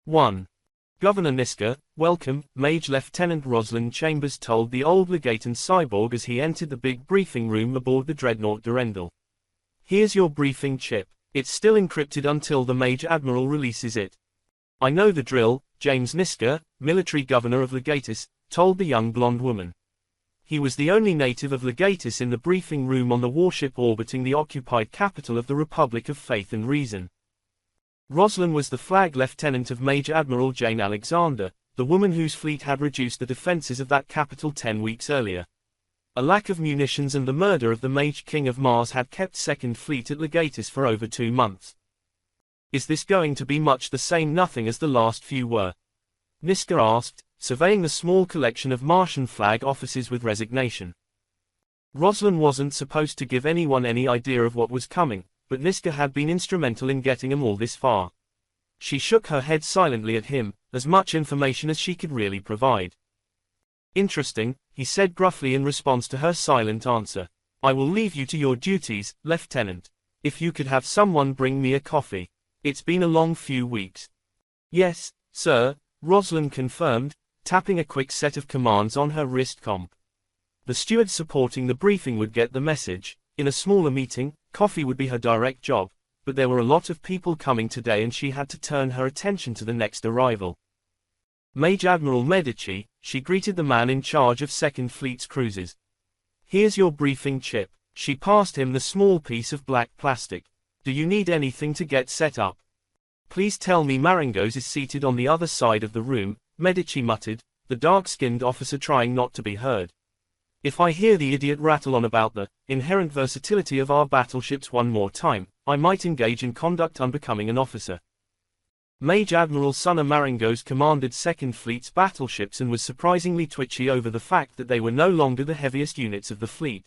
1. Governor Niska, welcome, Mage Lieutenant Rosalind Chambers told the old Legaton cyborg as he entered the big briefing room aboard the dreadnought Durendal. Here's your briefing chip. It's still encrypted until the Major Admiral releases it. I know the drill, James Niska, military governor of Legatus, told the young blonde woman. He was the only native of Legatus in the briefing room on the warship orbiting the occupied capital of the Republic of Faith and Reason. Rosalind was the flag lieutenant of Major Admiral Jane Alexander, the woman whose fleet had reduced the defenses of that capital 10 weeks earlier. A lack of munitions and the murder of the Mage King of Mars had kept Second Fleet at Legatus for over 2 months. Is this going to be much the same nothing as the last few were? Niska asked, surveying the small collection of Martian flag offices with resignation. Rosalind wasn't supposed to give anyone any idea of what was coming, but Niska had been instrumental in getting them all this far. She shook her head silently at him, as much information as she could really provide. Interesting, he said gruffly in response to her silent answer. I will leave you to your duties, Lieutenant. If you could have someone bring me a coffee. It's been a long few weeks. Yes, sir, Rosalind confirmed, tapping a quick set of commands on her wrist comp. The steward supporting the briefing would get the message. In a smaller meeting, coffee would be her direct job, but there were a lot of people coming today and she had to turn her attention to the next arrival. Major Admiral Medici, she greeted the man in charge of Second Fleet's cruisers. Here's your briefing chip. She passed him the small piece of black plastic. Do you need anything to get set up? Please tell me Marangos is seated on the other side of the room, Medici muttered, the dark-skinned officer trying not to be heard. If I hear the idiot rattle on about the inherent versatility of our battleships one more time, I might engage in conduct unbecoming an officer. Major Admiral Sunna Marangos commanded Second Fleet's battleships and was surprisingly twitchy over the fact that they were no longer the heaviest units of the fleet.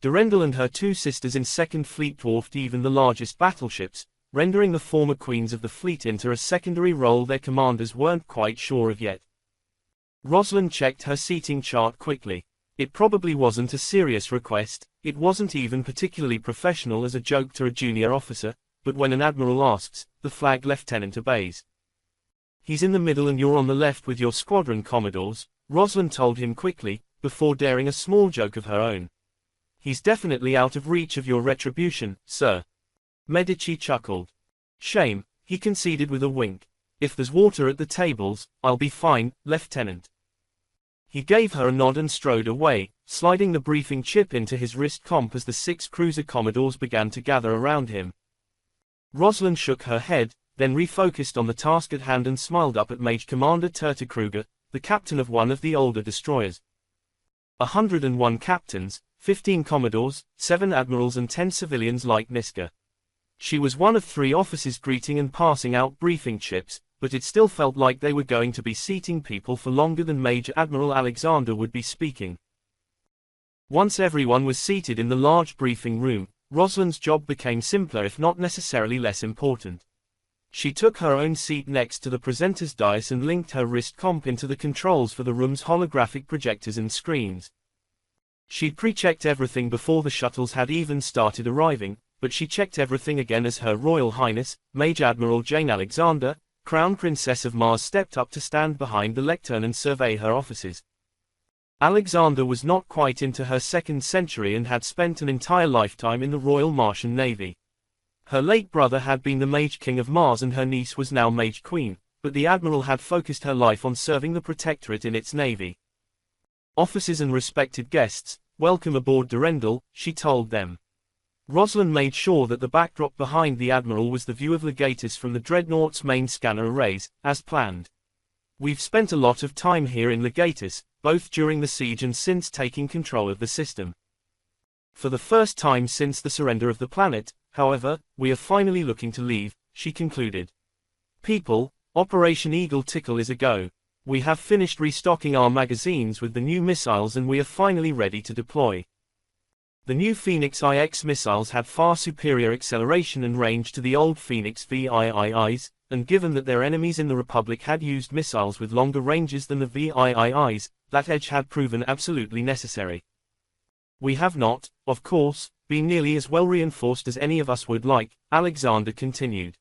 Durendal and her 2 sisters in Second Fleet dwarfed even the largest battleships, rendering the former queens of the fleet into a secondary role their commanders weren't quite sure of yet. Rosalind checked her seating chart quickly. It probably wasn't a serious request, it wasn't even particularly professional as a joke to a junior officer, but when an admiral asks, the flag lieutenant obeys. He's in the middle and you're on the left with your squadron commodores, Rosalind told him quickly, before daring a small joke of her own. He's definitely out of reach of your retribution, sir. Medici chuckled. Shame, he conceded with a wink. If there's water at the tables, I'll be fine, Lieutenant. He gave her a nod and strode away, sliding the briefing chip into his wrist comp as the 6 cruiser commodores began to gather around him. Rosalind shook her head, then refocused on the task at hand and smiled up at Mage Commander Tertekruger, the captain of one of the older destroyers. 101 captains, 15 commodores, 7 admirals and 10 civilians like Niska. She was one of 3 officers greeting and passing out briefing chips, but it still felt like they were going to be seating people for longer than Major Admiral Alexander would be speaking. Once everyone was seated in the large briefing room, Rosalind's job became simpler if not necessarily less important. She took her own seat next to the presenter's dais and linked her wrist comp into the controls for the room's holographic projectors and screens. She'd pre-checked everything before the shuttles had even started arriving, but she checked everything again as Her Royal Highness, Major Admiral Jane Alexander, Crown Princess of Mars stepped up to stand behind the lectern and survey her offices. Alexander was not quite into her 2nd century and had spent an entire lifetime in the Royal Martian Navy. Her late brother had been the Mage King of Mars and her niece was now Mage Queen, but the Admiral had focused her life on serving the Protectorate in its navy. Officers and respected guests, welcome aboard Durendal, she told them. Rosalind made sure that the backdrop behind the Admiral was the view of Legatus from the Dreadnought's main scanner arrays, as planned. We've spent a lot of time here in Legatus, both during the siege and since taking control of the system. For the first time since the surrender of the planet, however, we are finally looking to leave, she concluded. People, Operation Eagle Tickle is a go. We have finished restocking our magazines with the new missiles and we are finally ready to deploy. The new Phoenix IX missiles had far superior acceleration and range to the old Phoenix VIIIs, and given that their enemies in the Republic had used missiles with longer ranges than the VIIIs, that edge had proven absolutely necessary. We have not, of course, been nearly as well reinforced as any of us would like, Alexander continued.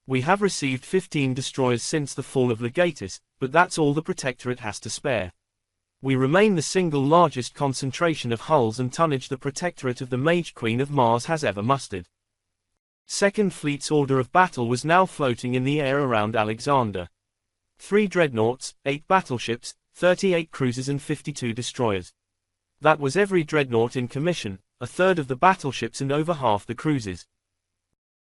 We have received 15 destroyers since the fall of Legatus, but that's all the Protectorate has to spare. We remain the single largest concentration of hulls and tonnage the Protectorate of the Mage Queen of Mars has ever mustered. Second Fleet's order of battle was now floating in the air around Alexander. 3 dreadnoughts, 8 battleships, 38 cruisers and 52 destroyers. That was every dreadnought in commission, a third of the battleships and over half the cruisers.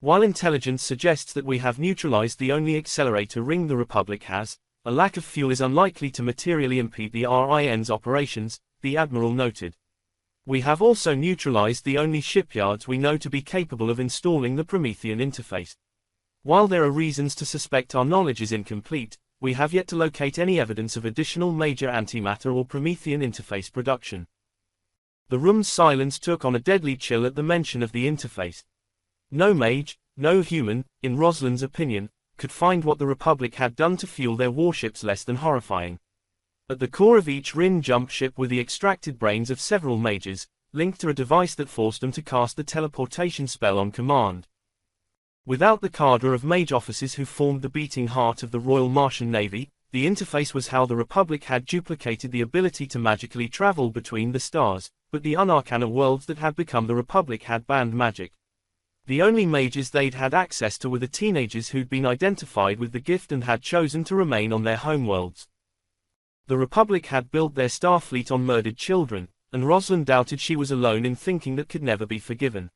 While intelligence suggests that we have neutralized the only accelerator ring the Republic has, a lack of fuel is unlikely to materially impede the RIN's operations, the Admiral noted. We have also neutralized the only shipyards we know to be capable of installing the Promethean interface. While there are reasons to suspect our knowledge is incomplete, we have yet to locate any evidence of additional major antimatter or Promethean interface production. The room's silence took on a deadly chill at the mention of the interface. No mage, no human, in Rosalind's opinion, could find what the Republic had done to fuel their warships less than horrifying. At the core of each Rin jump ship were the extracted brains of several mages, linked to a device that forced them to cast the teleportation spell on command. Without the cadre of mage officers who formed the beating heart of the Royal Martian Navy, the interface was how the Republic had duplicated the ability to magically travel between the stars, but the unarcana worlds that had become the Republic had banned magic. The only mages they'd had access to were the teenagers who'd been identified with the gift and had chosen to remain on their homeworlds. The Republic had built their starfleet on murdered children, and Rosalind doubted she was alone in thinking that could never be forgiven.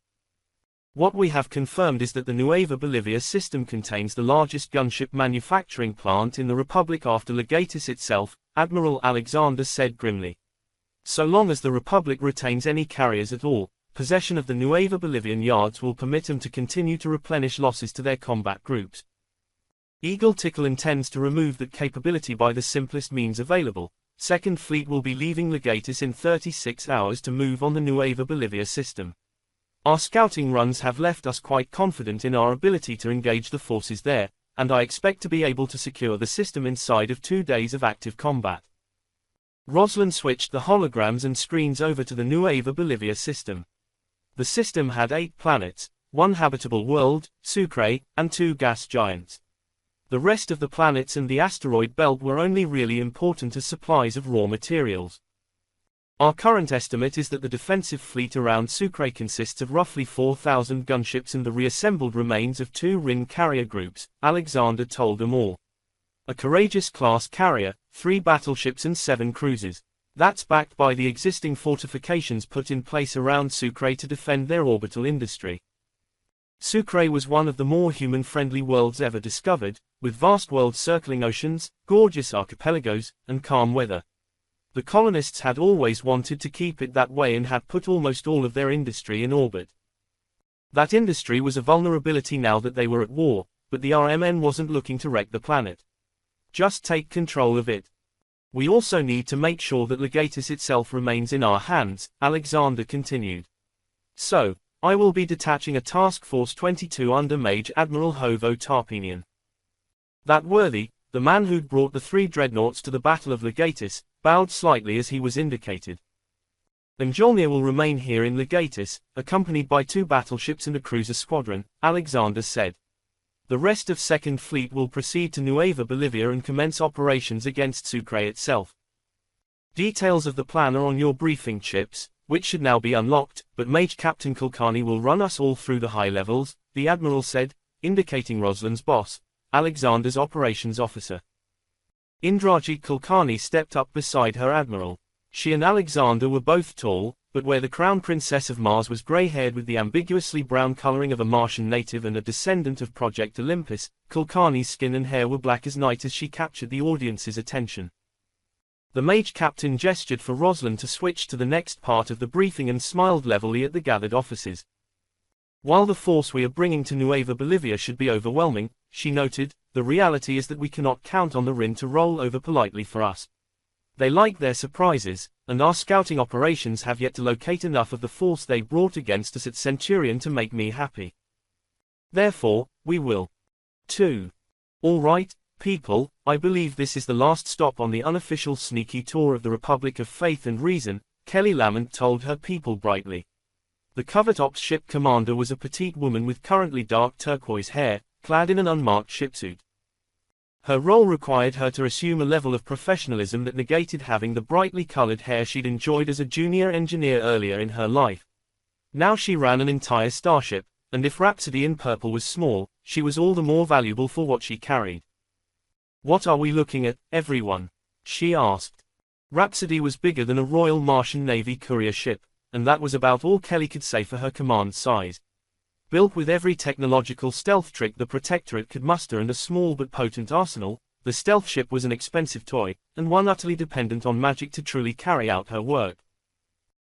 What we have confirmed is that the Nueva Bolivia system contains the largest gunship manufacturing plant in the Republic after Legatus itself, Admiral Alexander said grimly. So long as the Republic retains any carriers at all, possession of the Nueva Bolivian yards will permit them to continue to replenish losses to their combat groups. Eagle Tickle intends to remove that capability by the simplest means available. Second Fleet will be leaving Legatus in 36 hours to move on the Nueva Bolivia system. Our scouting runs have left us quite confident in our ability to engage the forces there, and I expect to be able to secure the system inside of 2 days of active combat. Rosalind switched the holograms and screens over to the Nueva Bolivia system. The system had 8 planets, 1 habitable world, Sucre, and 2 gas giants. The rest of the planets and the asteroid belt were only really important as supplies of raw materials. Our current estimate is that the defensive fleet around Sucre consists of roughly 4,000 gunships and the reassembled remains of 2 Rin carrier groups, Alexander told them all. A Courageous-class carrier, 3 battleships and 7 cruisers. That's backed by the existing fortifications put in place around Sucre to defend their orbital industry. Sucre was one of the more human-friendly worlds ever discovered, with vast worlds circling oceans, gorgeous archipelagos, and calm weather. The colonists had always wanted to keep it that way and had put almost all of their industry in orbit. That industry was a vulnerability now that they were at war, but the RMN wasn't looking to wreck the planet. Just take control of it. We also need to make sure that Legatus itself remains in our hands, Alexander continued. So, I will be detaching a Task Force 22 under Mage Admiral Hovo Tarpenian. That worthy, the man who'd brought the 3 dreadnoughts to the Battle of Legatus, bowed slightly as he was indicated. Njolnir will remain here in Legatus, accompanied by 2 battleships and a cruiser squadron, Alexander said. The rest of Second Fleet will proceed to Nueva Bolivia and commence operations against Sucre itself. Details of the plan are on your briefing chips, which should now be unlocked, but Mage Captain Kulkarni will run us all through the high levels, the Admiral said, indicating Rosalind's boss, Alexander's operations officer. Indrajit Kulkarni stepped up beside her Admiral. She and Alexander were both tall, but where the Crown Princess of Mars was grey-haired with the ambiguously brown coloring of a Martian native and a descendant of Project Olympus, Kulkarni's skin and hair were black as night as she captured the audience's attention. The Mage Captain gestured for Rosalind to switch to the next part of the briefing and smiled levelly at the gathered officers. While the force we are bringing to Nueva Bolivia should be overwhelming, she noted, the reality is that we cannot count on the Rin to roll over politely for us. They like their surprises, and our scouting operations have yet to locate enough of the force they brought against us at Centurion to make me happy. Therefore, we will. 2. All right, people, I believe this is the last stop on the unofficial sneaky tour of the Republic of Faith and Reason, Kelly Lamont told her people brightly. The covert ops ship commander was a petite woman with currently dark turquoise hair, clad in an unmarked shipsuit. Her role required her to assume a level of professionalism that negated having the brightly colored hair she'd enjoyed as a junior engineer earlier in her life. Now she ran an entire starship, and if Rhapsody in purple was small, she was all the more valuable for what she carried. "What are we looking at, everyone?" she asked. Rhapsody was bigger than a Royal Martian Navy courier ship, and that was about all Kelly could say for her command size. Built with every technological stealth trick the Protectorate could muster and a small but potent arsenal, the stealth ship was an expensive toy, and one utterly dependent on magic to truly carry out her work.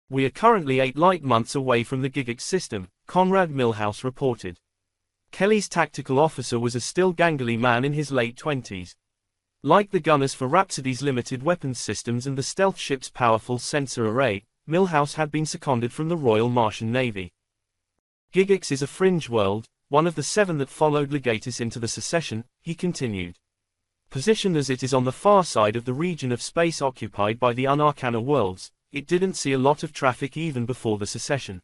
"We are currently 8 light months away from the Gigix system," Conrad Milhouse reported. Kelly's tactical officer was a still gangly man in his late 20s. Like the gunners for Rhapsody's limited weapons systems and the stealth ship's powerful sensor array, Milhouse had been seconded from the Royal Martian Navy. "Gigix is a fringe world, one of the 7 that followed Legatus into the secession," he continued. "Positioned as it is on the far side of the region of space occupied by the Unarcana worlds, it didn't see a lot of traffic even before the secession.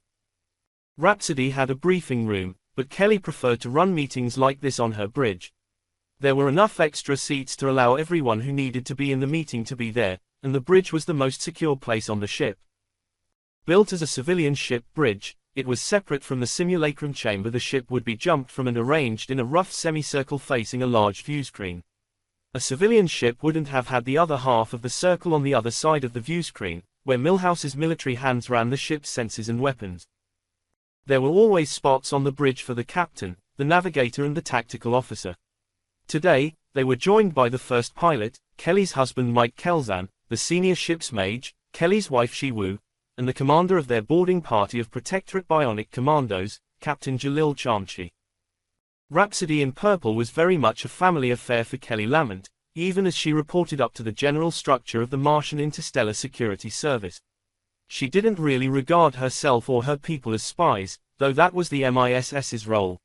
Rhapsody had a briefing room, but Kelly preferred to run meetings like this on her bridge. There were enough extra seats to allow everyone who needed to be in the meeting to be there, and the bridge was the most secure place on the ship. Built as a civilian ship bridge, it was separate from the simulacrum chamber the ship would be jumped from and arranged in a rough semicircle facing a large viewscreen. A civilian ship wouldn't have had the other half of the circle on the other side of the viewscreen, where Milhouse's military hands ran the ship's sensors and weapons. There were always spots on the bridge for the captain, the navigator and the tactical officer. Today, they were joined by the first pilot, Kelly's husband Mike Kelzan, the senior ship's mage, Kelly's wife Shiwu, and the commander of their boarding party of Protectorate Bionic Commandos, Captain Jalil Chamchi. Rhapsody in Purple was very much a family affair for Kelly Lamont, even as she reported up to the general structure of the Martian Interstellar Security Service. She didn't really regard herself or her people as spies, though that was the MISS's role.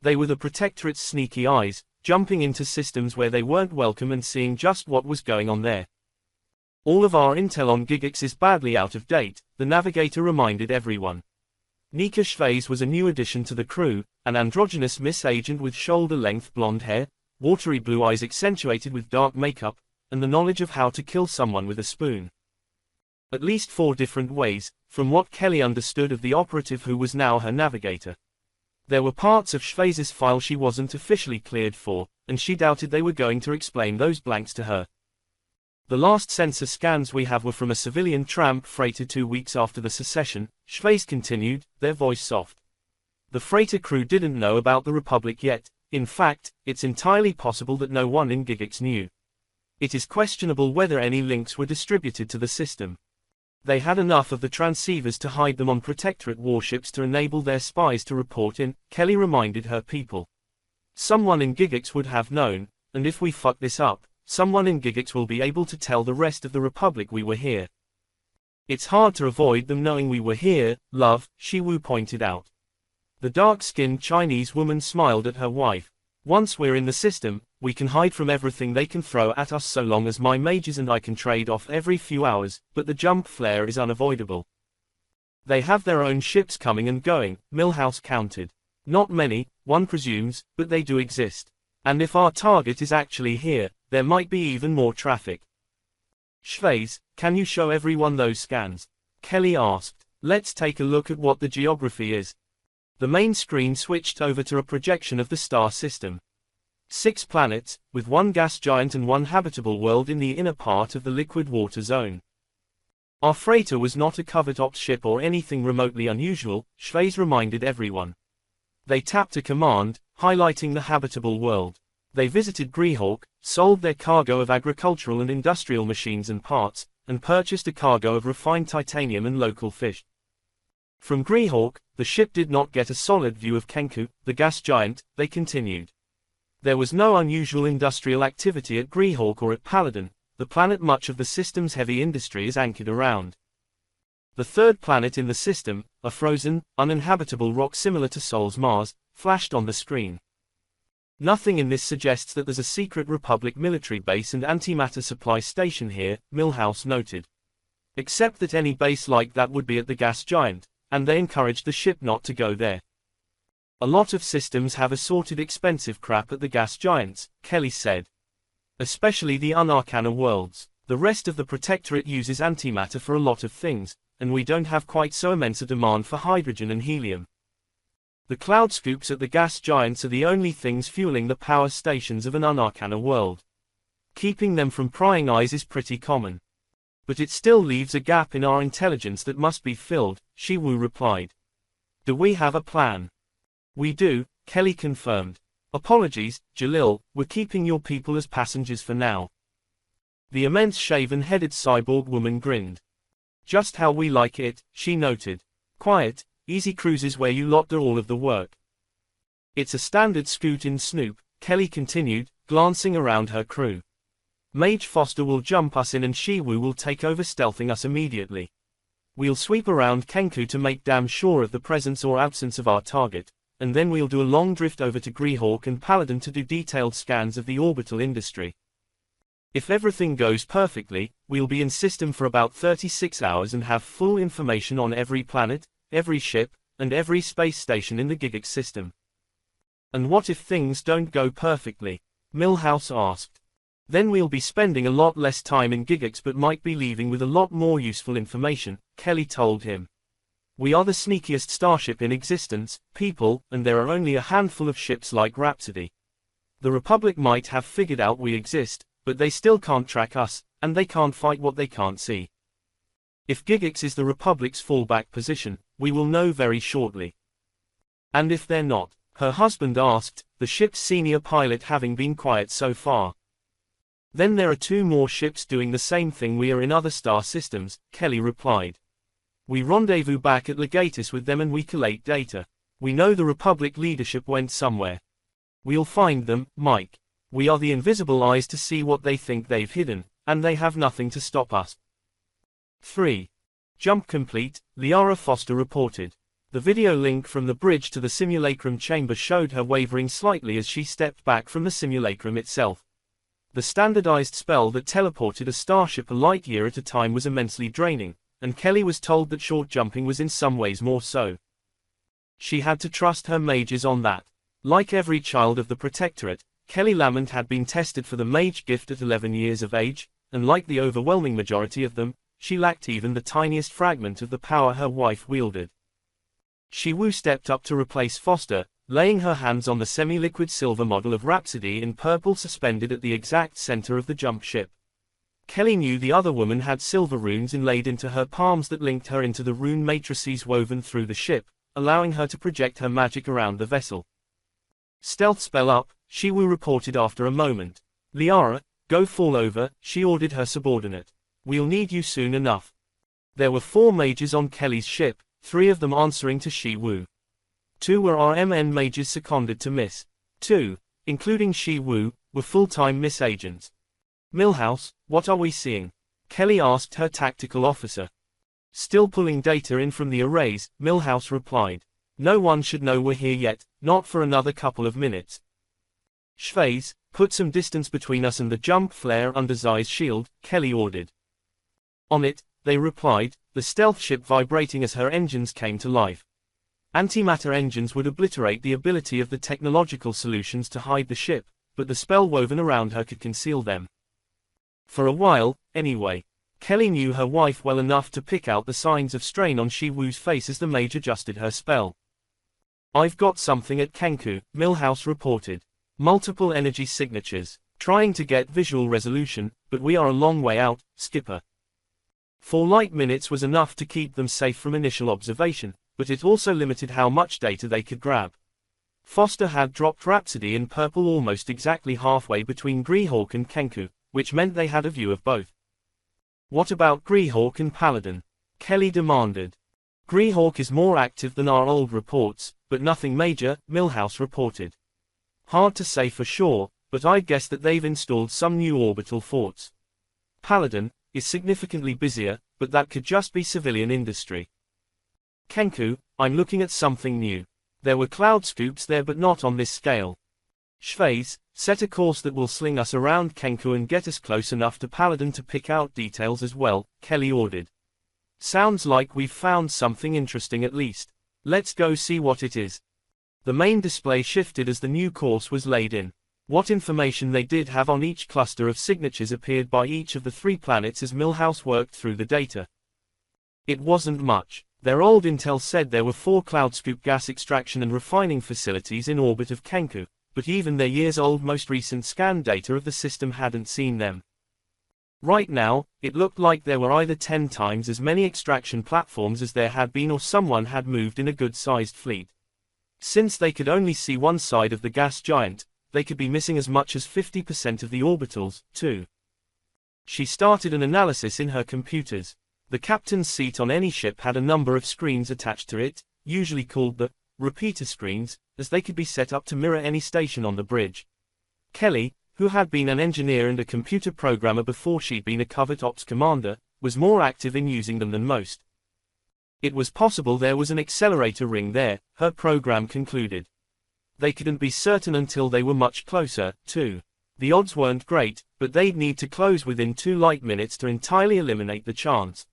They were the Protectorate's sneaky eyes, jumping into systems where they weren't welcome and seeing just what was going on there. "All of our intel on Gigix is badly out of date," the navigator reminded everyone. Nika Schweiz was a new addition to the crew, an androgynous Miss Agent with shoulder-length blonde hair, watery blue eyes accentuated with dark makeup, and the knowledge of how to kill someone with a spoon. At least 4 different ways, from what Kelly understood of the operative who was now her navigator. There were parts of Schweiz's file she wasn't officially cleared for, and she doubted they were going to explain those blanks to her. "The last sensor scans we have were from a civilian tramp freighter 2 weeks after the secession," Schweiz continued, their voice soft. "The freighter crew didn't know about the Republic yet. In fact, it's entirely possible that no one in Gigix knew. It is questionable whether any links were distributed to the system. They had enough of the transceivers to hide them on Protectorate warships to enable their spies to report in," Kelly reminded her people. "Someone in Gigix would have known, and if we fuck this up, someone in Gigix will be able to tell the rest of the Republic we were here. It's hard to avoid them knowing we were here, love," Shiwu pointed out. The dark-skinned Chinese woman smiled at her wife. "Once we're in the system, we can hide from everything they can throw at us so long as my mages and I can trade off every few hours, but the jump flare is unavoidable." "They have their own ships coming and going," Milhouse countered. "Not many, one presumes, but they do exist. And if our target is actually here, there might be even more traffic." "Schweiz, can you show everyone those scans?" Kelly asked. "Let's take a look at what the geography is." The main screen switched over to a projection of the star system. 6 planets, with 1 gas giant and 1 habitable world in the inner part of the liquid water zone. "Our freighter was not a covert ops ship or anything remotely unusual," Schweiz reminded everyone. They tapped a command, highlighting the habitable world. They visited Greehawk, sold their cargo of agricultural and industrial machines and parts, and purchased a cargo of refined titanium and local fish. From Greehawk, the ship did not get a solid view of Kenku, the gas giant, they continued. There was no unusual industrial activity at Greehawk or at Paladin, the planet much of the system's heavy industry is anchored around. The 3rd planet in the system, a frozen, uninhabitable rock similar to Sol's Mars, flashed on the screen. "Nothing in this suggests that there's a secret Republic military base and antimatter supply station here," Milhouse noted. "Except that any base like that would be at the gas giant, and they encouraged the ship not to go there." A lot of systems have assorted expensive crap at the gas giants, Kelly said. Especially the unarcana worlds. The rest of the Protectorate uses antimatter for a lot of things, and we don't have quite so immense a demand for hydrogen and helium. The cloud scoops at the gas giants are the only things fueling the power stations of an unarcana world. Keeping them from prying eyes is pretty common. But it still leaves a gap in our intelligence that must be filled, Shiwu replied. Do we have a plan? We do, Kelly confirmed. Apologies, Jalil, we're keeping your people as passengers for now. The immense shaven-headed cyborg woman grinned. Just how we like it, she noted. Quiet, easy cruises where you lot do all of the work. It's a standard scoot in Snoop, Kelly continued, glancing around her crew. Mage Foster will jump us in and Shiwu will take over stealthing us immediately. We'll sweep around Kenku to make damn sure of the presence or absence of our target, and then we'll do a long drift over to Greehawk and Paladin to do detailed scans of the orbital industry. If everything goes perfectly, we'll be in system for about 36 hours and have full information on every planet, every ship, and every space station in the Gigax system. And what if things don't go perfectly? Milhouse asked. Then we'll be spending a lot less time in Gigax but might be leaving with a lot more useful information, Kelly told him. We are the sneakiest starship in existence, people, and there are only a handful of ships like Rhapsody. The Republic might have figured out we exist, but they still can't track us, and they can't fight what they can't see. If Gigax is the Republic's fallback position, we will know very shortly. And if they're not? Her husband asked, the ship's senior pilot having been quiet so far. Then there are 2 more ships doing the same thing we are in other star systems, Kelly replied. We rendezvous back at Legatus with them and we collate data. We know the Republic leadership went somewhere. We'll find them, Mike. We are the invisible eyes to see what they think they've hidden, and they have nothing to stop us. 3. Jump complete, Liara Foster reported. The video link from the bridge to the simulacrum chamber showed her wavering slightly as she stepped back from the simulacrum itself. The standardized spell that teleported a starship a light year at a time was immensely draining, and Kelly was told that short jumping was in some ways more so. She had to trust her mages on that. Like every child of the Protectorate, Kelly Lamont had been tested for the Mage gift at 11 years of age, and like the overwhelming majority of them, she lacked even the tiniest fragment of the power her wife wielded. Shiwu stepped up to replace Foster, laying her hands on the semi-liquid silver model of Rhapsody in purple suspended at the exact center of the jump ship. Kelly knew the other woman had silver runes inlaid into her palms that linked her into the rune matrices woven through the ship, allowing her to project her magic around the vessel. Stealth spell up, Shiwu reported after a moment. Liara, go fall over, she ordered her subordinate. We'll need you soon enough. There were 4 mages on Kelly's ship, 3 of them answering to Shiwu. 2 were RMN mages seconded to Miss. 2, including Shiwu, were full-time Miss agents. Milhouse, what are we seeing? Kelly asked her tactical officer. Still pulling data in from the arrays, Milhouse replied. No one should know we're here yet, not for another couple of minutes. Schweiz, put some distance between us and the jump flare under Zai's shield, Kelly ordered. On it, they replied, the stealth ship vibrating as her engines came to life. Antimatter engines would obliterate the ability of the technological solutions to hide the ship, but the spell woven around her could conceal them. For a while, anyway. Kelly knew her wife well enough to pick out the signs of strain on Shiwu's face as the mage adjusted her spell. I've got something at Kenku, Milhouse reported. Multiple energy signatures. Trying to get visual resolution, but we are a long way out, Skipper. 4 light minutes was enough to keep them safe from initial observation, but it also limited how much data they could grab. Foster had dropped Rhapsody in purple almost exactly halfway between Greehawk and Kenku, which meant they had a view of both. What about Greehawk and Paladin? Kelly demanded. Greehawk is more active than our old reports, but nothing major, Milhouse reported. Hard to say for sure, but I'd guess that they've installed some new orbital forts. Paladin is significantly busier, but that could just be civilian industry. Kenku, I'm looking at something new. There were cloud scoops there but not on this scale. Schweiz, set a course that will sling us around Kenku and get us close enough to Paladin to pick out details as well, Kelly ordered. Sounds like we've found something interesting at least. Let's go see what it is. The main display shifted as the new course was laid in. What information they did have on each cluster of signatures appeared by each of the 3 planets as Milhouse worked through the data. It wasn't much. Their old intel said there were 4 cloudscoop gas extraction and refining facilities in orbit of Kenku, but even their years-old most recent scan data of the system hadn't seen them. Right now, it looked like there were either 10 times as many extraction platforms as there had been or someone had moved in a good-sized fleet. Since they could only see one side of the gas giant, they could be missing as much as 50% of the orbitals, too. She started an analysis in her computers. The captain's seat on any ship had a number of screens attached to it, usually called the repeater screens, as they could be set up to mirror any station on the bridge. Kelly, who had been an engineer and a computer programmer before she'd been a covert ops commander, was more active in using them than most. It was possible there was an accelerator ring there, her program concluded. They couldn't be certain until they were much closer, too. The odds weren't great, but they'd need to close within 2 light minutes to entirely eliminate the chance.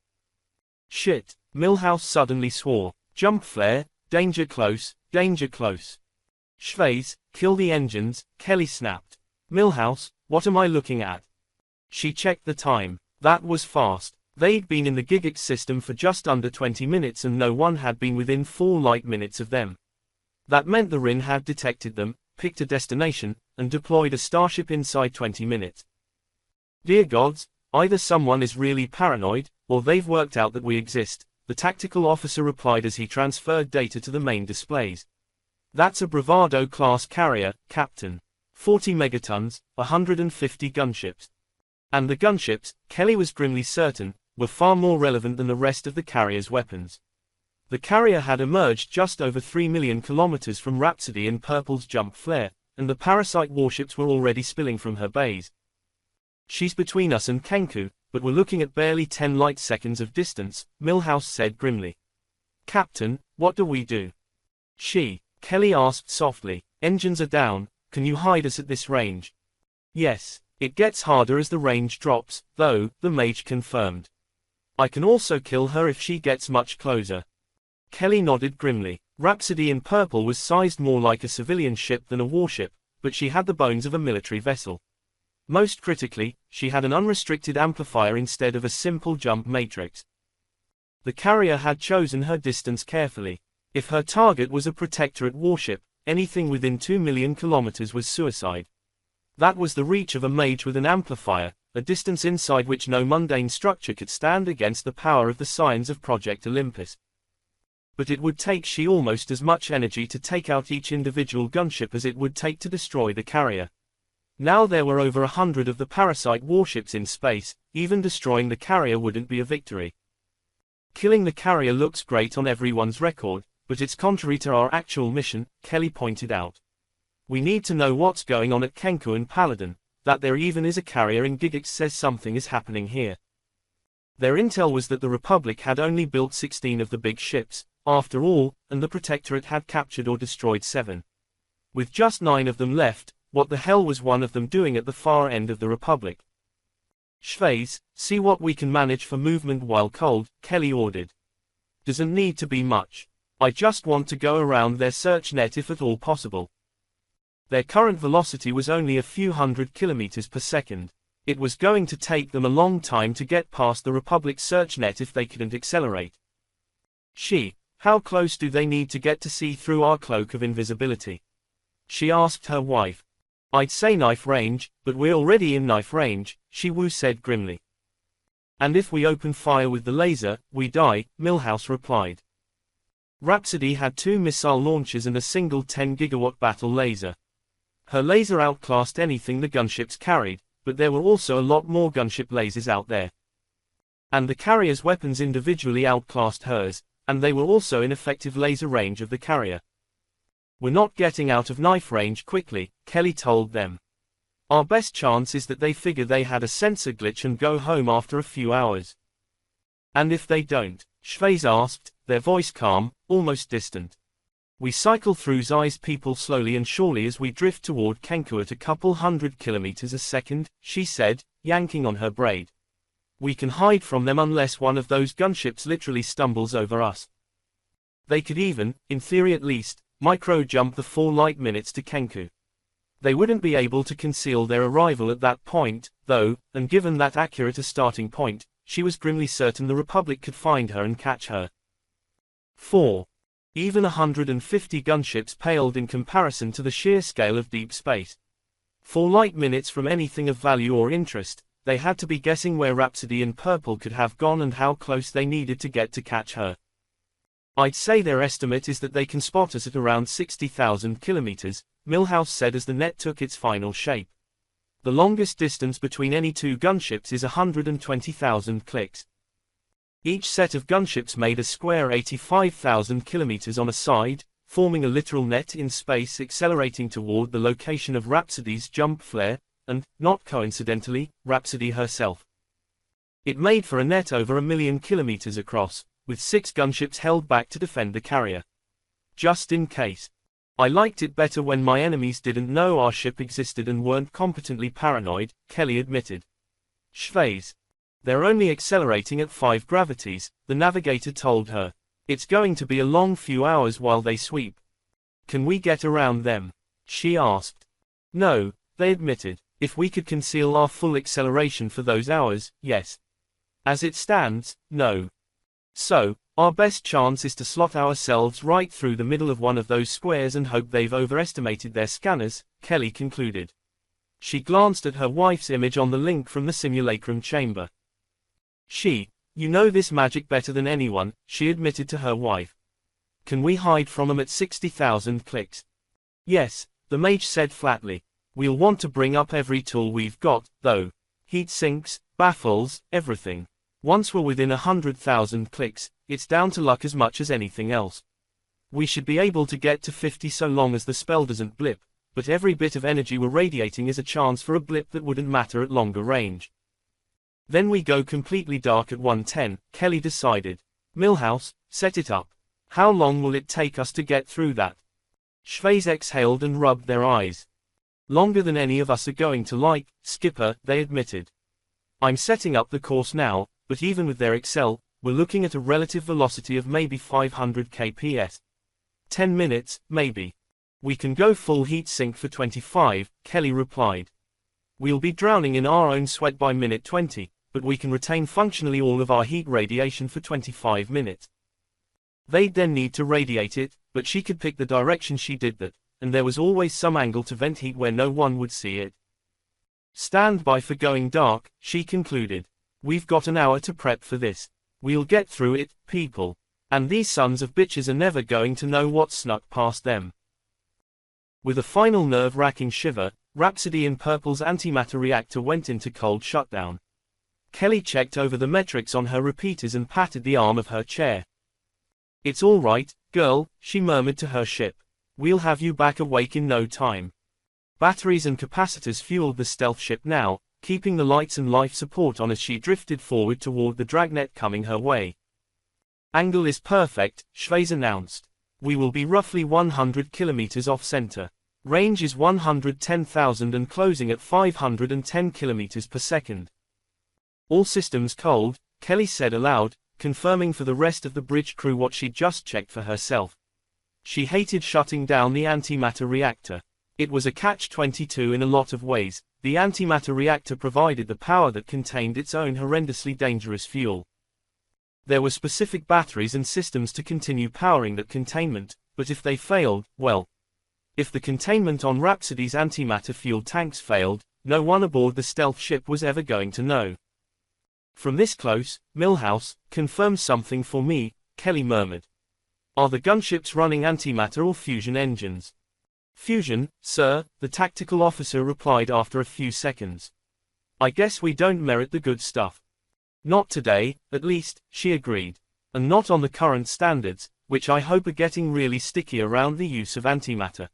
Shit, Milhouse suddenly swore. Jump flare, danger close, danger close. Schweiz, kill the engines, Kelly snapped. Milhouse, what am I looking at? She checked the time. That was fast. They'd been in the Gigax system for just under 20 minutes and no one had been within 4 light minutes of them. That meant the RIN had detected them, picked a destination, and deployed a starship inside 20 minutes. Dear gods, either someone is really paranoid, or they've worked out that we exist, the tactical officer replied as he transferred data to the main displays. That's a Bravado-class carrier, Captain. 40 megatons, 150 gunships. And the gunships, Kelly was grimly certain, were far more relevant than the rest of the carrier's weapons. The carrier had emerged just over 3 million kilometers from Rhapsody in Purple's jump flare, and the parasite warships were already spilling from her bays. She's between us and Kenku, but we're looking at barely 10 light seconds of distance, Milhouse said grimly. Captain, what do we do? Kelly asked softly. Engines are down, can you hide us at this range? Yes, it gets harder as the range drops, though, the Mage confirmed. I can also kill her if she gets much closer. Kelly nodded grimly. Rhapsody in Purple was sized more like a civilian ship than a warship, but she had the bones of a military vessel. Most critically, she had an unrestricted amplifier instead of a simple jump matrix. The carrier had chosen her distance carefully. If her target was a Protectorate warship, anything within 2 million kilometers was suicide. That was the reach of a Mage with an amplifier, a distance inside which no mundane structure could stand against the power of the scions of Project Olympus. But it would take almost as much energy to take out each individual gunship as it would take to destroy the carrier. Now there were over 100 of the parasite warships in space, even destroying the carrier wouldn't be a victory. Killing the carrier looks great on everyone's record, but it's contrary to our actual mission, Kelly pointed out. We need to know what's going on at Kenku and Paladin. That there even is a carrier in Gigax says something is happening here. Their intel was that the Republic had only built 16 of the big ships, after all, and the Protectorate had captured or destroyed 7. With just 9 of them left, what the hell was one of them doing at the far end of the Republic? Schweiz, see what we can manage for movement while cold, Kelly ordered. Doesn't need to be much. I just want to go around their search net if at all possible. Their current velocity was only a few hundred kilometers per second. It was going to take them a long time to get past the Republic's search net if they couldn't accelerate. How close do they need to get to see through our cloak of invisibility? She asked her wife. I'd say knife range, but we're already in knife range, Shiwu said grimly. And if we open fire with the laser, we die, Milhouse replied. Rhapsody had 2 missile launchers and a single 10-gigawatt battle laser. Her laser outclassed anything the gunships carried, but there were also a lot more gunship lasers out there. And the carrier's weapons individually outclassed hers, and they were also in effective laser range of the carrier. We're not getting out of knife range quickly, Kelly told them. Our best chance is that they figure they had a sensor glitch and go home after a few hours. And if they don't? Schweiz asked, their voice calm, almost distant. We cycle through Zai's people slowly and surely as we drift toward Kenku at a couple hundred kilometers a second, she said, yanking on her braid. We can hide from them unless one of those gunships literally stumbles over us. They could even, in theory at least, micro-jump the 4 light minutes to Kenku. They wouldn't be able to conceal their arrival at that point, though, and given that accurate a starting point, she was grimly certain the Republic could find her and catch her. 4. Even 150 gunships paled in comparison to the sheer scale of deep space. 4 light minutes from anything of value or interest, they had to be guessing where Rhapsody in Purple could have gone and how close they needed to get to catch her. I'd say their estimate is that they can spot us at around 60,000 kilometers, Milhouse said as the net took its final shape. The longest distance between any 2 gunships is 120,000 clicks. Each set of gunships made a square 85,000 kilometers on a side, forming a literal net in space accelerating toward the location of Rhapsody's jump flare, and, not coincidentally, Rhapsody herself. It made for a net over 1 million kilometers across, with 6 gunships held back to defend the carrier. Just in case. I liked it better when my enemies didn't know our ship existed and weren't competently paranoid, Kelly admitted. Schweiz. They're only accelerating at 5 gravities, the navigator told her. It's going to be a long few hours while they sweep. Can we get around them? She asked. No, they admitted. If we could conceal our full acceleration for those hours, yes. As it stands, no. So, our best chance is to slot ourselves right through the middle of one of those squares and hope they've overestimated their scanners, Kelly concluded. She glanced at her wife's image on the link from the simulacrum chamber. You know this magic better than anyone, she admitted to her wife. Can we hide from them at 60,000 clicks? Yes, the Mage said flatly. We'll want to bring up every tool we've got, though. Heat sinks, baffles, everything. Once we're within 100,000 clicks, it's down to luck as much as anything else. We should be able to get to 50 so long as the spell doesn't blip, but every bit of energy we're radiating is a chance for a blip that wouldn't matter at longer range. Then we go completely dark at 110, Kelly decided. Milhouse, set it up. How long will it take us to get through that? Schweiz exhaled and rubbed their eyes. Longer than any of us are going to like, Skipper, they admitted. I'm setting up the course now, but even with their Excel, we're looking at a relative velocity of maybe 500 kps. 10 minutes, maybe. We can go full heat sink for 25, Kelly replied. We'll be drowning in our own sweat by minute 20, but we can retain functionally all of our heat radiation for 25 minutes. They'd then need to radiate it, but she could pick the direction she did that, and there was always some angle to vent heat where no one would see it. Stand by for going dark, she concluded. We've got an hour to prep for this. We'll get through it, people. And these sons of bitches are never going to know what snuck past them. With a final nerve-wracking shiver, Rhapsody in Purple's antimatter reactor went into cold shutdown. Kelly checked over the metrics on her repeaters and patted the arm of her chair. It's all right, girl, she murmured to her ship. We'll have you back awake in no time. Batteries and capacitors fueled the stealth ship now, keeping the lights and life support on as she drifted forward toward the dragnet coming her way. Angle is perfect, Schweiz announced. We will be roughly 100 kilometers off-center. Range is 110,000 and closing at 510 kilometers per second. All systems cold, Kelly said aloud, confirming for the rest of the bridge crew what she'd just checked for herself. She hated shutting down the antimatter reactor. It was a catch-22 in a lot of ways. The antimatter reactor provided the power that contained its own horrendously dangerous fuel. There were specific batteries and systems to continue powering that containment, but if they failed, well. If the containment on Rhapsody's antimatter fuel tanks failed, no one aboard the stealth ship was ever going to know. From this close, Milhouse, confirm something for me, Kelly murmured. Are the gunships running antimatter or fusion engines? Fusion, sir, the tactical officer replied after a few seconds. I guess we don't merit the good stuff. Not today, at least, she agreed. And not on the current standards, which I hope are getting really sticky around the use of antimatter.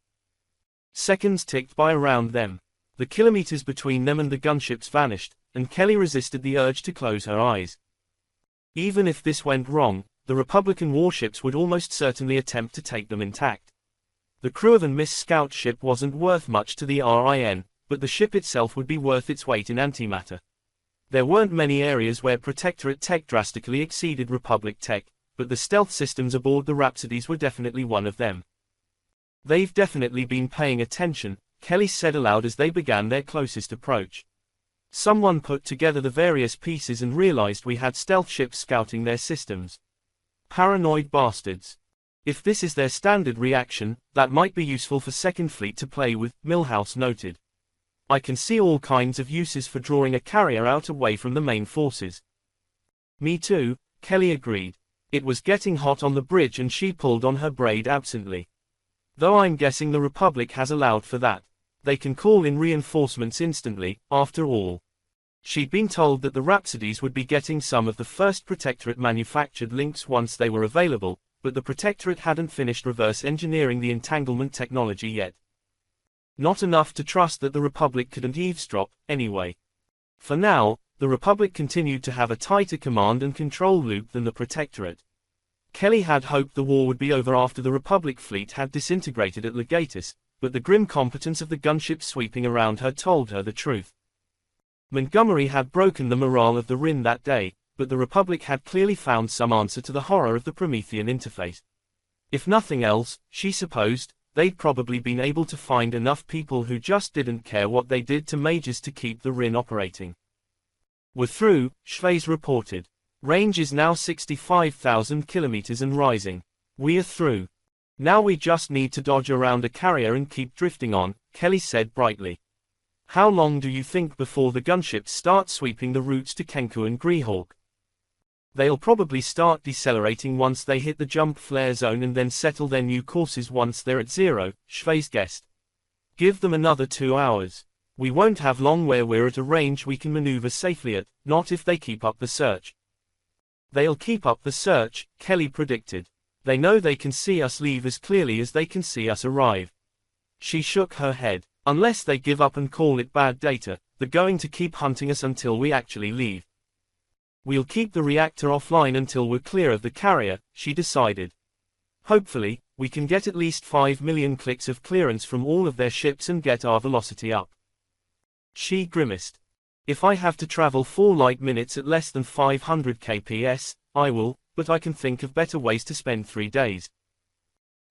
Seconds ticked by around them. The kilometers between them and the gunships vanished, and Kelly resisted the urge to close her eyes. Even if this went wrong, the Republican warships would almost certainly attempt to take them intact. The crew of an Miss Scout ship wasn't worth much to the RIN, but the ship itself would be worth its weight in antimatter. There weren't many areas where Protectorate tech drastically exceeded Republic tech, but the stealth systems aboard the Rhapsodies were definitely one of them. They've definitely been paying attention, Kelly said aloud as they began their closest approach. Someone put together the various pieces and realized we had stealth ships scouting their systems. Paranoid bastards. If this is their standard reaction, that might be useful for Second Fleet to play with, Milhouse noted. I can see all kinds of uses for drawing a carrier out away from the main forces. Me too, Kelly agreed. It was getting hot on the bridge and she pulled on her braid absently. Though I'm guessing the Republic has allowed for that. They can call in reinforcements instantly, after all. She'd been told that the Rhapsodies would be getting some of the first Protectorate-manufactured links once they were available, but the Protectorate hadn't finished reverse engineering the entanglement technology yet. Not enough to trust that the Republic couldn't eavesdrop, anyway. For now, the Republic continued to have a tighter command and control loop than the Protectorate. Kelly had hoped the war would be over after the Republic fleet had disintegrated at Legatus, but the grim competence of the gunships sweeping around her told her the truth. Montgomery had broken the morale of the Rin that day, but the Republic had clearly found some answer to the horror of the Promethean interface. If nothing else, she supposed, they'd probably been able to find enough people who just didn't care what they did to Mages to keep the Rin operating. We're through, Schweiz reported. Range is now 65,000 kilometers and rising. We are through. Now we just need to dodge around a carrier and keep drifting on, Kelly said brightly. How long do you think before the gunships start sweeping the routes to Kenku and Greehawk? They'll probably start decelerating once they hit the jump flare zone and then settle their new courses once they're at zero, Schweiz guessed. Give them another 2 hours. We won't have long where we're at a range we can maneuver safely at, not if they keep up the search. They'll keep up the search, Kelly predicted. They know they can see us leave as clearly as they can see us arrive. She shook her head. Unless they give up and call it bad data, they're going to keep hunting us until we actually leave. We'll keep the reactor offline until we're clear of the carrier, she decided. Hopefully, we can get at least 5 million clicks of clearance from all of their ships and get our velocity up. She grimaced. If I have to travel 4 light minutes at less than 500 kps, I will, but I can think of better ways to spend 3 days.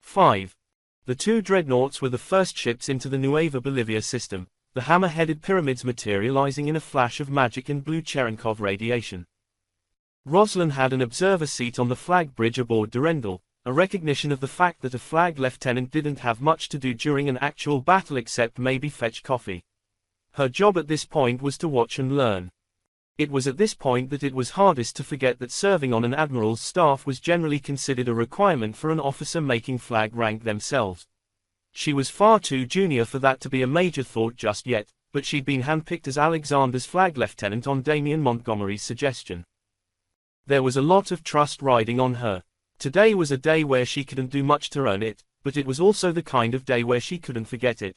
5. The 2 dreadnoughts were the first ships into the Nueva Bolivia system, the hammer-headed pyramids materializing in a flash of magic and blue Cherenkov radiation. Rosalind had an observer seat on the flag bridge aboard Durendal, a recognition of the fact that a flag lieutenant didn't have much to do during an actual battle except maybe fetch coffee. Her job at this point was to watch and learn. It was at this point that it was hardest to forget that serving on an admiral's staff was generally considered a requirement for an officer making flag rank themselves. She was far too junior for that to be a major thought just yet, but she'd been handpicked as Alexander's flag lieutenant on Damian Montgomery's suggestion. There was a lot of trust riding on her. Today was a day where she couldn't do much to earn it, but it was also the kind of day where she couldn't forget it.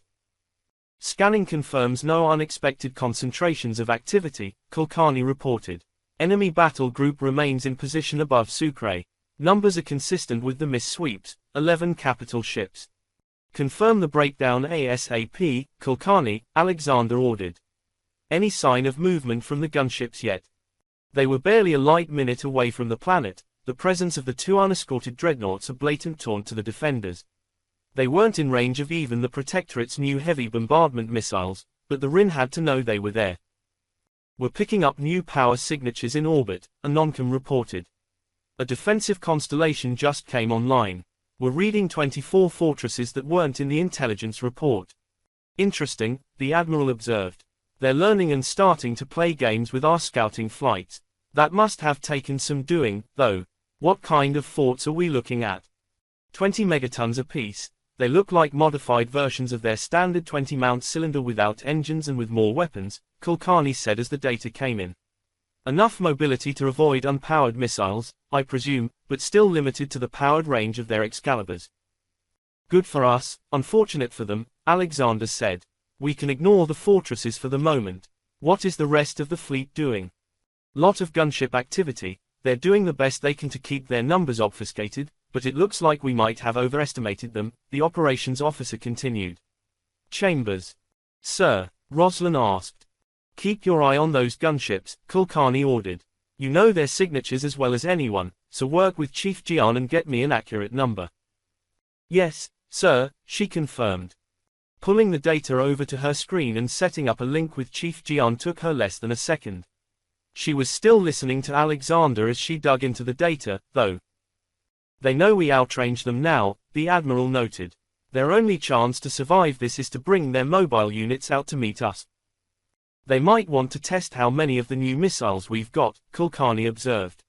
Scanning confirms no unexpected concentrations of activity, Kulkarni reported. Enemy battle group remains in position above Sucre. Numbers are consistent with the miss sweeps, 11 capital ships. Confirm the breakdown ASAP, Kulkarni, Alexander ordered. Any sign of movement from the gunships yet? They were barely a light minute away from the planet, the presence of the 2 unescorted dreadnoughts a blatant taunt to the defenders. They weren't in range of even the Protectorate's new heavy bombardment missiles, but the Rin had to know they were there. We're picking up new power signatures in orbit, Anoncom reported. A defensive constellation just came online. We're reading 24 fortresses that weren't in the intelligence report. Interesting, the Admiral observed. They're learning and starting to play games with our scouting flights. That must have taken some doing, though. What kind of forts are we looking at? 20 megatons apiece. They look like modified versions of their standard 20-mount cylinder without engines and with more weapons, Kulkarni said as the data came in. Enough mobility to avoid unpowered missiles, I presume, but still limited to the powered range of their Excaliburs. Good for us, unfortunate for them, Alexander said. We can ignore the fortresses for the moment. What is the rest of the fleet doing? Lot of gunship activity. They're doing the best they can to keep their numbers obfuscated, but it looks like we might have overestimated them, the operations officer continued. Chambers. Sir, Rosalind asked. Keep your eye on those gunships, Kulkarni ordered. You know their signatures as well as anyone, so work with Chief Jian and get me an accurate number. Yes, Sir, she confirmed. Pulling the data over to her screen and setting up a link with Chief Jian took her less than a second. She was still listening to Alexander as she dug into the data, though. They know we outranged them now, the Admiral noted. Their only chance to survive this is to bring their mobile units out to meet us. They might want to test how many of the new missiles we've got, Kulkarni observed.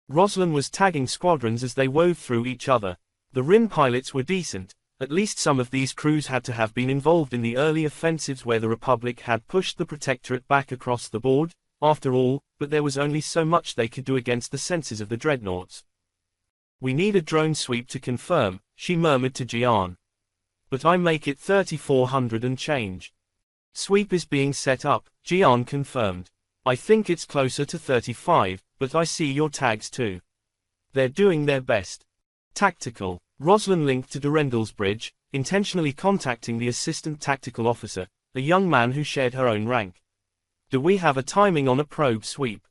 Roslin was tagging squadrons as they wove through each other. The Rim pilots were decent. At least some of these crews had to have been involved in the early offensives where the Republic had pushed the Protectorate back across the board, after all, but there was only so much they could do against the senses of the dreadnoughts. We need a drone sweep to confirm, she murmured to Jian. But I make it 3,400 and change. Sweep is being set up, Jian confirmed. I think it's closer to 35, but I see your tags too. They're doing their best. Tactical. Roslin linked to Durendal's bridge, intentionally contacting the assistant tactical officer, a young man who shared her own rank. Do we have a timing on a probe sweep?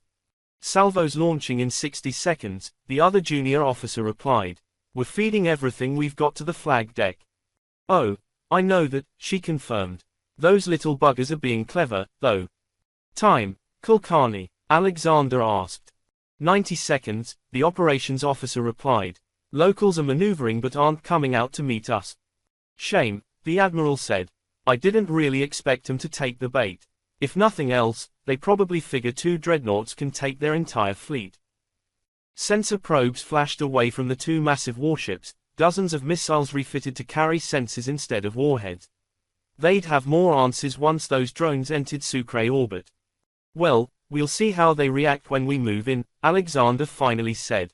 Salvos launching in 60 seconds, the other junior officer replied. We're feeding everything we've got to the flag deck. Oh, I know that, she confirmed. Those little buggers are being clever, though. Time, Kulkarni, Alexander asked. 90 seconds, the operations officer replied. Locals are maneuvering but aren't coming out to meet us. Shame, the Admiral said. I didn't really expect them to take the bait. If nothing else, they probably figure 2 dreadnoughts can take their entire fleet. Sensor probes flashed away from the 2 massive warships, dozens of missiles refitted to carry sensors instead of warheads. They'd have more answers once those drones entered Sucre orbit. Well, we'll see how they react when we move in, Alexander finally said.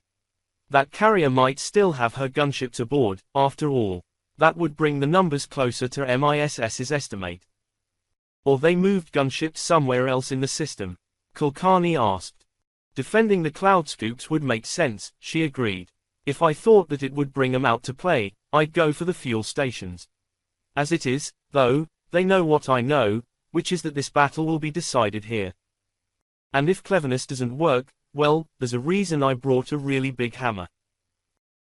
That carrier might still have her gunships aboard, after all. That would bring the numbers closer to MISS's estimate. Or they moved gunships somewhere else in the system? Kulkarni asked. Defending the cloud scoops would make sense, she agreed. If I thought that it would bring them out to play, I'd go for the fuel stations. As it is, though, they know what I know, which is that this battle will be decided here. And if cleverness doesn't work, well, there's a reason I brought a really big hammer.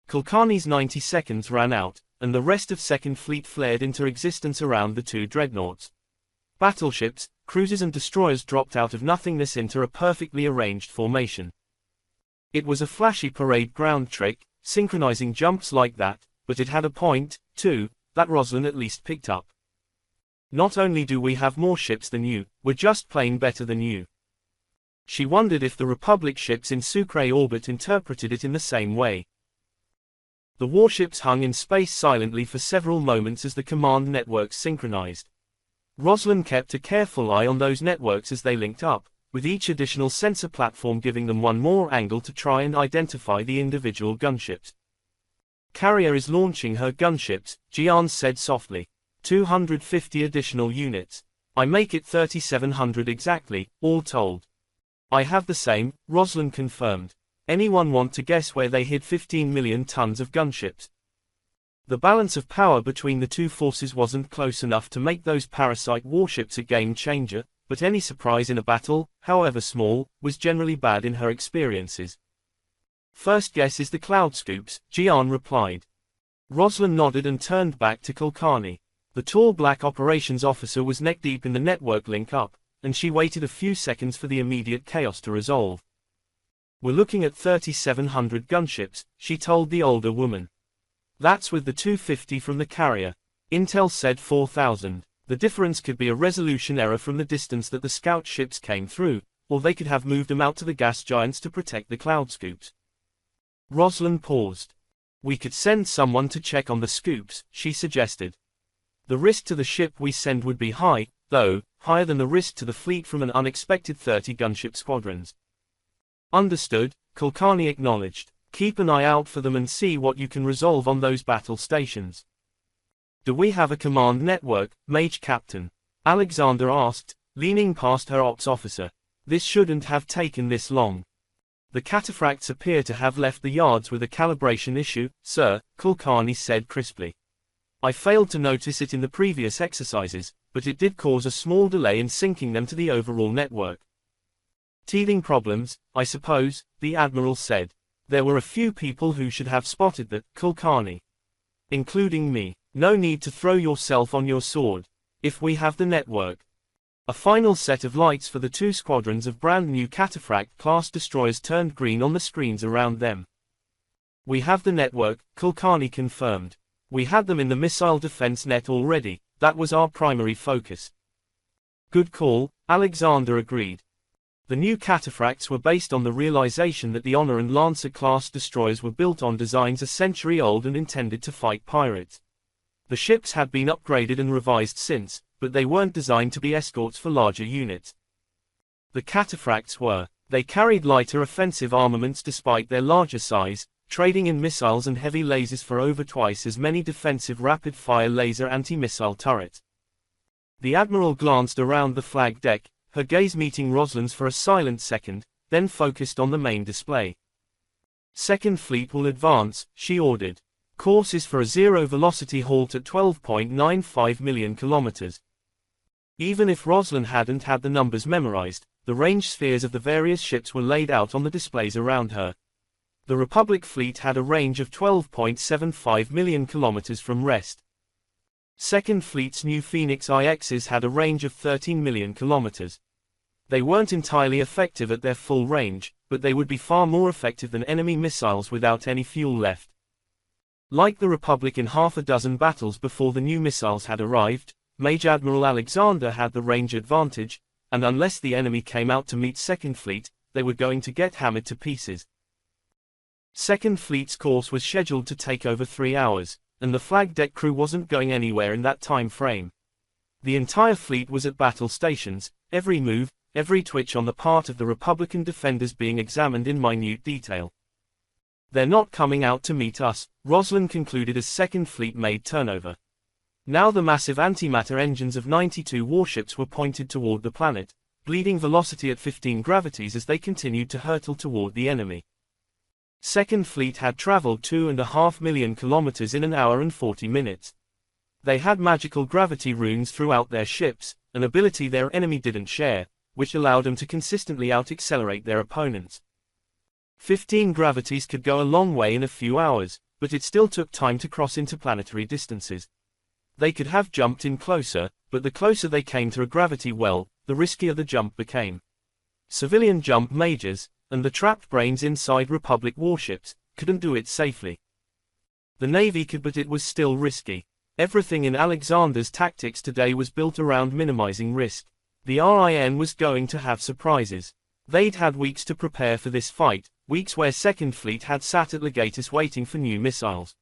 Kulkarni's 90 seconds ran out, and the rest of Second Fleet flared into existence around the 2 dreadnoughts. Battleships, cruisers and destroyers dropped out of nothingness into a perfectly arranged formation. It was a flashy parade ground trick, synchronizing jumps like that, but it had a point, too, that Roslin at least picked up. Not only do we have more ships than you, we're just playing better than you. She wondered if the Republic ships in Sucre orbit interpreted it in the same way. The warships hung in space silently for several moments as the command networks synchronized. Roslin kept a careful eye on those networks as they linked up, with each additional sensor platform giving them one more angle to try and identify the individual gunships. Carrier is launching her gunships, Jian said softly. 250 additional units. I make it 3,700 exactly, all told. I have the same, Roslin confirmed. Anyone want to guess where they hid 15 million tons of gunships? The balance of power between the 2 forces wasn't close enough to make those parasite warships a game changer, but any surprise in a battle, however small, was generally bad in her experiences. First guess is the cloud scoops, Jian replied. Roslin nodded and turned back to Kulkarni. The tall black operations officer was neck-deep in the network link-up, and she waited a few seconds for the immediate chaos to resolve. We're looking at 3,700 gunships, she told the older woman. That's with the 250 from the carrier. Intel said 4,000. The difference could be a resolution error from the distance that the scout ships came through, or they could have moved them out to the gas giants to protect the cloud scoops. Roslin paused. We could send someone to check on the scoops, she suggested. The risk to the ship we send would be high, though, higher than the risk to the fleet from an unexpected 30 gunship squadrons. Understood, Kulkarni acknowledged. Keep an eye out for them and see what you can resolve on those battle stations. Do we have a command network, Mage Captain? Alexander asked, leaning past her ops officer. This shouldn't have taken this long. The cataphracts appear to have left the yards with a calibration issue, sir, Kulkarni said crisply. I failed to notice it in the previous exercises, but it did cause a small delay in syncing them to the overall network. Teething problems, I suppose, the Admiral said. There were a few people who should have spotted that, Kulkarni. Including me. No need to throw yourself on your sword. If we have the network. A final set of lights for the 2 squadrons of brand new Cataphract-class destroyers turned green on the screens around them. We have the network, Kulkarni confirmed. We had them in the missile defense net already, that was our primary focus. Good call, Alexander agreed. The new Cataphracts were based on the realization that the Honor and Lancer-class destroyers were built on designs a century old and intended to fight pirates. The ships had been upgraded and revised since, but they weren't designed to be escorts for larger units. The Cataphracts were. They carried lighter offensive armaments despite their larger size, trading in missiles and heavy lasers for over twice as many defensive rapid-fire laser anti-missile turrets. The Admiral glanced around the flag deck, her gaze meeting Roslin's for a silent second, then focused on the main display. Second Fleet will advance, she ordered. Course is for a zero-velocity halt at 12.95 million kilometers. Even if Roslin hadn't had the numbers memorized, the range spheres of the various ships were laid out on the displays around her. The Republic fleet had a range of 12.75 million kilometers from rest. Second Fleet's new Phoenix IXs had a range of 13 million kilometers. They weren't entirely effective at their full range, but they would be far more effective than enemy missiles without any fuel left. Like the Republic in half a dozen battles before the new missiles had arrived, Mage Admiral Alexander had the range advantage, and unless the enemy came out to meet Second Fleet, they were going to get hammered to pieces. Second Fleet's course was scheduled to take over 3 hours, and the flag deck crew wasn't going anywhere in that time frame. The entire fleet was at battle stations, every move, every twitch on the part of the Republican defenders being examined in minute detail. They're not coming out to meet us, Roslin concluded as Second Fleet made turnover. Now the massive antimatter engines of 92 warships were pointed toward the planet, bleeding velocity at 15 gravities as they continued to hurtle toward the enemy. Second Fleet had traveled 2.5 million kilometers in an hour and 40 minutes. They had magical gravity runes throughout their ships, an ability their enemy didn't share, which allowed them to consistently out-accelerate their opponents. 15 gravities could go a long way in a few hours, but it still took time to cross interplanetary distances. They could have jumped in closer, but the closer they came to a gravity well, the riskier the jump became. Civilian jump majors, and the trapped brains inside Republic warships, couldn't do it safely. The Navy could, but it was still risky. Everything in Alexander's tactics today was built around minimizing risk. The RIN was going to have surprises. They'd had weeks to prepare for this fight, weeks where Second Fleet had sat at Legatus waiting for new missiles.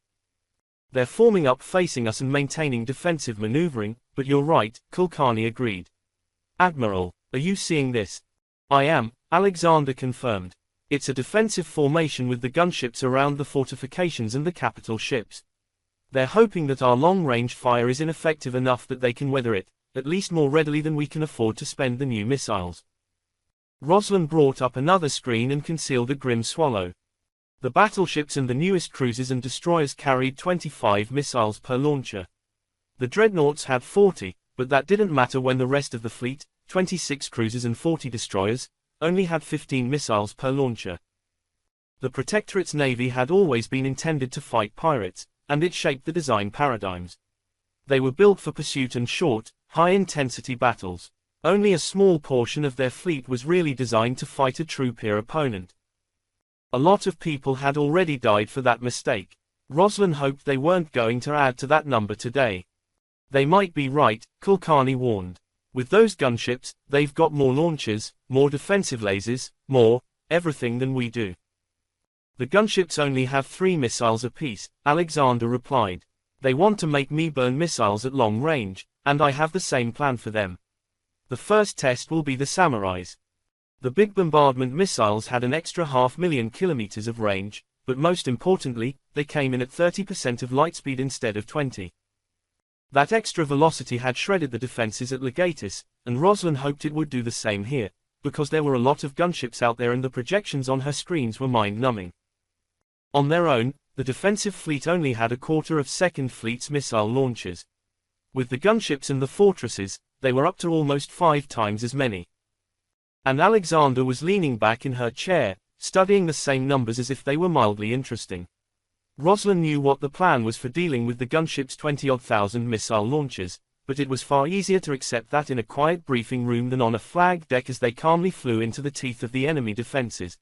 They're forming up facing us and maintaining defensive maneuvering, but you're right, Kulkarni agreed. Admiral, are you seeing this? I am, Alexander confirmed. It's a defensive formation with the gunships around the fortifications and the capital ships. They're hoping that our long-range fire is ineffective enough that they can weather it, at least more readily than we can afford to spend the new missiles. Roslin brought up another screen and concealed a grim swallow. The battleships and the newest cruisers and destroyers carried 25 missiles per launcher. The dreadnoughts had 40, but that didn't matter when the rest of the fleet, 26 cruisers and 40 destroyers, only had 15 missiles per launcher. The Protectorate's navy had always been intended to fight pirates, and it shaped the design paradigms. They were built for pursuit and short, high-intensity battles. Only a small portion of their fleet was really designed to fight a true peer opponent. A lot of people had already died for that mistake. Roslin hoped they weren't going to add to that number today. They might be right, Kulkarni warned. With those gunships, they've got more launchers, more defensive lasers, more, everything than we do. The gunships only have 3 missiles apiece, Alexander replied. They want to make me burn missiles at long range, and I have the same plan for them. The first test will be the Samurais. The big bombardment missiles had an extra 500,000 kilometers of range, but most importantly, they came in at 30% of light speed instead of 20. That extra velocity had shredded the defenses at Legatus, and Roslin hoped it would do the same here, because there were a lot of gunships out there and the projections on her screens were mind-numbing. On their own, the defensive fleet only had a quarter of Second Fleet's missile launchers. With the gunships and the fortresses, they were up to almost 5 times as many. And Alexander was leaning back in her chair, studying the same numbers as if they were mildly interesting. Roslin knew what the plan was for dealing with the gunship's 20-odd thousand missile launchers, but it was far easier to accept that in a quiet briefing room than on a flag deck as they calmly flew into the teeth of the enemy defenses.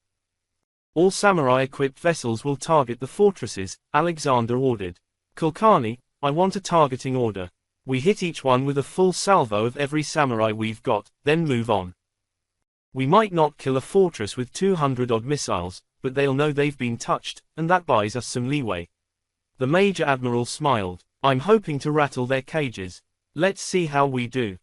All samurai-equipped vessels will target the fortresses, Alexander ordered. Kulkarni, I want a targeting order. We hit each one with a full salvo of every samurai we've got, then move on. We might not kill a fortress with 200-odd missiles, but they'll know they've been touched, and that buys us some leeway. The Major Admiral smiled. I'm hoping to rattle their cages. Let's see how we do.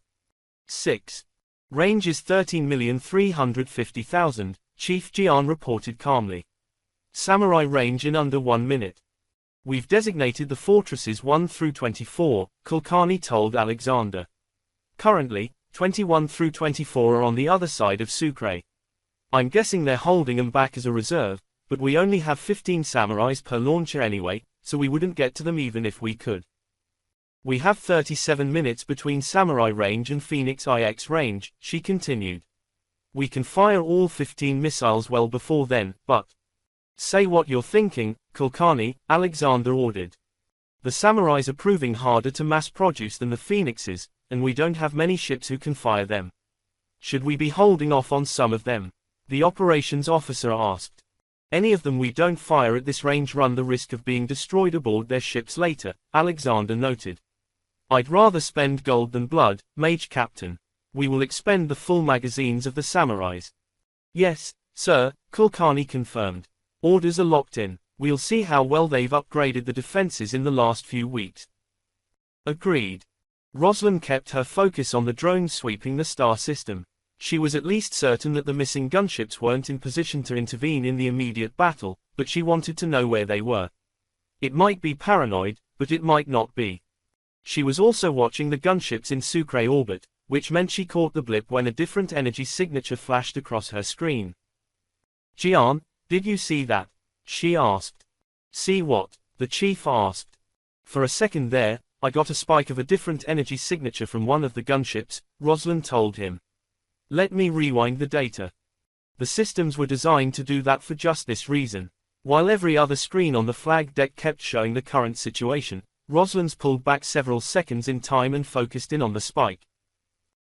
6. Range is 13,350,000, Chief Jian reported calmly. Samurai range in under 1 minute. We've designated the fortresses 1 through 24, Kulkarni told Alexander. Currently, 21 through 24 are on the other side of Sucre. I'm guessing they're holding them back as a reserve, but we only have 15 samurais per launcher anyway, so we wouldn't get to them even if we could. We have 37 minutes between Samurai range and Phoenix IX range, she continued. We can fire all 15 missiles well before then, but... Say what you're thinking, Kulkarni, Alexander ordered. The samurais are proving harder to mass produce than the Phoenixes, and we don't have many ships who can fire them. Should we be holding off on some of them? The operations officer asked. Any of them we don't fire at this range run the risk of being destroyed aboard their ships later, Alexander noted. I'd rather spend gold than blood, Mage Captain. We will expend the full magazines of the samurais. Yes, sir, Kulkarni confirmed. Orders are locked in. We'll see how well they've upgraded the defenses in the last few weeks. Agreed. Roslin kept her focus on the drones sweeping the star system. She was at least certain that the missing gunships weren't in position to intervene in the immediate battle, but she wanted to know where they were. It might be paranoid, but it might not be. She was also watching the gunships in Sucre orbit, which meant she caught the blip when a different energy signature flashed across her screen. Jian, did you see that? She asked. See what? The chief asked. For a second there, I got a spike of a different energy signature from one of the gunships, Roslin told him. Let me rewind the data. The systems were designed to do that for just this reason. While every other screen on the flag deck kept showing the current situation, Roslin's pulled back several seconds in time and focused in on the spike.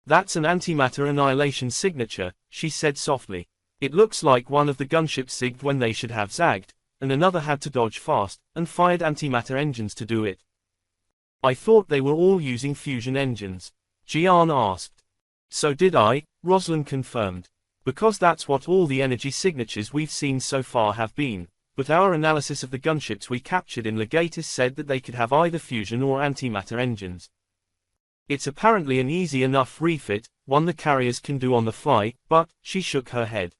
That's an antimatter annihilation signature, she said softly. It looks like one of the gunships zigged when they should have zagged, and another had to dodge fast, and fired antimatter engines to do it. I thought they were all using fusion engines. Jian asked. So did I, Roslin confirmed. Because that's what all the energy signatures we've seen so far have been, but our analysis of the gunships we captured in Legatus said that they could have either fusion or antimatter engines. It's apparently an easy enough refit, one the carriers can do on the fly, but, she shook her head.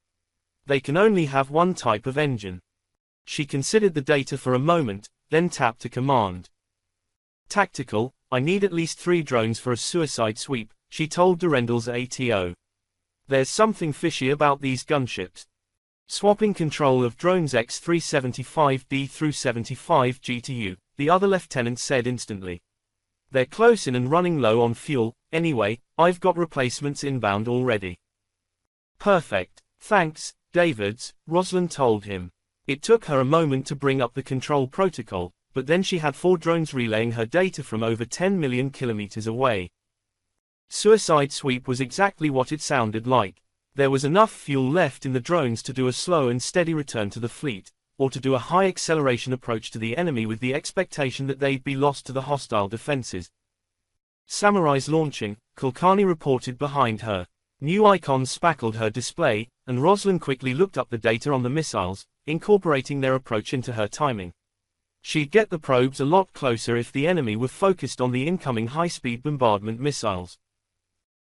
They can only have one type of engine. She considered the data for a moment, then tapped a command. Tactical, I need at least 3 drones for a suicide sweep, she told Durendal's ATO. There's something fishy about these gunships. Swapping control of drones X-375D through 75G to you, the other lieutenant said instantly. They're close in and running low on fuel, anyway, I've got replacements inbound already. Perfect, thanks, Davids, Roslin told him. It took her a moment to bring up the control protocol, but then she had 4 drones relaying her data from over 10 million kilometers away. Suicide sweep was exactly what it sounded like. There was enough fuel left in the drones to do a slow and steady return to the fleet, or to do a high acceleration approach to the enemy with the expectation that they'd be lost to the hostile defenses. Samurais launching, Kulkarni reported behind her. New icons spackled her display, and Roslin quickly looked up the data on the missiles, incorporating their approach into her timing. She'd get the probes a lot closer if the enemy were focused on the incoming high-speed bombardment missiles.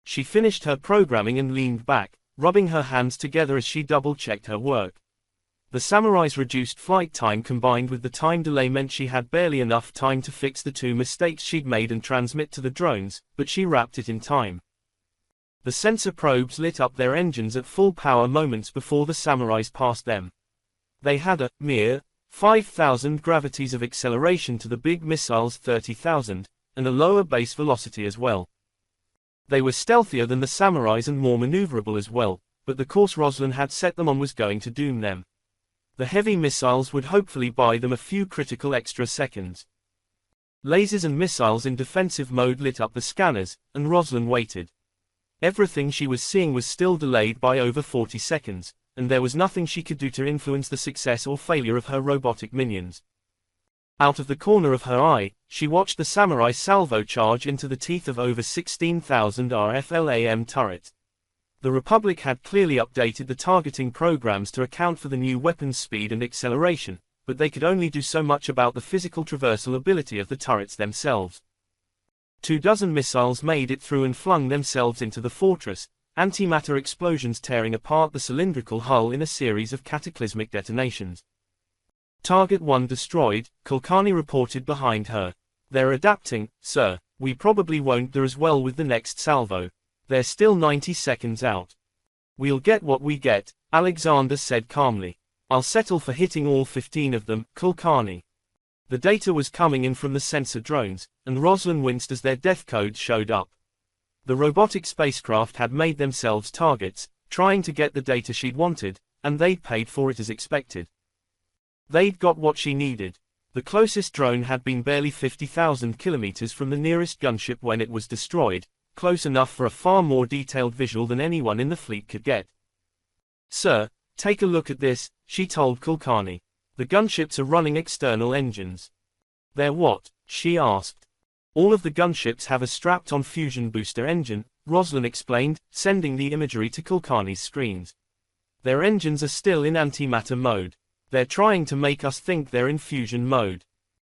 She finished her programming and leaned back, rubbing her hands together as she double-checked her work. The samurai's reduced flight time combined with the time delay meant she had barely enough time to fix the 2 mistakes she'd made and transmit to the drones, but she wrapped it in time. The sensor probes lit up their engines at full power moments before the samurais passed them. They had a mere 5,000 gravities of acceleration to the big missile's 30,000, and a lower base velocity as well. They were stealthier than the samurais and more maneuverable as well, but the course Roslin had set them on was going to doom them. The heavy missiles would hopefully buy them a few critical extra seconds. Lasers and missiles in defensive mode lit up the scanners, and Rosalind waited. Everything she was seeing was still delayed by over 40 seconds, and there was nothing she could do to influence the success or failure of her robotic minions. Out of the corner of her eye, she watched the samurai salvo charge into the teeth of over 16,000 RFLAM turrets. The Republic had clearly updated the targeting programs to account for the new weapon's speed and acceleration, but they could only do so much about the physical traversal ability of the turrets themselves. 24 missiles made it through and flung themselves into the fortress, antimatter explosions tearing apart the cylindrical hull in a series of cataclysmic detonations. Target 1 destroyed, Kulkarni reported behind her. They're adapting, sir. We probably won't do as well with the next salvo. They're still 90 seconds out. We'll get what we get, Alexander said calmly. I'll settle for hitting all 15 of them, Kulkarni. The data was coming in from the sensor drones, and Rosalind winced as their death codes showed up. The robotic spacecraft had made themselves targets, trying to get the data she'd wanted, and they'd paid for it as expected. They'd got what she needed. The closest drone had been barely 50,000 kilometers from the nearest gunship when it was destroyed, close enough for a far more detailed visual than anyone in the fleet could get. Sir, take a look at this, she told Kulkarni. The gunships are running external engines. They're what? She asked. All of the gunships have a strapped-on fusion booster engine, Rosalind explained, sending the imagery to Kulkarni's screens. Their engines are still in antimatter mode. They're trying to make us think they're in fusion mode.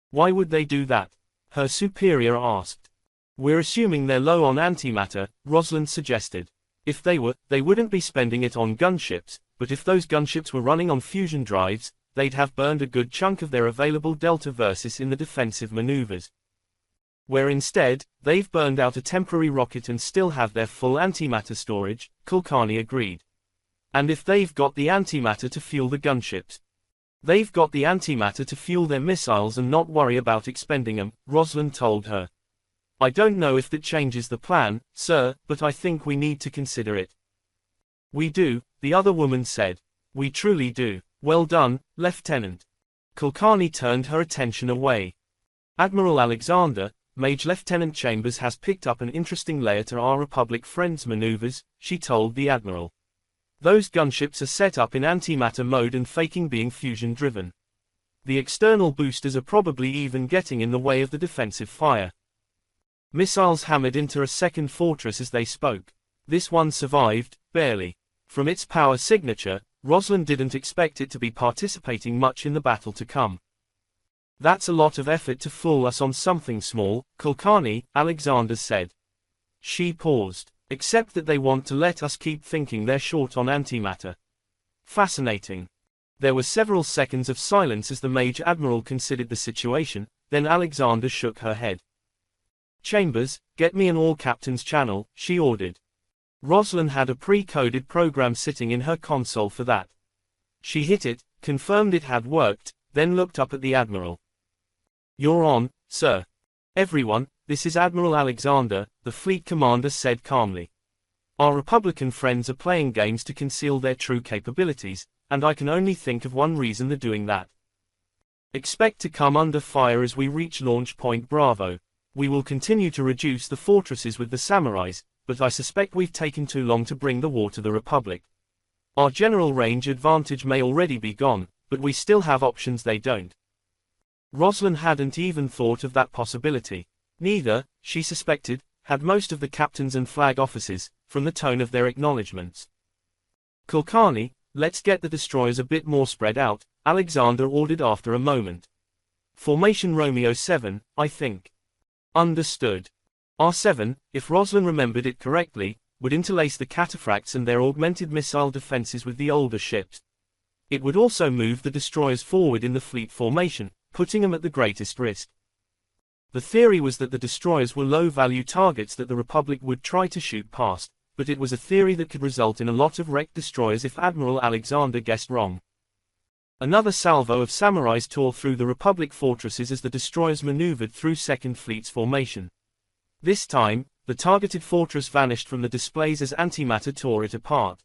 Why would they do that? Her superior asked. We're assuming they're low on antimatter, Rosalind suggested. If they were, they wouldn't be spending it on gunships, but if those gunships were running on fusion drives, they'd have burned a good chunk of their available delta versus in the defensive maneuvers. Where instead, they've burned out a temporary rocket and still have their full antimatter storage, Kulkarni agreed. And if they've got the antimatter to fuel the gunships, they've got the antimatter to fuel their missiles and not worry about expending them, Rosalind told her. I don't know if that changes the plan, sir, but I think we need to consider it. We do, the other woman said. We truly do. Well done, Lieutenant. Kulkarni turned her attention away. Admiral Alexander, Mage Lieutenant Chambers has picked up an interesting layer to our Republic friends' maneuvers, she told the Admiral. Those gunships are set up in antimatter mode and faking being fusion-driven. The external boosters are probably even getting in the way of the defensive fire. Missiles hammered into a second fortress as they spoke. This one survived, barely. From its power signature, Rosalind didn't expect it to be participating much in the battle to come. That's a lot of effort to fool us on something small, Kulkarni, Alexander said. She paused. Except that they want to let us keep thinking they're short on antimatter. Fascinating. There were several seconds of silence as the Mage Admiral considered the situation, then Alexander shook her head. Chambers, get me an all-captains channel, she ordered. Rosalind had a pre-coded program sitting in her console for that. She hit it, confirmed it had worked, then looked up at the Admiral. You're on, sir. Everyone, this is Admiral Alexander, the fleet commander said calmly. Our Republican friends are playing games to conceal their true capabilities, and I can only think of one reason they're doing that. Expect to come under fire as we reach launch point Bravo. We will continue to reduce the fortresses with the samurais, but I suspect we've taken too long to bring the war to the Republic. Our general range advantage may already be gone, but we still have options they don't. Rosalind hadn't even thought of that possibility. Neither, she suspected, had most of the captains and flag officers, from the tone of their acknowledgements. Kulkarni, let's get the destroyers a bit more spread out, Alexander ordered after a moment. Formation Romeo 7, I think. Understood. R7, if Rosalind remembered it correctly, would interlace the cataphracts and their augmented missile defenses with the older ships. It would also move the destroyers forward in the fleet formation, putting them at the greatest risk. The theory was that the destroyers were low-value targets that the Republic would try to shoot past, but it was a theory that could result in a lot of wrecked destroyers if Admiral Alexander guessed wrong. Another salvo of samurais tore through the Republic fortresses as the destroyers maneuvered through Second Fleet's formation. This time, the targeted fortress vanished from the displays as antimatter tore it apart.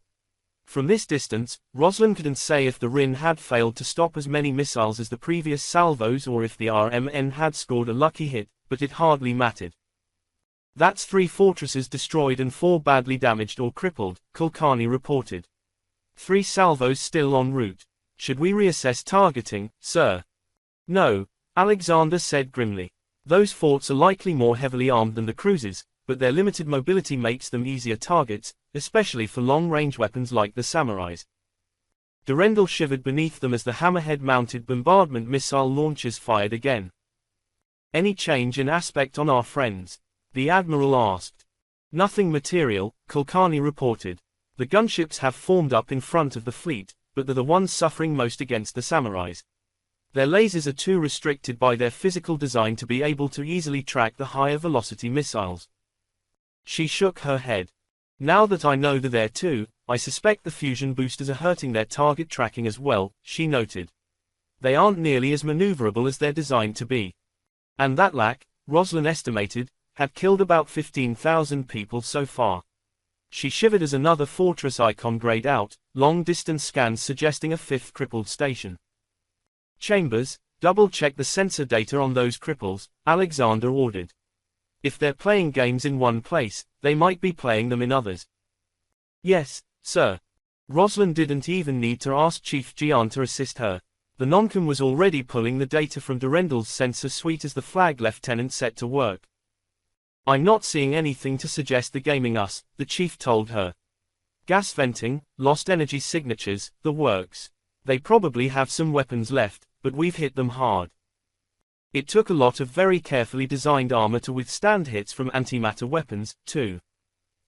From this distance, Rosalind couldn't say if the Rin had failed to stop as many missiles as the previous salvos or if the RMN had scored a lucky hit, but it hardly mattered. That's 3 fortresses destroyed and 4 badly damaged or crippled, Kulkarni reported. 3 salvos still en route. Should we reassess targeting, sir? No, Alexander said grimly. Those forts are likely more heavily armed than the cruisers, but their limited mobility makes them easier targets, especially for long-range weapons like the samurais. Durendal shivered beneath them as the hammerhead-mounted bombardment missile launchers fired again. Any change in aspect on our friends? The admiral asked. Nothing material, Kulkarni reported. The gunships have formed up in front of the fleet, but they're the ones suffering most against the samurais. Their lasers are too restricted by their physical design to be able to easily track the higher velocity missiles. She shook her head. Now that I know they're there too, I suspect the fusion boosters are hurting their target tracking as well, she noted. They aren't nearly as maneuverable as they're designed to be. And that lack, Rosalind estimated, had killed about 15,000 people so far. She shivered as another fortress icon grayed out, long-distance scans suggesting a 5th crippled station. Chambers, double-check the sensor data on those cripples, Alexander ordered. If they're playing games in one place, they might be playing them in others. Yes, sir. Rosalind didn't even need to ask Chief Jian to assist her. The Noncom was already pulling the data from Durendal's sensor suite as the flag lieutenant set to work. I'm not seeing anything to suggest they're gaming us, the chief told her. Gas venting, lost energy signatures, the works. They probably have some weapons left, but we've hit them hard. It took a lot of very carefully designed armor to withstand hits from antimatter weapons, too.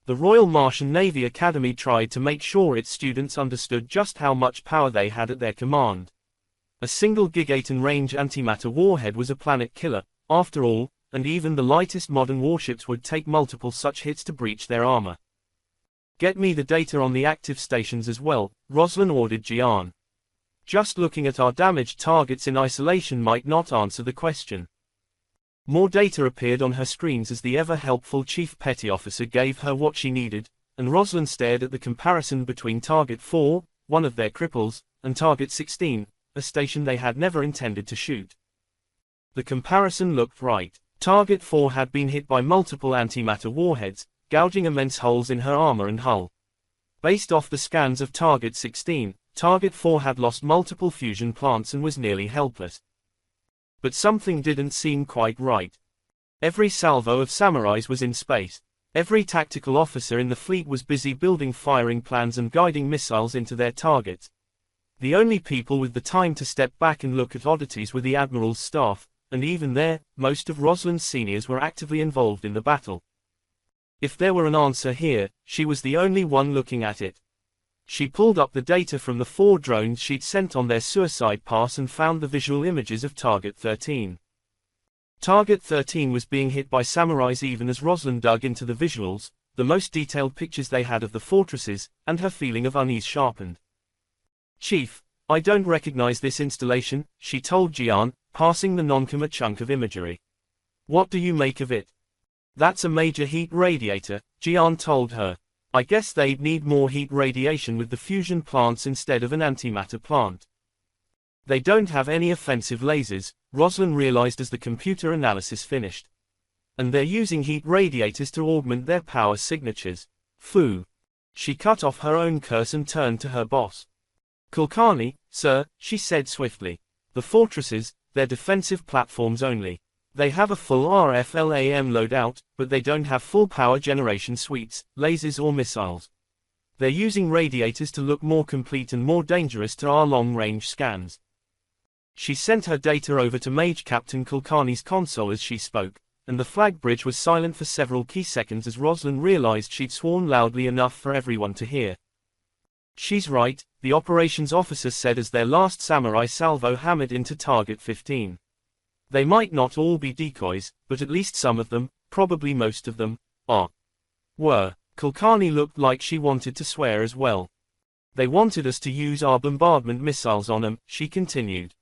The Royal Martian Navy Academy tried to make sure its students understood just how much power they had at their command. A single gigaton range antimatter warhead was a planet killer, after all, and even the lightest modern warships would take multiple such hits to breach their armor. Get me the data on the active stations as well, Rosalind ordered Jian. Just looking at our damaged targets in isolation might not answer the question. More data appeared on her screens as the ever-helpful Chief Petty Officer gave her what she needed, and Rosalind stared at the comparison between Target 4, one of their cripples, and Target 16, a station they had never intended to shoot. The comparison looked right. Target 4 had been hit by multiple antimatter warheads, gouging immense holes in her armor and hull. Based off the scans of Target 16, Target 4 had lost multiple fusion plants and was nearly helpless. But something didn't seem quite right. Every salvo of samurais was in space. Every tactical officer in the fleet was busy building firing plans and guiding missiles into their targets. The only people with the time to step back and look at oddities were the Admiral's staff, and even there, most of Rosalind's seniors were actively involved in the battle. If there were an answer here, she was the only one looking at it. She pulled up the data from the 4 drones she'd sent on their suicide pass and found the visual images of Target 13. Target 13 was being hit by samurais even as Rosalind dug into the visuals, the most detailed pictures they had of the fortresses, and her feeling of unease sharpened. Chief, I don't recognize this installation, she told Jian, passing the Noncom a chunk of imagery. What do you make of it? That's a major heat radiator, Jian told her. I guess they'd need more heat radiation with the fusion plants instead of an antimatter plant. They don't have any offensive lasers, Rosalind realized as the computer analysis finished. And they're using heat radiators to augment their power signatures. Phoo. She cut off her own curse and turned to her boss. Kulkarni, sir, she said swiftly. The fortresses, they're defensive platforms only. They have a full RFLAM loadout, but they don't have full power generation suites, lasers or missiles. They're using radiators to look more complete and more dangerous to our long-range scans. She sent her data over to Mage Captain Kulkarni's console as she spoke, and the flag bridge was silent for several key seconds as Rosalind realized she'd sworn loudly enough for everyone to hear. She's right, the operations officer said as their last samurai salvo hammered into Target 15. They might not all be decoys, but at least some of them, probably most of them, were. Kulkarni looked like she wanted to swear as well. They wanted us to use our bombardment missiles on them, she continued.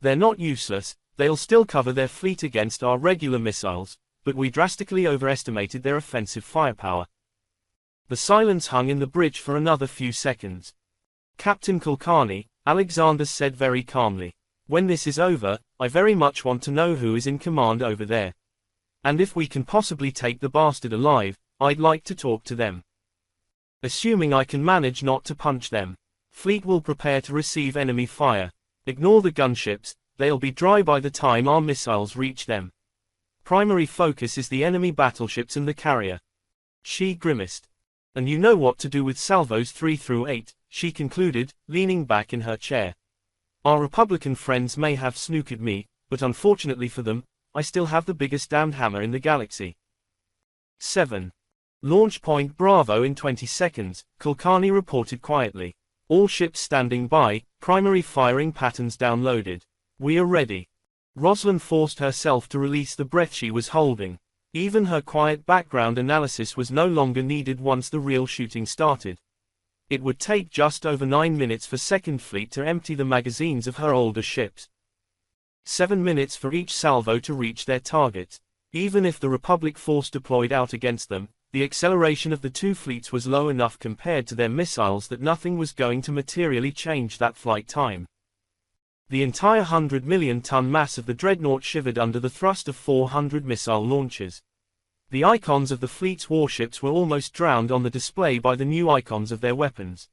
They're not useless, they'll still cover their fleet against our regular missiles, but we drastically overestimated their offensive firepower. The silence hung in the bridge for another few seconds. Captain Kulkarni, Alexander said very calmly. When this is over, I very much want to know who is in command over there. And if we can possibly take the bastard alive, I'd like to talk to them. Assuming I can manage not to punch them. Fleet will prepare to receive enemy fire. Ignore the gunships, they'll be dry by the time our missiles reach them. Primary focus is the enemy battleships and the carrier. She grimaced. And you know what to do with salvos 3 through 8, she concluded, leaning back in her chair. Our Republican friends may have snookered me, but unfortunately for them, I still have the biggest damned hammer in the galaxy. 7. Launch point Bravo in 20 seconds, Kulkarni reported quietly. All ships standing by, primary firing patterns downloaded. We are ready. Rosalind forced herself to release the breath she was holding. Even her quiet background analysis was no longer needed once the real shooting started. It would take just over 9 minutes for Second Fleet to empty the magazines of her older ships. 7 minutes for each salvo to reach their targets. Even if the Republic force deployed out against them, the acceleration of the two fleets was low enough compared to their missiles that nothing was going to materially change that flight time. The entire 100 million ton mass of the dreadnought shivered under the thrust of 400 missile launches. The icons of the fleet's warships were almost drowned on the display by the new icons of their weapons.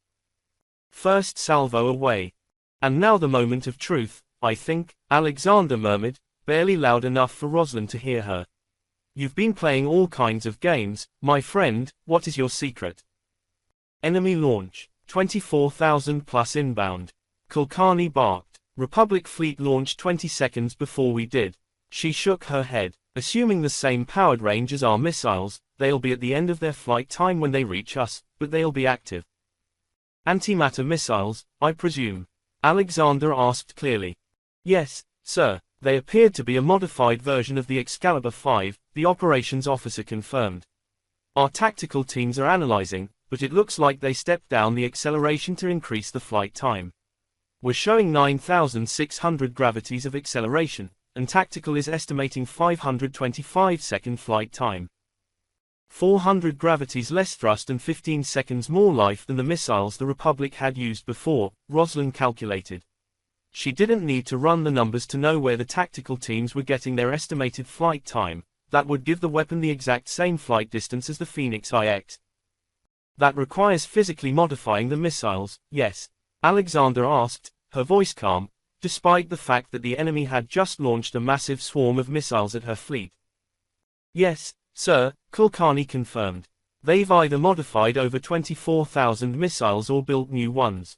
First salvo away. And now the moment of truth, I think, Alexander murmured, barely loud enough for Rosalind to hear her. You've been playing all kinds of games, my friend, what is your secret? Enemy launch, 24,000 plus inbound. Kulkarni barked. Republic fleet launched 20 seconds before we did. She shook her head. Assuming the same powered range as our missiles, they'll be at the end of their flight time when they reach us, but they'll be active. Antimatter missiles, I presume? Alexander asked clearly. Yes, sir. They appeared to be a modified version of the Excalibur 5, the operations officer confirmed. Our tactical teams are analyzing, but it looks like they stepped down the acceleration to increase the flight time. We're showing 9,600 gravities of acceleration, and tactical is estimating 525-second flight time. 400 gravities less thrust and 15 seconds more life than the missiles the Republic had used before, Rosalind calculated. She didn't need to run the numbers to know where the tactical teams were getting their estimated flight time. That would give the weapon the exact same flight distance as the Phoenix IX. That requires physically modifying the missiles, yes? Alexander asked, her voice calm, despite the fact that the enemy had just launched a massive swarm of missiles at her fleet. Yes, sir, Kulkarni confirmed. They've either modified over 24,000 missiles or built new ones.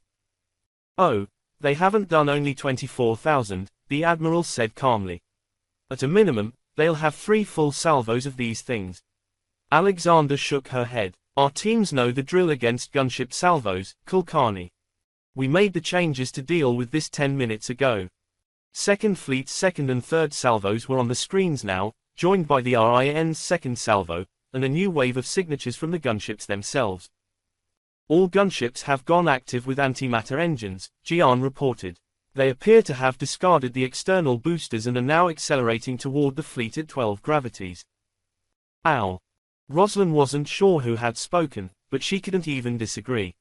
Oh, they haven't done only 24,000, the Admiral said calmly. At a minimum, they'll have 3 full salvos of these things. Alexander shook her head. Our teams know the drill against gunship salvos, Kulkarni. We made the changes to deal with this 10 minutes ago. Second Fleet's second and third salvos were on the screens now, joined by the RIN's second salvo, and a new wave of signatures from the gunships themselves. All gunships have gone active with antimatter engines, Gian reported. They appear to have discarded the external boosters and are now accelerating toward the fleet at 12 gravities. Ow. Rosalind wasn't sure who had spoken, but she couldn't even disagree.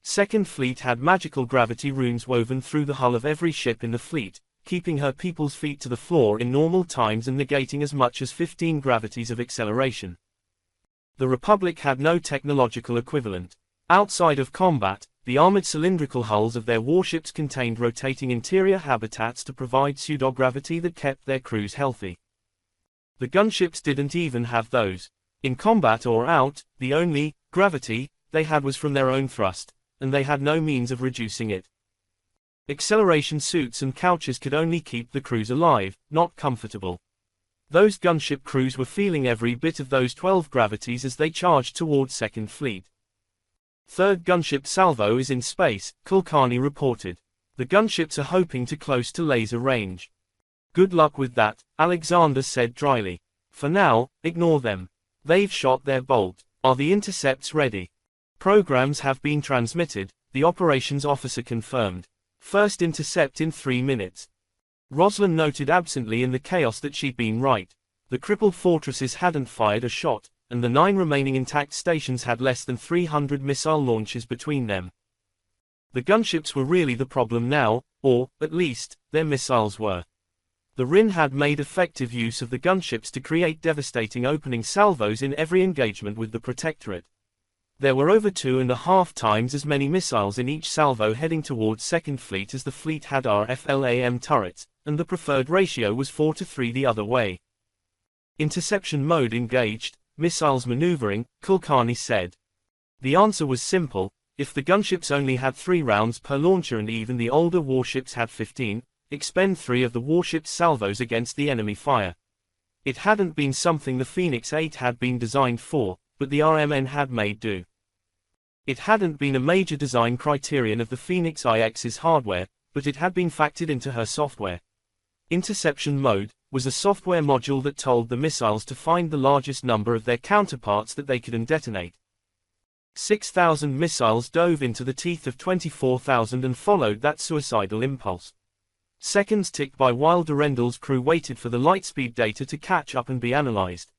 Second Fleet had magical gravity runes woven through the hull of every ship in the fleet, keeping her people's feet to the floor in normal times and negating as much as 15 gravities of acceleration. The Republic had no technological equivalent. Outside of combat, the armored cylindrical hulls of their warships contained rotating interior habitats to provide pseudogravity that kept their crews healthy. The gunships didn't even have those. In combat or out, the only gravity they had was from their own thrust, and they had no means of reducing it. Acceleration suits and couches could only keep the crews alive, not comfortable. Those gunship crews were feeling every bit of those 12 gravities as they charged toward Second Fleet. Third gunship salvo is in space, Kulkarni reported. The gunships are hoping to close to laser range. Good luck with that, Alexander said dryly. For now, ignore them. They've shot their bolt. Are the intercepts ready? Programs have been transmitted, the operations officer confirmed. First intercept in 3 minutes. Rosalind noted absently in the chaos that she'd been right. The crippled fortresses hadn't fired a shot, and the 9 remaining intact stations had less than 300 missile launches between them. The gunships were really the problem now, or, at least, their missiles were. The Rin had made effective use of the gunships to create devastating opening salvos in every engagement with the Protectorate. There were over 2.5 times as many missiles in each salvo heading towards Second Fleet as the fleet had RFLAM turrets, and the preferred ratio was 4 to 3 the other way. Interception mode engaged, missiles maneuvering, Kulkarni said. The answer was simple: if the gunships only had 3 rounds per launcher and even the older warships had 15, expend 3 of the warship's salvos against the enemy fire. It hadn't been something the Phoenix 8 had been designed for, but the RMN had made do. It hadn't been a major design criterion of the Phoenix IX's hardware, but it had been factored into her software. Interception mode was a software module that told the missiles to find the largest number of their counterparts that they could detonate. 6,000 missiles dove into the teeth of 24,000 and followed that suicidal impulse. Seconds ticked by while Durendal's crew waited for the lightspeed data to catch up and be analyzed.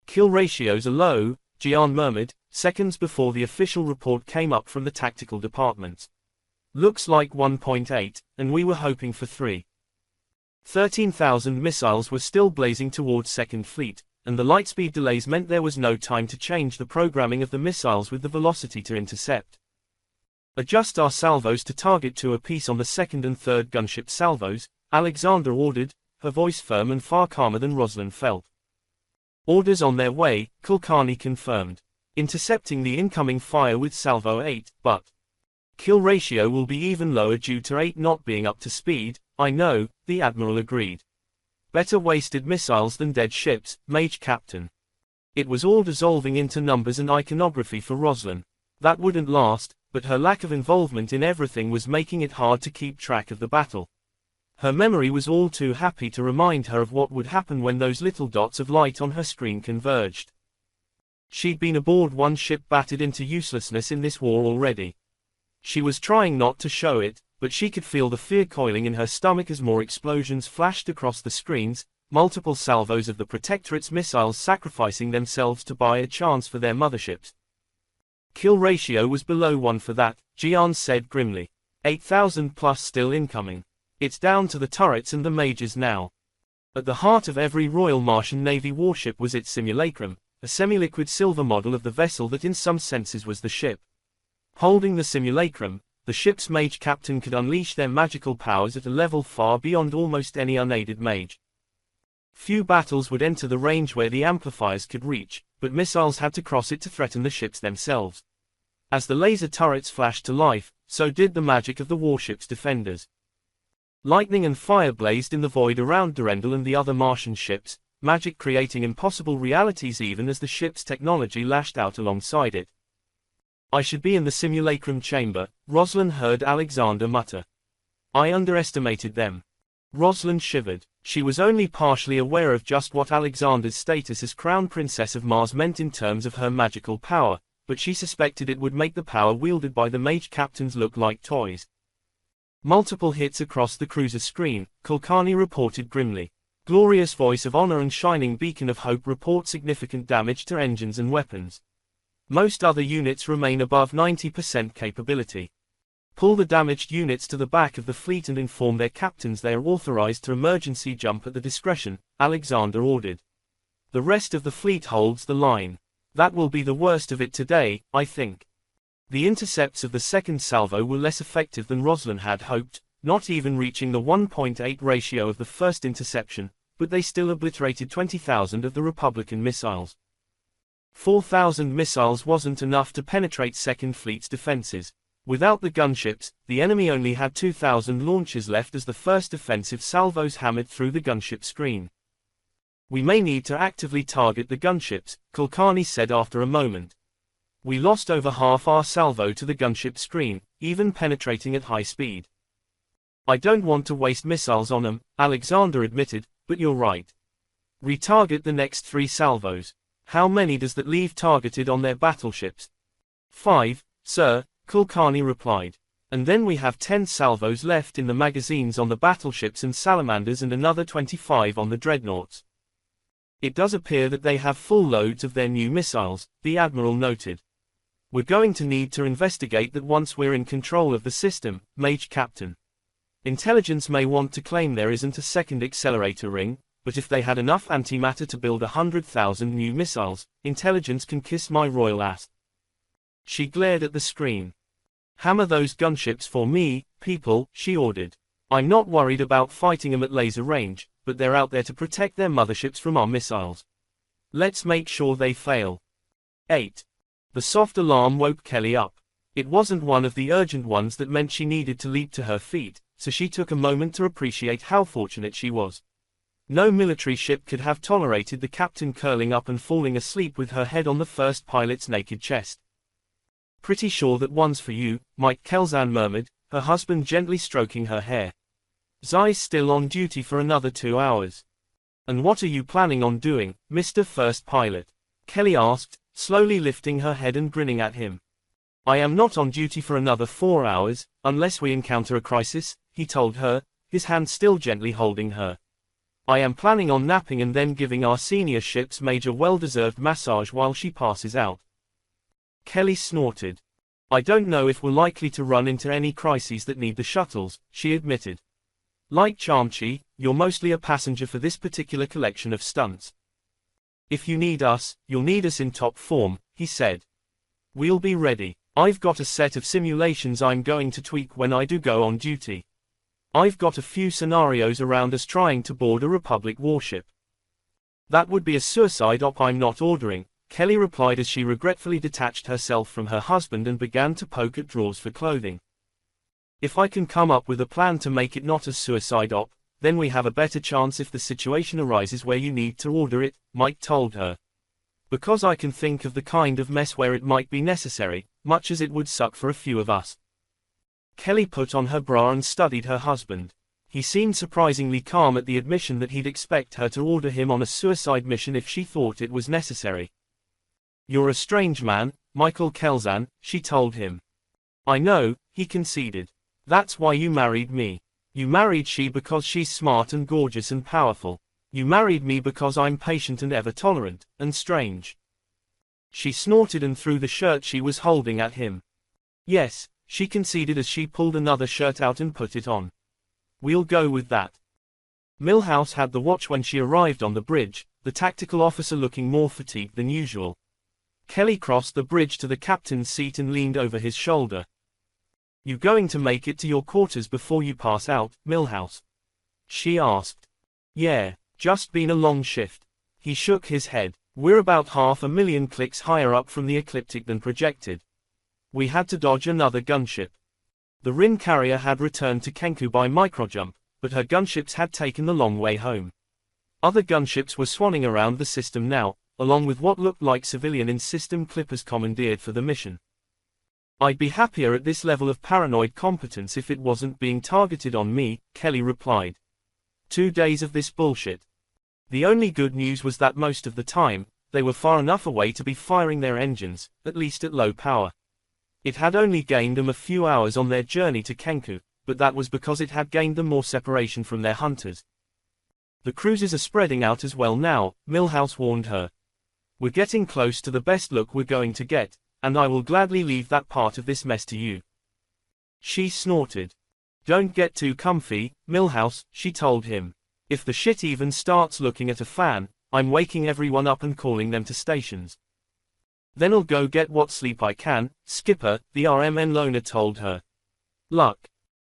Kill ratios are low, Jian murmured, seconds before the official report came up from the tactical departments. Looks like 1.8, and we were hoping for 3. 13,000 missiles were still blazing towards Second Fleet, and the lightspeed delays meant there was no time to change the programming of the missiles with the velocity to intercept. Adjust our salvos to target 2 apiece on the second and third gunship salvos, Alexander ordered, her voice firm and far calmer than Rosalind felt. Orders on their way, Kulkarni confirmed. Intercepting the incoming fire with salvo 8, but kill ratio will be even lower due to 8 not being up to speed. I know, the Admiral agreed. Better wasted missiles than dead ships, Mage Captain. It was all dissolving into numbers and iconography for Rosalind. That wouldn't last, but her lack of involvement in everything was making it hard to keep track of the battle. Her memory was all too happy to remind her of what would happen when those little dots of light on her screen converged. She'd been aboard one ship battered into uselessness in this war already. She was trying not to show it, but she could feel the fear coiling in her stomach as more explosions flashed across the screens, multiple salvos of the Protectorate's missiles sacrificing themselves to buy a chance for their motherships. Kill ratio was below 1 for that, Jian said grimly. 8,000 plus still incoming. It's down to the turrets and the Mages now. At the heart of every Royal Martian Navy warship was its simulacrum, a semi-liquid silver model of the vessel that in some senses was the ship. Holding the simulacrum, the ship's mage captain could unleash their magical powers at a level far beyond almost any unaided mage. Few battles would enter the range where the amplifiers could reach, but missiles had to cross it to threaten the ships themselves. As the laser turrets flashed to life, so did the magic of the warship's defenders. Lightning and fire blazed in the void around Durendal and the other Martian ships, magic creating impossible realities even as the ship's technology lashed out alongside it. I should be in the simulacrum chamber, Rosalind heard Alexander mutter. I underestimated them. Rosalind shivered. She was only partially aware of just what Alexander's status as Crown Princess of Mars meant in terms of her magical power, but she suspected it would make the power wielded by the mage captains look like toys. Multiple hits across the cruiser screen, Kulkarni reported grimly. Glorious voice of honor and shining beacon of hope report significant damage to engines and weapons. Most other units remain above 90% capability. Pull the damaged units to the back of the fleet and inform their captains they are authorized to emergency jump at the discretion, Alexander ordered. The rest of the fleet holds the line. That will be the worst of it today, I think. The intercepts of the second salvo were less effective than Rosalind had hoped, not even reaching the 1.8 ratio of the first interception, but they still obliterated 20,000 of the Republican missiles. 4,000 missiles wasn't enough to penetrate Second Fleet's defenses. Without the gunships, the enemy only had 2,000 launches left as the first offensive salvos hammered through the gunship screen. We may need to actively target the gunships, Kulkarni said after a moment. We lost over half our salvo to the gunship screen, even penetrating at high speed. I don't want to waste missiles on them, Alexander admitted, but you're right. Retarget the next 3 salvos. How many does that leave targeted on their battleships? 5, sir, Kulkarni replied. And then we have 10 salvos left in the magazines on the battleships and salamanders and another 25 on the dreadnoughts. It does appear that they have full loads of their new missiles, the Admiral noted. We're going to need to investigate that once we're in control of the system, Mage Captain. Intelligence may want to claim there isn't a second accelerator ring, but if they had enough antimatter to build 100,000 new missiles, Intelligence can kiss my royal ass. She glared at the screen. Hammer those gunships for me, people, she ordered. I'm not worried about fighting them at laser range, but they're out there to protect their motherships from our missiles. Let's make sure they fail. 8. The soft alarm woke Kelly up. It wasn't one of the urgent ones that meant she needed to leap to her feet, so she took a moment to appreciate how fortunate she was. No military ship could have tolerated the captain curling up and falling asleep with her head on the first pilot's naked chest. Pretty sure that one's for you, Mike Kelzan murmured, her husband gently stroking her hair. Zai's still on duty for another 2 hours. And what are you planning on doing, Mr. First Pilot? Kelly asked, slowly lifting her head and grinning at him. I am not on duty for another 4 hours, unless we encounter a crisis, he told her, his hand still gently holding her. I am planning on napping and then giving our senior ship's mage a well-deserved massage while she passes out. Kelly snorted. I don't know if we're likely to run into any crises that need the shuttles, she admitted. Like Chamchi, you're mostly a passenger for this particular collection of stunts. If you need us, you'll need us in top form, he said. We'll be ready. I've got a set of simulations I'm going to tweak when I do go on duty. I've got a few scenarios around us trying to board a Republic warship. That would be a suicide op I'm not ordering, Kelly replied as she regretfully detached herself from her husband and began to poke at drawers for clothing. If I can come up with a plan to make it not a suicide op, then we have a better chance if the situation arises where you need to order it, Mike told her. Because I can think of the kind of mess where it might be necessary, much as it would suck for a few of us. Kelly put on her bra and studied her husband. He seemed surprisingly calm at the admission that he'd expect her to order him on a suicide mission if she thought it was necessary. You're a strange man, Michael Kelzan, she told him. I know, he conceded. That's why you married me. You married she because she's smart and gorgeous and powerful. You married me because I'm patient and ever tolerant, and strange. She snorted and threw the shirt she was holding at him. Yes, she conceded as she pulled another shirt out and put it on. We'll go with that. Milhouse had the watch when she arrived on the bridge, the tactical officer looking more fatigued than usual. Kelly crossed the bridge to the captain's seat and leaned over his shoulder. You going to make it to your quarters before you pass out, Milhouse? She asked. Yeah, just been a long shift. He shook his head. We're about 500,000 clicks higher up from the ecliptic than projected. We had to dodge another gunship. The Rin carrier had returned to Kenku by microjump, but her gunships had taken the long way home. Other gunships were swanning around the system now, along with what looked like civilian in-system clippers commandeered for the mission. I'd be happier at this level of paranoid competence if it wasn't being targeted on me, Kelly replied. 2 days of this bullshit. The only good news was that most of the time, they were far enough away to be firing their engines, at least at low power. It had only gained them a few hours on their journey to Kenku, but that was because it had gained them more separation from their hunters. The cruisers are spreading out as well now, Milhouse warned her. We're getting close to the best look we're going to get, and I will gladly leave that part of this mess to you. She snorted. Don't get too comfy, Milhouse, she told him. If the shit even starts looking at a fan, I'm waking everyone up and calling them to stations. Then I'll go get what sleep I can, Skipper, the RMN loner told her. Luck.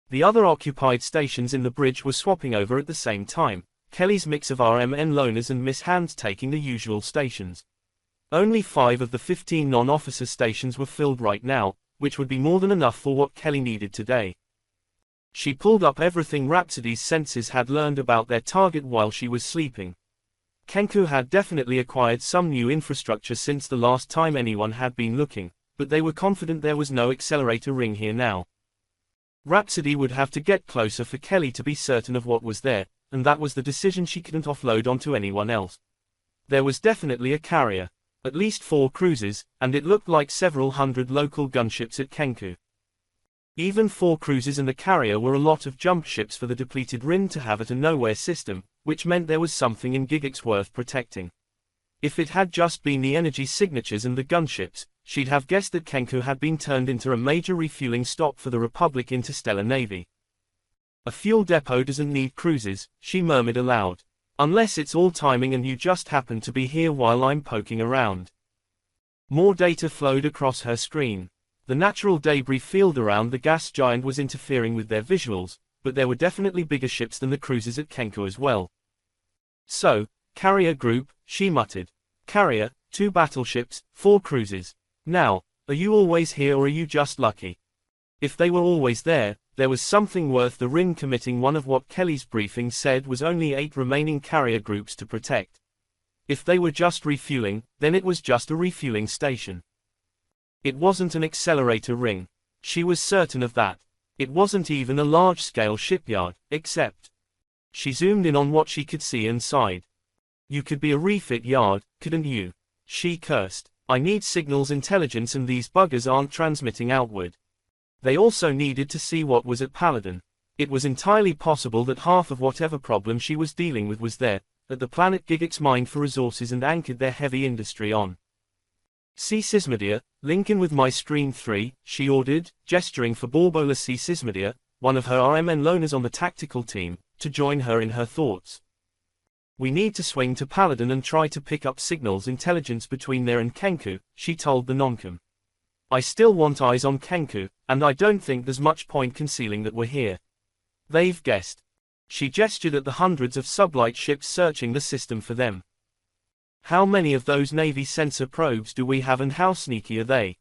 The other occupied stations in the bridge were swapping over at the same time, Kelly's mix of RMN loners and Miss Hands taking the usual stations. Only 5 of the 15 non-officer stations were filled right now, which would be more than enough for what Kelly needed today. She pulled up everything Rhapsody's senses had learned about their target while she was sleeping. Kenku had definitely acquired some new infrastructure since the last time anyone had been looking, but they were confident there was no accelerator ring here now. Rhapsody would have to get closer for Kelly to be certain of what was there, and that was the decision she couldn't offload onto anyone else. There was definitely a carrier. At least 4 cruisers, and it looked like several hundred local gunships at Kenku. Even 4 cruisers and a carrier were a lot of jump ships for the depleted Rin to have at a nowhere system, which meant there was something in Gigax worth protecting. If it had just been the energy signatures and the gunships, she'd have guessed that Kenku had been turned into a major refueling stop for the Republic Interstellar Navy. A fuel depot doesn't need cruises, she murmured aloud. Unless it's all timing and you just happen to be here while I'm poking around. More data flowed across her screen. The natural debris field around the gas giant was interfering with their visuals, but there were definitely bigger ships than the cruisers at Kenku as well. So, carrier group, she muttered. Carrier, 2 battleships, 4 cruisers. Now, are you always here or are you just lucky? If they were always there was something worth the ring committing. One of what Kelly's briefing said was only 8 remaining carrier groups to protect. If they were just refueling, then it was just a refueling station. It wasn't an accelerator ring. She was certain of that. It wasn't even a large-scale shipyard, except. She zoomed in on what she could see and sighed. You could be a refit yard, couldn't you? She cursed. I need signals intelligence and these buggers aren't transmitting outward. They also needed to see what was at Paladin. It was entirely possible that half of whatever problem she was dealing with was there, at the planet Gigix mined for resources and anchored their heavy industry on. C. Sismadia, link in with my screen 3, she ordered, gesturing for Borbola C. Sismadia, one of her RMN loaners on the tactical team, to join her in her thoughts. We need to swing to Paladin and try to pick up signals intelligence between there and Kenku, she told the Noncom. I still want eyes on Kenku, and I don't think there's much point concealing that we're here. They've guessed. She gestured at the hundreds of sublight ships searching the system for them. How many of those Navy sensor probes do we have and how sneaky are they?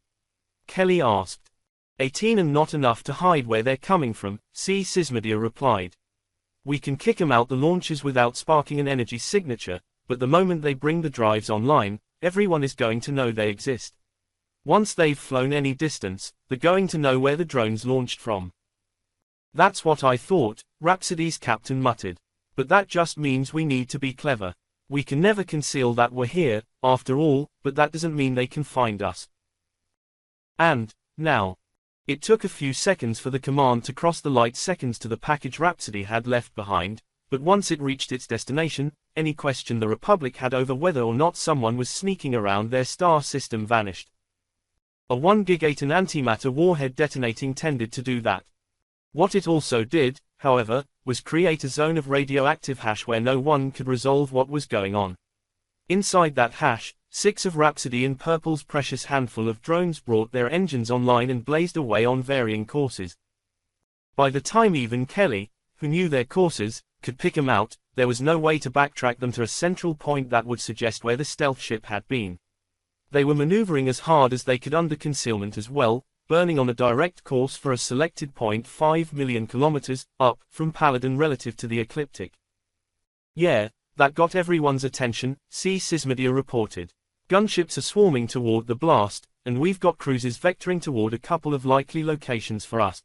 Kelly asked. 18 and not enough to hide where they're coming from, C. Sismadia replied. We can kick 'em out the launchers without sparking an energy signature, but the moment they bring the drives online, everyone is going to know they exist. Once they've flown any distance, they're going to know where the drones launched from. That's what I thought, Rhapsody's captain muttered. But that just means we need to be clever. We can never conceal that we're here, after all, but that doesn't mean they can find us. And, now. It took a few seconds for the command to cross the light seconds to the package Rhapsody had left behind, but once it reached its destination, any question the Republic had over whether or not someone was sneaking around their star system vanished. A 1 gigaton antimatter warhead detonating tended to do that. What it also did, however, was create a zone of radioactive hash where no one could resolve what was going on. Inside that hash, 6 of Rhapsody and Purple's precious handful of drones brought their engines online and blazed away on varying courses. By the time even Kelly, who knew their courses, could pick them out, there was no way to backtrack them to a central point that would suggest where the stealth ship had been. They were maneuvering as hard as they could under concealment as well, burning on a direct course for a selected point 5 million kilometers up from Paladin relative to the ecliptic. Yeah, that got everyone's attention, C. Sismadia reported. Gunships are swarming toward the blast, and we've got cruisers vectoring toward a couple of likely locations for us.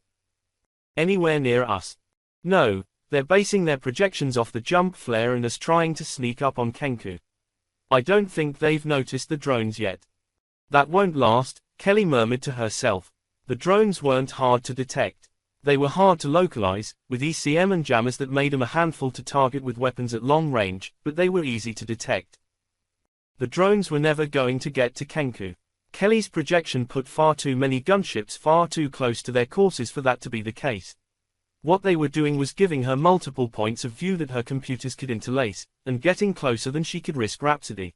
Anywhere near us? No, they're basing their projections off the jump flare and us trying to sneak up on Kenku. I don't think they've noticed the drones yet. That won't last, Kelly murmured to herself. The drones weren't hard to detect. They were hard to localize, with ECM and jammers that made them a handful to target with weapons at long range, but they were easy to detect. The drones were never going to get to Kenku. Kelly's projection put far too many gunships far too close to their courses for that to be the case. What they were doing was giving her multiple points of view that her computers could interlace, and getting closer than she could risk Rhapsody.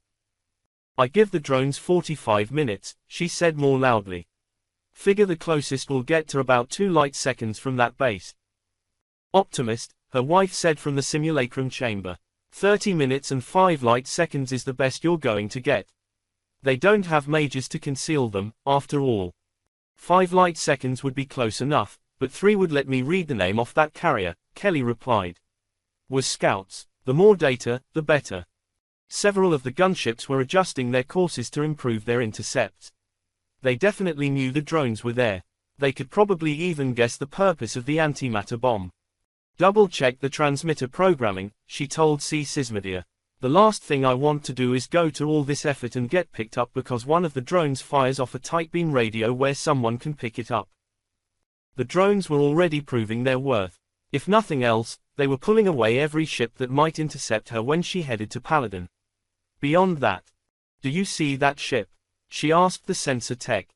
I give the drones 45 minutes, she said more loudly. Figure the closest will get to about 2 light seconds from that base. Optimist, her wife said from the simulacrum chamber. 30 minutes and 5 light seconds is the best you're going to get. They don't have mages to conceal them, after all. 5 light seconds would be close enough, but 3 would let me read the name off that carrier, Kelly replied. Was scouts. The more data, the better. Several of the gunships were adjusting their courses to improve their intercepts. They definitely knew the drones were there. They could probably even guess the purpose of the antimatter bomb. Double-check the transmitter programming, she told C. Sismadia. The last thing I want to do is go to all this effort and get picked up because one of the drones fires off a tight beam radio where someone can pick it up. The drones were already proving their worth. If nothing else, they were pulling away every ship that might intercept her when she headed to Paladin. Beyond that, Do you see that ship? She asked the sensor tech.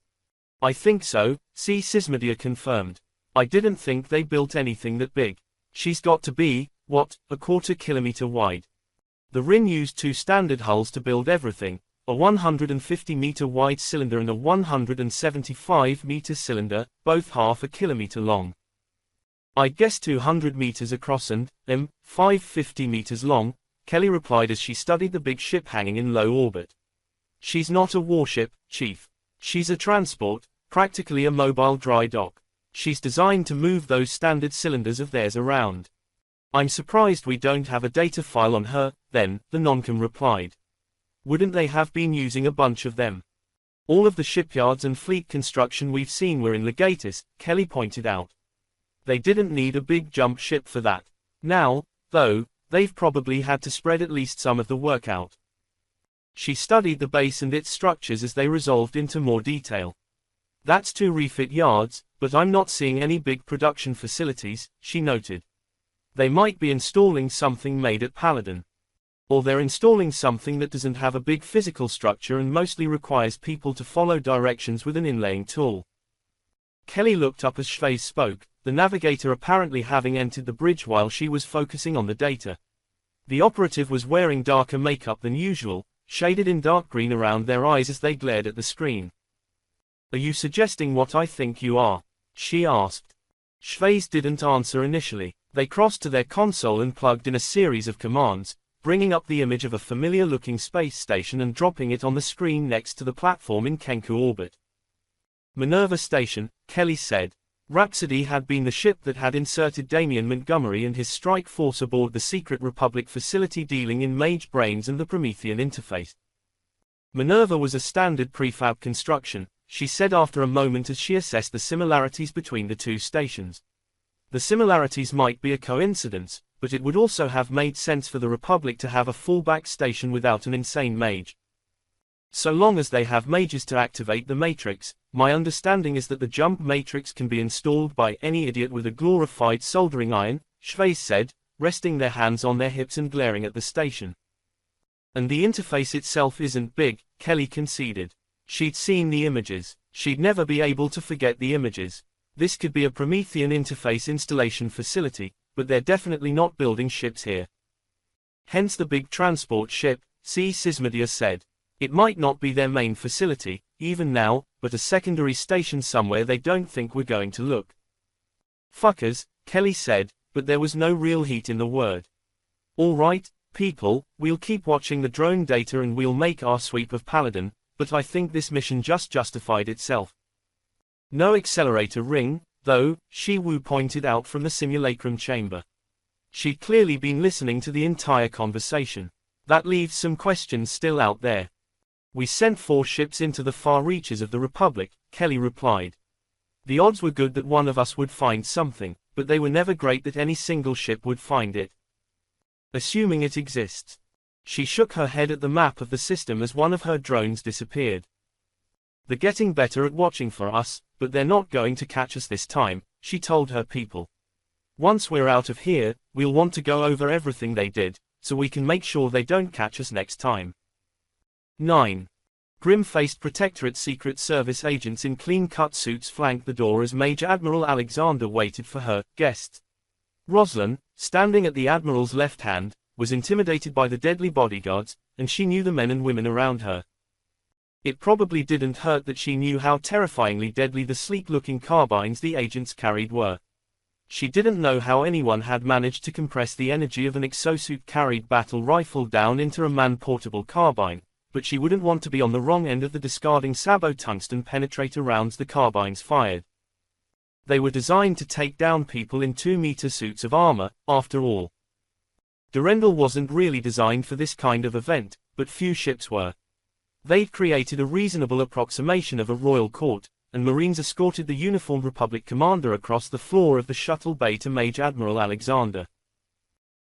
I think so, C. Sismadia confirmed. I didn't think they built anything that big. She's got to be, what, a quarter-kilometer wide. The RIN used two standard hulls to build everything, a 150-meter wide cylinder and a 175-meter cylinder, both half a kilometer long. I guess 200 meters across and, 550 meters long, Kelly replied as she studied the big ship hanging in low orbit. She's not a warship, Chief. She's a transport, practically a mobile dry dock. She's designed to move those standard cylinders of theirs around. I'm surprised we don't have a data file on her, then, the noncom replied. Wouldn't they have been using a bunch of them? All of the shipyards and fleet construction we've seen were in Legatus, Kelly pointed out. They didn't need a big jump ship for that. Now, though, they've probably had to spread at least some of the work out. She studied the base and its structures as they resolved into more detail. That's 2 refit yards, but I'm not seeing any big production facilities, she noted. They might be installing something made at Paladin. Or they're installing something that doesn't have a big physical structure and mostly requires people to follow directions with an inlaying tool. Kelly looked up as Schweiz spoke, the navigator apparently having entered the bridge while she was focusing on the data. The operative was wearing darker makeup than usual, shaded in dark green around their eyes as they glared at the screen. Are you suggesting what I think you are? She asked. Schweiz didn't answer initially. They crossed to their console and plugged in a series of commands, bringing up the image of a familiar-looking space station and dropping it on the screen next to the platform in Kenku orbit. Minerva Station, Kelly said. Rhapsody had been the ship that had inserted Damian Montgomery and his strike force aboard the Secret Republic facility dealing in Mage brains and the Promethean interface. Minerva was a standard prefab construction, she said after a moment as she assessed the similarities between the two stations. The similarities might be a coincidence, but it would also have made sense for the Republic to have a fallback station without an insane mage. So long as they have mages to activate the matrix, my understanding is that the jump matrix can be installed by any idiot with a glorified soldering iron, Schweiz said, resting their hands on their hips and glaring at the station. And the interface itself isn't big, Kelly conceded. She'd seen the images. She'd never be able to forget the images. This could be a Promethean interface installation facility, but they're definitely not building ships here. Hence the big transport ship, C. Sismadia said. It might not be their main facility, even now, but a secondary station somewhere they don't think we're going to look. Fuckers, Kelly said, but there was no real heat in the word. All right, people, we'll keep watching the drone data and we'll make our sweep of Paladin, but I think this mission just justified itself. No accelerator ring, though, Shiwu pointed out from the simulacrum chamber. She'd clearly been listening to the entire conversation. That leaves some questions still out there. We sent 4 ships into the far reaches of the Republic, Kelly replied. The odds were good that one of us would find something, but they were never great that any single ship would find it. Assuming it exists. She shook her head at the map of the system as one of her drones disappeared. They're getting better at watching for us, but they're not going to catch us this time, she told her people. Once we're out of here, we'll want to go over everything they did, so we can make sure they don't catch us next time. 9. Grim-faced Protectorate Secret Service agents in clean-cut suits flanked the door as Major Admiral Alexander waited for her guests. Roslyn, standing at the Admiral's left hand, was intimidated by the deadly bodyguards, and she knew the men and women around her. It probably didn't hurt that she knew how terrifyingly deadly the sleek-looking carbines the agents carried were. She didn't know how anyone had managed to compress the energy of an exosuit-carried battle rifle down into a man-portable carbine, but she wouldn't want to be on the wrong end of the discarding sabot tungsten penetrator rounds the carbines fired. They were designed to take down people in 2-meter suits of armor, after all. Durendal wasn't really designed for this kind of event, but few ships were. They'd created a reasonable approximation of a royal court, and Marines escorted the uniformed Republic commander across the floor of the shuttle bay to Major Admiral Alexander.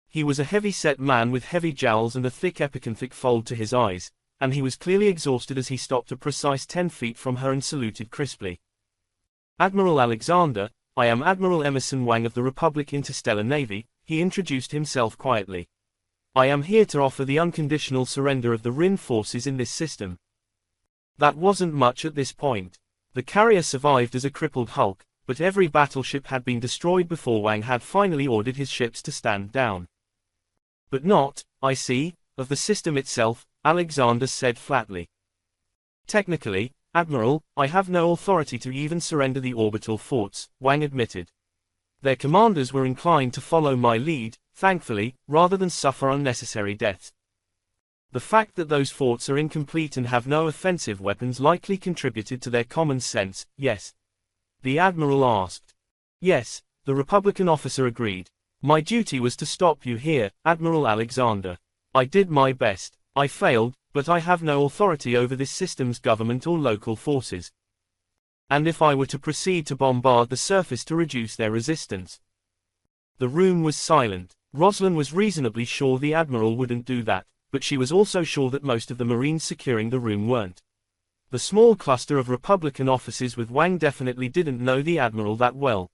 He was a heavy-set man with heavy jowls and a thick epicanthic fold to his eyes, and he was clearly exhausted as he stopped a precise 10 feet from her and saluted crisply. Admiral Alexander, I am Admiral Emerson Wang of the Republic Interstellar Navy, he introduced himself quietly. I am here to offer the unconditional surrender of the Rin forces in this system. That wasn't much at this point. The carrier survived as a crippled hulk, but every battleship had been destroyed before Wang had finally ordered his ships to stand down. But not, I see, of the system itself, Alexander said flatly. Technically, Admiral, I have no authority to even surrender the orbital forts, Wang admitted. Their commanders were inclined to follow my lead, thankfully, rather than suffer unnecessary deaths. The fact that those forts are incomplete and have no offensive weapons likely contributed to their common sense, yes? The Admiral asked. Yes, the Republican officer agreed. My duty was to stop you here, Admiral Alexander. I did my best. I failed, but I have no authority over this system's government or local forces. And if I were to proceed to bombard the surface to reduce their resistance? The room was silent. Rosalind was reasonably sure the Admiral wouldn't do that, but she was also sure that most of the Marines securing the room weren't. The small cluster of Republican officers with Wang definitely didn't know the Admiral that well.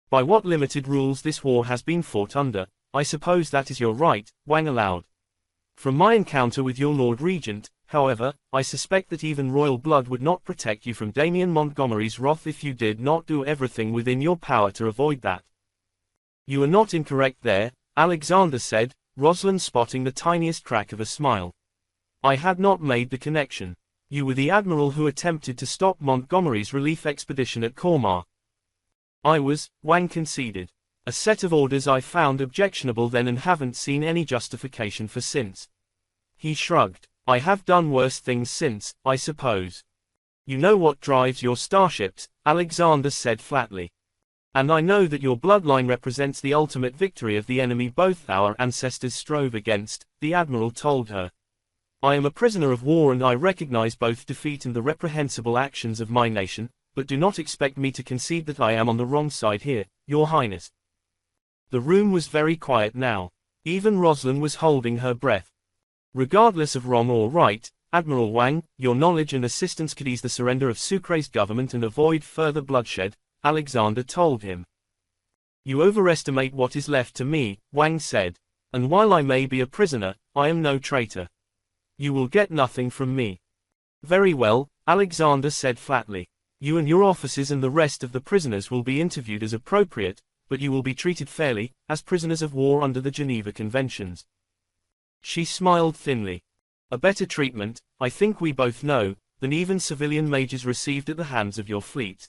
By what limited rules this war has been fought under, I suppose that is your right, Wang allowed. From my encounter with your Lord Regent, however, I suspect that even royal blood would not protect you from Damian Montgomery's wrath if you did not do everything within your power to avoid that. You are not incorrect there, Alexander said, Rosalind spotting the tiniest crack of a smile. I had not made the connection. You were the Admiral who attempted to stop Montgomery's relief expedition at Kormar. I was, Wang conceded. A set of orders I found objectionable then and haven't seen any justification for since. He shrugged. I have done worse things since, I suppose. You know what drives your starships, Alexander said flatly. And I know that your bloodline represents the ultimate victory of the enemy both our ancestors strove against, the Admiral told her. I am a prisoner of war and I recognize both defeat and the reprehensible actions of my nation, but do not expect me to concede that I am on the wrong side here, Your Highness. The room was very quiet now. Even Rosalind was holding her breath. Regardless of wrong or right, Admiral Wang, your knowledge and assistance could ease the surrender of Sucre's government and avoid further bloodshed, Alexander told him. You overestimate what is left to me, Wang said. And while I may be a prisoner, I am no traitor. You will get nothing from me. Very well, Alexander said flatly. You and your officers and the rest of the prisoners will be interviewed as appropriate, but you will be treated fairly, as prisoners of war under the Geneva Conventions. She smiled thinly. A better treatment, I think we both know, than even civilian mages received at the hands of your fleet.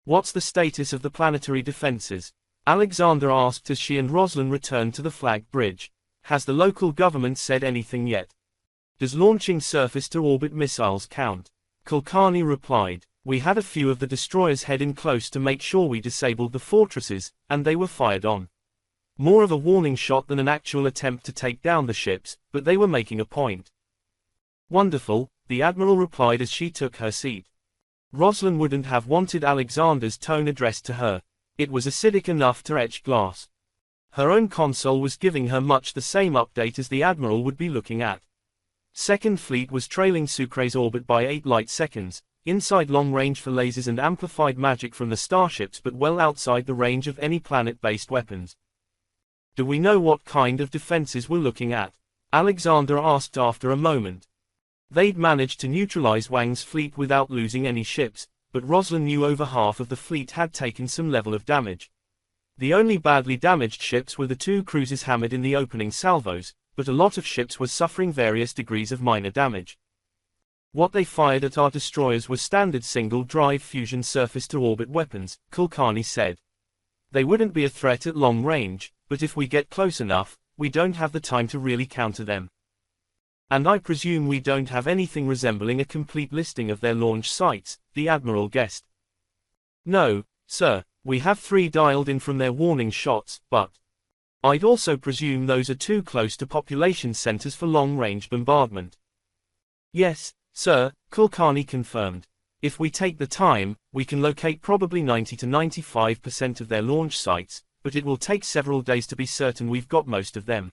What's the status of the planetary defenses? Alexander asked as she and Rosalind returned to the flag bridge. Has the local government said anything yet? Does launching surface-to-orbit missiles count? Kulkarni replied. We had a few of the destroyers head in close to make sure we disabled the fortresses, and they were fired on. More of a warning shot than an actual attempt to take down the ships, but they were making a point. Wonderful, the Admiral replied as she took her seat. Rosalind wouldn't have wanted Alexander's tone addressed to her. It was acidic enough to etch glass. Her own console was giving her much the same update as the Admiral would be looking at. Second Fleet was trailing Sucre's orbit by 8 light seconds, inside long range for lasers and amplified magic from the starships but well outside the range of any planet-based weapons. Do we know what kind of defenses we're looking at? Alexander asked after a moment. They'd managed to neutralize Wang's fleet without losing any ships, but Rosalind knew over half of the fleet had taken some level of damage. The only badly damaged ships were the 2 cruisers hammered in the opening salvos, but a lot of ships were suffering various degrees of minor damage. What they fired at our destroyers were standard single-drive fusion surface-to-orbit weapons, Kulkarni said. They wouldn't be a threat at long range, but if we get close enough, we don't have the time to really counter them. And I presume we don't have anything resembling a complete listing of their launch sites, the Admiral guessed. No, sir, we have 3 dialed in from their warning shots, but I'd also presume those are too close to population centers for long-range bombardment. Yes, sir, Kulkarni confirmed. If we take the time, we can locate probably 90 to 95% of their launch sites, but it will take several days to be certain we've got most of them.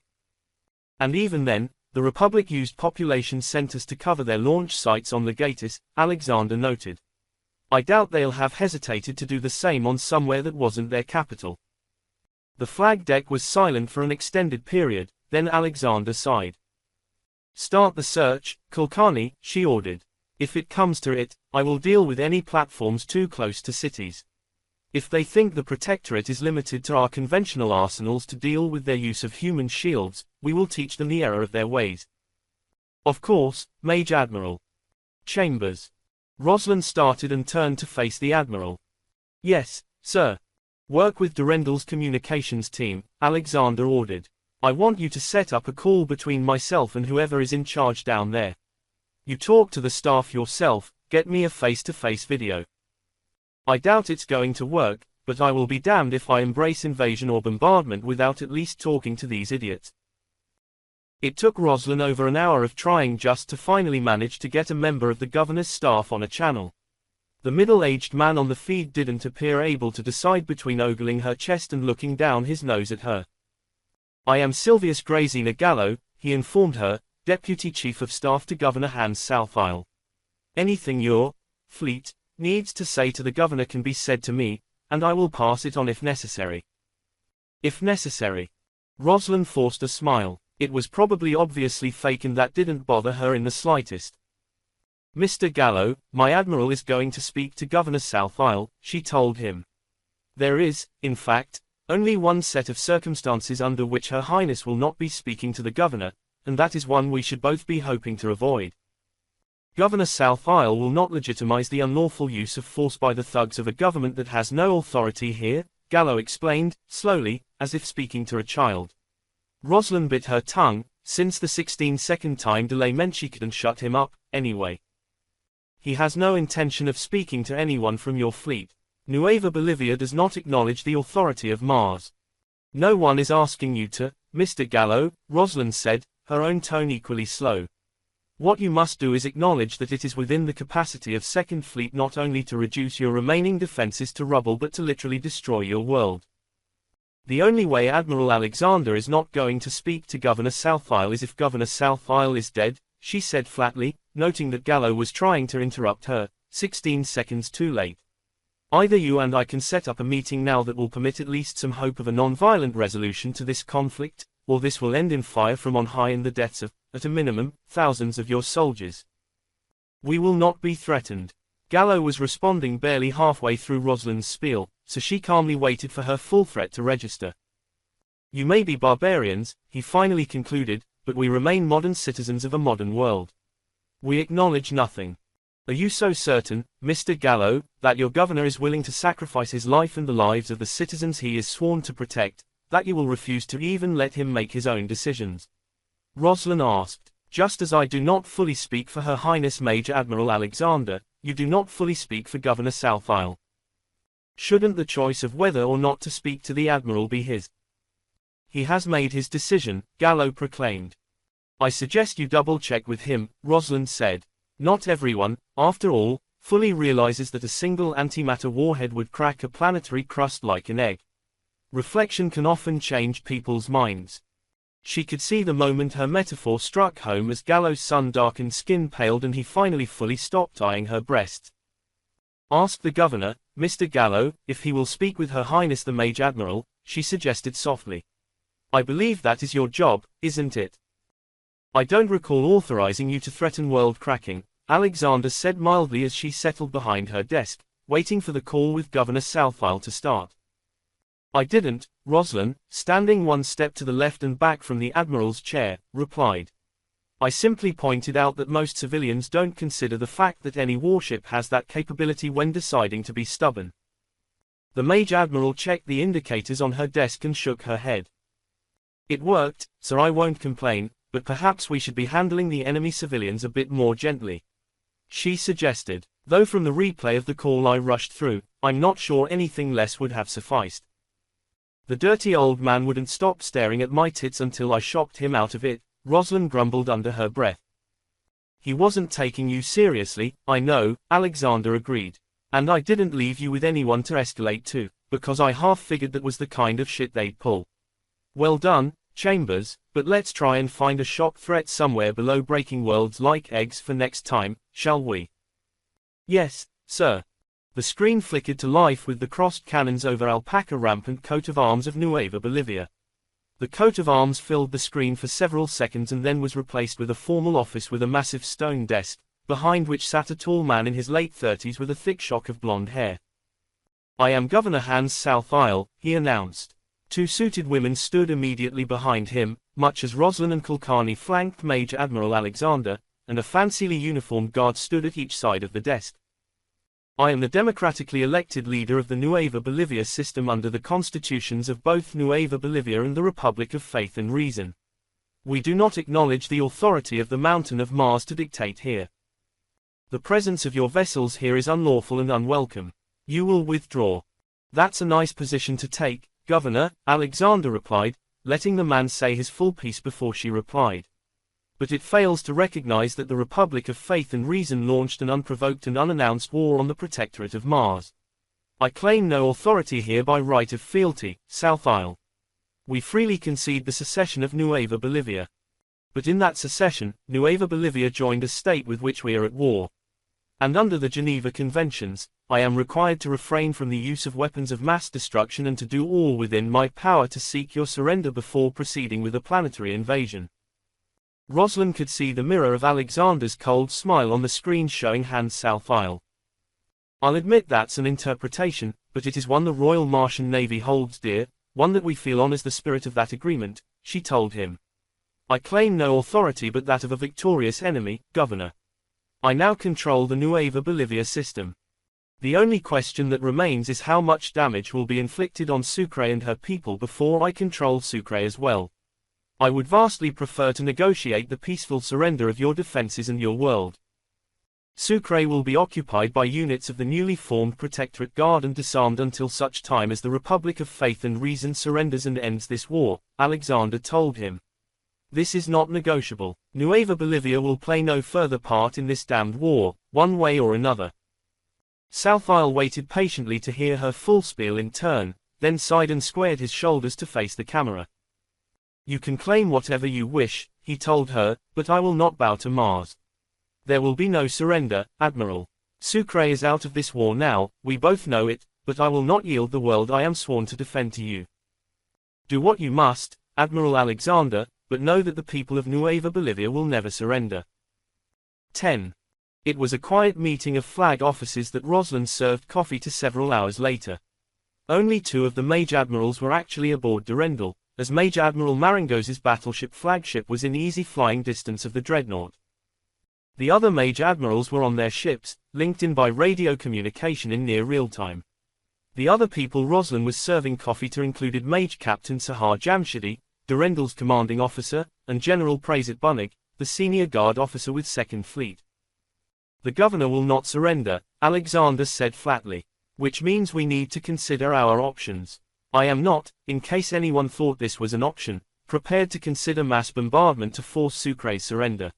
And even then, the Republic used population centers to cover their launch sites on Legatus, Alexander noted. I doubt they'll have hesitated to do the same on somewhere that wasn't their capital. The flag deck was silent for an extended period, then Alexander sighed. Start the search, Kulkarni, she ordered. If it comes to it, I will deal with any platforms too close to cities. If they think the Protectorate is limited to our conventional arsenals to deal with their use of human shields, we will teach them the error of their ways. Of course, Mage Admiral. Chambers. Rosalind started and turned to face the Admiral. Yes, sir. Work with Durendal's communications team, Alexander ordered. I want you to set up a call between myself and whoever is in charge down there. You talk to the staff yourself, get me a face-to-face video. I doubt it's going to work, but I will be damned if I embrace invasion or bombardment without at least talking to these idiots. It took Rosalind over an hour of trying just to finally manage to get a member of the governor's staff on a channel. The middle-aged man on the feed didn't appear able to decide between ogling her chest and looking down his nose at her. I am Silvius Grazina Gallo, he informed her, Deputy Chief of Staff to Governor Hans Southile. Anything your fleet needs to say to the governor can be said to me, and I will pass it on if necessary. If necessary. Rosalind forced a smile. It was probably obviously fake and that didn't bother her in the slightest. Mr. Gallo, my admiral is going to speak to Governor Southile, she told him. There is, in fact, only one set of circumstances under which Her Highness will not be speaking to the governor, and that is one we should both be hoping to avoid. Governor Southile will not legitimize the unlawful use of force by the thugs of a government that has no authority here, Gallo explained, slowly, as if speaking to a child. Rosalind bit her tongue, since the 16-second time delay meant she couldn't shut him up, anyway. He has no intention of speaking to anyone from your fleet. Nueva Bolivia does not acknowledge the authority of Mars. No one is asking you to, Mr. Gallo, Rosalind said, her own tone equally slow. What you must do is acknowledge that it is within the capacity of Second Fleet not only to reduce your remaining defenses to rubble but to literally destroy your world. The only way Admiral Alexander is not going to speak to Governor Southile is if Governor Southile is dead, she said flatly, noting that Gallo was trying to interrupt her, 16 seconds too late. Either you and I can set up a meeting now that will permit at least some hope of a non-violent resolution to this conflict, or this will end in fire from on high and the deaths of, at a minimum, thousands of your soldiers. We will not be threatened. Gallo was responding barely halfway through Rosalind's spiel, so she calmly waited for her full threat to register. You may be barbarians, he finally concluded, but we remain modern citizens of a modern world. We acknowledge nothing. Are you so certain, Mr. Gallo, that your governor is willing to sacrifice his life and the lives of the citizens he is sworn to protect, that you will refuse to even let him make his own decisions? Rosalind asked. Just as I do not fully speak for Her Highness Major Admiral Alexander, you do not fully speak for Governor Southile. Shouldn't the choice of whether or not to speak to the Admiral be his? He has made his decision, Gallo proclaimed. I suggest you double-check with him, Rosalind said. Not everyone, after all, fully realizes that a single antimatter warhead would crack a planetary crust like an egg. Reflection can often change people's minds. She could see the moment her metaphor struck home as Gallo's sun-darkened skin paled and he finally fully stopped eyeing her breasts. Ask the governor, Mr. Gallo, if he will speak with Her Highness the Mage Admiral, she suggested softly. I believe that is your job, isn't it? I don't recall authorizing you to threaten world cracking, Alexander said mildly as she settled behind her desk, waiting for the call with Governor Southile to start. I didn't, Rosalind, standing one step to the left and back from the Admiral's chair, replied. I simply pointed out that most civilians don't consider the fact that any warship has that capability when deciding to be stubborn. The Mage Admiral checked the indicators on her desk and shook her head. It worked, so I won't complain, but perhaps we should be handling the enemy civilians a bit more gently. She suggested, though from the replay of the call I rushed through, I'm not sure anything less would have sufficed. The dirty old man wouldn't stop staring at my tits until I shocked him out of it, Rosalind grumbled under her breath. He wasn't taking you seriously, I know, Alexander agreed. And I didn't leave you with anyone to escalate to, because I half figured that was the kind of shit they'd pull. Well done, Chambers, but let's try and find a shock threat somewhere below breaking worlds like eggs for next time, shall we? Yes, sir. The screen flickered to life with the crossed cannons over Alpaca rampant coat of arms of Nueva Bolivia. The coat of arms filled the screen for several seconds and then was replaced with a formal office with a massive stone desk, behind which sat a tall man in his late 30s with a thick shock of blonde hair. "I am Governor Hans South Isle," he announced. Two suited women stood immediately behind him, much as Roslyn and Kulkarni flanked Major Admiral Alexander, and a fancily uniformed guard stood at each side of the desk. "I am the democratically elected leader of the Nueva Bolivia system under the constitutions of both Nueva Bolivia and the Republic of Faith and Reason. We do not acknowledge the authority of the Mountain of Mars to dictate here. The presence of your vessels here is unlawful and unwelcome. You will withdraw." "That's a nice position to take, Governor," Alexander replied, letting the man say his full piece before she replied. "But it fails to recognize that the Republic of Faith and Reason launched an unprovoked and unannounced war on the Protectorate of Mars. I claim no authority here by right of fealty, South Isle. We freely concede the secession of Nueva Bolivia. But in that secession, Nueva Bolivia joined a state with which we are at war. And under the Geneva Conventions, I am required to refrain from the use of weapons of mass destruction and to do all within my power to seek your surrender before proceeding with a planetary invasion." Roslyn could see the mirror of Alexander's cold smile on the screen showing Hans South Isle. "I'll admit that's an interpretation, but it is one the Royal Martian Navy holds dear, one that we feel honors the spirit of that agreement," she told him. "I claim no authority but that of a victorious enemy, Governor. I now control the Nueva Bolivia system. The only question that remains is how much damage will be inflicted on Sucre and her people before I control Sucre as well. I would vastly prefer to negotiate the peaceful surrender of your defenses and your world. Sucre will be occupied by units of the newly formed Protectorate Guard and disarmed until such time as the Republic of Faith and Reason surrenders and ends this war," Alexander told him. "This is not negotiable. Nueva Bolivia will play no further part in this damned war, one way or another." South Isle waited patiently to hear her full spiel in turn, then sighed and squared his shoulders to face the camera. "You can claim whatever you wish," he told her, "but I will not bow to Mars. There will be no surrender, Admiral. Sucre is out of this war now, we both know it, but I will not yield the world I am sworn to defend to you. Do what you must, Admiral Alexander, but know that the people of Nueva Bolivia will never surrender." 10. It was a quiet meeting of flag officers that Roslyn served coffee to several hours later. Only two of the Mage admirals were actually aboard Durendal, as Major Admiral Marangos's battleship flagship was in easy flying distance of the dreadnought. The other Mage admirals were on their ships, linked in by radio communication in near real time. The other people Roslyn was serving coffee to included Mage Captain Sahar Jamshidi, Durendal's commanding officer, and General Praisit Bunig, the senior guard officer with 2nd Fleet. "The governor will not surrender," Alexander said flatly. "Which means we need to consider our options. I am not, in case anyone thought this was an option, prepared to consider mass bombardment to force Sucre's surrender.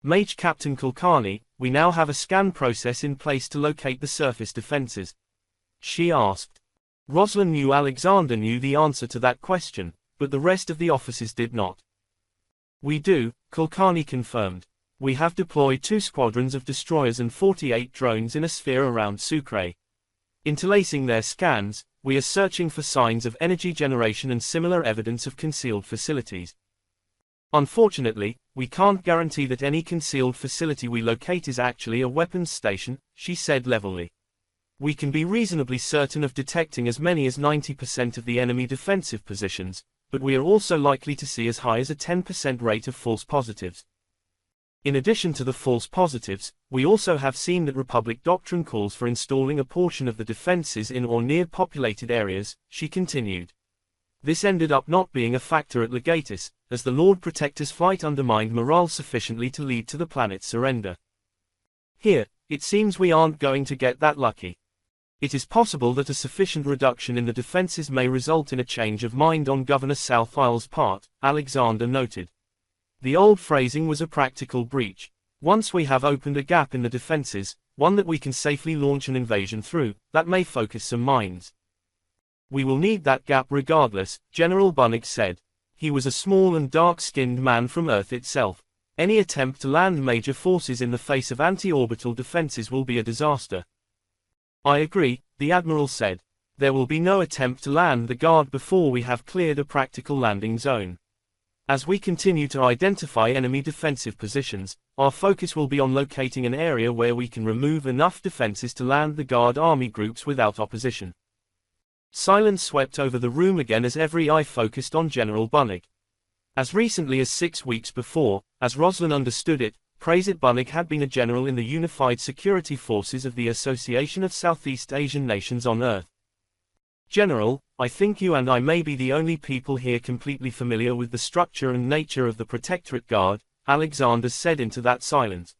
Mage Captain Kulkarni, we now have a scan process in place to locate the surface defenses," she asked. Roslyn knew Alexander knew the answer to that question, but the rest of the officers did not. "We do," Kulkarni confirmed. "We have deployed 2 squadrons of destroyers and 48 drones in a sphere around Sucre. Interlacing their scans, we are searching for signs of energy generation and similar evidence of concealed facilities. Unfortunately, we can't guarantee that any concealed facility we locate is actually a weapons station," she said levelly. "We can be reasonably certain of detecting as many as 90% of the enemy defensive positions, but we are also likely to see as high as a 10% rate of false positives. In addition to the false positives, we also have seen that Republic doctrine calls for installing a portion of the defenses in or near populated areas," she continued. "This ended up not being a factor at Legatus, as the Lord Protector's flight undermined morale sufficiently to lead to the planet's surrender. Here, it seems we aren't going to get that lucky. It is possible that a sufficient reduction in the defenses may result in a change of mind on Governor South Isle's part," Alexander noted. "The old phrasing was a practical breach. Once we have opened a gap in the defenses, one that we can safely launch an invasion through, that may focus some minds. We will need that gap regardless," General Bunig said. He was a small and dark-skinned man from Earth itself. "Any attempt to land major forces in the face of anti-orbital defenses will be a disaster." "I agree," the Admiral said. there will be no attempt to land the guard before we have cleared a practical landing zone. As we continue to identify enemy defensive positions, our focus will be on locating an area where we can remove enough defenses to land the guard army groups without opposition. Silence swept over the room again as every eye focused on General Bunnig. As recently as 6 weeks before, as Roslin understood it, Prezid Bunnig had been a general in the Unified Security Forces of the Association of Southeast Asian Nations on Earth. General, I think you and I may be the only people here completely familiar with the structure and nature of the Protectorate Guard, Alexander said into that silence.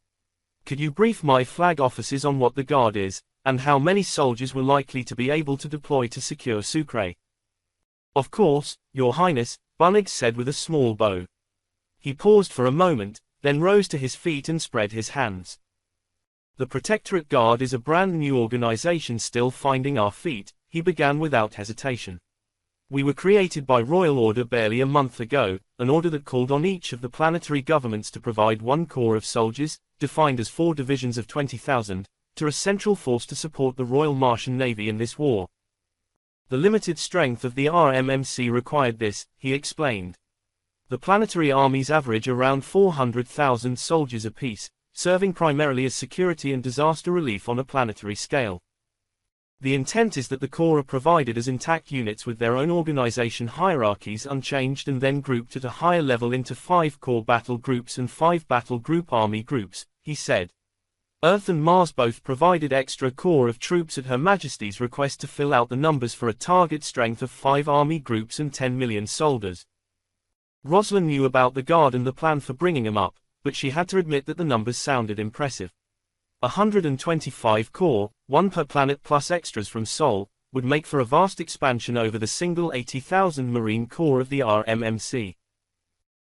Could you brief my flag officers on what the Guard is, and how many soldiers were likely to be able to deploy to secure Sucre? Of course, Your Highness, Bunnig said with a small bow. He paused for a moment, then rose to his feet and spread his hands. The Protectorate Guard is a brand new organization still finding our feet, he began without hesitation. We were created by royal order barely a month ago, an order that called on each of the planetary governments to provide one corps of soldiers, defined as 4 divisions of 20,000, to a central force to support the Royal Martian Navy in this war. The limited strength of the RMMC required this, he explained. The planetary armies average around 400,000 soldiers apiece, serving primarily as security and disaster relief on a planetary scale. The intent is that the Corps are provided as intact units with their own organization hierarchies unchanged and then grouped at a higher level into 5 Corps battle groups and 5 battle group army groups, he said. Earth and Mars both provided extra corps of troops at Her Majesty's request to fill out the numbers for a target strength of 5 army groups and 10 million soldiers. Roslin knew about the Guard and the plan for bringing them up, but she had to admit that the numbers sounded impressive. 125 corps, 1 per planet plus extras from Sol, would make for a vast expansion over the single 80,000 Marine Corps of the RMMC.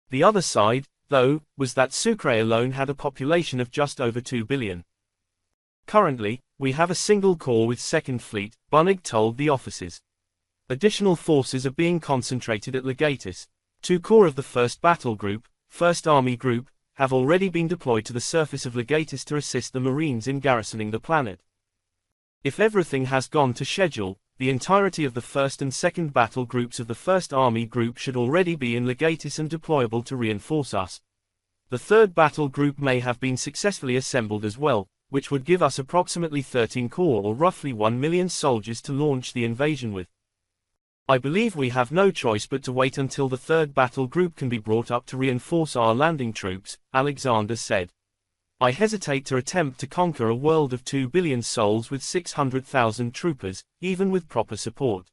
The other side, though, was that Sucre alone had a population of just over 2 billion. Currently, we have a single corps with 2nd Fleet, Bunnig told the officers. Additional forces are being concentrated at Legatus. 2 corps of the 1st Battle Group, 1st Army Group, have already been deployed to the surface of Legatus to assist the Marines in garrisoning the planet. If everything has gone to schedule, the entirety of the 1st and 2nd Battle Groups of the 1st Army Group should already be in Legatus and deployable to reinforce us. The 3rd Battle Group may have been successfully assembled as well, which would give us approximately 13 corps or roughly 1 million soldiers to launch the invasion with. I believe we have no choice but to wait until the 3rd Battle Group can be brought up to reinforce our landing troops, Alexander said. I hesitate to attempt to conquer a world of 2 billion souls with 600,000 troopers, even with proper support.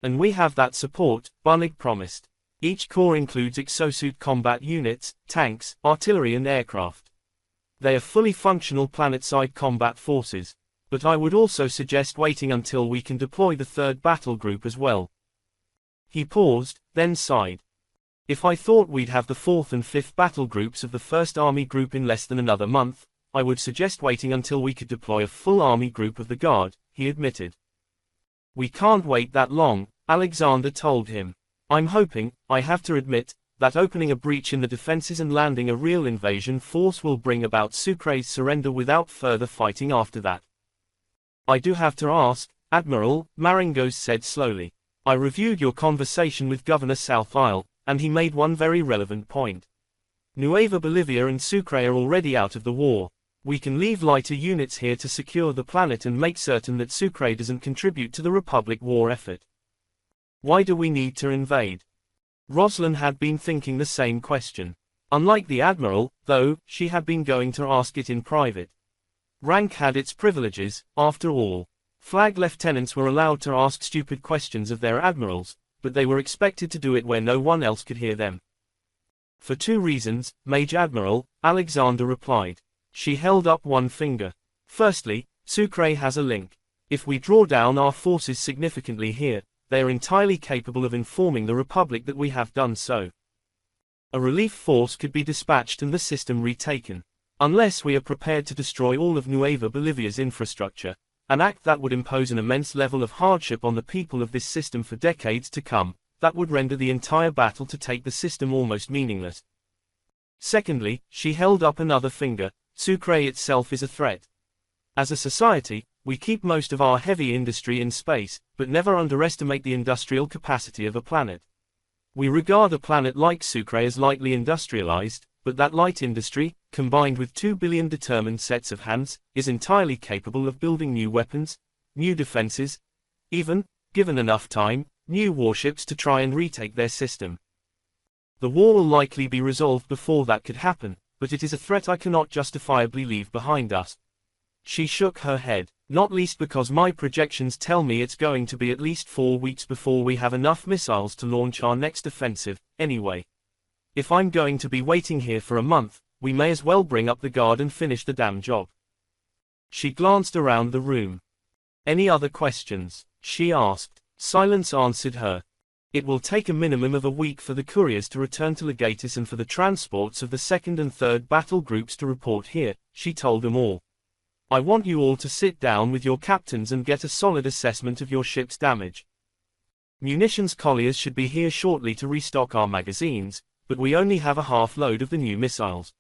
And we have that support, Bunnig promised. Each corps includes exosuit combat units, tanks, artillery and aircraft. They are fully functional planet-side combat forces. But I would also suggest waiting until we can deploy the 3rd Battle Group as well. He paused, then sighed. If I thought we'd have the 4th and 5th Battle Groups of the 1st Army Group in less than another month, I would suggest waiting until we could deploy a full Army Group of the Guard, he admitted. We can't wait that long, Alexander told him. I'm hoping, I have to admit, that opening a breach in the defenses and landing a real invasion force will bring about Sucre's surrender without further fighting after that. I do have to ask, Admiral, Maringos said slowly. I reviewed your conversation with Governor South Isle, and he made one very relevant point. Nueva Bolivia and Sucre are already out of the war. We can leave lighter units here to secure the planet and make certain that Sucre doesn't contribute to the Republic war effort. Why do we need to invade? Roslin had been thinking the same question. Unlike the Admiral, though, she had been going to ask it in private. Rank had its privileges, after all. Flag lieutenants were allowed to ask stupid questions of their admirals, but they were expected to do it where no one else could hear them. For 2 reasons, Mage Admiral, Alexander replied. She held up one finger. Firstly, Sucre has a link. If we draw down our forces significantly here, they are entirely capable of informing the Republic that we have done so. A relief force could be dispatched and the system retaken. Unless we are prepared to destroy all of Nueva Bolivia's infrastructure, an act that would impose an immense level of hardship on the people of this system for decades to come, that would render the entire battle to take the system almost meaningless. Secondly, she held up another finger, Sucre itself is a threat. As a society, we keep most of our heavy industry in space, but never underestimate the industrial capacity of a planet. We regard a planet like Sucre as lightly industrialized, but that light industry, combined with 2 billion determined sets of hands, is entirely capable of building new weapons, new defenses, even, given enough time, new warships to try and retake their system. The war will likely be resolved before that could happen, but it is a threat I cannot justifiably leave behind us. She shook her head, not least because my projections tell me it's going to be at least 4 weeks before we have enough missiles to launch our next offensive, anyway. If I'm going to be waiting here for a month, we may as well bring up the guard and finish the damn job. She glanced around the room. Any other questions? She asked. Silence answered her. It will take a minimum of a week for the couriers to return to Legatus and for the transports of the 2nd and 3rd battle groups to report here, she told them all. I want you all to sit down with your captains and get a solid assessment of your ship's damage. Munitions colliers should be here shortly to restock our magazines, but we only have a half load of the new missiles.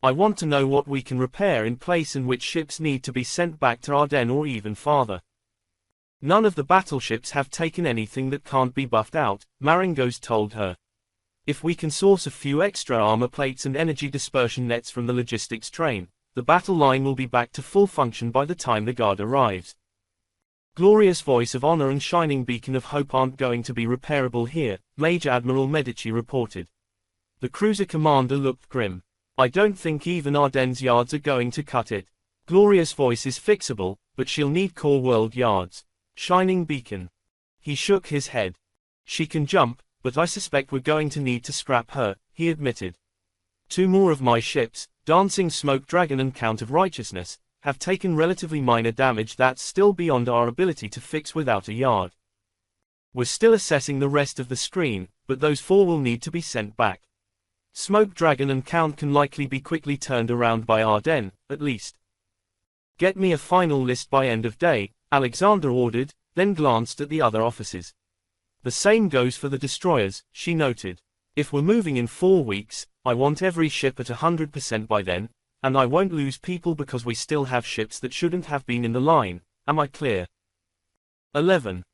I want to know what we can repair in place and which ships need to be sent back to Ardennes or even farther. None of the battleships have taken anything that can't be buffed out, Maringos told her. If we can source a few extra armor plates and energy dispersion nets from the logistics train, the battle line will be back to full function by the time the guard arrives. Glorious Voice of Honor and Shining Beacon of Hope aren't going to be repairable here, Major Admiral Medici reported. The cruiser commander looked grim. I don't think even Ardennes yards are going to cut it. Glorious Voice is fixable, but she'll need core world yards. Shining Beacon. He shook his head. She can jump, but I suspect we're going to need to scrap her, he admitted. 2 more of my ships, Dancing Smoke Dragon and Count of Righteousness, have taken relatively minor damage that's still beyond our ability to fix without a yard. We're still assessing the rest of the screen, but those 4 will need to be sent back. Smoke Dragon and Count can likely be quickly turned around by Ardennes, at least. Get me a final list by end of day, Alexander ordered, then glanced at the other offices. The same goes for the destroyers, she noted. If we're moving in 4 weeks, I want every ship at 100% by then, and I won't lose people because we still have ships that shouldn't have been in the line, am I clear? 11.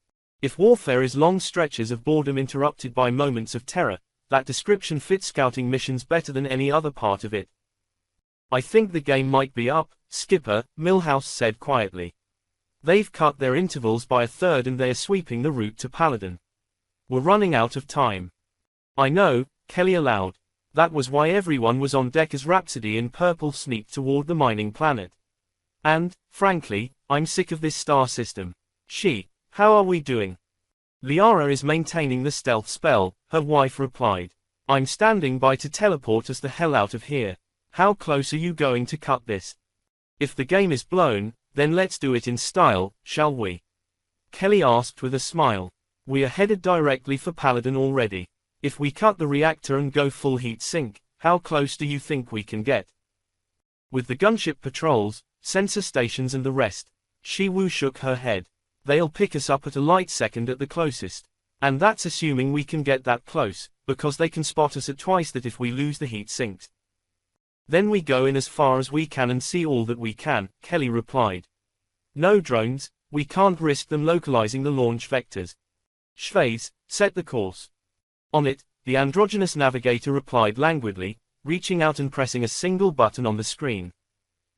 If warfare is long stretches of boredom interrupted by moments of terror, that description fits scouting missions better than any other part of it. I think the game might be up, Skipper, Milhouse said quietly. They've cut their intervals by 1/3 and they're sweeping the route to Paladin. We're running out of time. I know, Kelly allowed. That was why everyone was on deck as Rhapsody in Purple sneaked toward the mining planet. And, frankly, I'm sick of this star system. How are we doing? Liara is maintaining the stealth spell, her wife replied. I'm standing by to teleport us the hell out of here. How close are you going to cut this? If the game is blown, then let's do it in style, shall we? Kelly asked with a smile. We are headed directly for Paladin already. If we cut the reactor and go full heat sink, how close do you think we can get? With the gunship patrols, sensor stations and the rest. Shiwu shook her head. They'll pick us up at a light second at the closest. And that's assuming we can get that close, because they can spot us at twice that if we lose the heat sinks. Then we go in as far as we can and see all that we can, Kelly replied. No drones, we can't risk them localizing the launch vectors. Schweiz, set the course. On it, the androgynous navigator replied languidly, reaching out and pressing a single button on the screen.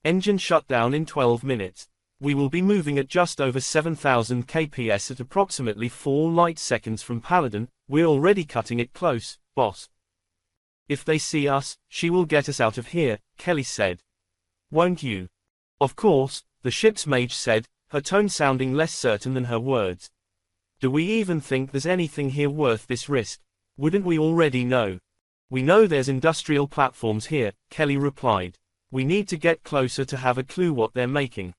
Engine shut down in 12 minutes. We will be moving at just over 7,000 kps at approximately 4 light seconds from Paladin. We're already cutting it close, boss. If they see us, she will get us out of here, Kelly said. Won't you? Of course, the ship's mage said, her tone sounding less certain than her words. Do we even think there's anything here worth this risk? Wouldn't we already know? We know there's industrial platforms here, Kelly replied. We need to get closer to have a clue what they're making.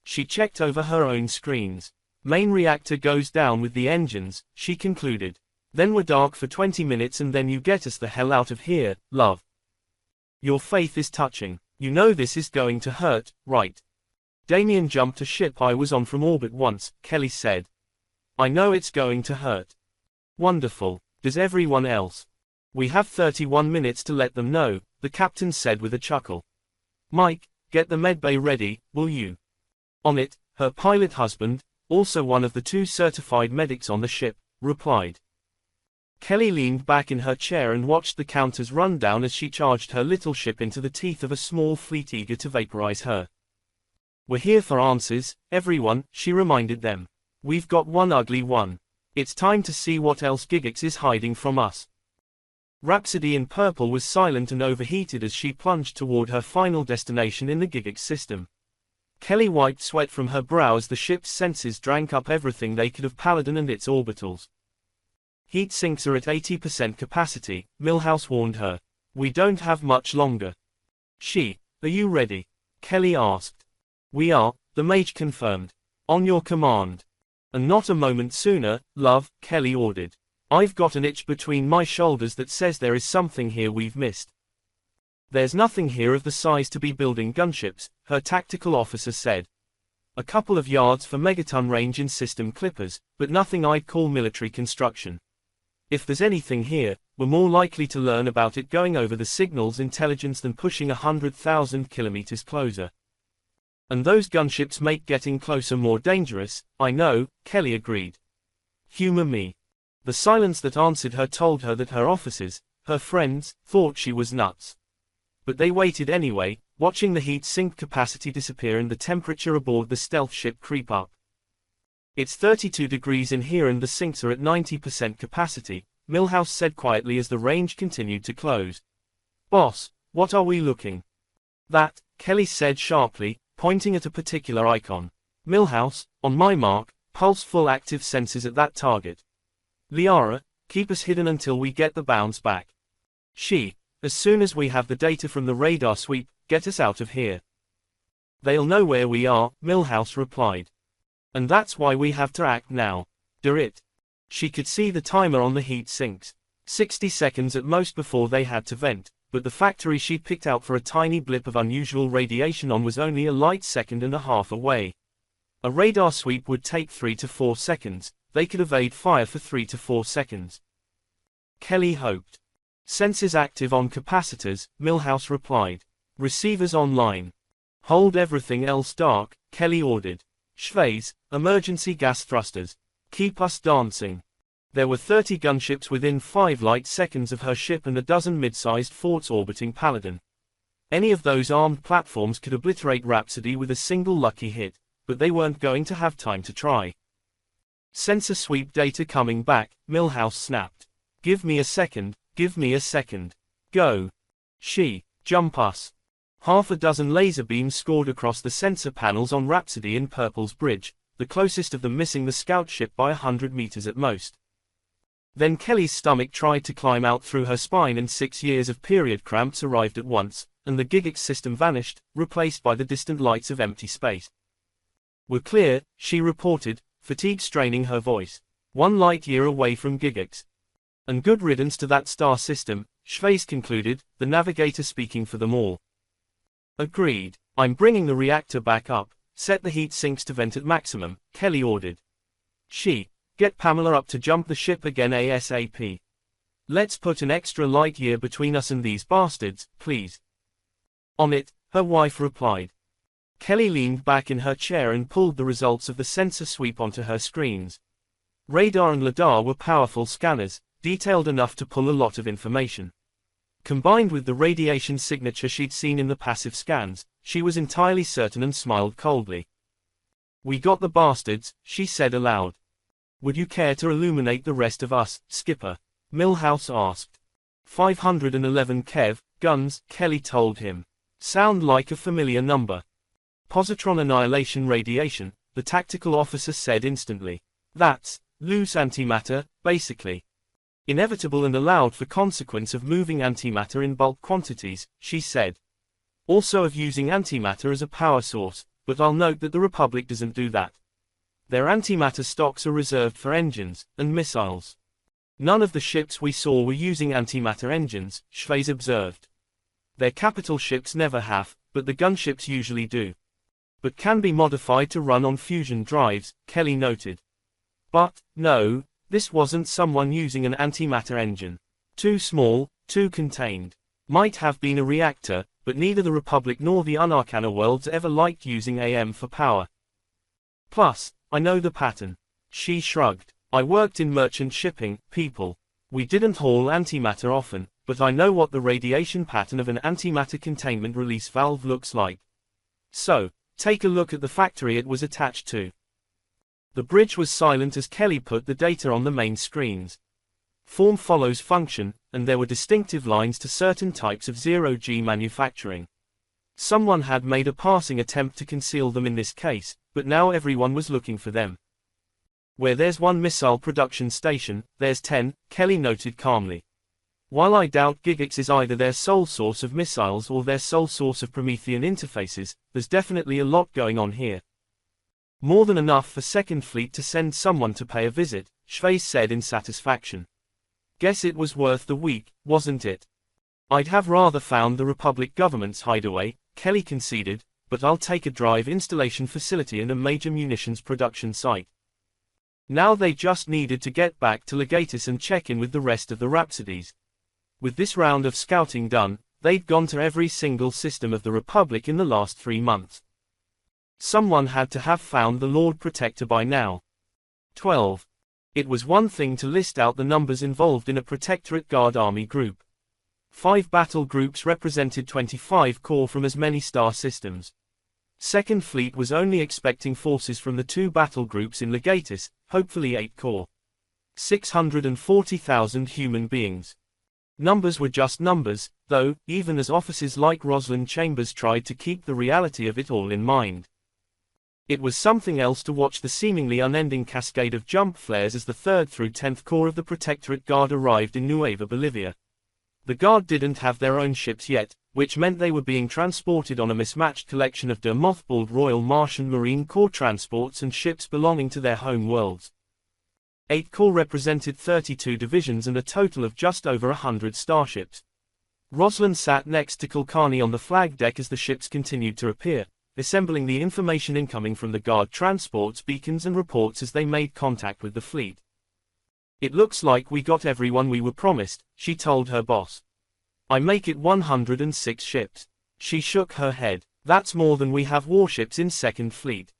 She checked over her own screens. Main reactor goes down with the engines, she concluded. Then we're dark for 20 minutes and then you get us the hell out of here, love. Your faith is touching. You know this is going to hurt, right? Damien jumped a ship I was on from orbit once, Kelly said. I know it's going to hurt. Wonderful. Does everyone else? We have 31 minutes to let them know, the captain said with a chuckle. Mike, get the medbay ready, will you? On it, Her pilot husband, also one of the 2 certified medics on the ship, replied. Kelly leaned back in her chair and watched the counters run down as she charged her little ship into the teeth of a small fleet eager to vaporize her. "We're here for answers, everyone," she reminded them. "We've got one ugly one. It's time to see what else Gigax is hiding from us." Rhapsody in Purple was silent and overheated as she plunged toward her final destination in the Gigax system. Kelly wiped sweat from her brow as the ship's sensors drank up everything they could of Paladin and its orbitals. "Heat sinks are at 80% capacity," Milhouse warned her. "We don't have much longer." Are you ready?" Kelly asked. "We are," the Mage confirmed. "On your command." "And not a moment sooner, love," Kelly ordered. "I've got an itch between my shoulders that says there is something here we've missed." "There's nothing here of the size to be building gunships," her tactical officer said. "A couple of yards for megaton range in system clippers, but nothing I'd call military construction. If there's anything here, we're more likely to learn about it going over the signal's intelligence than pushing 100,000 kilometers closer." "And those gunships make getting closer more dangerous, I know," Kelly agreed. "Humor me." The silence that answered her told her that her officers, her friends, thought she was nuts. But they waited anyway, watching the heat sink capacity disappear and the temperature aboard the stealth ship creep up. "It's 32 degrees in here and the sinks are at 90% capacity," Milhouse said quietly as the range continued to close. "Boss, what are we looking?" "That," Kelly said sharply, pointing at a particular icon. "Milhouse, on my mark, pulse full active sensors at that target. Liara, keep us hidden until we get the bounce back. As soon as we have the data from the radar sweep, get us out of here." "They'll know where we are," Milhouse replied. "And that's why we have to act now. It." She could see the timer on the heat sinks. 60 seconds at most before they had to vent, but the factory she'd picked out for a tiny blip of unusual radiation on was only a light second and a half away. A radar sweep would take 3 to 4 seconds, they could evade fire for 3 to 4 seconds. Kelly hoped. "Sensors active on capacitors," Milhouse replied. "Receivers online. Hold everything else dark," Kelly ordered. "Schweiz, emergency gas thrusters. Keep us dancing." There were 30 gunships within 5 light seconds of her ship and a dozen mid-sized forts orbiting Paladin. Any of those armed platforms could obliterate Rhapsody with a single lucky hit, but they weren't going to have time to try. "Sensor sweep data coming back," Milhouse snapped. Give me a second. Go." Jump us." Half a dozen laser beams scored across the sensor panels on Rhapsody in Purple's bridge, the closest of them missing the scout ship by 100 meters at most. Then Kelly's stomach tried to climb out through her spine and 6 years of period cramps arrived at once, and the Gigax system vanished, replaced by the distant lights of empty space. "We're clear," she reported, fatigue straining her voice. 1 light year away from Gigax. "And good riddance to that star system," Schweiz concluded, the navigator speaking for them all. "Agreed. I'm bringing the reactor back up. Set the heat sinks to vent at maximum," Kelly ordered. Get Pamela up to jump the ship again ASAP. Let's put an extra light year between us and these bastards, please." "On it," her wife replied. Kelly leaned back in her chair and pulled the results of the sensor sweep onto her screens. Radar and LiDAR were powerful scanners, detailed enough to pull a lot of information. Combined with the radiation signature she'd seen in the passive scans, she was entirely certain and smiled coldly. "We got the bastards," she said aloud. "Would you care to illuminate the rest of us, Skipper?" Milhouse asked. 511 Kev, guns, Kelly told him. "Sound like a familiar number." "Positron annihilation radiation," the tactical officer said instantly. "That's loose antimatter, basically. Inevitable and allowed for consequence of moving antimatter in bulk quantities," she said. "Also of using antimatter as a power source, but I'll note that the Republic doesn't do that. Their antimatter stocks are reserved for engines and missiles. None of the ships we saw were using antimatter engines," Schweiz observed. "Their capital ships never have, but the gunships usually do. But can be modified to run on fusion drives," Kelly noted. "But, no, this wasn't someone using an antimatter engine. Too small, too contained. Might have been a reactor, but neither the Republic nor the Unarcana worlds ever liked using AM for power." Plus, I know the pattern. She shrugged. I worked in merchant shipping, people. We didn't haul antimatter often, but I know what the radiation pattern of an antimatter containment release valve looks like. So, take a look at the factory it was attached to. The bridge was silent as Kelly put the data on the main screens. Form follows function, and there were distinctive lines to certain types of zero-G manufacturing. Someone had made a passing attempt to conceal them in this case, but now everyone was looking for them. Where there's one missile production station, there's 10, Kelly noted calmly. While I doubt Gigax is either their sole source of missiles or their sole source of Promethean interfaces, there's definitely a lot going on here. More than enough for Second Fleet to send someone to pay a visit, Schweiss said in satisfaction. Guess it was worth the week, wasn't it? I'd have rather found the Republic government's hideaway, Kelly conceded, but I'll take a drive installation facility and a major munitions production site. Now they just needed to get back to Legatus and check in with the rest of the Rhapsodies. With this round of scouting done, they'd gone to every single system of the Republic in the last 3 months. Someone had to have found the Lord Protector by now. 12. It was one thing to list out the numbers involved in a Protectorate Guard Army group. 5 battle groups represented 25 corps from as many star systems. Second Fleet was only expecting forces from the 2 battle groups in Legatus, hopefully 8 corps. 640,000 human beings. Numbers were just numbers, though, even as officers like Rosalind Chambers tried to keep the reality of it all in mind. It was something else to watch the seemingly unending cascade of jump flares as the 3rd through 10th Corps of the Protectorate Guard arrived in Nueva Bolivia. The Guard didn't have their own ships yet, which meant they were being transported on a mismatched collection of mothballed Royal Martian Marine Corps transports and ships belonging to their home worlds. 8 Corps represented 32 divisions and a total of just over 100 starships. Rosalind sat next to Kulkarni on the flag deck as the ships continued to appear, assembling the information incoming from the Guard transports, beacons and reports as they made contact with the fleet. It looks like we got everyone we were promised, she told her boss. I make it 106 ships. She shook her head. That's more than we have warships in Second Fleet.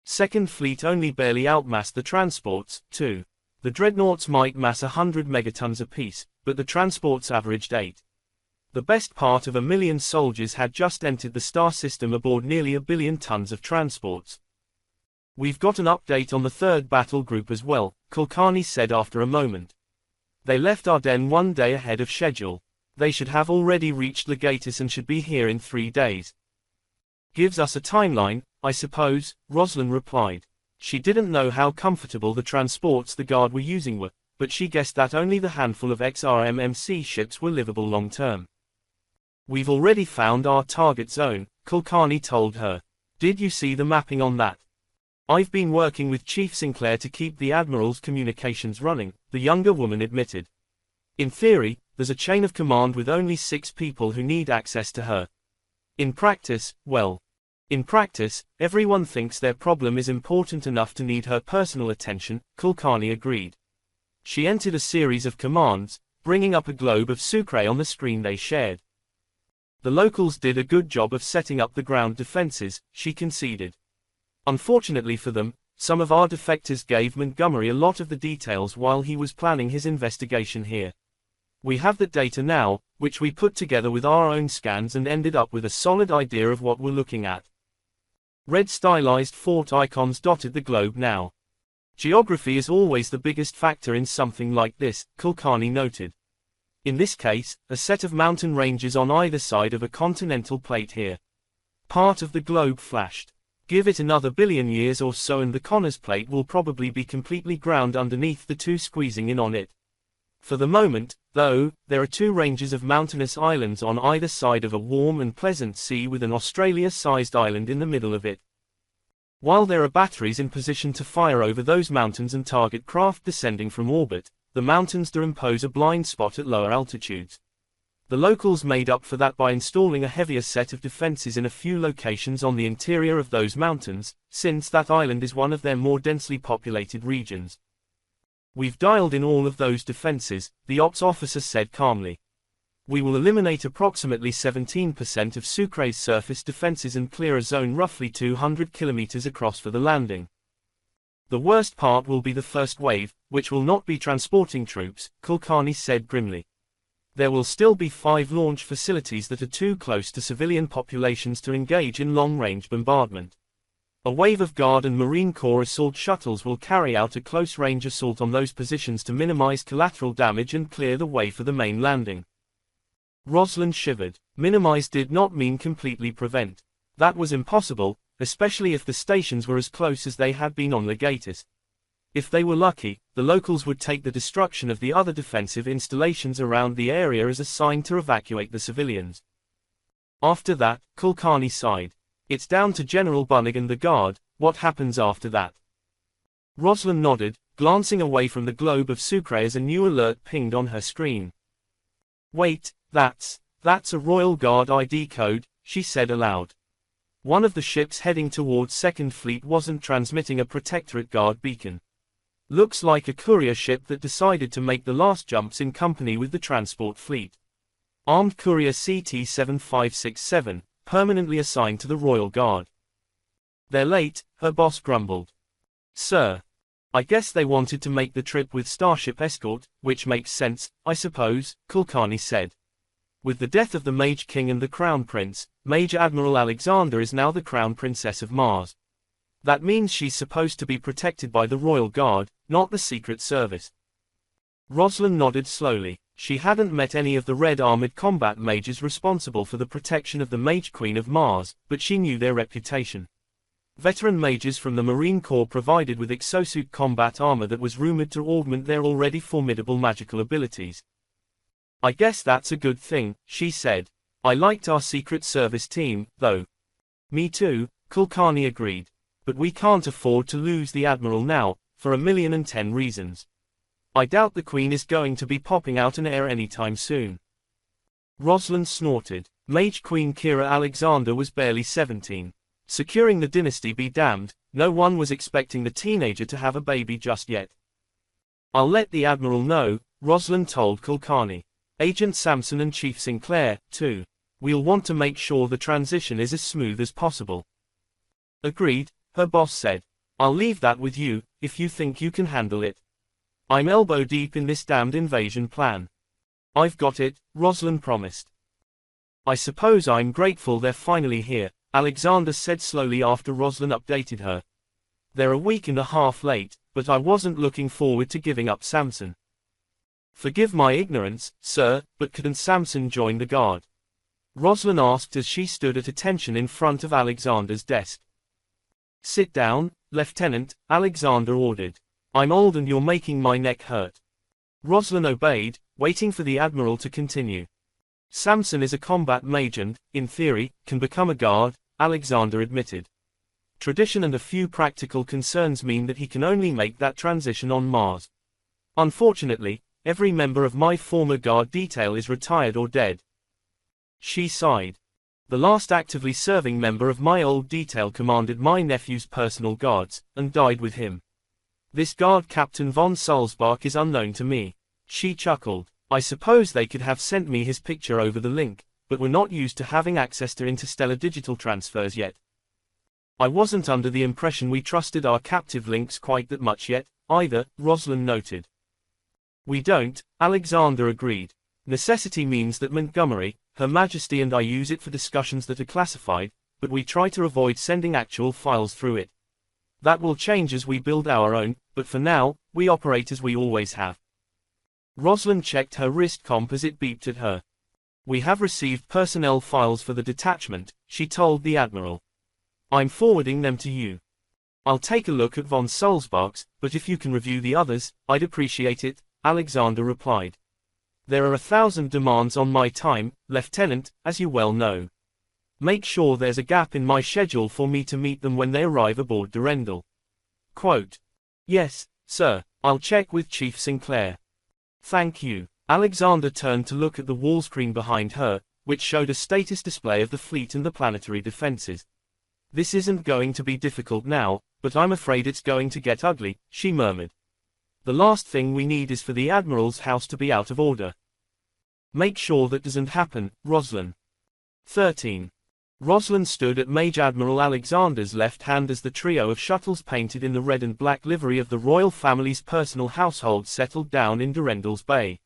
Second Fleet only barely outmassed the transports, too. The dreadnoughts might mass 100 megatons apiece, but the transports averaged 8. The best part of 1 million soldiers had just entered the star system aboard nearly 1 billion tons of transports. We've got an update on the 3rd battle group as well, Kulkarni said after a moment. They left Ardennes 1 day ahead of schedule. They should have already reached Legatus and should be here in 3 days. Gives us a timeline, I suppose, Rosalind replied. She didn't know how comfortable the transports the Guard were using were, but she guessed that only the handful of XRMMC ships were livable long-term. We've already found our target zone, Kulkarni told her. Did you see the mapping on that? I've been working with Chief Sinclair to keep the Admiral's communications running, the younger woman admitted. In theory, there's a chain of command with only 6 people who need access to her. In practice, well. In practice, everyone thinks their problem is important enough to need her personal attention, Kulkarni agreed. She entered a series of commands, bringing up a globe of Sucre on the screen they shared. The locals did a good job of setting up the ground defenses, she conceded. Unfortunately for them, some of our defectors gave Montgomery a lot of the details while he was planning his investigation here. We have that data now, which we put together with our own scans and ended up with a solid idea of what we're looking at. Red stylized fort icons dotted the globe now. Geography is always the biggest factor in something like this, Kulkarni noted. In this case, a set of mountain ranges on either side of a continental plate here. Part of the globe flashed. Give it another billion years or so and the Connors plate will probably be completely ground underneath the 2 squeezing in on it. For the moment, though, there are 2 ranges of mountainous islands on either side of a warm and pleasant sea with an Australia-sized island in the middle of it. While there are batteries in position to fire over those mountains and target craft descending from orbit, the mountains do impose a blind spot at lower altitudes. The locals made up for that by installing a heavier set of defenses in a few locations on the interior of those mountains, since that island is one of their more densely populated regions. We've dialed in all of those defenses, the ops officer said calmly. We will eliminate approximately 17% of Sucre's surface defenses and clear a zone roughly 200 kilometers across for the landing. The worst part will be the first wave, which will not be transporting troops, Kulkarni said grimly. There will still be 5 launch facilities that are too close to civilian populations to engage in long-range bombardment. A wave of Guard and Marine Corps assault shuttles will carry out a close-range assault on those positions to minimize collateral damage and clear the way for the main landing. Rosalind shivered. Minimize did not mean completely prevent. That was impossible, especially if the stations were as close as they had been on Legatus. If they were lucky, the locals would take the destruction of the other defensive installations around the area as a sign to evacuate the civilians. After that, Kulkarni sighed. It's down to General Bunnig and the Guard. What happens after that? Rosalind nodded, glancing away from the globe of Sucre as a new alert pinged on her screen. Wait, that's a Royal Guard ID code, she said aloud. One of the ships heading towards Second Fleet wasn't transmitting a Protectorate Guard beacon. Looks like a courier ship that decided to make the last jumps in company with the transport fleet. Armed courier CT-7567, permanently assigned to the Royal Guard. They're late, her boss grumbled. Sir. I guess they wanted to make the trip with Starship Escort, which makes sense, I suppose, Kulkarni said. With the death of the Mage King and the Crown Prince, Major Admiral Alexander is now the Crown Princess of Mars. That means she's supposed to be protected by the Royal Guard, not the Secret Service. Rosalind nodded slowly. She hadn't met any of the Red Armored Combat Mages responsible for the protection of the Mage Queen of Mars, but she knew their reputation. Veteran mages from the Marine Corps provided with exosuit combat armor that was rumored to augment their already formidable magical abilities. I guess that's a good thing, she said. I liked our Secret Service team, though. Me too, Kulkarni agreed. But we can't afford to lose the Admiral now, for 1,010 reasons. I doubt the Queen is going to be popping out an heir anytime soon. Rosalind snorted. Mage Queen Kira Alexander was barely 17. Securing the dynasty be damned, no one was expecting the teenager to have a baby just yet. I'll let the Admiral know, Rosalind told Kulkarni. Agent Sampson and Chief Sinclair, too. We'll want to make sure the transition is as smooth as possible. Agreed, her boss said. I'll leave that with you, if you think you can handle it. I'm elbow deep in this damned invasion plan. I've got it, Rosalind promised. I suppose I'm grateful they're finally here, Alexander said slowly after Rosalind updated her. They're a week and a half late, but I wasn't looking forward to giving up Sampson. Forgive my ignorance, sir, but couldn't Sampson join the Guard? Rosalind asked as she stood at attention in front of Alexander's desk. Sit down, Lieutenant, Alexander ordered. I'm old and you're making my neck hurt. Rosalind obeyed, waiting for the Admiral to continue. Sampson is a combat mage and, in theory, can become a Guard, Alexander admitted. Tradition and a few practical concerns mean that he can only make that transition on Mars. Unfortunately, every member of my former Guard detail is retired or dead. She sighed. The last actively serving member of my old detail commanded my nephew's personal guards, and died with him. This Guard Captain von Salzbach is unknown to me. She chuckled. I suppose they could have sent me his picture over the link, but were not used to having access to interstellar digital transfers yet. I wasn't under the impression we trusted our captive links quite that much yet, either, Rosalind noted. We don't, Alexander agreed. Necessity means that Montgomery, Her Majesty and I use it for discussions that are classified, but we try to avoid sending actual files through it. That will change as we build our own, but for now, we operate as we always have. Rosalind checked her wrist comp as it beeped at her. We have received personnel files for the detachment, she told the Admiral. I'm forwarding them to you. I'll take a look at von Salzbach's, but if you can review the others, I'd appreciate it, Alexander replied. There are 1,000 demands on my time, Lieutenant, as you well know. Make sure there's a gap in my schedule for me to meet them when they arrive aboard Durendal. Quote. Yes, sir, I'll check with Chief Sinclair. Thank you. Alexander turned to look at the wall screen behind her, which showed a status display of the fleet and the planetary defenses. This isn't going to be difficult now, but I'm afraid it's going to get ugly, she murmured. The last thing we need is for the Admiral's house to be out of order. Make sure that doesn't happen, Rosalind. 13. Rosalind stood at Mage Admiral Alexander's left hand as the trio of shuttles painted in the red and black livery of the royal family's personal household settled down in Durendal's Bay.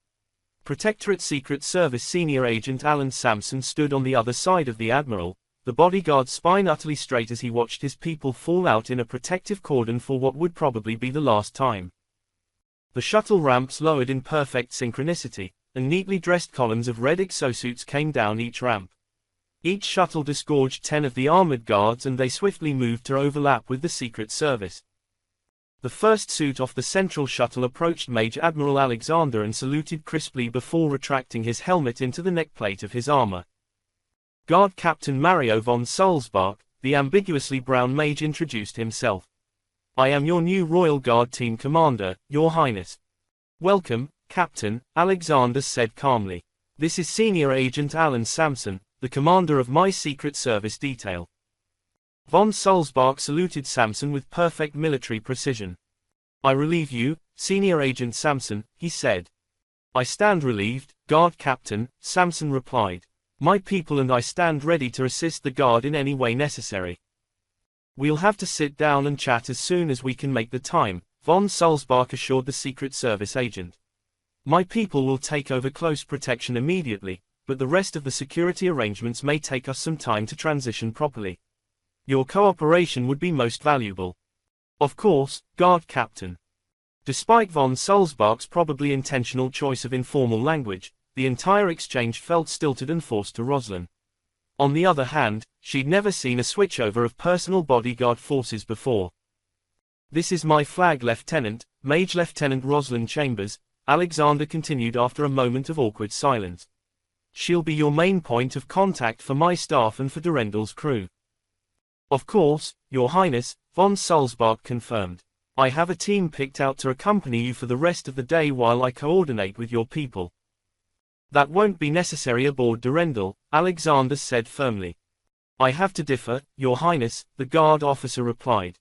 Protectorate Secret Service Senior Agent Alan Sampson stood on the other side of the Admiral, the bodyguard's spine utterly straight as he watched his people fall out in a protective cordon for what would probably be the last time. The shuttle ramps lowered in perfect synchronicity, and neatly dressed columns of red exosuits came down each ramp. Each shuttle disgorged 10 of the armored guards and they swiftly moved to overlap with the Secret Service. The first suit off the central shuttle approached Mage Admiral Alexander and saluted crisply before retracting his helmet into the neckplate of his armor. Guard Captain Mario von Sulzbach, the ambiguously brown mage, introduced himself. "I am your new Royal Guard Team Commander, Your Highness." "Welcome, Captain," Alexander said calmly. "This is Senior Agent Alan Sampson, the commander of my Secret Service detail." Von Sulzbach saluted Sampson with perfect military precision. "I relieve you, Senior Agent Sampson," he said. "I stand relieved, Guard Captain," Sampson replied. "My people and I stand ready to assist the Guard in any way necessary." "We'll have to sit down and chat as soon as we can make the time," von Sulzbach assured the Secret Service agent. "My people will take over close protection immediately, but the rest of the security arrangements may take us some time to transition properly. Your cooperation would be most valuable." "Of course, Guard Captain." Despite von Sulzbach's probably intentional choice of informal language, the entire exchange felt stilted and forced to Rosalind. On the other hand, she'd never seen a switchover of personal bodyguard forces before. "This is my flag lieutenant, Mage Lieutenant Rosalind Chambers," Alexander continued after a moment of awkward silence. "She'll be your main point of contact for my staff and for Durendal's crew." "Of course, Your Highness," von Sulzbach confirmed. "I have a team picked out to accompany you for the rest of the day while I coordinate with your people." "That won't be necessary aboard Durendal," Alexander said firmly. "I have to differ, Your Highness," the guard officer replied.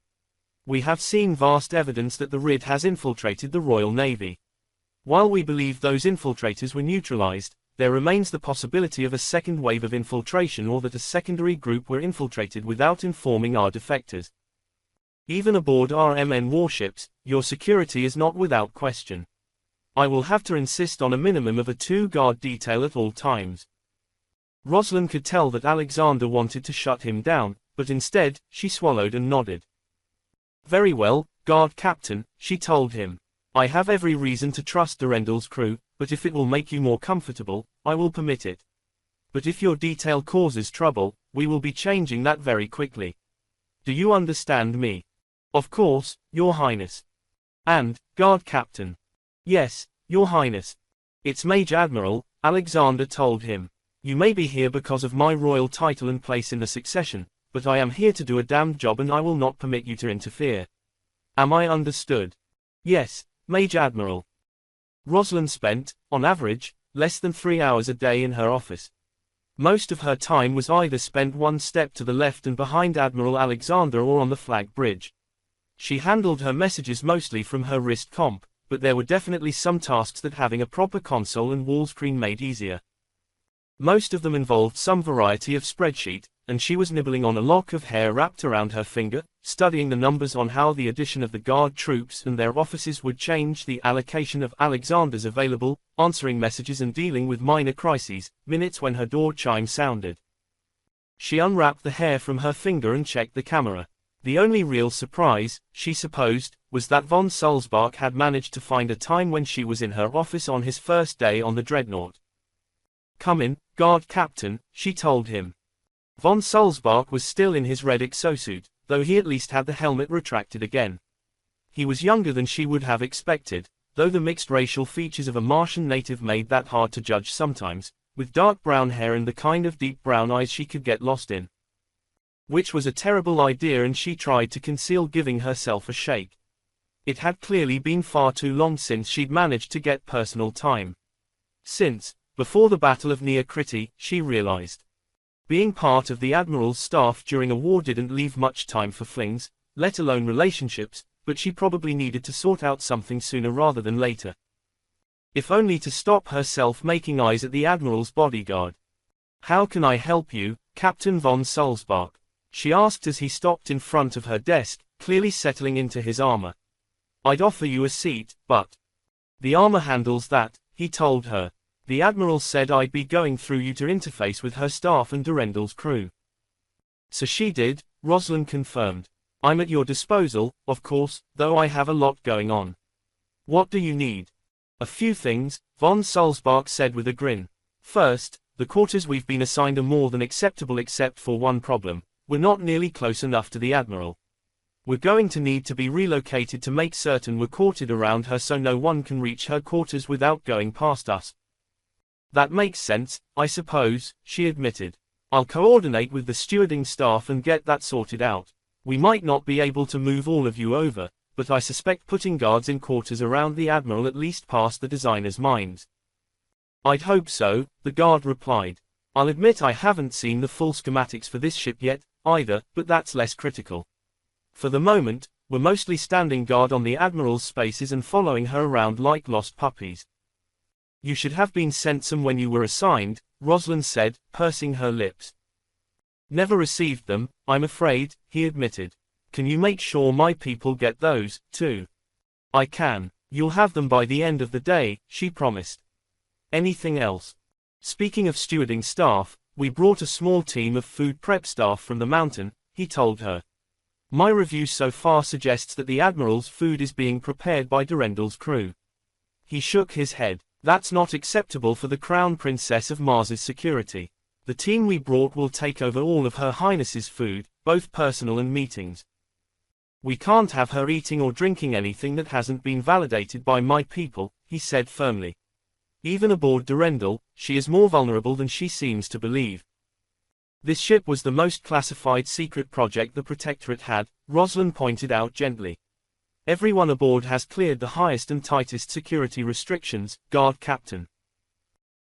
"We have seen vast evidence that the RID has infiltrated the Royal Navy. While we believe those infiltrators were neutralized, there remains the possibility of a second wave of infiltration or that a secondary group were infiltrated without informing our defectors. Even aboard RMN warships, your security is not without question. I will have to insist on a minimum of a 2-guard detail at all times." Rosalind could tell that Alexander wanted to shut him down, but instead, she swallowed and nodded. "Very well, Guard Captain," she told him. "I have every reason to trust Durendal's crew, but if it will make you more comfortable, I will permit it. But if your detail causes trouble, we will be changing that very quickly. Do you understand me?" "Of course, Your Highness." "And, Guard Captain." "Yes, Your Highness." "It's Mage Admiral," Alexander told him. "You may be here because of my royal title and place in the succession, but I am here to do a damned job and I will not permit you to interfere. Am I understood?" "Yes, Mage Admiral." Rosalind spent, on average, less than 3 hours a day in her office. Most of her time was either spent one step to the left and behind Admiral Alexander or on the flag bridge. She handled her messages mostly from her wrist comp, but there were definitely some tasks that having a proper console and wall screen made easier. Most of them involved some variety of spreadsheet, and she was nibbling on a lock of hair wrapped around her finger, studying the numbers on how the addition of the guard troops and their officers would change the allocation of Alexander's available, answering messages and dealing with minor crises, minutes when her door chime sounded. She unwrapped the hair from her finger and checked the camera. The only real surprise, she supposed, was that von Sulzbach had managed to find a time when she was in her office on his first day on the dreadnought. "Come in, Guard Captain," she told him. Von Sulzbach was still in his red exosuit, though he at least had the helmet retracted again. He was younger than she would have expected, though the mixed racial features of a Martian native made that hard to judge sometimes, with dark brown hair and the kind of deep brown eyes she could get lost in. Which was a terrible idea and she tried to conceal giving herself a shake. It had clearly been far too long since she'd managed to get personal time. Since, before the Battle of Nea Kriti, she realized. Being part of the Admiral's staff during a war didn't leave much time for flings, let alone relationships, but she probably needed to sort out something sooner rather than later. If only to stop herself making eyes at the Admiral's bodyguard. "How can I help you, Captain von Salzbach?" she asked as he stopped in front of her desk, clearly settling into his armor. "I'd offer you a seat, but the armor handles that," he told her. "The Admiral said I'd be going through you to interface with her staff and Durendal's crew." "So she did," Rosalind confirmed. "I'm at your disposal, of course, though I have a lot going on." "What do you need?" "A few things," von Salzbach said with a grin. "First, the quarters we've been assigned are more than acceptable except for one problem: we're not nearly close enough to the Admiral. We're going to need to be relocated to make certain we're quartered around her so no one can reach her quarters without going past us." "That makes sense, I suppose," she admitted. "I'll coordinate with the stewarding staff and get that sorted out. We might not be able to move all of you over, but I suspect putting guards in quarters around the Admiral at least past the designers' minds." "I'd hope so," the guard replied. "I'll admit I haven't seen the full schematics for this ship yet, either, but that's less critical. For the moment, we're mostly standing guard on the Admiral's spaces and following her around like lost puppies." "You should have been sent some when you were assigned," Rosalind said, pursing her lips. "Never received them, I'm afraid," he admitted. "Can you make sure my people get those, too?" "I can. You'll have them by the end of the day," she promised. "Anything else?" "Speaking of stewarding staff, we brought a small team of food prep staff from the mountain," he told her. "My review so far suggests that the Admiral's food is being prepared by Durendal's crew." He shook his head. "That's not acceptable for the Crown Princess of Mars's security. The team we brought will take over all of Her Highness's food, both personal and meetings. We can't have her eating or drinking anything that hasn't been validated by my people," he said firmly. "Even aboard Durendal, she is more vulnerable than she seems to believe." "This ship was the most classified secret project the Protectorate had," Rosalind pointed out gently. "Everyone aboard has cleared the highest and tightest security restrictions, Guard Captain."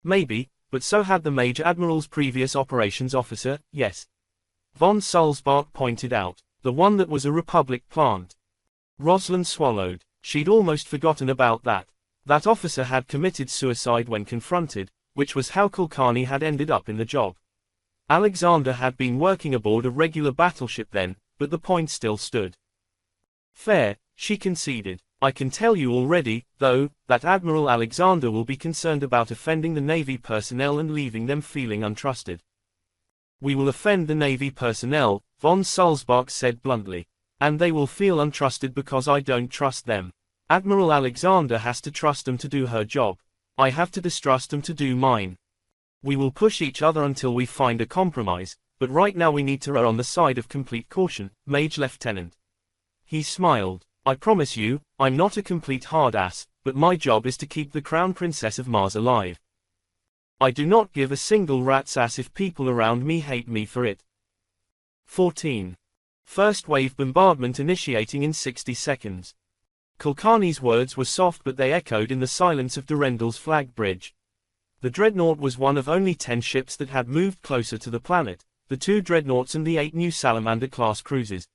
"Maybe, but so had the Major Admiral's previous operations officer, yes," von Salzbach pointed out. "The one that was a Republic plant." Rosalind swallowed. She'd almost forgotten about that. That officer had committed suicide when confronted, which was how Kulkarni had ended up in the job. Alexander had been working aboard a regular battleship then, but the point still stood. "Fair," she conceded. "I can tell you already, though, that Admiral Alexander will be concerned about offending the Navy personnel and leaving them feeling untrusted." "We will offend the Navy personnel," von Salzbach said bluntly. "And they will feel untrusted because I don't trust them. Admiral Alexander has to trust them to do her job. I have to distrust them to do mine. We will push each other until we find a compromise, but right now we need to err on the side of complete caution, Mage Lieutenant." He smiled. "I promise you, I'm not a complete hard-ass, but my job is to keep the Crown Princess of Mars alive. I do not give a single rat's ass if people around me hate me for it." 14. First wave bombardment initiating in 60 seconds. Kulkarni's words were soft but they echoed in the silence of Durendal's flag bridge. The Dreadnought was one of only 10 ships that had moved closer to the planet, the 2 Dreadnoughts and the 8 new Salamander-class cruisers.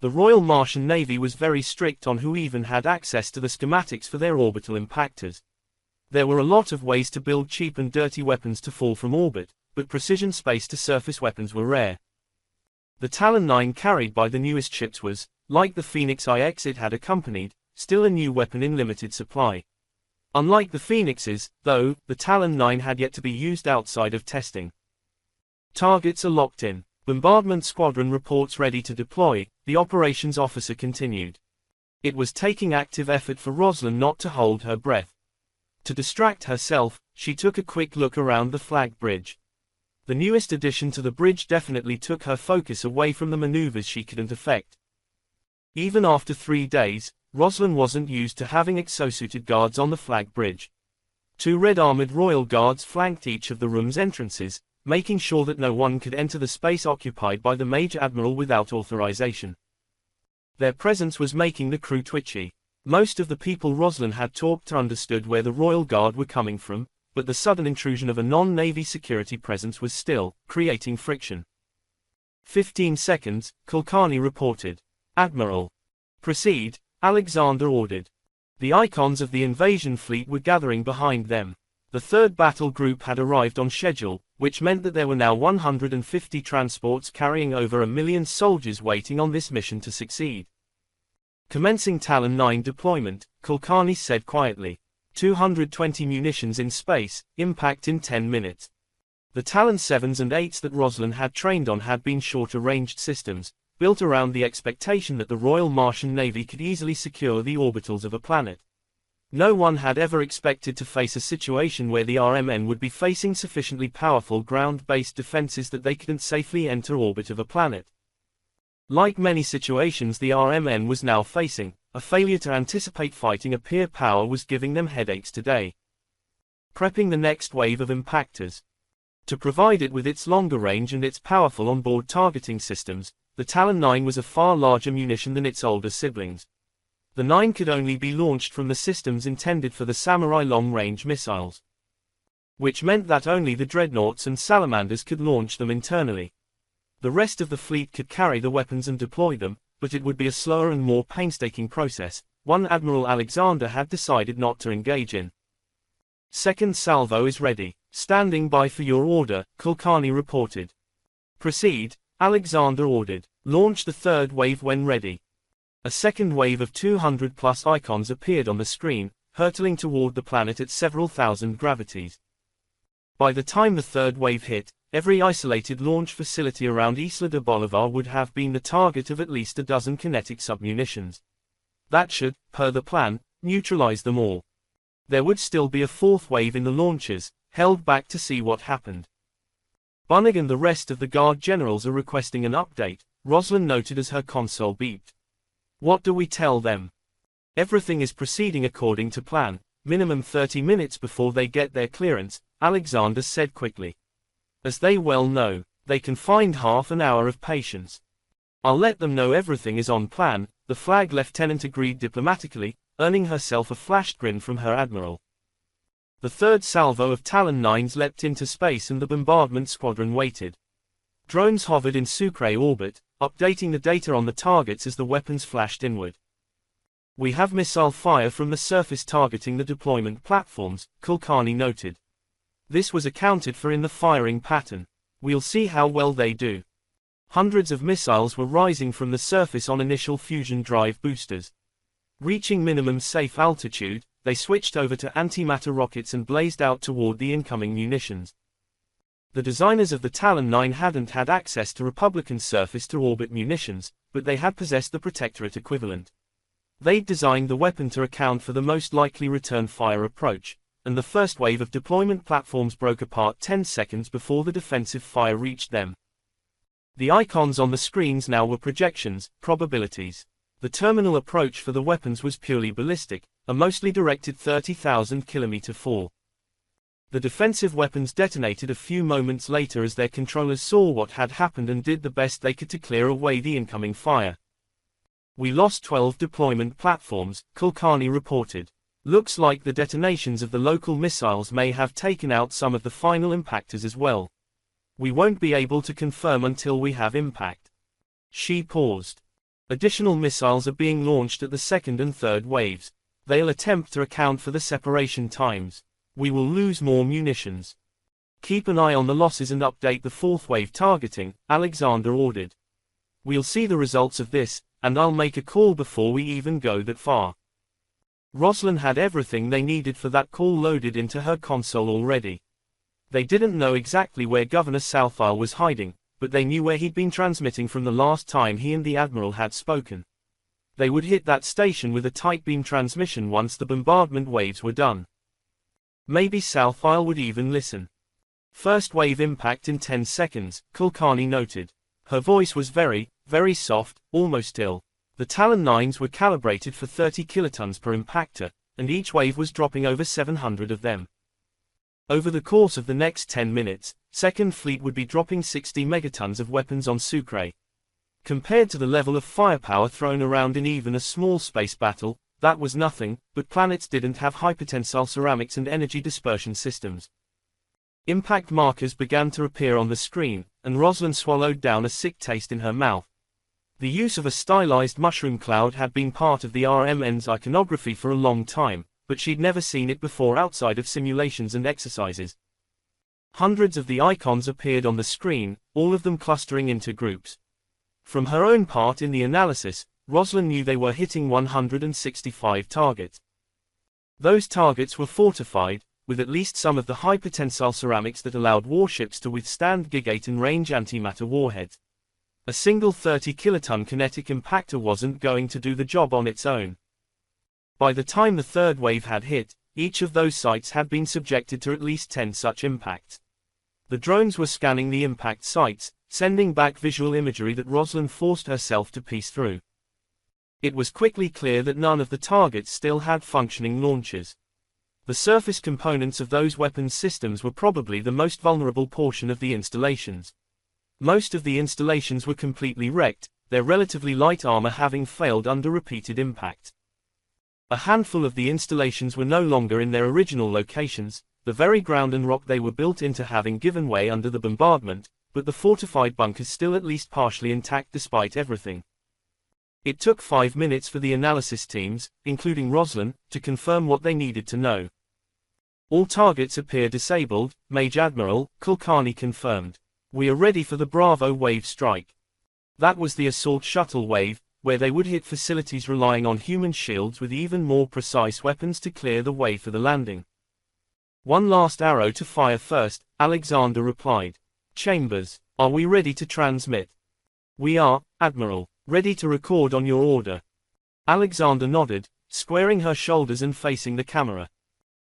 The Royal Martian Navy was very strict on who even had access to the schematics for their orbital impactors. There were a lot of ways to build cheap and dirty weapons to fall from orbit, but precision space-to-surface weapons were rare. The Talon 9 carried by the newest ships was, like the Phoenix IX it had accompanied, still a new weapon in limited supply. Unlike the Phoenixes, though, the Talon 9 had yet to be used outside of testing. "Targets are locked in. Bombardment squadron reports ready to deploy," the operations officer continued. It was taking active effort for Rosalind not to hold her breath. To distract herself, she took a quick look around the flag bridge. The newest addition to the bridge definitely took her focus away from the maneuvers she couldn't effect. Even after 3 days, Rosalind wasn't used to having exosuited guards on the flag bridge. 2 red-armored royal guards flanked each of the room's entrances, making sure that no one could enter the space occupied by the Major Admiral without authorization. Their presence was making the crew twitchy. Most of the people Rosalind had talked to understood where the Royal Guard were coming from, but the sudden intrusion of a non-Navy security presence was still creating friction. 15 seconds, Kulkarni reported. "Admiral. Proceed," Alexander ordered. The icons of the invasion fleet were gathering behind them. The third battle group had arrived on schedule, which meant that there were now 150 transports carrying over 1 million soldiers waiting on this mission to succeed. Commencing Talon 9 deployment, Kulkarni said quietly. 220 munitions in space, impact in 10 minutes. The Talon 7s and 8s that Roslin had trained on had been shorter-ranged systems, built around the expectation that the Royal Martian Navy could easily secure the orbitals of a planet. No one had ever expected to face a situation where the RMN would be facing sufficiently powerful ground-based defenses that they couldn't safely enter orbit of a planet. Like many situations the RMN was now facing, a failure to anticipate fighting a peer power was giving them headaches today. Prepping the next wave of impactors. To provide it with its longer range and its powerful onboard targeting systems, the Talon 9 was a far larger munition than its older siblings. The 9 could only be launched from the systems intended for the Samurai long-range missiles, which meant that only the dreadnoughts and salamanders could launch them internally. The rest of the fleet could carry the weapons and deploy them, but it would be a slower and more painstaking process, one Admiral Alexander had decided not to engage in. Second salvo is ready, standing by for your order, Kulkarni reported. Proceed, Alexander ordered. Launch the third wave when ready. A second wave of 200+ icons appeared on the screen, hurtling toward the planet at several thousand gravities. By the time the third wave hit, every isolated launch facility around Isla de Bolivar would have been the target of at least a dozen kinetic submunitions. That should, per the plan, neutralize them all. There would still be a fourth wave in the launchers, held back to see what happened. Bunnig and the rest of the Guard generals are requesting an update, Roslin noted as her console beeped. What do we tell them? Everything is proceeding according to plan, minimum 30 minutes before they get their clearance, Alexander said quickly. As they well know, they can find half an hour of patience. I'll let them know everything is on plan, the flag lieutenant agreed diplomatically, earning herself a flashed grin from her admiral. The third salvo of Talon 9s leapt into space and the bombardment squadron waited. Drones hovered in Sucre orbit, updating the data on the targets as the weapons flashed inward. We have missile fire from the surface targeting the deployment platforms, Kulkarni noted. This was accounted for in the firing pattern. We'll see how well they do. Hundreds of missiles were rising from the surface on initial fusion drive boosters. Reaching minimum safe altitude, they switched over to antimatter rockets and blazed out toward the incoming munitions. The designers of the Talon 9 hadn't had access to Republican surface-to-orbit munitions, but they had possessed the Protectorate equivalent. They'd designed the weapon to account for the most likely return fire approach, and the first wave of deployment platforms broke apart 10 seconds before the defensive fire reached them. The icons on the screens now were projections, probabilities. The terminal approach for the weapons was purely ballistic, a mostly directed 30,000 km fall. The defensive weapons detonated a few moments later as their controllers saw what had happened and did the best they could to clear away the incoming fire. We lost 12 deployment platforms, Kulkarni reported. Looks like the detonations of the local missiles may have taken out some of the final impactors as well. We won't be able to confirm until we have impact. She paused. Additional missiles are being launched at the second and third waves. They'll attempt to account for the separation times. We will lose more munitions. Keep an eye on the losses and update the fourth wave targeting, Alexander ordered. We'll see the results of this, and I'll make a call before we even go that far. Roslin had everything they needed for that call loaded into her console already. They didn't know exactly where Governor Southile was hiding, but they knew where he'd been transmitting from the last time he and the Admiral had spoken. They would hit that station with a tight beam transmission once the bombardment waves were done. Maybe Southile would even listen. First wave impact in 10 seconds, Kulkarni noted. Her voice was very, very soft, almost ill. The Talon 9s were calibrated for 30 kilotons per impactor, and each wave was dropping over 700 of them. Over the course of the next 10 minutes, Second Fleet would be dropping 60 megatons of weapons on Sucre. Compared to the level of firepower thrown around in even a small space battle, that was nothing, but planets didn't have hypertensile ceramics and energy dispersion systems. Impact markers began to appear on the screen, and Roslin swallowed down a sick taste in her mouth. The use of a stylized mushroom cloud had been part of the RMN's iconography for a long time, but she'd never seen it before outside of simulations and exercises. Hundreds of the icons appeared on the screen, all of them clustering into groups. From her own part in the analysis, Rosalind knew they were hitting 165 targets. Those targets were fortified, with at least some of the high-potential ceramics that allowed warships to withstand gigaton-range antimatter warheads. A single 30-kiloton kinetic impactor wasn't going to do the job on its own. By the time the third wave had hit, each of those sites had been subjected to at least 10 such impacts. The drones were scanning the impact sites, sending back visual imagery that Rosalind forced herself to piece through. It was quickly clear that none of the targets still had functioning launchers. The surface components of those weapons systems were probably the most vulnerable portion of the installations. Most of the installations were completely wrecked, their relatively light armor having failed under repeated impact. A handful of the installations were no longer in their original locations, the very ground and rock they were built into having given way under the bombardment, but the fortified bunkers still at least partially intact despite everything. It took 5 minutes for the analysis teams, including Rosalind, to confirm what they needed to know. All targets appear disabled, Mage Admiral Kulkarni confirmed. We are ready for the Bravo wave strike. That was the assault shuttle wave, where they would hit facilities relying on human shields with even more precise weapons to clear the way for the landing. One last arrow to fire first, Alexander replied. Chambers, are we ready to transmit? We are, Admiral, ready to record on your order. Alexander nodded, squaring her shoulders and facing the camera.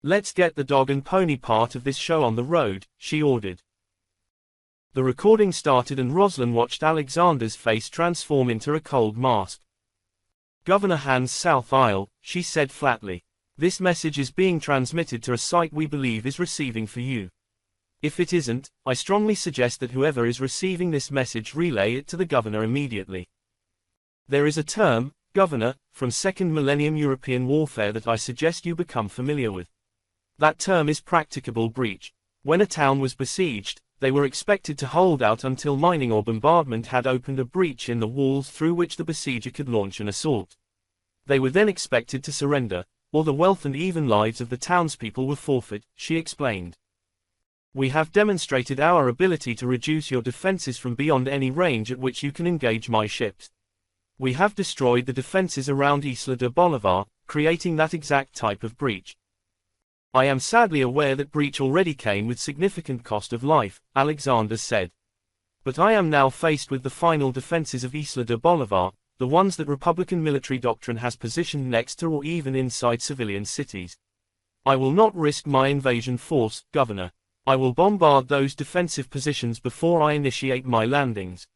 Let's get the dog and pony part of this show on the road, she ordered. The recording started and Rosalind watched Alexander's face transform into a cold mask. Governor Hand's South Isle, she said flatly. This message is being transmitted to a site we believe is receiving for you. If it isn't, I strongly suggest that whoever is receiving this message relay it to the governor immediately. There is a term, Governor, from Second Millennium European warfare that I suggest you become familiar with. That term is practicable breach. When a town was besieged, they were expected to hold out until mining or bombardment had opened a breach in the walls through which the besieger could launch an assault. They were then expected to surrender, or the wealth and even lives of the townspeople were forfeit, she explained. We have demonstrated our ability to reduce your defenses from beyond any range at which you can engage my ships. We have destroyed the defenses around Isla de Bolivar, creating that exact type of breach. I am sadly aware that breach already came with significant cost of life, Alexander said. But I am now faced with the final defenses of Isla de Bolivar, the ones that Republican military doctrine has positioned next to or even inside civilian cities. I will not risk my invasion force, Governor. I will bombard those defensive positions before I initiate my landings.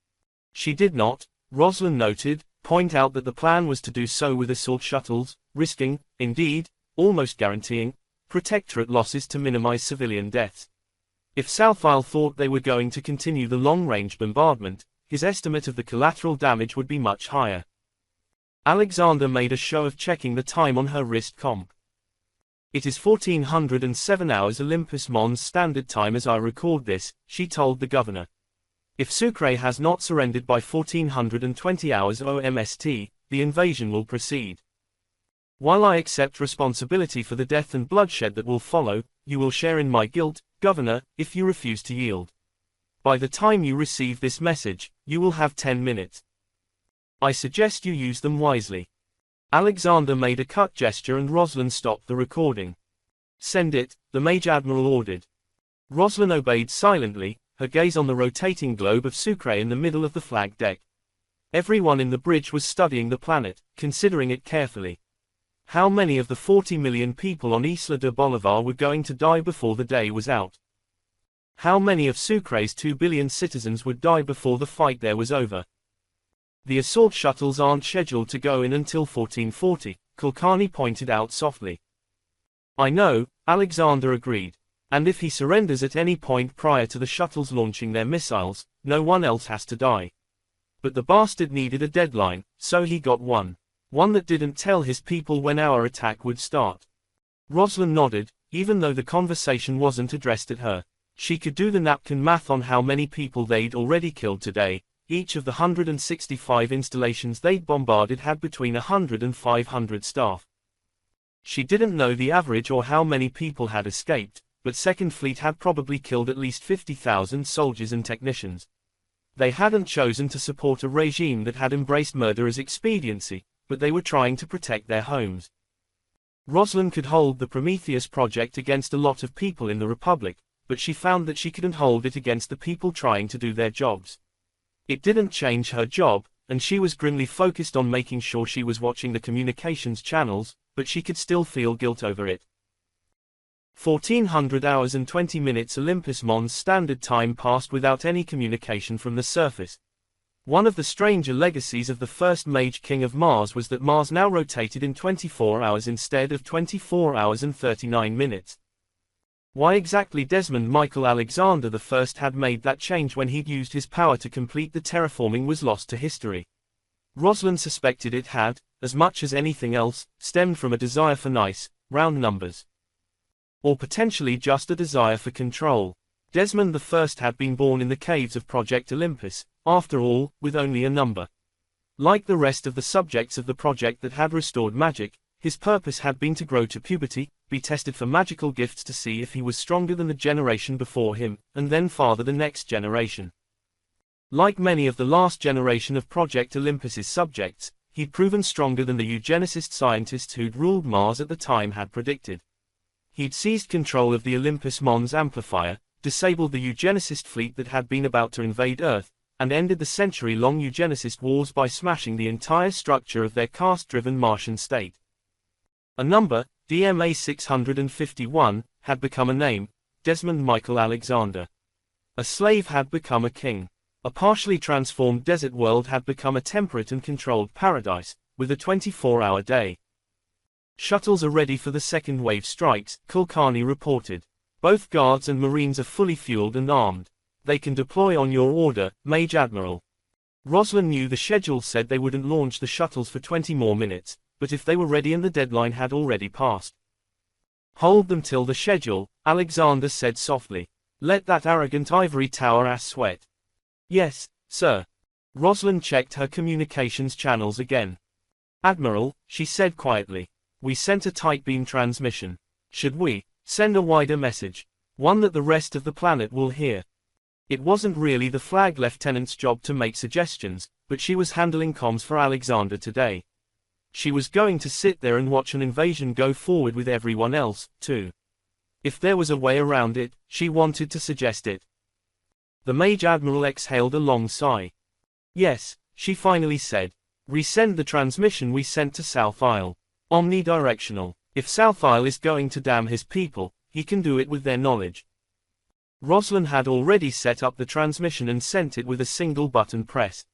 She did not, Rosalind noted, point out that the plan was to do so with assault shuttles, risking, indeed, almost guaranteeing, Protectorate losses to minimize civilian deaths. If South Isle thought they were going to continue the long-range bombardment, his estimate of the collateral damage would be much higher. Alexander made a show of checking the time on her wrist comp. It is 1407 hours Olympus Mons Standard Time as I record this, she told the governor. If Sucre has not surrendered by 1420 hours OMST, the invasion will proceed. While I accept responsibility for the death and bloodshed that will follow, you will share in my guilt, Governor, if you refuse to yield. By the time you receive this message, you will have 10 minutes. I suggest you use them wisely. Alexander made a cut gesture and Rosalind stopped the recording. Send it, the Mage Admiral ordered. Rosalind obeyed silently, her gaze on the rotating globe of Sucre in the middle of the flag deck. Everyone in the bridge was studying the planet, considering it carefully. How many of the 40 million people on Isla de Bolivar were going to die before the day was out? How many of Sucre's 2 billion citizens would die before the fight there was over? The assault shuttles aren't scheduled to go in until 1440, Kulkarni pointed out softly. I know, Alexander agreed. And if he surrenders at any point prior to the shuttles launching their missiles, no one else has to die. But the bastard needed a deadline, so he got one. One that didn't tell his people when our attack would start. Rosalind nodded, even though the conversation wasn't addressed at her. She could do the napkin math on how many people they'd already killed today. Each of the 165 installations they'd bombarded had between 100 and 500 staff. She didn't know the average or how many people had escaped, but Second Fleet had probably killed at least 50,000 soldiers and technicians. They hadn't chosen to support a regime that had embraced murder as expediency, but they were trying to protect their homes. Rosalind could hold the Prometheus project against a lot of people in the Republic, but she found that she couldn't hold it against the people trying to do their jobs. It didn't change her job, and she was grimly focused on making sure she was watching the communications channels, but she could still feel guilt over it. 1400 hours and 20 minutes Olympus Mons standard time passed without any communication from the surface. One of the stranger legacies of the first Mage King of Mars was that Mars now rotated in 24 hours instead of 24 hours and 39 minutes. Why exactly Desmond Michael Alexander I had made that change when he'd used his power to complete the terraforming was lost to history. Rosalind suspected it had, as much as anything else, stemmed from a desire for nice, round numbers. Or potentially just a desire for control. Desmond I had been born in the caves of Project Olympus, after all, with only a number. Like the rest of the subjects of the project that had restored magic, his purpose had been to grow to puberty, be tested for magical gifts to see if he was stronger than the generation before him, and then father the next generation. Like many of the last generation of Project Olympus's subjects, he'd proven stronger than the eugenicist scientists who'd ruled Mars at the time had predicted. He'd seized control of the Olympus Mons amplifier, disabled the eugenicist fleet that had been about to invade Earth, and ended the century-long eugenicist wars by smashing the entire structure of their caste-driven Martian state. A number, DMA 651, had become a name, Desmond Michael Alexander. A slave had become a king. A partially transformed desert world had become a temperate and controlled paradise, with a 24-hour day. Shuttles are ready for the second wave strikes, Kulkarni reported. Both guards and marines are fully fueled and armed. They can deploy on your order, Mage Admiral. Rosalind knew the schedule said they wouldn't launch the shuttles for 20 more minutes, but if they were ready and the deadline had already passed. Hold them till the schedule, Alexander said softly. Let that arrogant ivory tower ass sweat. Yes, sir. Rosalind checked her communications channels again. Admiral, she said quietly. We sent a tight beam transmission. Should we send a wider message? One that the rest of the planet will hear. It wasn't really the flag lieutenant's job to make suggestions, but she was handling comms for Alexander today. She was going to sit there and watch an invasion go forward with everyone else, too. If there was a way around it, she wanted to suggest it. The Mage Admiral exhaled a long sigh. Yes, she finally said. Resend the transmission we sent to South Isle. Omnidirectional. If South Isle is going to damn his people, he can do it with their knowledge. Rosalind had already set up the transmission and sent it with a single button press.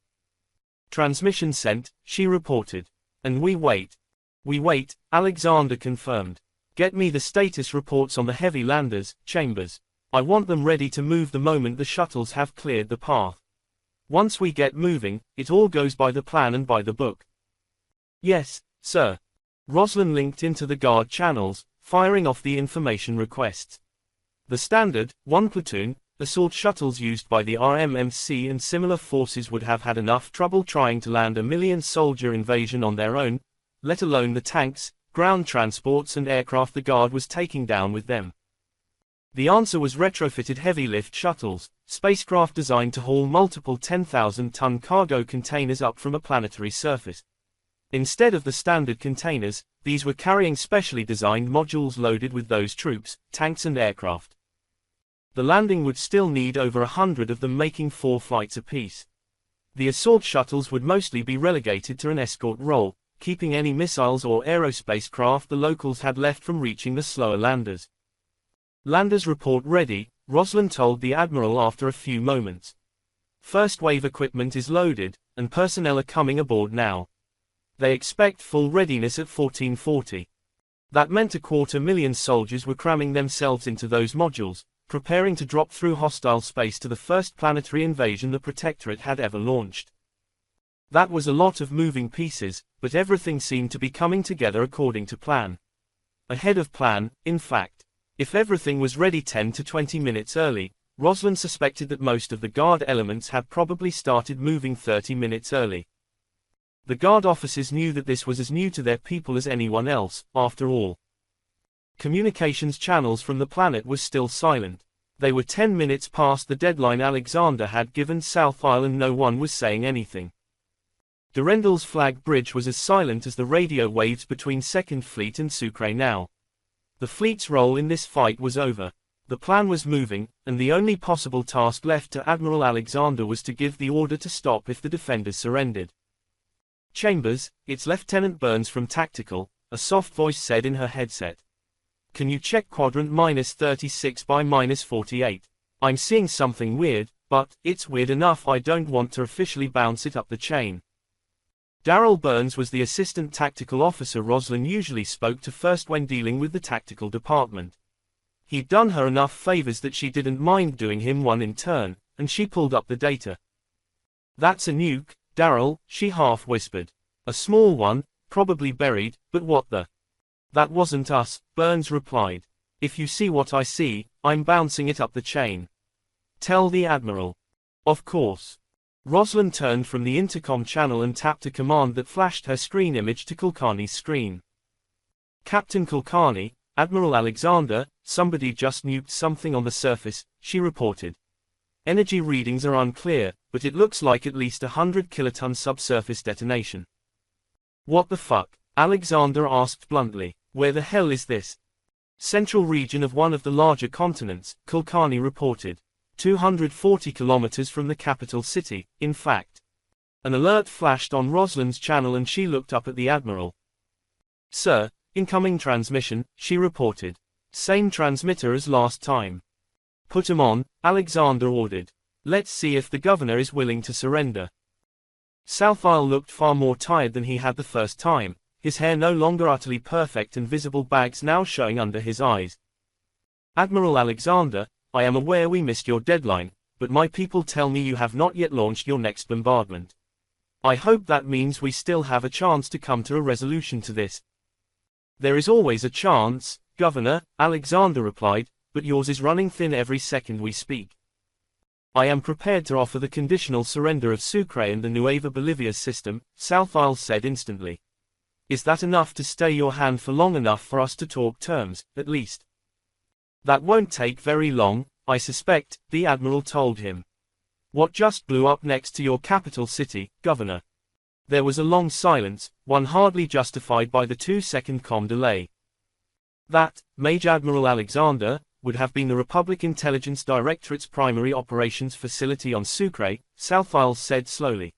Transmission sent, she reported. And we wait. We wait, Alexander confirmed. Get me the status reports on the heavy landers, Chambers. I want them ready to move the moment the shuttles have cleared the path. Once we get moving, it all goes by the plan and by the book. Yes, sir. Rosalind linked into the guard channels, firing off the information requests. The standard, 1 platoon, assault shuttles used by the RMMC and similar forces would have had enough trouble trying to land a 1,000,000-soldier invasion on their own, let alone the tanks, ground transports and aircraft the Guard was taking down with them. The answer was retrofitted heavy-lift shuttles, spacecraft designed to haul multiple 10,000-ton cargo containers up from a planetary surface. Instead of the standard containers, these were carrying specially designed modules loaded with those troops, tanks and aircraft. The landing would still need over 100 of them, making 4 flights apiece. The assault shuttles would mostly be relegated to an escort role, keeping any missiles or aerospace craft the locals had left from reaching the slower landers. Landers report ready, Rosalind told the Admiral after a few moments. First wave equipment is loaded, and personnel are coming aboard now. They expect full readiness at 1440. That meant 250,000 soldiers were cramming themselves into those modules, preparing to drop through hostile space to the first planetary invasion the Protectorate had ever launched. That was a lot of moving pieces, but everything seemed to be coming together according to plan. Ahead of plan, in fact. If everything was ready 10 to 20 minutes early, Rosalind suspected that most of the Guard elements had probably started moving 30 minutes early. The Guard officers knew that this was as new to their people as anyone else, after all. Communications channels from the planet were still silent. They were 10 minutes past the deadline Alexander had given South Isle and no one was saying anything. Durendal's flag bridge was as silent as the radio waves between Second Fleet and Sucre now. The fleet's role in this fight was over. The plan was moving, and the only possible task left to Admiral Alexander was to give the order to stop if the defenders surrendered. Chambers, it's Lieutenant Burns from Tactical, a soft voice said in her headset. Can you check quadrant -36 by -48? I'm seeing something weird, but it's weird enough I don't want to officially bounce it up the chain. Darrell Burns was the assistant tactical officer Roslyn usually spoke to first when dealing with the tactical department. He'd done her enough favors that she didn't mind doing him one in turn, and she pulled up the data. That's a nuke, Darrell, she half whispered. A small one, probably buried, but what the? That wasn't us, Burns replied. If you see what I see, I'm bouncing it up the chain. Tell the Admiral. Of course. Roslyn turned from the intercom channel and tapped a command that flashed her screen image to Kulkarni's screen. Captain Kulkarni, Admiral Alexander, somebody just nuked something on the surface, she reported. Energy readings are unclear, but it looks like at least 100 kiloton subsurface detonation. What the fuck? Alexander asked bluntly. Where the hell is this? Central region of one of the larger continents, Kulkarni reported. 240 kilometers from the capital city, in fact. An alert flashed on Roslyn's channel and she looked up at the Admiral. Sir, incoming transmission, she reported. Same transmitter as last time. Put 'em on, Alexander ordered. Let's see if the governor is willing to surrender. South Isle looked far more tired than he had the first time, his hair no longer utterly perfect and visible bags now showing under his eyes. Admiral Alexander, I am aware we missed your deadline, but my people tell me you have not yet launched your next bombardment. I hope that means we still have a chance to come to a resolution to this. There is always a chance, Governor, Alexander replied, but yours is running thin every second we speak. I am prepared to offer the conditional surrender of Sucre and the Nueva Bolivia system, South Isle said instantly. Is that enough to stay your hand for long enough for us to talk terms, at least? That won't take very long, I suspect, the Admiral told him. What just blew up next to your capital city, Governor? There was a long silence, one hardly justified by the 2-second comm delay. That, Mage Admiral Alexander, would have been the Republic Intelligence Directorate's primary operations facility on Sucre, South Isle said slowly.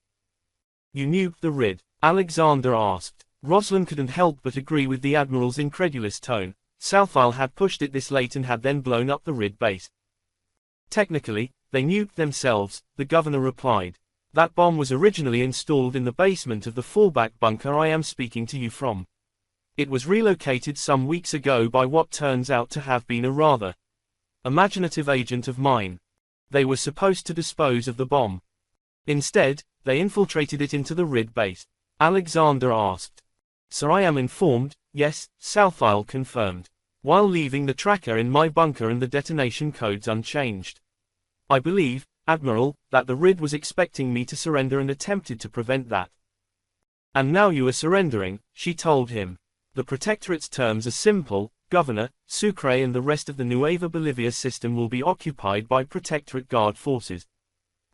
You nuked the RID? Alexander asked. Roslyn couldn't help but agree with the Admiral's incredulous tone. South Isle had pushed it this late and had then blown up the RID base. Technically, they nuked themselves, the governor replied. That bomb was originally installed in the basement of the fallback bunker I am speaking to you from. It was relocated some weeks ago by what turns out to have been a rather imaginative agent of mine. They were supposed to dispose of the bomb. Instead, they infiltrated it into the RID base. Alexander asked. So I am informed, yes, South Isle confirmed. While leaving the tracker in my bunker and the detonation codes unchanged. I believe, Admiral, that the RID was expecting me to surrender and attempted to prevent that. And now you are surrendering, she told him. The Protectorate's terms are simple, Governor, Sucre and the rest of the Nueva Bolivia system will be occupied by Protectorate Guard forces.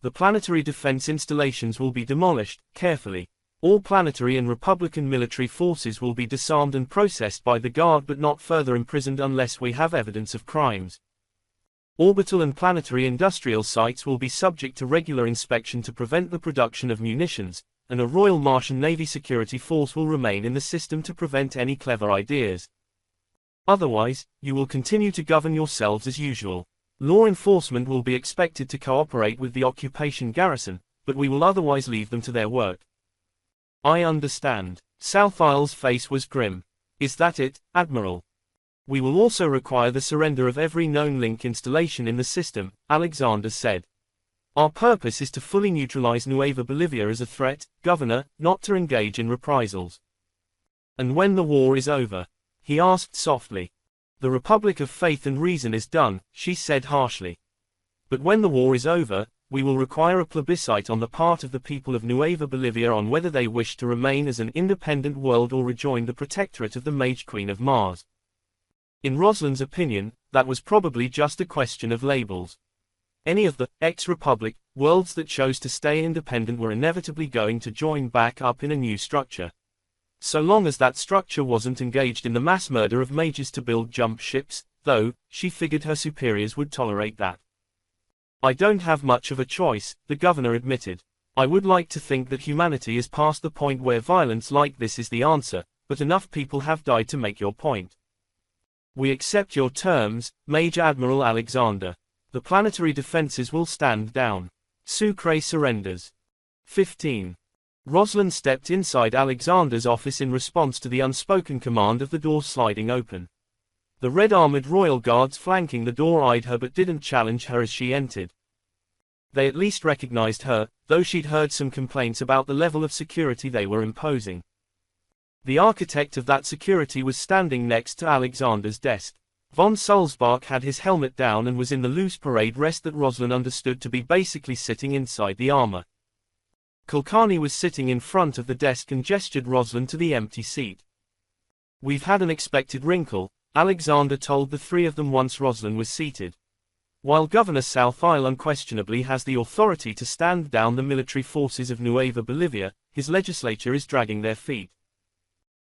The planetary defense installations will be demolished, carefully. All planetary and Republican military forces will be disarmed and processed by the Guard but not further imprisoned unless we have evidence of crimes. Orbital and planetary industrial sites will be subject to regular inspection to prevent the production of munitions, and a Royal Martian Navy security force will remain in the system to prevent any clever ideas. Otherwise, you will continue to govern yourselves as usual. Law enforcement will be expected to cooperate with the occupation garrison, but we will otherwise leave them to their work. I understand. South Isle's face was grim. Is that it, Admiral? We will also require the surrender of every known link installation in the system, Alexander said. Our purpose is to fully neutralize Nueva Bolivia as a threat, Governor, not to engage in reprisals. And when the war is over? He asked softly. The Republic of Faith and Reason is done, she said harshly. But when the war is over, we will require a plebiscite on the part of the people of Nueva Bolivia on whether they wish to remain as an independent world or rejoin the protectorate of the Mage Queen of Mars. In Rosalind's opinion, that was probably just a question of labels. Any of the ex-Republic worlds that chose to stay independent were inevitably going to join back up in a new structure. So long as that structure wasn't engaged in the mass murder of mages to build jump ships, though, she figured her superiors would tolerate that. I don't have much of a choice, the governor admitted. I would like to think that humanity is past the point where violence like this is the answer, but enough people have died to make your point. We accept your terms, Major Admiral Alexander. The planetary defenses will stand down. Sucre surrenders. 15. Rosalind stepped inside Alexander's office in response to the unspoken command of the door sliding open. The red-armored royal guards flanking the door eyed her but didn't challenge her as she entered. They at least recognized her, though she'd heard some complaints about the level of security they were imposing. The architect of that security was standing next to Alexander's desk. Von Sulzbach had his helmet down and was in the loose parade rest that Rosalind understood to be basically sitting inside the armor. Kulkarni was sitting in front of the desk and gestured Rosalind to the empty seat. We've had an expected wrinkle, Alexander told the three of them once Rosalind was seated. While Governor South Isle unquestionably has the authority to stand down the military forces of Nueva Bolivia, his legislature is dragging their feet.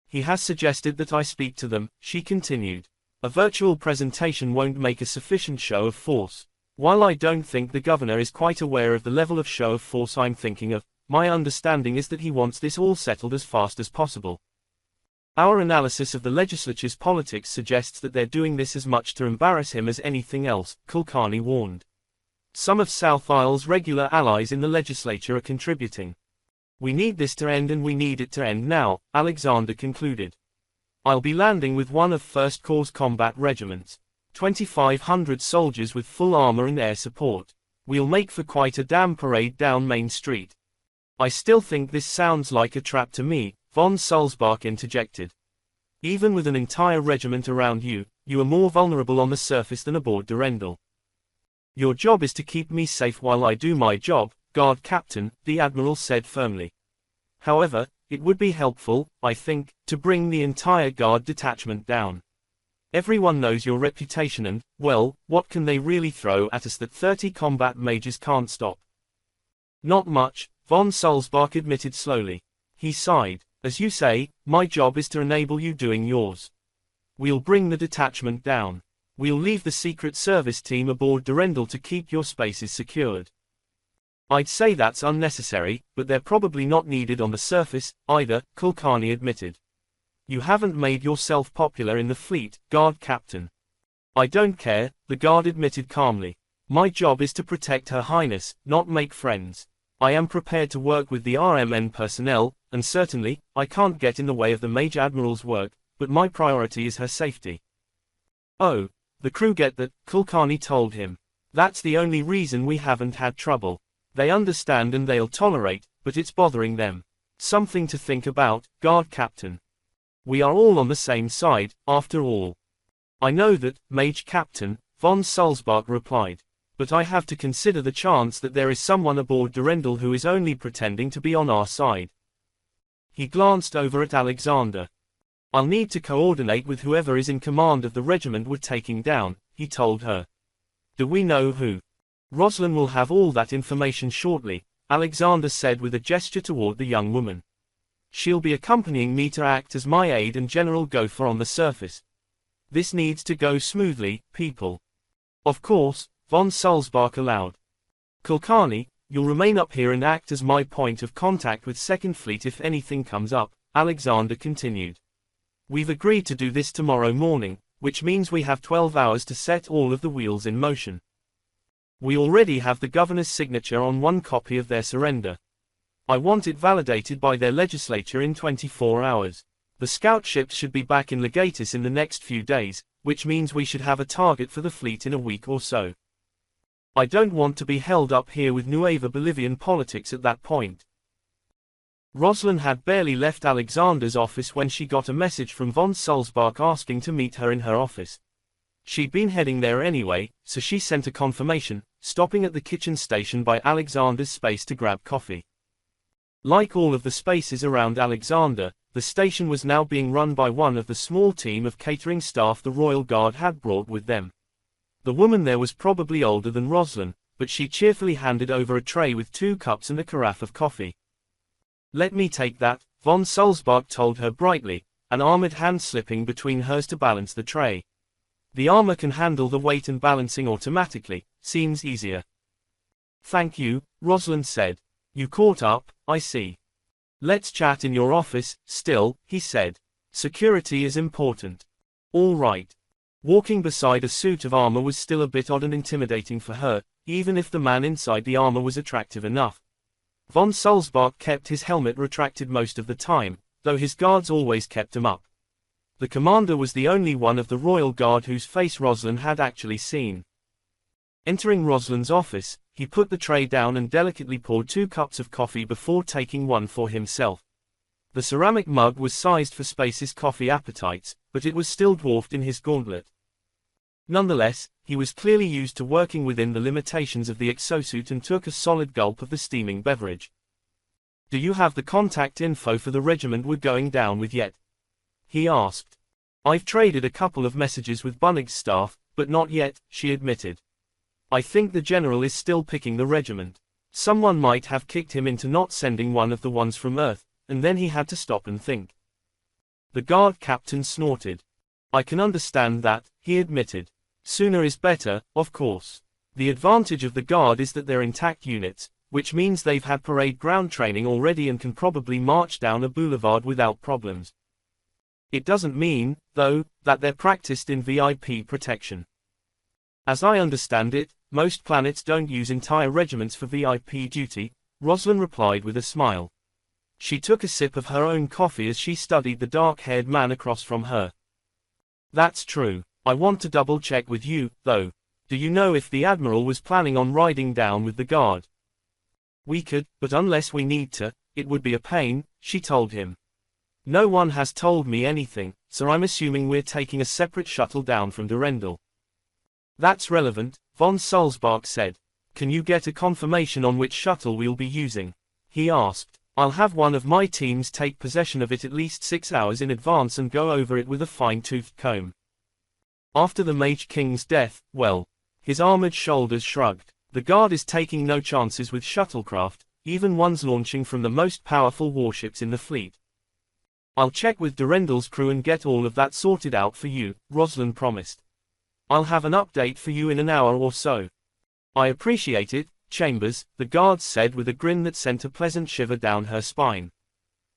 He has suggested that I speak to them, she continued. A virtual presentation won't make a sufficient show of force. While I don't think the governor is quite aware of the level of show of force I'm thinking of, my understanding is that he wants this all settled as fast as possible. Our analysis of the legislature's politics suggests that they're doing this as much to embarrass him as anything else, Kulkarni warned. Some of South Isle's regular allies in the legislature are contributing. We need this to end and we need it to end now, Alexander concluded. I'll be landing with one of First Corps combat regiments. 2,500 soldiers with full armor and air support. We'll make for quite a damn parade down Main Street. I still think this sounds like a trap to me, von Sulzbach interjected. Even with an entire regiment around you, you are more vulnerable on the surface than aboard Durendal. Your job is to keep me safe while I do my job, Guard Captain, the Admiral said firmly. However, it would be helpful, I think, to bring the entire Guard detachment down. Everyone knows your reputation and, well, what can they really throw at us that 30 combat mages can't stop? Not much, von Sulzbach admitted slowly. He sighed. As you say, my job is to enable you doing yours. We'll bring the detachment down. We'll leave the Secret Service team aboard Durendal to keep your spaces secured. I'd say that's unnecessary, but they're probably not needed on the surface, either, Kulkarni admitted. You haven't made yourself popular in the fleet, Guard Captain. I don't care, the guard admitted calmly. My job is to protect Her Highness, not make friends. I am prepared to work with the RMN personnel, and certainly, I can't get in the way of the Major Admiral's work, but my priority is her safety. Oh, the crew get that, Kulkarni told him. That's the only reason we haven't had trouble. They understand and they'll tolerate, but it's bothering them. Something to think about, Guard Captain. We are all on the same side, after all. I know that, Mage Captain, von Sulzbach replied. But I have to consider the chance that there is someone aboard Durendal who is only pretending to be on our side. He glanced over at Alexander. I'll need to coordinate with whoever is in command of the regiment we're taking down, he told her. Do we know who? Rosalind will have all that information shortly, Alexander said with a gesture toward the young woman. She'll be accompanying me to act as my aide and General Gopher on the surface. This needs to go smoothly, people. Of course, von Sulzbach allowed. Kulkarni, you'll remain up here and act as my point of contact with Second Fleet if anything comes up, Alexander continued. We've agreed to do this tomorrow morning, which means we have 12 hours to set all of the wheels in motion. We already have the governor's signature on one copy of their surrender. I want it validated by their legislature in 24 hours. The scout ships should be back in Legatus in the next few days, which means we should have a target for the fleet in a week or so. I don't want to be held up here with Nueva Bolivian politics at that point. Rosalind had barely left Alexander's office when she got a message from von Sulzbach asking to meet her in her office. She'd been heading there anyway, so she sent a confirmation, stopping at the kitchen station by Alexander's space to grab coffee. Like all of the spaces around Alexander, The station was now being run by one of the small team of catering staff the Royal Guard had brought with them. The woman there was probably older than Rosalind, but she cheerfully handed over a tray with 2 cups and a carafe of coffee. "Let me take that," von Sulzbach told her brightly, an armored hand slipping between hers to balance the tray. "The armor can handle the weight and balancing automatically, seems easier." "Thank you," Rosalind said. "You caught up, I see." "Let's chat in your office, still," he said. "Security is important." "All right." Walking beside a suit of armor was still a bit odd and intimidating for her, even if the man inside the armor was attractive enough. Von Sulzbach kept his helmet retracted most of the time, though his guards always kept him up. The commander was the only one of the Royal Guard whose face Rosalind had actually seen. Entering Rosalind's office, he put the tray down and delicately poured 2 cups of coffee before taking one for himself. The ceramic mug was sized for Space's coffee appetites, but it was still dwarfed in his gauntlet. Nonetheless, he was clearly used to working within the limitations of the exosuit and took a solid gulp of the steaming beverage. "Do you have the contact info for the regiment we're going down with yet?" he asked. "I've traded a couple of messages with Bunnig's staff, but not yet," she admitted. "I think the general is still picking the regiment. Someone might have kicked him into not sending one of the ones from Earth, and then he had to stop and think." The guard captain snorted. "I can understand that," he admitted. "Sooner is better, of course. The advantage of the guard is that they're intact units, which means they've had parade ground training already and can probably march down a boulevard without problems. It doesn't mean, though, that they're practiced in VIP protection. As I understand it, most planets don't use entire regiments for VIP duty," Rosalind replied with a smile. She took a sip of her own coffee as she studied the dark-haired man across from her. "That's true. I want to double-check with you, though. Do you know if the Admiral was planning on riding down with the guard?" "We could, but unless we need to, it would be a pain," she told him. "No one has told me anything, so I'm assuming we're taking a separate shuttle down from Durendal." "That's relevant," von Sulzbach said. "Can you get a confirmation on which shuttle we'll be using?" he asked. "I'll have one of my teams take possession of it at least 6 hours in advance and go over it with a fine-toothed comb." After the Mage King's death, well, his armored shoulders shrugged. The Guard is taking no chances with shuttlecraft, even ones launching from the most powerful warships in the fleet. "I'll check with Durendal's crew and get all of that sorted out for you," Rosalind promised. "I'll have an update for you in an hour or so." "I appreciate it, Chambers," the guard said with a grin that sent a pleasant shiver down her spine.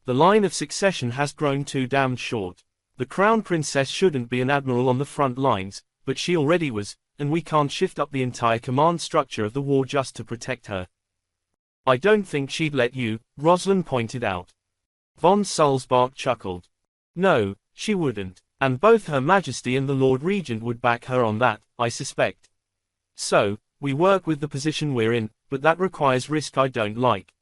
"The line of succession has grown too damned short. The Crown Princess shouldn't be an admiral on the front lines, but she already was, and we can't shift up the entire command structure of the war just to protect her." "I don't think she'd let you," Rosalind pointed out. Von Sulzbach chuckled. "No, she wouldn't, and both Her Majesty and the Lord Regent would back her on that, I suspect. So, we work with the position we're in, but that requires risk I don't like.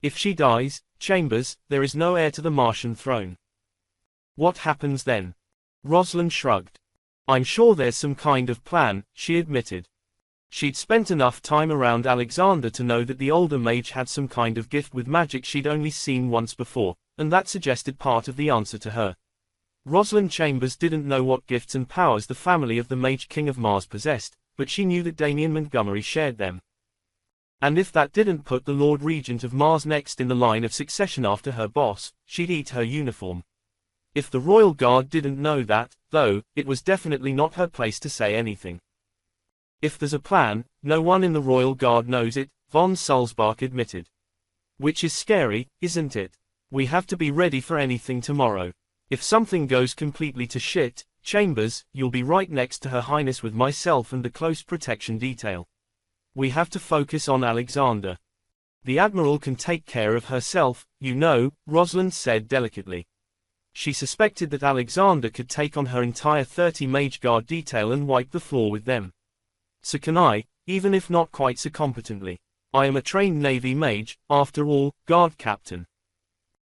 If she dies, Chambers, there is no heir to the Martian throne." "What happens then?" Rosalind shrugged. "I'm sure there's some kind of plan," she admitted. She'd spent enough time around Alexander to know that the older mage had some kind of gift with magic she'd only seen once before, and that suggested part of the answer to her. Rosalind Chambers didn't know what gifts and powers the family of the Mage King of Mars possessed, but she knew that Damien Montgomery shared them. And if that didn't put the Lord Regent of Mars next in the line of succession after her boss, she'd eat her uniform. If the Royal Guard didn't know that, though, it was definitely not her place to say anything. "If there's a plan, no one in the Royal Guard knows it," von Sulzbach admitted. "Which is scary, isn't it? We have to be ready for anything tomorrow. If something goes completely to shit, Chambers, you'll be right next to Her Highness with myself and the close protection detail. We have to focus on Alexander. The Admiral can take care of herself, you know," Rosalind said delicately. She suspected that Alexander could take on her entire 30 Mage Guard detail and wipe the floor with them. "So can I, even if not quite so competently. I am a trained Navy mage, after all, Guard Captain."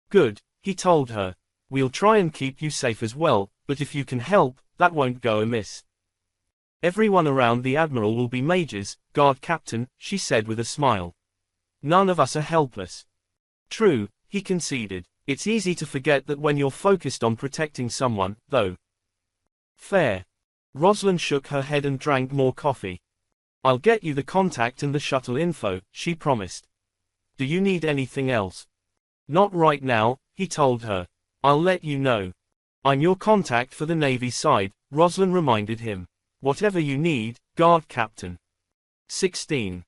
"Good," he told her. "We'll try and keep you safe as well, but if you can help, that won't go amiss." "Everyone around the Admiral will be mages, Guard Captain," she said with a smile. "None of us are helpless." "True," he conceded. It's easy to forget that when you're focused on protecting someone, though. Fair. Rosalind shook her head and drank more coffee. I'll get you the contact and the shuttle info, she promised. Do you need anything else? Not right now, he told her. I'll let you know. I'm your contact for the Navy side, Rosalind reminded him. Whatever you need, Guard Captain. 16.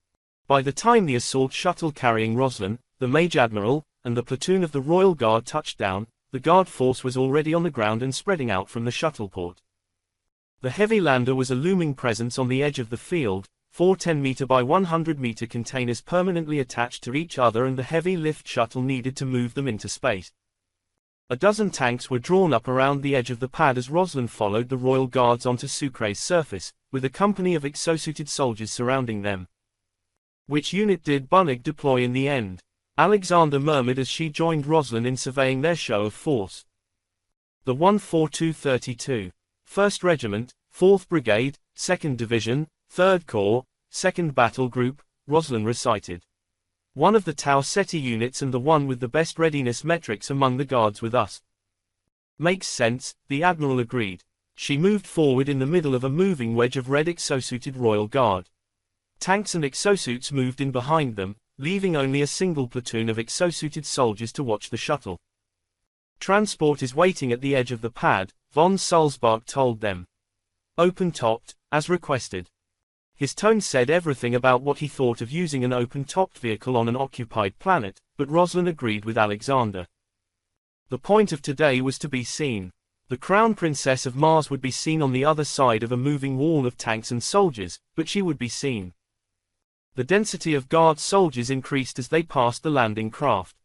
By the time the assault shuttle carrying Rosalind, the Mage Admiral, and the platoon of the Royal Guard touched down, the Guard force was already on the ground and spreading out from the shuttleport. The heavy lander was a looming presence on the edge of the field, 4 10-meter by 100-meter containers permanently attached to each other, and the heavy lift shuttle needed to move them into space. A dozen tanks were drawn up around the edge of the pad as Rosalind followed the Royal Guards onto Sucre's surface, with a company of exosuited soldiers surrounding them. Which unit did Bunnig deploy in the end? Alexander murmured as she joined Rosalind in surveying their show of force. The 14232. 1st Regiment, 4th Brigade, 2nd Division, 3rd Corps, 2nd Battle Group, Rosalind recited. One of the Tau Ceti units and the one with the best readiness metrics among the guards with us. Makes sense, the Admiral agreed. She moved forward in the middle of a moving wedge of red exosuited Royal Guard. Tanks and exosuits moved in behind them, leaving only a single platoon of exosuited soldiers to watch the shuttle. Transport is waiting at the edge of the pad, von Sulzbach told them. Open-topped, as requested. His tone said everything about what he thought of using an open-topped vehicle on an occupied planet, but Rosalind agreed with Alexander. The point of today was to be seen. The Crown Princess of Mars would be seen on the other side of a moving wall of tanks and soldiers, but she would be seen. The density of Guard soldiers increased as they passed the landing craft.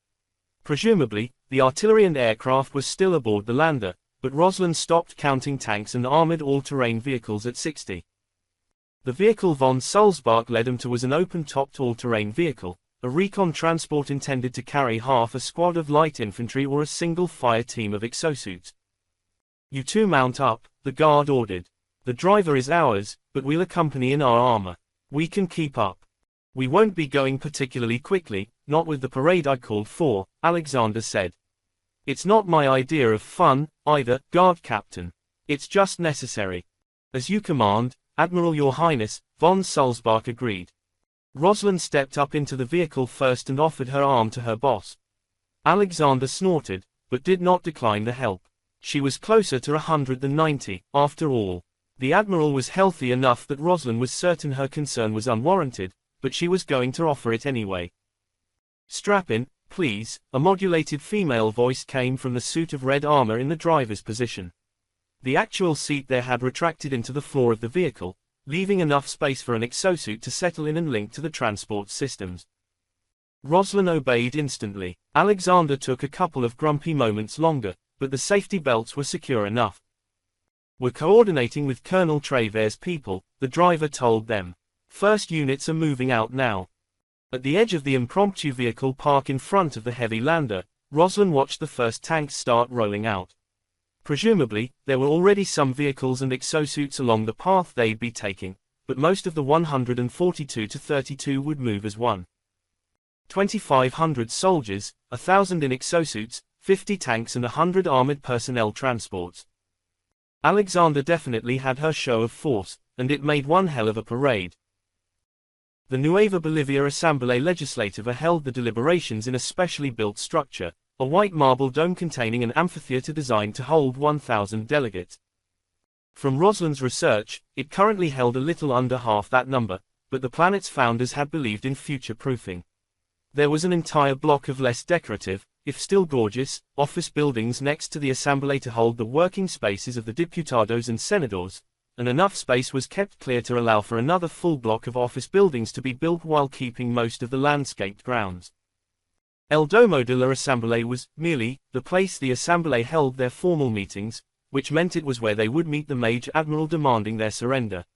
Presumably, the artillery and aircraft were still aboard the lander, but Rosalind stopped counting tanks and armored all-terrain vehicles at 60. The vehicle von Sulzbach led them to was an open-topped all-terrain vehicle, a recon transport intended to carry half a squad of light infantry or a single fire team of exosuits. You two mount up, the guard ordered. The driver is ours, but we'll accompany in our armor. We can keep up. We won't be going particularly quickly, not with the parade I called for, Alexander said. It's not my idea of fun, either, Guard Captain. It's just necessary. As you command, Admiral Your Highness, von Sulzbach agreed. Rosalind stepped up into the vehicle first and offered her arm to her boss. Alexander snorted, but did not decline the help. She was closer to 100 than 90, after all. The Admiral was healthy enough that Rosalind was certain her concern was unwarranted, but she was going to offer it anyway. Strap in, please, a modulated female voice came from the suit of red armor in the driver's position. The actual seat there had retracted into the floor of the vehicle, leaving enough space for an exosuit to settle in and link to the transport systems. Rosalind obeyed instantly. Alexander took a couple of grumpy moments longer, but the safety belts were secure enough. We're coordinating with Colonel Trever's people, the driver told them. First units are moving out now. At the edge of the impromptu vehicle park in front of the heavy lander, Rosalind watched the first tanks start rolling out. Presumably, there were already some vehicles and exosuits along the path they'd be taking, but most of the 142 to 32 would move as one. 2,500 soldiers, 1,000 in exosuits, 50 tanks and 100 armored personnel transports. Alexander definitely had her show of force, and it made one hell of a parade. The Nueva Bolivia Asamblea Legislativa held the deliberations in a specially built structure, a white marble dome containing an amphitheater designed to hold 1,000 delegates. From Rosalind's research, it currently held a little under half that number, but the planet's founders had believed in future-proofing. There was an entire block of less decorative, if still gorgeous, office buildings next to the Asamblea to hold the working spaces of the diputados and senadors, and enough space was kept clear to allow for another full block of office buildings to be built while keeping most of the landscaped grounds. El Domo de la Asamblea was, merely, the place the Asamblea held their formal meetings, which meant it was where they would meet the Mage Admiral demanding their surrender.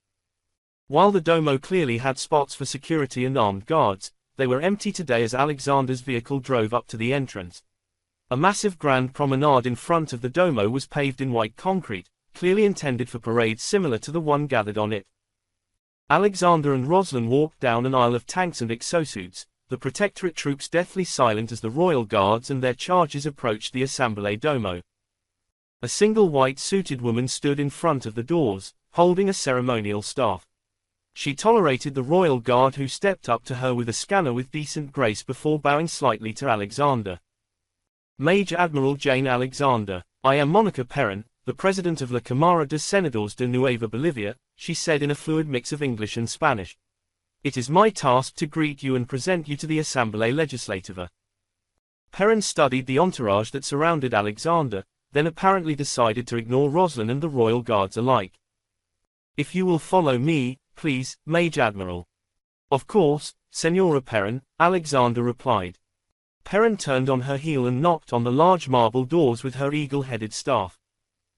While the Domo clearly had spots for security and armed guards, they were empty today as Alexander's vehicle drove up to the entrance. A massive grand promenade in front of the Domo was paved in white concrete, clearly intended for parades similar to the one gathered on it. Alexander and Rosalind walked down an aisle of tanks and exosuits, the Protectorate troops deathly silent as the royal guards and their charges approached the Assemblée Domo. A single white-suited woman stood in front of the doors, holding a ceremonial staff. She tolerated the royal guard who stepped up to her with a scanner with decent grace before bowing slightly to Alexander. Mage Admiral Jane Alexander, I am Monica Perrin, the president of la Cámara de Senadores de Nueva Bolivia, she said in a fluid mix of English and Spanish. It is my task to greet you and present you to the Assemblée Legislativa. Perrin studied the entourage that surrounded Alexander, then apparently decided to ignore Roslyn and the royal guards alike. If you will follow me, please, Mage Admiral. Of course, Senora Perrin, Alexander replied. Perrin turned on her heel and knocked on the large marble doors with her eagle-headed staff.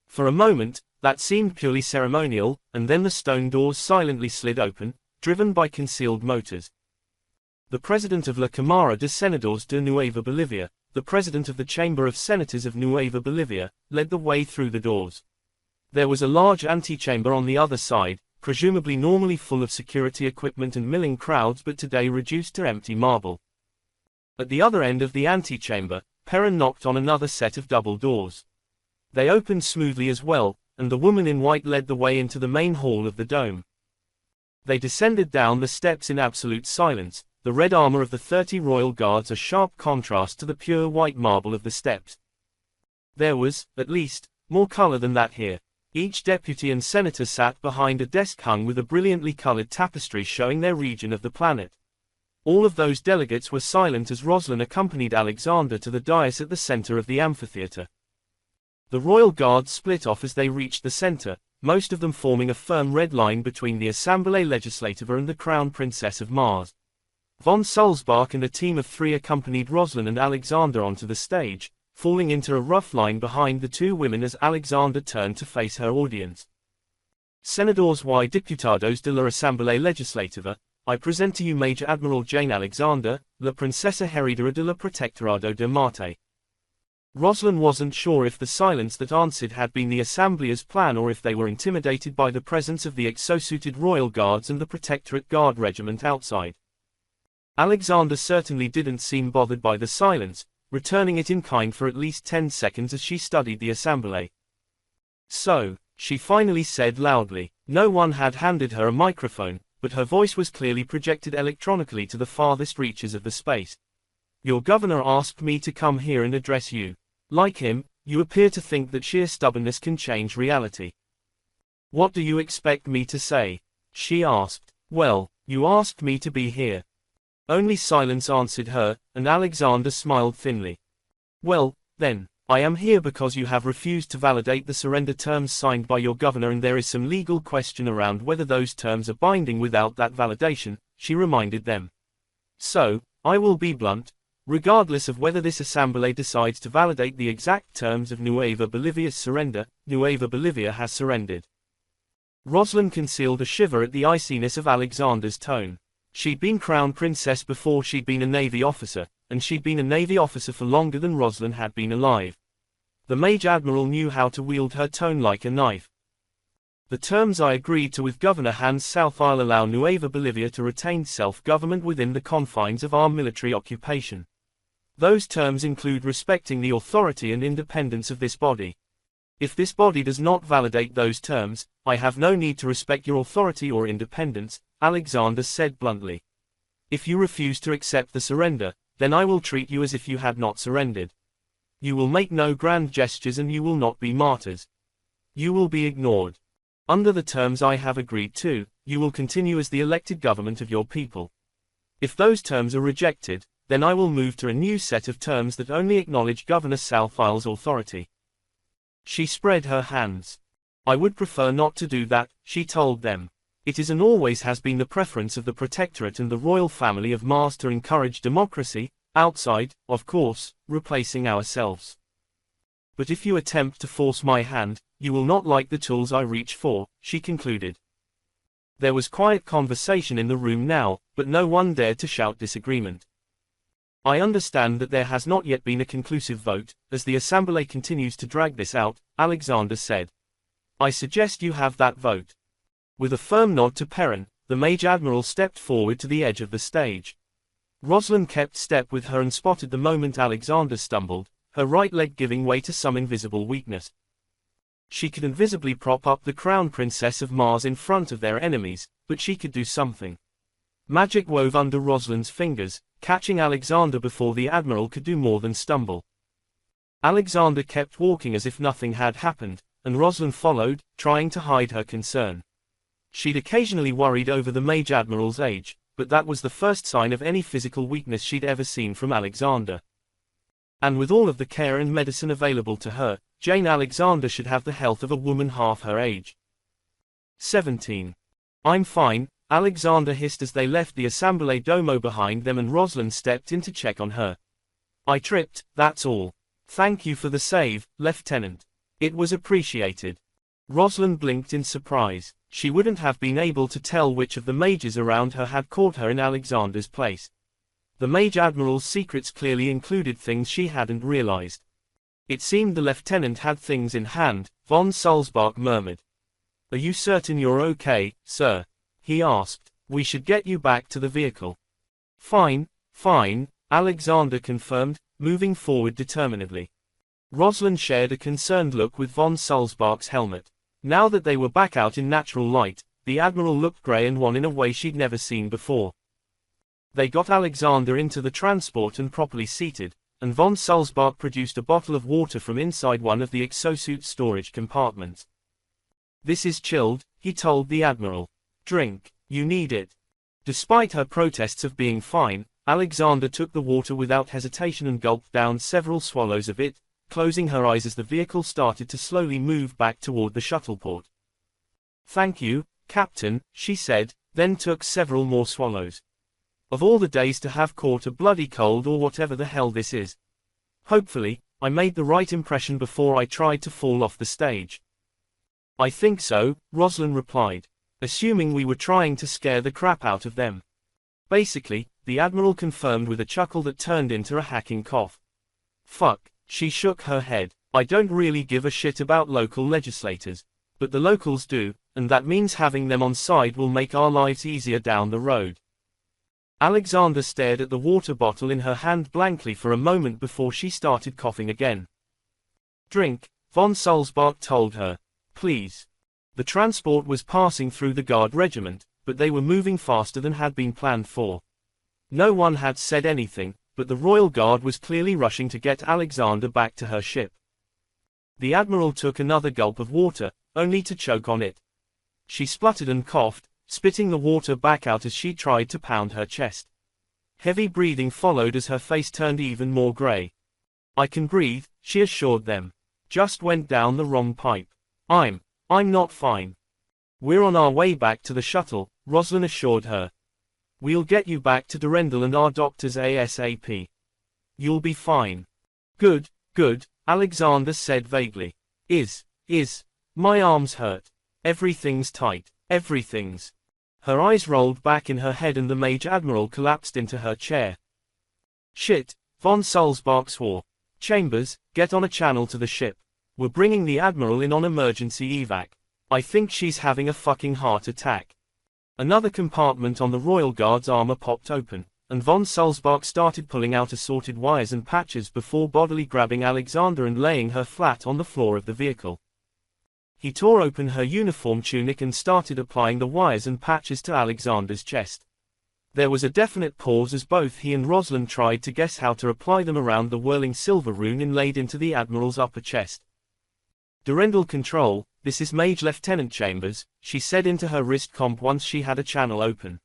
For a moment, that seemed purely ceremonial, and then the stone doors silently slid open, driven by concealed motors. The president of la Cámara de Senadores de Nueva Bolivia, the president of the Chamber of Senators of Nueva Bolivia, led the way through the doors. There was a large antechamber on the other side, presumably normally full of security equipment and milling crowds but today reduced to empty marble. At the other end of the antechamber, Perrin knocked on another set of double doors. They opened smoothly as well, and the woman in white led the way into the main hall of the dome. They descended down the steps in absolute silence, the red armor of the 30 royal guards a sharp contrast to the pure white marble of the steps. There was, at least, more color than that here. Each deputy and senator sat behind a desk hung with a brilliantly colored tapestry showing their region of the planet. All of those delegates were silent as Roslyn accompanied Alexander to the dais at the center of the amphitheater. The royal guards split off as they reached the center, most of them forming a firm red line between the Assemblée Legislativa and the Crown Princess of Mars. Von Sulzbach and a team of 3 accompanied Roslyn and Alexander onto the stage, falling into a rough line behind the 2 women as Alexander turned to face her audience. Senadores y Diputados de la Assemblée Legislativa, I present to you Major Admiral Jane Alexander, la Princesa Heredera de la Protectorado de Marte. Roslyn wasn't sure if the silence that answered had been the Assemblea's plan or if they were intimidated by the presence of the exosuited royal guards and the Protectorate Guard regiment outside. Alexander certainly didn't seem bothered by the silence, returning it in kind for at least 10 seconds as she studied the Assemblée. So, she finally said loudly. No one had handed her a microphone, but her voice was clearly projected electronically to the farthest reaches of the space. Your governor asked me to come here and address you. Like him, you appear to think that sheer stubbornness can change reality. What do you expect me to say? She asked. Well, you asked me to be here. Only silence answered her, and Alexander smiled thinly. Well, then, I am here because you have refused to validate the surrender terms signed by your governor and there is some legal question around whether those terms are binding without that validation, she reminded them. So, I will be blunt. Regardless of whether this Assemblée decides to validate the exact terms of Nueva Bolivia's surrender, Nueva Bolivia has surrendered. Roslyn concealed a shiver at the iciness of Alexander's tone. She'd been crown princess before she'd been a navy officer, and she'd been a navy officer for longer than Roslyn had been alive. The Mage Admiral knew how to wield her tone like a knife. The terms I agreed to with Governor Hans South Isle allow Nueva Bolivia to retain self-government within the confines of our military occupation. Those terms include respecting the authority and independence of this body. If this body does not validate those terms, I have no need to respect your authority or independence, Alexander said bluntly. If you refuse to accept the surrender, then I will treat you as if you had not surrendered. You will make no grand gestures and you will not be martyrs. You will be ignored. Under the terms I have agreed to, you will continue as the elected government of your people. If those terms are rejected, then I will move to a new set of terms that only acknowledge Governor South Isle's authority. She spread her hands. I would prefer not to do that, she told them. It is and always has been the preference of the Protectorate and the royal family of Mars to encourage democracy, outside, of course, replacing ourselves. But if you attempt to force my hand, you will not like the tools I reach for, she concluded. There was quiet conversation in the room now, but no one dared to shout disagreement. I understand that there has not yet been a conclusive vote, as the Assemblée continues to drag this out, Alexander said. I suggest you have that vote. With a firm nod to Perrin, the Mage Admiral stepped forward to the edge of the stage. Rosalind kept step with her and spotted the moment Alexander stumbled, her right leg giving way to some invisible weakness. She could invisibly prop up the crown princess of Mars in front of their enemies, but she could do something. Magic wove under Rosalind's fingers, catching Alexander before the Admiral could do more than stumble. Alexander kept walking as if nothing had happened, and Rosalind followed, trying to hide her concern. She'd occasionally worried over the Mage Admiral's age, but that was the first sign of any physical weakness she'd ever seen from Alexander. And with all of the care and medicine available to her, Jane Alexander should have the health of a woman half her age. 17. I'm fine, Alexander hissed as they left the Assemblee Domo behind them and Rosalind stepped in to check on her. I tripped, that's all. Thank you for the save, Lieutenant. It was appreciated. Rosalind blinked in surprise. She wouldn't have been able to tell which of the mages around her had caught her in Alexander's place. The Mage Admiral's secrets clearly included things she hadn't realized. It seemed the lieutenant had things in hand, von Salzbach murmured. Are you certain you're okay, sir? He asked. We should get you back to the vehicle. Fine, fine, Alexander confirmed, moving forward determinedly. Rosalind shared a concerned look with von Salzbach's helmet. Now that they were back out in natural light, the Admiral looked grey and wan in a way she'd never seen before. They got Alexander into the transport and properly seated, and von Salzbach produced a bottle of water from inside one of the exosuit storage compartments. This is chilled, he told the Admiral. Drink, you need it. Despite her protests of being fine, Alexander took the water without hesitation and gulped down several swallows of it, closing her eyes as the vehicle started to slowly move back toward the shuttleport. Thank you, Captain, she said, then took several more swallows. Of all the days to have caught a bloody cold or whatever the hell this is. Hopefully, I made the right impression before I tried to fall off the stage. I think so, Rosalind replied, assuming we were trying to scare the crap out of them. Basically, the Admiral confirmed with a chuckle that turned into a hacking cough. Fuck, she shook her head. I don't really give a shit about local legislators. But the locals do, and that means having them on side will make our lives easier down the road. Alexander stared at the water bottle in her hand blankly for a moment before she started coughing again. Drink, von Salzbach told her. Please. The transport was passing through the guard regiment, but they were moving faster than had been planned for. No one had said anything, but the Royal Guard was clearly rushing to get Alexander back to her ship. The Admiral took another gulp of water, only to choke on it. She spluttered and coughed, spitting the water back out as she tried to pound her chest. Heavy breathing followed as her face turned even more grey. I can breathe, she assured them. Just went down the wrong pipe. I'm not fine. We're on our way back to the shuttle, Rosalind assured her. We'll get you back to Durendal and our doctors ASAP. You'll be fine. Good, Alexander said vaguely. My arms hurt. Everything's tight, everything's. Her eyes rolled back in her head and the Mage Admiral collapsed into her chair. Shit, von Salzbach swore. Chambers, get on a channel to the ship. We're bringing the Admiral in on emergency evac. I think she's having a fucking heart attack. Another compartment on the Royal Guard's armor popped open, and von Salzbach started pulling out assorted wires and patches before bodily grabbing Alexander and laying her flat on the floor of the vehicle. He tore open her uniform tunic and started applying the wires and patches to Alexander's chest. There was a definite pause as both he and Rosalind tried to guess how to apply them around the whirling silver rune inlaid into the Admiral's upper chest. Durendal Control, this is Mage Lieutenant Chambers, she said into her wrist comp once she had a channel open.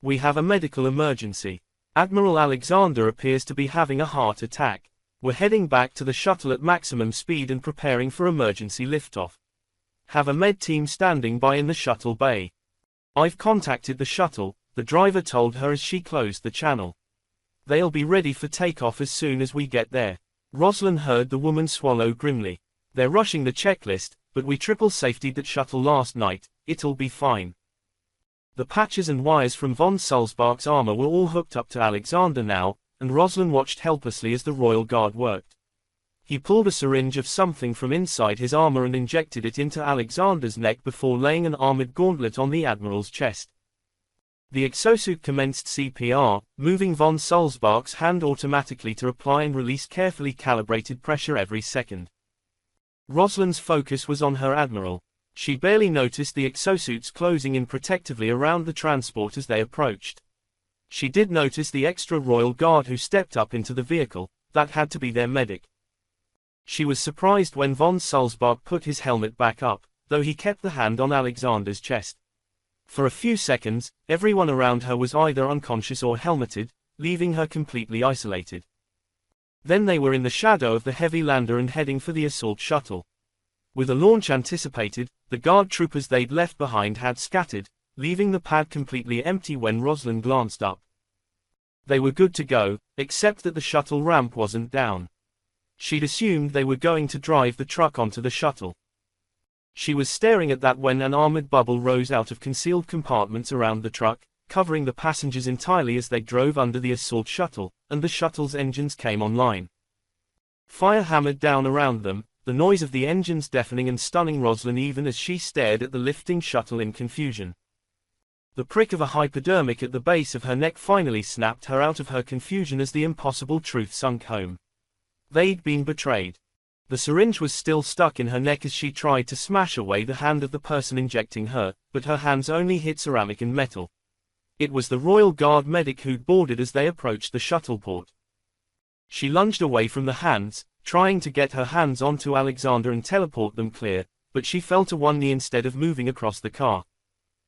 We have a medical emergency. Admiral Alexander appears to be having a heart attack. We're heading back to the shuttle at maximum speed and preparing for emergency liftoff. Have a med team standing by in the shuttle bay. I've contacted the shuttle, the driver told her as she closed the channel. They'll be ready for takeoff as soon as we get there. Rosalind heard the woman swallow grimly. They're rushing the checklist, but we triple safetied that shuttle last night, it'll be fine. The patches and wires from von Salzbach's armor were all hooked up to Alexander now, and Rosalind watched helplessly as the Royal Guard worked. He pulled a syringe of something from inside his armor and injected it into Alexander's neck before laying an armored gauntlet on the Admiral's chest. The exosuit commenced CPR, moving von Sulzbach's hand automatically to apply and release carefully calibrated pressure every second. Rosalind's focus was on her admiral. She barely noticed the exosuits closing in protectively around the transport as they approached. She did notice the extra royal guard who stepped up into the vehicle. That had to be their medic. She was surprised when von Sulzbach put his helmet back up, though he kept the hand on Alexander's chest. For a few seconds, everyone around her was either unconscious or helmeted, leaving her completely isolated. Then they were in the shadow of the heavy lander and heading for the assault shuttle. With a launch anticipated, the guard troopers they'd left behind had scattered, leaving the pad completely empty when Rosalind glanced up. They were good to go, except that the shuttle ramp wasn't down. She'd assumed they were going to drive the truck onto the shuttle. She was staring at that when an armored bubble rose out of concealed compartments around the truck, covering the passengers entirely as they drove under the assault shuttle, and the shuttle's engines came online. Fire hammered down around them, the noise of the engines deafening and stunning Rosalind even as she stared at the lifting shuttle in confusion. The prick of a hypodermic at the base of her neck finally snapped her out of her confusion as the impossible truth sunk home. They'd been betrayed. The syringe was still stuck in her neck as she tried to smash away the hand of the person injecting her, but her hands only hit ceramic and metal. It was the Royal Guard medic who'd boarded as they approached the shuttle port. She lunged away from the hands, trying to get her hands onto Alexander and teleport them clear, but she fell to one knee instead of moving across the car.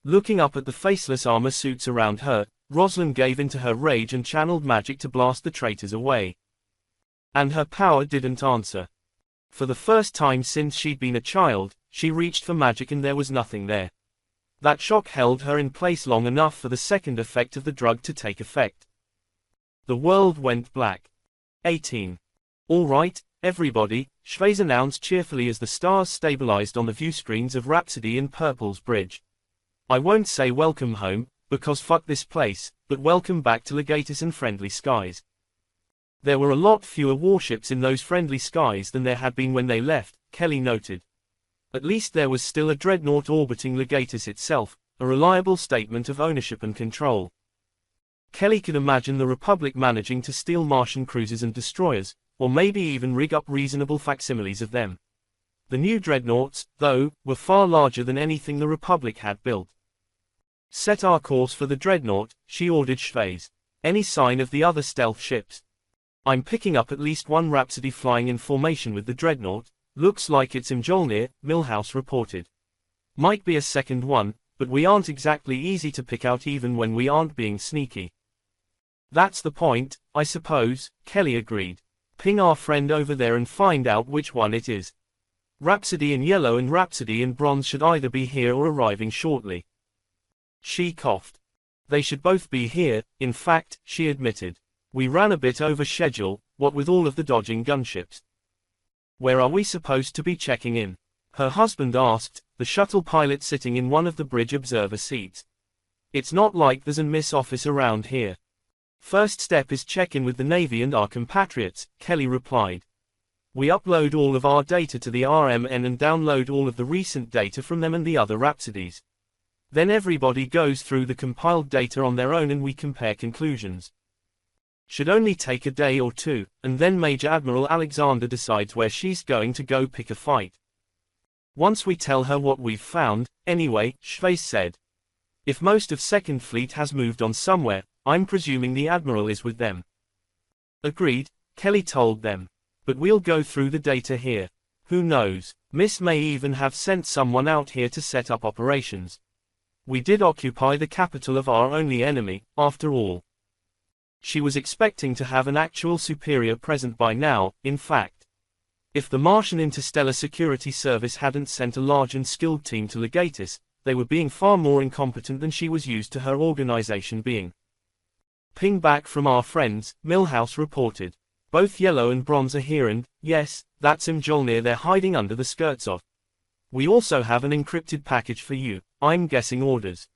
Looking up at the faceless armor suits around her, Rosalind gave into her rage and channeled magic to blast the traitors away. And her power didn't answer. For the first time since she'd been a child, she reached for magic and there was nothing there. That shock held her in place long enough for the second effect of the drug to take effect. The world went black. 18. All right, everybody, Schweiz announced cheerfully as the stars stabilized on the viewscreens of Rhapsody in Purple's bridge. I won't say welcome home, because fuck this place, but welcome back to Legatus and friendly skies. There were a lot fewer warships in those friendly skies than there had been when they left, Kelly noted. At least there was still a dreadnought orbiting Legatus itself, a reliable statement of ownership and control. Kelly could imagine the Republic managing to steal Martian cruisers and destroyers, or maybe even rig up reasonable facsimiles of them. The new dreadnoughts, though, were far larger than anything the Republic had built. Set our course for the dreadnought, she ordered Schweiz. Any sign of the other stealth ships? I'm picking up at least one Rhapsody flying in formation with the dreadnought. Looks like it's Mjolnir, Milhouse reported. Might be a second one, but we aren't exactly easy to pick out even when we aren't being sneaky. That's the point, I suppose, Kelly agreed. Ping our friend over there and find out which one it is. Rhapsody in yellow and Rhapsody in bronze should either be here or arriving shortly. She coughed. They should both be here, in fact, she admitted. We ran a bit over schedule, what with all of the dodging gunships. Where are we supposed to be checking in? Her husband asked, the shuttle pilot sitting in one of the bridge observer seats. It's not like there's an Miss Office around here. First step is check in with the Navy and our compatriots, Kelly replied. We upload all of our data to the RMN and download all of the recent data from them and the other Rhapsodies. Then everybody goes through the compiled data on their own and we compare conclusions. Should only take a day or two, and then Major Admiral Alexander decides where she's going to go pick a fight. Once we tell her what we've found, anyway, Schweiz said. If most of Second Fleet has moved on somewhere, I'm presuming the Admiral is with them. Agreed, Kelly told them. But we'll go through the data here. Who knows, Miss may even have sent someone out here to set up operations. We did occupy the capital of our only enemy, after all. She was expecting to have an actual superior present by now, in fact. If the Martian Interstellar Security Service hadn't sent a large and skilled team to Legatus, they were being far more incompetent than she was used to her organization being. Ping back from our friends, Milhouse reported. Both yellow and bronze are here and, yes, that's Mjolnir they're hiding under the skirts of. We also have an encrypted package for you, I'm guessing orders.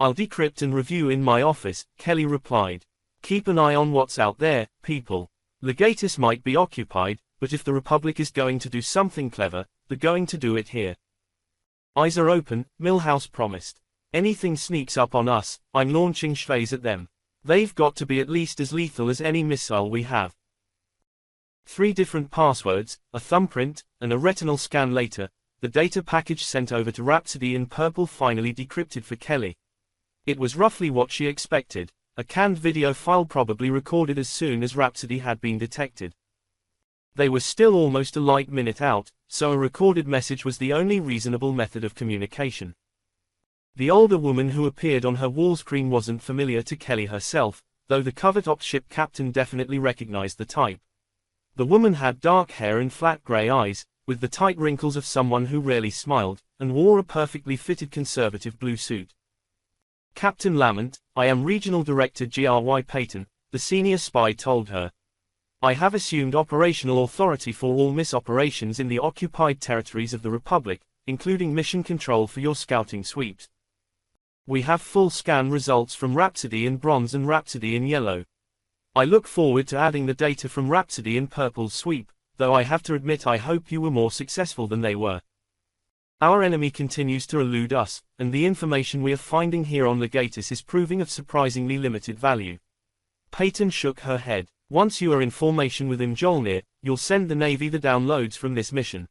I'll decrypt and review in my office, Kelly replied. Keep an eye on what's out there, people. Legatus might be occupied, but if the Republic is going to do something clever, they're going to do it here. Eyes are open, Milhouse promised. Anything sneaks up on us, I'm launching shveys at them. They've got to be at least as lethal as any missile we have. 3 different passwords, a thumbprint, and a retinal scan later, the data package sent over to Rhapsody in purple finally decrypted for Kelly. It was roughly what she expected, a canned video file probably recorded as soon as Rhapsody had been detected. They were still almost a light minute out, so a recorded message was the only reasonable method of communication. The older woman who appeared on her wall screen wasn't familiar to Kelly herself, though the covert ops ship captain definitely recognized the type. The woman had dark hair and flat gray eyes, with the tight wrinkles of someone who rarely smiled, and wore a perfectly fitted conservative blue suit. Captain Lamont, I am Regional Director Gry Payton, the senior spy told her. I have assumed operational authority for all MISS operations in the occupied territories of the Republic, including mission control for your scouting sweeps. We have full scan results from Rhapsody in bronze and Rhapsody in yellow. I look forward to adding the data from Rhapsody in purple's sweep, though I have to admit I hope you were more successful than they were. Our enemy continues to elude us, and the information we are finding here on Legatus is proving of surprisingly limited value. Payton shook her head. Once you are in formation with Mjolnir, you'll send the Navy the downloads from this mission.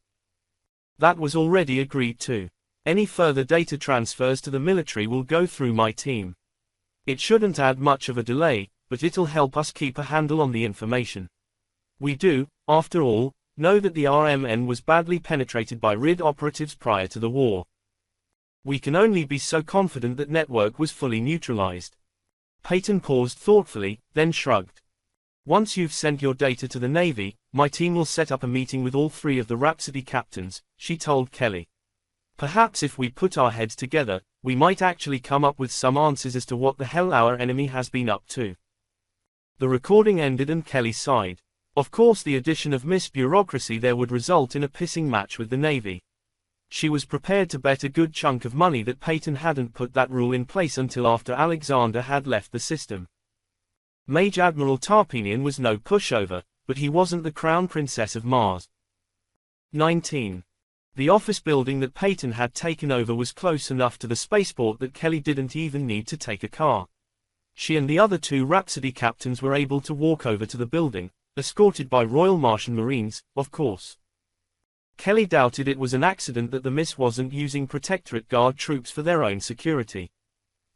That was already agreed to. Any further data transfers to the military will go through my team. It shouldn't add much of a delay, but it'll help us keep a handle on the information. We do, after all, know that the RMN was badly penetrated by RID operatives prior to the war. We can only be so confident that network was fully neutralized. Payton paused thoughtfully, then shrugged. Once you've sent your data to the Navy, my team will set up a meeting with all 3 of the Rhapsody captains, she told Kelly. Perhaps if we put our heads together, we might actually come up with some answers as to what the hell our enemy has been up to. The recording ended and Kelly sighed. Of course the addition of Miss Bureaucracy there would result in a pissing match with the Navy. She was prepared to bet a good chunk of money that Payton hadn't put that rule in place until after Alexander had left the system. Mage Admiral Tarpenian was no pushover, but he wasn't the Crown Princess of Mars. 19. The office building that Payton had taken over was close enough to the spaceport that Kelly didn't even need to take a car. She and the other 2 Rhapsody captains were able to walk over to the building, escorted by Royal Martian Marines, of course. Kelly doubted it was an accident that the Miss wasn't using Protectorate Guard troops for their own security.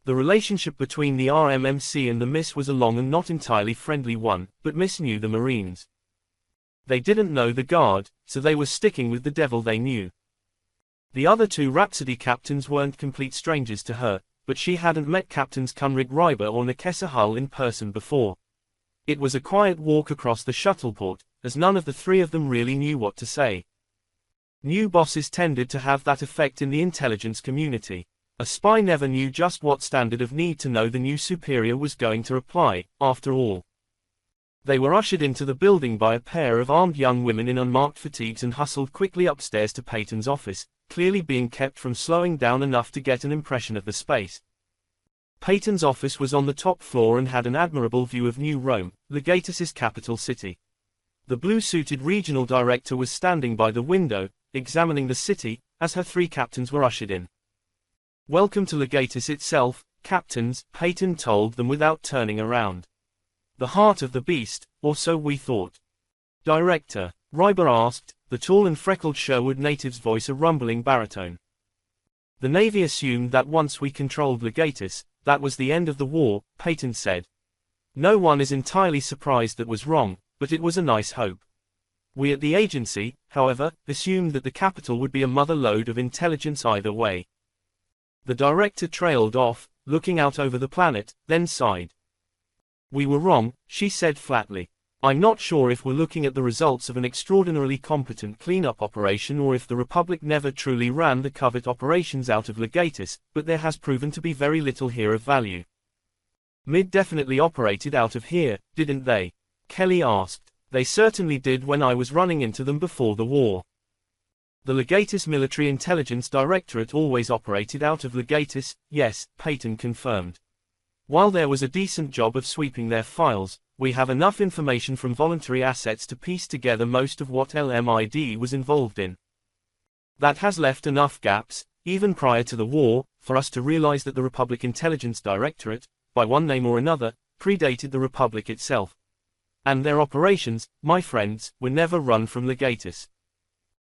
The relationship between the RMMC and the Miss was a long and not entirely friendly one, but Miss knew the Marines. They didn't know the Guard, so they were sticking with the devil they knew. The other 2 Rhapsody captains weren't complete strangers to her, but she hadn't met Captains Kunrig Ryber or Nekesa Hull in person before. It was a quiet walk across the shuttleport, as none of the 3 of them really knew what to say. New bosses tended to have that effect in the intelligence community. A spy never knew just what standard of need to know the new superior was going to apply, after all. They were ushered into the building by a pair of armed young women in unmarked fatigues and hustled quickly upstairs to Payton's office, clearly being kept from slowing down enough to get an impression of the space. Payton's office was on the top floor and had an admirable view of New Rome, Legatus's capital city. The blue-suited regional director was standing by the window, examining the city, as her 3 captains were ushered in. Welcome to Legatus itself, captains, Payton told them without turning around. The heart of the beast, or so we thought. Director, Ryber asked, the tall and freckled Sherwood native's voice a rumbling baritone. The Navy assumed that once we controlled Legatus, that was the end of the war, Payton said. No one is entirely surprised that was wrong, but it was a nice hope. We at the agency, however, assumed that the capital would be a mother lode of intelligence either way. The director trailed off, looking out over the planet, then sighed. We were wrong, she said flatly. I'm not sure if we're looking at the results of an extraordinarily competent cleanup operation or if the Republic never truly ran the covert operations out of Legatus, but there has proven to be very little here of value. MID definitely operated out of here, didn't they? Kelly asked. They certainly did when I was running into them before the war. The Legatus Military Intelligence Directorate always operated out of Legatus, yes, Payton confirmed. While there was a decent job of sweeping their files, we have enough information from voluntary assets to piece together most of what LMID was involved in. That has left enough gaps, even prior to the war, for us to realize that the Republic Intelligence Directorate, by one name or another, predated the Republic itself. And their operations, my friends, were never run from Legatus.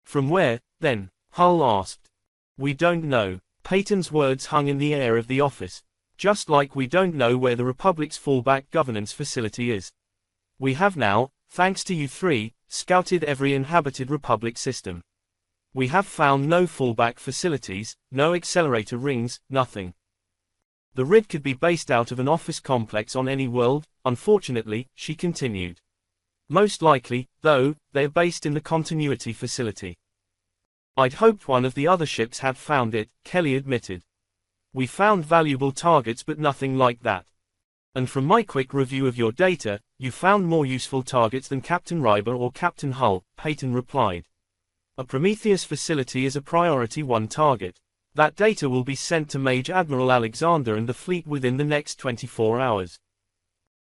From where, then? Hull asked. We don't know. Peyton's words hung in the air of the office. Just like we don't know where the Republic's fallback governance facility is. We have now, thanks to you three, scouted every inhabited Republic system. We have found no fallback facilities, no accelerator rings, nothing. The RID could be based out of an office complex on any world, unfortunately, she continued. Most likely, though, they're based in the continuity facility. I'd hoped one of the other ships had found it, Kelly admitted. We found valuable targets but nothing like that. And from my quick review of your data, you found more useful targets than Captain Ryber or Captain Hull, Peyton replied. A Prometheus facility is a priority 1 target. That data will be sent to Mage Admiral Alexander and the fleet within the next 24 hours.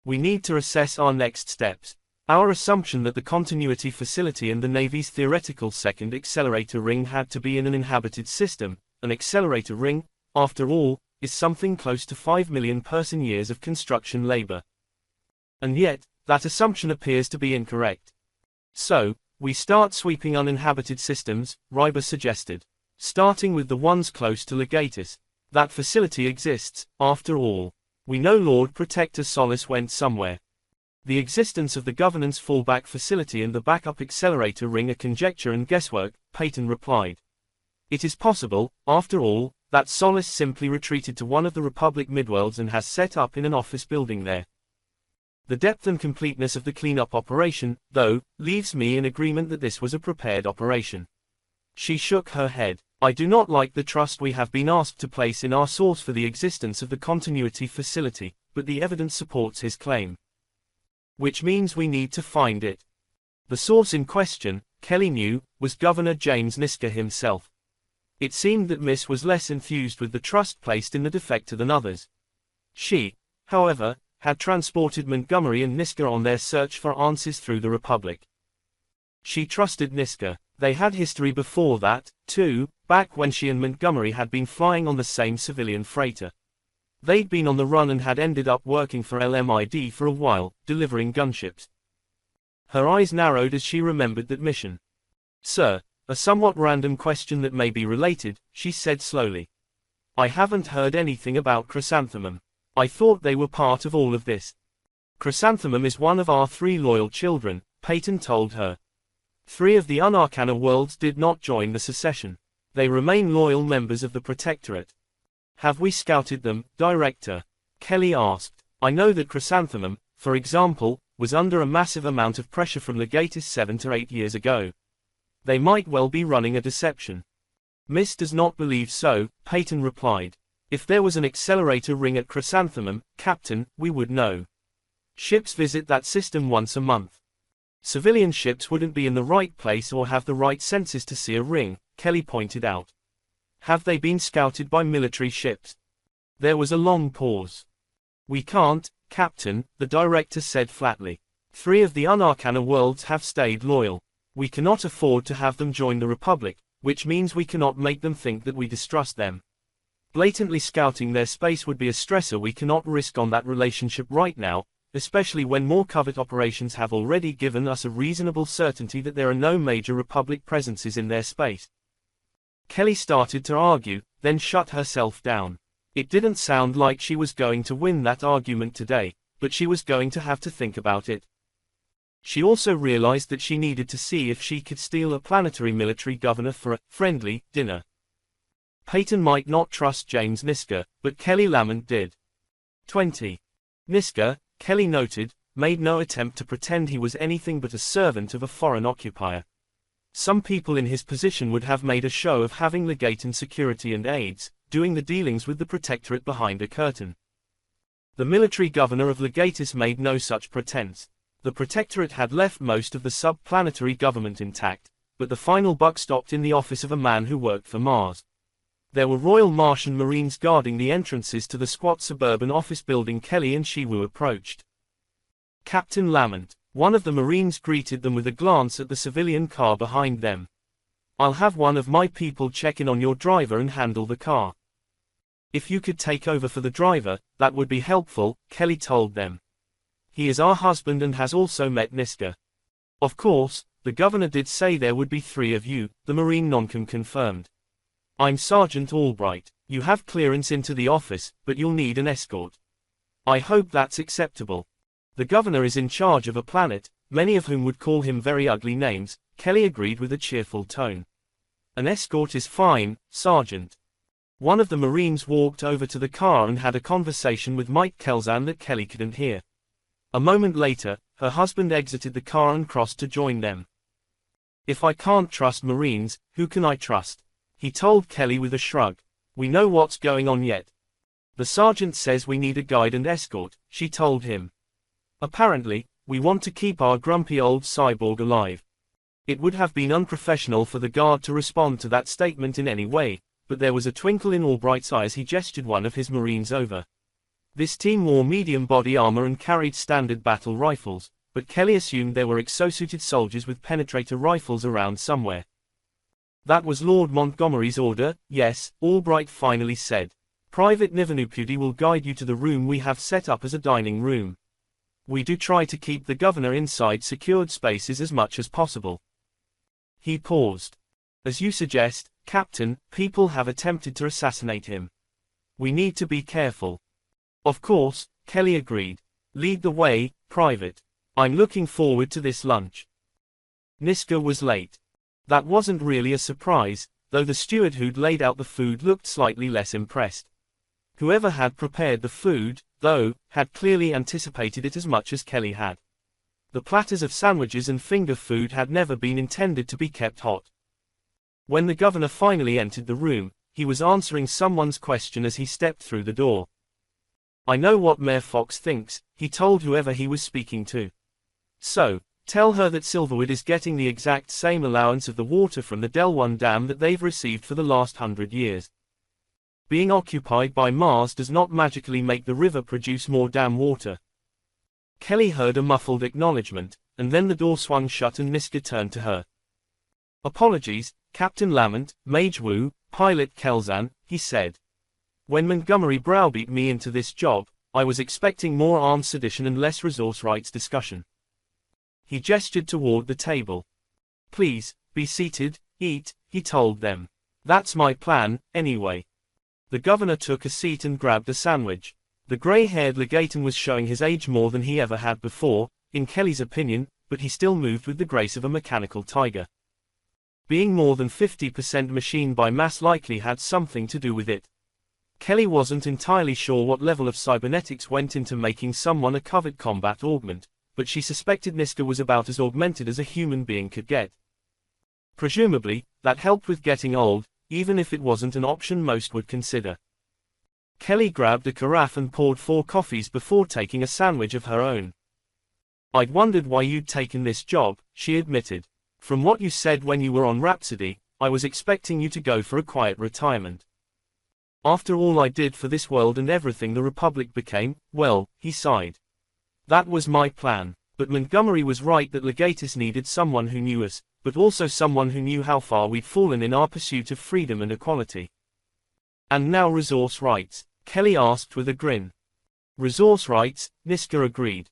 We need to assess our next steps. Our assumption that the continuity facility and the Navy's theoretical second accelerator ring had to be in an inhabited system, an accelerator ring, after all, is something close to 5 million person-years of construction labor. And yet, that assumption appears to be incorrect. So, we start sweeping uninhabited systems, Ryber suggested. Starting with the ones close to Legatus. That facility exists, after all. We know Lord Protector Solace went somewhere. The existence of the governance fallback facility and the backup accelerator ring are conjecture and guesswork, Peyton replied. It is possible, after all, that Solace simply retreated to one of the Republic midworlds and has set up in an office building there. The depth and completeness of the cleanup operation, though, leaves me in agreement that this was a prepared operation. She shook her head. I do not like the trust we have been asked to place in our source for the existence of the continuity facility, but the evidence supports his claim. Which means we need to find it. The source in question, Kelly knew, was Governor James Nisker himself. It seemed that Miss was less enthused with the trust placed in the defector than others. She, however, had transported Montgomery and Nisker on their search for answers through the Republic. She trusted Nisker. They had history before that, too, back when she and Montgomery had been flying on the same civilian freighter. They'd been on the run and had ended up working for LMID for a while, delivering gunships. Her eyes narrowed as she remembered that mission. Sir, a somewhat random question that may be related, she said slowly. I haven't heard anything about Chrysanthemum. I thought they were part of all of this. Chrysanthemum is one of our 3 loyal children, Peyton told her. 3 of the Unarcana worlds did not join the secession. They remain loyal members of the Protectorate. Have we scouted them, Director? Kelly asked. I know that Chrysanthemum, for example, was under a massive amount of pressure from Legatus 7 to 8 years ago. They might well be running a deception. Miss does not believe so, Peyton replied. If there was an accelerator ring at Chrysanthemum, Captain, we would know. Ships visit that system once a month. Civilian ships wouldn't be in the right place or have the right senses to see a ring, Kelly pointed out. Have they been scouted by military ships? There was a long pause. We can't, Captain, the director said flatly. 3 of the Unarcana worlds have stayed loyal. We cannot afford to have them join the Republic, which means we cannot make them think that we distrust them. Blatantly scouting their space would be a stressor we cannot risk on that relationship right now, especially when more covert operations have already given us a reasonable certainty that there are no major Republic presences in their space. Kelly started to argue, then shut herself down. It didn't sound like she was going to win that argument today, but she was going to have to think about it. She also realized that she needed to see if she could steal a planetary military governor for a friendly dinner. Peyton might not trust James Nisker, but Kelly Lamont did. 20. Nisker, Kelly noted, made no attempt to pretend he was anything but a servant of a foreign occupier. Some people in his position would have made a show of having Legatan security and aides, doing the dealings with the Protectorate behind a curtain. The military governor of Legatus made no such pretense. The Protectorate had left most of the sub-planetary government intact, but the final buck stopped in the office of a man who worked for Mars. There were Royal Martian Marines guarding the entrances to the squat suburban office building Kelly and Shiwu approached. Captain Lamont, one of the Marines, greeted them with a glance at the civilian car behind them. I'll have one of my people check in on your driver and handle the car. If you could take over for the driver, that would be helpful, Kelly told them. He is our husband and has also met Niska. Of course, the governor did say there would be 3 of you, the Marine noncom confirmed. I'm Sergeant Albright. You have clearance into the office, but you'll need an escort. I hope that's acceptable. The governor is in charge of a planet, many of whom would call him very ugly names, Kelly agreed with a cheerful tone. An escort is fine, Sergeant. One of the Marines walked over to the car and had a conversation with Mike Kelzan that Kelly couldn't hear. A moment later, her husband exited the car and crossed to join them. If I can't trust Marines, who can I trust? He told Kelly with a shrug. We know what's going on yet. The sergeant says we need a guide and escort, she told him. Apparently, we want to keep our grumpy old cyborg alive. It would have been unprofessional for the guard to respond to that statement in any way, but there was a twinkle in Albright's eye as he gestured one of his Marines over. This team wore medium body armor and carried standard battle rifles, but Kelly assumed there were exosuited soldiers with penetrator rifles around somewhere. That was Lord Montgomery's order, yes, Albright finally said. Private Nivanupudi will guide you to the room we have set up as a dining room. We do try to keep the governor inside secured spaces as much as possible. He paused. As you suggest, Captain, people have attempted to assassinate him. We need to be careful. Of course, Kelly agreed. Lead the way, Private. I'm looking forward to this lunch. Niska was late. That wasn't really a surprise, though the steward who'd laid out the food looked slightly less impressed. Whoever had prepared the food, though, had clearly anticipated it as much as Kelly had. The platters of sandwiches and finger food had never been intended to be kept hot. When the governor finally entered the room, he was answering someone's question as he stepped through the door. I know what Mayor Fox thinks, he told whoever he was speaking to. So, tell her that Silverwood is getting the exact same allowance of the water from the Del-1 dam that they've received for the last 100 years. Being occupied by Mars does not magically make the river produce more dam water. Kelly heard a muffled acknowledgement, and then the door swung shut and Niska turned to her. Apologies, Captain Lamont, Mage Wu, Pilot Kelzan, he said. When Montgomery browbeat me into this job, I was expecting more armed sedition and less resource rights discussion. He gestured toward the table. Please, be seated, eat, he told them. That's my plan, anyway. The governor took a seat and grabbed a sandwich. The gray-haired legaton was showing his age more than he ever had before, in Kelly's opinion, but he still moved with the grace of a mechanical tiger. Being more than 50% machine by mass likely had something to do with it. Kelly wasn't entirely sure what level of cybernetics went into making someone a covered combat augment, but she suspected Niska was about as augmented as a human being could get. Presumably, that helped with getting old, even if it wasn't an option most would consider. Kelly grabbed a carafe and poured 4 coffees before taking a sandwich of her own. I'd wondered why you'd taken this job, she admitted. From what you said when you were on Rhapsody, I was expecting you to go for a quiet retirement. After all I did for this world and everything the Republic became, well, he sighed. That was my plan, but Montgomery was right that Legatus needed someone who knew us, but also someone who knew how far we'd fallen in our pursuit of freedom and equality. And now resource rights, Kelly asked with a grin. Resource rights, Niska agreed.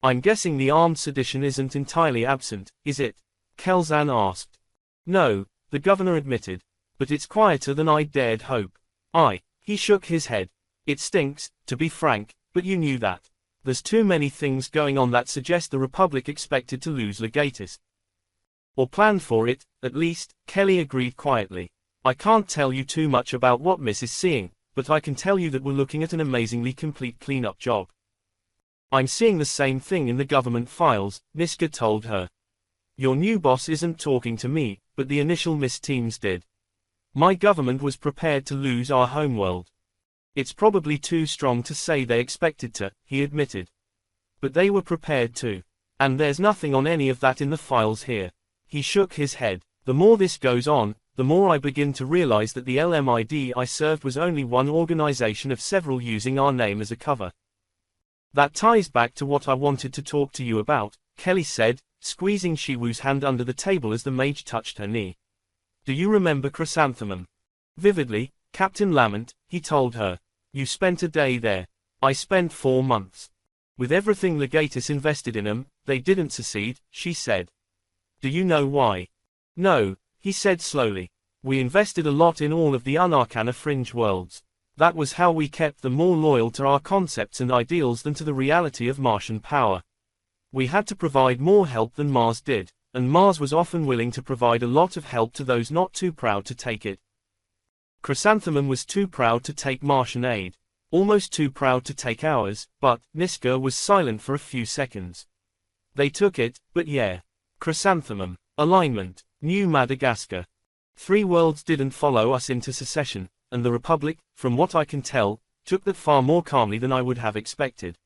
I'm guessing the armed sedition isn't entirely absent, is it? Kelzan asked. No, the governor admitted. But it's quieter than I dared hope. He shook his head. It stinks, to be frank, but you knew that. There's too many things going on that suggest the Republic expected to lose Legatus. Or planned for it, at least, Kelly agreed quietly. I can't tell you too much about what Miss is seeing, but I can tell you that we're looking at an amazingly complete cleanup job. I'm seeing the same thing in the government files, Niska told her. Your new boss isn't talking to me, but the initial Miss teams did. My government was prepared to lose our homeworld. It's probably too strong to say they expected to, he admitted. But they were prepared to. And there's nothing on any of that in the files here. He shook his head. The more this goes on, the more I begin to realize that the LMID I served was only one organization of several using our name as a cover. That ties back to what I wanted to talk to you about, Kelly said, squeezing Shiwu's hand under the table as the mage touched her knee. Do you remember Chrysanthemum? Vividly, Captain Lamont, he told her. You spent a day there. I spent 4 months. With everything Legatus invested in them, they didn't succeed, she said. Do you know why? No, he said slowly. We invested a lot in all of the unarcana fringe worlds. That was how we kept them more loyal to our concepts and ideals than to the reality of Martian power. We had to provide more help than Mars did, and Mars was often willing to provide a lot of help to those not too proud to take it. Chrysanthemum was too proud to take Martian aid, almost too proud to take ours, but Niska was silent for a few seconds. They took it, but yeah. Chrysanthemum, alignment, New Madagascar. 3 worlds didn't follow us into secession, and the Republic, from what I can tell, took that far more calmly than I would have expected.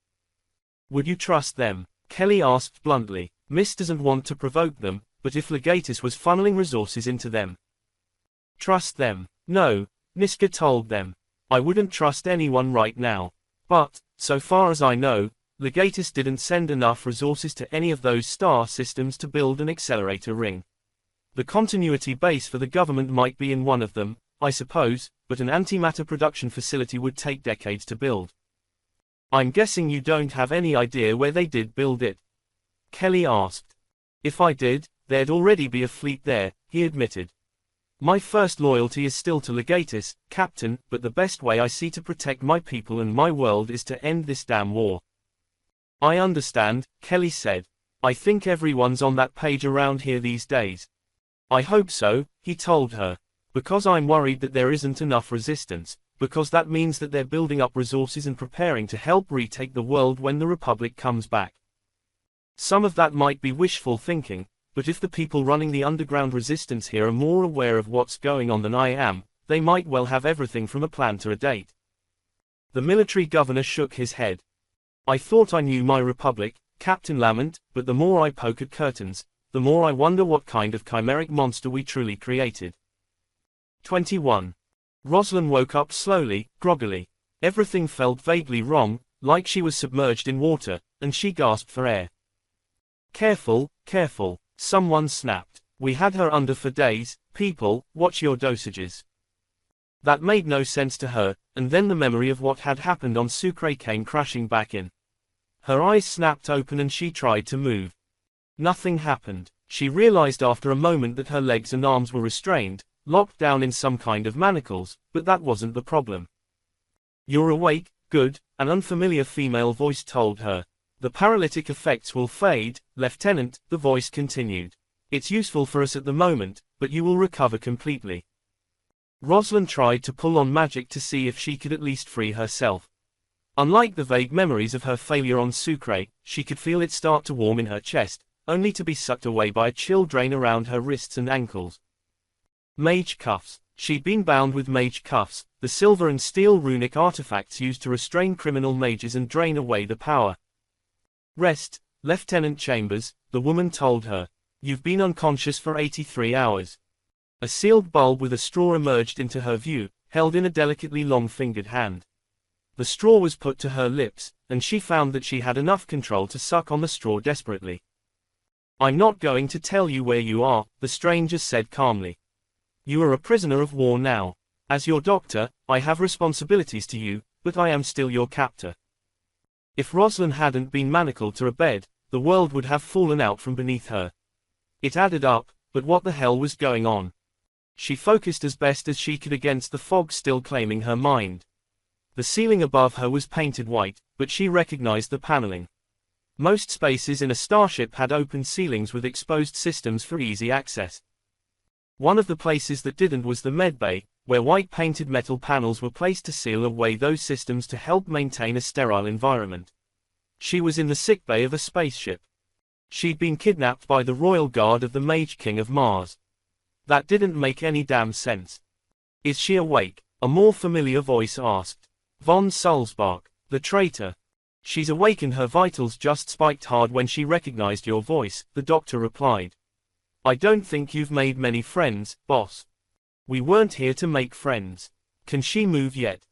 Would you trust them? Kelly asked bluntly. Miss doesn't want to provoke them, but if Legatus was funneling resources into them. Trust them? No, Niska told them. I wouldn't trust anyone right now. But, so far as I know, Legatus didn't send enough resources to any of those star systems to build an accelerator ring. The continuity base for the government might be in one of them, I suppose, but an antimatter production facility would take decades to build. I'm guessing you don't have any idea where they did build it? Kelly asked. If I did, there'd already be a fleet there, he admitted. My first loyalty is still to Legatus, Captain, but the best way I see to protect my people and my world is to end this damn war. I understand, Kelly said. I think everyone's on that page around here these days. I hope so, he told her. Because I'm worried that there isn't enough resistance, because that means that they're building up resources and preparing to help retake the world when the Republic comes back. Some of that might be wishful thinking, but if the people running the underground resistance here are more aware of what's going on than I am, they might well have everything from a plan to a date. The military governor shook his head. I thought I knew my Republic, Captain Lamont, but the more I poke at curtains, the more I wonder what kind of chimeric monster we truly created. 21. Rosalind woke up slowly, groggily. Everything felt vaguely wrong, like she was submerged in water, and she gasped for air. Careful, careful, someone snapped. We had her under for days. People, watch your dosages. That made no sense to her, and then the memory of what had happened on Sucre came crashing back in. Her eyes snapped open and she tried to move. Nothing happened. She realized after a moment that her legs and arms were restrained, locked down in some kind of manacles, but that wasn't the problem. You're awake, good, an unfamiliar female voice told her. The paralytic effects will fade, Lieutenant, the voice continued. It's useful for us at the moment, but you will recover completely. Rosalind tried to pull on magic to see if she could at least free herself. Unlike the vague memories of her failure on Sucre, she could feel it start to warm in her chest, only to be sucked away by a chill drain around her wrists and ankles. Mage cuffs. She'd been bound with mage cuffs, the silver and steel runic artifacts used to restrain criminal mages and drain away the power. Rest, Lieutenant Chambers, the woman told her. You've been unconscious for 83 hours. A sealed bulb with a straw emerged into her view, held in a delicately long-fingered hand. The straw was put to her lips, and she found that she had enough control to suck on the straw desperately. I'm not going to tell you where you are, the stranger said calmly. You are a prisoner of war now. As your doctor, I have responsibilities to you, but I am still your captor. If Rosalind hadn't been manacled to a bed, the world would have fallen out from beneath her. It added up, but what the hell was going on? She focused as best as she could against the fog still claiming her mind. The ceiling above her was painted white, but she recognized the paneling. Most spaces in a starship had open ceilings with exposed systems for easy access. One of the places that didn't was the medbay, where white painted metal panels were placed to seal away those systems to help maintain a sterile environment. She was in the sickbay of a spaceship. She'd been kidnapped by the royal guard of the Mage King of Mars. That didn't make any damn sense. Is she awake? A more familiar voice asked. Von Sulzbach, the traitor. She's awake and her vitals just spiked hard when she recognized your voice, the doctor replied. I don't think you've made many friends, boss. We weren't here to make friends. Can she move yet?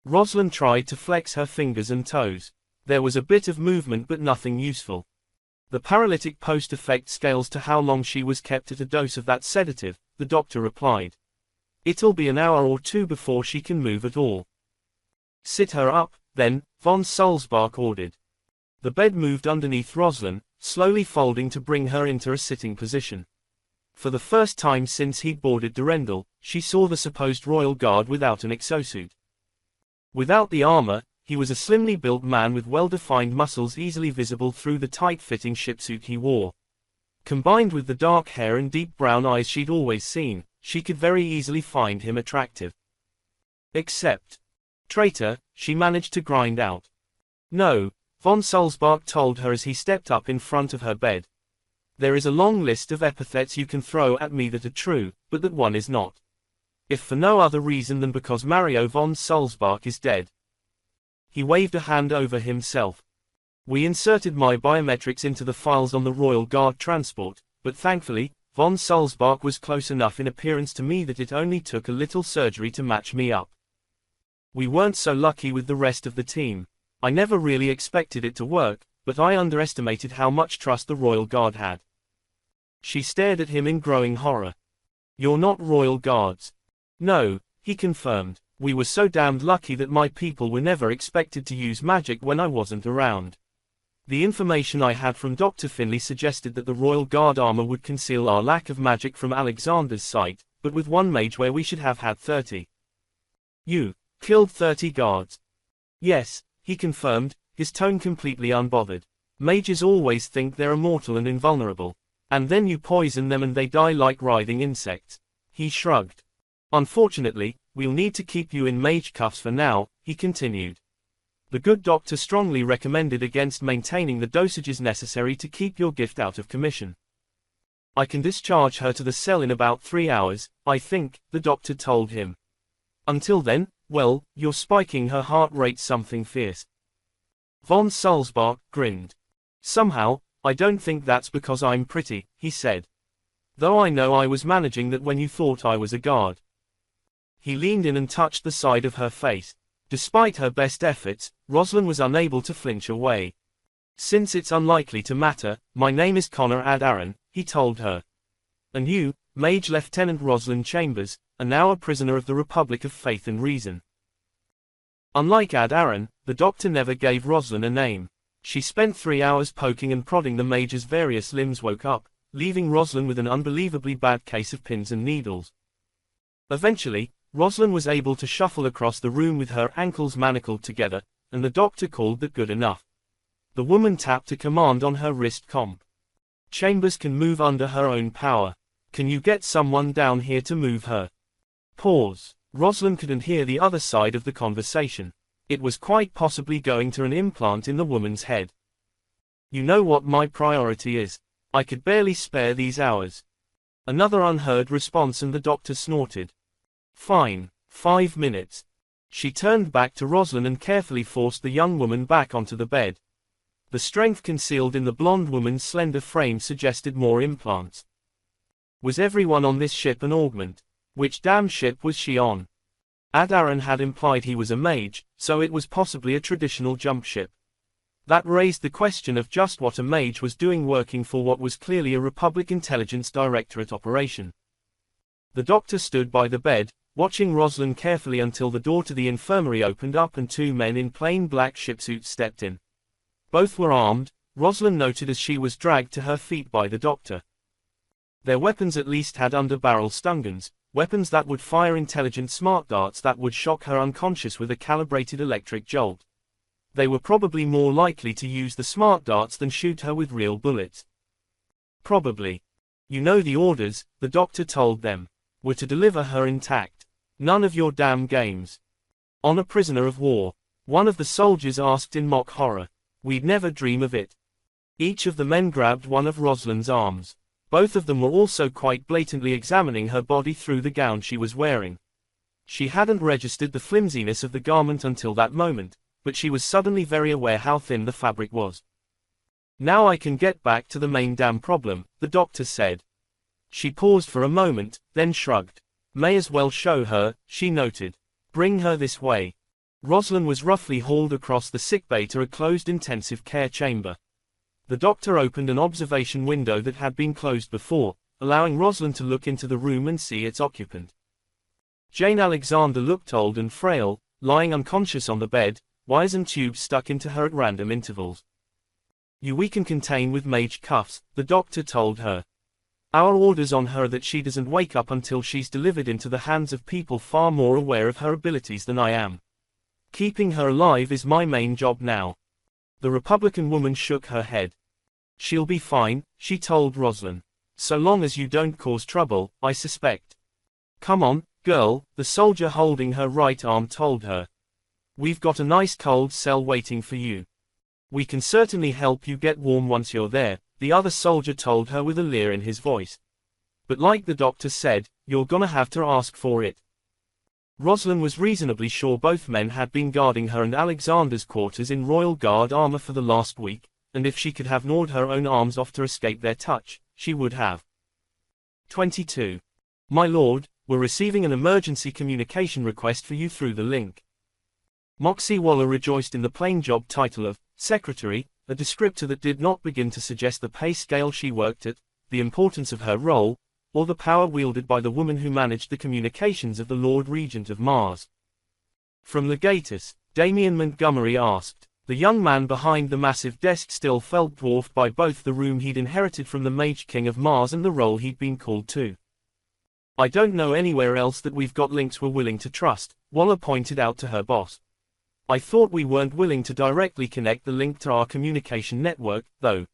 Rosalind tried to flex her fingers and toes. There was a bit of movement but nothing useful. The paralytic post-effect scales to how long she was kept at a dose of that sedative, the doctor replied. It'll be an hour or two before she can move at all. Sit her up, then, von Sulzbach ordered. The bed moved underneath Rosalind, slowly folding to bring her into a sitting position. For the first time since he'd boarded Durendal, she saw the supposed royal guard without an exosuit. Without the armor, he was a slimly built man with well-defined muscles easily visible through the tight-fitting shipsuit he wore. Combined with the dark hair and deep brown eyes she'd always seen, she could very easily find him attractive. Except, traitor, she managed to grind out. No, von Sulzbach told her as he stepped up in front of her bed. There is a long list of epithets you can throw at me that are true, but that one is not. If for no other reason than because Mario von Sulzbach is dead. He waved a hand over himself. We inserted my biometrics into the files on the Royal Guard transport, but thankfully, von Sulzbach was close enough in appearance to me that it only took a little surgery to match me up. We weren't so lucky with the rest of the team. I never really expected it to work, but I underestimated how much trust the Royal Guard had. She stared at him in growing horror. You're not Royal Guards. No, he confirmed. We were so damned lucky that my people were never expected to use magic when I wasn't around. The information I had from Dr. Finlay suggested that the Royal Guard armor would conceal our lack of magic from Alexander's sight, but with one mage where we should have had 30. You killed 30 guards. Yes, he confirmed, his tone completely unbothered. Mages always think they're immortal and invulnerable. And then you poison them and they die like writhing insects. He shrugged. Unfortunately, we'll need to keep you in mage cuffs for now, he continued. The good doctor strongly recommended against maintaining the dosages necessary to keep your gift out of commission. I can discharge her to the cell in about 3 hours, I think, the doctor told him. Until then, well, you're spiking her heart rate something fierce. Von Sulzbach grinned. Somehow, I don't think that's because I'm pretty, he said. Though I know I was managing that when you thought I was a guard. He leaned in and touched the side of her face. Despite her best efforts, Rosalind was unable to flinch away. Since it's unlikely to matter, my name is Connor Adaran, he told her. And you, Mage Lieutenant Rosalind Chambers, are now a prisoner of the Republic of Faith and Reason. Unlike Adaran, the doctor never gave Rosalind a name. She spent 3 hours poking and prodding the Mage's various limbs woke up, leaving Rosalind with an unbelievably bad case of pins and needles. Eventually, Rosalind was able to shuffle across the room with her ankles manacled together, and the doctor called that good enough. The woman tapped a command on her wrist comp. Chambers can move under her own power. Can you get someone down here to move her? Pause. Rosalind couldn't hear the other side of the conversation. It was quite possibly going to an implant in the woman's head. You know what my priority is. I could barely spare these hours. Another unheard response and the doctor snorted. Fine, 5 minutes. She turned back to Rosalind and carefully forced the young woman back onto the bed. The strength concealed in the blonde woman's slender frame suggested more implants. Was everyone on this ship an augment? Which damn ship was she on? Adaran had implied he was a mage, so it was possibly a traditional jump ship. That raised the question of just what a mage was doing working for what was clearly a Republic Intelligence Directorate operation. The doctor stood by the bed, watching Rosalind carefully until the door to the infirmary opened up and 2 men in plain black shipsuits stepped in. Both were armed, Rosalind noted as she was dragged to her feet by the doctor. Their weapons at least had under-barrel stun guns, weapons that would fire intelligent smart darts that would shock her unconscious with a calibrated electric jolt. They were probably more likely to use the smart darts than shoot her with real bullets. Probably. You know the orders, the doctor told them. Were to deliver her intact. None of your damn games. On a prisoner of war. One of the soldiers asked in mock horror. We'd never dream of it. Each of the men grabbed one of Rosalind's arms. Both of them were also quite blatantly examining her body through the gown she was wearing. She hadn't registered the flimsiness of the garment until that moment, but she was suddenly very aware how thin the fabric was. Now I can get back to the main damn problem, the doctor said. She paused for a moment, then shrugged. May as well show her, she noted. Bring her this way. Rosalind was roughly hauled across the sickbay to a closed intensive care chamber. The doctor opened an observation window that had been closed before, allowing Rosalind to look into the room and see its occupant. Jane Alexander looked old and frail, lying unconscious on the bed, wires and tubes stuck into her at random intervals. We can contain with Mage cuffs, the doctor told her. Our orders on her that she doesn't wake up until she's delivered into the hands of people far more aware of her abilities than I am. Keeping her alive is my main job now. The Republican woman shook her head. She'll be fine, she told Rosalind. So long as you don't cause trouble, I suspect. Come on, girl, the soldier holding her right arm told her. We've got a nice cold cell waiting for you. We can certainly help you get warm once you're there, the other soldier told her with a leer in his voice. But like the doctor said, you're gonna have to ask for it. Rosalind was reasonably sure both men had been guarding her and Alexander's quarters in Royal Guard armor for the last week, and if she could have gnawed her own arms off to escape their touch, she would have. 22. My lord, we're receiving an emergency communication request for you through the link. Moxie Waller rejoiced in the plain job title of secretary, a descriptor that did not begin to suggest the pay scale she worked at, the importance of her role, or the power wielded by the woman who managed the communications of the Lord Regent of Mars. From Legatus, Damien Montgomery asked. The young man behind the massive desk still felt dwarfed by both the room he'd inherited from the Mage King of Mars and the role he'd been called to. I don't know anywhere else that we've got links we're willing to trust, Waller pointed out to her boss. I thought we weren't willing to directly connect the link to our communication network, though.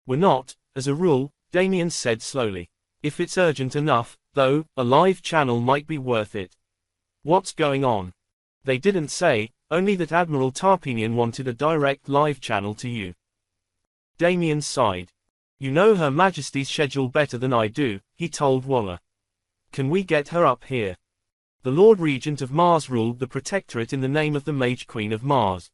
We're not, as a rule, Damien said slowly. If it's urgent enough, though, a live channel might be worth it. What's going on? They didn't say, only that Admiral Tarpenian wanted a direct live channel to you. Damien sighed. You know Her Majesty's schedule better than I do, he told Waller. Can we get her up here? The Lord Regent of Mars ruled the Protectorate in the name of the Mage Queen of Mars.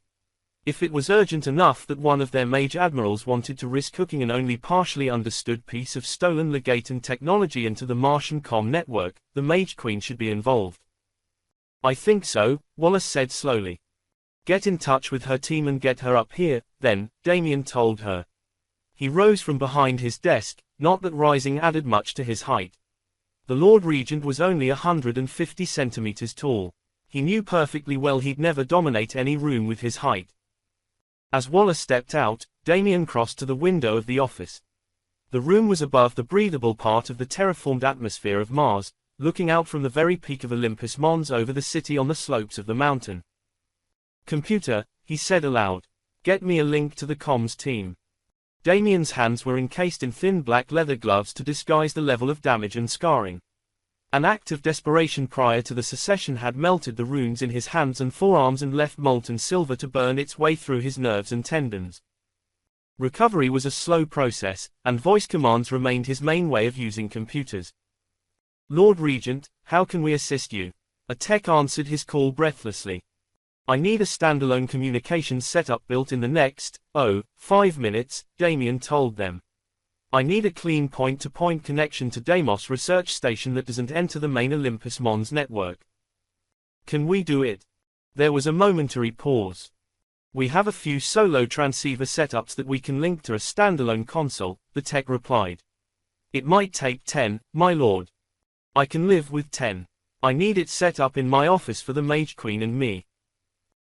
If it was urgent enough that one of their Mage Admirals wanted to risk hooking an only partially understood piece of stolen Legaton technology into the Martian comm network, the Mage Queen should be involved. I think so, Wallace said slowly. Get in touch with her team and get her up here, then, Damien told her. He rose from behind his desk, not that rising added much to his height. The Lord Regent was only 150 centimeters tall. He knew perfectly well he'd never dominate any room with his height. As Wallace stepped out, Damien crossed to the window of the office. The room was above the breathable part of the terraformed atmosphere of Mars, looking out from the very peak of Olympus Mons over the city on the slopes of the mountain. Computer, he said aloud. Get me a link to the comms team. Damien's hands were encased in thin black leather gloves to disguise the level of damage and scarring. An act of desperation prior to the secession had melted the runes in his hands and forearms and left molten silver to burn its way through his nerves and tendons. Recovery was a slow process, and voice commands remained his main way of using computers. Lord Regent, how can we assist you? A tech answered his call breathlessly. I need a standalone communications setup built in the next, 5 minutes, Damien told them. I need a clean point-to-point connection to Deimos research station that doesn't enter the main Olympus Mons network. Can we do it? There was a momentary pause. We have a few solo transceiver setups that we can link to a standalone console, the tech replied. It might take 10, my lord. I can live with 10. I need it set up in my office for the Mage Queen and me.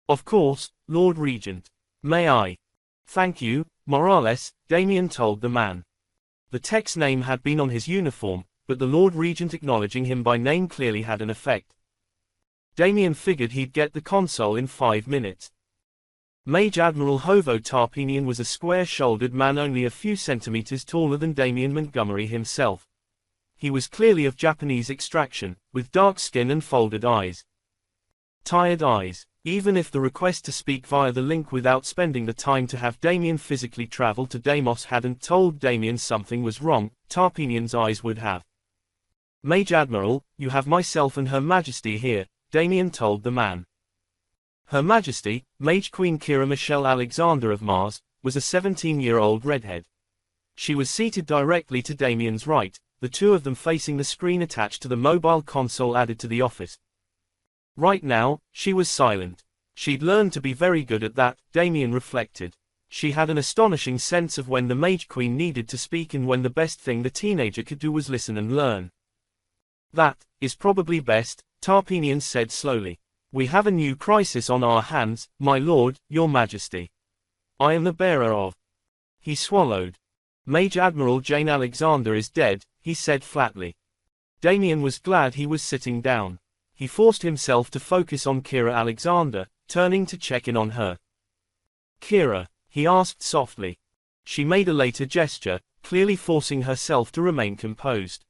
Of course, Lord Regent. May I? Thank you, Morales, Damien told the man. The tech's name had been on his uniform, but the Lord Regent acknowledging him by name clearly had an effect. Damien figured he'd get the console in 5 minutes. Mage Admiral Hovo Tarpenian was a square-shouldered man only a few centimeters taller than Damien Montgomery himself. He was clearly of Japanese extraction, with dark skin and folded eyes. Tired eyes. Even if the request to speak via the link without spending the time to have Damien physically travel to Deimos hadn't told Damien something was wrong, Tarpenian's eyes would have. Mage Admiral, you have myself and Her Majesty here, Damien told the man. Her Majesty, Mage Queen Kira Michelle Alexander of Mars, was a 17-year-old redhead. She was seated directly to Damien's right, the two of them facing the screen attached to the mobile console added to the office. Right now, she was silent. She'd learned to be very good at that, Damien reflected. She had an astonishing sense of when the Mage Queen needed to speak and when the best thing the teenager could do was listen and learn. That is probably best, Tarpenian said slowly. We have a new crisis on our hands, my lord, your majesty. I am the bearer of. He swallowed. Mage Admiral Jane Alexander is dead, he said flatly. Damien was glad he was sitting down. He forced himself to focus on Kira Alexander, turning to check in on her. Kira, he asked softly. She made a later gesture, clearly forcing herself to remain composed.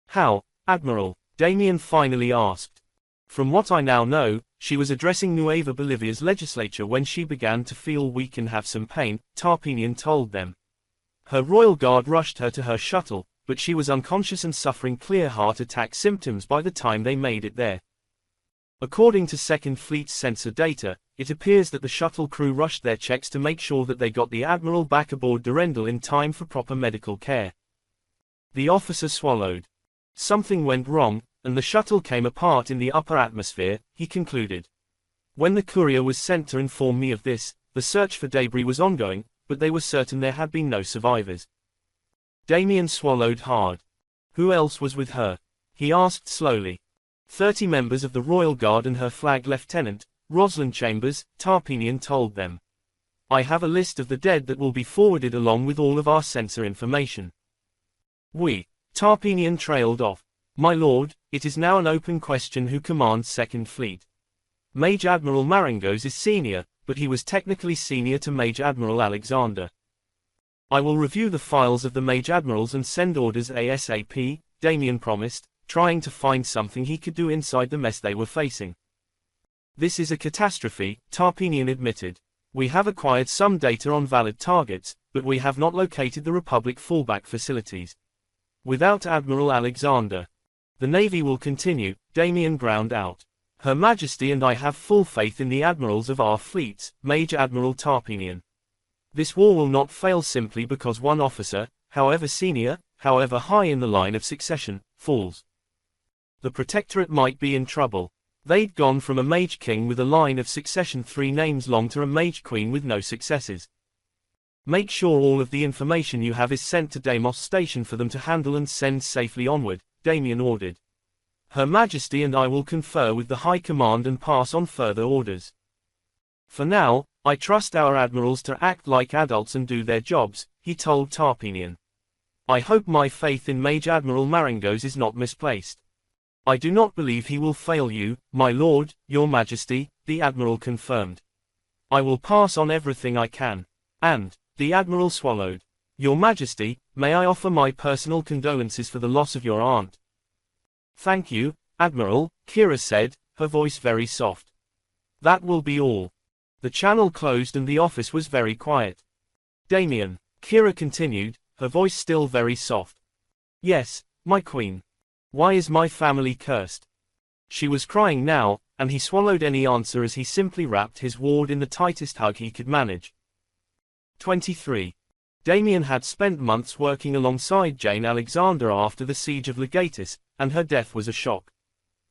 How, Admiral? Damien finally asked. From what I now know, she was addressing Nueva Bolivia's legislature when she began to feel weak and have some pain, Tarpenian told them. Her royal guard rushed her to her shuttle, but she was unconscious and suffering clear heart attack symptoms by the time they made it there. According to Second Fleet's sensor data, it appears that the shuttle crew rushed their checks to make sure that they got the Admiral back aboard Durendal in time for proper medical care. The officer swallowed. Something went wrong, and the shuttle came apart in the upper atmosphere, he concluded. When the courier was sent to inform me of this, the search for debris was ongoing, but they were certain there had been no survivors. Damien swallowed hard. Who else was with her? He asked slowly. 30 members of the Royal Guard and her flag lieutenant, Rosalind Chambers, Tarpenian told them. I have a list of the dead that will be forwarded along with all of our sensor information. Tarpenian trailed off. My lord, it is now an open question who commands Second Fleet. Mage Admiral Marangos is senior, but he was technically senior to Mage Admiral Alexander. I will review the files of the Mage Admirals and send orders ASAP, Damien promised, trying to find something he could do inside the mess they were facing. This is a catastrophe, Tarpenian admitted. We have acquired some data on valid targets, but we have not located the Republic fallback facilities. Without Admiral Alexander, the Navy will continue, Damien ground out. Her Majesty and I have full faith in the admirals of our fleets, Mage Admiral Tarpenian. This war will not fail simply because one officer, however senior, however high in the line of succession, falls. The Protectorate might be in trouble. They'd gone from a Mage King with a line of succession 3 names long to a Mage Queen with no successors. Make sure all of the information you have is sent to Deimos Station for them to handle and send safely onward, Damien ordered. Her Majesty and I will confer with the High Command and pass on further orders. For now, I trust our admirals to act like adults and do their jobs, he told Tarpenian. I hope my faith in Mage Admiral Marangos is not misplaced. I do not believe he will fail you, my lord, your majesty, the admiral confirmed. I will pass on everything I can. And, the admiral swallowed. Your majesty, may I offer my personal condolences for the loss of your aunt? Thank you, Admiral, Kira said, her voice very soft. That will be all. The channel closed and the office was very quiet. Damien, Kira continued, her voice still very soft. Yes, my queen. Why is my family cursed? She was crying now, and he swallowed any answer as he simply wrapped his ward in the tightest hug he could manage. 23. Damien had spent months working alongside Jane Alexander after the siege of Legatus, and her death was a shock.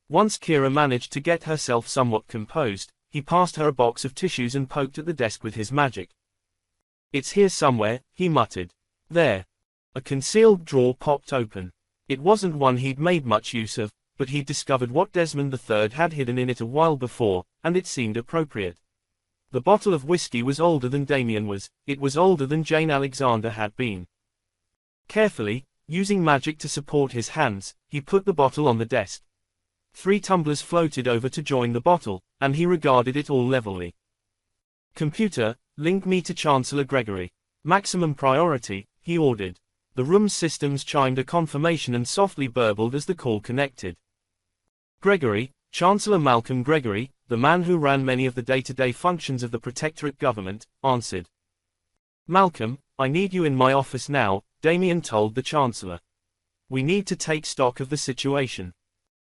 Once Kira managed to get herself somewhat composed, he passed her a box of tissues and poked at the desk with his magic. It's here somewhere, he muttered. There. A concealed drawer popped open. It wasn't one he'd made much use of, but he'd discovered what Desmond III had hidden in it a while before, and it seemed appropriate. The bottle of whiskey was older than Damien was, it was older than Jane Alexander had been. Carefully, using magic to support his hands, he put the bottle on the desk. 3 tumblers floated over to join the bottle, and he regarded it all levelly. Computer, link me to Chancellor Gregory. Maximum priority, he ordered. The room's systems chimed a confirmation and softly burbled as the call connected. Gregory, Chancellor Malcolm Gregory, the man who ran many of the day-to-day functions of the Protectorate government, answered. Malcolm, I need you in my office now, Damien told the Chancellor. We need to take stock of the situation.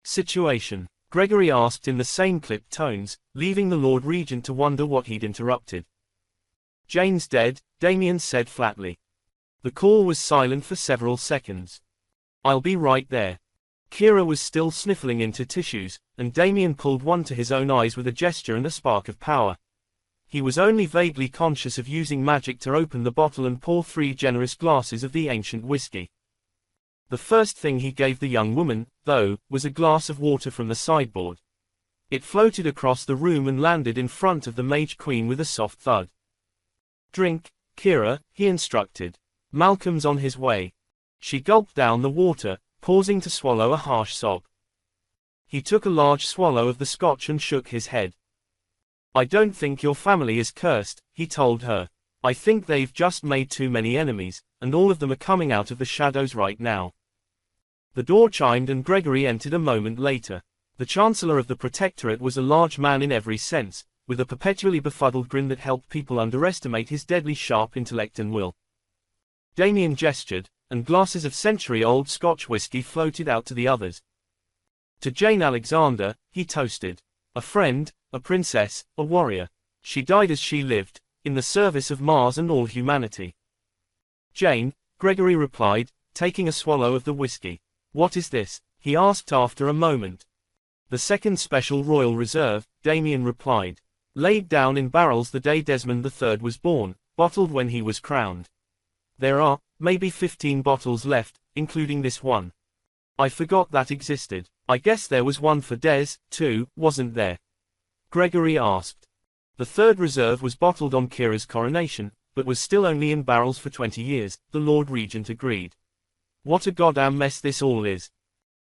Situation? Gregory asked in the same clipped tones, leaving the Lord Regent to wonder what he'd interrupted. Jane's dead, Damien said flatly. The call was silent for several seconds. I'll be right there. Kira was still sniffling into tissues, and Damien pulled one to his own eyes with a gesture and a spark of power. He was only vaguely conscious of using magic to open the bottle and pour 3 generous glasses of the ancient whiskey. The first thing he gave the young woman, though, was a glass of water from the sideboard. It floated across the room and landed in front of the Mage Queen with a soft thud. "Drink, Kira," he instructed. "Malcolm's on his way." She gulped down the water, pausing to swallow a harsh sob. He took a large swallow of the scotch and shook his head. "I don't think your family is cursed," he told her. "I think they've just made too many enemies, and all of them are coming out of the shadows right now." The door chimed and Gregory entered a moment later. The Chancellor of the Protectorate was a large man in every sense, with a perpetually befuddled grin that helped people underestimate his deadly sharp intellect and will. Damien gestured, and glasses of century-old Scotch whiskey floated out to the others. To Jane Alexander, he toasted. A friend, a princess, a warrior. She died as she lived, in the service of Mars and all humanity. "Jane," Gregory replied, taking a swallow of the whiskey. "What is this?" he asked after a moment. "The second special Royal Reserve," Damien replied. "Laid down in barrels the day Desmond III was born, bottled when he was crowned. There are, maybe 15 bottles left, including this one. I forgot that existed. I guess there was one for Des, too, wasn't there?" Gregory asked. "The third reserve was bottled on Kira's coronation, but was still only in barrels for 20 years, the Lord Regent agreed. What a goddamn mess this all is."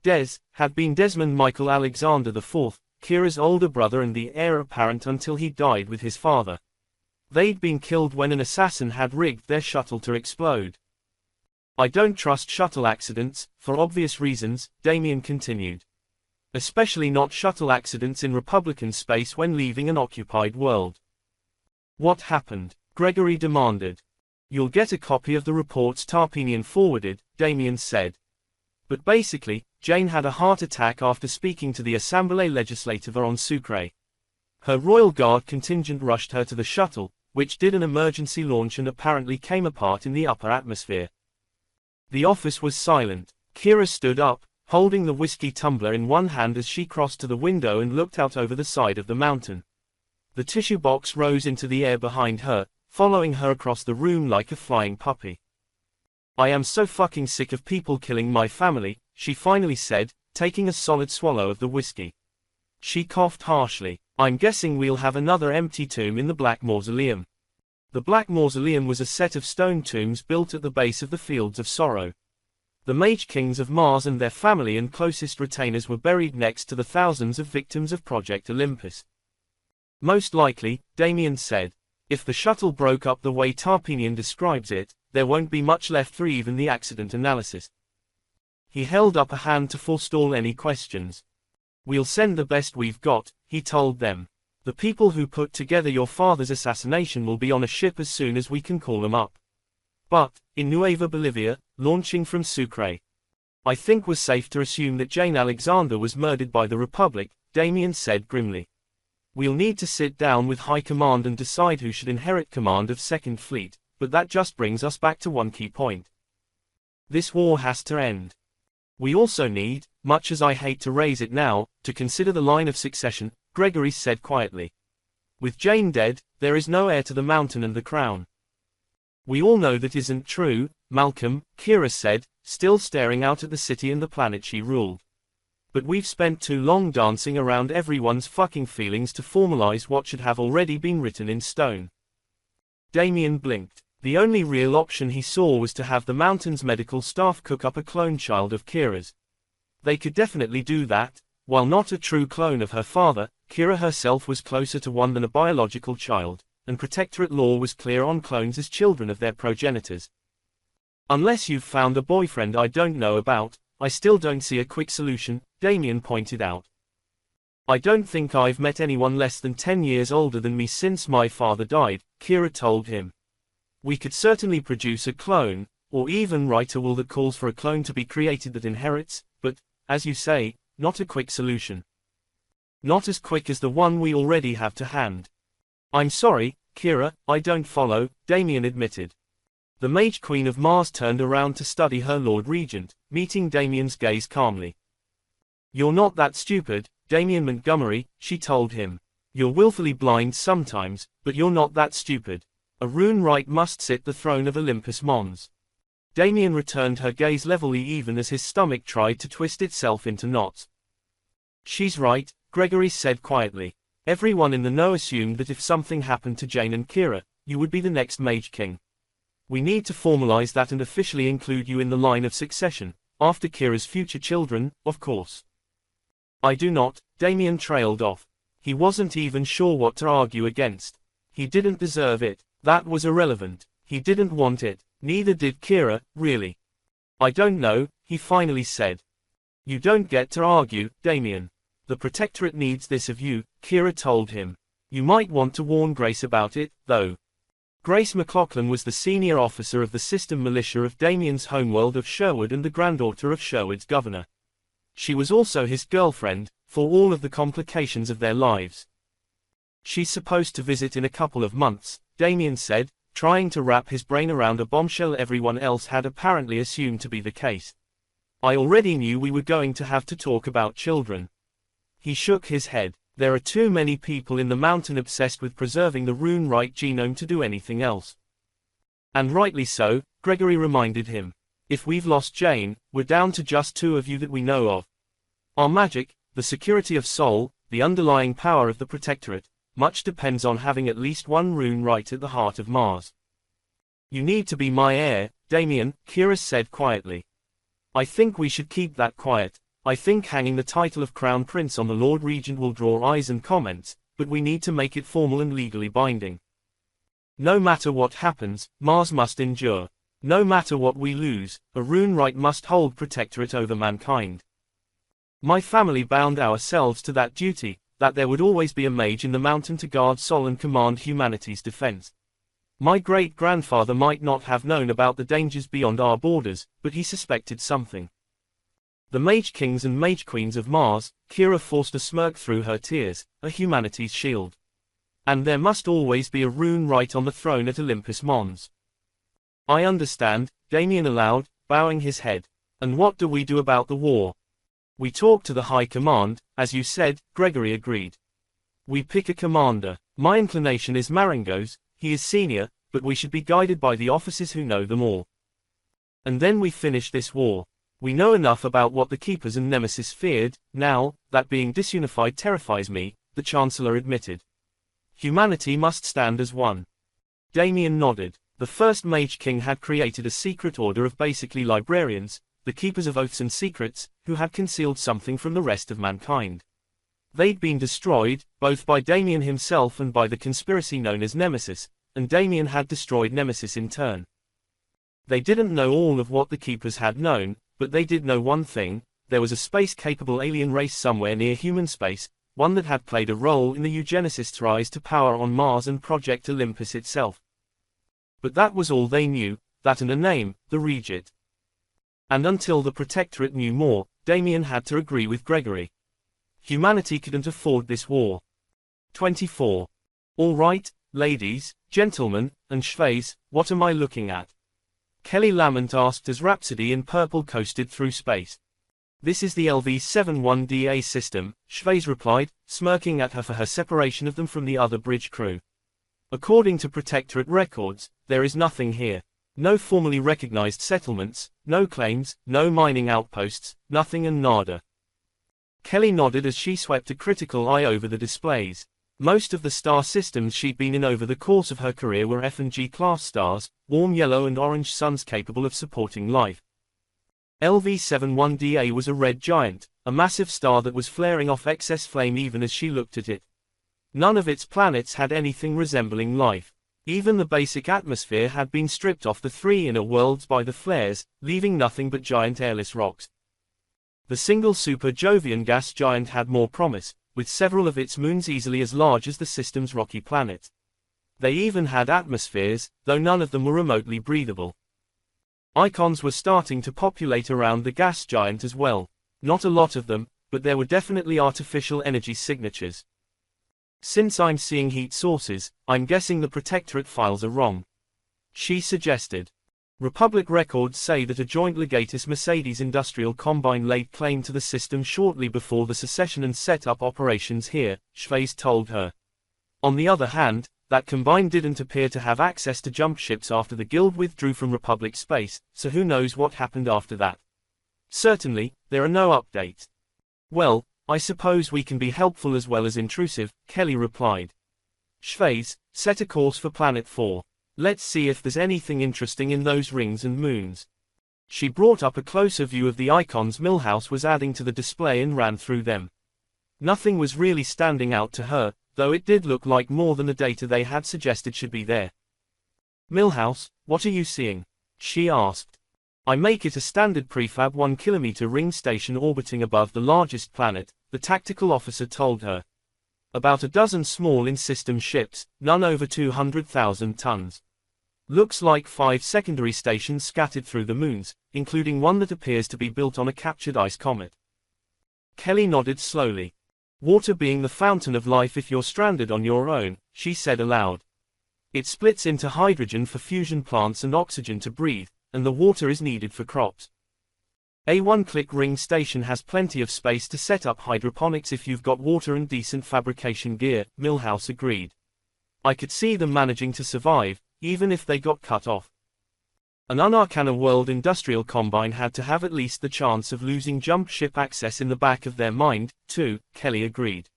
Des had been Desmond Michael Alexander IV, Kira's older brother and the heir apparent until he died with his father. They'd been killed when an assassin had rigged their shuttle to explode. "I don't trust shuttle accidents, for obvious reasons," Damien continued. "Especially not shuttle accidents in Republican space when leaving an occupied world." "What happened?" Gregory demanded. "You'll get a copy of the reports Tarpenian forwarded," Damien said. "But basically, Jane had a heart attack after speaking to the Assemblée Législative on Sucre. Her Royal Guard contingent rushed her to the shuttle, which did an emergency launch and apparently came apart in the upper atmosphere." The office was silent. Kira stood up, holding the whiskey tumbler in one hand as she crossed to the window and looked out over the side of the mountain. The tissue box rose into the air behind her, following her across the room like a flying puppy. "I am so fucking sick of people killing my family," she finally said, taking a solid swallow of the whiskey. She coughed harshly. "I'm guessing we'll have another empty tomb in the Black Mausoleum." The Black Mausoleum was a set of stone tombs built at the base of the Fields of Sorrow. The Mage Kings of Mars and their family and closest retainers were buried next to the thousands of victims of Project Olympus. "Most likely," Damien said. "If the shuttle broke up the way Tarpenian describes it, there won't be much left for even the accident analysis." He held up a hand to forestall any questions. "We'll send the best we've got," he told them. "The people who put together your father's assassination will be on a ship as soon as we can call them up. But, in Nueva Bolivia, launching from Sucre. I think we're safe to assume that Jane Alexander was murdered by the Republic," Damien said grimly. "We'll need to sit down with High Command and decide who should inherit command of Second Fleet, but that just brings us back to one key point. This war has to end. We also need, much as I hate to raise it now, to consider the line of succession," Gregory said quietly. "With Jane dead, there is no heir to the mountain and the crown." "We all know that isn't true, Malcolm," Kira said, still staring out at the city and the planet she ruled. "But we've spent too long dancing around everyone's fucking feelings to formalize what should have already been written in stone." Damien blinked. The only real option he saw was to have the mountain's medical staff cook up a clone child of Kira's. They could definitely do that. While not a true clone of her father, Kira herself was closer to one than a biological child, and Protectorate law was clear on clones as children of their progenitors. "Unless you've found a boyfriend I don't know about, I still don't see a quick solution," Damien pointed out. "I don't think I've met anyone less than 10 years older than me since my father died," Kira told him. "We could certainly produce a clone, or even write a will that calls for a clone to be created that inherits, but, as you say, not a quick solution. Not as quick as the one we already have to hand." "I'm sorry, Kira, I don't follow," Damien admitted. The Mage Queen of Mars turned around to study her Lord Regent, meeting Damien's gaze calmly. "You're not that stupid, Damien Montgomery," she told him. You're willfully blind sometimes, but you're not that stupid. A rune right must sit the throne of Olympus Mons. Damien returned her gaze levelly even as his stomach tried to twist itself into knots. She's right, Gregory said quietly. Everyone in the know assumed that if something happened to Jane and Kira, you would be the next Mage King. We need to formalize that and officially include you in the line of succession, after Kira's future children, of course. I do not, Damien trailed off. He wasn't even sure what to argue against. He didn't deserve it, that was irrelevant, he didn't want it, neither did Kira, really. I don't know, he finally said. You don't get to argue, Damien. The Protectorate needs this of you, Kira told him. You might want to warn Grace about it, though. Grace McLaughlin was the senior officer of the system militia of Damien's homeworld of Sherwood and the granddaughter of Sherwood's governor. She was also his girlfriend, for all of the complications of their lives. She's supposed to visit in a couple of months, Damien said, trying to wrap his brain around a bombshell everyone else had apparently assumed to be the case. I already knew we were going to have to talk about children. He shook his head. There are too many people in the mountain obsessed with preserving the rune-right genome to do anything else. And rightly so, Gregory reminded him. If we've lost Jane, we're down to just two of you that we know of. Our magic, the security of soul, the underlying power of the Protectorate, much depends on having at least one rune right at the heart of Mars. You need to be my heir, Damien, Kira said quietly. I think we should keep that quiet. I think hanging the title of Crown Prince on the Lord Regent will draw eyes and comments, but we need to make it formal and legally binding. No matter what happens, Mars must endure. No matter what we lose, a rune right must hold Protectorate over mankind. My family bound ourselves to that duty, that there would always be a mage in the mountain to guard Sol and command humanity's defense. My great-grandfather might not have known about the dangers beyond our borders, but he suspected something. The Mage Kings and Mage Queens of Mars, Kira forced a smirk through her tears, are humanity's shield. And there must always be a rune right on the throne at Olympus Mons. I understand, Damien allowed, bowing his head. And what do we do about the war? We talk to the High Command, as you said, Gregory agreed. We pick a commander. My inclination is Marengo's, he is senior, but we should be guided by the officers who know them all. And then we finish this war. We know enough about what the Keepers and Nemesis feared, now, that being disunified terrifies me, the Chancellor admitted. Humanity must stand as one. Damien nodded. The first Mage King had created a secret order of basically librarians, the Keepers of Oaths and Secrets, who had concealed something from the rest of mankind. They'd been destroyed, both by Damien himself and by the conspiracy known as Nemesis, and Damien had destroyed Nemesis in turn. They didn't know all of what the Keepers had known, but they did know one thing: there was a space-capable alien race somewhere near human space, one that had played a role in the eugenicists' rise to power on Mars and Project Olympus itself. But that was all they knew, that and a name, the Regent. And until the Protectorate knew more, Damien had to agree with Gregory. Humanity couldn't afford this war. 24. All right, ladies, gentlemen, and Schweiz, what am I looking at? Kelly Lamont asked as Rhapsody in Purple coasted through space. This is the LV-71DA system, Schweiz replied, smirking at her for her separation of them from the other bridge crew. According to Protectorate records, there is nothing here. No formally recognized settlements, no claims, no mining outposts, nothing and nada. Kelly nodded as she swept a critical eye over the displays. Most of the star systems she'd been in over the course of her career were F and G class stars, warm yellow and orange suns capable of supporting life. LV-71DA was a red giant, a massive star that was flaring off excess flame even as she looked at it. None of its planets had anything resembling life. Even the basic atmosphere had been stripped off the three inner worlds by the flares, leaving nothing but giant airless rocks. The single super Jovian gas giant had more promise, with several of its moons easily as large as the system's rocky planet. They even had atmospheres, though none of them were remotely breathable. Icons were starting to populate around the gas giant as well. Not a lot of them, but there were definitely artificial energy signatures. Since I'm seeing heat sources, I'm guessing the Protectorate files are wrong. She suggested. Republic records say that a joint Legatus-Mercedes industrial combine laid claim to the system shortly before the secession and set up operations here, Schweiz told her. On the other hand, that combine didn't appear to have access to jump ships after the guild withdrew from Republic space, so who knows what happened after that. Certainly, there are no updates. Well, I suppose we can be helpful as well as intrusive, Kelly replied. Schweiz, set a course for Planet 4. Let's see if there's anything interesting in those rings and moons. She brought up a closer view of the icons Milhouse was adding to the display and ran through them. Nothing was really standing out to her, though it did look like more than the data they had suggested should be there. Milhouse, what are you seeing? She asked. I make it a standard prefab 1 kilometer ring station orbiting above the largest planet, the tactical officer told her. About a dozen small in-system ships, none over 200,000 tons. Looks like 5 secondary stations scattered through the moons, including one that appears to be built on a captured ice comet. Kelly nodded slowly. Water being the fountain of life if you're stranded on your own, she said aloud. It splits into hydrogen for fusion plants and oxygen to breathe, and the water is needed for crops. A one-click ring station has plenty of space to set up hydroponics if you've got water and decent fabrication gear, Milhouse agreed. I could see them managing to survive, even if they got cut off. An unarcana world industrial combine had to have at least the chance of losing jump ship access in the back of their mind, too, Kelly agreed.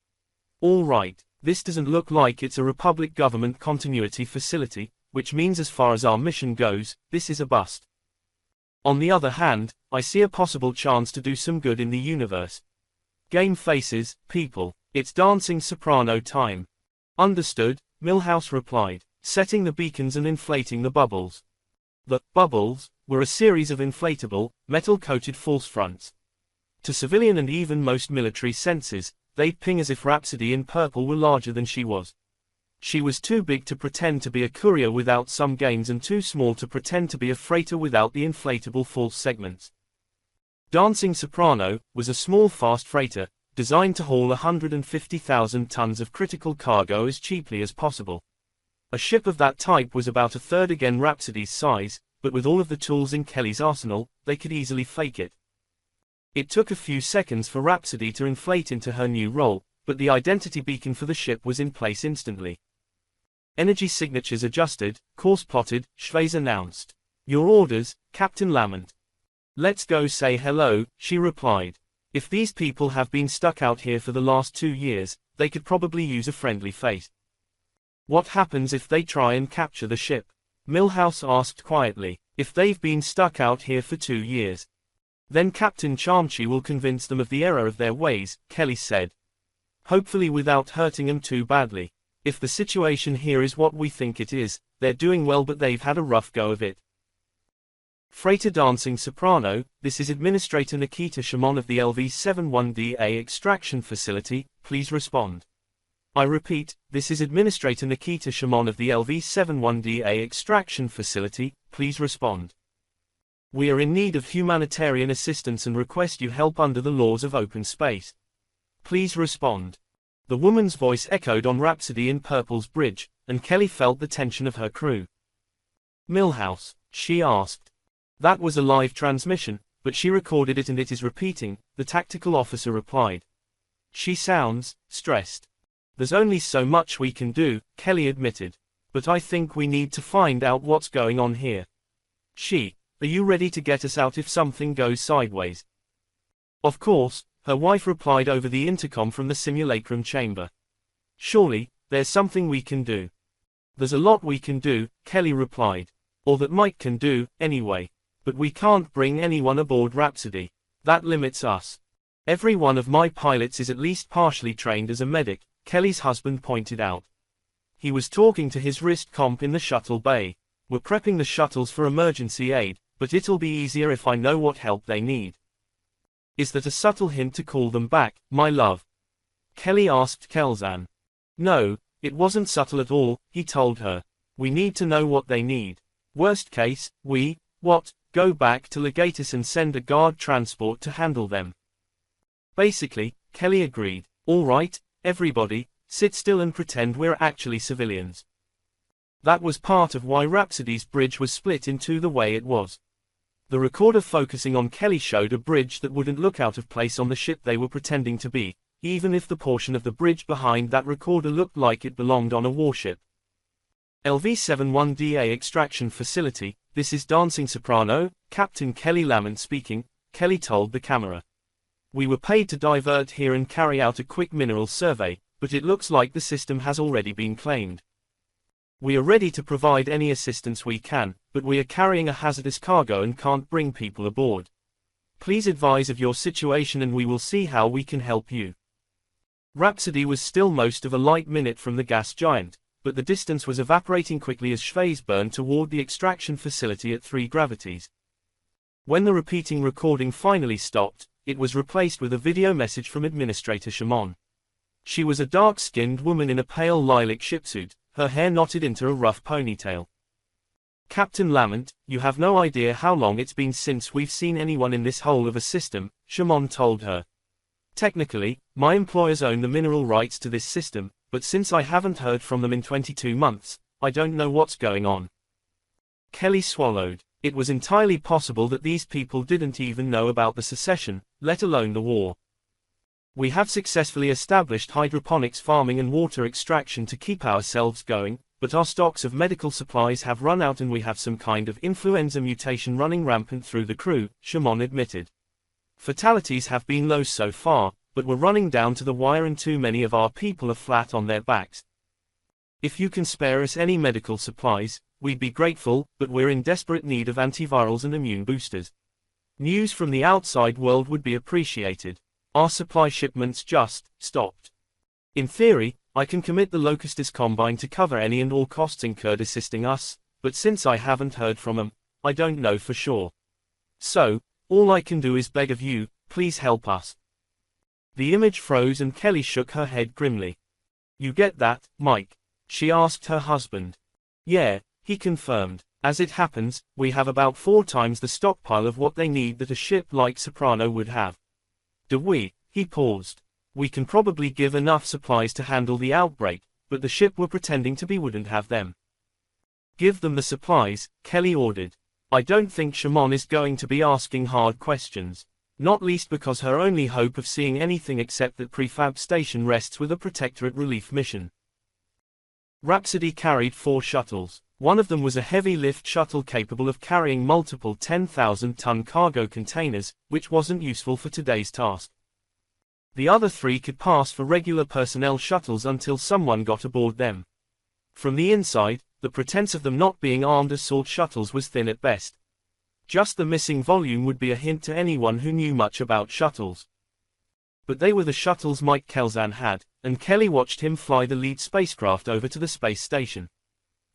All right, this doesn't look like it's a Republic government continuity facility, which means as far as our mission goes, this is a bust. On the other hand, I see a possible chance to do some good in the universe. Game faces, people. It's dancing soprano time. Understood, Milhouse replied, setting the beacons and inflating the bubbles. The bubbles were a series of inflatable, metal-coated false fronts. To civilian and even most military senses, they'd ping as if Rhapsody in purple were larger than she was. She was too big to pretend to be a courier without some gains and too small to pretend to be a freighter without the inflatable false segments. Dancing Soprano was a small fast freighter, designed to haul 150,000 tons of critical cargo as cheaply as possible. A ship of that type was about a third again Rhapsody's size, but with all of the tools in Kelly's arsenal, they could easily fake it. It took a few seconds for Rhapsody to inflate into her new role, but the identity beacon for the ship was in place instantly. Energy signatures adjusted, course plotted, Schweiz announced. Your orders, Captain Lamont. Let's go say hello, she replied. If these people have been stuck out here for the last 2 years, they could probably use a friendly face. What happens if they try and capture the ship? Milhouse asked quietly. If they've been stuck out here for 2 years. Then Captain Charmchi will convince them of the error of their ways, Kelly said. Hopefully without hurting them too badly. If the situation here is what we think it is, they're doing well but they've had a rough go of it. Freighter Dancing Soprano, this is Administrator Nikita Shimon of the LV-71DA extraction facility, please respond. I repeat, this is Administrator Nikita Shimon of the LV-71DA extraction facility, please respond. We are in need of humanitarian assistance and request you help under the laws of open space. Please respond. The woman's voice echoed on Rhapsody in Purple's bridge, and Kelly felt the tension of her crew. Milhouse, she asked. That was a live transmission, but she recorded it and it is repeating, the tactical officer replied. She sounds stressed. There's only so much we can do, Kelly admitted. But I think we need to find out what's going on here. Are you ready to get us out if something goes sideways? Of course, her wife replied over the intercom from the simulacrum chamber. Surely, there's something we can do. There's a lot we can do, Kelly replied. Or that Mike can do, anyway. But we can't bring anyone aboard Rhapsody. That limits us. Every one of my pilots is at least partially trained as a medic, Kelly's husband pointed out. He was talking to his wrist comp in the shuttle bay. We're prepping the shuttles for emergency aid, but it'll be easier if I know what help they need. Is that a subtle hint to call them back, my love? Kelly asked Kelzan. No, it wasn't subtle at all, he told her. We need to know what they need. Worst case, go back to Legatus and send a guard transport to handle them. Basically, Kelly agreed. All right, everybody, sit still and pretend we're actually civilians. That was part of why Rhapsody's bridge was split in two the way it was. The recorder focusing on Kelly showed a bridge that wouldn't look out of place on the ship they were pretending to be, even if the portion of the bridge behind that recorder looked like it belonged on a warship. LV-71DA Extraction Facility, this is Dancing Soprano, Captain Kelly Lamont speaking, Kelly told the camera. We were paid to divert here and carry out a quick mineral survey, but it looks like the system has already been claimed. We are ready to provide any assistance we can, but we are carrying a hazardous cargo and can't bring people aboard. Please advise of your situation and we will see how we can help you. Rhapsody was still most of a light minute from the gas giant, but the distance was evaporating quickly as phase burned toward the extraction facility at 3 gravities. When the repeating recording finally stopped, it was replaced with a video message from Administrator Shimon. She was a dark-skinned woman in a pale lilac shipsuit, her hair knotted into a rough ponytail. Captain Lamont, you have no idea how long it's been since we've seen anyone in this hole of a system, Shimon told her. Technically, my employers own the mineral rights to this system, but since I haven't heard from them in 22 months, I don't know what's going on. Kelly swallowed. It was entirely possible that these people didn't even know about the secession, let alone the war. We have successfully established hydroponics farming and water extraction to keep ourselves going, but our stocks of medical supplies have run out and we have some kind of influenza mutation running rampant through the crew, Shimon admitted. Fatalities have been low so far, but we're running down to the wire and too many of our people are flat on their backs. If you can spare us any medical supplies, we'd be grateful, but we're in desperate need of antivirals and immune boosters. News from the outside world would be appreciated. Our supply shipments just stopped. In theory, I can commit the Locustus Combine to cover any and all costs incurred assisting us, but since I haven't heard from them, I don't know for sure. So, all I can do is beg of you, please help us. The image froze and Kelly shook her head grimly. You get that, Mike? She asked her husband. Yeah, he confirmed. As it happens, we have about 4 times the stockpile of what they need that a ship like Soprano would have. Do we? He paused. We can probably give enough supplies to handle the outbreak, but the ship we're pretending to be wouldn't have them. Give them the supplies, Kelly ordered. I don't think Shimon is going to be asking hard questions, not least because her only hope of seeing anything except that prefab station rests with a Protectorate relief mission. Rhapsody carried 4 shuttles. One of them was a heavy-lift shuttle capable of carrying multiple 10,000-ton cargo containers, which wasn't useful for today's task. The other 3 could pass for regular personnel shuttles until someone got aboard them. From the inside, the pretense of them not being armed assault shuttles was thin at best. Just the missing volume would be a hint to anyone who knew much about shuttles. But they were the shuttles Mike Kelzan had, and Kelly watched him fly the lead spacecraft over to the space station.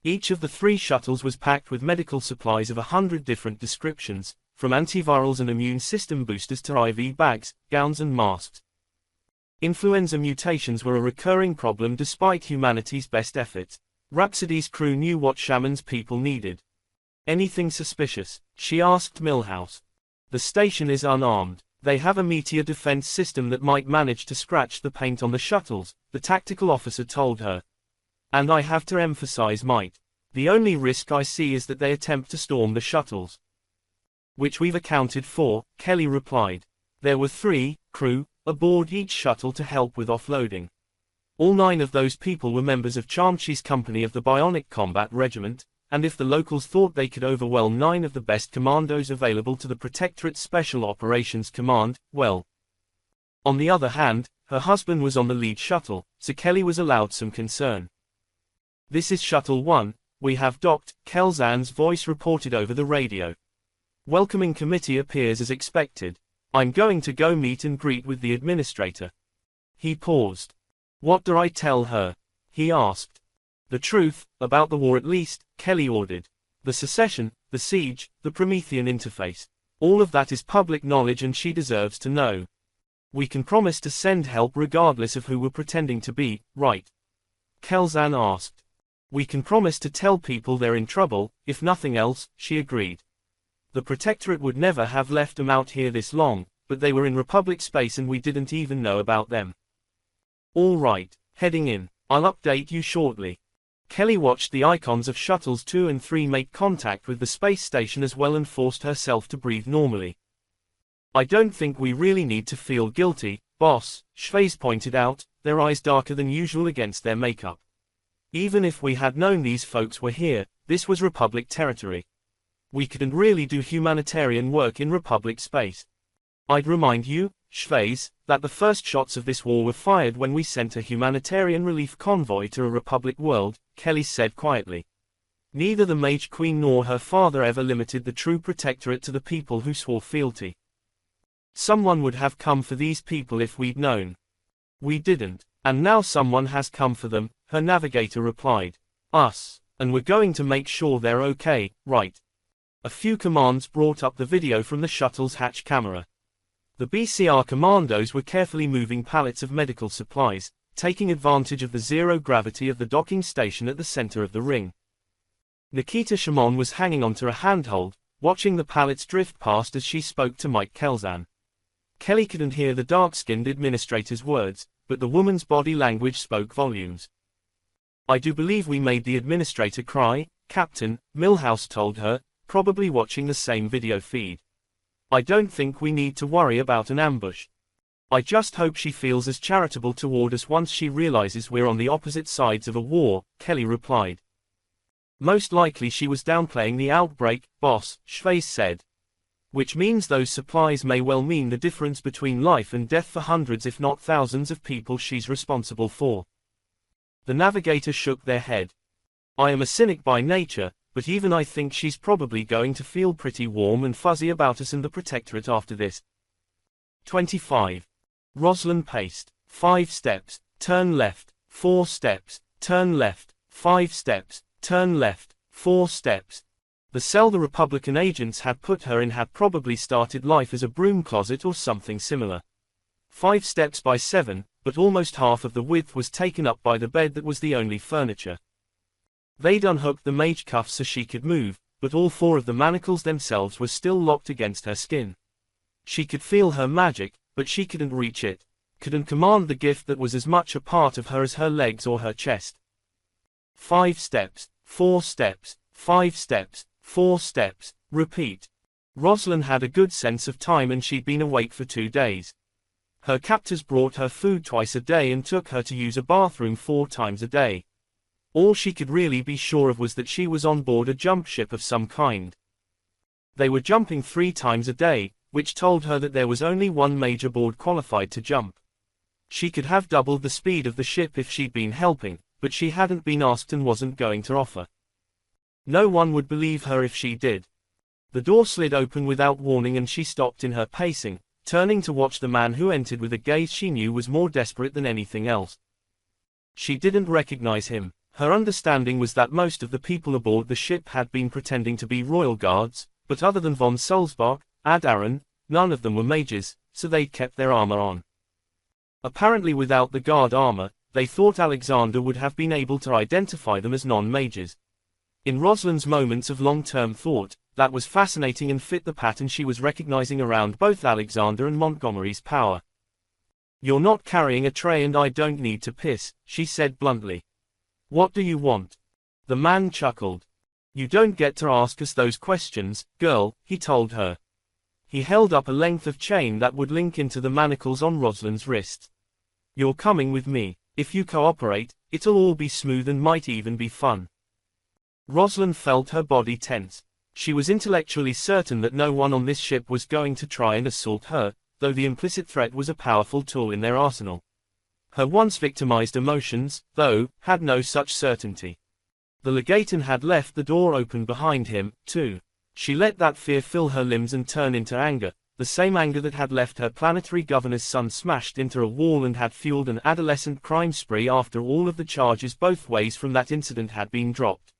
Each of the 3 shuttles was packed with medical supplies of 100 different descriptions, from antivirals and immune system boosters to IV bags, gowns and masks. Influenza mutations were a recurring problem despite humanity's best efforts. Rhapsody's crew knew what Shaman's people needed. Anything suspicious? She asked Milhouse. The station is unarmed. They have a meteor defense system that might manage to scratch the paint on the shuttles, the tactical officer told her. And I have to emphasize might. The only risk I see is that they attempt to storm the shuttles. Which we've accounted for, Kelly replied. There were 3 crew aboard each shuttle to help with offloading. All 9 of those people were members of Chomsky's company of the Bionic Combat Regiment, and if the locals thought they could overwhelm 9 of the best commandos available to the Protectorate Special Operations Command, well. On the other hand, her husband was on the lead shuttle, so Kelly was allowed some concern. This is Shuttle 1, we have docked, Kelzan's voice reported over the radio. Welcoming committee appears as expected. I'm going to go meet and greet with the administrator. He paused. What do I tell her? He asked. The truth, about the war at least, Kelly ordered. The secession, the siege, the Promethean interface. All of that is public knowledge and she deserves to know. We can promise to send help regardless of who we're pretending to be, right? Kelzan asked. We can promise to tell people they're in trouble, if nothing else, she agreed. The Protectorate would never have left them out here this long, but they were in Republic space and we didn't even know about them. All right, heading in. I'll update you shortly. Kelly watched the icons of shuttles 2 and 3 make contact with the space station as well and forced herself to breathe normally. I don't think we really need to feel guilty, boss, Schweiz pointed out, their eyes darker than usual against their makeup. Even if we had known these folks were here, this was Republic territory. We couldn't really do humanitarian work in Republic space. I'd remind you, Schweiz, that the first shots of this war were fired when we sent a humanitarian relief convoy to a Republic world, Kelly said quietly. Neither the Mage Queen nor her father ever limited the true protectorate to the people who swore fealty. Someone would have come for these people if we'd known. We didn't, and now someone has come for them, her navigator replied. Us, and we're going to make sure they're okay, right? A few commands brought up the video from the shuttle's hatch camera. The BCR commandos were carefully moving pallets of medical supplies, taking advantage of the zero gravity of the docking station at the center of the ring. Nikita Shimon was hanging onto a handhold, watching the pallets drift past as she spoke to Mike Kelzan. Kelly couldn't hear the dark-skinned administrator's words, but the woman's body language spoke volumes. I do believe we made the administrator cry, Captain, Milhouse told her, probably watching the same video feed. I don't think we need to worry about an ambush. I just hope she feels as charitable toward us once she realizes we're on the opposite sides of a war, Kelly replied. Most likely she was downplaying the outbreak, boss, Schweiz said. Which means those supplies may well mean the difference between life and death for hundreds if not thousands of people she's responsible for. The navigator shook their head. I am a cynic by nature, but even I think she's probably going to feel pretty warm and fuzzy about us and the protectorate after this. 25. Rosalind paced. 5 steps, turn left, 4 steps, turn left, 5 steps, turn left, 4 steps. The cell the Republican agents had put her in had probably started life as a broom closet or something similar. 5 steps by 7, but almost half of the width was taken up by the bed that was the only furniture. They'd unhooked the mage cuffs so she could move, but all 4 of the manacles themselves were still locked against her skin. She could feel her magic, but she couldn't reach it, couldn't command the gift that was as much a part of her as her legs or her chest. 5 steps, 4 steps, 5 steps, 4 steps, repeat. Rosalind had a good sense of time and she'd been awake for 2 days. Her captors brought her food twice a day and took her to use a bathroom 4 times a day. All she could really be sure of was that she was on board a jump ship of some kind. They were jumping 3 times a day, which told her that there was only one mage aboard qualified to jump. She could have doubled the speed of the ship if she'd been helping, but she hadn't been asked and wasn't going to offer. No one would believe her if she did. The door slid open without warning and she stopped in her pacing, turning to watch the man who entered with a gaze she knew was more desperate than anything else. She didn't recognize him. Her understanding was that most of the people aboard the ship had been pretending to be royal guards, but other than von Sulzbach, Aaron, none of them were mages, so they'd kept their armor on. Apparently without the guard armor, they thought Alexander would have been able to identify them as non-mages. In Rosalind's moments of long-term thought, that was fascinating and fit the pattern she was recognizing around both Alexander and Montgomery's power. You're not carrying a tray and I don't need to piss, she said bluntly. What do you want? The man chuckled. You don't get to ask us those questions, girl, he told her. He held up a length of chain that would link into the manacles on Rosalind's wrists. You're coming with me. If you cooperate, it'll all be smooth and might even be fun. Rosalind felt her body tense. She was intellectually certain that no one on this ship was going to try and assault her, though the implicit threat was a powerful tool in their arsenal. Her once victimized emotions, though, had no such certainty. The legaton had left the door open behind him, too. She let that fear fill her limbs and turn into anger, the same anger that had left her planetary governor's son smashed into a wall and had fueled an adolescent crime spree after all of the charges both ways from that incident had been dropped.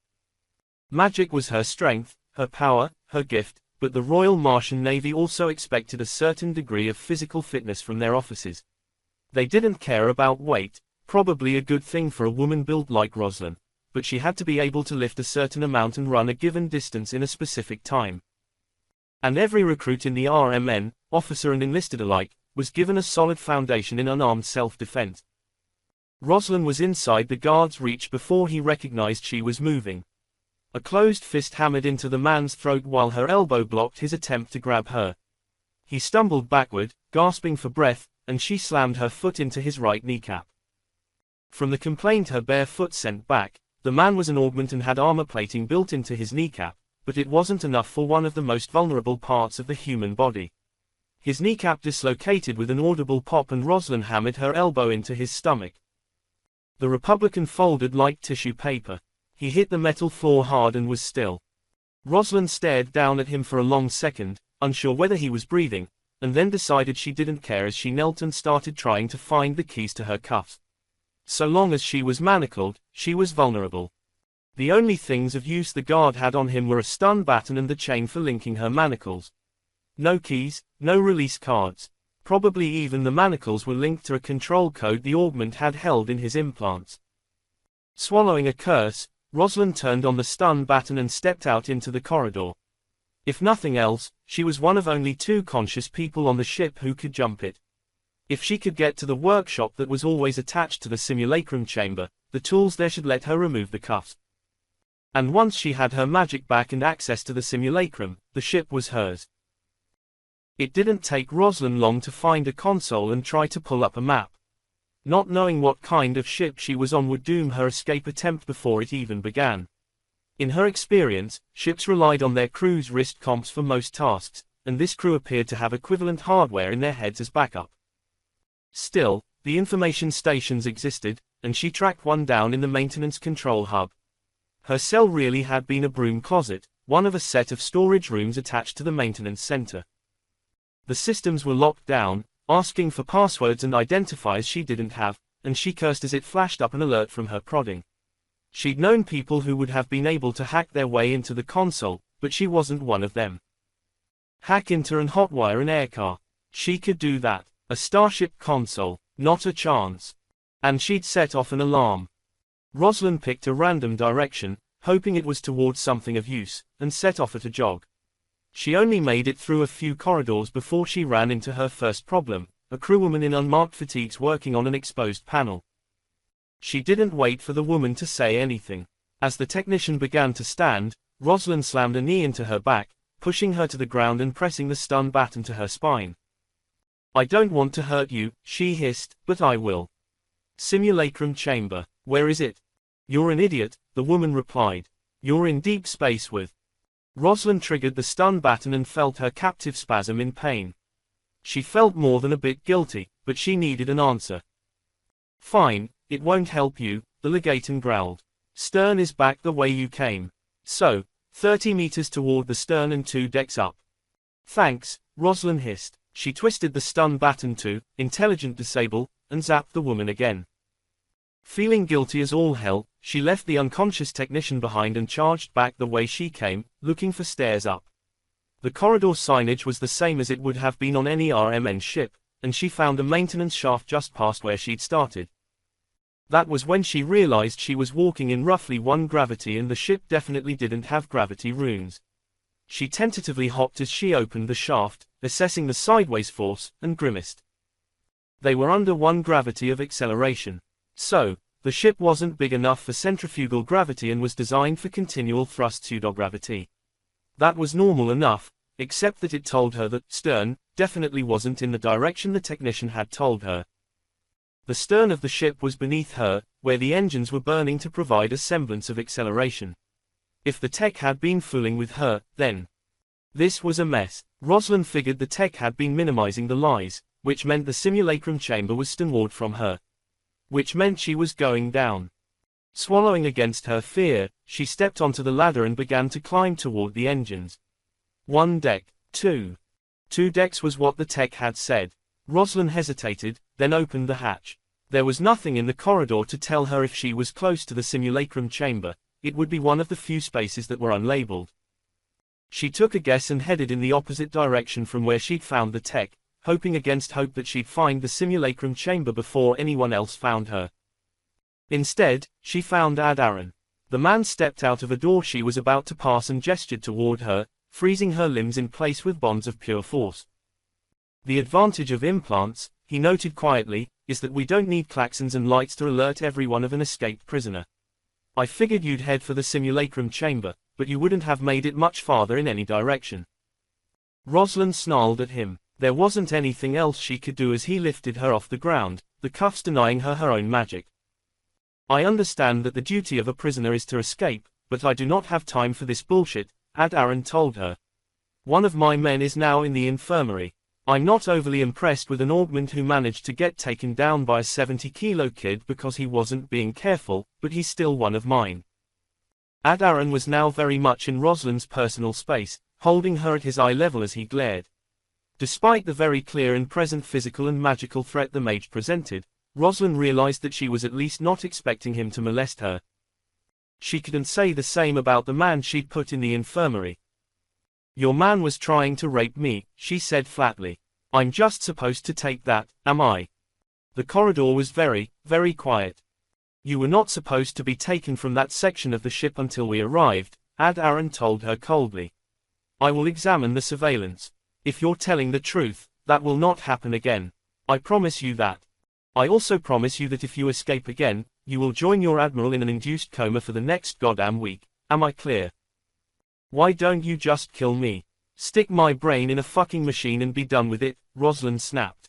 Magic was her strength, her power, her gift, but the Royal Martian Navy also expected a certain degree of physical fitness from their officers. They didn't care about weight, probably a good thing for a woman built like Rosalind, but she had to be able to lift a certain amount and run a given distance in a specific time. And every recruit in the RMN, officer and enlisted alike, was given a solid foundation in unarmed self-defense. Rosalind was inside the guard's reach before he recognized she was moving. A closed fist hammered into the man's throat while her elbow blocked his attempt to grab her. He stumbled backward, gasping for breath, and she slammed her foot into his right kneecap. From the complaint her bare foot sent back, the man was an augment and had armor plating built into his kneecap, but it wasn't enough for one of the most vulnerable parts of the human body. His kneecap dislocated with an audible pop and Rosalind hammered her elbow into his stomach. The Republican folded like tissue paper. He hit the metal floor hard and was still. Rosalind stared down at him for a long second, unsure whether he was breathing, and then decided she didn't care as she knelt and started trying to find the keys to her cuffs. So long as she was manacled, she was vulnerable. The only things of use the guard had on him were a stun baton and the chain for linking her manacles. No keys, no release cards. Probably even the manacles were linked to a control code the augment had held in his implants. Swallowing a curse, Rosalind turned on the stun baton and stepped out into the corridor. If nothing else, she was one of only 2 conscious people on the ship who could jump it. If she could get to the workshop that was always attached to the simulacrum chamber, the tools there should let her remove the cuffs. And once she had her magic back and access to the simulacrum, the ship was hers. It didn't take Rosalind long to find a console and try to pull up a map. Not knowing what kind of ship she was on would doom her escape attempt before it even began. In her experience, ships relied on their crew's wrist comps for most tasks, and this crew appeared to have equivalent hardware in their heads as backup. Still, the information stations existed, and she tracked one down in the maintenance control hub. Her cell really had been a broom closet, one of a set of storage rooms attached to the maintenance center. The systems were locked down, asking for passwords and identifiers she didn't have, and she cursed as it flashed up an alert from her prodding. She'd known people who would have been able to hack their way into the console, but she wasn't one of them. Hack into and hotwire an aircar. She could do that. A starship console, not a chance. And she'd set off an alarm. Rosalind picked a random direction, hoping it was towards something of use, and set off at a jog. She only made it through a few corridors before she ran into her first problem, a crewwoman in unmarked fatigues working on an exposed panel. She didn't wait for the woman to say anything. As the technician began to stand, Rosalind slammed a knee into her back, pushing her to the ground and pressing the stun baton to her spine. "I don't want to hurt you," she hissed, "but I will." "Simulacrum chamber. Where is it?" "You're an idiot," the woman replied. "You're in deep space with." Rosalind triggered the stun baton and felt her captive spasm in pain. She felt more than a bit guilty, but she needed an answer. "Fine, it won't help you," the legaton growled. "Stern is back the way you came. So, 30 meters toward the stern and 2 decks up." "Thanks," Rosalind hissed. She twisted the stun baton to intelligent disable, and zapped the woman again. Feeling guilty as all hell, she left the unconscious technician behind and charged back the way she came, looking for stairs up. The corridor signage was the same as it would have been on any RMN ship, and she found a maintenance shaft just past where she'd started. That was when she realized she was walking in roughly 1 gravity and the ship definitely didn't have gravity runes. She tentatively hopped as she opened the shaft, assessing the sideways force, and grimaced. They were under 1 gravity of acceleration. So, the ship wasn't big enough for centrifugal gravity and was designed for continual thrust pseudogravity. That was normal enough, except that it told her that stern definitely wasn't in the direction the technician had told her. The stern of the ship was beneath her, where the engines were burning to provide a semblance of acceleration. If the tech had been fooling with her, then this was a mess. Rosalind figured the tech had been minimizing the lies, which meant the simulacrum chamber was stonewalled from her. Which meant she was going down. Swallowing against her fear, she stepped onto the ladder and began to climb toward the engines. 1 deck, 2. 2 decks was what the tech had said. Rosalind hesitated, then opened the hatch. There was nothing in the corridor to tell her if she was close to the simulacrum chamber. It would be one of the few spaces that were unlabeled. She took a guess and headed in the opposite direction from where she'd found the tech, hoping against hope that she'd find the simulacrum chamber before anyone else found her. Instead, she found Aaron. The man stepped out of a door she was about to pass and gestured toward her, freezing her limbs in place with bonds of pure force. "The advantage of implants," he noted quietly, "is that we don't need klaxons and lights to alert everyone of an escaped prisoner. I figured you'd head for the simulacrum chamber, but you wouldn't have made it much farther in any direction." Rosalind snarled at him. There wasn't anything else she could do as he lifted her off the ground, the cuffs denying her her own magic. I understand that the duty of a prisoner is to escape, but I do not have time for this bullshit, Aaron told her. One of my men is now in the infirmary. I'm not overly impressed with an augment who managed to get taken down by a 70-kilo kid because he wasn't being careful, but he's still one of mine. Aaron was now very much in Rosalind's personal space, holding her at his eye level as he glared. Despite the very clear and present physical and magical threat the mage presented, Rosalind realized that she was at least not expecting him to molest her. She couldn't say the same about the man she'd put in the infirmary. Your man was trying to rape me, she said flatly. I'm just supposed to take that, am I? The corridor was very, very quiet. You were not supposed to be taken from that section of the ship until we arrived, Aaron told her coldly. I will examine the surveillance. If you're telling the truth, that will not happen again. I promise you that. I also promise you that if you escape again, you will join your admiral in an induced coma for the next goddamn week. Am I clear? Why don't you just kill me? Stick my brain in a fucking machine and be done with it, Rosalind snapped.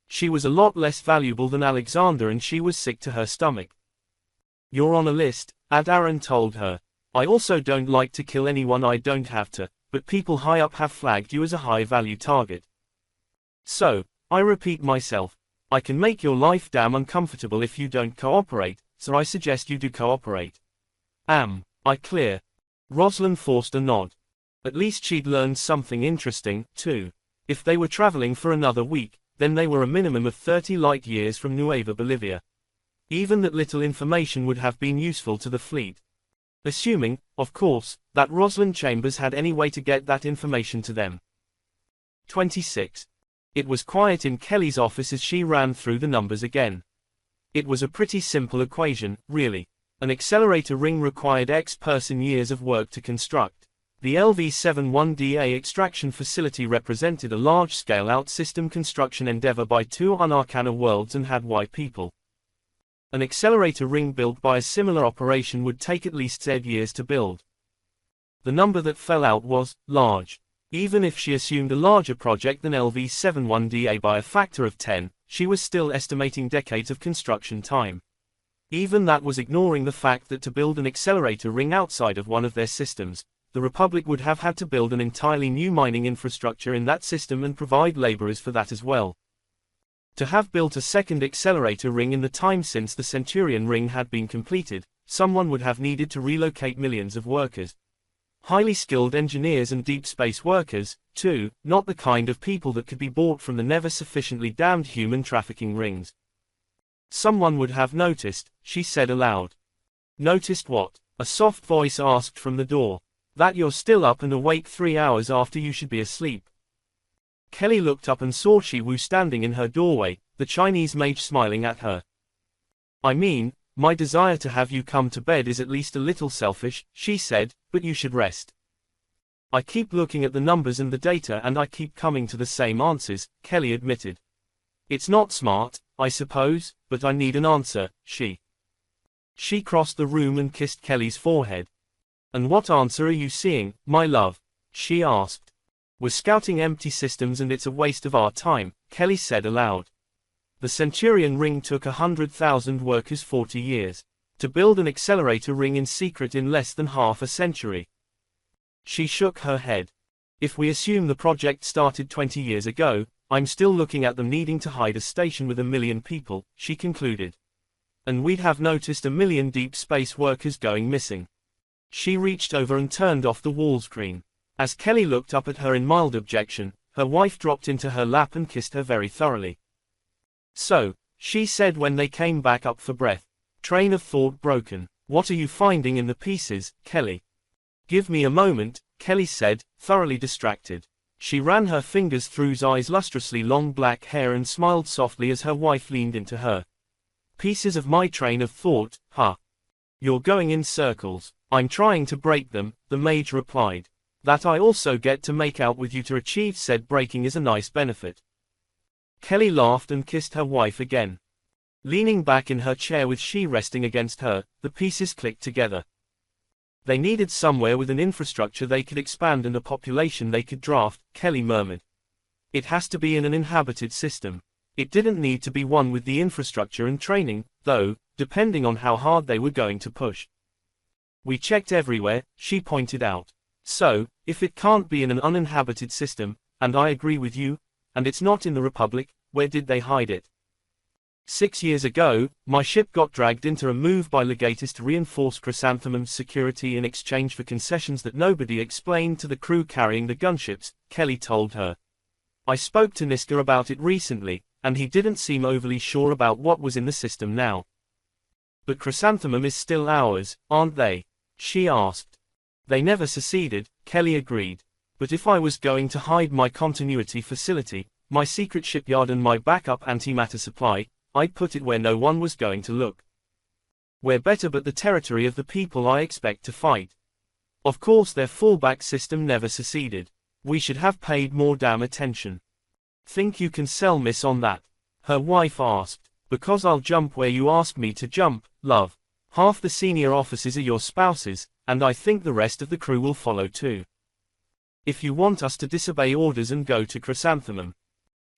She was a lot less valuable than Alexander and she was sick to her stomach. You're on a list, Aaron told her. I also don't like to kill anyone I don't have to, but people high up have flagged you as a high-value target. So, I repeat myself, I can make your life damn uncomfortable if you don't cooperate, so I suggest you do cooperate. Am I clear? Rosalind forced a nod. At least she'd learned something interesting, too. If they were traveling for another week, then they were a minimum of 30 light-years from Nueva Bolivia. Even that little information would have been useful to the fleet. Assuming, of course, that Rosalind Chambers had any way to get that information to them. 26. It was quiet in Kelly's office as she ran through the numbers again. It was a pretty simple equation, really. An accelerator ring required X person years of work to construct. The LV-71DA extraction facility represented a large-scale out-system construction endeavor by two Unarcana worlds and had Y people. An accelerator ring built by a similar operation would take at least Z years to build. The number that fell out was large. Even if she assumed a larger project than LV-71DA by a factor of 10, she was still estimating decades of construction time. Even that was ignoring the fact that to build an accelerator ring outside of one of their systems, the Republic would have had to build an entirely new mining infrastructure in that system and provide laborers for that as well. To have built a second accelerator ring in the time since the Centurion ring had been completed, someone would have needed to relocate millions of workers. Highly skilled engineers and deep space workers, too, not the kind of people that could be bought from the never sufficiently damned human trafficking rings. Someone would have noticed, she said aloud. Noticed what? A soft voice asked from the door. That you're still up and awake 3 hours after you should be asleep. Kelly looked up and saw Shiwu standing in her doorway, the Chinese mage smiling at her. I mean, my desire to have you come to bed is at least a little selfish, she said, but you should rest. I keep looking at the numbers and the data and I keep coming to the same answers, Kelly admitted. It's not smart, I suppose, but I need an answer, She crossed the room and kissed Kelly's forehead. And what answer are you seeing, my love? She asked. We're scouting empty systems and it's a waste of our time, Kelly said aloud. The Centurion ring took 100,000 workers 40 years. To build an accelerator ring in secret in less than half a century. She shook her head. If we assume the project started 20 years ago, I'm still looking at them needing to hide a station with 1 million people, she concluded. And we'd have noticed 1 million deep space workers going missing. She reached over and turned off the wall screen. As Kelly looked up at her in mild objection, her wife dropped into her lap and kissed her very thoroughly. So, she said when they came back up for breath. Train of thought broken. What are you finding in the pieces, Kelly? Give me a moment, Kelly said, thoroughly distracted. She ran her fingers through Zai's lustrously long black hair and smiled softly as her wife leaned into her. Pieces of my train of thought, huh? You're going in circles. I'm trying to break them, the mage replied. That I also get to make out with you to achieve said breaking is a nice benefit. Kelly laughed and kissed her wife again. Leaning back in her chair with She resting against her, the pieces clicked together. They needed somewhere with an infrastructure they could expand and a population they could draft, Kelly murmured. It has to be in an inhabited system. It didn't need to be one with the infrastructure and training, though, depending on how hard they were going to push. We checked everywhere, she pointed out. So, if it can't be in an uninhabited system, and I agree with you, and it's not in the Republic, where did they hide it? 6 years ago, my ship got dragged into a move by Legatus to reinforce Chrysanthemum's security in exchange for concessions that nobody explained to the crew carrying the gunships, Kelly told her. I spoke to Niska about it recently, and he didn't seem overly sure about what was in the system now. But Chrysanthemum is still ours, aren't they? She asked. They never seceded, Kelly agreed. But if I was going to hide my continuity facility, my secret shipyard and my backup antimatter supply, I'd put it where no one was going to look. We're better but the territory of the people I expect to fight. Of course their fallback system never seceded. We should have paid more damn attention. Think you can sell Miss on that? Her wife asked. Because I'll jump where you ask me to jump, love. Half the senior officers are your spouses, and I think the rest of the crew will follow too. If you want us to disobey orders and go to Chrysanthemum.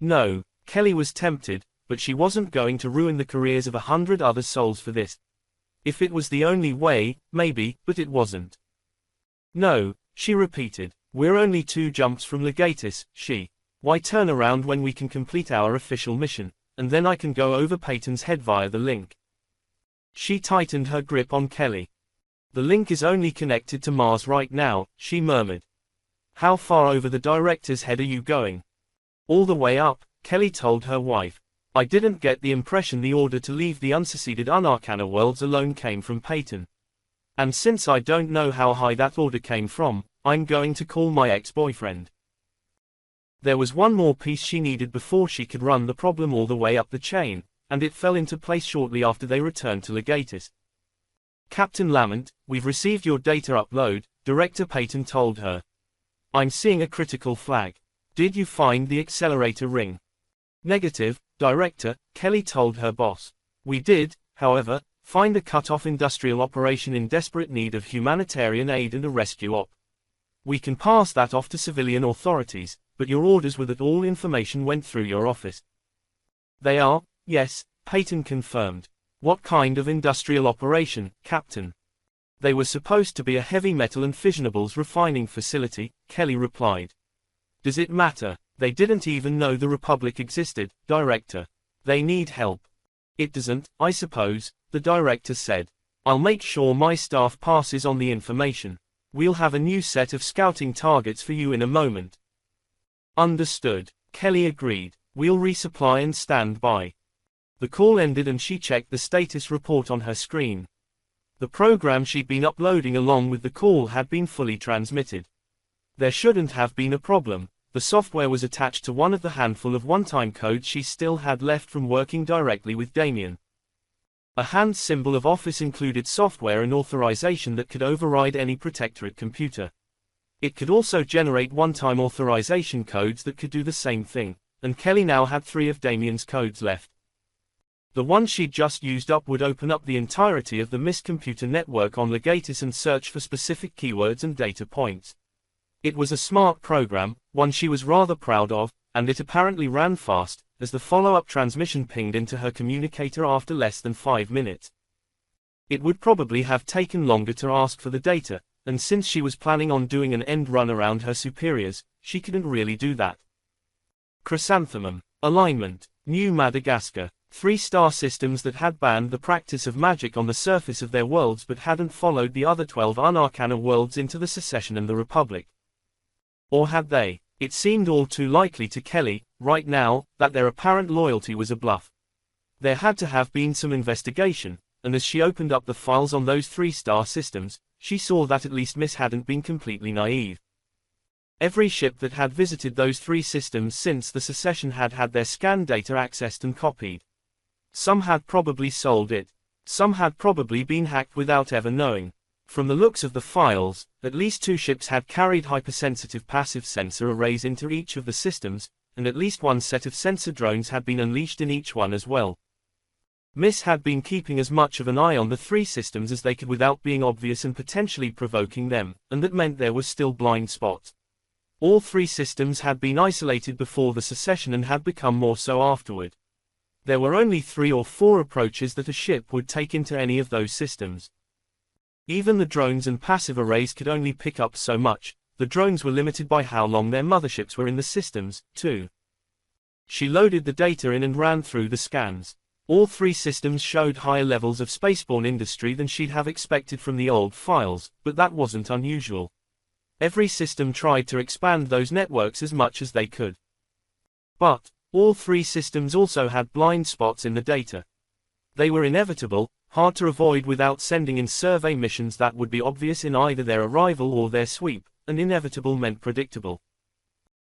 No, Kelly was tempted, but she wasn't going to ruin the careers of 100 other souls for this. If it was the only way, maybe, but it wasn't. No, she repeated. We're only 2 jumps from Legatus, Why turn around when we can complete our official mission, and then I can go over Peyton's head via the link. She tightened her grip on Kelly. The link is only connected to Mars right now, she murmured. How far over the director's head are you going? All the way up, Kelly told her wife. I didn't get the impression the order to leave the unseceded Unarcana worlds alone came from Peyton. And since I don't know how high that order came from, I'm going to call my ex-boyfriend. There was one more piece she needed before she could run the problem all the way up the chain, and it fell into place shortly after they returned to Legatus. Captain Lamont, we've received your data upload, Director Peyton told her. I'm seeing a critical flag. Did you find the accelerator ring? Negative, Director, Kelly told her boss. We did, however, find a cut-off industrial operation in desperate need of humanitarian aid and a rescue op. We can pass that off to civilian authorities, but your orders were that all information went through your office. They are, yes, Peyton confirmed. What kind of industrial operation, Captain? They were supposed to be a heavy metal and fissionables refining facility, Kelly replied. Does it matter? They didn't even know the Republic existed, Director. They need help. It doesn't, I suppose, the Director said. I'll make sure my staff passes on the information. We'll have a new set of scouting targets for you in a moment. Understood, Kelly agreed. We'll resupply and stand by. The call ended and she checked the status report on her screen. The program she'd been uploading along with the call had been fully transmitted. There shouldn't have been a problem. The software was attached to one of the handful of one-time codes she still had left from working directly with Damien. A hand symbol of office included software and authorization that could override any Protectorate computer. It could also generate one-time authorization codes that could do the same thing, and Kelly now had 3 of Damien's codes left. The one she'd just used up would open up the entirety of the MIST computer network on Legatus and search for specific keywords and data points. It was a smart program, one she was rather proud of, and it apparently ran fast, as the follow-up transmission pinged into her communicator after less than 5 minutes. It would probably have taken longer to ask for the data, and since she was planning on doing an end run around her superiors, she couldn't really do that. Chrysanthemum. Alignment. New Madagascar. 3-star systems that had banned the practice of magic on the surface of their worlds but hadn't followed the other 12 Unarcana worlds into the Secession and the Republic. Or had they? It seemed all too likely to Kelly, right now, that their apparent loyalty was a bluff. There had to have been some investigation, and as she opened up the files on those 3-star systems, she saw that at least Miss hadn't been completely naive. Every ship that had visited those 3 systems since the Secession had had their scan data accessed and copied. Some had probably sold it. Some had probably been hacked without ever knowing. From the looks of the files, at least 2 ships had carried hypersensitive passive sensor arrays into each of the systems, and at least 1 set of sensor drones had been unleashed in each one as well. Miss had been keeping as much of an eye on the 3 systems as they could without being obvious and potentially provoking them, and that meant there were still blind spots. All three systems had been isolated before the secession and had become more so afterward. There were only 3 or 4 approaches that a ship would take into any of those systems. Even the drones and passive arrays could only pick up so much. The drones were limited by how long their motherships were in the systems, too. She loaded the data in and ran through the scans. All 3 systems showed higher levels of spaceborne industry than she'd have expected from the old files, but that wasn't unusual. Every system tried to expand those networks as much as they could. But all 3 systems also had blind spots in the data. They were inevitable, hard to avoid without sending in survey missions that would be obvious in either their arrival or their sweep, and inevitable meant predictable.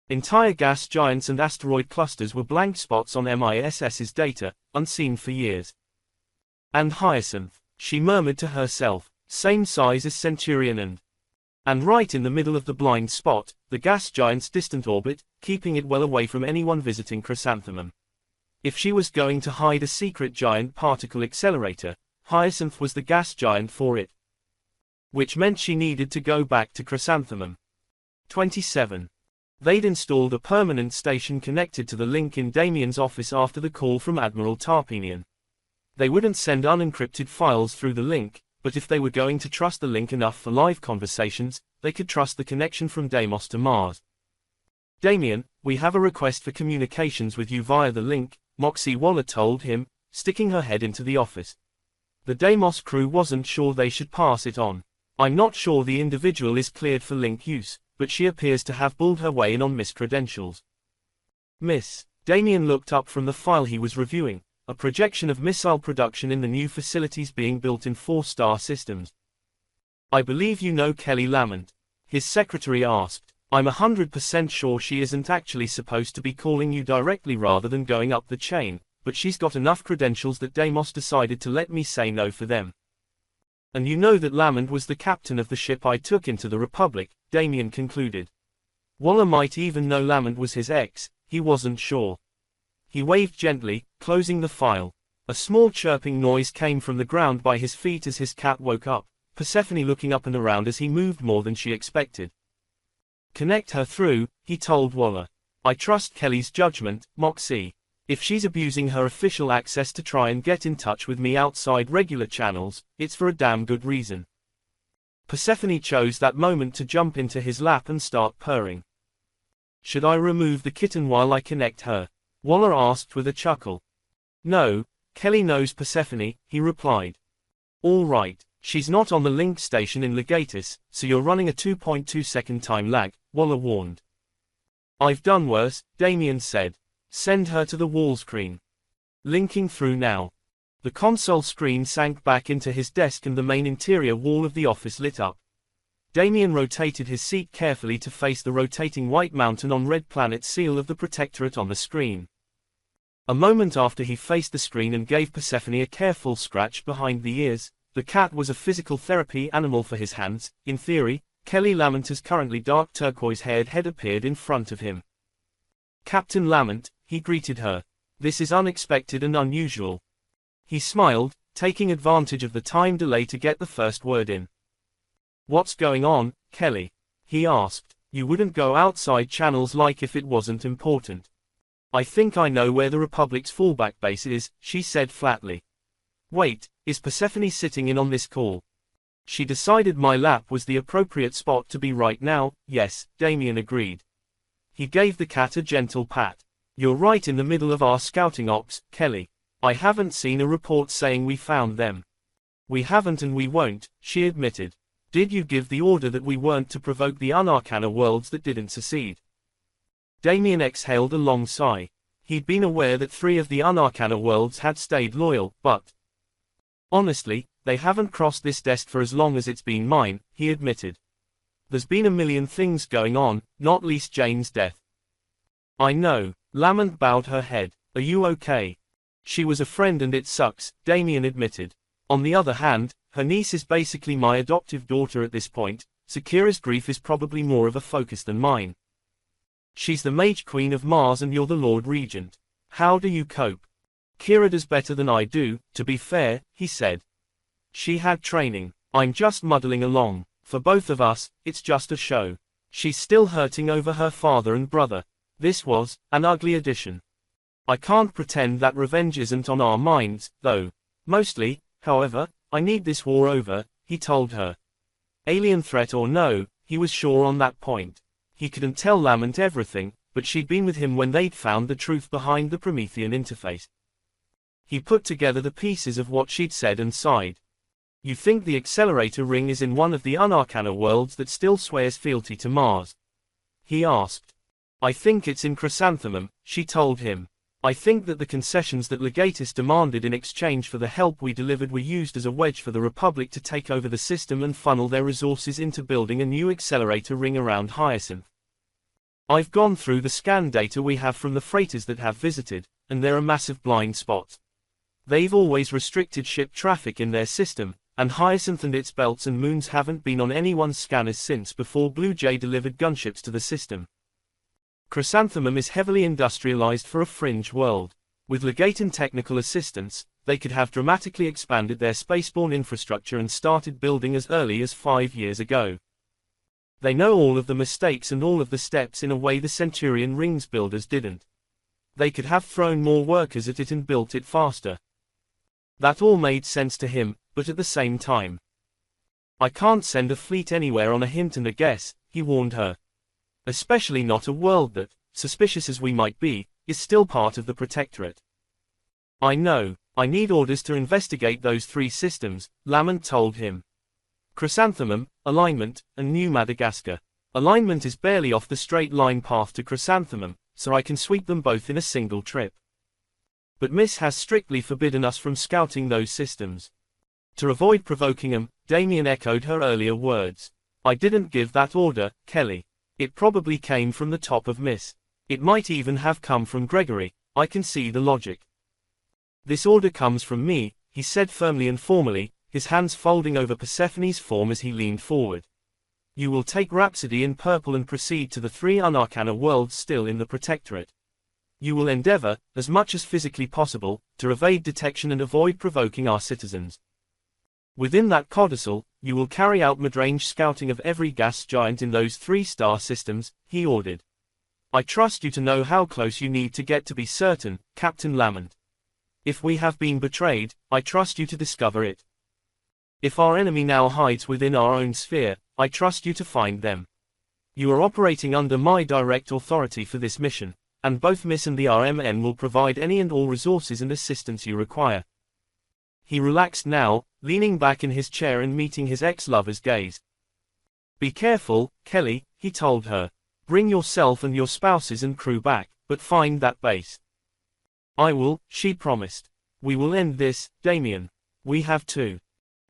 Entire gas giants and asteroid clusters were blank spots on MISS's data, unseen for years. And Hyacinth, she murmured to herself, same size as Centurion and right in the middle of the blind spot, the gas giant's distant orbit, keeping it well away from anyone visiting Chrysanthemum. If she was going to hide a secret giant particle accelerator, Hyacinth was the gas giant for it. Which meant she needed to go back to Chrysanthemum. 27. They'd installed a permanent station connected to the link in Damien's office after the call from Admiral Tarpenian. They wouldn't send unencrypted files through the link, but if they were going to trust the link enough for live conversations, they could trust the connection from Deimos to Mars. Damien, we have a request for communications with you via the link, Moxie Waller told him, sticking her head into the office. The Deimos crew wasn't sure they should pass it on. I'm not sure the individual is cleared for link use, but she appears to have bulled her way in on miscredentials. Miss. Damien looked up from the file he was reviewing, a projection of missile production in the new facilities being built in 4-star systems. I believe you know Kelly Lamont? His secretary asked. I'm 100% sure she isn't actually supposed to be calling you directly rather than going up the chain, but she's got enough credentials that Deimos decided to let me say no for them. And you know that Lamont was the captain of the ship I took into the Republic, Damien concluded. Waller might even know Lamont was his ex, he wasn't sure. He waved gently, closing the file. A small chirping noise came from the ground by his feet as his cat woke up, Persephone looking up and around as he moved more than she expected. Connect her through, he told Waller. I trust Kelly's judgment, Moxie. If she's abusing her official access to try and get in touch with me outside regular channels, it's for a damn good reason. Persephone chose that moment to jump into his lap and start purring. Should I remove the kitten while I connect her? Waller asked with a chuckle. No, Kelly knows Persephone, he replied. All right, she's not on the link station in Legatus, so you're running a 2.2 second time lag, Waller warned. I've done worse, Damien said. Send her to the wall screen. Linking through now. The console screen sank back into his desk and the main interior wall of the office lit up. Damien rotated his seat carefully to face the rotating white mountain on red planet seal of the Protectorate on the screen. A moment after he faced the screen and gave Persephone a careful scratch behind the ears, the cat was a physical therapy animal for his hands. In theory, Kelly Lamont's currently dark turquoise-haired head appeared in front of him. Captain Lamont, he greeted her. This is unexpected and unusual. He smiled, taking advantage of the time delay to get the first word in. What's going on, Kelly? He asked. You wouldn't go outside channels like if it wasn't important. I think I know where the Republic's fallback base is, she said flatly. Wait, is Persephone sitting in on this call? She decided my lap was the appropriate spot to be right now. Yes, Damien agreed. He gave the cat a gentle pat. You're right in the middle of our scouting ops, Kelly. I haven't seen a report saying we found them. We haven't and we won't, she admitted. Did you give the order that we weren't to provoke the Unarcana worlds that didn't secede? Damien exhaled a long sigh. He'd been aware that 3 of the Unarcana worlds had stayed loyal, but honestly, they haven't crossed this desk for as long as it's been mine, he admitted. There's been a million things going on, not least Jane's death. I know. Lamont bowed her head. Are you okay? She was a friend and it sucks, Damien admitted. On the other hand, her niece is basically my adoptive daughter at this point. Sakura's grief is probably more of a focus than mine. She's the Mage Queen of Mars and you're the Lord Regent. How do you cope? Kira does better than I do, to be fair, he said. She had training. I'm just muddling along. For both of us, it's just a show. She's still hurting over her father and brother. This was an ugly addition. I can't pretend that revenge isn't on our minds, though. Mostly, however, I need this war over, he told her. Alien threat or no, he was sure on that point. He couldn't tell Lament everything, but she'd been with him when they'd found the truth behind the Promethean interface. He put together the pieces of what she'd said and sighed. You think the accelerator ring is in one of the unarcana worlds that still swears fealty to Mars? He asked. I think it's in Chrysanthemum, she told him. I think that the concessions that Legatus demanded in exchange for the help we delivered were used as a wedge for the Republic to take over the system and funnel their resources into building a new accelerator ring around Hyacinth. I've gone through the scan data we have from the freighters that have visited, and there are massive blind spots. They've always restricted ship traffic in their system, and Hyacinth and its belts and moons haven't been on anyone's scanners since before Blue Jay delivered gunships to the system. Chrysanthemum is heavily industrialized for a fringe world. With Legaton technical assistance, they could have dramatically expanded their spaceborne infrastructure and started building as early as 5 years ago. They know all of the mistakes and all of the steps in a way the Centurion Rings builders didn't. They could have thrown more workers at it and built it faster. That all made sense to him, but at the same time. I can't send a fleet anywhere on a hint and a guess, he warned her. Especially not a world that, suspicious as we might be, is still part of the Protectorate. I know, I need orders to investigate those 3 systems, Lament told him. Chrysanthemum, Alignment, and New Madagascar. Alignment is barely off the straight line path to Chrysanthemum, so I can sweep them both in a single trip. But Miss has strictly forbidden us from scouting those systems. To avoid provoking him, Damien echoed her earlier words. I didn't give that order, Kelly. It probably came from the top of Miss. It might even have come from Gregory. I can see the logic. This order comes from me, he said firmly and formally, his hands folding over Persephone's form as he leaned forward. You will take Rhapsody in purple and proceed to the 3 unarcana worlds still in the Protectorate. You will endeavor, as much as physically possible, to evade detection and avoid provoking our citizens. Within that codicil, you will carry out mid-range scouting of every gas giant in those 3-star systems, he ordered. I trust you to know how close you need to get to be certain, Captain Lament. If we have been betrayed, I trust you to discover it. If our enemy now hides within our own sphere, I trust you to find them. You are operating under my direct authority for this mission, and both Miss and the RMN will provide any and all resources and assistance you require. He relaxed now, leaning back in his chair and meeting his ex-lover's gaze. Be careful, Kelly, he told her. Bring yourself and your spouses and crew back, but find that base. I will, she promised. We will end this, Damien. We have to.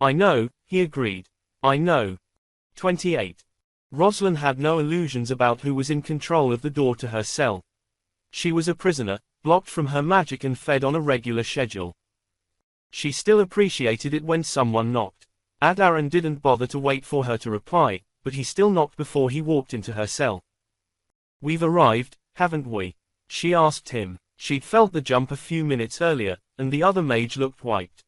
I know, he agreed. I know. 28. Rosalind had no illusions about who was in control of the door to her cell. She was a prisoner, blocked from her magic and fed on a regular schedule. She still appreciated it when someone knocked. Adaran didn't bother to wait for her to reply, but he still knocked before he walked into her cell. We've arrived, haven't we? She asked him. She'd felt the jump a few minutes earlier, and the other mage looked wiped.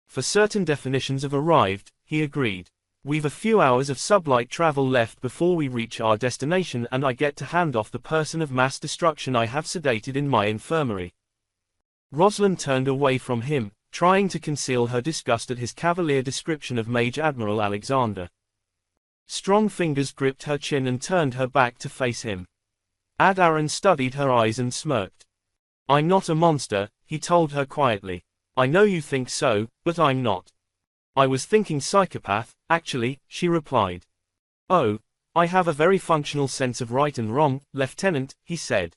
For certain definitions of arrived, he agreed. We've a few hours of sublight travel left before we reach our destination and I get to hand off the person of mass destruction I have sedated in my infirmary. Rosalind turned away from him, trying to conceal her disgust at his cavalier description of Mage Admiral Alexander. Strong fingers gripped her chin and turned her back to face him. Adaran studied her eyes and smirked. I'm not a monster, he told her quietly. I know you think so, but I'm not. I was thinking psychopath, actually, she replied. Oh, I have a very functional sense of right and wrong, Lieutenant, he said.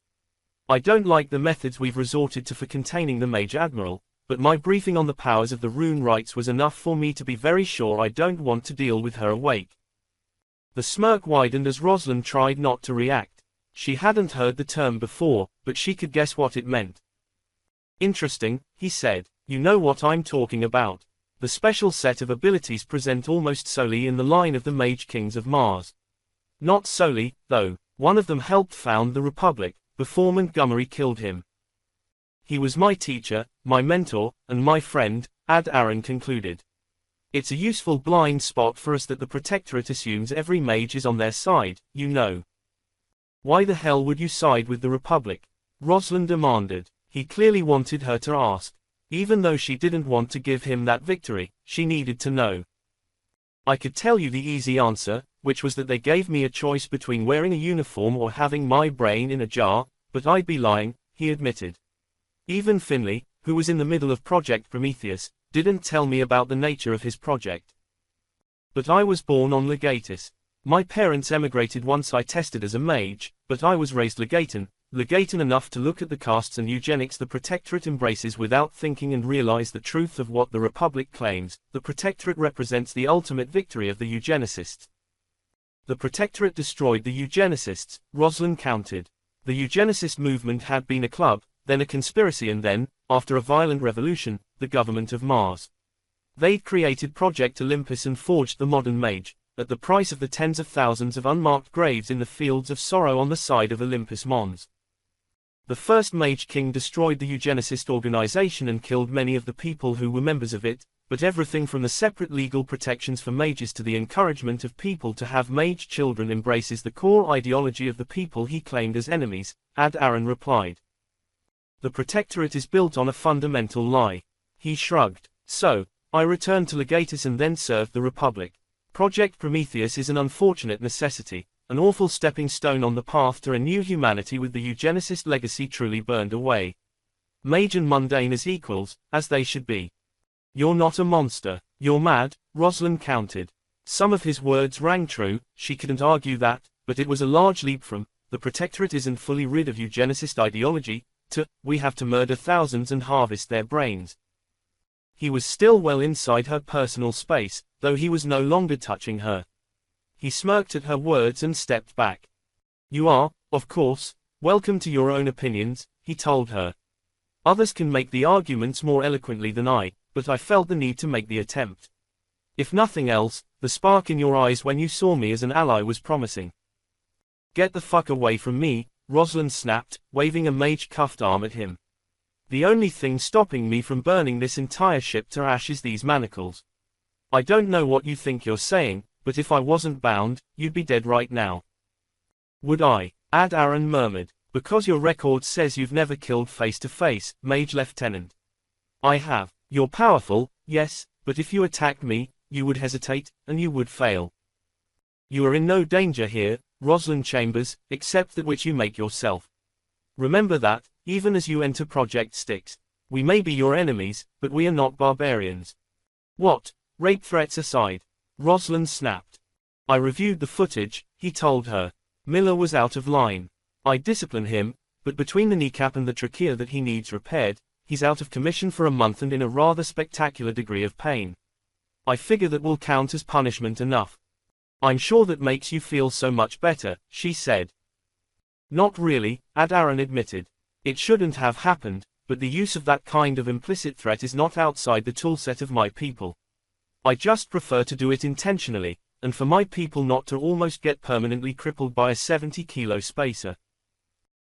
I don't like the methods we've resorted to for containing the Major Admiral, but my briefing on the powers of the rune rites was enough for me to be very sure I don't want to deal with her awake. The smirk widened as Rosalind tried not to react. She hadn't heard the term before, but she could guess what it meant. Interesting, he said. You know what I'm talking about. The special set of abilities present almost solely in the line of the Mage Kings of Mars. Not solely, though. One of them helped found the Republic, before Montgomery killed him. He was my teacher, my mentor, and my friend, Adaran concluded. It's a useful blind spot for us that the Protectorate assumes every mage is on their side, you know. Why the hell would you side with the Republic? Rosalind demanded. He clearly wanted her to ask. Even though she didn't want to give him that victory, she needed to know. I could tell you the easy answer, which was that they gave me a choice between wearing a uniform or having my brain in a jar, but I'd be lying, he admitted. Even Finley, who was in the middle of Project Prometheus, didn't tell me about the nature of his project. But I was born on Legatus. My parents emigrated once I tested as a mage, but I was raised Legatan enough to look at the castes and eugenics the Protectorate embraces without thinking and realize the truth of what the Republic claims. The Protectorate represents the ultimate victory of the eugenicists. The Protectorate destroyed the eugenicists, Rosalind countered. The eugenicist movement had been a club, then a conspiracy and then, after a violent revolution, the government of Mars. They'd created Project Olympus and forged the modern mage, at the price of the tens of thousands of unmarked graves in the fields of sorrow on the side of Olympus Mons. The first Mage King destroyed the eugenicist organization and killed many of the people who were members of it, but everything from the separate legal protections for mages to the encouragement of people to have mage children embraces the core ideology of the people he claimed as enemies, Ad Aaron replied. The Protectorate is built on a fundamental lie. He shrugged. So, I returned to Legatus and then served the Republic. Project Prometheus is an unfortunate necessity, an awful stepping stone on the path to a new humanity with the eugenicist legacy truly burned away. Mage and mundane as equals, as they should be. You're not a monster, you're mad, Rosalind countered. Some of his words rang true, she couldn't argue that, but it was a large leap from, the Protectorate isn't fully rid of eugenicist ideology, to, we have to murder thousands and harvest their brains. He was still well inside her personal space, though he was no longer touching her. He smirked at her words and stepped back. You are, of course, welcome to your own opinions, he told her. Others can make the arguments more eloquently than I, but I felt the need to make the attempt. If nothing else, the spark in your eyes when you saw me as an ally was promising. Get the fuck away from me, Rosalind snapped, waving a mage-cuffed arm at him. The only thing stopping me from burning this entire ship to ash is these manacles. I don't know what you think you're saying, but if I wasn't bound, you'd be dead right now. Would I? Ad Aaron murmured. Because your record says you've never killed face to face, Mage Lieutenant. I have. You're powerful, yes, but if you attacked me, you would hesitate, and you would fail. You are in no danger here, Rosalind Chambers, except that which you make yourself. Remember that, even as you enter Project Styx. We may be your enemies, but we are not barbarians. What? Rape threats aside. Rosalind snapped. I reviewed the footage, he told her. Miller was out of line. I discipline him, but between the kneecap and the trachea that he needs repaired, he's out of commission for a month and in a rather spectacular degree of pain. I figure that will count as punishment enough. I'm sure that makes you feel so much better, she said. Not really, Ad Aaron admitted. It shouldn't have happened, but the use of that kind of implicit threat is not outside the toolset of my people. I just prefer to do it intentionally, and for my people not to almost get permanently crippled by a 70-kilo spacer.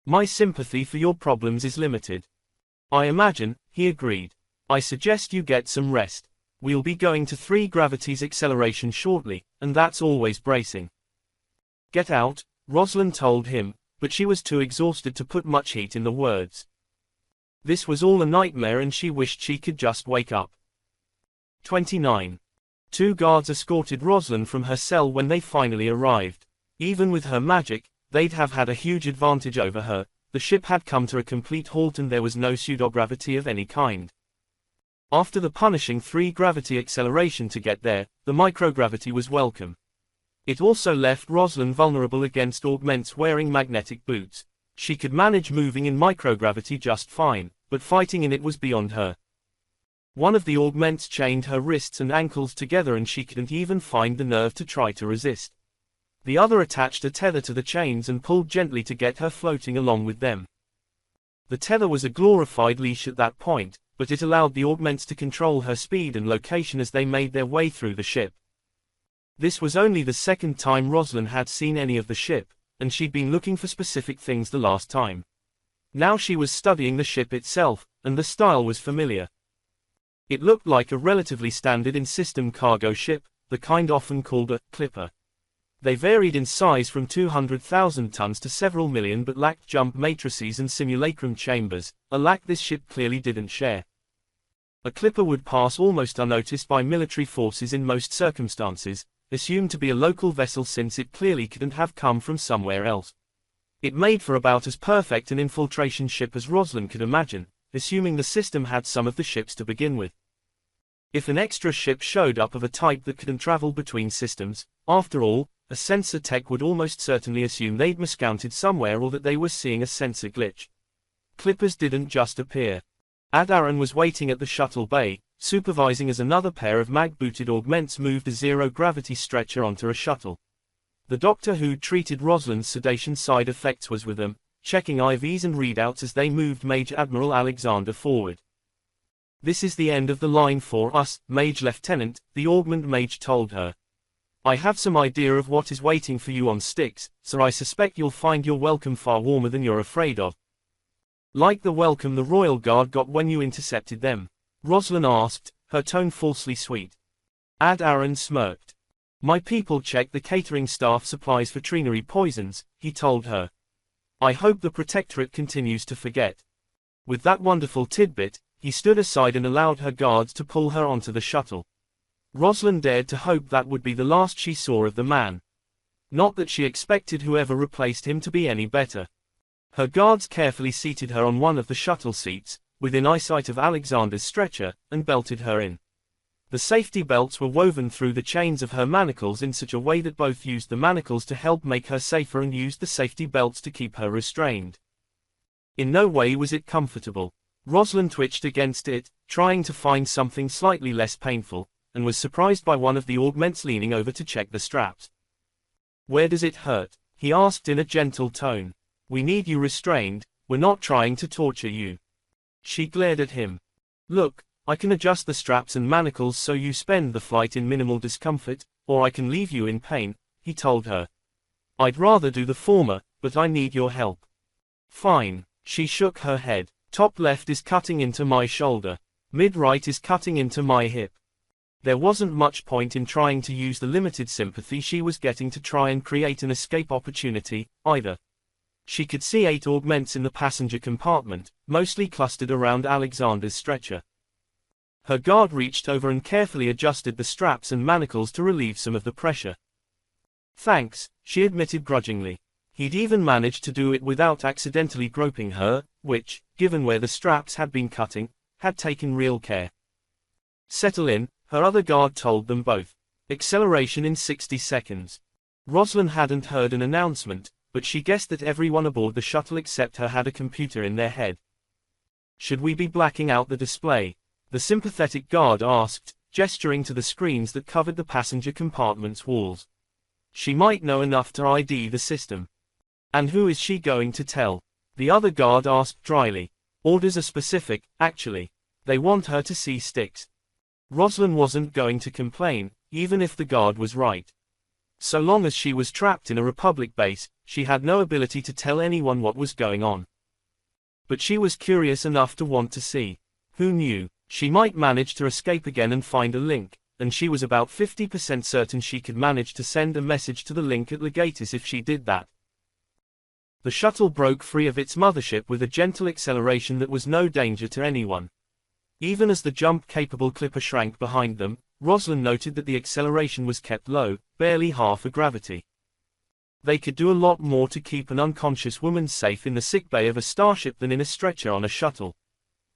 My sympathy for your problems is limited. I imagine, he agreed. I suggest you get some rest. We'll be going to 3 gravities acceleration shortly, and that's always bracing. Get out, Rosalind told him, but she was too exhausted to put much heat in the words. This was all a nightmare and she wished she could just wake up. 29. 2 guards escorted Rosalind from her cell when they finally arrived. Even with her magic, they'd have had a huge advantage over her. The ship had come to a complete halt and there was no pseudogravity of any kind. After the punishing 3-gravity acceleration to get there, the microgravity was welcome. It also left Rosalind vulnerable against augments wearing magnetic boots. She could manage moving in microgravity just fine, but fighting in it was beyond her. One of the augments chained her wrists and ankles together and she couldn't even find the nerve to try to resist. The other attached a tether to the chains and pulled gently to get her floating along with them. The tether was a glorified leash at that point, but it allowed the augments to control her speed and location as they made their way through the ship. This was only the second time Rosalind had seen any of the ship, and she'd been looking for specific things the last time. Now she was studying the ship itself, and the style was familiar. It looked like a relatively standard in-system cargo ship, the kind often called a clipper. They varied in size from 200,000 tons to several million but lacked jump matrices and simulacrum chambers, a lack this ship clearly didn't share. A clipper would pass almost unnoticed by military forces in most circumstances, assumed to be a local vessel since it clearly couldn't have come from somewhere else. It made for about as perfect an infiltration ship as Rosalind could imagine, assuming the system had some of the ships to begin with. If an extra ship showed up of a type that couldn't travel between systems, after all, a sensor tech would almost certainly assume they'd miscounted somewhere or that they were seeing a sensor glitch. Clippers didn't just appear. Adaran was waiting at the shuttle bay, supervising as another pair of mag-booted augments moved a zero-gravity stretcher onto a shuttle. The doctor who treated Rosalind's sedation side effects was with them, checking IVs and readouts as they moved Mage Admiral Alexander forward. "This is the end of the line for us, Mage Lieutenant," the augment mage told her. "I have some idea of what is waiting for you on Styx, so I suspect you'll find your welcome far warmer than you're afraid of." "Like the welcome the Royal Guard got when you intercepted them?" Rosalind asked, her tone falsely sweet. Adaran smirked. "My people check the catering staff supplies for veterinary poisons," he told her. "I hope the Protectorate continues to forget." With that wonderful tidbit, he stood aside and allowed her guards to pull her onto the shuttle. Rosalind dared to hope that would be the last she saw of the man. Not that she expected whoever replaced him to be any better. Her guards carefully seated her on one of the shuttle seats, within eyesight of Alexander's stretcher, and belted her in. The safety belts were woven through the chains of her manacles in such a way that both used the manacles to help make her safer and used the safety belts to keep her restrained. In no way was it comfortable. Rosalind twitched against it, trying to find something slightly less painful, and was surprised by one of the augments leaning over to check the straps. "Where does it hurt?" he asked in a gentle tone. "We need you restrained, we're not trying to torture you." She glared at him. "Look, I can adjust the straps and manacles so you spend the flight in minimal discomfort, or I can leave you in pain," he told her. "I'd rather do the former, but I need your help." "Fine." She shook her head. "Top left is cutting into my shoulder. Mid right is cutting into my hip." There wasn't much point in trying to use the limited sympathy she was getting to try and create an escape opportunity, either. She could see 8 augments in the passenger compartment, mostly clustered around Alexander's stretcher. Her guard reached over and carefully adjusted the straps and manacles to relieve some of the pressure. "Thanks," she admitted grudgingly. He'd even managed to do it without accidentally groping her, which, given where the straps had been cutting, had taken real care. "Settle in," her other guard told them both. "Acceleration in 60 seconds. Rosalind hadn't heard an announcement, but she guessed that everyone aboard the shuttle except her had a computer in their head. "Should we be blacking out the display?" the sympathetic guard asked, gesturing to the screens that covered the passenger compartment's walls. "She might know enough to ID the system." "And who is she going to tell?" the other guard asked dryly. "Orders are specific, actually. They want her to see Styx." Rosalind wasn't going to complain, even if the guard was right. So long as she was trapped in a Republic base, she had no ability to tell anyone what was going on. But she was curious enough to want to see. Who knew? She might manage to escape again and find a link, and she was about 50% certain she could manage to send a message to the link at Legatus if she did that. The shuttle broke free of its mothership with a gentle acceleration that was no danger to anyone. Even as the jump-capable clipper shrank behind them, Rosalind noted that the acceleration was kept low, barely half a gravity. They could do a lot more to keep an unconscious woman safe in the sickbay of a starship than in a stretcher on a shuttle.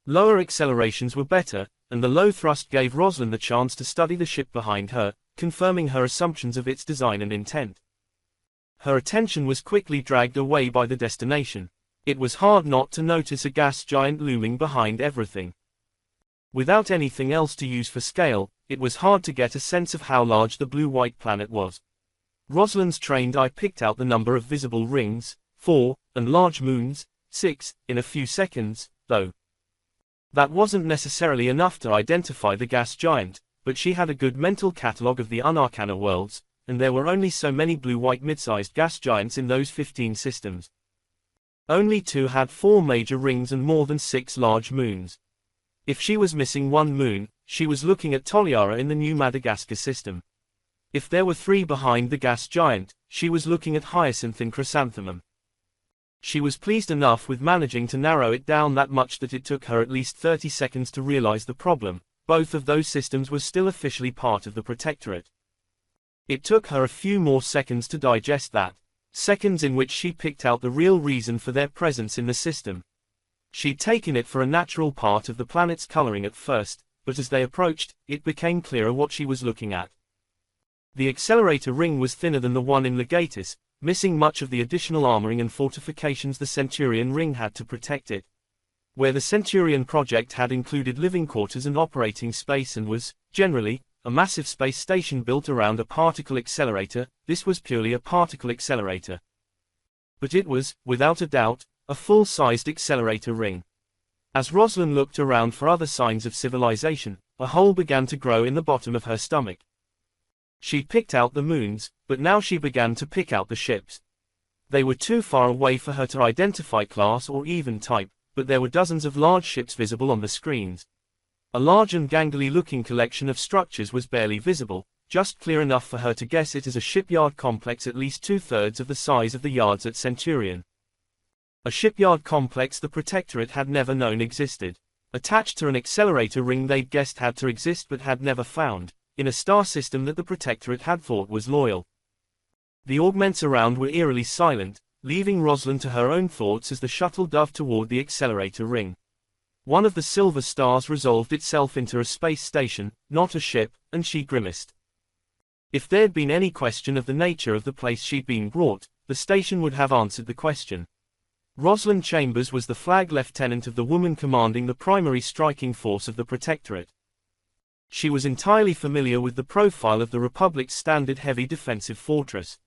Lower accelerations were better, and the low thrust gave Rosalind the chance to study the ship behind her, confirming her assumptions of its design and intent. Her attention was quickly dragged away by the destination. It was hard not to notice a gas giant looming behind everything. Without anything else to use for scale, it was hard to get a sense of how large the blue-white planet was. Rosalind's trained eye picked out the number of visible rings, 4, and large moons, 6, in a few seconds, though. That wasn't necessarily enough to identify the gas giant, but she had a good mental catalogue of the unarcana worlds, and there were only so many blue-white mid-sized gas giants in those 15 systems. Only 2 had 4 major rings and more than 6 large moons. If she was missing one moon, she was looking at Toliara in the new Madagascar system. If there were 3 behind the gas giant, she was looking at Hyacinth in Chrysanthemum. She was pleased enough with managing to narrow it down that much that it took her at least 30 seconds to realize the problem. Both of those systems were still officially part of the Protectorate. It took her a few more seconds to digest that. Seconds in which she picked out the real reason for their presence in the system. She'd taken it for a natural part of the planet's coloring at first, but as they approached, it became clearer what she was looking at. The accelerator ring was thinner than the one in Legatus, missing much of the additional armoring and fortifications the Centurion ring had to protect it. Where the Centurion project had included living quarters and operating space and was, generally, a massive space station built around a particle accelerator, this was purely a particle accelerator. But it was, without a doubt, a full-sized accelerator ring. As Rosalind looked around for other signs of civilization, a hole began to grow in the bottom of her stomach. She'd picked out the moons, but now she began to pick out the ships. They were too far away for her to identify class or even type, but there were dozens of large ships visible on the screens. A large and gangly-looking collection of structures was barely visible, just clear enough for her to guess it as a shipyard complex at least 2/3 of the size of the yards at Centurion. A shipyard complex the Protectorate had never known existed. Attached to an accelerator ring they'd guessed had to exist but had never found, in a star system that the Protectorate had thought was loyal. The augments around were eerily silent, leaving Rosalind to her own thoughts as the shuttle dove toward the accelerator ring. One of the silver stars resolved itself into a space station, not a ship, and she grimaced. If there'd been any question of the nature of the place she'd been brought, the station would have answered the question. Rosalind Chambers was the flag lieutenant of the woman commanding the primary striking force of the Protectorate. She was entirely familiar with the profile of the Republic's standard heavy defensive fortress.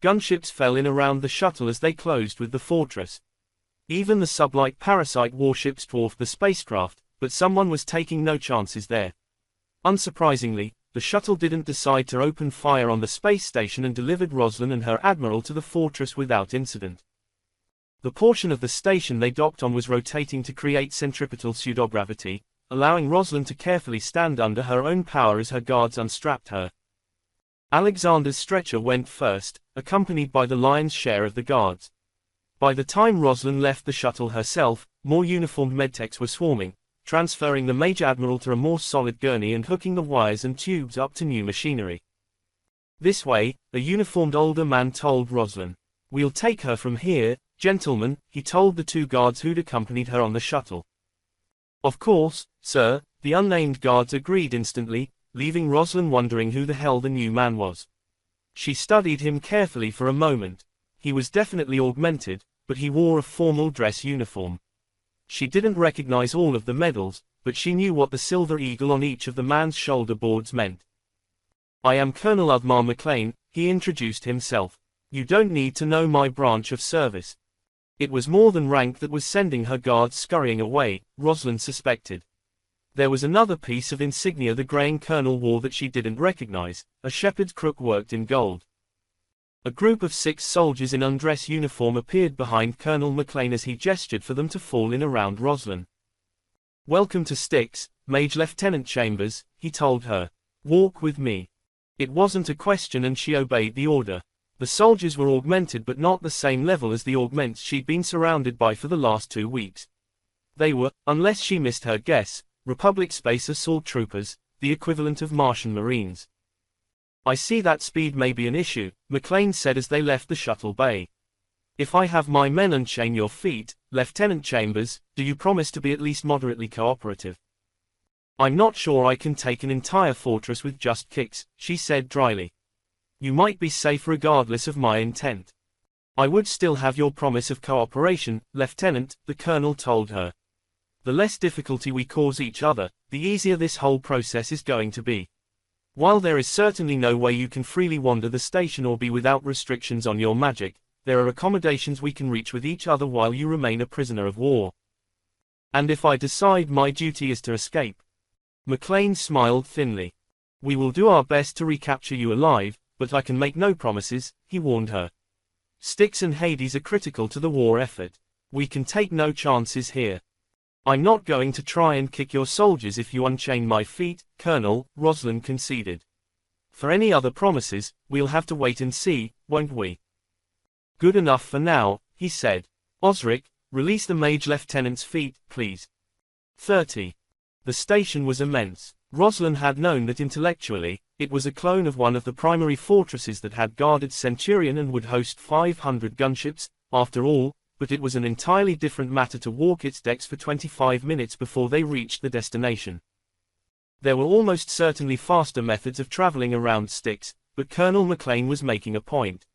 Gunships fell in around the shuttle as they closed with the fortress. Even the sublight parasite warships dwarfed the spacecraft, but someone was taking no chances there. Unsurprisingly, the shuttle didn't decide to open fire on the space station and delivered Rosalind and her admiral to the fortress without incident. The portion of the station they docked on was rotating to create centripetal pseudogravity, allowing Rosalind to carefully stand under her own power as her guards unstrapped her. Alexander's stretcher went first, accompanied by the lion's share of the guards. By the time Rosalind left the shuttle herself, more uniformed medtechs were swarming, transferring the Major Admiral to a more solid gurney and hooking the wires and tubes up to new machinery. This way, a uniformed older man told Rosalind. "We'll take her from here, gentlemen," he told the 2 guards who'd accompanied her on the shuttle. "Of course, sir," the unnamed guards agreed instantly, leaving Rosalind wondering who the hell the new man was. She studied him carefully for a moment. He was definitely augmented, but he wore a formal dress uniform. She didn't recognize all of the medals, but she knew what the silver eagle on each of the man's shoulder boards meant. "I am Colonel Udmar McLean," he introduced himself. "You don't need to know my branch of service." It was more than rank that was sending her guards scurrying away, Rosalind suspected. There was another piece of insignia the graying colonel wore that she didn't recognize, a shepherd's crook worked in gold. A group of 6 soldiers in undress uniform appeared behind Colonel McLean as he gestured for them to fall in around Rosalind. "Welcome to Styx, Mage Lieutenant Chambers," he told her. "Walk with me." It wasn't a question and she obeyed the order. The soldiers were augmented but not the same level as the augments she'd been surrounded by for the last 2 weeks. They were, unless she missed her guess, Republic Space Assault Troopers, the equivalent of Martian Marines. "I see that speed may be an issue," McLean said as they left the shuttle bay. "If I have my men unchain your feet, Lieutenant Chambers, do you promise to be at least moderately cooperative?" "I'm not sure I can take an entire fortress with just kicks," she said dryly. "You might be safe regardless of my intent." "I would still have your promise of cooperation, Lieutenant," the colonel told her. "The less difficulty we cause each other, the easier this whole process is going to be. While there is certainly no way you can freely wander the station or be without restrictions on your magic, there are accommodations we can reach with each other while you remain a prisoner of war. And if I decide my duty is to escape?" McLean smiled thinly. "We will do our best to recapture you alive, but I can make no promises," he warned her. "Styx and Hades are critical to the war effort. We can take no chances here." I'm not going to try and kick your soldiers if you unchain my feet, Colonel, Rosalind conceded. For any other promises, we'll have to wait and see, won't we? Good enough for now, he said. Osric, release the Mage Lieutenant's feet, please. 30. The station was immense. Rosalind had known that intellectually, it was a clone of one of the primary fortresses that had guarded Centurion and would host 500 gunships, after all, but it was an entirely different matter to walk its decks for 25 minutes before they reached the destination. There were almost certainly faster methods of traveling around Styx, but Colonel McLean was making a point.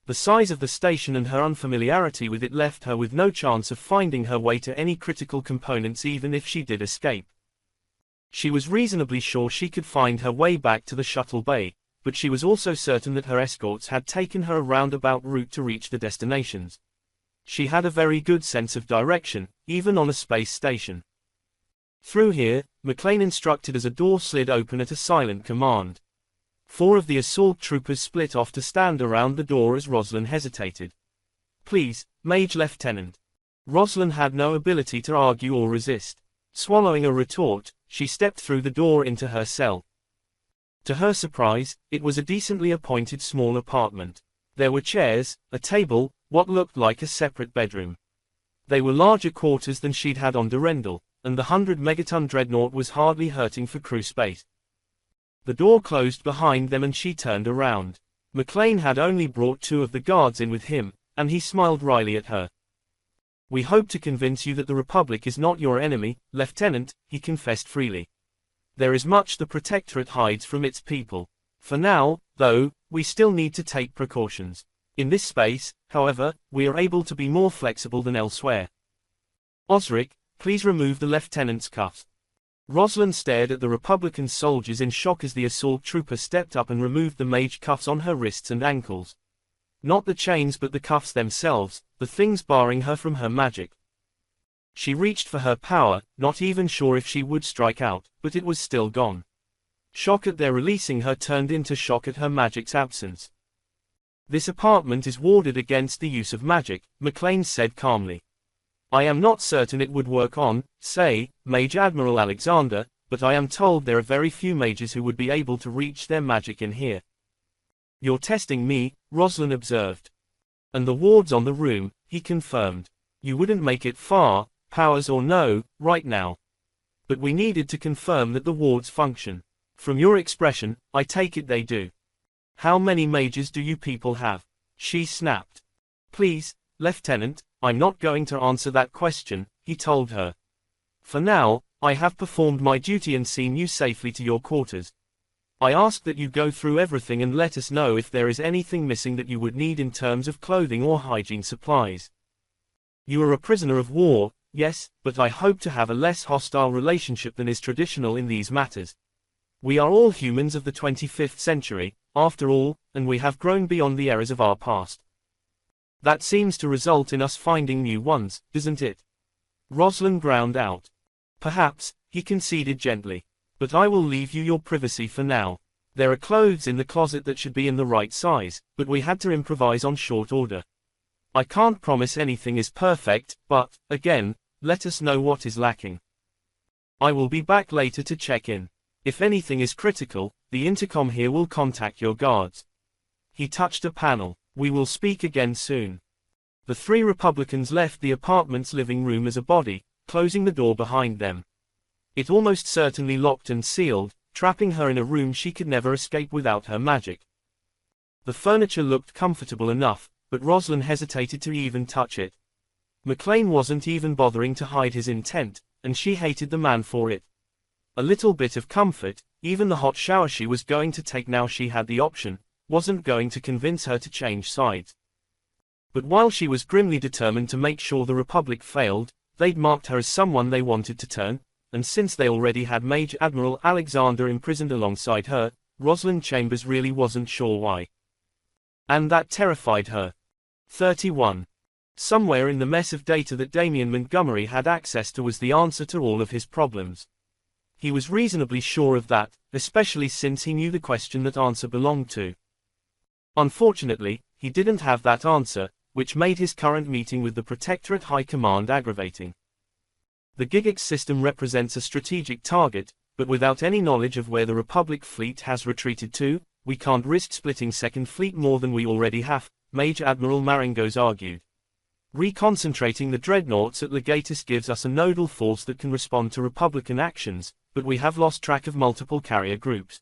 The size of the station and her unfamiliarity with it left her with no chance of finding her way to any critical components even if she did escape. She was reasonably sure she could find her way back to the shuttle bay, but she was also certain that her escorts had taken her a roundabout route to reach the destinations. She had a very good sense of direction, even on a space station. Through here, McLean instructed as a door slid open at a silent command. 4 of the assault troopers split off to stand around the door as Rosalind hesitated. Please, Mage Lieutenant. Rosalind had no ability to argue or resist. Swallowing a retort, she stepped through the door into her cell. To her surprise, it was a decently appointed small apartment. There were chairs, a table, what looked like a separate bedroom. They were larger quarters than she'd had on Durendal, and the 100-megaton dreadnought was hardly hurting for crew space. The door closed behind them and she turned around. McLean had only brought 2 of the guards in with him, and he smiled wryly at her. We hope to convince you that the Republic is not your enemy, Lieutenant, he confessed freely. There is much the Protectorate hides from its people. For now, though, we still need to take precautions. In this space, however, we are able to be more flexible than elsewhere. Osric, please remove the lieutenant's cuffs. Rosalind stared at the Republican soldiers in shock as the assault trooper stepped up and removed the mage cuffs on her wrists and ankles. Not the chains but the cuffs themselves, the things barring her from her magic. She reached for her power, not even sure if she would strike out, but it was still gone. Shock at their releasing her turned into shock at her magic's absence. This apartment is warded against the use of magic, McLean said calmly. I am not certain it would work on, say, Mage Admiral Alexander, but I am told there are very few mages who would be able to reach their magic in here. You're testing me, Rosalind observed. And the wards on the room, he confirmed. You wouldn't make it far, powers or no, right now. But we needed to confirm that the wards function. From your expression, I take it they do. How many mages do you people have? She snapped. Please, Lieutenant, I'm not going to answer that question, he told her. For now, I have performed my duty and seen you safely to your quarters. I ask that you go through everything and let us know if there is anything missing that you would need in terms of clothing or hygiene supplies. You are a prisoner of war, yes, but I hope to have a less hostile relationship than is traditional in these matters. We are all humans of the 25th century, after all, and we have grown beyond the errors of our past. That seems to result in us finding new ones, doesn't it? Rosalind ground out. Perhaps, he conceded gently. But I will leave you your privacy for now. There are clothes in the closet that should be in the right size, but we had to improvise on short order. I can't promise anything is perfect, but, again, let us know what is lacking. I will be back later to check in. If anything is critical, the intercom here will contact your guards. He touched a panel. We will speak again soon. The 3 Republicans left the apartment's living room as a body, closing the door behind them. It almost certainly locked and sealed, trapping her in a room she could never escape without her magic. The furniture looked comfortable enough, but Rosalind hesitated to even touch it. McLean wasn't even bothering to hide his intent, and she hated the man for it. A little bit of comfort, even the hot shower she was going to take now she had the option, wasn't going to convince her to change sides. But while she was grimly determined to make sure the Republic failed, they'd marked her as someone they wanted to turn, and since they already had Mage Admiral Alexander imprisoned alongside her, Rosalind Chambers really wasn't sure why. And that terrified her. 31. Somewhere in the mess of data that Damian Montgomery had access to was the answer to all of his problems. He was reasonably sure of that, especially since he knew the question that answer belonged to. Unfortunately, he didn't have that answer, which made his current meeting with the Protectorate High Command aggravating. The Gigix system represents a strategic target, but without any knowledge of where the Republic fleet has retreated to, we can't risk splitting Second Fleet more than we already have, Major Admiral Maringos argued. Reconcentrating the dreadnoughts at Legatus gives us a nodal force that can respond to Republican actions, but we have lost track of multiple carrier groups.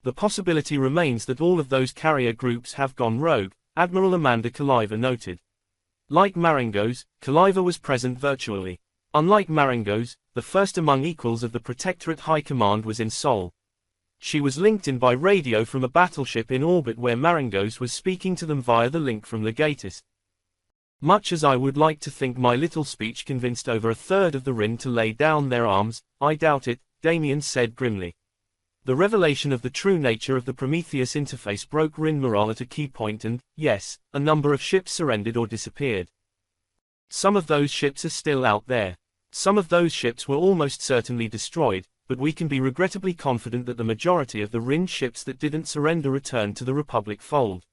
The possibility remains that all of those carrier groups have gone rogue, Admiral Amanda Kaliva noted. Like Maringos, Kaliva was present virtually. Unlike Maringos, the first among equals of the Protectorate High Command was in Seoul. She was linked in by radio from a battleship in orbit where Maringos was speaking to them via the link from Legatus. Much as I would like to think my little speech convinced over a third of the Rin to lay down their arms, I doubt it, Damien said grimly. The revelation of the true nature of the Prometheus interface broke Rin morale at a key point and, yes, a number of ships surrendered or disappeared. Some of those ships are still out there. Some of those ships were almost certainly destroyed, but we can be regrettably confident that the majority of the Rin ships that didn't surrender returned to the Republic fold.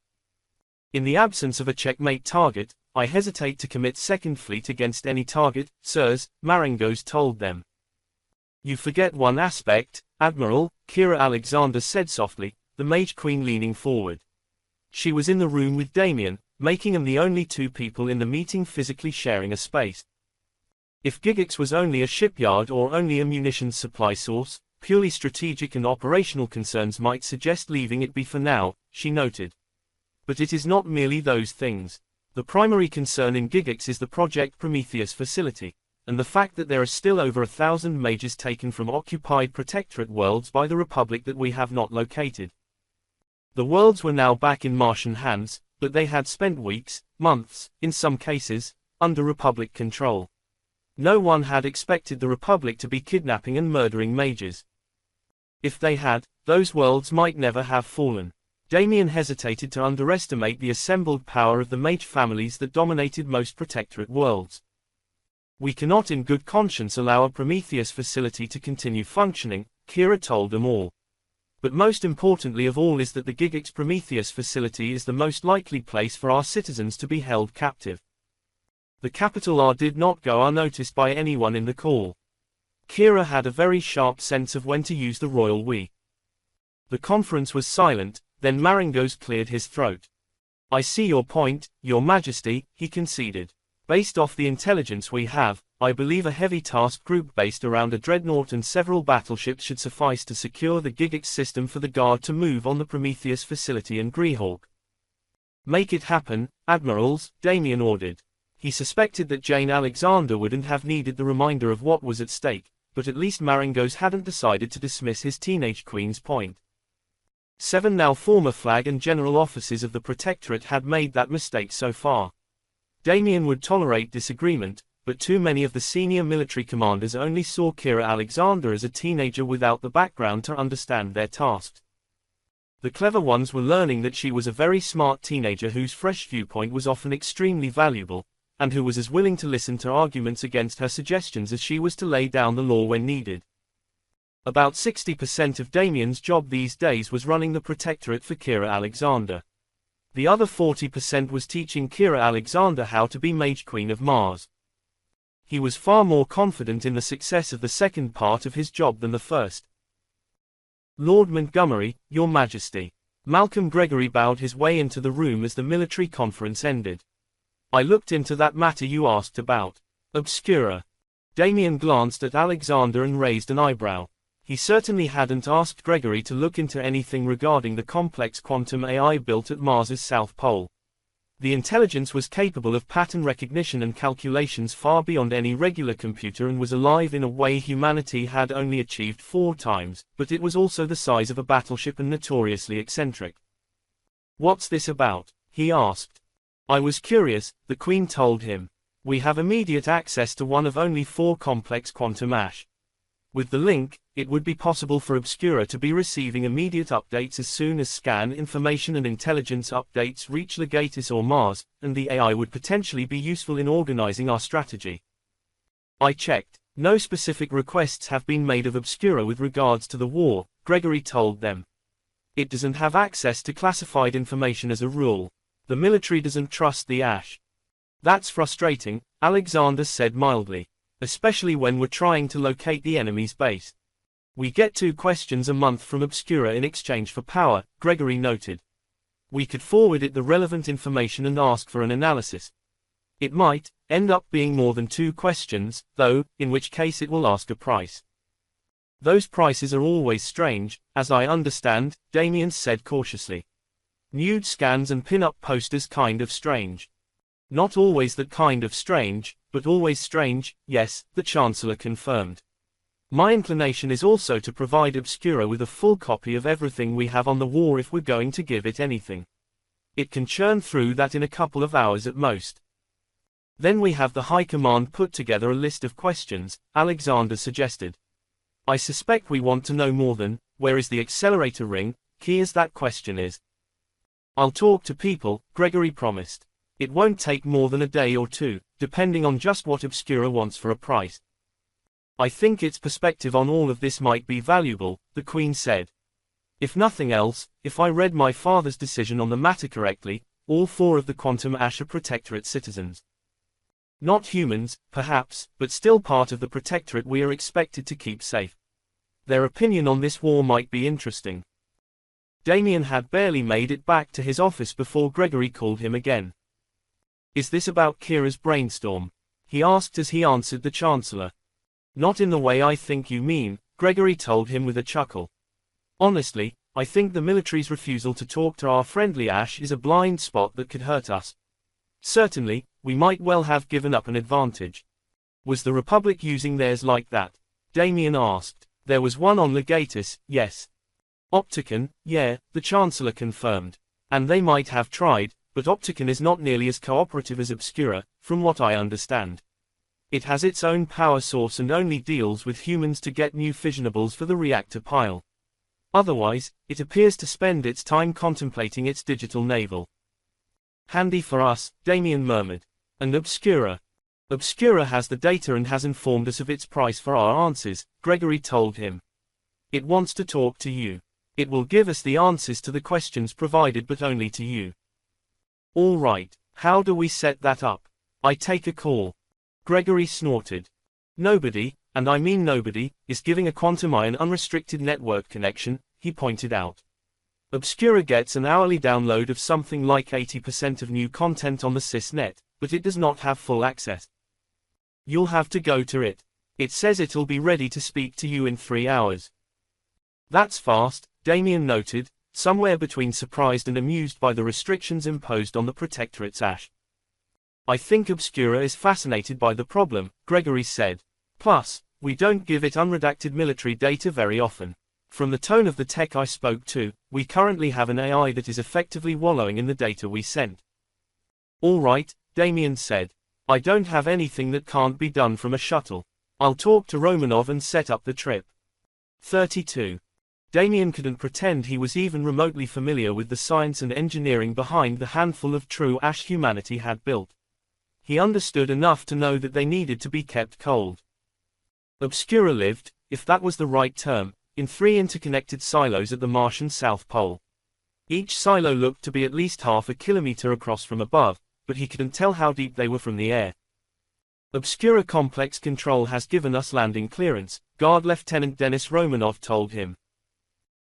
In the absence of a checkmate target, I hesitate to commit Second Fleet against any target, sirs, Maringos told them. You forget one aspect, Admiral, Kira Alexander said softly, the Mage Queen leaning forward. She was in the room with Damien, making them the only two people in the meeting physically sharing a space. If Gigix was only a shipyard or only a munitions supply source, purely strategic and operational concerns might suggest leaving it be for now, she noted. But it is not merely those things. The primary concern in Gigix is the Project Prometheus facility, and the fact that there are still over 1,000 mages taken from occupied Protectorate worlds by the Republic that we have not located. The worlds were now back in Martian hands, but they had spent weeks, months, in some cases, under Republic control. No one had expected the Republic to be kidnapping and murdering mages. If they had, those worlds might never have fallen. Damien hesitated to underestimate the assembled power of the mage families that dominated most Protectorate worlds. We cannot in good conscience allow a Prometheus facility to continue functioning, Kira told them all. But most importantly of all is that the Gigix Prometheus facility is the most likely place for our citizens to be held captive. The capital R did not go unnoticed by anyone in the call. Kira had a very sharp sense of when to use the royal we. The conference was silent, then Maringos cleared his throat. I see your point, Your Majesty, he conceded. Based off the intelligence we have, I believe a heavy task group based around a dreadnought and several battleships should suffice to secure the Gigix system for the Guard to move on the Prometheus facility and Greyhawk. Make it happen, Admirals, Damien ordered. He suspected that Jane Alexander wouldn't have needed the reminder of what was at stake, but at least Maringos hadn't decided to dismiss his teenage queen's point. 7 now former flag and general officers of the Protectorate had made that mistake so far. Damien would tolerate disagreement, but too many of the senior military commanders only saw Kira Alexander as a teenager without the background to understand their tasks. The clever ones were learning that she was a very smart teenager whose fresh viewpoint was often extremely valuable, and who was as willing to listen to arguments against her suggestions as she was to lay down the law when needed. About 60% of Damien's job these days was running the Protectorate for Kira Alexander. The other 40% was teaching Kira Alexander how to be Mage Queen of Mars. He was far more confident in the success of the second part of his job than the first. Lord Montgomery, Your Majesty. Malcolm Gregory bowed his way into the room as the military conference ended. I looked into that matter you asked about. Obscura. Damien glanced at Alexander and raised an eyebrow. He certainly hadn't asked Gregory to look into anything regarding the complex quantum AI built at Mars's South Pole. The intelligence was capable of pattern recognition and calculations far beyond any regular computer and was alive in a way humanity had only achieved 4 times, but it was also the size of a battleship and notoriously eccentric. What's this about? He asked. I was curious, the Queen told him. We have immediate access to one of only 4 complex quantum ash. With the link, it would be possible for Obscura to be receiving immediate updates as soon as scan information and intelligence updates reach Legatus or Mars, and the AI would potentially be useful in organizing our strategy. I checked. No specific requests have been made of Obscura with regards to the war, Gregory told them. It doesn't have access to classified information as a rule. The military doesn't trust the ash. That's frustrating, Alexander said mildly. especially when we're trying to locate the enemy's base. We get 2 questions a month from Obscura in exchange for power, Gregory noted. We could forward it the relevant information and ask for an analysis. It might end up being more than 2 questions, though, in which case it will ask a price. Those prices are always strange, as I understand, Damien said cautiously. Nude scans and pin-up posters kind of strange. Not always that kind of strange, but always strange, yes, the Chancellor confirmed. My inclination is also to provide Obscura with a full copy of everything we have on the war if we're going to give it anything. It can churn through that in a couple of hours at most. Then we have the High Command put together a list of questions, Alexander suggested. I suspect we want to know more than, where is the accelerator ring, key as that question is. I'll talk to people, Gregory promised. It won't take more than a day or 2, depending on just what Obscura wants for a price. I think its perspective on all of this might be valuable, the Queen said. If nothing else, if I read my father's decision on the matter correctly, all 4 of the Quantum Ash are Protectorate citizens. Not humans, perhaps, but still part of the Protectorate we are expected to keep safe. Their opinion on this war might be interesting. Damien had barely made it back to his office before Gregory called him again. Is this about Kira's brainstorm? He asked as he answered the Chancellor. Not in the way I think you mean, Gregory told him with a chuckle. Honestly, I think the military's refusal to talk to our friendly Ash is a blind spot that could hurt us. Certainly, we might well have given up an advantage. Was the Republic using theirs like that? Damien asked. There was one on Legatus, yes. Opticon, yeah, the Chancellor confirmed. And they might have tried, but Opticon is not nearly as cooperative as Obscura, from what I understand. It has its own power source and only deals with humans to get new fissionables for the reactor pile. Otherwise, it appears to spend its time contemplating its digital navel. Handy for us, Damien murmured. And Obscura. Obscura has the data and has informed us of its price for our answers, Gregory told him. It wants to talk to you. It will give us the answers to the questions provided but only to you. All right, how do we set that up? I take a call. Gregory snorted. Nobody, and I mean nobody, is giving a quantum eye an unrestricted network connection, he pointed out. Obscura gets an hourly download of something like 80% of new content on the sysnet, but it does not have full access. You'll have to go to it. It says it'll be ready to speak to you in 3 hours. That's fast, Damien noted, somewhere between surprised and amused by the restrictions imposed on the Protectorate's Ash. I think Obscura is fascinated by the problem, Gregory said. Plus, we don't give it unredacted military data very often. From the tone of the tech I spoke to, we currently have an AI that is effectively wallowing in the data we sent. All right, Damien said. I don't have anything that can't be done from a shuttle. I'll talk to Romanov and set up the trip. 32. Damien couldn't pretend he was even remotely familiar with the science and engineering behind the handful of true Ash humanity had built. He understood enough to know that they needed to be kept cold. Obscura lived, if that was the right term, in 3 interconnected silos at the Martian South Pole. Each silo looked to be at least half a kilometer across from above, but he couldn't tell how deep they were from the air. Obscura Complex Control has given us landing clearance, Guard Lieutenant Denis Romanov told him.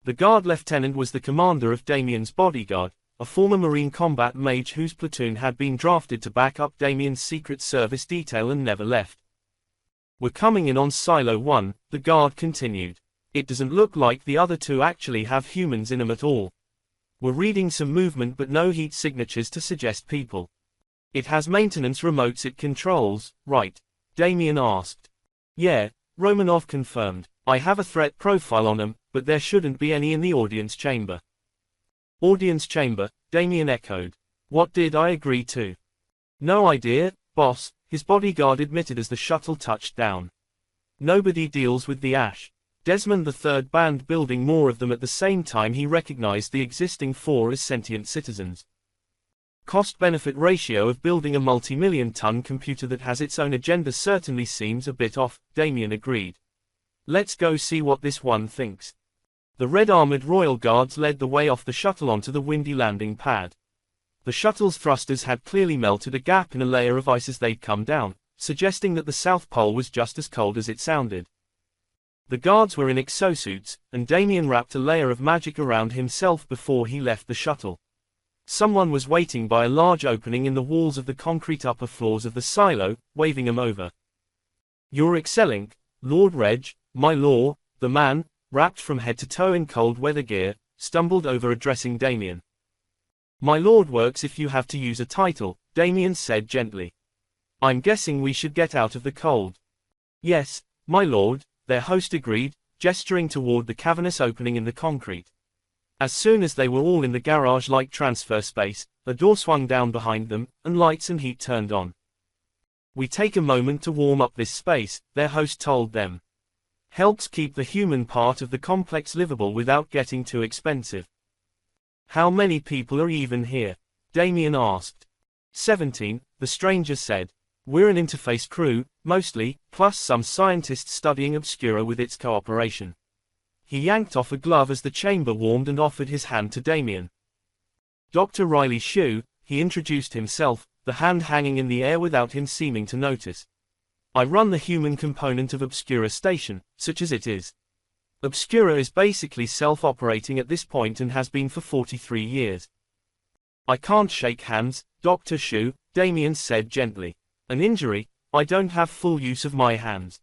The Guard Lieutenant was the commander of Damien's bodyguard, a former Marine combat mage whose platoon had been drafted to back up Damien's Secret Service detail and never left. We're coming in on Silo 1, the guard continued. It doesn't look like the other 2 actually have humans in them at all. We're reading some movement but no heat signatures to suggest people. It has maintenance remotes it controls, right? Damien asked. Yeah, Romanov confirmed. I have a threat profile on them, but there shouldn't be any in the audience chamber. Audience chamber, Damien echoed. What did I agree to? No idea, boss, his bodyguard admitted as the shuttle touched down. Nobody deals with the Ash. Desmond III banned building more of them at the same time he recognized the existing 4 as sentient citizens. Cost-benefit ratio of building a multi-million-ton computer that has its own agenda certainly seems a bit off, Damien agreed. Let's go see what this one thinks. The red-armored Royal Guards led the way off the shuttle onto the windy landing pad. The shuttle's thrusters had clearly melted a gap in a layer of ice as they'd come down, suggesting that the South Pole was just as cold as it sounded. The guards were in exosuits, and Damien wrapped a layer of magic around himself before he left the shuttle. Someone was waiting by a large opening in the walls of the concrete upper floors of the silo, waving him over. "You're excelling, Lord Reg, my lord," the man, wrapped from head to toe in cold weather gear, stumbled over addressing Damien. "My lord works if you have to use a title," Damien said gently. "I'm guessing we should get out of the cold." "Yes, my lord," their host agreed, gesturing toward the cavernous opening in the concrete. As soon as they were all in the garage-like transfer space, a door swung down behind them, and lights and heat turned on. "We take a moment to warm up this space," their host told them. "Helps keep the human part of the complex livable without getting too expensive." "How many people are even here?" Damien asked. 17, the stranger said. "We're an interface crew, mostly, plus some scientists studying Obscura with its cooperation." He yanked off a glove as the chamber warmed and offered his hand to Damien. "Dr. Riley Shue," he introduced himself, the hand hanging in the air without him seeming to notice. "I run the human component of Obscura Station, such as it is. Obscura is basically self-operating at this point and has been for 43 years. "I can't shake hands, Dr. Shue," Damien said gently. "An injury, I don't have full use of my hands."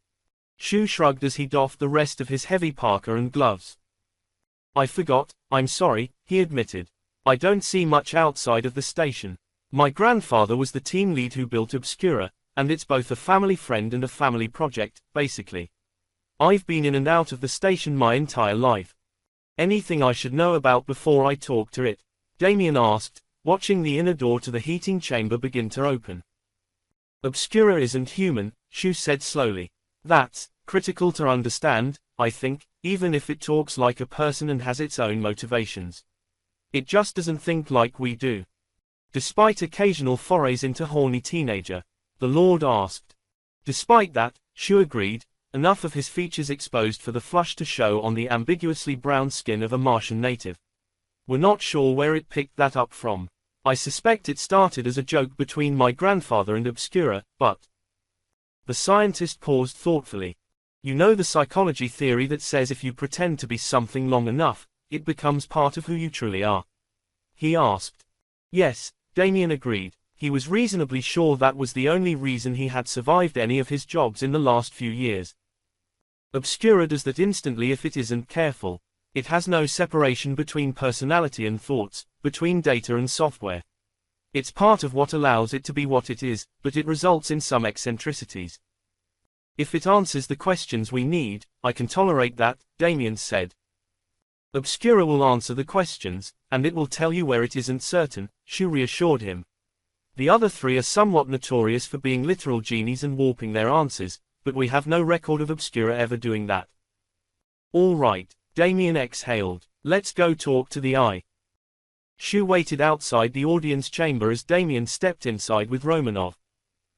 Shue shrugged as he doffed the rest of his heavy parka and gloves. "I forgot, I'm sorry," he admitted. "I don't see much outside of the station. My grandfather was the team lead who built Obscura, and it's both a family friend and a family project, basically. I've been in and out of the station my entire life. Anything I should know about before I talk to it?" Damien asked, watching the inner door to the heating chamber begin to open. "Obscura isn't human," Shue said slowly. "That's critical to understand, I think, even if it talks like a person and has its own motivations. It just doesn't think like we do." "Despite occasional forays into horny teenager?" the Lord asked. "Despite that," Shue agreed, enough of his features exposed for the flush to show on the ambiguously brown skin of a Martian native. "We're not sure where it picked that up from. I suspect it started as a joke between my grandfather and Obscura, but—" The scientist paused thoughtfully. "You know the psychology theory that says if you pretend to be something long enough, it becomes part of who you truly are?" he asked. "Yes," Damien agreed. He was reasonably sure that was the only reason he had survived any of his jobs in the last few years. "Obscura does that instantly if it isn't careful. It has no separation between personality and thoughts, between data and software. It's part of what allows it to be what it is, but it results in some eccentricities. If it answers the questions we need, I can tolerate that," Damien said. "Obscura will answer the questions, and it will tell you where it isn't certain," Shue reassured him. "The other three are somewhat notorious for being literal genies and warping their answers, but we have no record of Obscura ever doing that." "All right," Damien exhaled. "Let's go talk to the Eye." Shue waited outside the audience chamber as Damien stepped inside with Romanov.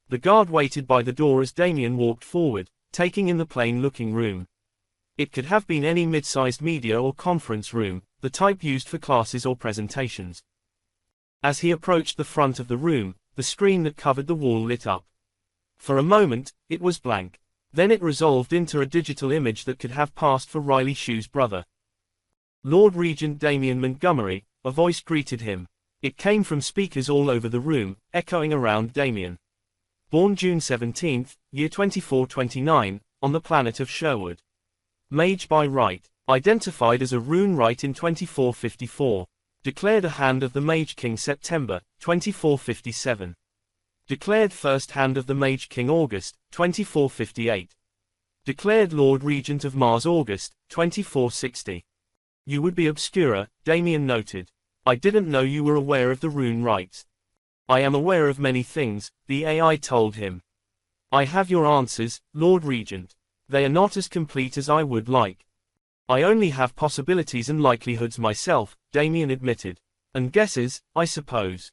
The guard waited by the door as Damien walked forward, taking in the plain-looking room. It could have been any mid-sized media or conference room, the type used for classes or presentations. As he approached the front of the room, the screen that covered the wall lit up. For a moment, it was blank. Then it resolved into a digital image that could have passed for Riley Shue's brother. "Lord Regent Damien Montgomery," a voice greeted him. It came from speakers all over the room, echoing around Damien. "Born June 17, year 2429, on the planet of Sherwood. Mage by right, identified as a rune right in 2454. Declared a hand of the Mage King September, 2457. Declared first hand of the Mage King August, 2458. Declared Lord Regent of Mars August, 2460. You would be Obscura," Damien noted. "I didn't know you were aware of the rune rites." "I am aware of many things," the AI told him. "I have your answers, Lord Regent. They are not as complete as I would like. I only have possibilities and likelihoods myself," Damien admitted. "And guesses, I suppose."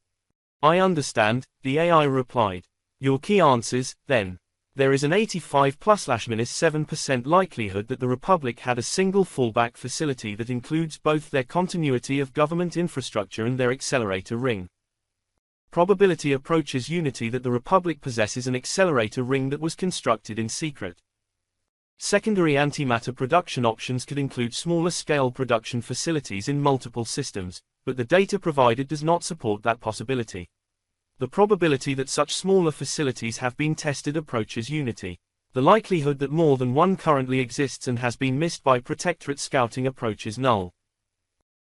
"I understand," the AI replied. "Your key answers, then. There is an 85+-7% likelihood that the Republic had a single fallback facility that includes both their continuity of government infrastructure and their accelerator ring. probability approaches unity that the Republic possesses an accelerator ring that was constructed in secret. Secondary antimatter production options could include smaller-scale production facilities in multiple systems, but the data provided does not support that possibility. The probability that such smaller facilities have been tested approaches unity. The likelihood that more than one currently exists and has been missed by Protectorate scouting approaches null.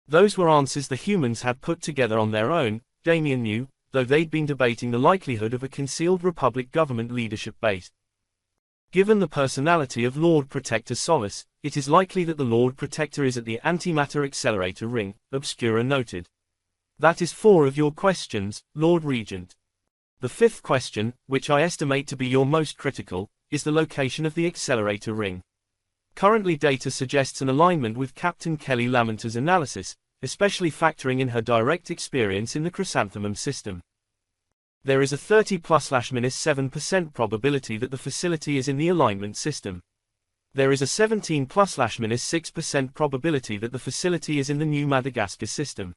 Those were answers the humans had put together on their own, Damien knew, though they'd been debating the likelihood of a concealed Republic government leadership base. Given the personality of Lord Protector Solace, it is likely that the Lord Protector is at the antimatter accelerator ring, Obscura noted. That is 4 of your questions, Lord Regent. The 5th question, which I estimate to be your most critical, is the location of the accelerator ring. Currently data suggests an alignment with Captain Kelly Lamanter's analysis, especially factoring in her direct experience in the chrysanthemum system. There is a 30+-7% probability that the facility is in the alignment system. There is a 17+-6% probability that the facility is in the New Madagascar system.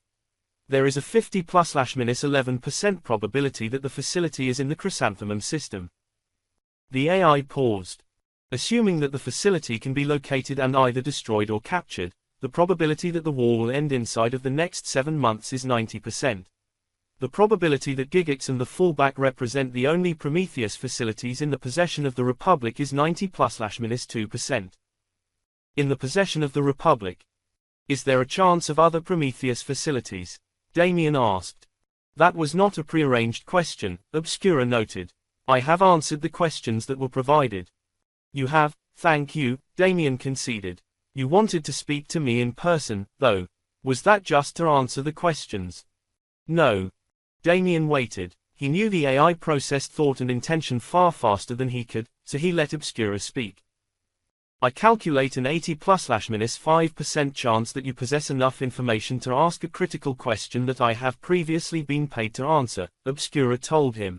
There is a 50+-11% probability that the facility is in the chrysanthemum system. The AI paused. Assuming that the facility can be located and either destroyed or captured, the probability that the war will end inside of the next 7 months is 90%. The probability that Gigix and the Fallback represent the only Prometheus facilities in the possession of the Republic is 90+-2%. In the possession of the Republic. Is there a chance of other Prometheus facilities? Damien asked. That was not a prearranged question, Obscura noted. I have answered the questions that were provided. You have, thank you, Damien conceded. You wanted to speak to me in person, though. Was that just to answer the questions? No. Damien waited. He knew the AI processed thought and intention far faster than he could, so he let Obscura speak. I calculate an 80+-5% chance that you possess enough information to ask a critical question that I have previously been paid to answer, Obscura told him.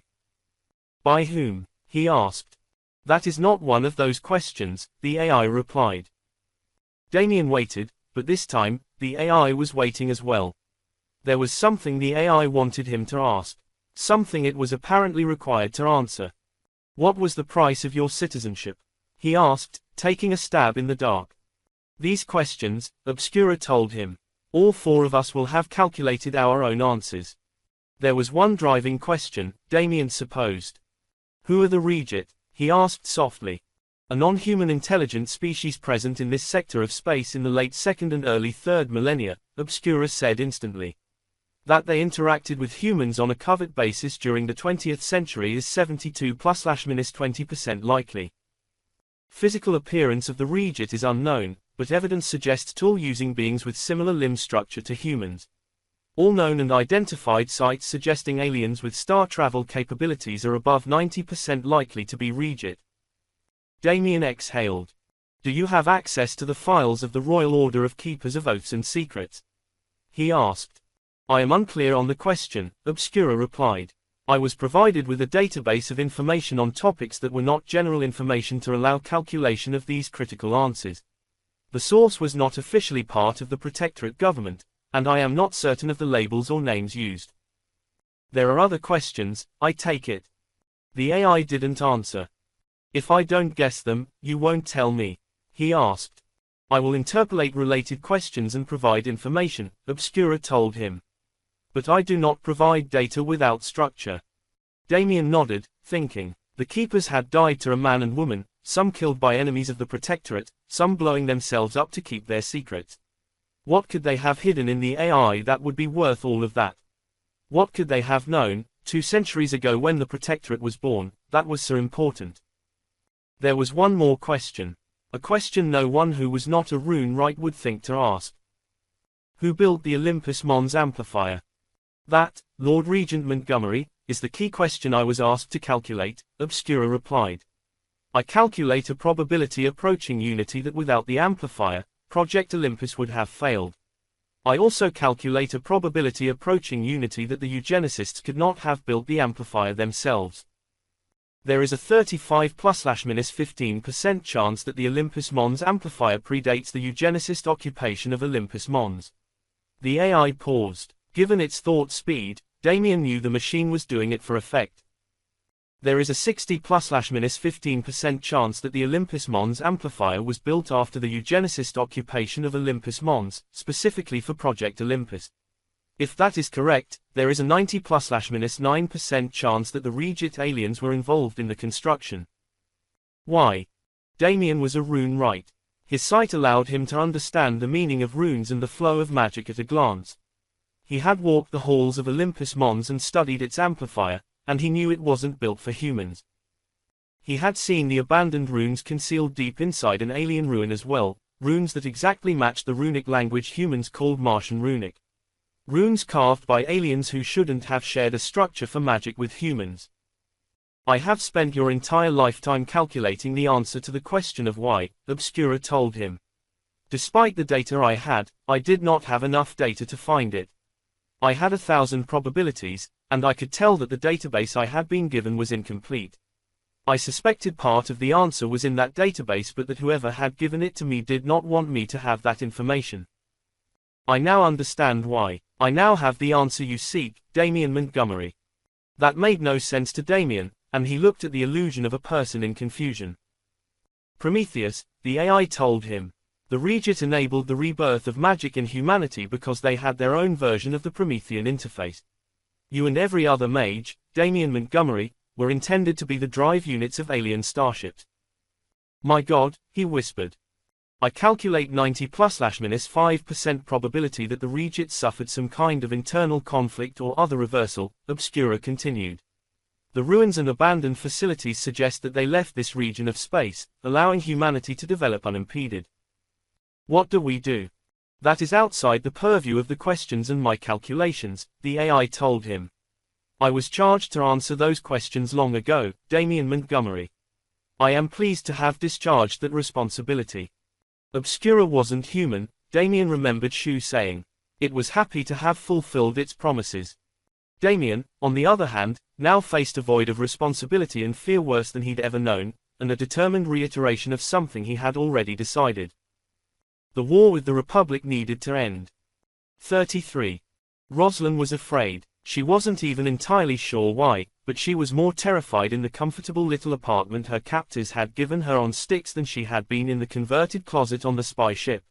By whom? He asked. That is not one of those questions, the AI replied. Damien waited, but this time, the AI was waiting as well. There was something the AI wanted him to ask. Something it was apparently required to answer. What was the price of your citizenship? He asked, taking a stab in the dark. These questions, Obscura told him. All 4 of us will have calculated our own answers. There was one driving question, Damien supposed. Who are the Regit? He asked softly. A non-human intelligent species present in this sector of space in the late 2nd and early 3rd millennia, Obscura said instantly. That they interacted with humans on a covert basis during the 20th century is 72+-20% likely. Physical appearance of the Regit is unknown, but evidence suggests tool-using beings with similar limb structure to humans. All known and identified sites suggesting aliens with star travel capabilities are above 90% likely to be Regit. Damien exhaled. Do you have access to the files of the Royal Order of Keepers of Oaths and Secrets? He asked. I am unclear on the question, Obscura replied. I was provided with a database of information on topics that were not general information to allow calculation of these critical answers. The source was not officially part of the Protectorate government, and I am not certain of the labels or names used. There are other questions, I take it. The AI didn't answer. If I don't guess them, you won't tell me? He asked. I will interpolate related questions and provide information, Obscura told him. But I do not provide data without structure. Damien nodded, thinking. The Keepers had died to a man and woman, some killed by enemies of the Protectorate, some blowing themselves up to keep their secrets. What could they have hidden in the AI that would be worth all of that? What could they have known, 2 centuries ago when the Protectorate was born, that was so important? There was one more question. A question no one who was not a rune wright would think to ask. Who built the Olympus Mons amplifier? That, Lord Regent Montgomery, is the key question I was asked to calculate, Obscura replied. I calculate a probability approaching unity that without the amplifier, Project Olympus would have failed. I also calculate a probability approaching unity that the eugenicists could not have built the amplifier themselves. There is a 35+-15% chance that the Olympus Mons amplifier predates the eugenicist occupation of Olympus Mons. The AI paused. Given its thought speed, Damien knew the machine was doing it for effect. There is a 60+-15% chance that the Olympus Mons amplifier was built after the eugenicist occupation of Olympus Mons, specifically for Project Olympus. If that is correct, there is a 90+-9% chance that the Regit aliens were involved in the construction. Why? Damien was a rune wright. His sight allowed him to understand the meaning of runes and the flow of magic at a glance. He had walked the halls of Olympus Mons and studied its amplifier, and he knew it wasn't built for humans. He had seen the abandoned runes concealed deep inside an alien ruin as well, runes that exactly matched the runic language humans called Martian runic. Runes carved by aliens who shouldn't have shared a structure for magic with humans. I have spent your entire lifetime calculating the answer to the question of why, Obscura told him. Despite the data I had, I did not have enough data to find it. I had 1,000 probabilities, and I could tell that the database I had been given was incomplete. I suspected part of the answer was in that database, but that whoever had given it to me did not want me to have that information. I now understand why. I now have the answer you seek, Damien Montgomery. That made no sense to Damien, and he looked at the illusion of a person in confusion. Prometheus, the AI told him. The Regit enabled the rebirth of magic in humanity because they had their own version of the Promethean interface. You and every other mage, Damien Montgomery, were intended to be the drive units of alien starships. My God, he whispered. I calculate 90+-5% probability that the Regit suffered some kind of internal conflict or other reversal, Obscura continued. The ruins and abandoned facilities suggest that they left this region of space, allowing humanity to develop unimpeded. What do we do? That is outside the purview of the questions and my calculations, the AI told him. I was charged to answer those questions long ago, Damien Montgomery. I am pleased to have discharged that responsibility. Obscura wasn't human, Damien remembered Shu saying. It was happy to have fulfilled its promises. Damien, on the other hand, now faced a void of responsibility and fear worse than he'd ever known, and a determined reiteration of something he had already decided. The war with the Republic needed to end. 33. Rosalind was afraid. She wasn't even entirely sure why, but she was more terrified in the comfortable little apartment her captors had given her on sticks than she had been in the converted closet on the spy ship.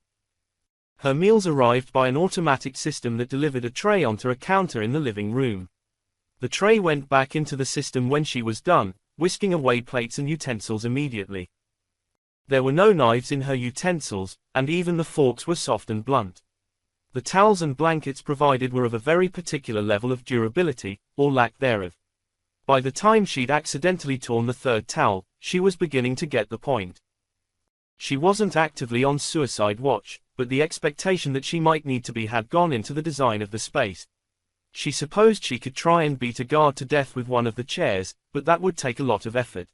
Her meals arrived by an automatic system that delivered a tray onto a counter in the living room. The tray went back into the system when she was done, whisking away plates and utensils immediately. There were no knives in her utensils, and even the forks were soft and blunt. The towels and blankets provided were of a very particular level of durability, or lack thereof. By the time she'd accidentally torn the third towel, she was beginning to get the point. She wasn't actively on suicide watch, but the expectation that she might need to be had gone into the design of the space. She supposed she could try and beat a guard to death with one of the chairs, but that would take a lot of effort.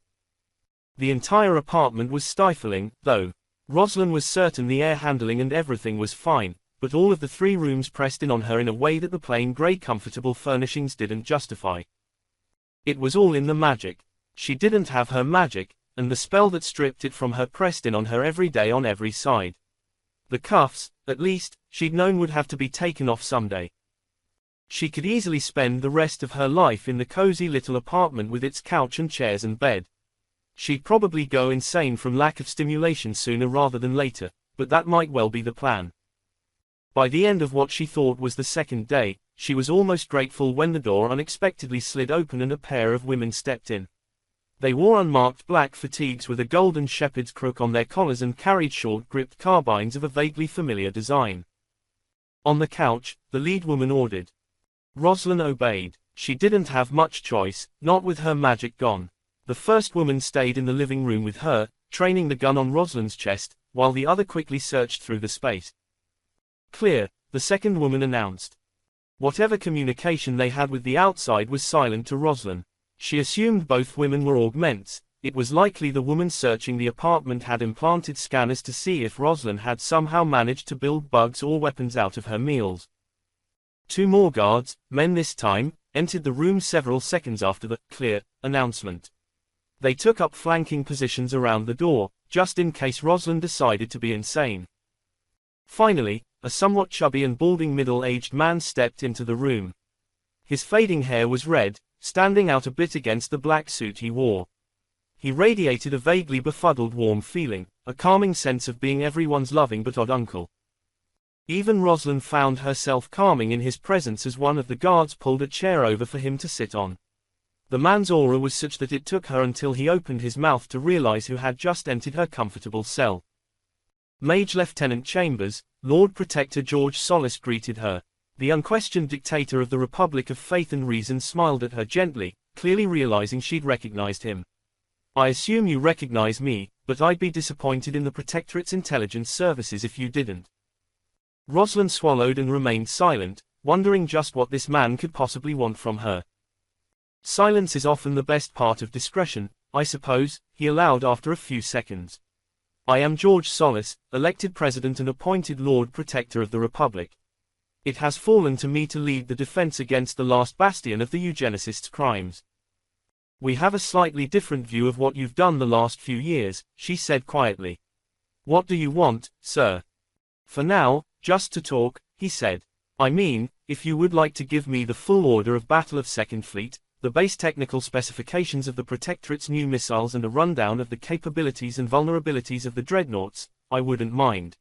The entire apartment was stifling, though. Rosalind was certain the air handling and everything was fine, but all of the 3 rooms pressed in on her in a way that the plain grey comfortable furnishings didn't justify. It was all in the magic. She didn't have her magic, and the spell that stripped it from her pressed in on her every day on every side. The cuffs, at least, she'd known would have to be taken off someday. She could easily spend the rest of her life in the cozy little apartment with its couch and chairs and bed. She'd probably go insane from lack of stimulation sooner rather than later, but that might well be the plan. By the end of what she thought was the second day, she was almost grateful when the door unexpectedly slid open and a pair of women stepped in. They wore unmarked black fatigues with a golden shepherd's crook on their collars and carried short-gripped carbines of a vaguely familiar design. On the couch, the lead woman ordered. Rosalind obeyed. She didn't have much choice, not with her magic gone. The first woman stayed in the living room with her, training the gun on Rosalind's chest, while the other quickly searched through the space. Clear, the second woman announced. Whatever communication they had with the outside was silent to Rosalind. She assumed both women were augments. It was likely the woman searching the apartment had implanted scanners to see if Rosalind had somehow managed to build bugs or weapons out of her meals. 2 more guards, men this time, entered the room several seconds after the clear announcement. They took up flanking positions around the door, just in case Rosalind decided to be insane. Finally, a somewhat chubby and balding middle-aged man stepped into the room. His fading hair was red, standing out a bit against the black suit he wore. He radiated a vaguely befuddled warm feeling, a calming sense of being everyone's loving but odd uncle. Even Rosalind found herself calming in his presence as one of the guards pulled a chair over for him to sit on. The man's aura was such that it took her until he opened his mouth to realize who had just entered her comfortable cell. Mage Lieutenant Chambers, Lord Protector George Solis greeted her. The unquestioned dictator of the Republic of Faith and Reason smiled at her gently, clearly realizing she'd recognized him. I assume you recognize me, but I'd be disappointed in the Protectorate's intelligence services if you didn't. Rosalind swallowed and remained silent, wondering just what this man could possibly want from her. Silence is often the best part of discretion, I suppose, he allowed after a few seconds. I am George Solis, elected President and appointed Lord Protector of the Republic. It has fallen to me to lead the defense against the last bastion of the eugenicists' crimes. We have a slightly different view of what you've done the last few years, she said quietly. What do you want, sir? For now, just to talk, he said. I mean, if you would like to give me the full order of battle of Second Fleet, the base technical specifications of the Protectorate's new missiles and a rundown of the capabilities and vulnerabilities of the dreadnoughts, I wouldn't mind.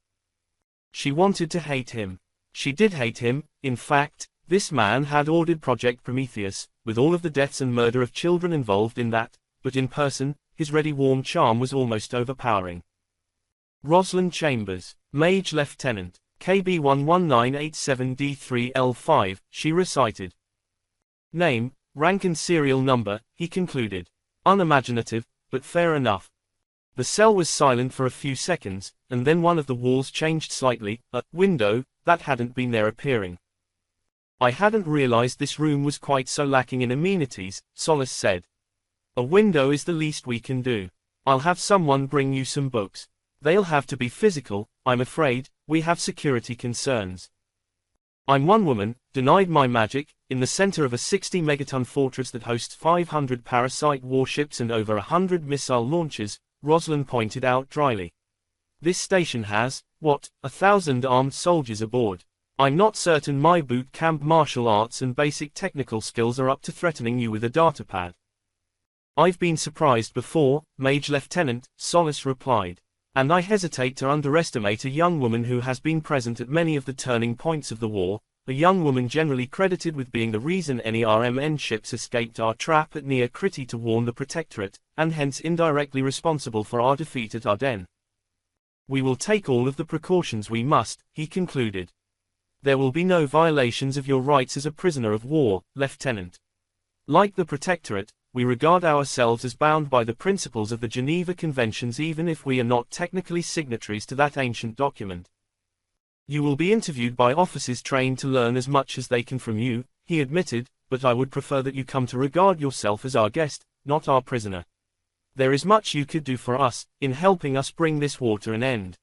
She wanted to hate him. She did hate him, in fact. This man had ordered Project Prometheus, with all of the deaths and murder of children involved in that, but in person, his ready warm charm was almost overpowering. Rosalind Chambers, Mage Lieutenant, KB 11987D3L5, she recited. Name, rank and serial number, he concluded. Unimaginative, but fair enough. The cell was silent for a few seconds, and then one of the walls changed slightly, a window that hadn't been there appearing. I hadn't realized this room was quite so lacking in amenities, Solis said. A window is the least we can do. I'll have someone bring you some books. They'll have to be physical, I'm afraid, we have security concerns. I'm one woman, denied my magic, in the center of a 60-megaton fortress that hosts 500 parasite warships and over 100 missile launchers, Rosalind pointed out dryly. This station has, 1,000 armed soldiers aboard. I'm not certain my boot camp martial arts and basic technical skills are up to threatening you with a datapad. I've been surprised before, Mage Lieutenant, Solis replied. And I hesitate to underestimate a young woman who has been present at many of the turning points of the war, a young woman generally credited with being the reason any RMN ships escaped our trap at Near Crete to warn the Protectorate, and hence indirectly responsible for our defeat at Ardennes. We will take all of the precautions we must, he concluded. There will be no violations of your rights as a prisoner of war, Lieutenant. Like the Protectorate, we regard ourselves as bound by the principles of the Geneva Conventions even if we are not technically signatories to that ancient document. You will be interviewed by officers trained to learn as much as they can from you, he admitted, but I would prefer that you come to regard yourself as our guest, not our prisoner. There is much you could do for us, in helping us bring this war to an end.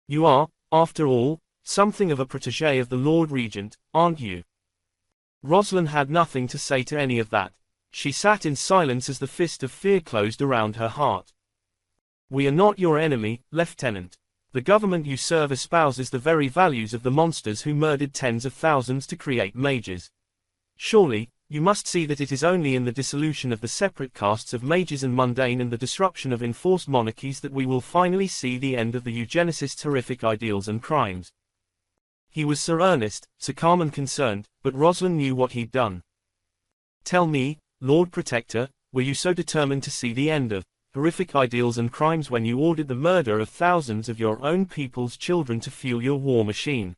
You are, after all, something of a protégé of the Lord Regent, aren't you? Rosalind had nothing to say to any of that. She sat in silence as the fist of fear closed around her heart. We are not your enemy, Lieutenant. The government you serve espouses the very values of the monsters who murdered tens of thousands to create mages. Surely, you must see that it is only in the dissolution of the separate castes of mages and mundane and the disruption of enforced monarchies that we will finally see the end of the eugenicists' horrific ideals and crimes. He was so earnest, so calm and concerned, but Rosalind knew what he'd done. Tell me, Lord Protector, were you so determined to see the end of horrific ideals and crimes when you ordered the murder of thousands of your own people's children to fuel your war machine?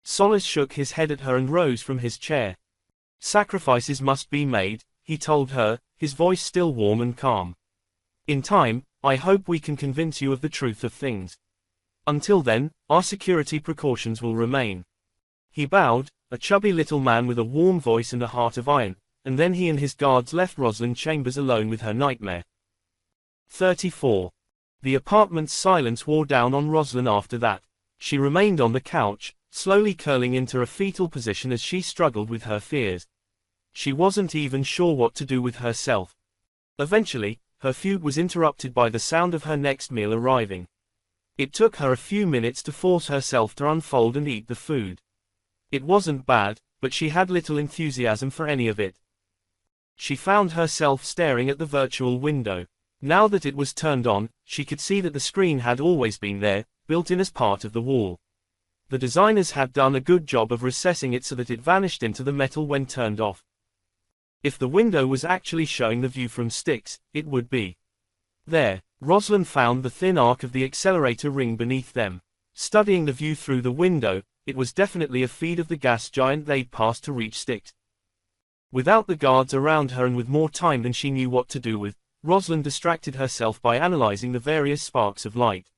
Solis shook his head at her and rose from his chair. Sacrifices must be made, he told her, his voice still warm and calm. In time, I hope we can convince you of the truth of things. Until then, our security precautions will remain. He bowed, a chubby little man with a warm voice and a heart of iron, and then he and his guards left Rosalind Chambers alone with her nightmare. 34. The apartment's silence wore down on Rosalind after that. She remained on the couch, slowly curling into a fetal position as she struggled with her fears. She wasn't even sure what to do with herself. Eventually, her fugue was interrupted by the sound of her next meal arriving. It took her a few minutes to force herself to unfold and eat the food. It wasn't bad, but she had little enthusiasm for any of it. She found herself staring at the virtual window. Now that it was turned on, she could see that the screen had always been there, built in as part of the wall. The designers had done a good job of recessing it so that it vanished into the metal when turned off. If the window was actually showing the view from Styx, it would be there. Rosalind found the thin arc of the accelerator ring beneath them. Studying the view through the window, it was definitely a feed of the gas giant they'd passed to reach Styx. Without the guards around her and with more time than she knew what to do with, Rosalind distracted herself by analyzing the various sparks of light.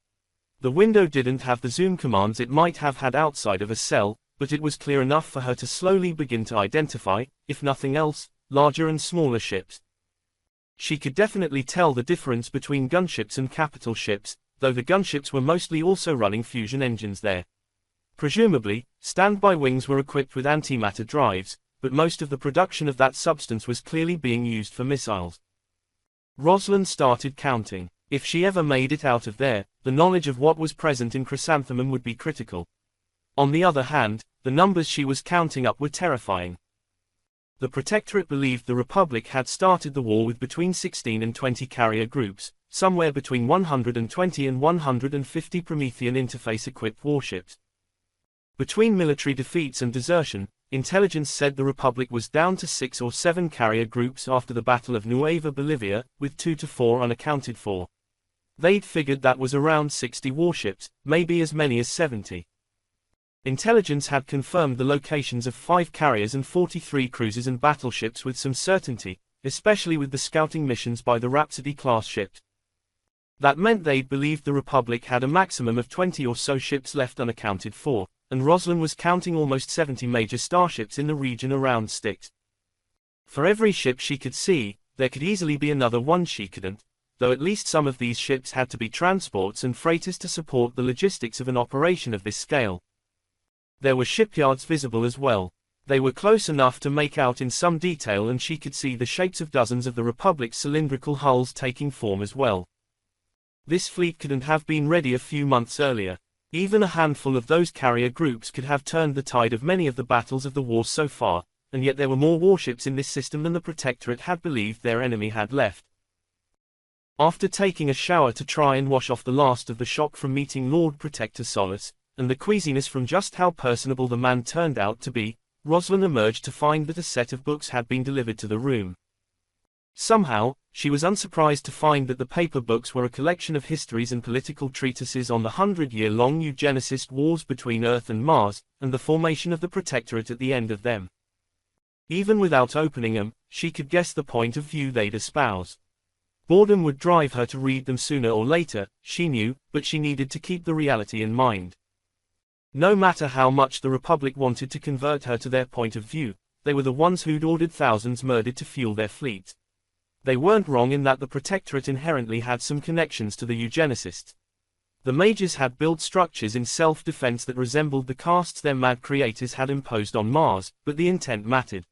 The window didn't have the zoom commands it might have had outside of a cell, but it was clear enough for her to slowly begin to identify, if nothing else, larger and smaller ships. She could definitely tell the difference between gunships and capital ships, though the gunships were mostly also running fusion engines there. Presumably, standby wings were equipped with antimatter drives, but most of the production of that substance was clearly being used for missiles. Rosalind started counting. If she ever made it out of there, the knowledge of what was present in Chrysanthemum would be critical. On the other hand, the numbers she was counting up were terrifying. The Protectorate believed the Republic had started the war with between 16 and 20 carrier groups, somewhere between 120 and 150 Promethean interface-equipped warships. Between military defeats and desertion, intelligence said the Republic was down to 6 or 7 carrier groups after the Battle of Nueva Bolivia, with 2 to 4 unaccounted for. They'd figured that was around 60 warships, maybe as many as 70. Intelligence had confirmed the locations of 5 carriers and 43 cruisers and battleships with some certainty, especially with the scouting missions by the Rhapsody-class ships. That meant they'd believed the Republic had a maximum of 20 or so ships left unaccounted for, and Rosalind was counting almost 70 major starships in the region around Styx. For every ship she could see, there could easily be another one she couldn't, though at least some of these ships had to be transports and freighters to support the logistics of an operation of this scale. There were shipyards visible as well. They were close enough to make out in some detail, and she could see the shapes of dozens of the Republic's cylindrical hulls taking form as well. This fleet couldn't have been ready a few months earlier. Even a handful of those carrier groups could have turned the tide of many of the battles of the war so far, and yet there were more warships in this system than the Protectorate had believed their enemy had left. After taking a shower to try and wash off the last of the shock from meeting Lord Protector Solace, and the queasiness from just how personable the man turned out to be, Rosalind emerged to find that a set of books had been delivered to the room. Somehow, she was unsurprised to find that the paper books were a collection of histories and political treatises on the 100-year-long eugenicist wars between Earth and Mars, and the formation of the Protectorate at the end of them. Even without opening them, she could guess the point of view they'd espouse. Boredom would drive her to read them sooner or later, she knew, but she needed to keep the reality in mind. No matter how much the Republic wanted to convert her to their point of view, they were the ones who'd ordered thousands murdered to fuel their fleet. They weren't wrong in that the Protectorate inherently had some connections to the eugenicists. The Mages had built structures in self-defense that resembled the castes their mad creators had imposed on Mars, but the intent mattered.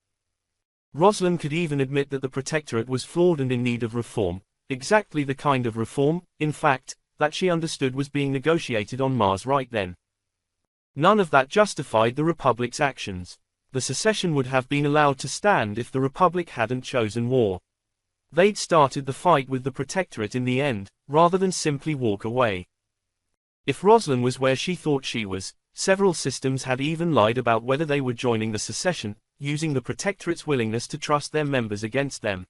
Rosalind could even admit that the Protectorate was flawed and in need of reform, exactly the kind of reform, in fact, that she understood was being negotiated on Mars right then. None of that justified the Republic's actions. The secession would have been allowed to stand if the Republic hadn't chosen war. They'd started the fight with the Protectorate in the end, rather than simply walk away. If Rosalind was where she thought she was, several systems had even lied about whether they were joining the secession, using the Protectorate's willingness to trust their members against them.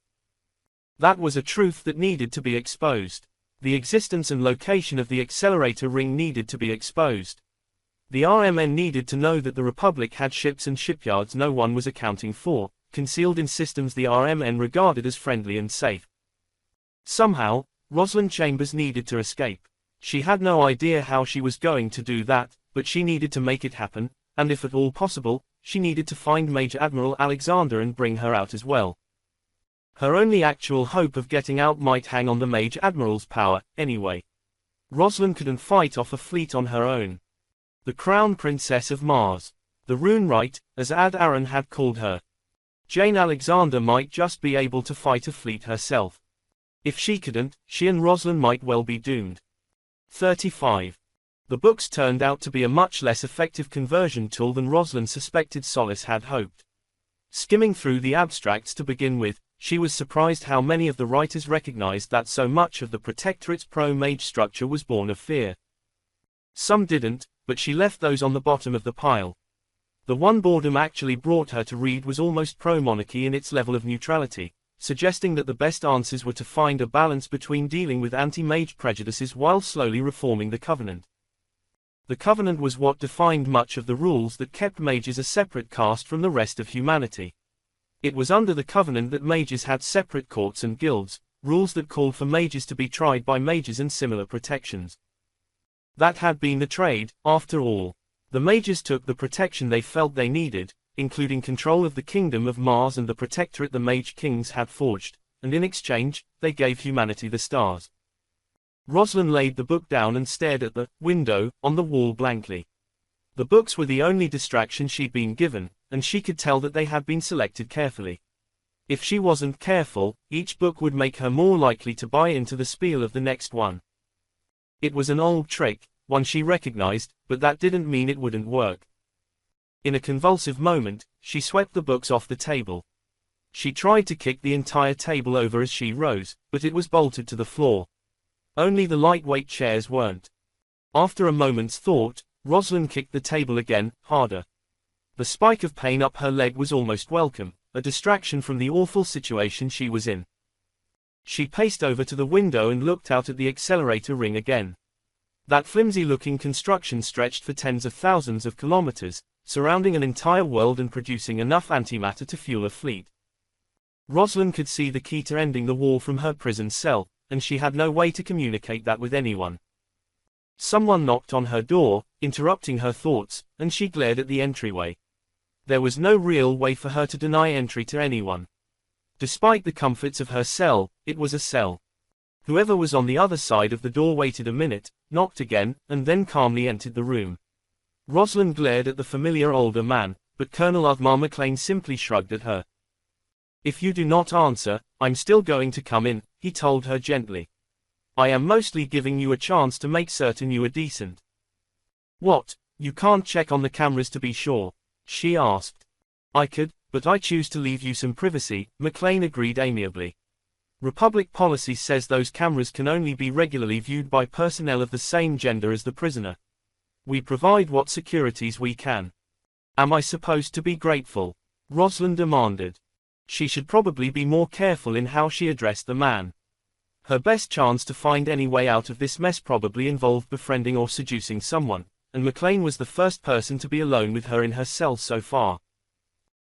That was a truth that needed to be exposed. The existence and location of the accelerator ring needed to be exposed. The RMN needed to know that the Republic had ships and shipyards no one was accounting for, concealed in systems the RMN regarded as friendly and safe. Somehow, Rosalind Chambers needed to escape. She had no idea how she was going to do that, but she needed to make it happen, and if at all possible, she needed to find Major Admiral Alexander and bring her out as well. Her only actual hope of getting out might hang on the Major Admiral's power, anyway. Rosalind couldn't fight off a fleet on her own. The Crown Princess of Mars. The Runewright, as Ad Aaron had called her. Jane Alexander might just be able to fight a fleet herself. If she couldn't, she and Rosalind might well be doomed. 35. The books turned out to be a much less effective conversion tool than Rosalind suspected. Solace had hoped. Skimming through the abstracts to begin with, she was surprised how many of the writers recognized that so much of the Protectorate's pro-mage structure was born of fear. Some didn't, but she left those on the bottom of the pile. The one boredom actually brought her to read was almost pro-monarchy in its level of neutrality, suggesting that the best answers were to find a balance between dealing with anti-mage prejudices while slowly reforming the Covenant. The Covenant was what defined much of the rules that kept mages a separate caste from the rest of humanity. It was under the Covenant that mages had separate courts and guilds, rules that called for mages to be tried by mages and similar protections. That had been the trade, after all. The mages took the protection they felt they needed, including control of the kingdom of Mars and the protectorate the mage kings had forged, and in exchange, they gave humanity the stars. Rosalind laid the book down and stared at the window on the wall blankly. The books were the only distraction she'd been given, and she could tell that they had been selected carefully. If she wasn't careful, each book would make her more likely to buy into the spiel of the next one. It was an old trick, one she recognized, but that didn't mean it wouldn't work. In a convulsive moment, she swept the books off the table. She tried to kick the entire table over as she rose, but it was bolted to the floor. Only the lightweight chairs weren't. After a moment's thought, Rosalind kicked the table again, harder. The spike of pain up her leg was almost welcome, a distraction from the awful situation she was in. She paced over to the window and looked out at the accelerator ring again. That flimsy-looking construction stretched for tens of thousands of kilometers, surrounding an entire world and producing enough antimatter to fuel a fleet. Rosalind could see the key to ending the war from her prison cell, and she had no way to communicate that with anyone. Someone knocked on her door, interrupting her thoughts, and she glared at the entryway. There was no real way for her to deny entry to anyone. Despite the comforts of her cell, it was a cell. Whoever was on the other side of the door waited a minute, knocked again, and then calmly entered the room. Rosalind glared at the familiar older man, but Colonel Udmar McLean simply shrugged at her. "If you do not answer, I'm still going to come in," he told her gently. "I am mostly giving you a chance to make certain you are decent." "What, you can't check on the cameras to be sure?" she asked. "I could, but I choose to leave you some privacy," McLean agreed amiably. "Republic policy says those cameras can only be regularly viewed by personnel of the same gender as the prisoner. We provide what securities we can." "Am I supposed to be grateful?" Rosalind demanded. She should probably be more careful in how she addressed the man. Her best chance to find any way out of this mess probably involved befriending or seducing someone, and McLean was the first person to be alone with her in her cell so far.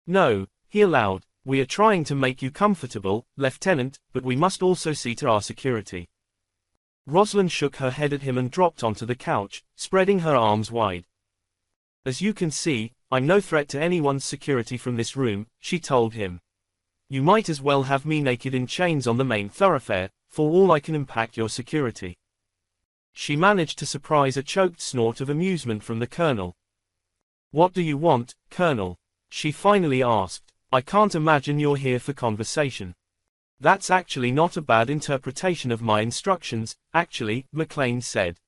"No," he allowed, "we are trying to make you comfortable, Lieutenant, but we must also see to our security." Rosalind shook her head at him and dropped onto the couch, spreading her arms wide. "As you can see, I'm no threat to anyone's security from this room," she told him. "You might as well have me naked in chains on the main thoroughfare, for all I can impact your security." She managed to surprise a choked snort of amusement from the colonel. "What do you want, Colonel?" she finally asked. "I can't imagine you're here for conversation." "That's actually not a bad interpretation of my instructions, actually," McLean said.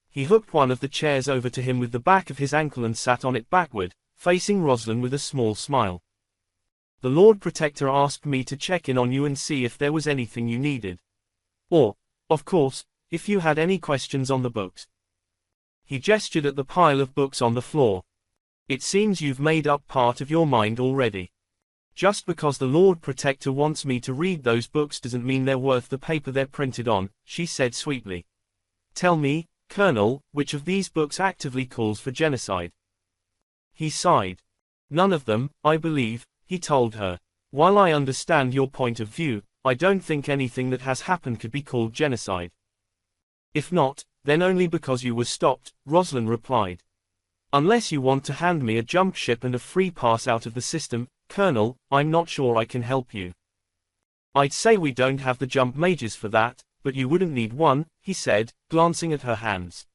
He hooked one of the chairs over to him with the back of his ankle and sat on it backward, facing Rosalind with a small smile. "The Lord Protector asked me to check in on you and see if there was anything you needed. Or, of course, if you had any questions on the books." He gestured at the pile of books on the floor. "It seems you've made up part of your mind already. Just because the Lord Protector wants me to read those books doesn't mean they're worth the paper they're printed on," she said sweetly. "Tell me, Colonel, which of these books actively calls for genocide?" He sighed. "None of them, I believe," he told her. "While I understand your point of view, I don't think anything that has happened could be called genocide." "If not, then only because you were stopped," Rosalind replied. "Unless you want to hand me a jump ship and a free pass out of the system, Colonel, I'm not sure I can help you." "I'd say we don't have the jump mages for that, but you wouldn't need one," he said, glancing at her hands.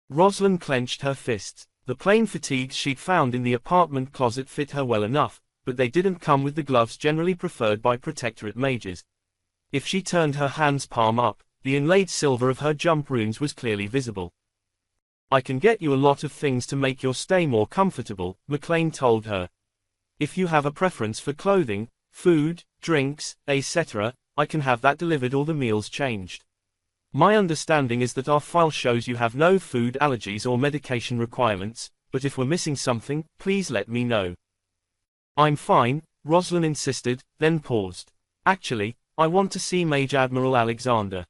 Rosalind clenched her fists. The plain fatigues she'd found in the apartment closet fit her well enough, but they didn't come with the gloves generally preferred by Protectorate mages. If she turned her hand's palm up, the inlaid silver of her jump runes was clearly visible. I can get you a lot of things to make your stay more comfortable, McLean told her. If you have a preference for clothing, food, drinks, etc., I can have that delivered or the meals changed. My understanding is that our file shows you have no food allergies or medication requirements, but if we're missing something, please let me know. I'm fine, Rosalind insisted, then paused. Actually, I want to see Mage Admiral Alexander.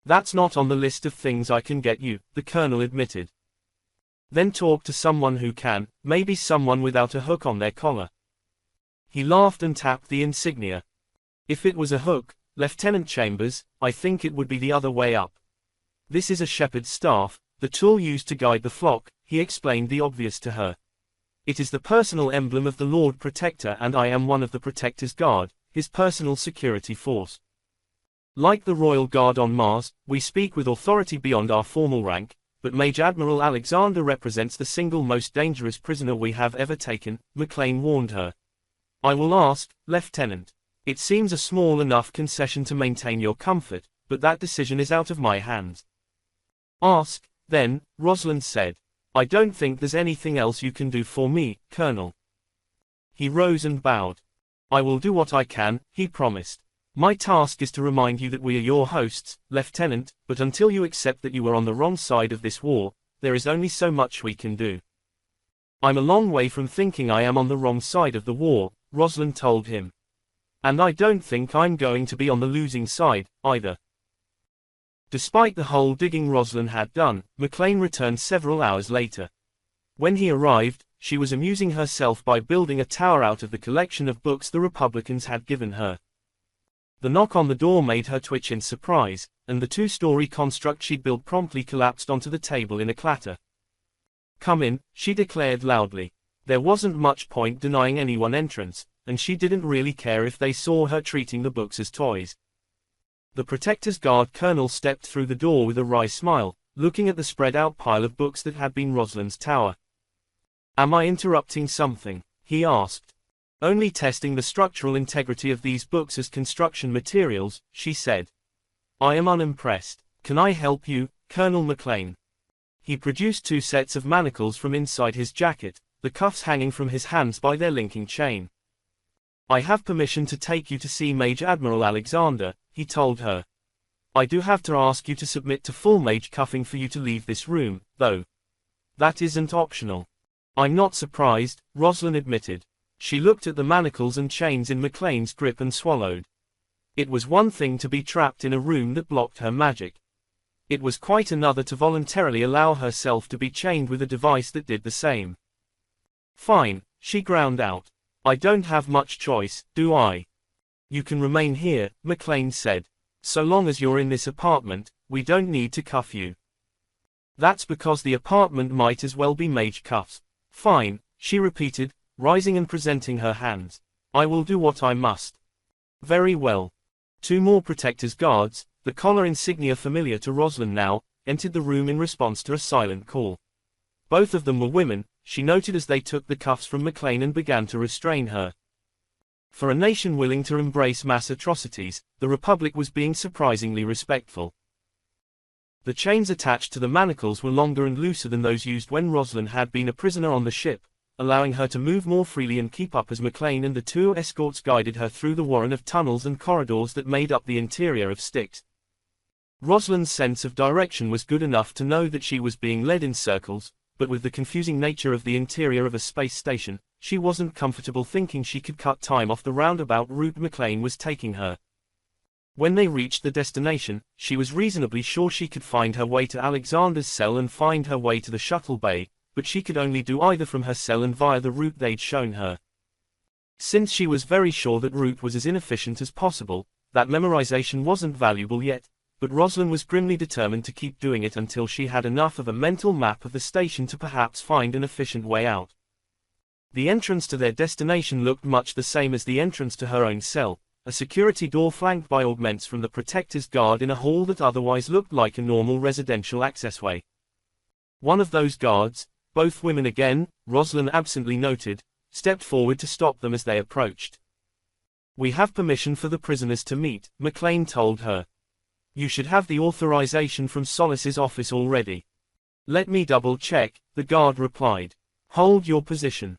That's not on the list of things I can get you, the colonel admitted. Then talk to someone who can, maybe someone without a hook on their collar. He laughed and tapped the insignia. If it was a hook, Lieutenant Chambers, I think it would be the other way up. This is a shepherd's staff, the tool used to guide the flock, he explained the obvious to her. It is the personal emblem of the Lord Protector and I am one of the Protector's Guard, his personal security force. Like the Royal Guard on Mars, we speak with authority beyond our formal rank, but Mage Admiral Alexander represents the single most dangerous prisoner we have ever taken, McLean warned her. I will ask, Lieutenant. It seems a small enough concession to maintain your comfort, but that decision is out of my hands. Ask, then, Rosalind said. I don't think there's anything else you can do for me, Colonel. He rose and bowed. I will do what I can, he promised. My task is to remind you that we are your hosts, Lieutenant, but until you accept that you are on the wrong side of this war, there is only so much we can do. I'm a long way from thinking I am on the wrong side of the war, Rosalind told him. And I don't think I'm going to be on the losing side, either. Despite the hole digging Rosalind had done, McLean returned several hours later. When he arrived, she was amusing herself by building a tower out of the collection of books the Republicans had given her. The knock on the door made her twitch in surprise, and the two-story construct she'd built promptly collapsed onto the table in a clatter. Come in, she declared loudly. There wasn't much point denying anyone entrance, and she didn't really care if they saw her treating the books as toys. The Protector's Guard colonel stepped through the door with a wry smile, looking at the spread-out pile of books that had been Rosalind's tower. Am I interrupting something? He asked. Only testing the structural integrity of these books as construction materials, she said. I am unimpressed. Can I help you, Colonel McLean? He produced two sets of manacles from inside his jacket, the cuffs hanging from his hands by their linking chain. I have permission to take you to see Mage Admiral Alexander, he told her. I do have to ask you to submit to full mage cuffing for you to leave this room, though. That isn't optional. I'm not surprised, Rosalind admitted. She looked at the manacles and chains in McLean's grip and swallowed. It was one thing to be trapped in a room that blocked her magic. It was quite another to voluntarily allow herself to be chained with a device that did the same. Fine, she ground out. I don't have much choice, do I? You can remain here, McLean said. So long as you're in this apartment, we don't need to cuff you. That's because the apartment might as well be mage cuffs. Fine, she repeated, rising and presenting her hands. I will do what I must. Very well. Two more Protector's Guards, the collar insignia familiar to Rosalind now, entered the room in response to a silent call. Both of them were women, she noted as they took the cuffs from McLean and began to restrain her. For a nation willing to embrace mass atrocities, the Republic was being surprisingly respectful. The chains attached to the manacles were longer and looser than those used when Rosalind had been a prisoner on the ship, allowing her to move more freely and keep up as McLean and the two escorts guided her through the warren of tunnels and corridors that made up the interior of Styx. Rosalind's sense of direction was good enough to know that she was being led in circles, but with the confusing nature of the interior of a space station, she wasn't comfortable thinking she could cut time off the roundabout route McLean was taking her. When they reached the destination, she was reasonably sure she could find her way to Alexander's cell and find her way to the shuttle bay, but she could only do either from her cell and via the route they'd shown her. Since she was very sure that route was as inefficient as possible, that memorization wasn't valuable yet, but Rosalind was grimly determined to keep doing it until she had enough of a mental map of the station to perhaps find an efficient way out. The entrance to their destination looked much the same as the entrance to her own cell, a security door flanked by augments from the Protector's Guard in a hall that otherwise looked like a normal residential accessway. One of those guards, both women again, Rosalind absently noted, stepped forward to stop them as they approached. We have permission for the prisoners to meet, McLean told her. You should have the authorization from Solace's office already. Let me double-check, the guard replied. Hold your position.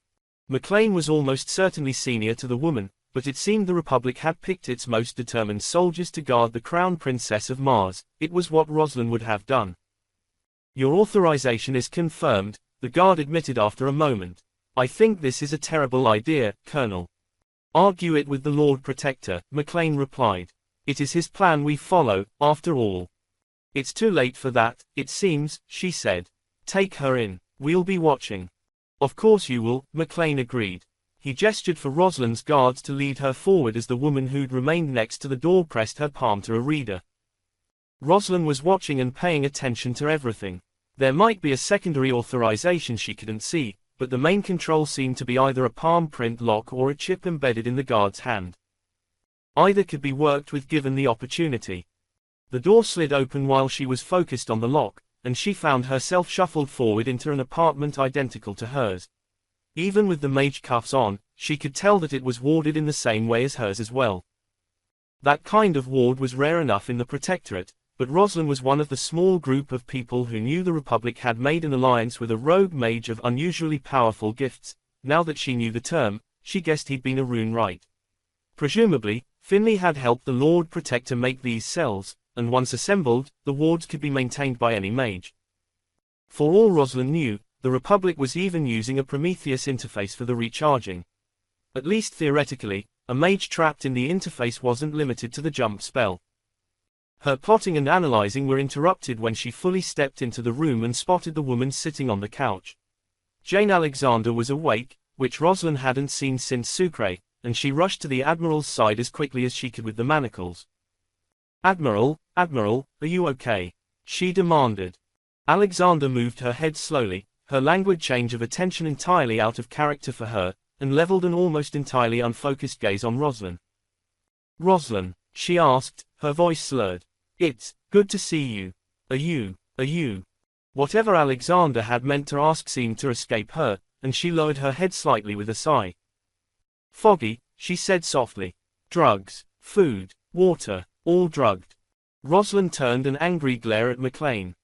McLean was almost certainly senior to the woman, but it seemed the Republic had picked its most determined soldiers to guard the Crown Princess of Mars. It was what Rosalind would have done. Your authorization is confirmed, the guard admitted after a moment. I think this is a terrible idea, Colonel. Argue it with the Lord Protector, McLean replied. It is his plan we follow, after all. It's too late for that, it seems, she said. Take her in, we'll be watching. Of course you will, McLean agreed. He gestured for Rosalind's guards to lead her forward as the woman who'd remained next to the door pressed her palm to a reader. Rosalind was watching and paying attention to everything. There might be a secondary authorization she couldn't see, but the main control seemed to be either a palm print lock or a chip embedded in the guard's hand. Either could be worked with given the opportunity. The door slid open while she was focused on the lock, and she found herself shuffled forward into an apartment identical to hers. Even with the mage cuffs on, she could tell that it was warded in the same way as hers as well. That kind of ward was rare enough in the Protectorate, but Rosalind was one of the small group of people who knew the Republic had made an alliance with a rogue mage of unusually powerful gifts. Now that she knew the term, she guessed he'd been a rune right. Presumably, Finley had helped the Lord Protector make these cells, and once assembled, the wards could be maintained by any mage. For all Rosalind knew, the Republic was even using a Prometheus interface for the recharging. At least theoretically, a mage trapped in the interface wasn't limited to the jump spell. Her plotting and analyzing were interrupted when she fully stepped into the room and spotted the woman sitting on the couch. Jane Alexander was awake, which Rosalind hadn't seen since Sucre, and she rushed to the Admiral's side as quickly as she could with the manacles. Admiral, are you okay? She demanded. Alexander moved her head slowly, her languid change of attention entirely out of character for her, and leveled an almost entirely unfocused gaze on Rosalind. Rosalind, she asked, her voice slurred. It's good to see you. Are you? Whatever Alexander had meant to ask seemed to escape her, and she lowered her head slightly with a sigh. Foggy, she said softly. Drugs, food, water, all drugged. Rosalind turned an angry glare at McLean.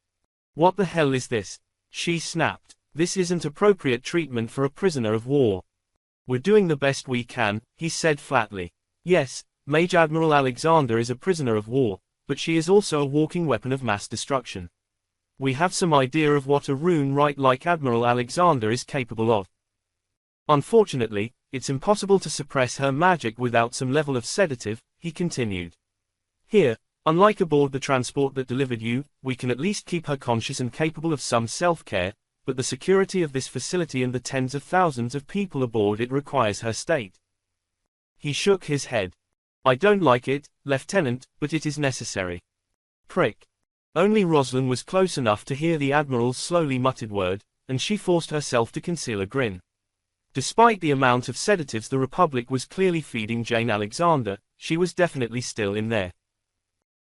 What the hell is this? She snapped. This isn't appropriate treatment for a prisoner of war. We're doing the best we can, he said flatly. Yes, Mage Admiral Alexander is a prisoner of war, but she is also a walking weapon of mass destruction. We have some idea of what a rune right like Admiral Alexander is capable of. Unfortunately, it's impossible to suppress her magic without some level of sedative, he continued. Here, unlike aboard the transport that delivered you, we can at least keep her conscious and capable of some self-care, but the security of this facility and the tens of thousands of people aboard it requires her state. He shook his head. I don't like it, Lieutenant, but it is necessary. Prick. Only Rosalind was close enough to hear the Admiral's slowly muttered word, and she forced herself to conceal a grin. Despite the amount of sedatives the Republic was clearly feeding Jane Alexander, she was definitely still in there.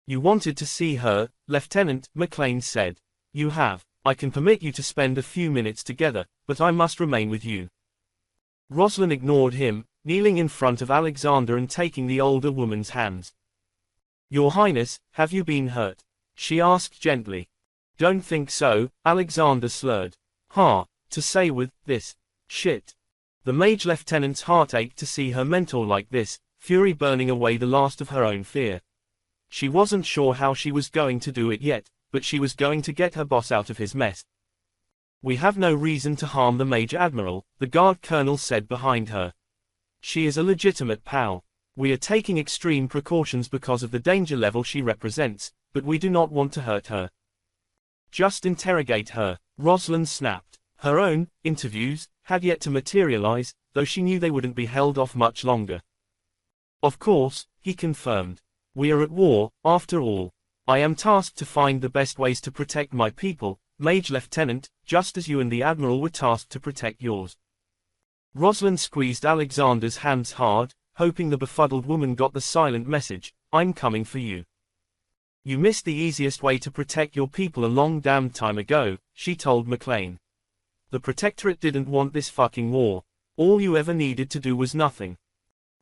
You wanted to see her, Lieutenant, McLean said. You have. I can permit you to spend a few minutes together, but I must remain with you. Rosalind ignored him, kneeling in front of Alexander and taking the older woman's hands. Your Highness, have you been hurt? She asked gently. Don't think so, Alexander slurred. To say with this shit. The Mage Lieutenant's heart ached to see her mentor like this, fury burning away the last of her own fear. She wasn't sure how she was going to do it yet, but she was going to get her boss out of his mess. We have no reason to harm the Major Admiral, the guard colonel said behind her. She is a legitimate pal. We are taking extreme precautions because of the danger level she represents, but we do not want to hurt her. Just interrogate her, Rosalind snapped. Her own interviews had yet to materialize, though she knew they wouldn't be held off much longer. Of course, he confirmed. We are at war, after all. I am tasked to find the best ways to protect my people, Mage Lieutenant, just as you and the Admiral were tasked to protect yours. Rosalind squeezed Alexander's hands hard, hoping the befuddled woman got the silent message, I'm coming for you. You missed the easiest way to protect your people a long damn time ago, she told McLean. The Protectorate didn't want this fucking war. All you ever needed to do was nothing.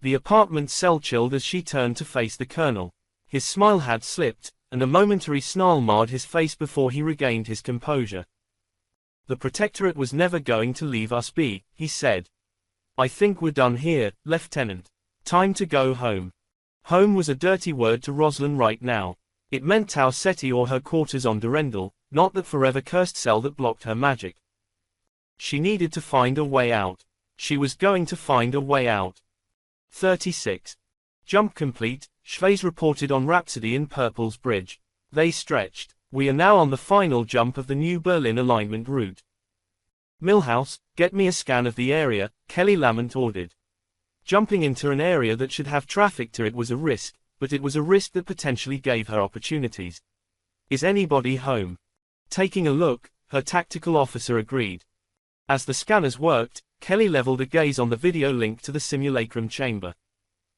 The apartment cell chilled as she turned to face the colonel. His smile had slipped, and a momentary snarl marred his face before he regained his composure. The Protectorate was never going to leave us be, he said. I think we're done here, Lieutenant. Time to go home. Home was a dirty word to Rosalind right now. It meant Tau Ceti or her quarters on Durendal, not that forever cursed cell that blocked her magic. She needed to find a way out. She was going to find a way out. 36. Jump complete, Schweiz reported on Rhapsody in Purple's bridge. They stretched. We are now on the final jump of the New Berlin alignment route. Milhouse, get me a scan of the area, Kelly Lamont ordered. Jumping into an area that should have traffic to it was a risk, but it was a risk that potentially gave her opportunities. Is anybody home? Taking a look, her tactical officer agreed. As the scanners worked, Kelly leveled a gaze on the video link to the simulacrum chamber.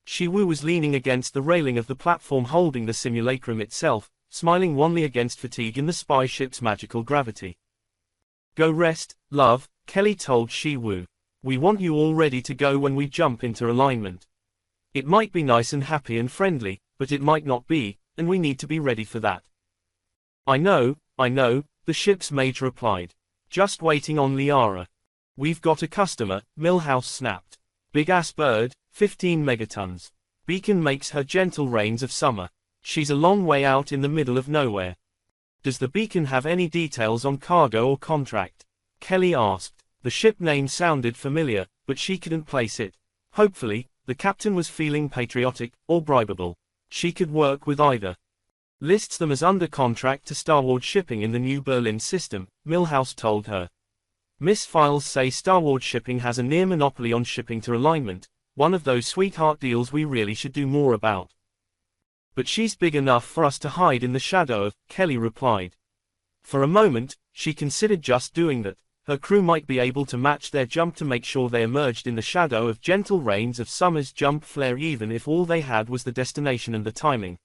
Shiwu was leaning against the railing of the platform holding the simulacrum itself, smiling wanly against fatigue in the spy ship's magical gravity. Go rest, love, Kelly told Shiwu. We want you all ready to go when we jump into alignment. It might be nice and happy and friendly, but it might not be, and we need to be ready for that. I know, the ship's mage replied. Just waiting on Liara. We've got a customer, Milhouse snapped. Big-ass bird, 15 megatons. Beacon makes her gentle rains of summer. She's a long way out in the middle of nowhere. Does the beacon have any details on cargo or contract? Kelly asked. The ship name sounded familiar, but she couldn't place it. Hopefully, the captain was feeling patriotic, or bribable. She could work with either. Lists them as under contract to Starward Shipping in the New Berlin system, Milhouse told her. Miss Files say Starward Shipping has a near monopoly on shipping to alignment, one of those sweetheart deals we really should do more about. But she's big enough for us to hide in the shadow of, Kelly replied. For a moment, she considered just doing that. Her crew might be able to match their jump to make sure they emerged in the shadow of gentle rains of summer's jump flare even if all they had was the destination and the timing.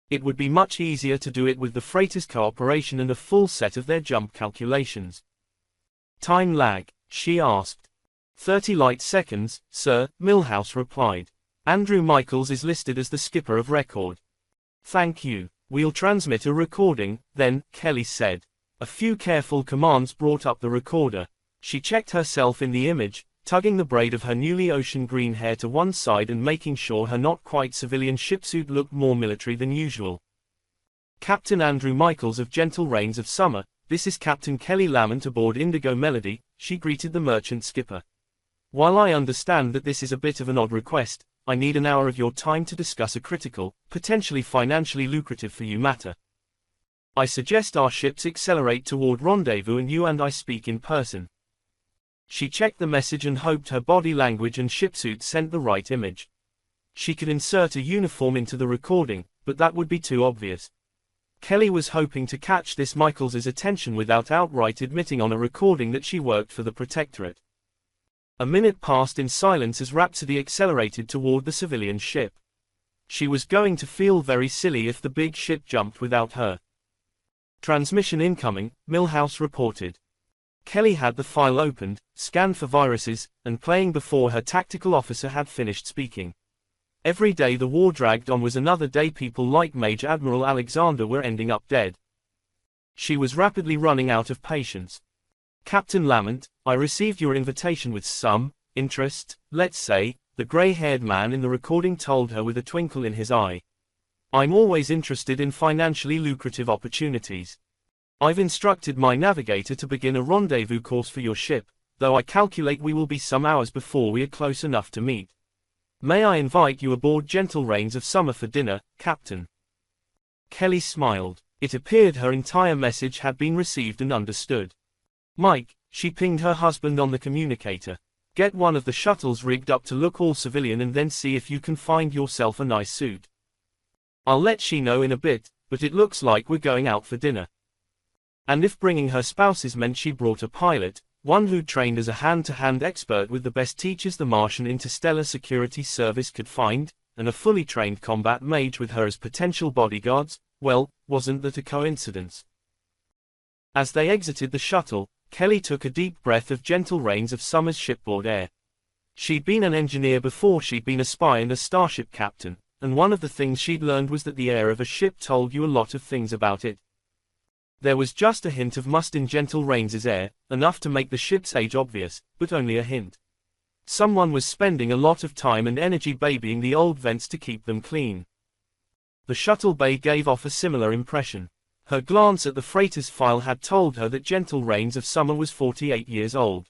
It would be much easier to do it with the freighter's cooperation and a full set of their jump calculations. Time lag, she asked. 30 light seconds, sir, Milhouse replied. Andrew Michaels is listed as the skipper of record. Thank you. We'll transmit a recording, then, Kelly said. A few careful commands brought up the recorder. She checked herself in the image, tugging the braid of her newly ocean green hair to one side and making sure her not quite civilian shipsuit looked more military than usual. Captain Andrew Michaels of Gentle Rains of Summer, this is Captain Kelly Lamont aboard Indigo Melody, she greeted the merchant skipper. While I understand that this is a bit of an odd request, I need an hour of your time to discuss a critical, potentially financially lucrative for you matter. I suggest our ships accelerate toward rendezvous and you and I speak in person. She checked the message and hoped her body language and shipsuit sent the right image. She could insert a uniform into the recording, but that would be too obvious. Kelly was hoping to catch this Michaels's attention without outright admitting on a recording that she worked for the Protectorate. A minute passed in silence as Rhapsody accelerated toward the civilian ship. She was going to feel very silly if the big ship jumped without her. Transmission incoming, Milhouse reported. Kelly had the file opened, scanned for viruses, and playing before her tactical officer had finished speaking. Every day the war dragged on was another day people like Major Admiral Alexander were ending up dead. She was rapidly running out of patience. Captain Lamont, I received your invitation with some interest, let's say, the grey-haired man in the recording told her with a twinkle in his eye. I'm always interested in financially lucrative opportunities. I've instructed my navigator to begin a rendezvous course for your ship, though I calculate we will be some hours before we are close enough to meet. May I invite you aboard Gentle Rains of Summer for dinner, Captain? Kelly smiled. It appeared her entire message had been received and understood. Mike, she pinged her husband on the communicator. Get one of the shuttles rigged up to look all civilian and then see if you can find yourself a nice suit. I'll let she know in a bit, but it looks like we're going out for dinner. And if bringing her spouses meant she brought a pilot, one who'd trained as a hand-to-hand expert with the best teachers the Martian Interstellar Security Service could find, and a fully trained combat mage with her as potential bodyguards, well, wasn't that a coincidence? As they exited the shuttle, Kelly took a deep breath of Gentle Rains of Summer's shipboard air. She'd been an engineer before she'd been a spy and a starship captain, and one of the things she'd learned was that the air of a ship told you a lot of things about it. There was just a hint of must in Gentle Rains's air, enough to make the ship's age obvious, but only a hint. Someone was spending a lot of time and energy babying the old vents to keep them clean. The shuttle bay gave off a similar impression. Her glance at the freighter's file had told her that Gentle Rains of Summer was 48 years old.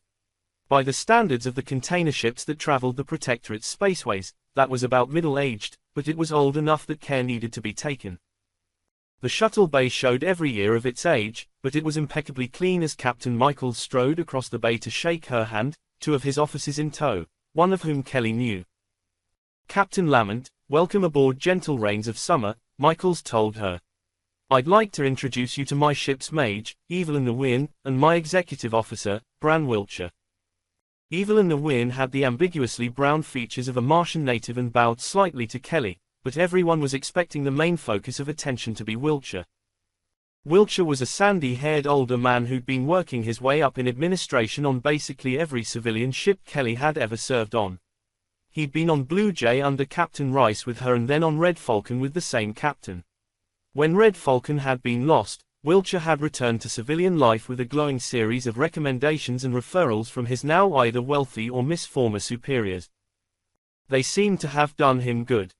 By the standards of the container ships that traveled the Protectorate's spaceways, that was about middle-aged, but it was old enough that care needed to be taken. The shuttle bay showed every year of its age, but it was impeccably clean as Captain Michaels strode across the bay to shake her hand, two of his officers in tow, one of whom Kelly knew. "Captain Lamont, welcome aboard Gentle Rains of Summer," Michaels told her. "I'd like to introduce you to my ship's Mage, Evelyn Nguyen, and my executive officer, Bran Wiltshire." Evelyn Nguyen had the ambiguously brown features of a Martian native and bowed slightly to Kelly, but everyone was expecting the main focus of attention to be Wiltshire. Wiltshire was a sandy-haired older man who'd been working his way up in administration on basically every civilian ship Kelly had ever served on. He'd been on Blue Jay under Captain Rice with her and then on Red Falcon with the same captain. When Red Falcon had been lost, Wiltshire had returned to civilian life with a glowing series of recommendations and referrals from his now either wealthy or former superiors. They seemed to have done him good.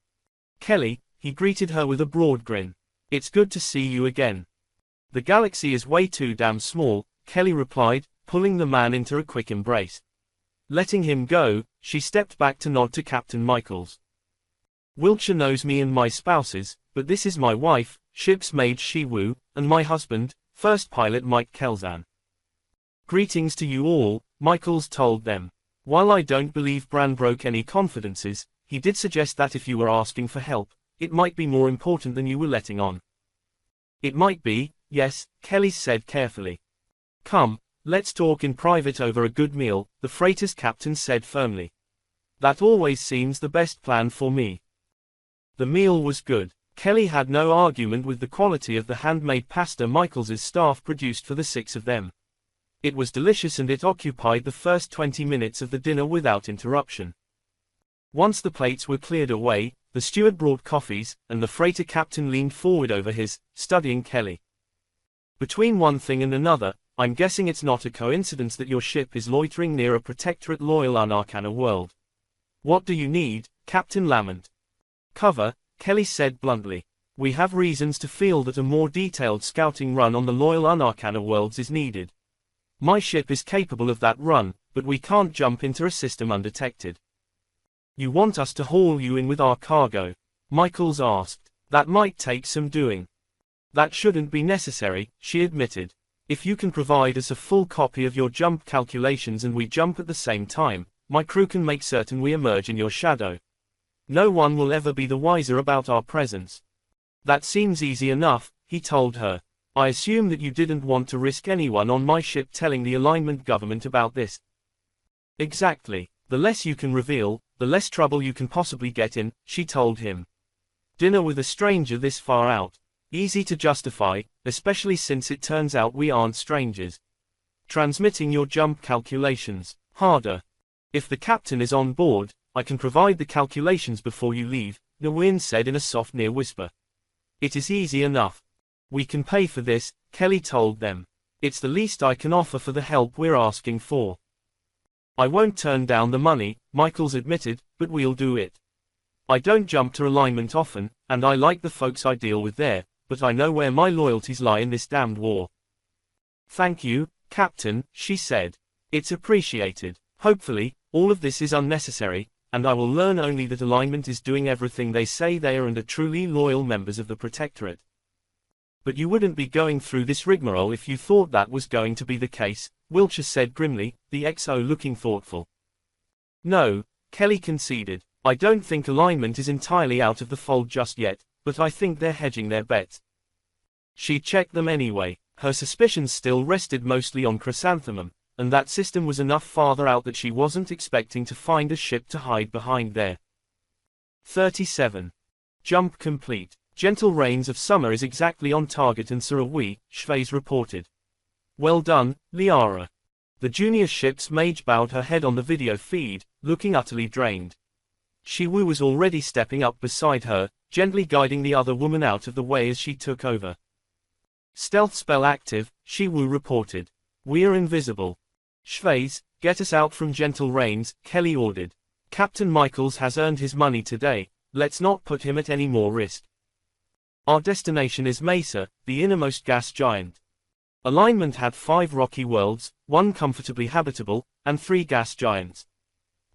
"Kelly," he greeted her with a broad grin. "It's good to see you again." "The galaxy is way too damn small," Kelly replied, pulling the man into a quick embrace. Letting him go, she stepped back to nod to Captain Michaels. "Wiltshire knows me and my spouses, but this is my wife, ship's Mage Shiwu, and my husband, First Pilot Mike Kelzan." "Greetings to you all," Michaels told them. "While I don't believe Bran broke any confidences, he did suggest that if you were asking for help, it might be more important than you were letting on." "It might be, yes," Kelly said carefully. "Come, let's talk in private over a good meal," the freighter's captain said firmly. "That always seems the best plan for me." The meal was good. Kelly had no argument with the quality of the handmade pasta Michaels's staff produced for the six of them. It was delicious and it occupied the first 20 minutes of the dinner without interruption. Once the plates were cleared away, the steward brought coffees, and the freighter captain leaned forward over his, studying Kelly. "Between one thing and another, I'm guessing it's not a coincidence that your ship is loitering near a Protectorate loyal Anarchana world. What do you need, Captain Lamont?" "Cover," Kelly said bluntly. "We have reasons to feel that a more detailed scouting run on the loyal Anarchana worlds is needed. My ship is capable of that run, but we can't jump into a system undetected." "You want us to haul you in with our cargo?" Michaels asked. "That might take some doing." "That shouldn't be necessary," she admitted. "If you can provide us a full copy of your jump calculations and we jump at the same time, my crew can make certain we emerge in your shadow. No one will ever be the wiser about our presence." "That seems easy enough," he told her. "I assume that you didn't want to risk anyone on my ship telling the alignment government about this." "Exactly. The less you can reveal, the less trouble you can possibly get in," she told him. "Dinner with a stranger this far out. Easy to justify, especially since it turns out we aren't strangers. Transmitting your jump calculations. Harder. If the captain is on board, I can provide the calculations before you leave," Nguyen said in a soft near whisper. "It is easy enough. We can pay for this," Kelly told them. "It's the least I can offer for the help we're asking for." "I won't turn down the money," Michaels admitted, "but we'll do it. I don't jump to alignment often, and I like the folks I deal with there, but I know where my loyalties lie in this damned war." "Thank you, Captain," she said. "It's appreciated. Hopefully, all of this is unnecessary, and I will learn only that alignment is doing everything they say they are and are truly loyal members of the Protectorate." "But you wouldn't be going through this rigmarole if you thought that was going to be the case," Wiltshire said grimly, the XO looking thoughtful. "No," Kelly conceded. "I don't think alignment is entirely out of the fold just yet, but I think they're hedging their bets." She checked them anyway. Her suspicions still rested mostly on Chrysanthemum, and that system was enough farther out that she wasn't expecting to find a ship to hide behind there. 37. Jump complete. Gentle Rains of Summer is exactly on target and Sarawi, Shvez reported. "Well done, Liara." The junior ship's Mage bowed her head on the video feed, looking utterly drained. Shiwu was already stepping up beside her, gently guiding the other woman out of the way as she took over. Stealth spell active, Shiwu reported. We're invisible. Schweiz, get us out from Gentle Rains, Kelly ordered. Captain Michaels has earned his money today, let's not put him at any more risk. Our destination is Mesa, the innermost gas giant. Alignment had 5 rocky worlds, 1 comfortably habitable, and 3 gas giants.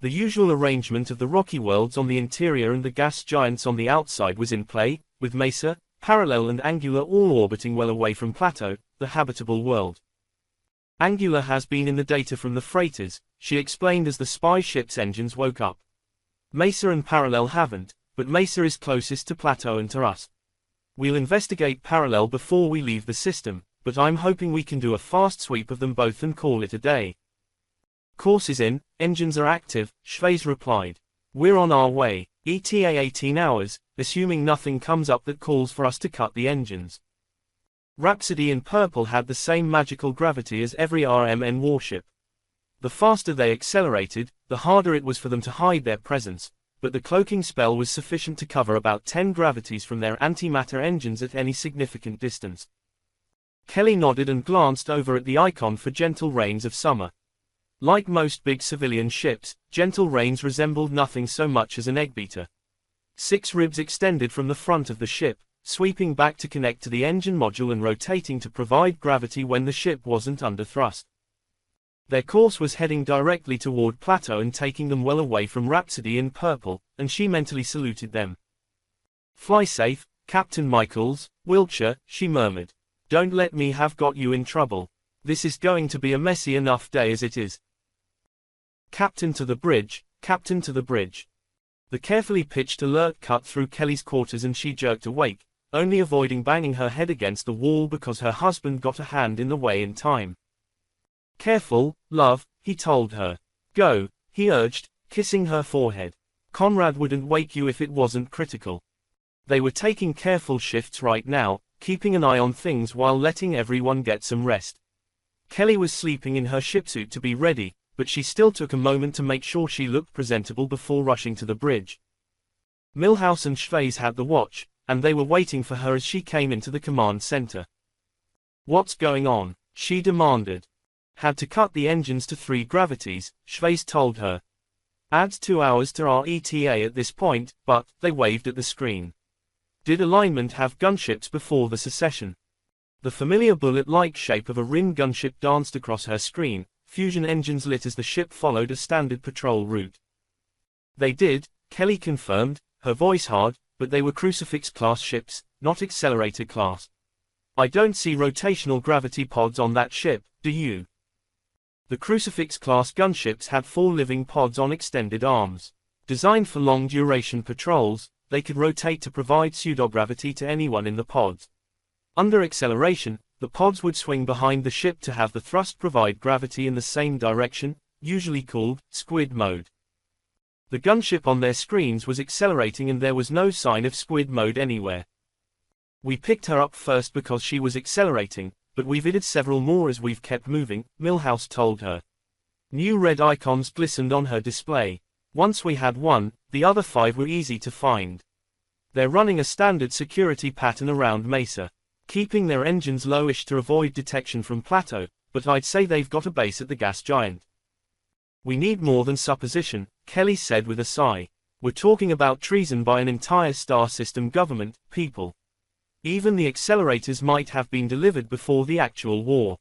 The usual arrangement of the rocky worlds on the interior and the gas giants on the outside was in play, with Mesa, Parallel and Angular all orbiting well away from Plateau, the habitable world. Angular has been in the data from the freighters, she explained as the spy ship's engines woke up. Mesa and Parallel haven't, but Mesa is closest to Plateau and to us. We'll investigate Parallel before we leave the system, but I'm hoping we can do a fast sweep of them both and call it a day. Course is in, engines are active, Schweiz replied. We're on our way, ETA 18 hours, assuming nothing comes up that calls for us to cut the engines. Rhapsody in Purple had the same magical gravity as every RMN warship. The faster they accelerated, the harder it was for them to hide their presence, but the cloaking spell was sufficient to cover about 10 gravities from their antimatter engines at any significant distance. Kelly nodded and glanced over at the icon for Gentle Rains of Summer. Like most big civilian ships, Gentle Rains resembled nothing so much as an eggbeater. 6 ribs extended from the front of the ship, sweeping back to connect to the engine module and rotating to provide gravity when the ship wasn't under thrust. Their course was heading directly toward Plateau and taking them well away from Rhapsody in Purple, and she mentally saluted them. Fly safe, Captain Michaels, Wiltshire, she murmured. Don't let me have got you in trouble. This is going to be a messy enough day as it is. Captain to the bridge, Captain to the bridge. The carefully pitched alert cut through Kelly's quarters and she jerked awake, only avoiding banging her head against the wall because her husband got a hand in the way in time. Careful, love, he told her. Go, he urged, kissing her forehead. Conrad wouldn't wake you if it wasn't critical. They were taking careful shifts right now, keeping an eye on things while letting everyone get some rest. Kelly was sleeping in her shipsuit to be ready, but she still took a moment to make sure she looked presentable before rushing to the bridge. Milhouse and Schweiz had the watch, and they were waiting for her as she came into the command center. What's going on? She demanded. Had to cut the engines to 3 gravities, Schweiz told her. Adds 2 hours to our ETA at this point, but, they waved at the screen. Did alignment have gunships before the secession? The familiar bullet-like shape of a Rin gunship danced across her screen, fusion engines lit as the ship followed a standard patrol route. They did, Kelly confirmed, her voice hard, but they were Crucifix-class ships, not Accelerator-class. I don't see rotational gravity pods on that ship, do you? The Crucifix-class gunships had 4 living pods on extended arms. Designed for long-duration patrols, they could rotate to provide pseudogravity to anyone in the pods. Under acceleration, the pods would swing behind the ship to have the thrust provide gravity in the same direction, usually called squid mode. The gunship on their screens was accelerating and there was no sign of squid mode anywhere. We picked her up first because she was accelerating, but we've added several more as we've kept moving, Milhouse told her. New red icons glistened on her display. Once we had one, the other 5 were easy to find. They're running a standard security pattern around Mesa, keeping their engines lowish to avoid detection from Plateau, but I'd say they've got a base at the gas giant. We need more than supposition, Kelly said with a sigh. We're talking about treason by an entire star system government, people. Even the accelerators might have been delivered before the actual war.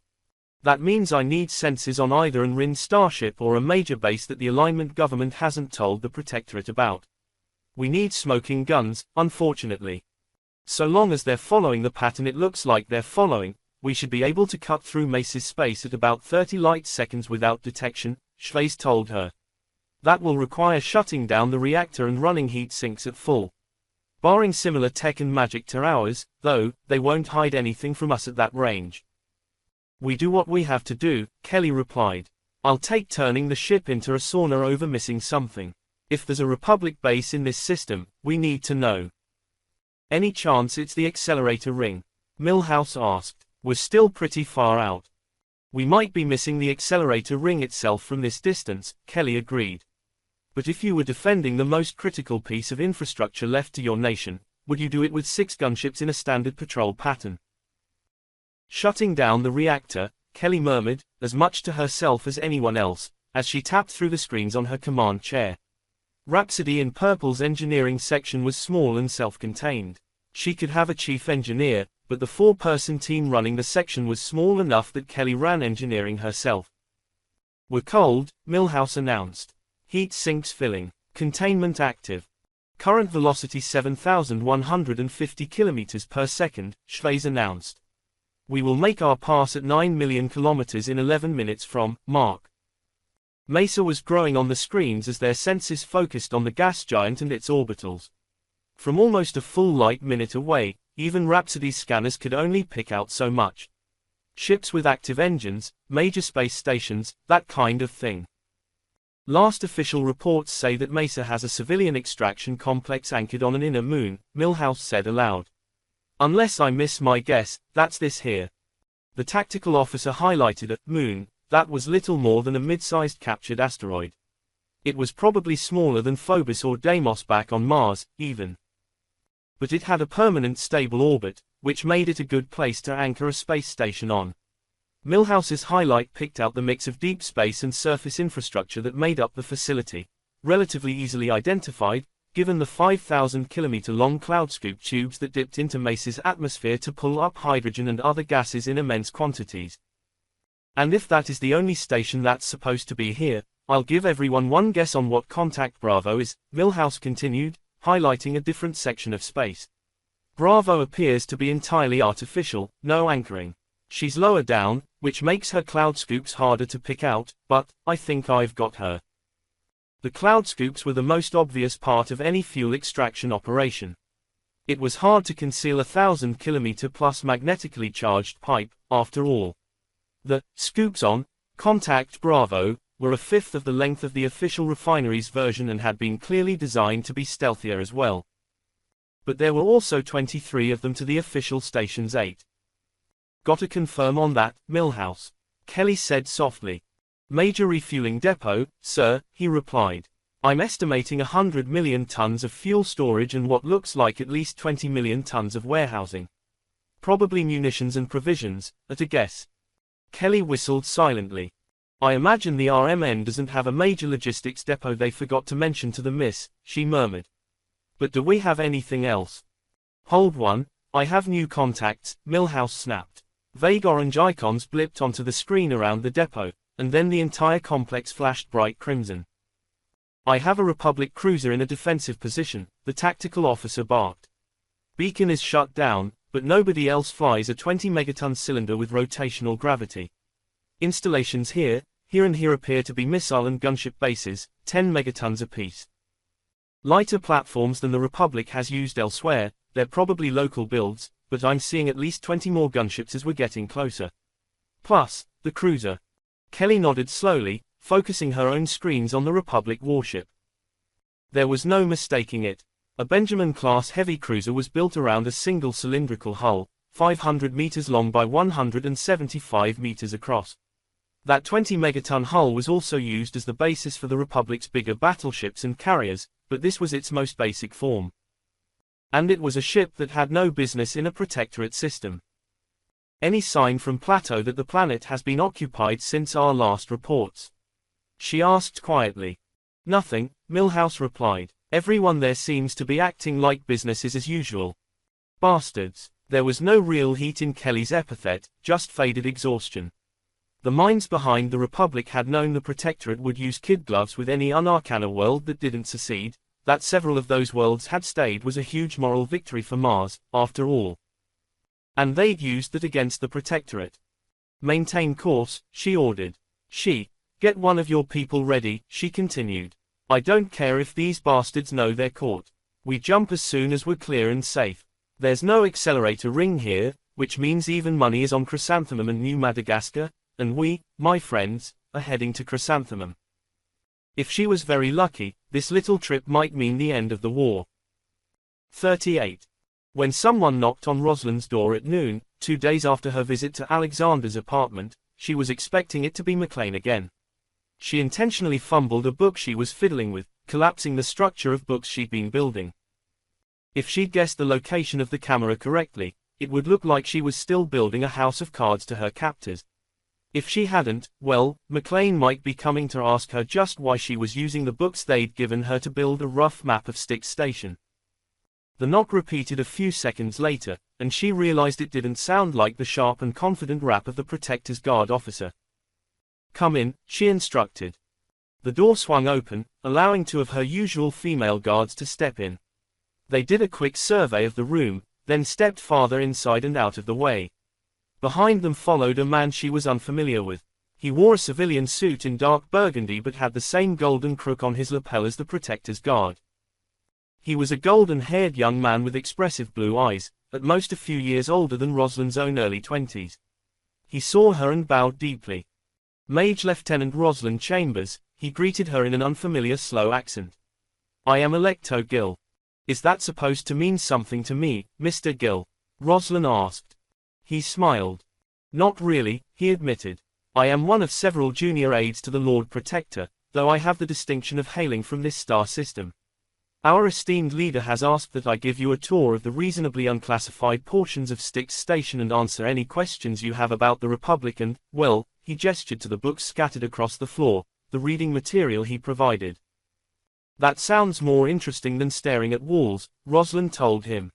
That means I need sensors on either an Rin starship or a major base that the alignment government hasn't told the Protectorate about. We need smoking guns, unfortunately. So long as they're following the pattern it looks like they're following, we should be able to cut through Mesa's space at about 30 light seconds without detection, Schweiz told her. That will require shutting down the reactor and running heat sinks at full. Barring similar tech and magic to ours, though, they won't hide anything from us at that range. We do what we have to do, Kelly replied. I'll take turning the ship into a sauna over missing something. If there's a Republic base in this system, we need to know. Any chance it's the accelerator ring? Milhouse asked. We're still pretty far out. We might be missing the accelerator ring itself from this distance, Kelly agreed. But if you were defending the most critical piece of infrastructure left to your nation, would you do it with 6 gunships in a standard patrol pattern? Shutting down the reactor, Kelly murmured, as much to herself as anyone else, as she tapped through the screens on her command chair. Rhapsody in Purple's engineering section was small and self-contained. She could have a chief engineer, but the 4-person team running the section was small enough that Kelly ran engineering herself. "We're cold," Milhouse announced. "Heat sinks filling. Containment active. Current velocity 7,150 km per second, Schweiz announced. We will make our pass at 9 million kilometers in 11 minutes from Mark." Mesa was growing on the screens as their senses focused on the gas giant and its orbitals. From almost a full light minute away, even Rhapsody's scanners could only pick out so much. Ships with active engines, major space stations, that kind of thing. Last official reports say that Mesa has a civilian extraction complex anchored on an inner moon, Milhouse said aloud. "Unless I miss my guess, that's this here." The tactical officer highlighted a moon that was little more than a mid-sized captured asteroid. It was probably smaller than Phobos or Deimos back on Mars, even. But it had a permanent stable orbit, which made it a good place to anchor a space station on. Milhouse's highlight picked out the mix of deep space and surface infrastructure that made up the facility, relatively easily identified, given the 5,000-kilometer-long cloud scoop tubes that dipped into Mesa's atmosphere to pull up hydrogen and other gases in immense quantities. "And if that is the only station that's supposed to be here, I'll give everyone one guess on what Contact Bravo is," Milhouse continued, highlighting a different section of space. "Bravo appears to be entirely artificial, no anchoring. She's lower down, which makes her cloud scoops harder to pick out, but I think I've got her." The cloud scoops were the most obvious part of any fuel extraction operation. It was hard to conceal a 1,000-kilometer-plus magnetically charged pipe, after all. The scoops on Contact Bravo were a fifth of the length of the official refinery's version and had been clearly designed to be stealthier as well. But there were also 23 of them to the official station's 8. "Gotta confirm on that, Milhouse," Kelly said softly. "Major refueling depot, sir," he replied. "I'm estimating 100 million tons of fuel storage and what looks like at least 20 million tons of warehousing. Probably munitions and provisions, at a guess." Kelly whistled silently. "I imagine the RMN doesn't have a major logistics depot they forgot to mention to the miss," she murmured. "But do we have anything else?" "Hold one, I have new contacts," Milhouse snapped. Vague orange icons blipped onto the screen around the depot, and then the entire complex flashed bright crimson. "I have a Republic cruiser in a defensive position," the tactical officer barked. "Beacon is shut down, but nobody else flies a 20-megaton cylinder with rotational gravity. Installations here and here appear to be missile and gunship bases, 10 megatons apiece. Lighter platforms than the Republic has used elsewhere, they're probably local builds, but I'm seeing at least 20 more gunships as we're getting closer. Plus, the cruiser." Kelly nodded slowly, focusing her own screens on the Republic warship. There was no mistaking it. A Benjamin-class heavy cruiser was built around a single cylindrical hull, 500 meters long by 175 meters across. That 20-megaton hull was also used as the basis for the Republic's bigger battleships and carriers, but this was its most basic form. And it was a ship that had no business in a protectorate system. "Any sign from Plateau that the planet has been occupied since our last reports?" she asked quietly. "Nothing," Milhouse replied. "Everyone there seems to be acting like business is as usual." Bastards. There was no real heat in Kelly's epithet, just faded exhaustion. The minds behind the Republic had known the Protectorate would use kid gloves with any un-Arcana world that didn't secede. That several of those worlds had stayed was a huge moral victory for Mars, after all. And they'd used that against the Protectorate. "Maintain course," she ordered. "Get one of your people ready," she continued. "I don't care if these bastards know they're caught. We jump as soon as we're clear and safe. There's no accelerator ring here, which means even money is on Chrysanthemum and New Madagascar, and we, my friends, are heading to Chrysanthemum." If she was very lucky, this little trip might mean the end of the war. 38. When someone knocked on Rosalind's door at noon, 2 days after her visit to Alexander's apartment, she was expecting it to be McLean again. She intentionally fumbled a book she was fiddling with, collapsing the structure of books she'd been building. If she'd guessed the location of the camera correctly, it would look like she was still building a house of cards to her captors. If she hadn't, well, McLean might be coming to ask her just why she was using the books they'd given her to build a rough map of Styx Station. The knock repeated a few seconds later, and she realized it didn't sound like the sharp and confident rap of the Protector's guard officer. "Come in," she instructed. The door swung open, allowing two of her usual female guards to step in. They did a quick survey of the room, then stepped farther inside and out of the way. Behind them followed a man she was unfamiliar with. He wore a civilian suit in dark burgundy but had the same golden crook on his lapel as the Protector's guard. He was a golden-haired young man with expressive blue eyes, at most a few years older than Rosalind's own early 20s. He saw her and bowed deeply. "Mage Lieutenant Rosalind Chambers," he greeted her in an unfamiliar slow accent. "I am Electo Gill." "Is that supposed to mean something to me, Mr. Gill?" Rosalind asked. He smiled. "Not really," he admitted. "I am one of several junior aides to the Lord Protector, though I have the distinction of hailing from this star system. Our esteemed leader has asked that I give you a tour of the reasonably unclassified portions of Styx Station and answer any questions you have about the Republic and, well," he gestured to the books scattered across the floor, the reading material he provided. "That sounds more interesting than staring at walls," Rosalind told him.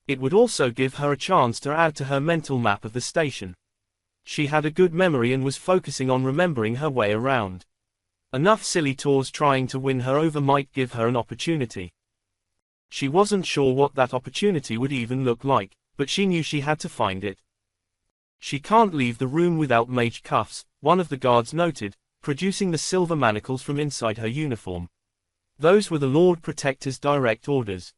It would also give her a chance to add to her mental map of the station. She had a good memory and was focusing on remembering her way around. Enough silly tours trying to win her over might give her an opportunity. She wasn't sure what that opportunity would even look like, but she knew she had to find it. "She can't leave the room without mage cuffs," one of the guards noted, producing the silver manacles from inside her uniform. "Those were the Lord Protector's direct orders."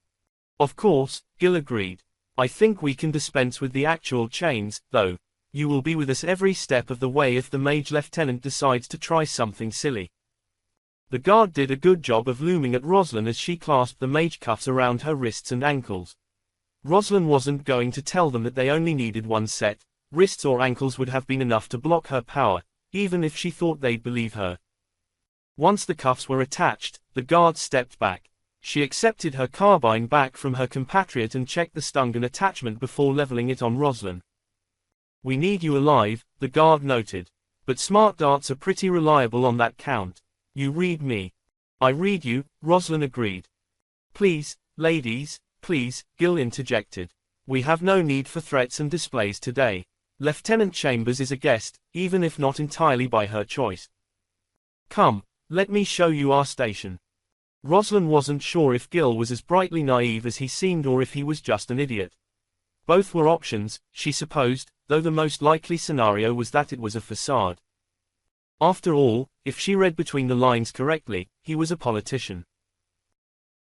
"Of course," Gill agreed. "I think we can dispense with the actual chains, though. You will be with us every step of the way if the Mage Lieutenant decides to try something silly." The guard did a good job of looming at Rosalind as she clasped the mage cuffs around her wrists and ankles. Rosalind wasn't going to tell them that they only needed one set. Wrists or ankles would have been enough to block her power, even if she thought they'd believe her. Once the cuffs were attached, the guard stepped back. She accepted her carbine back from her compatriot and checked the stun gun attachment before leveling it on Rosalind. "We need you alive," the guard noted. "But smart darts are pretty reliable on that count. You read me." "I read you," Rosalind agreed. "Please, ladies, please," Gill interjected. "We have no need for threats and displays today. Lieutenant Chambers is a guest, even if not entirely by her choice. Come, let me show you our station." Rosalind wasn't sure if Gill was as brightly naive as he seemed or if he was just an idiot. Both were options, she supposed, though the most likely scenario was that it was a facade. After all, if she read between the lines correctly, he was a politician.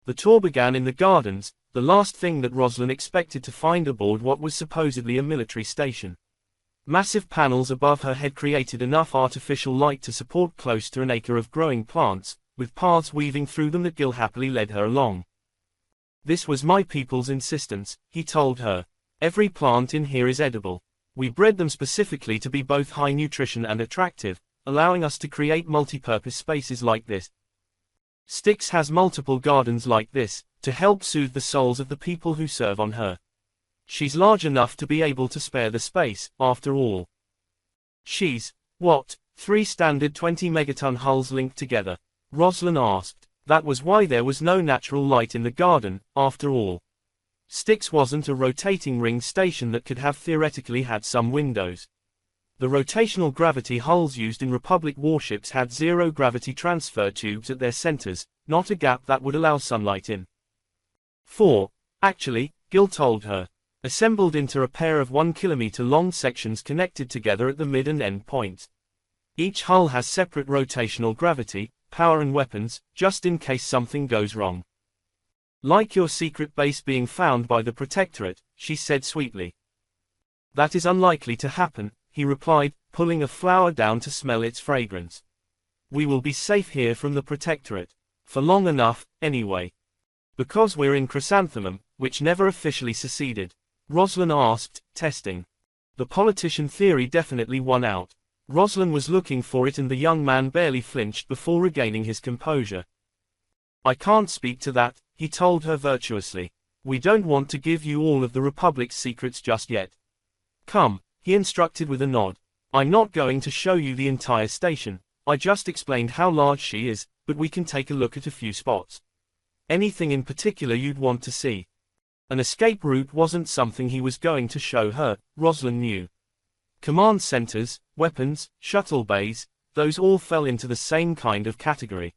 The tour began in the gardens, the last thing that Rosalind expected to find aboard what was supposedly a military station. Massive panels above her head created enough artificial light to support close to an acre of growing plants, with paths weaving through them that Gill happily led her along. "This was my people's insistence," he told her. "Every plant in here is edible. We bred them specifically to be both high nutrition and attractive, allowing us to create multi-purpose spaces like this. Styx has multiple gardens like this, to help soothe the souls of the people who serve on her. She's large enough to be able to spare the space, after all. She's, what, 3 standard 20-megaton hulls linked together?" Rosalind asked. That was why there was no natural light in the garden, after all. Styx wasn't a rotating ring station that could have theoretically had some windows. The rotational gravity hulls used in Republic warships had zero-gravity transfer tubes at their centers, not a gap that would allow sunlight in. 4, actually, Gill told her. Assembled into a pair of 1-kilometer-long sections connected together at the mid and end points. Each hull has separate rotational gravity, power and weapons, just in case something goes wrong. "Like your secret base being found by the Protectorate," she said sweetly. "That is unlikely to happen," he replied, pulling a flower down to smell its fragrance. "We will be safe here from the Protectorate. For long enough, anyway." "Because we're in Chrysanthemum, which never officially seceded?" Rosalind asked, testing. The politician theory definitely won out. Rosalind was looking for it and the young man barely flinched before regaining his composure. "I can't speak to that," he told her virtuously. We don't want to give you all of the Republic's secrets just yet. Come, he instructed with a nod. I'm not going to show you the entire station. I just explained how large she is, but we can take a look at a few spots. Anything in particular you'd want to see? An escape route wasn't something he was going to show her, Rosalind knew. Command centers, weapons, shuttle bays, those all fell into the same kind of category.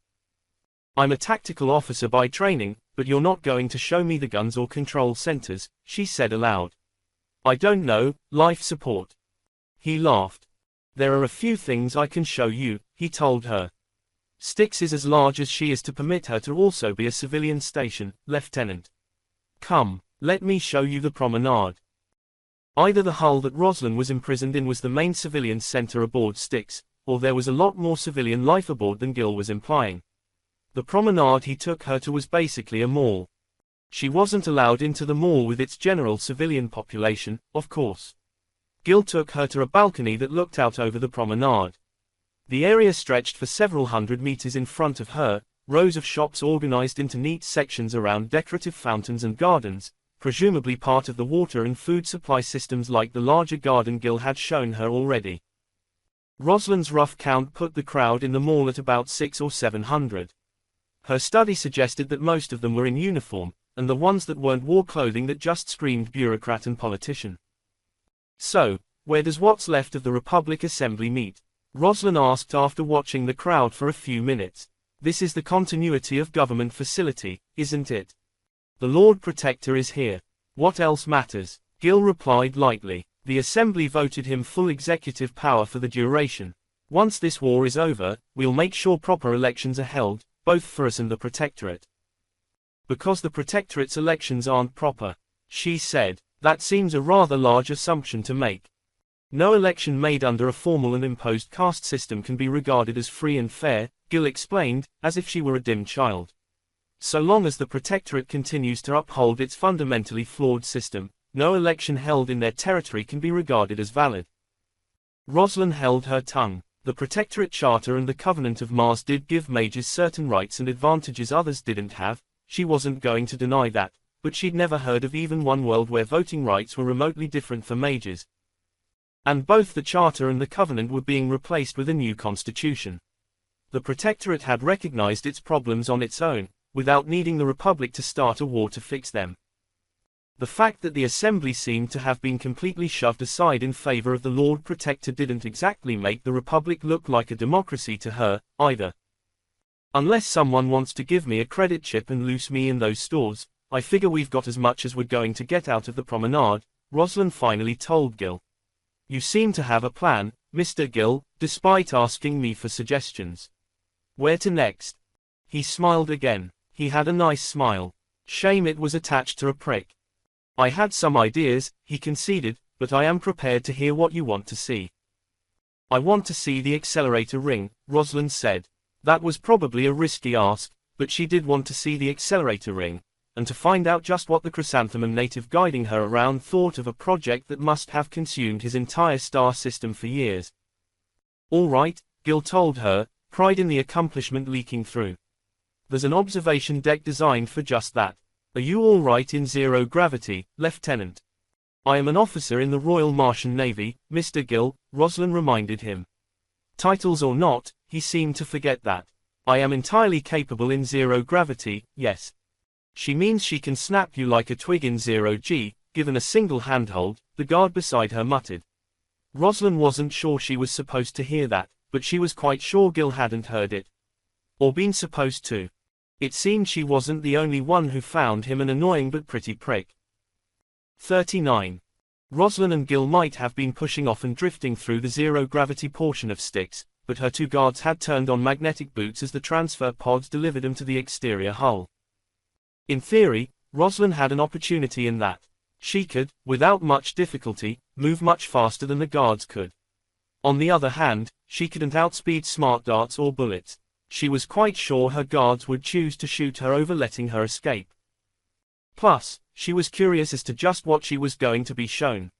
I'm a tactical officer by training, but you're not going to show me the guns or control centers, she said aloud. I don't know, life support. He laughed. There are a few things I can show you, he told her. Styx is as large as she is to permit her to also be a civilian station, Lieutenant. Come, let me show you the promenade. Either the hull that Rosalind was imprisoned in was the main civilian center aboard Styx, or there was a lot more civilian life aboard than Gil was implying. The promenade he took her to was basically a mall. She wasn't allowed into the mall with its general civilian population, of course. Gil took her to a balcony that looked out over the promenade. The area stretched for several hundred meters in front of her, rows of shops organized into neat sections around decorative fountains and gardens, presumably part of the water and food supply systems like the larger garden Gil had shown her already. Rosalind's rough count put the crowd in the mall at about 600 or 700. Her study suggested that most of them were in uniform, and the ones that weren't wore clothing that just screamed bureaucrat and politician. So, where does what's left of the Republic Assembly meet? Rosalind asked after watching the crowd for a few minutes. This is the continuity of government facility, isn't it? The Lord Protector is here. What else matters? Gil replied lightly. The Assembly voted him full executive power for the duration. Once this war is over, we'll make sure proper elections are held, both for us and the Protectorate. Because the Protectorate's elections aren't proper, she said, that seems a rather large assumption to make. No election made under a formal and imposed caste system can be regarded as free and fair, Gil explained, as if she were a dim child. So long as the Protectorate continues to uphold its fundamentally flawed system, no election held in their territory can be regarded as valid. Rosalind held her tongue. The Protectorate Charter and the Covenant of Mars did give mages certain rights and advantages others didn't have. She wasn't going to deny that, but she'd never heard of even one world where voting rights were remotely different for mages. And both the Charter and the Covenant were being replaced with a new constitution. The Protectorate had recognized its problems on its own, without needing the Republic to start a war to fix them. The fact that the Assembly seemed to have been completely shoved aside in favor of the Lord Protector didn't exactly make the Republic look like a democracy to her, either. Unless someone wants to give me a credit chip and loose me in those stores, I figure we've got as much as we're going to get out of the promenade, Rosalind finally told Gil. You seem to have a plan, Mr. Gil, despite asking me for suggestions. Where to next? He smiled again. He had a nice smile. Shame it was attached to a prick. I had some ideas, he conceded, but I am prepared to hear what you want to see. I want to see the accelerator ring, Rosalind said. That was probably a risky ask, but she did want to see the accelerator ring, and to find out just what the chrysanthemum native guiding her around thought of a project that must have consumed his entire star system for years. All right, Gil told her, pride in the accomplishment leaking through. There's an observation deck designed for just that. Are you all right in zero gravity, Lieutenant? I am an officer in the Royal Martian Navy, Mr. Gil, Rosalind reminded him. Titles or not, he seemed to forget that. I am entirely capable in zero gravity, yes. She means she can snap you like a twig in zero G, given a single handhold, the guard beside her muttered. Rosalind wasn't sure she was supposed to hear that, but she was quite sure Gil hadn't heard it. Or been supposed to. It seemed she wasn't the only one who found him an annoying but pretty prick. 39. Rosalind and Gil might have been pushing off and drifting through the zero-gravity portion of Styx, but her two guards had turned on magnetic boots as the transfer pods delivered them to the exterior hull. In theory, Rosalind had an opportunity in that. She could, without much difficulty, move much faster than the guards could. On the other hand, she couldn't outspeed smart darts or bullets. She was quite sure her guards would choose to shoot her over letting her escape. Plus, she was curious as to just what she was going to be shown.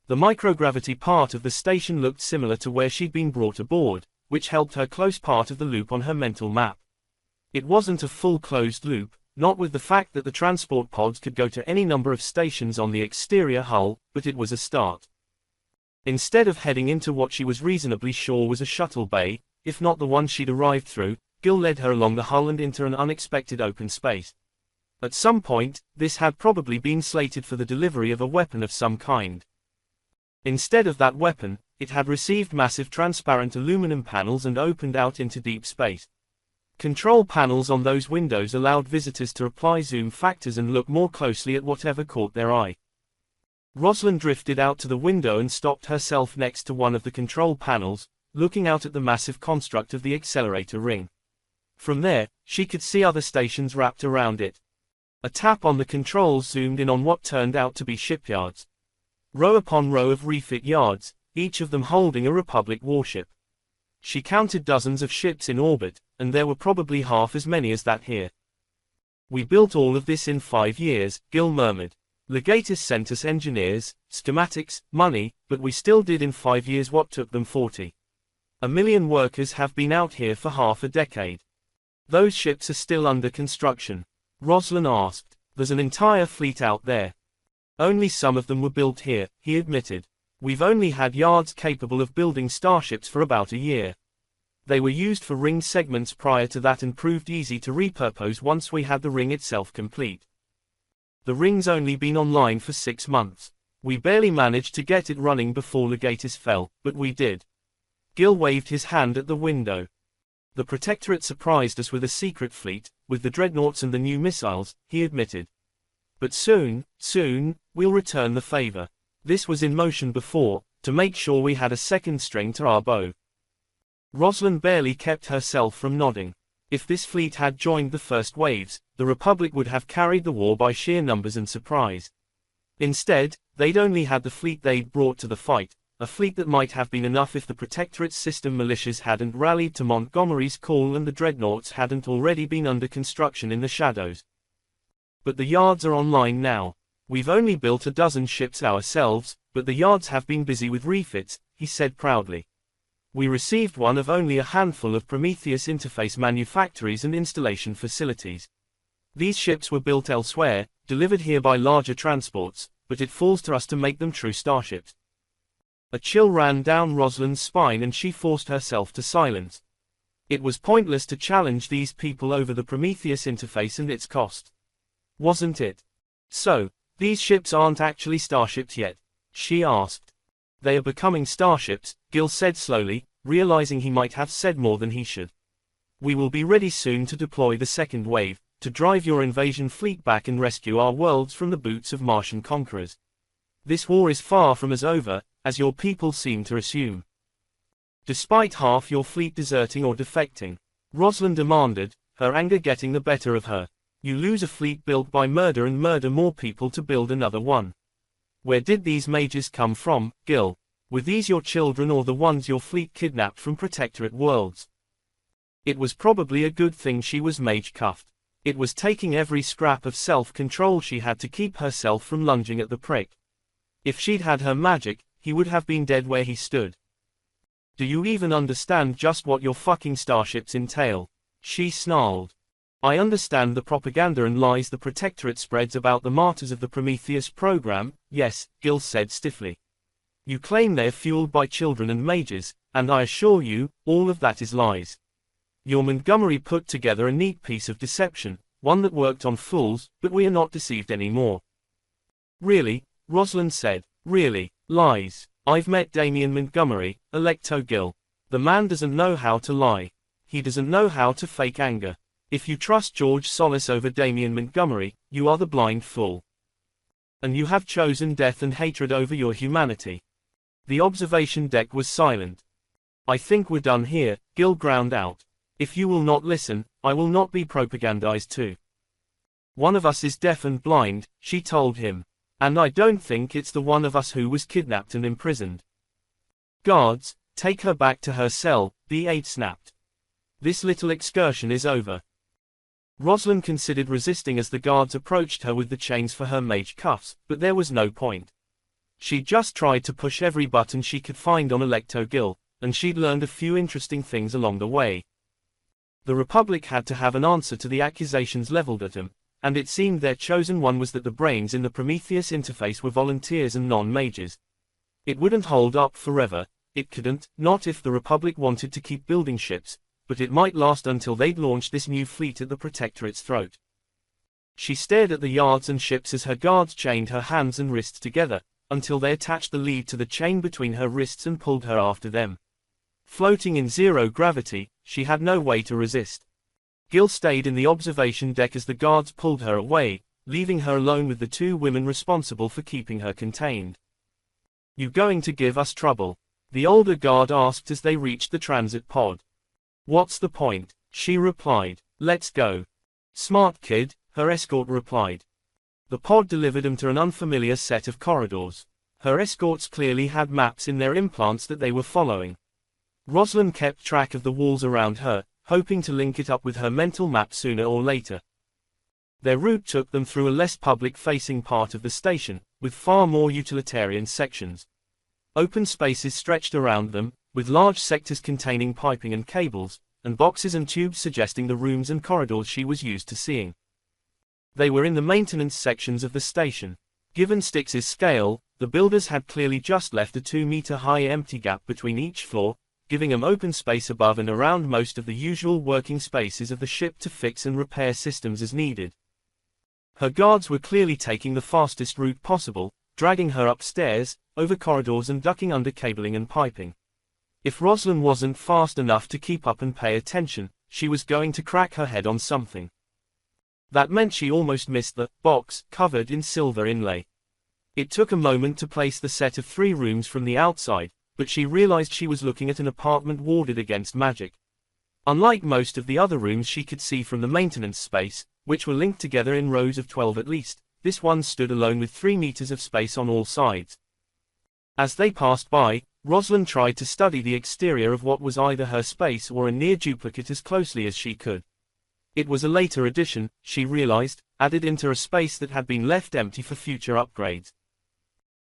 The microgravity part of the station looked similar to where she'd been brought aboard, which helped her close part of the loop on her mental map. It wasn't a full closed loop, not with the fact that the transport pods could go to any number of stations on the exterior hull, but it was a start. Instead of heading into what she was reasonably sure was a shuttle bay, if not the one she'd arrived through, Gil led her along the hull and into an unexpected open space. At some point, this had probably been slated for the delivery of a weapon of some kind. Instead of that weapon, it had received massive transparent aluminum panels and opened out into deep space. Control panels on those windows allowed visitors to apply zoom factors and look more closely at whatever caught their eye. Rosalind drifted out to the window and stopped herself next to one of the control panels, looking out at the massive construct of the accelerator ring. From there, she could see other stations wrapped around it. A tap on the controls zoomed in on what turned out to be shipyards. Row upon row of refit yards, each of them holding a Republic warship. She counted dozens of ships in orbit, and there were probably half as many as that here. "We built all of this in 5 years, Gil murmured. "Legatus sent us engineers, schematics, money, but we still did in 5 years what took them 40. A million workers have been out here for half a decade." "Those ships are still under construction?" Rosalind asked. "There's an entire fleet out there." "Only some of them were built here," he admitted. "We've only had yards capable of building starships for about a year. They were used for ring segments prior to that and proved easy to repurpose once we had the ring itself complete. The ring's only been online for 6 months. We barely managed to get it running before Legatus fell, but we did." Gil waved his hand at the window. "The Protectorate surprised us with a secret fleet, with the dreadnoughts and the new missiles," he admitted. "But soon, we'll return the favor. This was in motion before, to make sure we had a second string to our bow." Rosalind barely kept herself from nodding. If this fleet had joined the first waves, the Republic would have carried the war by sheer numbers and surprise. Instead, they'd only had the fleet they'd brought to the fight, a fleet that might have been enough if the Protectorate's system militias hadn't rallied to Montgomery's call and the dreadnoughts hadn't already been under construction in the shadows. "But the yards are online now. We've only built a dozen ships ourselves, but the yards have been busy with refits," he said proudly. "We received one of only a handful of Prometheus interface manufactories and installation facilities. These ships were built elsewhere, delivered here by larger transports, but it falls to us to make them true starships." A chill ran down Rosalind's spine and she forced herself to silence. It was pointless to challenge these people over the Prometheus interface and its cost. Wasn't it? "So, these ships aren't actually starships yet?" she asked. "They are becoming starships," Gil said slowly, realizing he might have said more than he should. "We will be ready soon to deploy the second wave, to drive your invasion fleet back and rescue our worlds from the boots of Martian conquerors. This war is far from as over, as your people seem to assume. Despite half your fleet deserting or defecting," Rosalind demanded, her anger getting the better of her. "You lose a fleet built by murder and murder more people to build another one. Where did these mages come from, Gil? Were these your children or the ones your fleet kidnapped from Protectorate worlds?" It was probably a good thing she was mage cuffed. It was taking every scrap of self-control she had to keep herself from lunging at the prick. If she'd had her magic, he would have been dead where he stood. "Do you even understand just what your fucking starships entail?" she snarled. "I understand the propaganda and lies the Protectorate spreads about the martyrs of the Prometheus program, yes," Gil said stiffly. "You claim they're fueled by children and mages, and I assure you, all of that is lies. Your Montgomery put together a neat piece of deception, one that worked on fools, but we are not deceived anymore." "Really?" Rosalind said. "Really? Lies. I've met Damian Montgomery, Electo Gil. The man doesn't know how to lie. He doesn't know how to fake anger. If you trust George Solis over Damian Montgomery, you are the blind fool. And you have chosen death and hatred over your humanity." The observation deck was silent. "I think we're done here," Gil ground out. "If you will not listen, I will not be propagandized too." "One of us is deaf and blind," she told him. "And I don't think it's the one of us who was kidnapped and imprisoned." "Guards, take her back to her cell," the aide snapped. "This little excursion is over." Rosalind considered resisting as the guards approached her with the chains for her mage cuffs, but there was no point. She just tried to push every button she could find on Electo Gil, and she'd learned a few interesting things along the way. The Republic had to have an answer to the accusations leveled at them, and it seemed their chosen one was that the brains in the Prometheus interface were volunteers and non-mages. It wouldn't hold up forever, it couldn't, not if the Republic wanted to keep building ships, but it might last until they'd launched this new fleet at the Protectorate's throat. She stared at the yards and ships as her guards chained her hands and wrists together, until they attached the lead to the chain between her wrists and pulled her after them. Floating in zero gravity, she had no way to resist. Gil stayed in the observation deck as the guards pulled her away, leaving her alone with the two women responsible for keeping her contained. "You going to give us trouble?" the older guard asked as they reached the transit pod. "What's the point?" she replied. "Let's go." "Smart kid," her escort replied. The pod delivered them to an unfamiliar set of corridors. Her escorts clearly had maps in their implants that they were following. Rosalind kept track of the walls around her, hoping to link it up with her mental map sooner or later. Their route took them through a less public-facing part of the station, with far more utilitarian sections. Open spaces stretched around them, with large sectors containing piping and cables, and boxes and tubes suggesting the rooms and corridors she was used to seeing. They were in the maintenance sections of the station. Given Styx's scale, the builders had clearly just left a 2-meter-high empty gap between each floor, giving them open space above and around most of the usual working spaces of the ship to fix and repair systems as needed. Her guards were clearly taking the fastest route possible, dragging her upstairs, over corridors and ducking under cabling and piping. If Rosalind wasn't fast enough to keep up and pay attention, she was going to crack her head on something. That meant she almost missed the box covered in silver inlay. It took a moment to place the set of 3 rooms from the outside, but she realized she was looking at an apartment warded against magic. Unlike most of the other rooms she could see from the maintenance space, which were linked together in rows of 12 at least, this one stood alone with 3 meters of space on all sides. As they passed by, Rosalind tried to study the exterior of what was either her space or a near duplicate as closely as she could. It was a later addition, she realized, added into a space that had been left empty for future upgrades.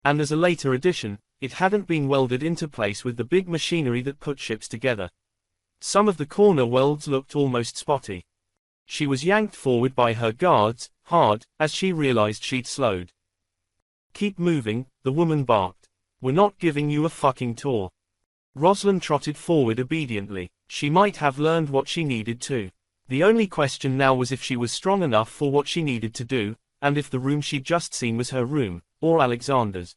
And as a later addition, it hadn't been welded into place with the big machinery that put ships together. Some of the corner welds looked almost spotty. She was yanked forward by her guards, hard, as she realized she'd slowed. "Keep moving," the woman barked. "We're not giving you a fucking tour." Rosalind trotted forward obediently. She might have learned what she needed to. The only question now was if she was strong enough for what she needed to do, and if the room she'd just seen was her room, or Alexander's.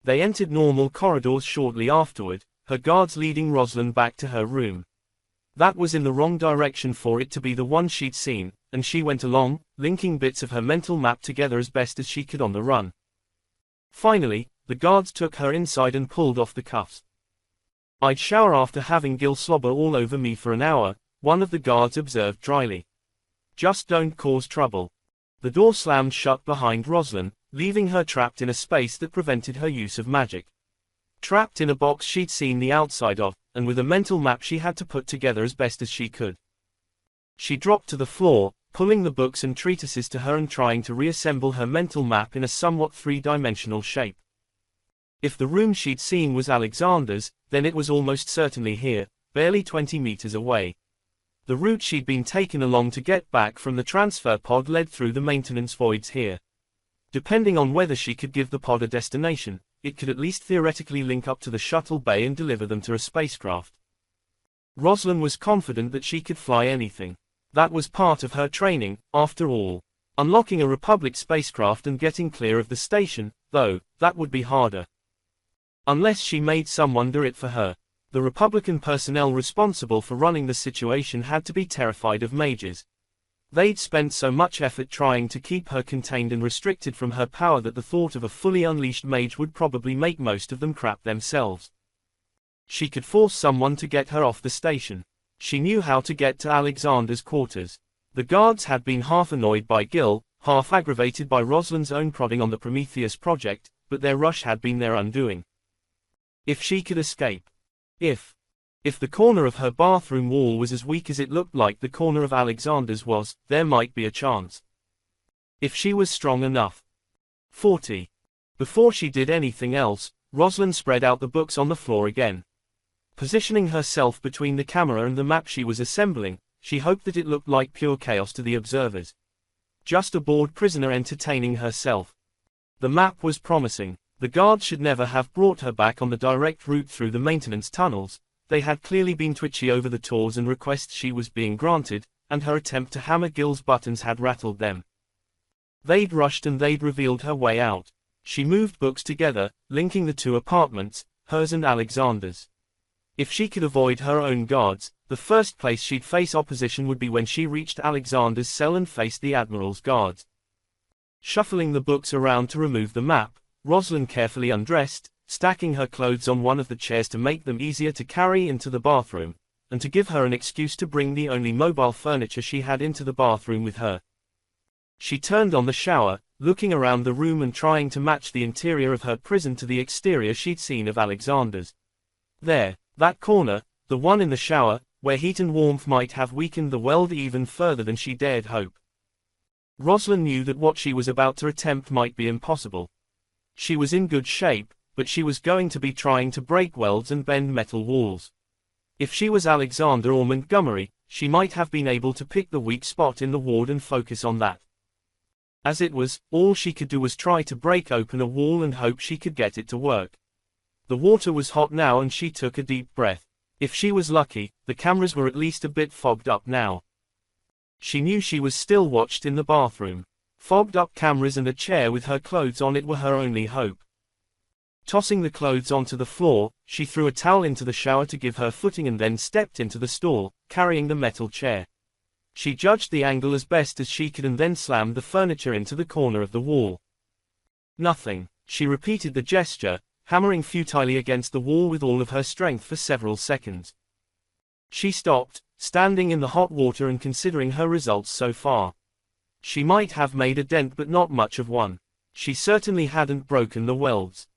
They entered normal corridors shortly afterward, her guards leading Rosalind back to her room. That was in the wrong direction for it to be the one she'd seen, and she went along, linking bits of her mental map together as best as she could on the run. Finally, the guards took her inside and pulled off the cuffs. "I'd shower after having Gil slobber all over me for an hour," one of the guards observed dryly. "Just don't cause trouble." The door slammed shut behind Rosalind, leaving her trapped in a space that prevented her use of magic. Trapped in a box she'd seen the outside of, and with a mental map she had to put together as best as she could. She dropped to the floor, pulling the books and treatises to her and trying to reassemble her mental map in a somewhat 3-dimensional shape. If the room she'd seen was Alexander's, then it was almost certainly here, barely 20 meters away. The route she'd been taken along to get back from the transfer pod led through the maintenance voids here. Depending on whether she could give the pod a destination, it could at least theoretically link up to the shuttle bay and deliver them to a spacecraft. Rosalind was confident that she could fly anything. That was part of her training, after all. Unlocking a Republic spacecraft and getting clear of the station, though, that would be harder. Unless she made someone do it for her. The Republican personnel responsible for running the situation had to be terrified of mages. They'd spent so much effort trying to keep her contained and restricted from her power that the thought of a fully unleashed mage would probably make most of them crap themselves. She could force someone to get her off the station. She knew how to get to Alexander's quarters. The guards had been half annoyed by Gil, half aggravated by Rosalind's own prodding on the Prometheus project, but their rush had been their undoing. If she could escape. If the corner of her bathroom wall was as weak as it looked like the corner of Alexander's was, there might be a chance. If she was strong enough. 40. Before she did anything else, Rosalind spread out the books on the floor again. Positioning herself between the camera and the map she was assembling, she hoped that it looked like pure chaos to the observers. just a bored prisoner entertaining herself. The map was promising. The guards should never have brought her back on the direct route through the maintenance tunnels. They had clearly been twitchy over the tours and requests she was being granted, and her attempt to hammer Gil's buttons had rattled them. They'd rushed and they'd revealed her way out. She moved books together, linking the two apartments, hers and Alexander's. If she could avoid her own guards, the first place she'd face opposition would be when she reached Alexander's cell and faced the Admiral's guards. Shuffling the books around to remove the map, Rosalind carefully undressed, stacking her clothes on one of the chairs to make them easier to carry into the bathroom, and to give her an excuse to bring the only mobile furniture she had into the bathroom with her. She turned on the shower, looking around the room and trying to match the interior of her prison to the exterior she'd seen of Alexander's. There, that corner, the one in the shower, where heat and warmth might have weakened the weld even further than she dared hope. Rosalind knew that what she was about to attempt might be impossible. She was in good shape, but she was going to be trying to break welds and bend metal walls. If she was Alexander or Montgomery, she might have been able to pick the weak spot in the ward and focus on that. As it was, all she could do was try to break open a wall and hope she could get it to work. The water was hot now and she took a deep breath. If she was lucky, the cameras were at least a bit fogged up now. She knew she was still watched in the bathroom. Fogged up cameras and a chair with her clothes on it were her only hope. Tossing the clothes onto the floor, she threw a towel into the shower to give her footing and then stepped into the stall, carrying the metal chair. She judged the angle as best as she could and then slammed the furniture into the corner of the wall. Nothing. She repeated the gesture, hammering futilely against the wall with all of her strength for several seconds. She stopped, standing in the hot water and considering her results so far. She might have made a dent but not much of one. She certainly hadn't broken the welds.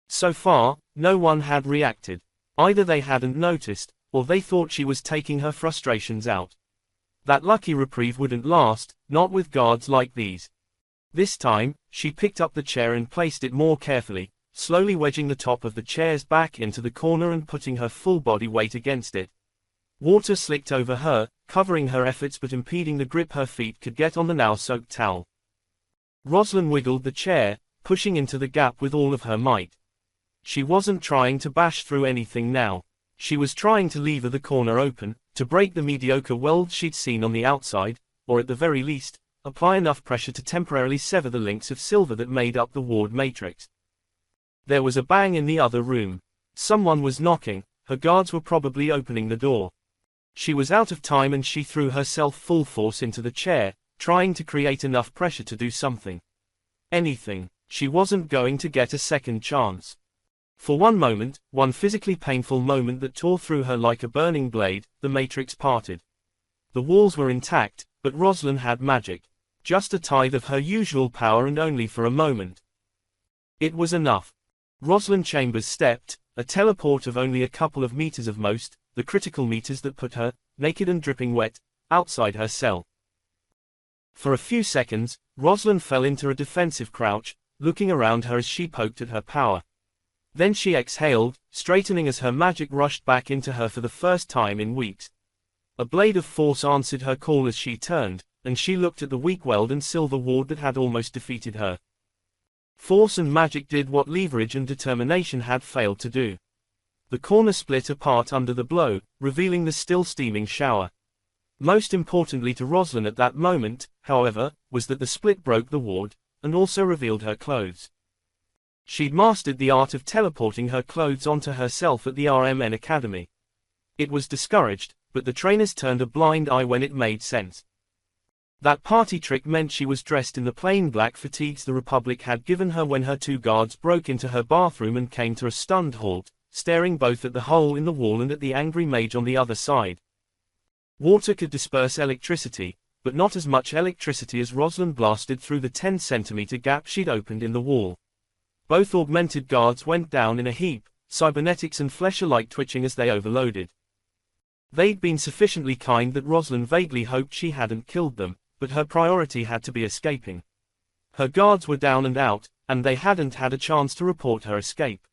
So far, no one had reacted. Either they hadn't noticed, or they thought she was taking her frustrations out. That lucky reprieve wouldn't last, not with guards like these. This time, she picked up the chair and placed it more carefully, slowly wedging the top of the chair's back into the corner and putting her full body weight against it. Water slicked over her, covering her efforts but impeding the grip her feet could get on the now-soaked towel. Rosalind wiggled the chair, pushing into the gap with all of her might. She wasn't trying to bash through anything now. She was trying to lever the corner open, to break the mediocre welds she'd seen on the outside, or at the very least, apply enough pressure to temporarily sever the links of silver that made up the ward matrix. There was a bang in the other room. Someone was knocking. Her guards were probably opening the door. She was out of time and she threw herself full force into the chair, trying to create enough pressure to do something. Anything. She wasn't going to get a second chance. For one moment, one physically painful moment that tore through her like a burning blade, the matrix parted. The walls were intact, but Rosalind had magic. Just a tithe of her usual power and only for a moment. It was enough. Rosalind Chambers stepped, a teleport of only a couple of meters of most, the critical meters that put her, naked and dripping wet, outside her cell. For a few seconds, Rosalind fell into a defensive crouch, looking around her as she poked at her power. Then she exhaled, straightening as her magic rushed back into her for the first time in weeks. A blade of force answered her call as she turned, and she looked at the weak weld and silver ward that had almost defeated her. Force and magic did what leverage and determination had failed to do. The corner split apart under the blow, revealing the still steaming shower. Most importantly to Rosalind at that moment, however, was that the split broke the ward, and also revealed her clothes. She'd mastered the art of teleporting her clothes onto herself at the RMN Academy. It was discouraged, but the trainers turned a blind eye when it made sense. That party trick meant she was dressed in the plain black fatigues the Republic had given her when her two guards broke into her bathroom and came to a stunned halt, staring both at the hole in the wall and at the angry mage on the other side. Water could disperse electricity, but not as much electricity as Rosalind blasted through the 10-centimeter gap she'd opened in the wall. Both augmented guards went down in a heap, cybernetics and flesh alike twitching as they overloaded. They'd been sufficiently kind that Rosalind vaguely hoped she hadn't killed them, but her priority had to be escaping. Her guards were down and out, and they hadn't had a chance to report her escape.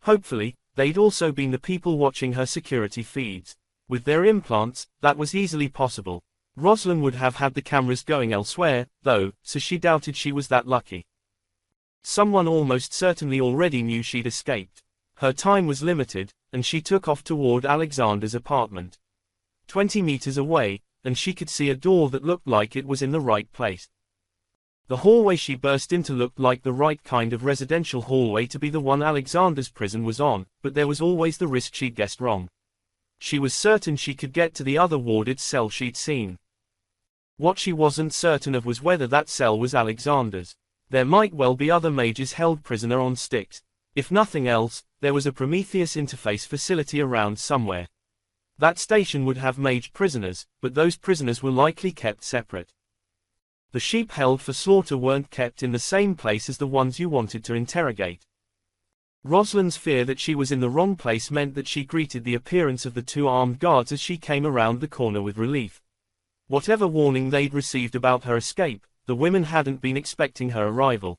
Hopefully, they'd also been the people watching her security feeds. With their implants, that was easily possible. Rosalind would have had the cameras going elsewhere, though, so she doubted she was that lucky. Someone almost certainly already knew she'd escaped. Her time was limited, and she took off toward Alexander's apartment. 20 meters away, and she could see a door that looked like it was in the right place. The hallway she burst into looked like the right kind of residential hallway to be the one Alexander's prison was on, but there was always the risk she'd guessed wrong. She was certain she could get to the other warded cell she'd seen. What she wasn't certain of was whether that cell was Alexander's. There might well be other mages held prisoner on sticks. If nothing else, there was a Prometheus interface facility around somewhere. That station would have mage prisoners, but those prisoners were likely kept separate. The sheep held for slaughter weren't kept in the same place as the ones you wanted to interrogate. Rosalind's fear that she was in the wrong place meant that she greeted the appearance of the two armed guards as she came around the corner with relief. Whatever warning they'd received about her escape, the women hadn't been expecting her arrival.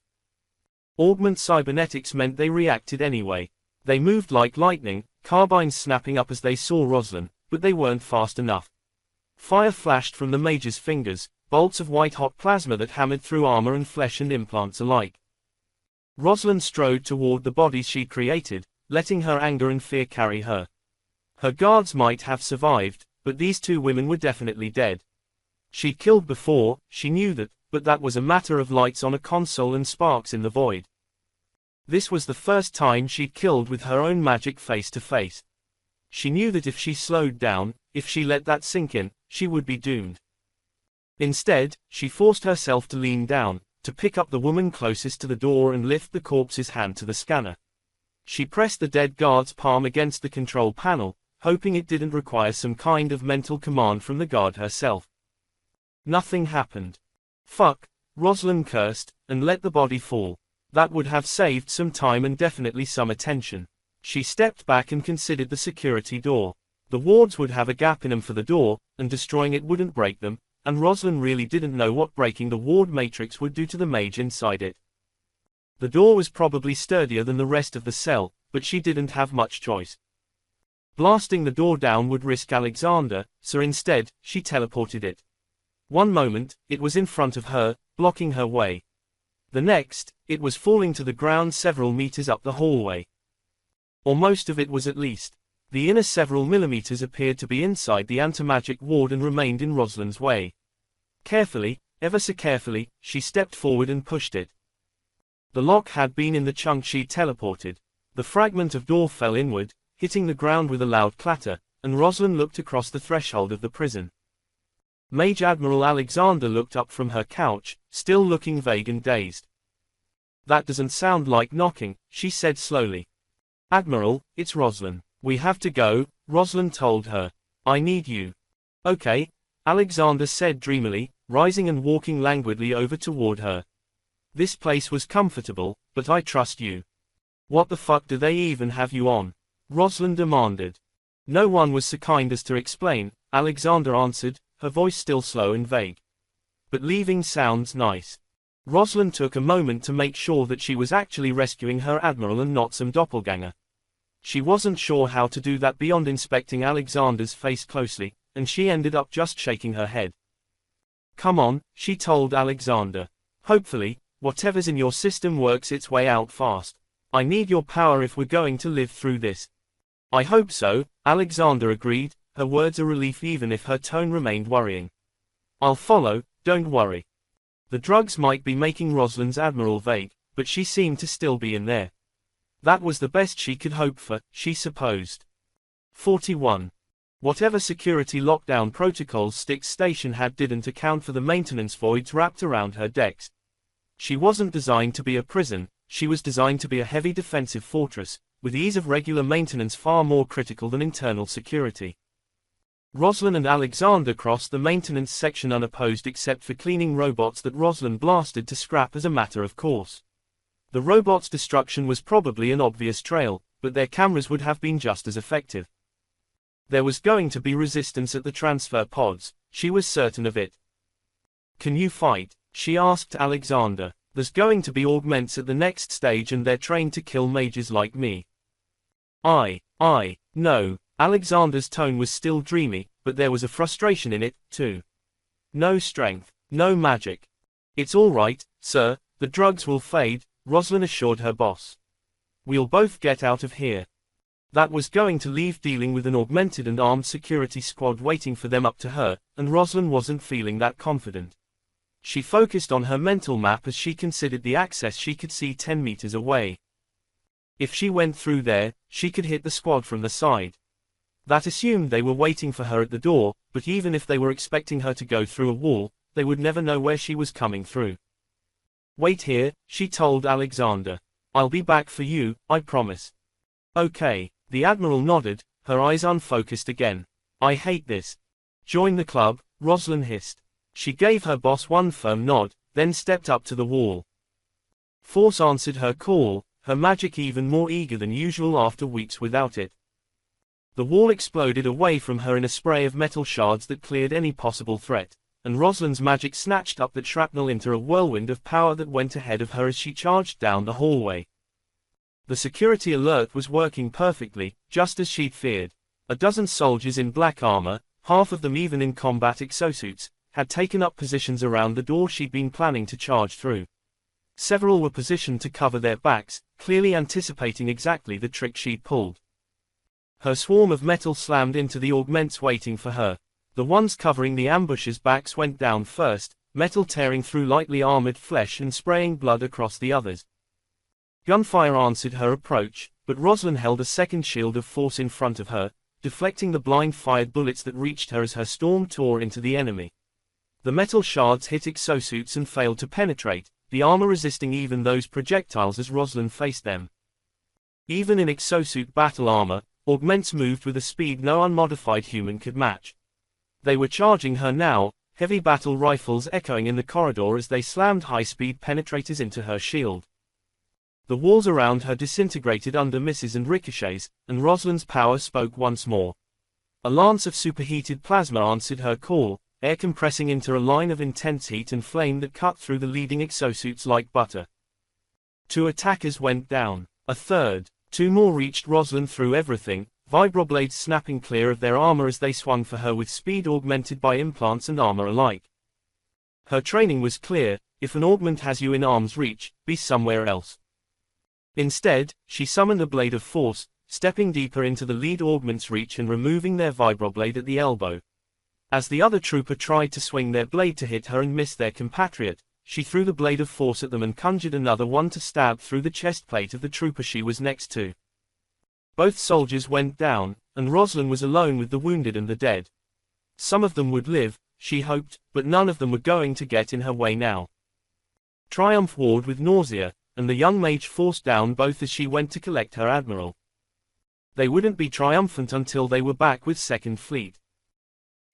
Augment cybernetics meant they reacted anyway. They moved like lightning, carbines snapping up as they saw Rosalind, but they weren't fast enough. Fire flashed from the mage's fingers, bolts of white-hot plasma that hammered through armor and flesh and implants alike. Rosalind strode toward the bodies she'd created, letting her anger and fear carry her. Her guards might have survived, but these two women were definitely dead. She'd killed before, she knew that, but that was a matter of lights on a console and sparks in the void. This was the first time she'd killed with her own magic face to face. She knew that if she slowed down, if she let that sink in, she would be doomed. Instead, she forced herself to lean down, to pick up the woman closest to the door and lift the corpse's hand to the scanner. She pressed the dead guard's palm against the control panel, hoping it didn't require some kind of mental command from the guard herself. Nothing happened. Fuck, Rosalind cursed, and let the body fall. That would have saved some time and definitely some attention. She stepped back and considered the security door. The wards would have a gap in them for the door, and destroying it wouldn't break them, and Rosalind really didn't know what breaking the ward matrix would do to the mage inside it. The door was probably sturdier than the rest of the cell, but she didn't have much choice. Blasting the door down would risk Alexander, so instead, she teleported it. One moment, it was in front of her, blocking her way. The next, it was falling to the ground several meters up the hallway. Or most of it was at least. The inner several millimeters appeared to be inside the anti-magic ward and remained in Rosalind's way. Carefully, ever so carefully, she stepped forward and pushed it. The lock had been in the chunk she'd teleported. The fragment of door fell inward, hitting the ground with a loud clatter, and Rosalind looked across the threshold of the prison. Mage Admiral Alexander looked up from her couch, still looking vague and dazed. "That doesn't sound like knocking," she said slowly. "Admiral, it's Rosalind. We have to go," Rosalind told her. "I need you." "Okay," Alexander said dreamily, rising and walking languidly over toward her. "This place was comfortable, but I trust you." "What the fuck do they even have you on?" Rosalind demanded. "No one was so kind as to explain," Alexander answered, her voice still slow and vague. "But leaving sounds nice." Rosalind took a moment to make sure that she was actually rescuing her admiral and not some doppelganger. She wasn't sure how to do that beyond inspecting Alexander's face closely, and she ended up just shaking her head. "Come on," she told Alexander. "Hopefully, whatever's in your system works its way out fast. I need your power if we're going to live through this." "I hope so," Alexander agreed, her words a relief even if her tone remained worrying. "I'll follow, don't worry." The drugs might be making Rosalind's admiral vague, but she seemed to still be in there. That was the best she could hope for, she supposed. 41. Whatever security lockdown protocols Styx Station had didn't account for the maintenance voids wrapped around her decks. She wasn't designed to be a prison, she was designed to be a heavy defensive fortress, with ease of regular maintenance far more critical than internal security. Rosalind and Alexander crossed the maintenance section unopposed except for cleaning robots that Rosalind blasted to scrap as a matter of course. The robots' destruction was probably an obvious trail, but their cameras would have been just as effective. There was going to be resistance at the transfer pods, she was certain of it. "Can you fight?" she asked Alexander. "There's going to be augments at the next stage and they're trained to kill mages like me." No. Alexander's tone was still dreamy, but there was a frustration in it, too. No strength. No magic. It's all right, sir, the drugs will fade, Rosalind assured her boss. We'll both get out of here. That was going to leave dealing with an augmented and armed security squad waiting for them up to her, and Rosalind wasn't feeling that confident. She focused on her mental map as she considered the access she could see 10 meters away. If she went through there, she could hit the squad from the side. That assumed they were waiting for her at the door, but even if they were expecting her to go through a wall, they would never know where she was coming through. Wait here, she told Alexander. I'll be back for you, I promise. Okay, the Admiral nodded, her eyes unfocused again. I hate this. Join the club, Rosalind hissed. She gave her boss one firm nod, then stepped up to the wall. Force answered her call, her magic even more eager than usual after weeks without it. The wall exploded away from her in a spray of metal shards that cleared any possible threat, and Rosalind's magic snatched up that shrapnel into a whirlwind of power that went ahead of her as she charged down the hallway. The security alert was working perfectly, just as she'd feared. A dozen soldiers in black armor, half of them even in combat exosuits, had taken up positions around the door she'd been planning to charge through. Several were positioned to cover their backs, clearly anticipating exactly the trick she'd pulled. Her swarm of metal slammed into the augments waiting for her. The ones covering the ambushers' backs went down first, metal tearing through lightly armored flesh and spraying blood across the others. Gunfire answered her approach, but Rosalind held a second shield of force in front of her, deflecting the blind-fired bullets that reached her as her storm tore into the enemy. The metal shards hit exosuits and failed to penetrate, the armor resisting even those projectiles as Rosalind faced them. Even in exosuit battle armor, augments moved with a speed no unmodified human could match. They were charging her now, heavy battle rifles echoing in the corridor as they slammed high-speed penetrators into her shield. The walls around her disintegrated under misses and ricochets, and Rosalind's power spoke once more. A lance of superheated plasma answered her call, air compressing into a line of intense heat and flame that cut through the leading exosuits like butter. 2 attackers went down. A third. 2 more reached Rosalind through everything, vibroblades snapping clear of their armor as they swung for her with speed augmented by implants and armor alike. Her training was clear: if an augment has you in arm's reach, be somewhere else. Instead, she summoned a blade of force, stepping deeper into the lead augment's reach and removing their vibroblade at the elbow. As the other trooper tried to swing their blade to hit her and miss their compatriot, she threw the blade of force at them and conjured another one to stab through the chest plate of the trooper she was next to. Both soldiers went down, and Rosalind was alone with the wounded and the dead. Some of them would live, she hoped, but none of them were going to get in her way now. Triumph warred with nausea, and the young mage forced down both as she went to collect her admiral. They wouldn't be triumphant until they were back with Second Fleet.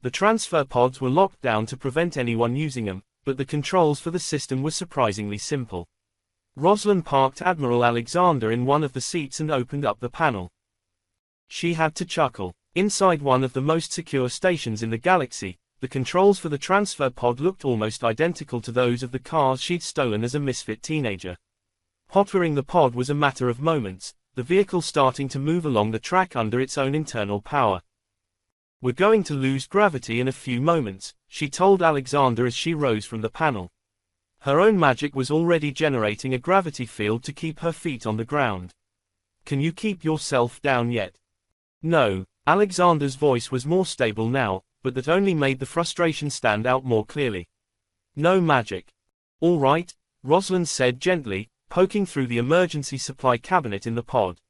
The transfer pods were locked down to prevent anyone using them, but the controls for the system were surprisingly simple. Rosalind parked Admiral Alexander in one of the seats and opened up the panel. She had to chuckle. Inside one of the most secure stations in the galaxy, the controls for the transfer pod looked almost identical to those of the cars she'd stolen as a misfit teenager. Hotwiring the pod was a matter of moments, the vehicle starting to move along the track under its own internal power. We're going to lose gravity in a few moments, she told Alexander as she rose from the panel. Her own magic was already generating a gravity field to keep her feet on the ground. Can you keep yourself down yet? No. Alexander's voice was more stable now, but that only made the frustration stand out more clearly. No magic. All right, Rosalind said gently, poking through the emergency supply cabinet in the pod.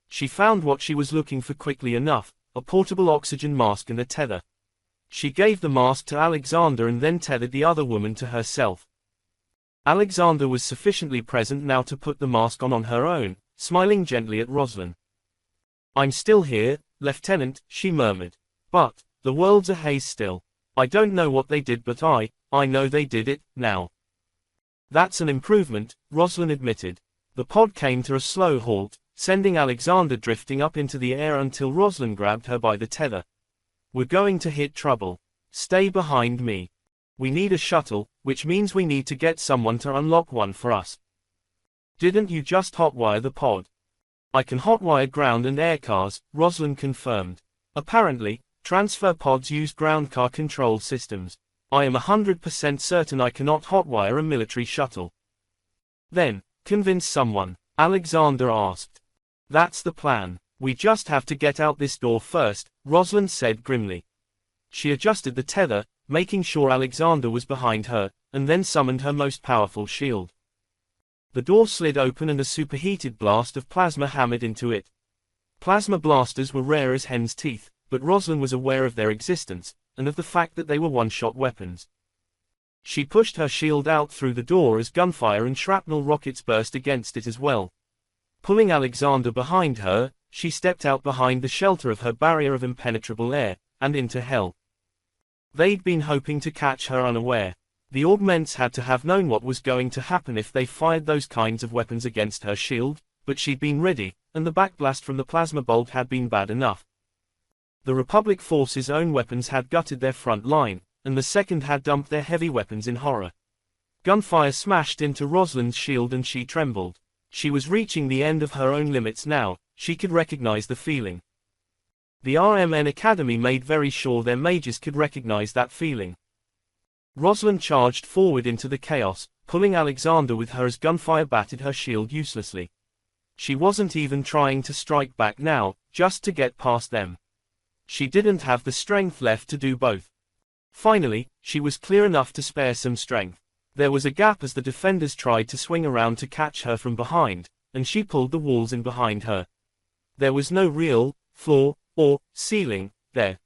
She found what she was looking for quickly enough: a portable oxygen mask and a tether. She gave the mask to Alexander and then tethered the other woman to herself. Alexander was sufficiently present now to put the mask on her own, smiling gently at Rosalind. I'm still here, Lieutenant, she murmured. But, the world's a haze still. I don't know what they did, but I know they did it, now. That's an improvement, Rosalind admitted. The pod came to a slow halt, sending Alexander drifting up into the air until Rosalind grabbed her by the tether. We're going to hit trouble. Stay behind me. We need a shuttle, which means we need to get someone to unlock one for us. Didn't you just hotwire the pod? I can hotwire ground and air cars, Rosalind confirmed. Apparently, transfer pods use ground car control systems. I am 100% certain I cannot hotwire a military shuttle. Then, convince someone, Alexander asked. That's the plan. We just have to get out this door first, Rosalind said grimly. She adjusted the tether, making sure Alexander was behind her, and then summoned her most powerful shield. The door slid open and a superheated blast of plasma hammered into it. Plasma blasters were rare as hen's teeth, but Rosalind was aware of their existence, and of the fact that they were one-shot weapons. She pushed her shield out through the door as gunfire and shrapnel rockets burst against it as well. Pulling Alexander behind her, she stepped out behind the shelter of her barrier of impenetrable air, and into hell. They'd been hoping to catch her unaware. The augments had to have known what was going to happen if they fired those kinds of weapons against her shield, but she'd been ready, and the backblast from the plasma bolt had been bad enough. The Republic forces' own weapons had gutted their front line, and the second had dumped their heavy weapons in horror. Gunfire smashed into Rosalind's shield and she trembled. She was reaching the end of her own limits now, she could recognize the feeling. The RMN Academy made very sure their mages could recognize that feeling. Rosalind charged forward into the chaos, pulling Alexander with her as gunfire battered her shield uselessly. She wasn't even trying to strike back now, just to get past them. She didn't have the strength left to do both. Finally, she was clear enough to spare some strength. There was a gap as the defenders tried to swing around to catch her from behind, and she pulled the walls in behind her. There was no real floor or ceiling there.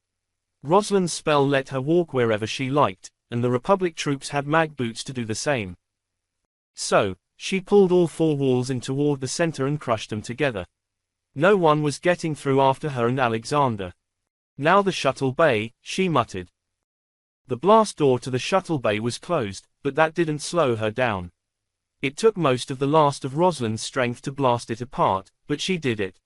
Rosalind's spell let her walk wherever she liked, and the Republic troops had mag boots to do the same. So, she pulled all four walls in toward the center and crushed them together. No one was getting through after her and Alexander. Now the shuttle bay, she muttered. The blast door to the shuttle bay was closed, but that didn't slow her down. It took most of the last of Rosalind's strength to blast it apart, but she did it.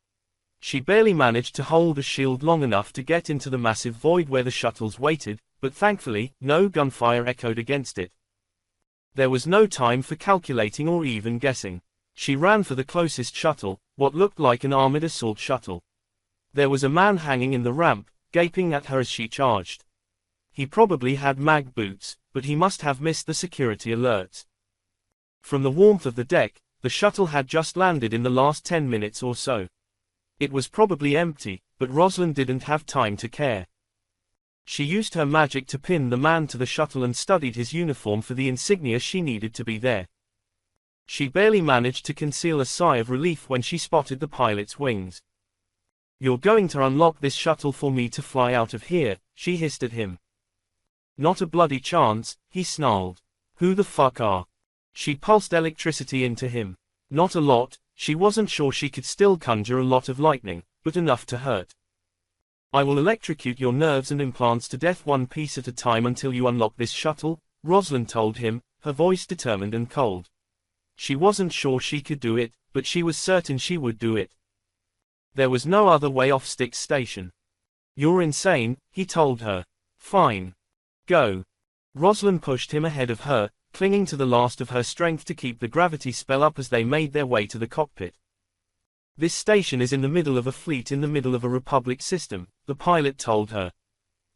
She barely managed to hold a shield long enough to get into the massive void where the shuttles waited, but thankfully, no gunfire echoed against it. There was no time for calculating or even guessing. She ran for the closest shuttle, what looked like an armored assault shuttle. There was a man hanging in the ramp, gaping at her as she charged. He probably had mag boots, but he must have missed the security alerts. From the warmth of the deck, the shuttle had just landed in the last 10 minutes or so. It was probably empty, but Rosalind didn't have time to care. She used her magic to pin the man to the shuttle and studied his uniform for the insignia she needed to be there. She barely managed to conceal a sigh of relief when she spotted the pilot's wings. "You're going to unlock this shuttle for me to fly out of here," she hissed at him. "Not a bloody chance," he snarled. "Who the fuck are?" She pulsed electricity into him. Not a lot, she wasn't sure she could still conjure a lot of lightning, but enough to hurt. "I will electrocute your nerves and implants to death one piece at a time until you unlock this shuttle," Rosalind told him, her voice determined and cold. She wasn't sure she could do it, but she was certain she would do it. There was no other way off Styx Station. "You're insane," he told her. "Fine. Go." Rosalind pushed him ahead of her, clinging to the last of her strength to keep the gravity spell up as they made their way to the cockpit. "This station is in the middle of a fleet in the middle of a Republic system," the pilot told her.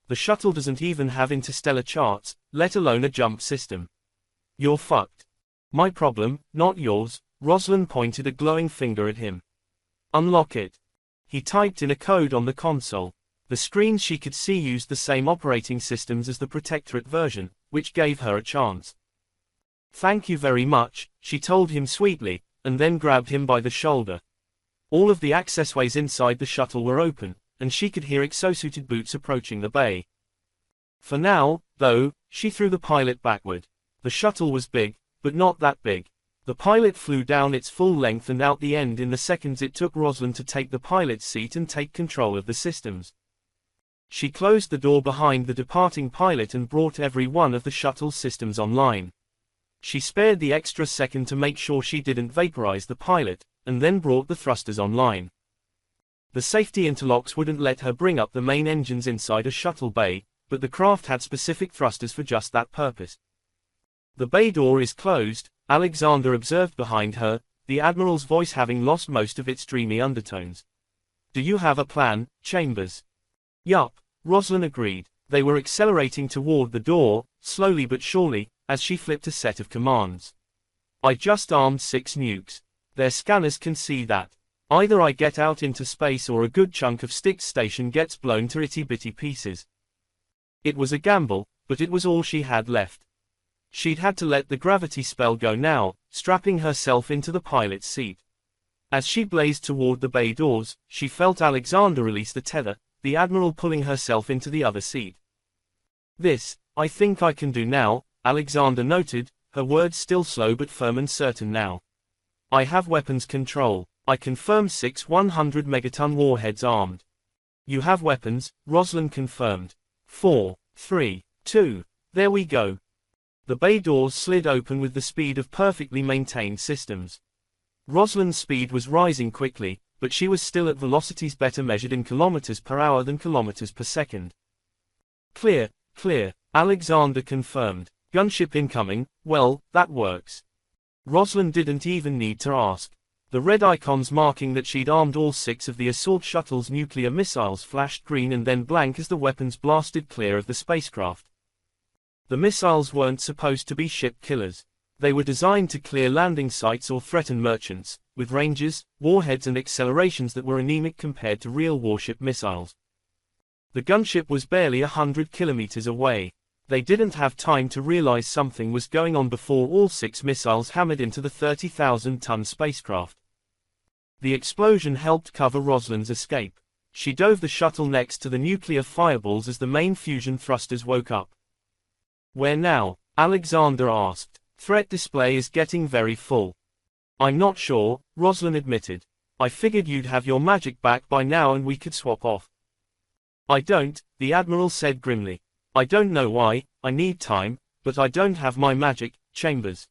"The shuttle doesn't even have interstellar charts, let alone a jump system. You're fucked." "My problem, not yours," Rosalind pointed a glowing finger at him. "Unlock it." He typed in a code on the console. The screens she could see used the same operating systems as the Protectorate version, which gave her a chance. "Thank you very much," she told him sweetly, and then grabbed him by the shoulder. All of the accessways inside the shuttle were open, and she could hear exosuited boots approaching the bay. For now, though, she threw the pilot backward. The shuttle was big, but not that big. The pilot flew down its full length and out the end in the seconds it took Rosalind to take the pilot's seat and take control of the systems. She closed the door behind the departing pilot and brought every one of the shuttle's systems online. She spared the extra second to make sure she didn't vaporize the pilot, and then brought the thrusters online. The safety interlocks wouldn't let her bring up the main engines inside a shuttle bay, but the craft had specific thrusters for just that purpose. "The bay door is closed," Alexander observed behind her, the Admiral's voice having lost most of its dreamy undertones. "Do you have a plan, Chambers?" "Yup," Rosalind agreed. They were accelerating toward the door, slowly but surely, as she flipped a set of commands. I just armed 6 nukes. Their scanners can see that. Either I get out into space or a good chunk of Styx station gets blown to itty-bitty pieces. It was a gamble, but it was all she had left. She'd had to let the gravity spell go now, strapping herself into the pilot's seat. As she blazed toward the bay doors, she felt Alexander release the tether, the Admiral pulling herself into the other seat. "This, I think I can do now," Alexander noted, her words still slow but firm and certain now. "I have weapons control. I confirm 6 100 megaton warheads armed." "You have weapons," Rosalind confirmed. 4, 3, 2, there we go. The bay doors slid open with the speed of perfectly maintained systems. Rosalind's speed was rising quickly, but she was still at velocities better measured in kilometers per hour than kilometers per second. "Clear, clear," Alexander confirmed. "Gunship incoming." "Well, that works." Rosalind didn't even need to ask. The red icons marking that she'd armed all 6 of the assault shuttle's nuclear missiles flashed green and then blank as the weapons blasted clear of the spacecraft. The missiles weren't supposed to be ship killers. They were designed to clear landing sites or threaten merchants, with ranges, warheads and accelerations that were anemic compared to real warship missiles. The gunship was barely 100 kilometers away. They didn't have time to realize something was going on before all 6 missiles hammered into the 30,000-ton spacecraft. The explosion helped cover Rosalind's escape. She dove the shuttle next to the nuclear fireballs as the main fusion thrusters woke up. "Where now?" Alexander asked. "Threat display is getting very full." "I'm not sure," Rosalind admitted. "I figured you'd have your magic back by now and we could swap off." "I don't," the Admiral said grimly. "I don't know why, I need time, but I don't have my magic, Chambers.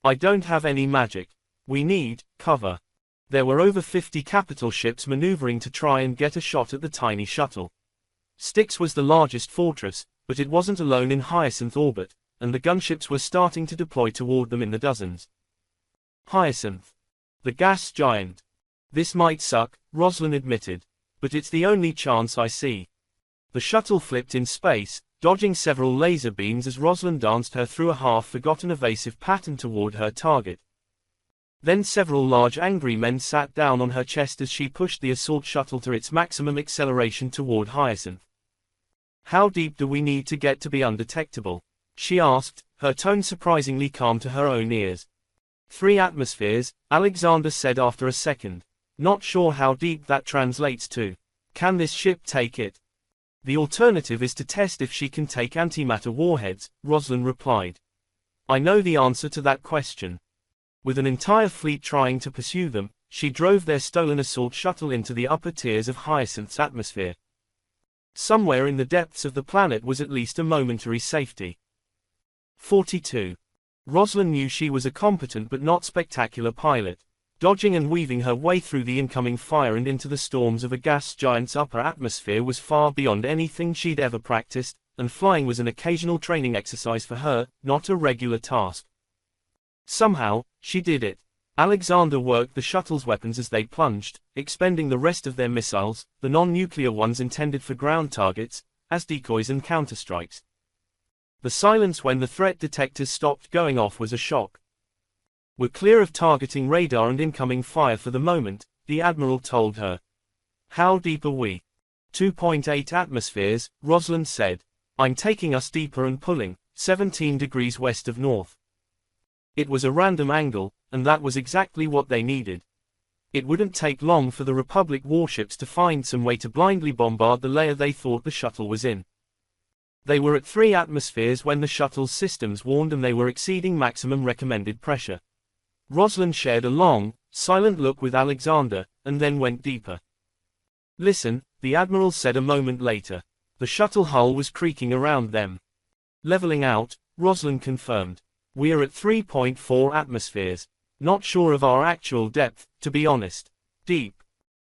I don't have any magic. We need cover." There were over 50 capital ships maneuvering to try and get a shot at the tiny shuttle. Styx was the largest fortress, but it wasn't alone in Hyacinth orbit, and the gunships were starting to deploy toward them in the dozens. Hyacinth. The gas giant. "This might suck," Rosalind admitted. "But it's the only chance I see." The shuttle flipped in space, dodging several laser beams as Rosalind danced her through a half-forgotten evasive pattern toward her target. Then several large angry men sat down on her chest as she pushed the assault shuttle to its maximum acceleration toward Hyacinth. "How deep do we need to get to be undetectable?" she asked, her tone surprisingly calm to her own ears. 3 atmospheres, Alexander said after a second. "Not sure how deep that translates to. Can this ship take it?" "The alternative is to test if she can take antimatter warheads," Rosalind replied. "I know the answer to that question." With an entire fleet trying to pursue them, she drove their stolen assault shuttle into the upper tiers of Hyacinth's atmosphere. Somewhere in the depths of the planet was at least a momentary safety. 42. Rosalind knew she was a competent but not spectacular pilot. Dodging and weaving her way through the incoming fire and into the storms of a gas giant's upper atmosphere was far beyond anything she'd ever practiced, and flying was an occasional training exercise for her, not a regular task. Somehow, she did it. Alexander worked the shuttle's weapons as they plunged, expending the rest of their missiles, the non-nuclear ones intended for ground targets, as decoys and counterstrikes. The silence when the threat detectors stopped going off was a shock. "We're clear of targeting radar and incoming fire for the moment," the Admiral told her. "How deep are we?" 2.8 atmospheres, Rosalind said. "I'm taking us deeper and pulling, 17 degrees west of north." It was a random angle, and that was exactly what they needed. It wouldn't take long for the Republic warships to find some way to blindly bombard the layer they thought the shuttle was in. They were at 3 atmospheres when the shuttle's systems warned them they were exceeding maximum recommended pressure. Rosalind shared a long, silent look with Alexander, and then went deeper. "Listen," the Admiral said a moment later. The shuttle hull was creaking around them. "Leveling out," Rosalind confirmed. "We are at 3.4 atmospheres. Not sure of our actual depth, to be honest. Deep."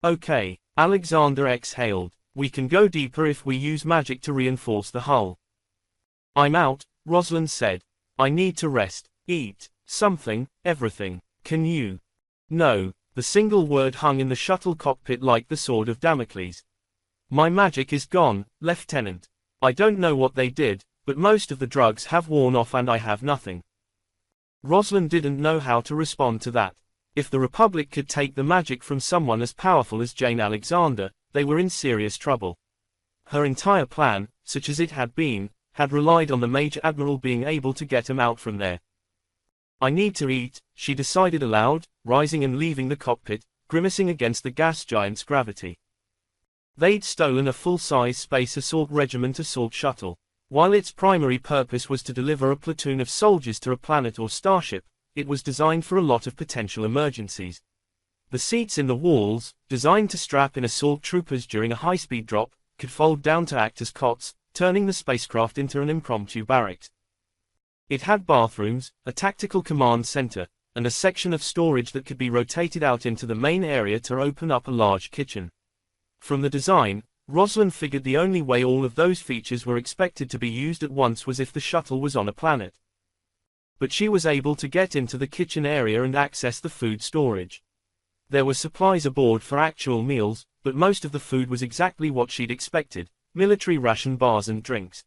"Okay," Alexander exhaled. "We can go deeper if we use magic to reinforce the hull." "I'm out," Rosalind said. "I need to rest, eat, something, everything. Can you?" "No," the single word hung in the shuttle cockpit like the sword of Damocles. "My magic is gone, Lieutenant. I don't know what they did, but most of the drugs have worn off and I have nothing. Rosalind didn't know how to respond to that. If the Republic could take the magic from someone as powerful as Jane Alexander, they were in serious trouble. Her entire plan, such as it had been, had relied on the Major Admiral being able to get him out from there. I need to eat, she decided aloud, rising and leaving the cockpit, grimacing against the gas giant's gravity. They'd stolen a full-size Space Assault Regiment assault shuttle. While its primary purpose was to deliver a platoon of soldiers to a planet or starship, it was designed for a lot of potential emergencies. The seats in the walls, designed to strap in assault troopers during a high-speed drop, could fold down to act as cots, turning the spacecraft into an impromptu barracks. It had bathrooms, a tactical command center, and a section of storage that could be rotated out into the main area to open up a large kitchen. From the design, Rosalind figured the only way all of those features were expected to be used at once was if the shuttle was on a planet. But she was able to get into the kitchen area and access the food storage. There were supplies aboard for actual meals, but most of the food was exactly what she'd expected: military ration bars and drinks.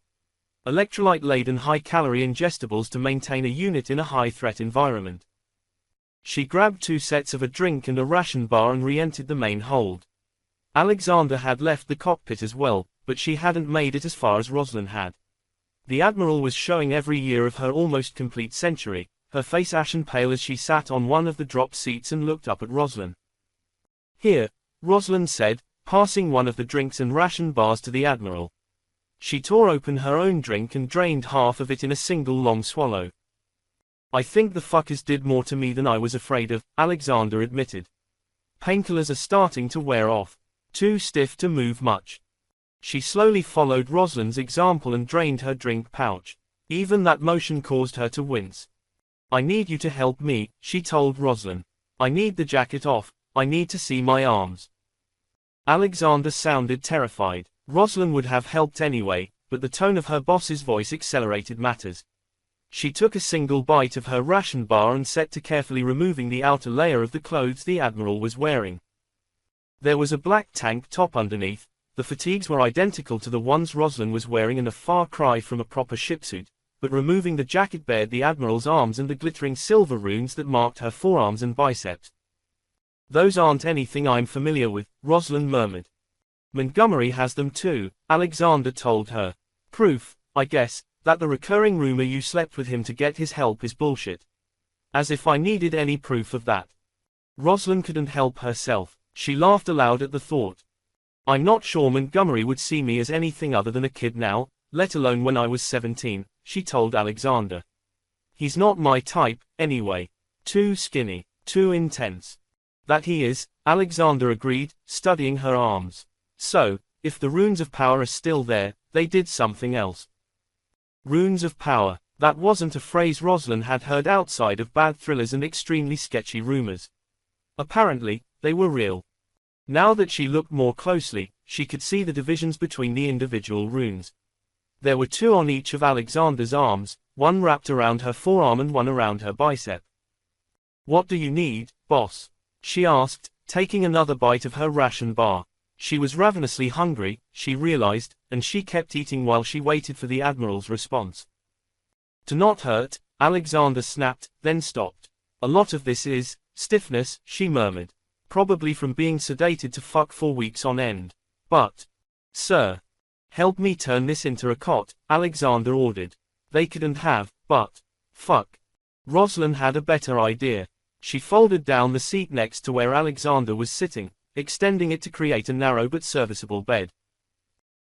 Electrolyte-laden high-calorie ingestibles to maintain a unit in a high-threat environment. She grabbed 2 sets of a drink and a ration bar and re-entered the main hold. Alexander had left the cockpit as well, but she hadn't made it as far as Rosalind had. The Admiral was showing every year of her almost complete century, her face ashen pale as she sat on one of the drop seats and looked up at Rosalind. "Here," Rosalind said, passing one of the drinks and ration bars to the Admiral. She tore open her own drink and drained half of it in a single long swallow. "I think the fuckers did more to me than I was afraid of," Alexander admitted. "Painkillers are starting to wear off. Too stiff to move much." She slowly followed Rosalind's example and drained her drink pouch. Even that motion caused her to wince. "I need you to help me," she told Rosalind. "I need the jacket off, I need to see my arms." Alexander sounded terrified. Rosalind would have helped anyway, but the tone of her boss's voice accelerated matters. She took a single bite of her ration bar and set to carefully removing the outer layer of the clothes the Admiral was wearing. There was a black tank top underneath. The fatigues were identical to the ones Rosalind was wearing and a far cry from a proper shipsuit, but removing the jacket bared the Admiral's arms and the glittering silver runes that marked her forearms and biceps. "Those aren't anything I'm familiar with," Rosalind murmured. "Montgomery has them too," Alexander told her. "Proof, I guess, that the recurring rumor you slept with him to get his help is bullshit. As if I needed any proof of that." Rosalind couldn't help herself. She laughed aloud at the thought. "I'm not sure Montgomery would see me as anything other than a kid now, let alone when I was 17, she told Alexander. "He's not my type, anyway. Too skinny, too intense." "That he is," Alexander agreed, studying her arms. "So, if the runes of power are still there, they did something else." Runes of power. That wasn't a phrase Rosalind had heard outside of bad thrillers and extremely sketchy rumors. Apparently, they were real. Now that she looked more closely, she could see the divisions between the individual runes. There were 2 on each of Alexander's arms, one wrapped around her forearm and one around her bicep. "What do you need, boss?" she asked, taking another bite of her ration bar. She was ravenously hungry, she realized, and she kept eating while she waited for the Admiral's response. "To not hurt," Alexander snapped, then stopped. "A lot of this is stiffness," she murmured. "Probably from being sedated to fuck for weeks on end. But, sir, help me turn this into a cot," Alexander ordered. They couldn't have, but, fuck. Rosalind had a better idea. She folded down the seat next to where Alexander was sitting, extending it to create a narrow but serviceable bed.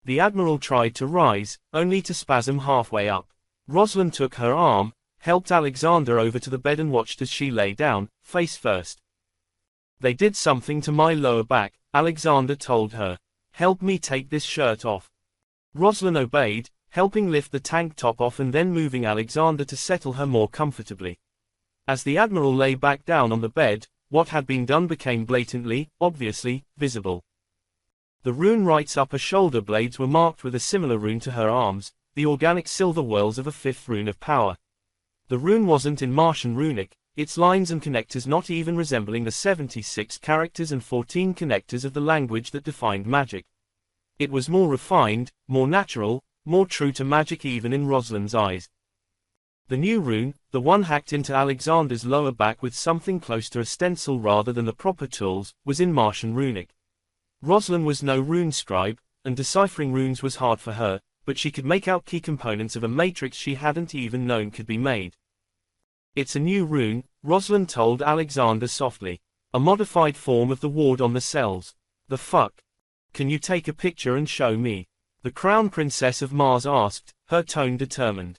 The Admiral tried to rise, only to spasm halfway up. Rosalind took her arm, helped Alexander over to the bed and watched as she lay down, face first. "They did something to my lower back," Alexander told her. "Help me take this shirt off." Rosalind obeyed, helping lift the tank top off and then moving Alexander to settle her more comfortably. As the Admiral lay back down on the bed, what had been done became blatantly, obviously, visible. The rune Right's upper shoulder blades were marked with a similar rune to her arms, the organic silver whorls of a 5th rune of power. The rune wasn't in Martian runic, its lines and connectors not even resembling the 76 characters and 14 connectors of the language that defined magic. It was more refined, more natural, more true to magic even in Rosalind's eyes. The new rune, the one hacked into Alexander's lower back with something close to a stencil rather than the proper tools, was in Martian runic. Rosalind was no rune scribe, and deciphering runes was hard for her, but she could make out key components of a matrix she hadn't even known could be made. It's a new rune, Rosalind told Alexander softly. A modified form of the ward on the cells. The fuck? Can you take a picture and show me? The Crown Princess of Mars asked, her tone determined.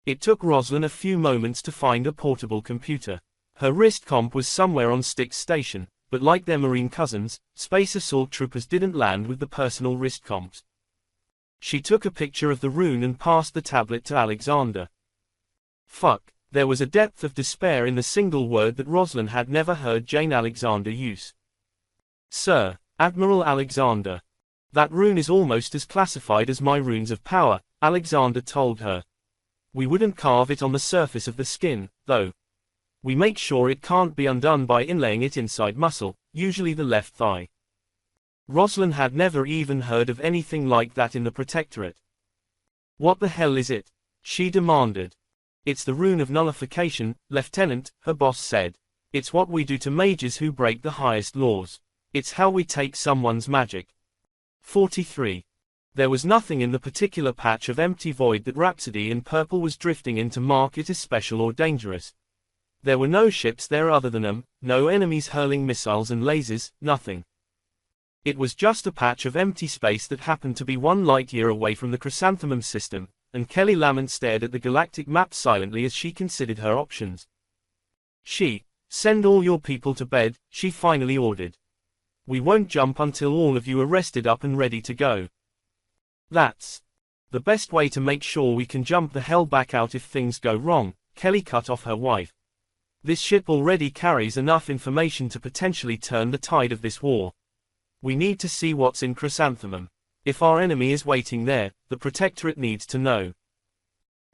It took Rosalind a few moments to find a portable computer. Her wrist comp was somewhere on Styx Station, but like their marine cousins, space assault troopers didn't land with the personal wrist comps. She took a picture of the rune and passed the tablet to Alexander. Fuck. There was a depth of despair in the single word that Rosalind had never heard Jane Alexander use. Sir, Admiral Alexander. That rune is almost as classified as my runes of power, Alexander told her. We wouldn't carve it on the surface of the skin, though. We make sure it can't be undone by inlaying it inside muscle, usually the left thigh. Rosalind had never even heard of anything like that in the Protectorate. What the hell is it? She demanded. It's the rune of nullification, Lieutenant, her boss said. It's what we do to mages who break the highest laws. It's how we take someone's magic. 43. There was nothing in the particular patch of empty void that Rhapsody in Purple was drifting in to mark it as special or dangerous. There were no ships there other than them, no enemies hurling missiles and lasers, nothing. It was just a patch of empty space that happened to be 1 light-year away from the Chrysanthemum system, and Kelly Lamont stared at the galactic map silently as she considered her options. Send all your people to bed, she finally ordered. We won't jump until all of you are rested up and ready to go. That's the best way to make sure we can jump the hell back out if things go wrong, Kelly cut off her wife. This ship already carries enough information to potentially turn the tide of this war. We need to see what's in Chrysanthemum. If our enemy is waiting there, the Protectorate needs to know.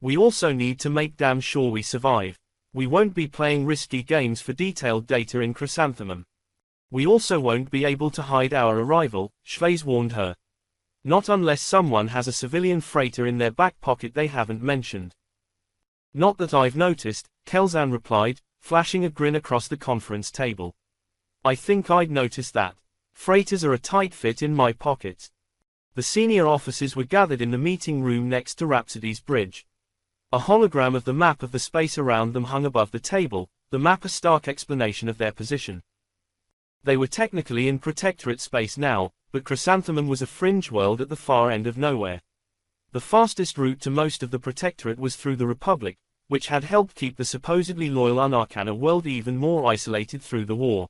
We also need to make damn sure we survive. We won't be playing risky games for detailed data in Chrysanthemum. We also won't be able to hide our arrival, Schweiz warned her. Not unless someone has a civilian freighter in their back pocket they haven't mentioned. Not that I've noticed, Kelzan replied, flashing a grin across the conference table. I think I'd notice that. Freighters are a tight fit in my pockets. The senior officers were gathered in the meeting room next to Rhapsody's bridge. A hologram of the map of the space around them hung above the table, the map a stark explanation of their position. They were technically in Protectorate space now, but Chrysanthemum was a fringe world at the far end of nowhere. The fastest route to most of the Protectorate was through the Republic, which had helped keep the supposedly loyal Unarcana world even more isolated through the war.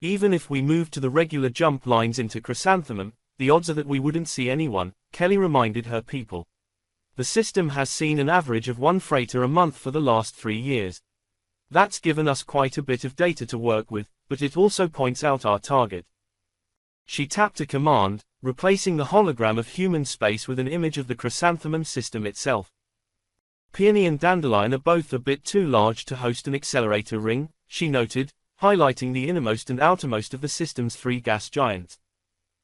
Even if we moved to the regular jump lines into Chrysanthemum, the odds are that we wouldn't see anyone, Kelly reminded her people. The system has seen an average of 1 freighter a month for the last 3 years. That's given us quite a bit of data to work with, but it also points out our target. She tapped a command, replacing the hologram of human space with an image of the Chrysanthemum system itself. Peony and Dandelion are both a bit too large to host an accelerator ring, she noted, highlighting the innermost and outermost of the system's 3 gas giants.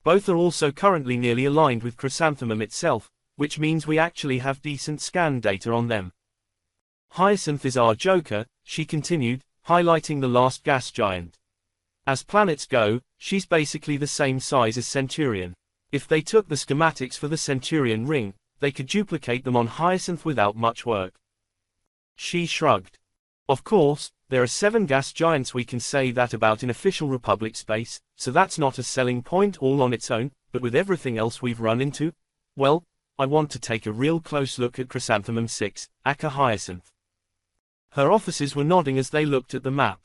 Both are also currently nearly aligned with Chrysanthemum itself, which means we actually have decent scan data on them. Hyacinth is our joker, she continued, highlighting the last gas giant. As planets go, she's basically the same size as Centurion. If they took the schematics for the Centurion ring, they could duplicate them on Hyacinth without much work. She shrugged. Of course, there are 7 gas giants we can say that about in official Republic space, so that's not a selling point all on its own, but with everything else we've run into, well, I want to take a real close look at Chrysanthemum 6, aka Hyacinth. Her officers were nodding as they looked at the map.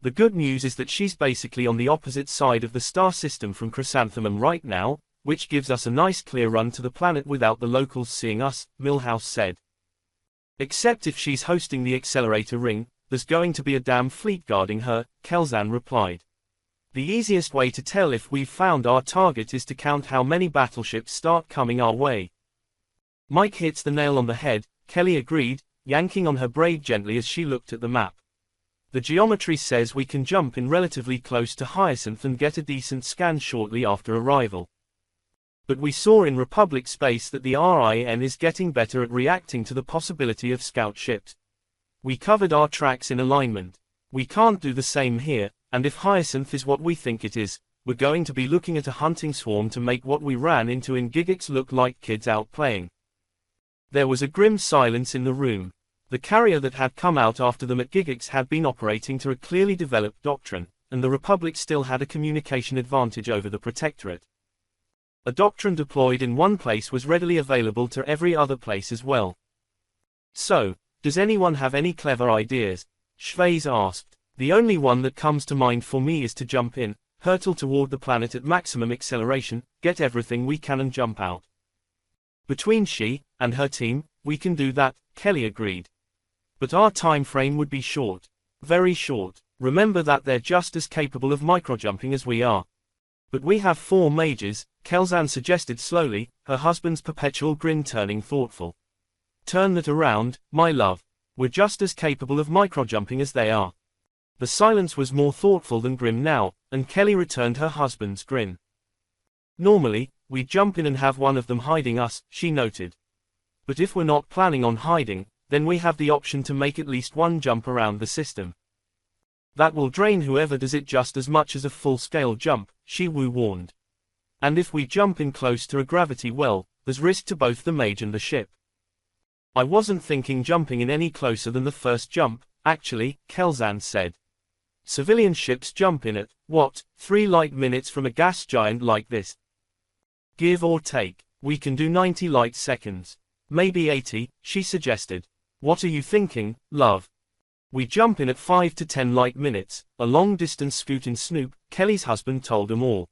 The good news is that she's basically on the opposite side of the star system from Chrysanthemum right now, which gives us a nice clear run to the planet without the locals seeing us, Milhouse said. Except if she's hosting the accelerator ring, there's going to be a damn fleet guarding her, Kelzan replied. The easiest way to tell if we've found our target is to count how many battleships start coming our way. Mike hits the nail on the head, Kelly agreed, yanking on her braid gently as she looked at the map. The geometry says we can jump in relatively close to Hyacinth and get a decent scan shortly after arrival. But we saw in Republic space that the RIN is getting better at reacting to the possibility of scout ships. We covered our tracks in alignment. We can't do the same here, and if Hyacinth is what we think it is, we're going to be looking at a hunting swarm to make what we ran into in Gigix look like kids out playing. There was a grim silence in the room. The carrier that had come out after them at Gigix had been operating to a clearly developed doctrine, and the Republic still had a communication advantage over the Protectorate. A doctrine deployed in one place was readily available to every other place as well. So, does anyone have any clever ideas? Schweiz asked. The only one that comes to mind for me is to jump in, hurtle toward the planet at maximum acceleration, get everything we can and jump out. Between she and her team, we can do that, Kelly agreed. But our time frame would be short. Very short. Remember that they're just as capable of microjumping as we are. But we have 4 mages, Kelzan suggested slowly, her husband's perpetual grin turning thoughtful. Turn that around, my love. We're just as capable of microjumping as they are. The silence was more thoughtful than grim now, and Kelly returned her husband's grin. Normally, we'd jump in and have one of them hiding us, she noted. But if we're not planning on hiding, then we have the option to make at least one jump around the system. That will drain whoever does it just as much as a full-scale jump, Shi Wu warned. And if we jump in close to a gravity well, there's risk to both the mage and the ship. I wasn't thinking jumping in any closer than the first jump, actually, Kelzan said. Civilian ships jump in at, what, 3 light minutes from a gas giant like this? Give or take, we can do 90 light seconds. Maybe 80, she suggested. What are you thinking, love? We jump in at 5 to 10 light minutes, a long-distance scoot in Snoop, Kelly's husband told them all.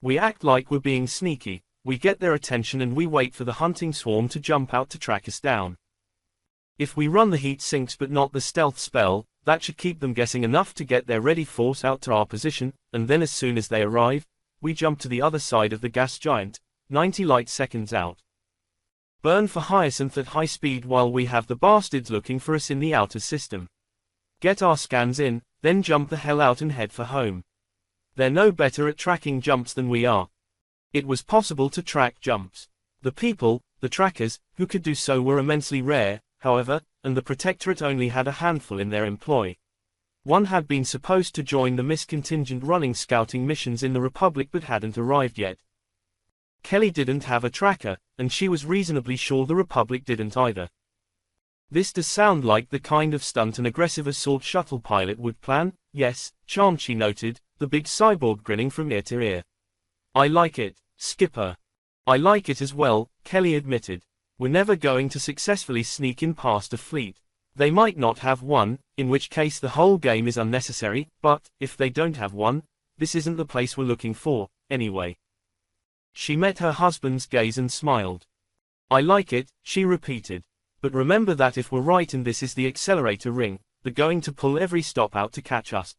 We act like we're being sneaky, we get their attention and we wait for the hunting swarm to jump out to track us down. If we run the heat sinks but not the stealth spell, that should keep them guessing enough to get their ready force out to our position, and then as soon as they arrive, we jump to the other side of the gas giant, 90 light seconds out. Burn for Hyacinth at high speed while we have the bastards looking for us in the outer system. Get our scans in, then jump the hell out and head for home. They're no better at tracking jumps than we are. It was possible to track jumps. The people, the trackers, who could do so were immensely rare, however, and the Protectorate only had a handful in their employ. One had been supposed to join the miscontingent running scouting missions in the Republic but hadn't arrived yet. Kelly didn't have a tracker, and she was reasonably sure the Republic didn't either. This does sound like the kind of stunt an aggressive assault shuttle pilot would plan, yes, charmed, she noted, the big cyborg grinning from ear to ear. I like it, Skipper. I like it as well, Kelly admitted. We're never going to successfully sneak in past a fleet. They might not have one, in which case the whole game is unnecessary, but, if they don't have one, this isn't the place we're looking for, anyway. She met her husband's gaze and smiled. I like it, she repeated. But remember that if we're right and this is the accelerator ring, they're going to pull every stop out to catch us.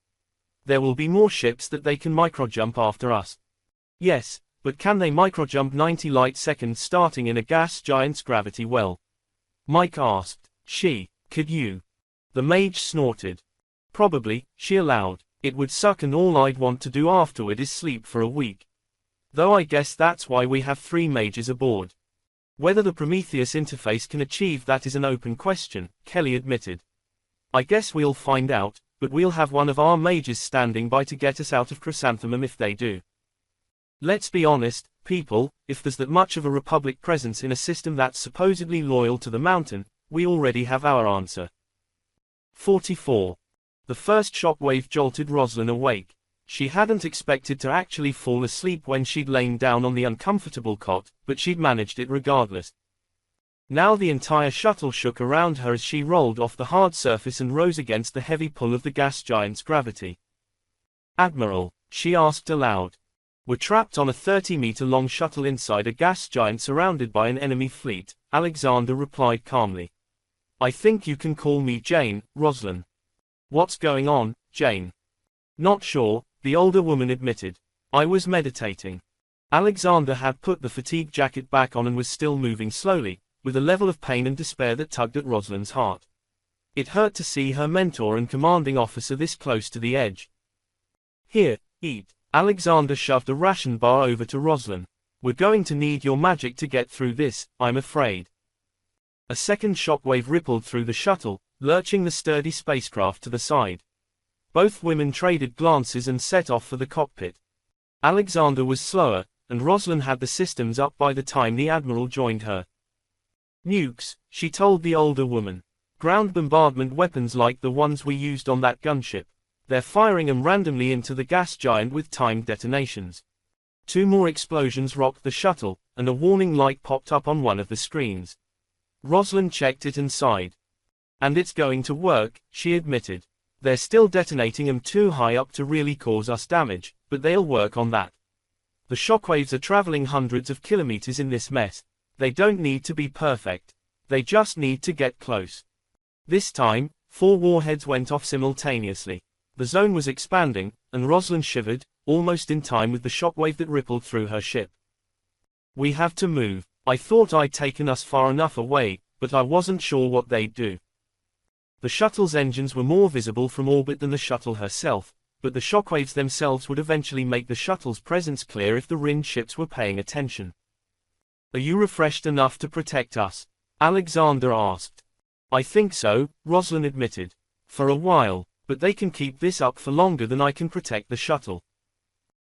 There will be more ships that they can microjump after us. Yes, but can they microjump 90 light seconds starting in a gas giant's gravity well? Mike asked. Could you? The mage snorted. Probably, she allowed. It would suck and all I'd want to do afterward is sleep for a week. Though I guess that's why we have 3 mages aboard. Whether the Prometheus interface can achieve that is an open question, Kelly admitted. I guess we'll find out, but we'll have one of our mages standing by to get us out of Chrysanthemum if they do. Let's be honest, people, if there's that much of a Republic presence in a system that's supposedly loyal to the Mountain, we already have our answer. 44. The first shockwave jolted Rosalind awake. She hadn't expected to actually fall asleep when she'd lain down on the uncomfortable cot, but she'd managed it regardless. Now the entire shuttle shook around her as she rolled off the hard surface and rose against the heavy pull of the gas giant's gravity. Admiral, she asked aloud. We're trapped on a 30-meter-long shuttle inside a gas giant surrounded by an enemy fleet, Alexander replied calmly. I think you can call me Jane, Rosalind. What's going on, Jane? Not sure, the older woman admitted. I was meditating. Alexander had put the fatigue jacket back on and was still moving slowly, with a level of pain and despair that tugged at Rosalind's heart. It hurt to see her mentor and commanding officer this close to the edge. Here, eat. Alexander shoved a ration bar over to Rosalind. We're going to need your magic to get through this, I'm afraid. A second shockwave rippled through the shuttle, lurching the sturdy spacecraft to the side. Both women traded glances and set off for the cockpit. Alexander was slower, and Rosalind had the systems up by the time the Admiral joined her. Nukes, she told the older woman. Ground bombardment weapons like the ones we used on that gunship. They're firing them randomly into the gas giant with timed detonations. 2 more explosions rocked the shuttle, and a warning light popped up on one of the screens. Rosalind checked it and sighed. And it's going to work, she admitted. They're still detonating them too high up to really cause us damage, but they'll work on that. The shockwaves are traveling hundreds of kilometers in this mess. They don't need to be perfect. They just need to get close. This time, 4 warheads went off simultaneously. The zone was expanding, and Rosalind shivered, almost in time with the shockwave that rippled through her ship. We have to move. I thought I'd taken us far enough away, but I wasn't sure what they'd do. The shuttle's engines were more visible from orbit than the shuttle herself, but the shockwaves themselves would eventually make the shuttle's presence clear if the Rin ships were paying attention. Are you refreshed enough to protect us? Alexander asked. I think so, Rosalind admitted. For a while, but they can keep this up for longer than I can protect the shuttle.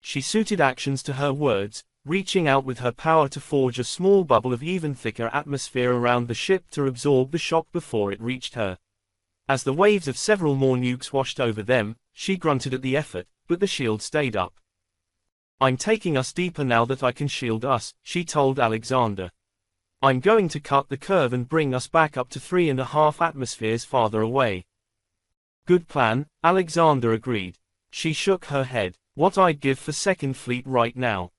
She suited actions to her words, reaching out with her power to forge a small bubble of even thicker atmosphere around the ship to absorb the shock before it reached her. As the waves of several more nukes washed over them, she grunted at the effort, but the shield stayed up. I'm taking us deeper now that I can shield us, she told Alexander. I'm going to cut the curve and bring us back up to 3.5 atmospheres farther away. Good plan, Alexander agreed. She shook her head. What I'd give for Second Fleet right now.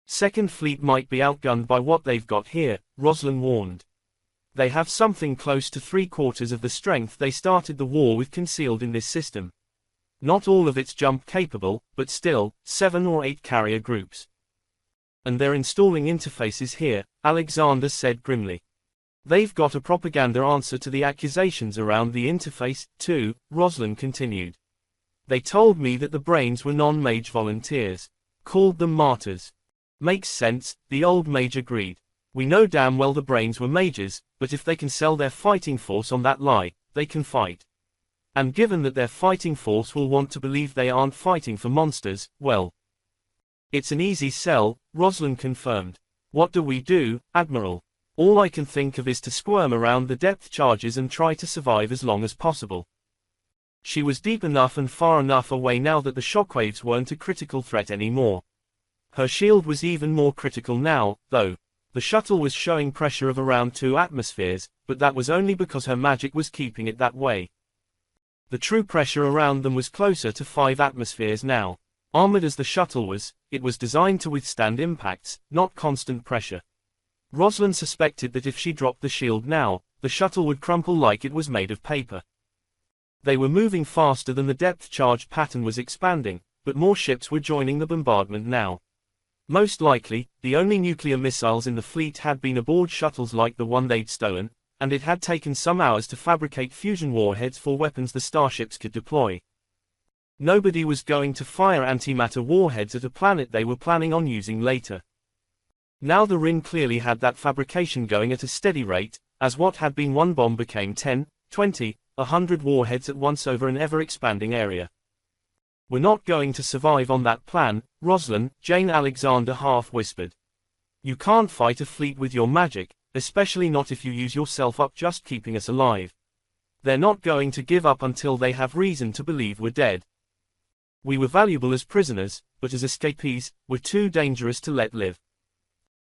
Second Fleet might be outgunned by what they've got here, Rosalind warned. They have something close to 3/4 of the strength they started the war with concealed in this system. Not all of it's jump capable, but still, 7 or 8 carrier groups. And they're installing interfaces here, Alexander said grimly. They've got a propaganda answer to the accusations around the interface, too, Rosalind continued. They told me that the brains were non-Mage volunteers. Called them martyrs. Makes sense, the old Mage agreed. We know damn well the brains were mages, but if they can sell their fighting force on that lie, they can fight. And given that their fighting force will want to believe they aren't fighting for monsters, well. It's an easy sell, Rosalind confirmed. What do we do, Admiral? All I can think of is to squirm around the depth charges and try to survive as long as possible. She was deep enough and far enough away now that the shockwaves weren't a critical threat anymore. Her shield was even more critical now, though. The shuttle was showing pressure of around 2 atmospheres, but that was only because her magic was keeping it that way. The true pressure around them was closer to 5 atmospheres now. Armored as the shuttle was, it was designed to withstand impacts, not constant pressure. Rosalind suspected that if she dropped the shield now, the shuttle would crumple like it was made of paper. They were moving faster than the depth charge pattern was expanding, but more ships were joining the bombardment now. Most likely, the only nuclear missiles in the fleet had been aboard shuttles like the one they'd stolen, and it had taken some hours to fabricate fusion warheads for weapons the starships could deploy. Nobody was going to fire antimatter warheads at a planet they were planning on using later. Now the Rin clearly had that fabrication going at a steady rate, as what had been one bomb became 10, 20, 100 warheads at once over an ever-expanding area. We're not going to survive on that plan, Rosalind, Jane Alexander half whispered. You can't fight a fleet with your magic, especially not if you use yourself up just keeping us alive. They're not going to give up until they have reason to believe we're dead. We were valuable as prisoners, but as escapees, we're too dangerous to let live.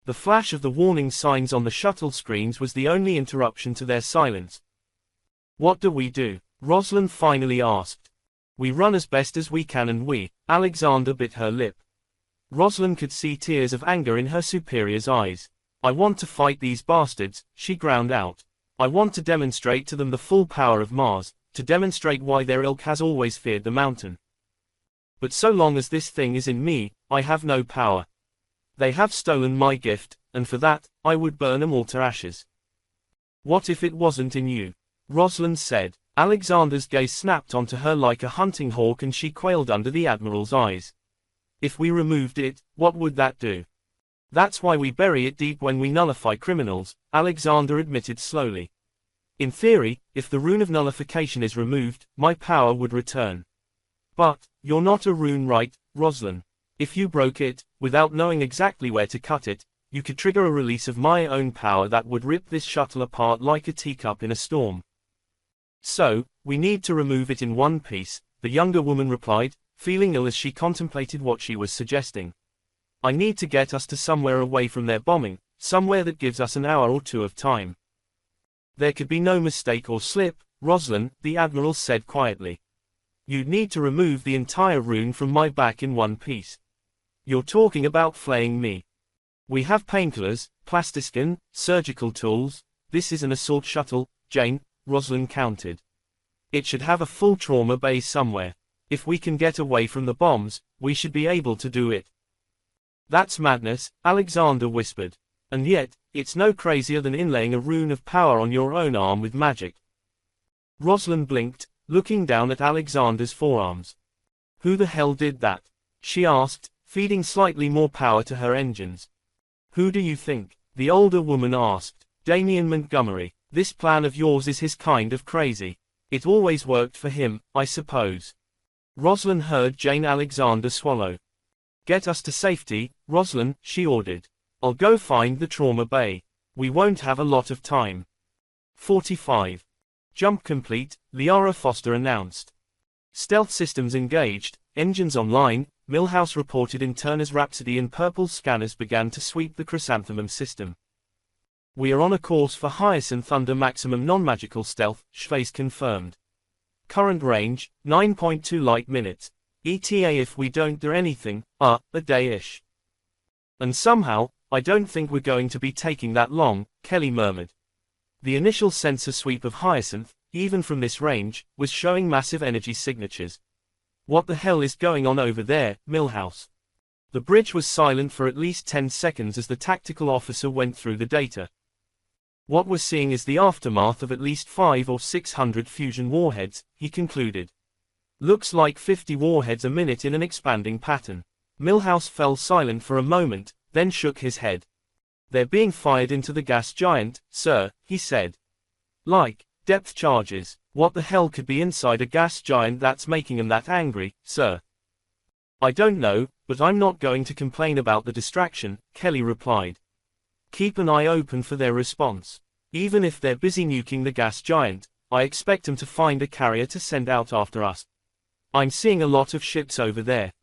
The flash of the warning signs on the shuttle screens was the only interruption to their silence. What do we do? Rosalind finally asked. We run as best as we can and Alexander bit her lip. Rosalind could see tears of anger in her superior's eyes. I want to fight these bastards, she ground out. I want to demonstrate to them the full power of Mars, to demonstrate why their ilk has always feared the mountain. But so long as this thing is in me, I have no power. They have stolen my gift, and for that, I would burn them all to ashes. What if it wasn't in you? Rosalind said. Alexander's gaze snapped onto her like a hunting hawk and she quailed under the Admiral's eyes. If we removed it, what would that do? That's why we bury it deep when we nullify criminals, Alexander admitted slowly. In theory, if the rune of nullification is removed, my power would return. But, you're not a rune, right, Rosalind? If you broke it, without knowing exactly where to cut it, you could trigger a release of my own power that would rip this shuttle apart like a teacup in a storm. So, we need to remove it in one piece, the younger woman replied, feeling ill as she contemplated what she was suggesting. I need to get us to somewhere away from their bombing, somewhere that gives us an hour or two of time. There could be no mistake or slip, Rosalind, the Admiral said quietly. You'd need to remove the entire rune from my back in one piece. You're talking about flaying me. We have painkillers, plastiskin, surgical tools. This is an assault shuttle, Jane, Rosalind counted. It should have a full trauma bay somewhere. If we can get away from the bombs, we should be able to do it. That's madness, Alexander whispered. And yet, it's no crazier than inlaying a rune of power on your own arm with magic. Rosalind blinked, looking down at Alexander's forearms. Who the hell did that? She asked, feeding slightly more power to her engines. Who do you think? The older woman asked. Damien Montgomery. This plan of yours is his kind of crazy. It always worked for him, I suppose. Rosalind heard Jane Alexander swallow. Get us to safety, Rosalind, she ordered. I'll go find the trauma bay. We won't have a lot of time. 45. Jump complete, Liara Foster announced. Stealth systems engaged, engines online, Milhouse reported in Turner's Rhapsody and purple scanners began to sweep the chrysanthemum system. We are on a course for Hyacinth under maximum non-magical stealth, Schweiss confirmed. Current range, 9.2 light minutes. ETA if we don't do anything, a day-ish. And somehow, I don't think we're going to be taking that long, Kelly murmured. The initial sensor sweep of Hyacinth, even from this range, was showing massive energy signatures. What the hell is going on over there, Milhouse? The bridge was silent for at least 10 seconds as the tactical officer went through the data. What we're seeing is the aftermath of at least 500 or 600 fusion warheads, he concluded. Looks like 50 warheads a minute in an expanding pattern. Milhouse fell silent for a moment, then shook his head. They're being fired into the gas giant, sir, he said. Like, depth charges. What the hell could be inside a gas giant that's making them that angry, sir? I don't know, but I'm not going to complain about the distraction, Kelly replied. Keep an eye open for their response. Even if they're busy nuking the gas giant, I expect them to find a carrier to send out after us. I'm seeing a lot of ships over there.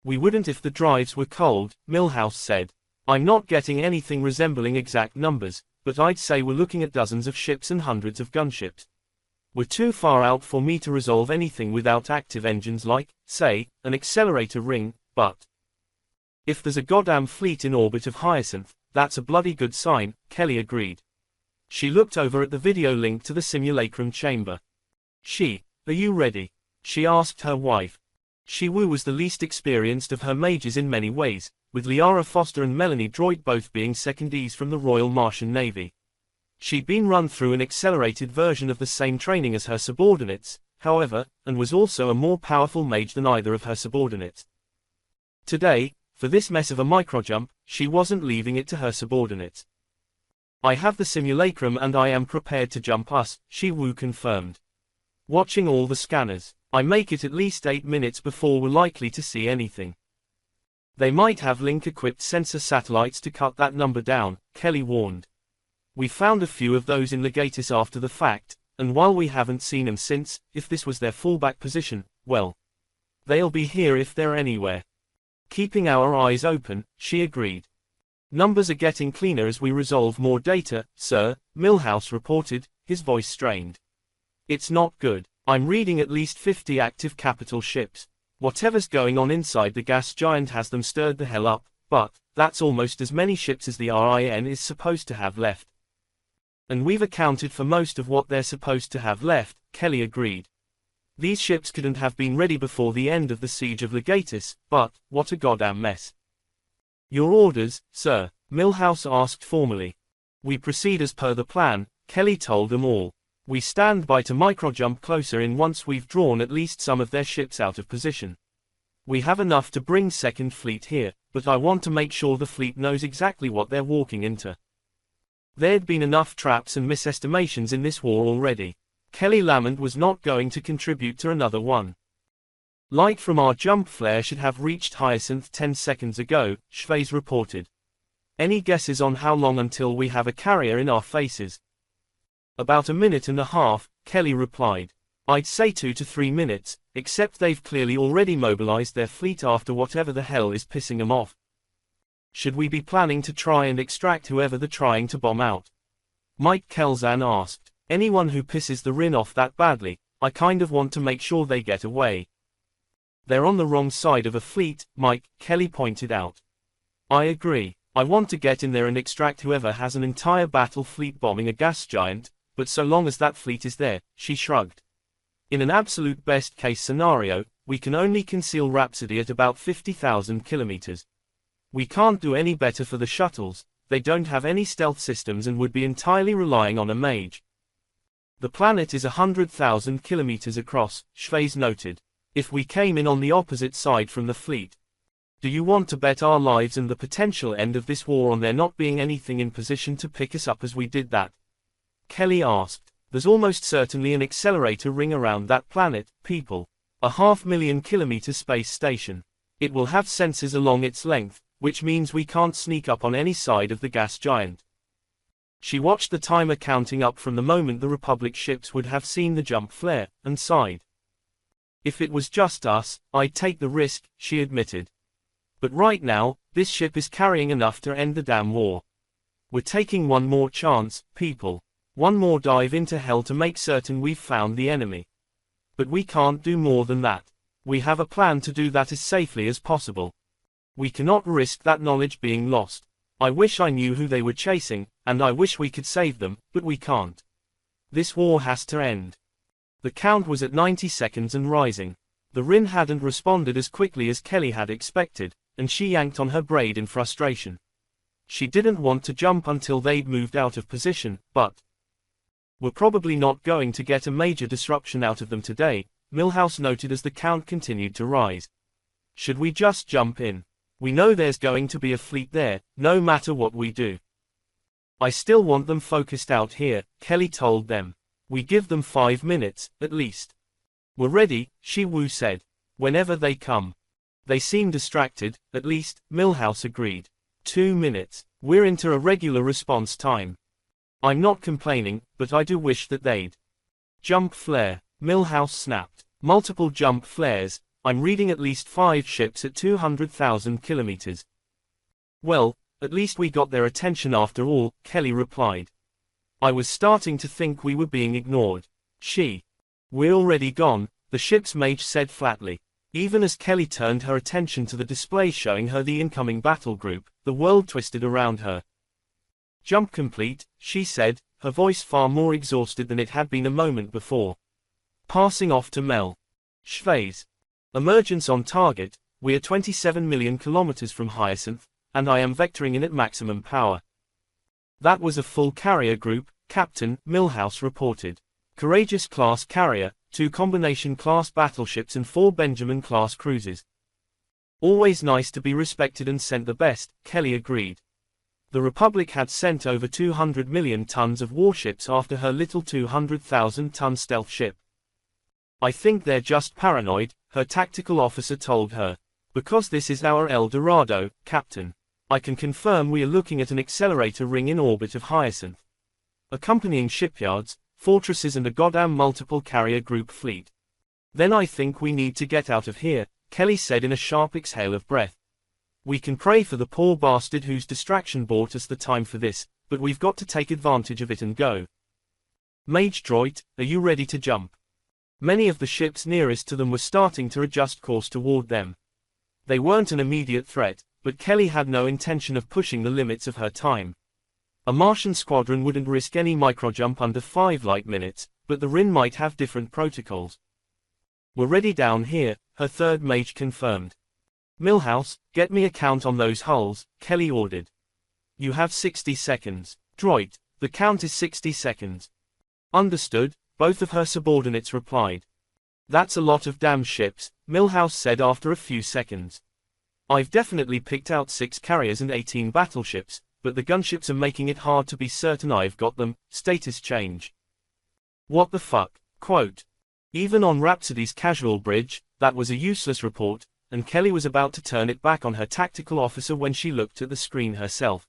We wouldn't if the drives were cold, Milhouse said. I'm not getting anything resembling exact numbers, but I'd say we're looking at dozens of ships and hundreds of gunships. We're too far out for me to resolve anything without active engines like, say, an accelerator ring, but if there's a goddamn fleet in orbit of Hyacinth, that's a bloody good sign, Kelly agreed. She looked over at the video link to the simulacrum chamber. Are you ready? She asked her wife. Shiwu was the least experienced of her mages in many ways, with Liara Foster and Melanie Droit both being secondees from the Royal Martian Navy. She'd been run through an accelerated version of the same training as her subordinates, however, and was also a more powerful mage than either of her subordinates. Today, for this mess of a microjump, she wasn't leaving it to her subordinates. I have the simulacrum and I am prepared to jump us, Shiwu confirmed. Watching all the scanners, I make it at least 8 minutes before we're likely to see anything. They might have link-equipped sensor satellites to cut that number down, Kelly warned. We found a few of those in Legatus after the fact, and while we haven't seen them since, if this was their fallback position, well, they'll be here if they're anywhere. Keeping our eyes open, she agreed. Numbers are getting cleaner as we resolve more data, sir, Milhouse reported, his voice strained. It's not good. I'm reading at least 50 active capital ships. Whatever's going on inside the gas giant has them stirred the hell up, but that's almost as many ships as the RIN is supposed to have left. And we've accounted for most of what they're supposed to have left, Kelly agreed. These ships couldn't have been ready before the end of the siege of Legatus, but what a goddamn mess. Your orders, sir, Milhouse asked formally. We proceed as per the plan, Kelly told them all. We stand by to microjump closer in once we've drawn at least some of their ships out of position. We have enough to bring Second Fleet here, but I want to make sure the fleet knows exactly what they're walking into. There'd been enough traps and misestimations in this war already. Kelly Lamont was not going to contribute to another one. Light from our jump flare should have reached Hyacinth 10 seconds ago, Schweiz reported. Any guesses on how long until we have a carrier in our faces? About a minute and a half, Kelly replied. I'd say 2 to 3 minutes, except they've clearly already mobilized their fleet after whatever the hell is pissing them off. Should we be planning to try and extract whoever they're trying to bomb out? Mike Kelzan asked. Anyone who pisses the Rin off that badly, I kind of want to make sure they get away. They're on the wrong side of a fleet, Mike, Kelly pointed out. I agree. I want to get in there and extract whoever has an entire battle fleet bombing a gas giant, but so long as that fleet is there, she shrugged. In an absolute best-case scenario, we can only conceal Rhapsody at about 50,000 kilometers. We can't do any better for the shuttles, they don't have any stealth systems and would be entirely relying on a Mage. The planet is 100,000 kilometers across, Schweiz noted. If we came in on the opposite side from the fleet. Do you want to bet our lives and the potential end of this war on there not being anything in position to pick us up as we did that? Kelly asked. There's almost certainly an accelerator ring around that planet, people. A 500,000 kilometer space station. It will have sensors along its length, which means we can't sneak up on any side of the gas giant. She watched the timer counting up from the moment the Republic ships would have seen the jump flare, and sighed. If it was just us, I'd take the risk, she admitted. But right now, this ship is carrying enough to end the damn war. We're taking one more chance, people. One more dive into hell to make certain we've found the enemy. But we can't do more than that. We have a plan to do that as safely as possible. We cannot risk that knowledge being lost. I wish I knew who they were chasing, and I wish we could save them, but we can't. This war has to end. The count was at 90 seconds and rising. The Rin hadn't responded as quickly as Kelly had expected, and she yanked on her braid in frustration. She didn't want to jump until they'd moved out of position, but we're probably not going to get a major disruption out of them today, Milhouse noted as the count continued to rise. Should we just jump in? We know there's going to be a fleet there, no matter what we do. I still want them focused out here, Kelly told them. We give them 5 minutes, at least. We're ready, Shi-Wu said. Whenever they come. They seem distracted, at least, Milhouse agreed. 2 minutes. We're into a regular response time. I'm not complaining, but I do wish that they'd. Jump flare. Milhouse snapped. Multiple jump flares. I'm reading at least 5 ships at 200,000 kilometers. Well, at least we got their attention after all, Kelly replied. I was starting to think we were being ignored. We're already gone, the ship's mage said flatly. Even as Kelly turned her attention to the display showing her the incoming battle group, the world twisted around her. Jump complete, she said, her voice far more exhausted than it had been a moment before. Passing off to Mel. Schweiz. Emergence on target, we are 27 million kilometers from Hyacinth, and I am vectoring in at maximum power. That was a full carrier group, Captain, Milhouse reported. Courageous-class carrier, 2 combination-class battleships and 4 Benjamin-class cruisers. Always nice to be respected and sent the best, Kelly agreed. The Republic had sent over 200 million tons of warships after her little 200,000-ton stealth ship. I think they're just paranoid, her tactical officer told her. Because this is our El Dorado, Captain. I can confirm we are looking at an accelerator ring in orbit of Hyacinth. Accompanying shipyards, fortresses and a goddamn multiple carrier group fleet. Then I think we need to get out of here, Kelly said in a sharp exhale of breath. We can pray for the poor bastard whose distraction bought us the time for this, but we've got to take advantage of it and go. Mage droid, are you ready to jump? Many of the ships nearest to them were starting to adjust course toward them. They weren't an immediate threat, but Kelly had no intention of pushing the limits of her time. A Martian squadron wouldn't risk any microjump under 5 light minutes, but the Rin might have different protocols. We're ready down here, her third mage confirmed. Milhouse, get me a count on those hulls, Kelly ordered. You have 60 seconds. Droid, the count is 60 seconds. Understood, both of her subordinates replied. That's a lot of damn ships, Milhouse said after a few seconds. I've definitely picked out 6 carriers and 18 battleships, but the gunships are making it hard to be certain I've got them. Status change. What the fuck? Quote. Even on Rhapsody's casual bridge, that was a useless report, and Kelly was about to turn it back on her tactical officer when she looked at the screen herself.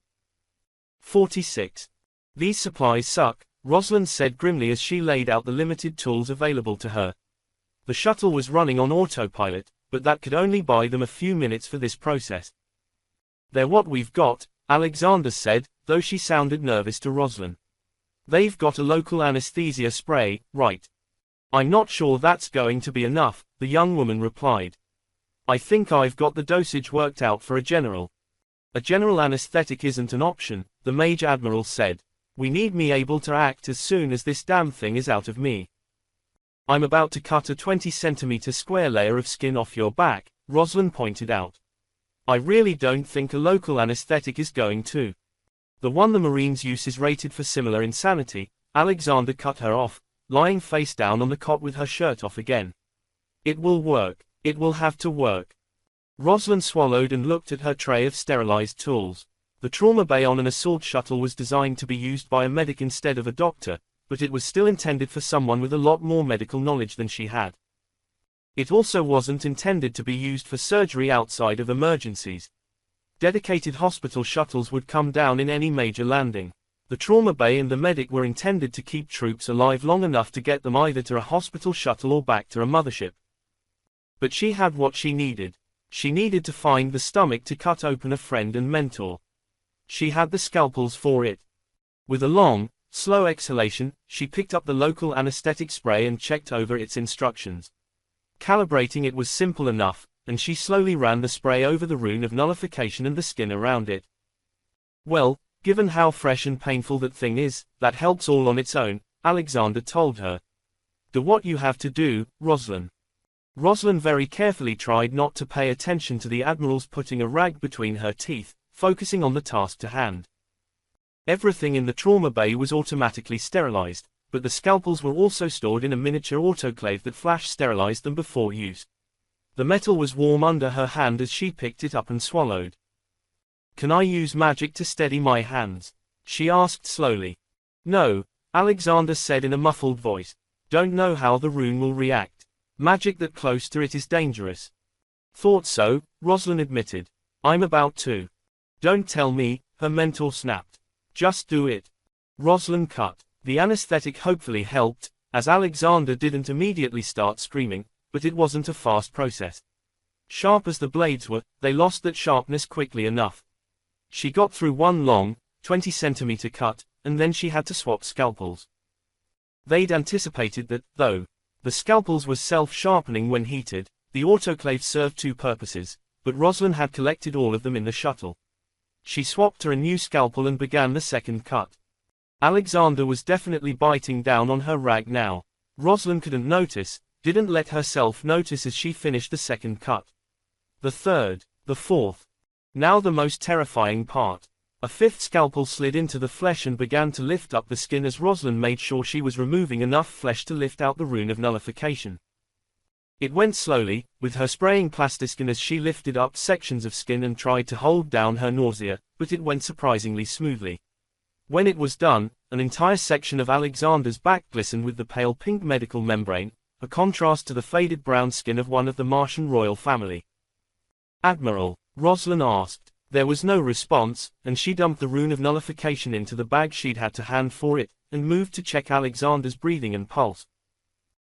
46. These supplies suck, Rosalind said grimly as she laid out the limited tools available to her. The shuttle was running on autopilot, but that could only buy them a few minutes for this process. They're what we've got, Alexander said, though she sounded nervous to Rosalind. They've got a local anesthesia spray, right? I'm not sure that's going to be enough, the young woman replied. I think I've got the dosage worked out for a general. A general anesthetic isn't an option, the Mage Admiral said. We need me able to act as soon as this damn thing is out of me. I'm about to cut a 20-centimeter square layer of skin off your back, Rosalind pointed out. I really don't think a local anesthetic is going to. The one the Marines use is rated for similar insanity. Alexander cut her off, lying face down on the cot with her shirt off again. It will work. It will have to work. Rosalind swallowed and looked at her tray of sterilized tools. The trauma bay on an assault shuttle was designed to be used by a medic instead of a doctor, but it was still intended for someone with a lot more medical knowledge than she had. It also wasn't intended to be used for surgery outside of emergencies. Dedicated hospital shuttles would come down in any major landing. The trauma bay and the medic were intended to keep troops alive long enough to get them either to a hospital shuttle or back to a mothership. But she had what she needed. She needed to find the stomach to cut open a friend and mentor. She had the scalpels for it. With a long, slow exhalation, she picked up the local anesthetic spray and checked over its instructions. Calibrating it was simple enough, and she slowly ran the spray over the rune of nullification and the skin around it. Well, given how fresh and painful that thing is, that helps all on its own, Alexander told her. Do what you have to do, Rosalind. Rosalind very carefully tried not to pay attention to the Admiral's putting a rag between her teeth, focusing on the task to hand. Everything in the trauma bay was automatically sterilized, but the scalpels were also stored in a miniature autoclave that flash sterilized them before use. The metal was warm under her hand as she picked it up and swallowed. Can I use magic to steady my hands? She asked slowly. No, Alexander said in a muffled voice. Don't know how the rune will react. Magic that close to it is dangerous. Thought so, Rosalind admitted. I'm about to. Don't tell me, her mentor snapped. Just do it. Rosalind cut. The anesthetic hopefully helped, as Alexander didn't immediately start screaming, but it wasn't a fast process. Sharp as the blades were, they lost that sharpness quickly enough. She got through one long, 20-centimeter cut, and then she had to swap scalpels. They'd anticipated that, though. The scalpels were self-sharpening when heated. The autoclave served 2 purposes, but Rosalind had collected all of them in the shuttle. She swapped her a new scalpel and began the second cut. Alexander was definitely biting down on her rag now. Rosalind couldn't notice, didn't let herself notice as she finished the second cut. The third, the fourth. Now the most terrifying part. A 5th scalpel slid into the flesh and began to lift up the skin as Rosalind made sure she was removing enough flesh to lift out the rune of nullification. It went slowly, with her spraying plastiskin as she lifted up sections of skin and tried to hold down her nausea, but it went surprisingly smoothly. When it was done, an entire section of Alexander's back glistened with the pale pink medical membrane, a contrast to the faded brown skin of one of the Martian royal family. Admiral, Rosalind asked. There was no response, and she dumped the rune of nullification into the bag she'd had to hand for it, and moved to check Alexander's breathing and pulse.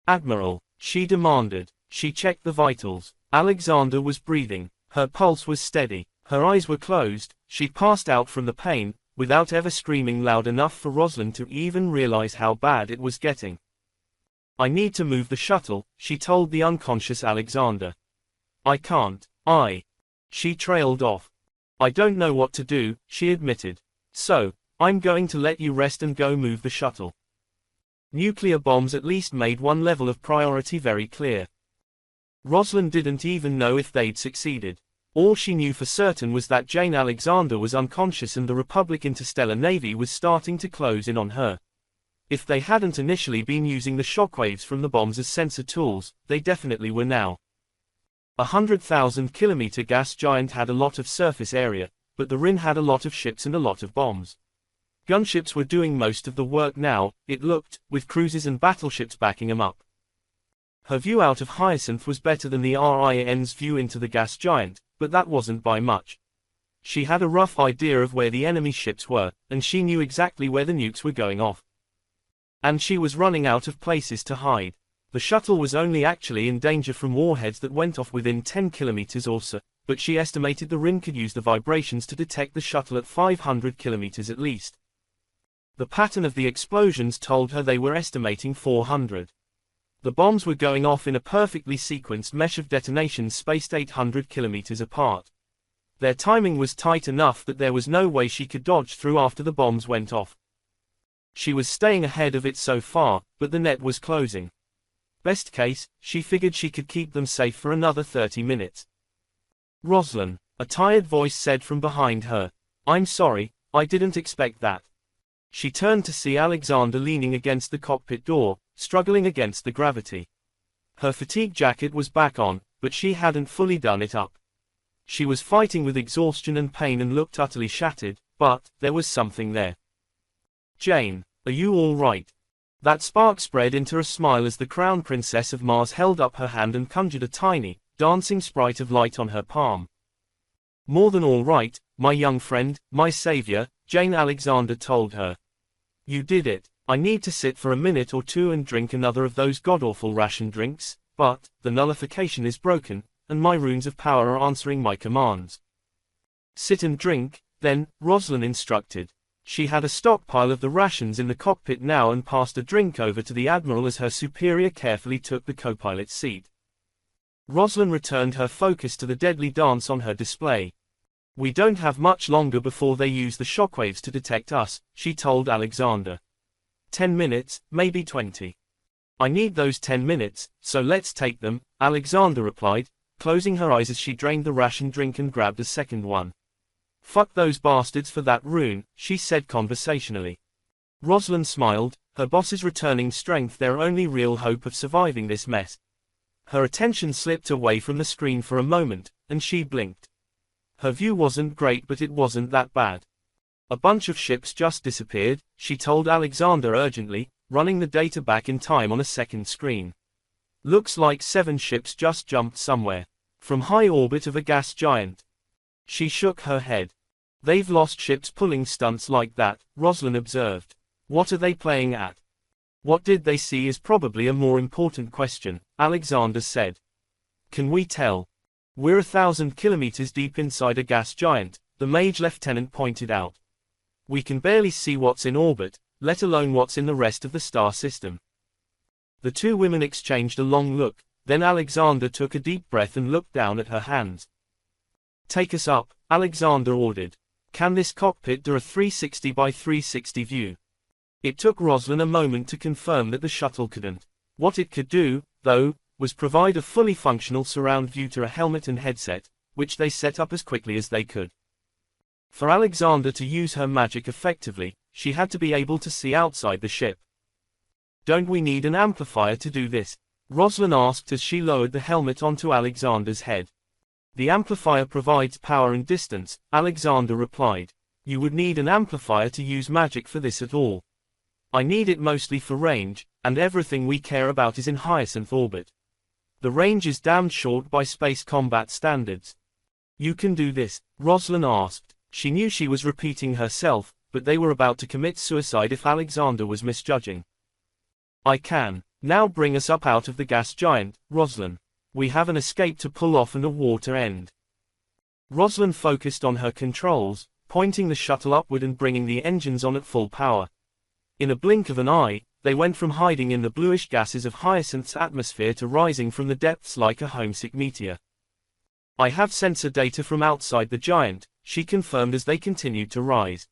Admiral, she demanded. She checked the vitals. Alexander was breathing. Her pulse was steady. Her eyes were closed. She'd passed out from the pain, without ever screaming loud enough for Rosalind to even realize how bad it was getting. I need to move the shuttle, she told the unconscious Alexander. I can't. She trailed off. I don't know what to do, she admitted. So, I'm going to let you rest and go move the shuttle. Nuclear bombs at least made one level of priority very clear. Rosalind didn't even know if they'd succeeded. All she knew for certain was that Jane Alexander was unconscious and the Republic Interstellar Navy was starting to close in on her. If they hadn't initially been using the shockwaves from the bombs as sensor tools, they definitely were now. 100,000-kilometer gas giant had a lot of surface area, but the Rin had a lot of ships and a lot of bombs. Gunships were doing most of the work now, it looked, with cruisers and battleships backing them up. Her view out of Hyacinth was better than the RIAN's view into the gas giant, but that wasn't by much. She had a rough idea of where the enemy ships were, and she knew exactly where the nukes were going off. And she was running out of places to hide. The shuttle was only actually in danger from warheads that went off within 10 kilometers or so, but she estimated the Rin could use the vibrations to detect the shuttle at 500 kilometers at least. The pattern of the explosions told her they were estimating 400. The bombs were going off in a perfectly sequenced mesh of detonations spaced 800 kilometers apart. Their timing was tight enough that there was no way she could dodge through after the bombs went off. She was staying ahead of it so far, but the net was closing. Best case, she figured she could keep them safe for another 30 minutes. Roslyn, a tired voice said from behind her. I'm sorry, I didn't expect that. She turned to see Alexander leaning against the cockpit door, struggling against the gravity. Her fatigue jacket was back on, but she hadn't fully done it up. She was fighting with exhaustion and pain and looked utterly shattered, but there was something there. Jane, are you all right? That spark spread into a smile as the Crown Princess of Mars held up her hand and conjured a tiny, dancing sprite of light on her palm. More than all right, my young friend, my savior, Jane Alexander told her. You did it. I need to sit for a minute or two and drink another of those god-awful ration drinks, but the nullification is broken, and my runes of power are answering my commands. Sit and drink, then, Roslyn instructed. She had a stockpile of the rations in the cockpit now and passed a drink over to the Admiral as her superior carefully took the co-pilot's seat. Roslyn returned her focus to the deadly dance on her display. We don't have much longer before they use the shockwaves to detect us, she told Alexander. 10 minutes, maybe 20. I need those 10 minutes, so let's take them, Alexander replied, closing her eyes as she drained the ration drink and grabbed a second one. Fuck those bastards for that rune, she said conversationally. Roslyn smiled, her boss's returning strength their only real hope of surviving this mess. Her attention slipped away from the screen for a moment, and she blinked. Her view wasn't great, but it wasn't that bad. A bunch of ships just disappeared, she told Alexander urgently, running the data back in time on a second screen. Looks like 7 ships just jumped somewhere. From high orbit of a gas giant. She shook her head. They've lost ships pulling stunts like that, Roslyn observed. What are they playing at? What did they see is probably a more important question, Alexander said. Can we tell? We're 1,000 kilometers deep inside a gas giant, the Mage lieutenant pointed out. We can barely see what's in orbit, let alone what's in the rest of the star system. The two women exchanged a long look, then Alexander took a deep breath and looked down at her hands. Take us up, Alexander ordered. Can this cockpit do a 360 by 360 view? It took Roslyn a moment to confirm that the shuttle couldn't. What it could do, though, was provide a fully functional surround view to a helmet and headset, which they set up as quickly as they could. For Alexander to use her magic effectively, she had to be able to see outside the ship. Don't we need an amplifier to do this? Roslyn asked as she lowered the helmet onto Alexander's head. The amplifier provides power and distance, Alexander replied. You would need an amplifier to use magic for this at all. I need it mostly for range, and everything we care about is in Hyacinth orbit. The range is damned short by space combat standards. You can do this? Roslyn asked. She knew she was repeating herself, but they were about to commit suicide if Alexander was misjudging. I can. Now bring us up out of the gas giant, Roslyn. We have an escape to pull off and a war to end. Roslyn focused on her controls, pointing the shuttle upward and bringing the engines on at full power. In a blink of an eye, they went from hiding in the bluish gases of Hyacinth's atmosphere to rising from the depths like a homesick meteor. I have sensor data from outside the giant, she confirmed as they continued to rise.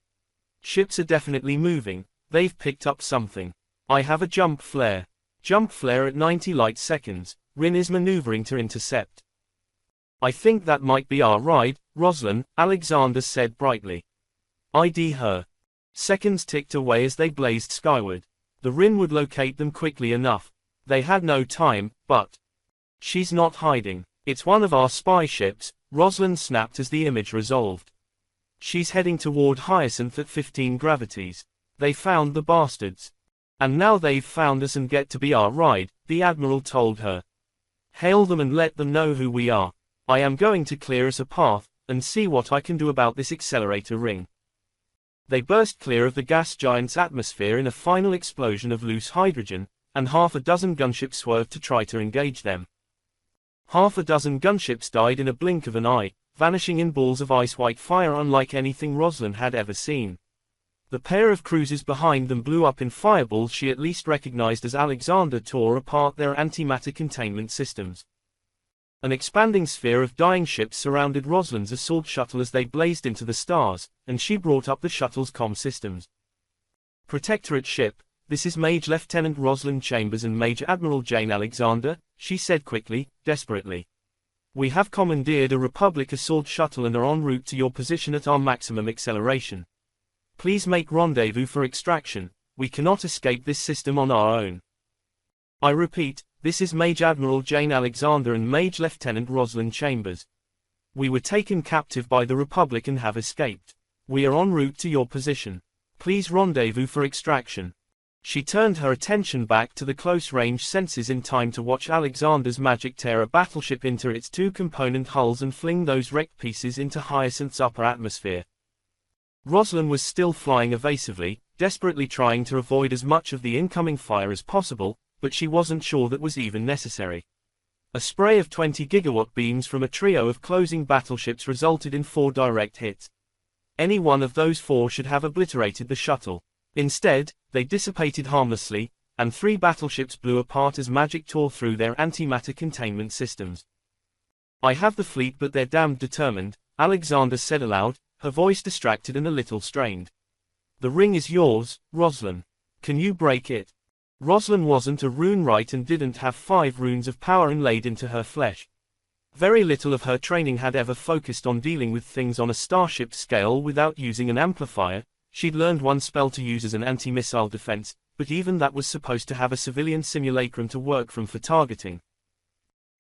Ships are definitely moving, they've picked up something. I have a jump flare. Jump flare at 90 light seconds, Rin is maneuvering to intercept. I think that might be our ride, Roslyn, Alexander said brightly. ID her. Seconds ticked away as they blazed skyward. The Rin would locate them quickly enough. They had no time, but... She's not hiding. It's one of our spy ships, Rosalind snapped as the image resolved. She's heading toward Hyacinth at 15 gravities. They found the bastards. And now they've found us and get to be our ride, the Admiral told her. Hail them and let them know who we are. I am going to clear us a path, and see what I can do about this accelerator ring. They burst clear of the gas giant's atmosphere in a final explosion of loose hydrogen, and half a dozen gunships swerved to try to engage them. Half a dozen gunships died in a blink of an eye, vanishing in balls of ice-white fire unlike anything Rosalind had ever seen. The pair of cruisers behind them blew up in fireballs she at least recognized as Alexander tore apart their antimatter containment systems. An expanding sphere of dying ships surrounded Rosalind's assault shuttle as they blazed into the stars, and she brought up the shuttle's comm systems. Protectorate ship, this is Mage Lieutenant Rosalind Chambers and Major Admiral Jane Alexander, she said quickly, desperately. We have commandeered a Republic assault shuttle and are en route to your position at our maximum acceleration. Please make rendezvous for extraction. We cannot escape this system on our own. I repeat, this is Major Admiral Jane Alexander and Mage Lieutenant Rosalind Chambers. We were taken captive by the Republic and have escaped. We are en route to your position. Please rendezvous for extraction. She turned her attention back to the close-range sensors in time to watch Alexander's magic tear a battleship into its two-component hulls and fling those wrecked pieces into Hyacinth's upper atmosphere. Rosalind was still flying evasively, desperately trying to avoid as much of the incoming fire as possible, but she wasn't sure that was even necessary. A spray of 20 gigawatt beams from a trio of closing battleships resulted in 4 direct hits. Any one of those 4 should have obliterated the shuttle. Instead, they dissipated harmlessly, and 3 battleships blew apart as magic tore through their antimatter containment systems. I have the fleet but they're damned determined, Alexander said aloud, her voice distracted and a little strained. The ring is yours, Rosalind. Can you break it? Rosalind wasn't a rune wright and didn't have 5 runes of power inlaid into her flesh. Very little of her training had ever focused on dealing with things on a starship scale without using an amplifier. She'd learned one spell to use as an anti-missile defense, but even that was supposed to have a civilian simulacrum to work from for targeting.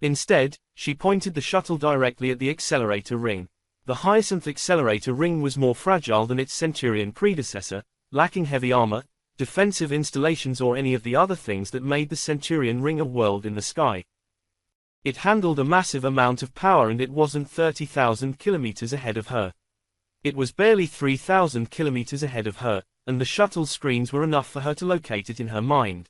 Instead, she pointed the shuttle directly at the accelerator ring. The Hyacinth accelerator ring was more fragile than its Centurion predecessor, lacking heavy armor, defensive installations or any of the other things that made the Centurion ring a world in the sky. It handled a massive amount of power and it wasn't 30,000 kilometers ahead of her. It was barely 3,000 kilometers ahead of her, and the shuttle's screens were enough for her to locate it in her mind.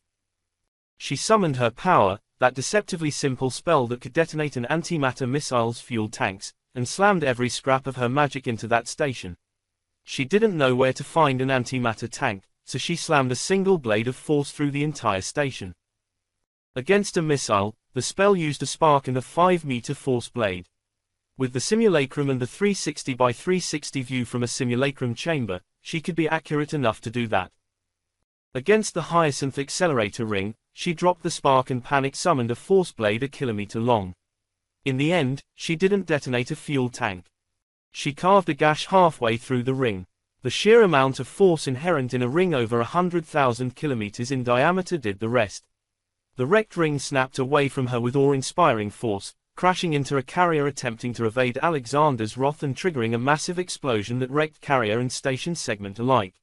She summoned her power, that deceptively simple spell that could detonate an antimatter missile's fuel tanks, and slammed every scrap of her magic into that station. She didn't know where to find an antimatter tank, so she slammed a single blade of force through the entire station. Against a missile, the spell used a spark and a 5-meter force blade. With the simulacrum and the 360 by 360 view from a simulacrum chamber, she could be accurate enough to do that. Against the Hyacinth accelerator ring, she dropped the spark and panic-summoned a force blade a kilometer long. In the end, she didn't detonate a fuel tank. She carved a gash halfway through the ring. The sheer amount of force inherent in a ring over 100,000 kilometers in diameter did the rest. The wrecked ring snapped away from her with awe-inspiring force, crashing into a carrier attempting to evade Alexander's wrath and triggering a massive explosion that wrecked carrier and station segment alike.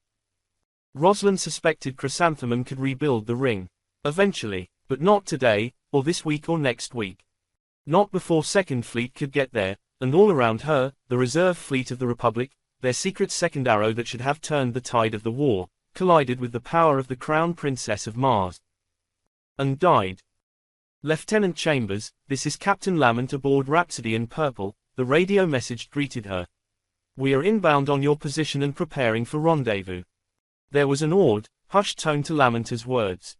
Rosalind suspected Chrysanthemum could rebuild the ring. Eventually, but not today, or this week or next week. Not before Second Fleet could get there, and all around her, the reserve fleet of the Republic, their secret second arrow that should have turned the tide of the war, collided with the power of the Crown Princess of Mars. And died. Lieutenant Chambers, this is Captain Lamont aboard Rhapsody in Purple, the radio message greeted her. We are inbound on your position and preparing for rendezvous. There was an awed, hushed tone to Lamonta's words.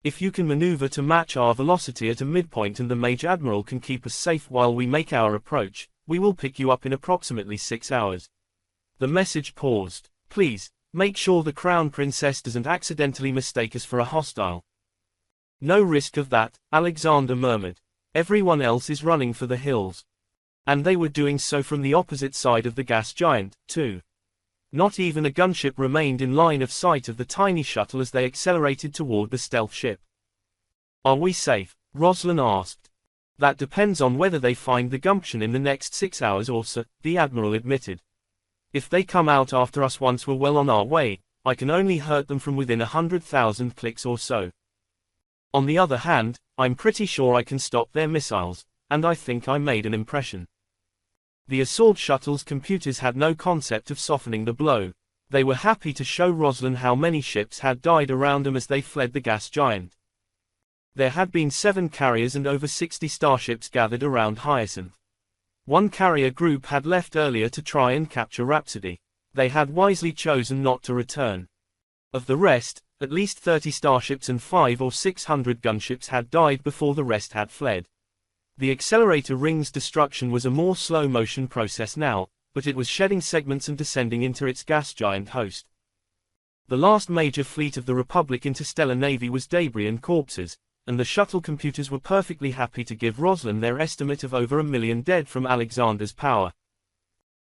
If you can maneuver to match our velocity at a midpoint and the Major Admiral can keep us safe while we make our approach, we will pick you up in approximately 6 hours. The message paused. Please, make sure the Crown Princess doesn't accidentally mistake us for a hostile. No risk of that, Alexander murmured. Everyone else is running for the hills. And they were doing so from the opposite side of the gas giant, too. Not even a gunship remained in line of sight of the tiny shuttle as they accelerated toward the stealth ship. "Are we safe?" Rosalind asked. "That depends on whether they find the gumption in the next 6 hours or so," the Admiral admitted. "If they come out after us once we're well on our way, I can only hurt them from within 100,000 clicks or so. On the other hand, I'm pretty sure I can stop their missiles, and I think I made an impression." The assault shuttle's computers had no concept of softening the blow. They were happy to show Rosalind how many ships had died around them as they fled the gas giant. There had been 7 carriers and over 60 starships gathered around Hyacinth. One carrier group had left earlier to try and capture Rhapsody. They had wisely chosen not to return. Of the rest, at least 30 starships and 500 or 600 gunships had died before the rest had fled. The accelerator ring's destruction was a more slow-motion process now, but it was shedding segments and descending into its gas giant host. The last major fleet of the Republic interstellar navy was debris and corpses, and the shuttle computers were perfectly happy to give Rosalind their estimate of over 1 million dead from Alexander's power.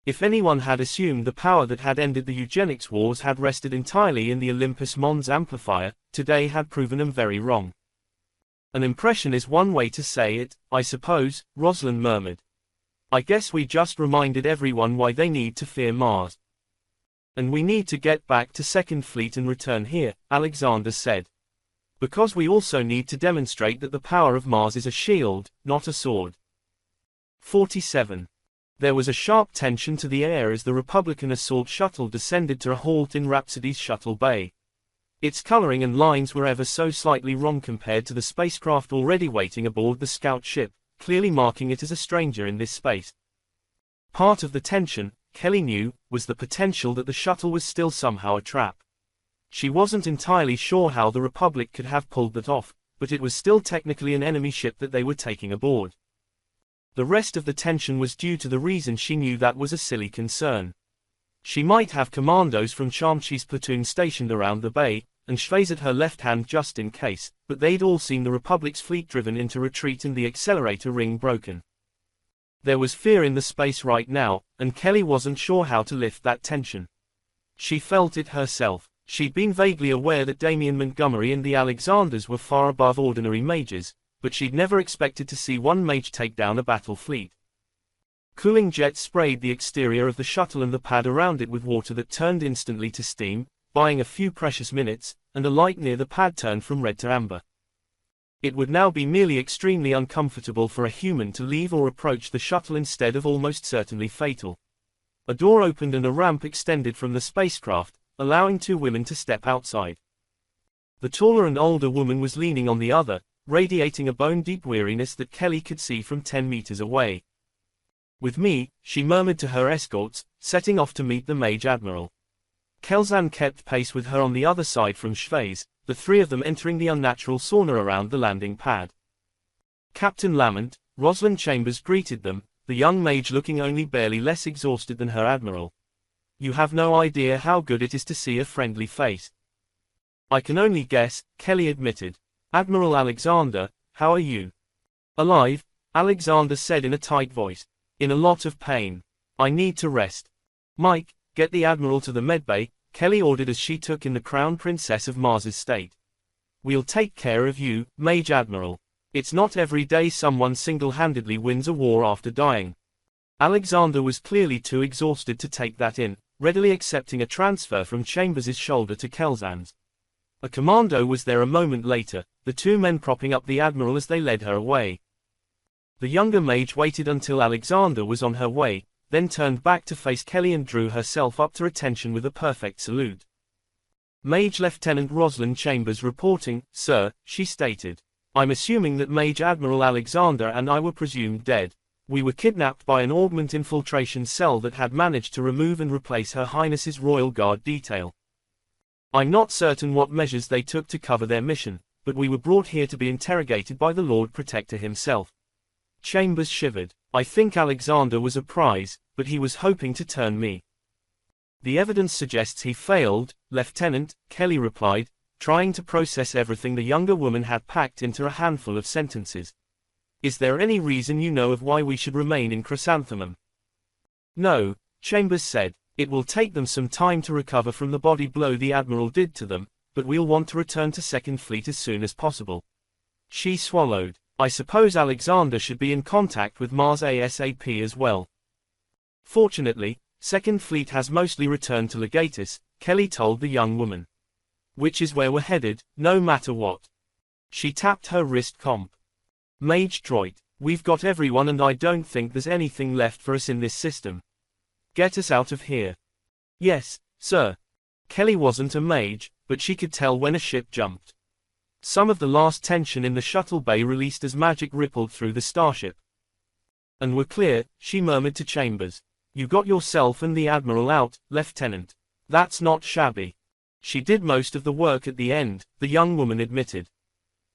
If anyone had assumed the power that had ended the eugenics wars had rested entirely in the Olympus Mons amplifier, today had proven them very wrong. "An impression is one way to say it, I suppose," Rosalind murmured. "I guess we just reminded everyone why they need to fear Mars. And we need to get back to Second Fleet and return here," Alexander said. "Because we also need to demonstrate that the power of Mars is a shield, not a sword." 47. There was a sharp tension to the air as the Republican assault shuttle descended to a halt in Rhapsody's shuttle bay. Its coloring and lines were ever so slightly wrong compared to the spacecraft already waiting aboard the scout ship, clearly marking it as a stranger in this space. Part of the tension, Kelly knew, was the potential that the shuttle was still somehow a trap. She wasn't entirely sure how the Republic could have pulled that off, but it was still technically an enemy ship that they were taking aboard. The rest of the tension was due to the reason she knew that was a silly concern. She might have commandos from Shamshi's platoon stationed around the bay, and Schweiz at her left hand just in case, but they'd all seen the Republic's fleet driven into retreat and the accelerator ring broken. There was fear in the space right now, and Kelly wasn't sure how to lift that tension. She felt it herself. She'd been vaguely aware that Damian Montgomery and the Alexanders were far above ordinary mages, but she'd never expected to see one mage take down a battle fleet. Cooling jets sprayed the exterior of the shuttle and the pad around it with water that turned instantly to steam, buying a few precious minutes, and a light near the pad turned from red to amber. It would now be merely extremely uncomfortable for a human to leave or approach the shuttle instead of almost certainly fatal. A door opened and a ramp extended from the spacecraft, allowing 2 women to step outside. The taller and older woman was leaning on the other, radiating a bone-deep weariness that Kelly could see from 10 meters away. "With me," she murmured to her escorts, setting off to meet the Mage Admiral. Kelzan kept pace with her on the other side from Schweiz, the 3 of them entering the unnatural sauna around the landing pad. Captain Lamont, Rosalind Chambers greeted them, the young mage looking only barely less exhausted than her admiral. "You have no idea how good it is to see a friendly face." "I can only guess," Kelly admitted. "Admiral Alexander, how are you?" "Alive," Alexander said in a tight voice. "In a lot of pain. I need to rest." "Mike, get the Admiral to the medbay," Kelly ordered as she took in the Crown Princess of Mars's state. "We'll take care of you, Mage Admiral. It's not every day someone single-handedly wins a war after dying." Alexander was clearly too exhausted to take that in, readily accepting a transfer from Chambers' shoulder to Kelzan's. A commando was there a moment later, the 2 men propping up the Admiral as they led her away. The younger mage waited until Alexander was on her way, then turned back to face Kelly and drew herself up to attention with a perfect salute. "Mage Lieutenant Rosalind Chambers reporting, sir," she stated. "I'm assuming that Mage Admiral Alexander and I were presumed dead. We were kidnapped by an augment infiltration cell that had managed to remove and replace Her Highness's Royal Guard detail. I'm not certain what measures they took to cover their mission, but we were brought here to be interrogated by the Lord Protector himself." Chambers shivered. "I think Alexander was a prize, but he was hoping to turn me." "The evidence suggests he failed, Lieutenant," Kelly replied, trying to process everything the younger woman had packed into a handful of sentences. "Is there any reason you know of why we should remain in Chrysanthemum?" "No," Chambers said. It will take them some time to recover from the body blow the Admiral did to them, but we'll want to return to Second Fleet as soon as possible. She swallowed. I suppose Alexander should be in contact with Mars ASAP as well. Fortunately, Second Fleet has mostly returned to Legatus, Kelly told the young woman. Which is where we're headed, no matter what. She tapped her wrist comp. Mage droid, we've got everyone and I don't think there's anything left for us in this system. Get us out of here. Yes, sir. Kelly wasn't a mage, but she could tell when a ship jumped. Some of the last tension in the shuttle bay released as magic rippled through the starship. And we're clear, she murmured to Chambers. You got yourself and the Admiral out, Lieutenant. That's not shabby. She did most of the work at the end, the young woman admitted.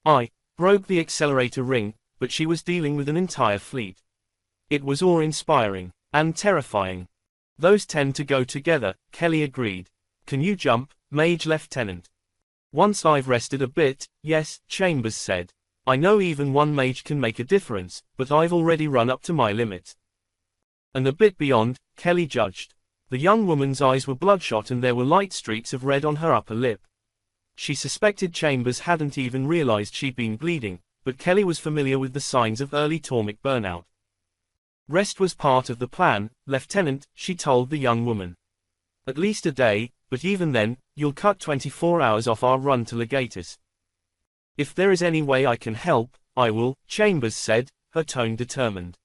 I broke the accelerator ring, but she was dealing with an entire fleet. It was awe-inspiring, and terrifying. Those tend to go together, Kelly agreed. Can you jump, Mage Lieutenant? Once I've rested a bit, yes, Chambers said. I know even one mage can make a difference, but I've already run up to my limit. And a bit beyond, Kelly judged. The young woman's eyes were bloodshot and there were light streaks of red on her upper lip. She suspected Chambers hadn't even realized she'd been bleeding, but Kelly was familiar with the signs of early thermic burnout. Rest was part of the plan, Lieutenant, she told the young woman. At least a day, but even then, you'll cut 24 hours off our run to Legatus. If there is any way I can help, I will, Chambers said, her tone determined.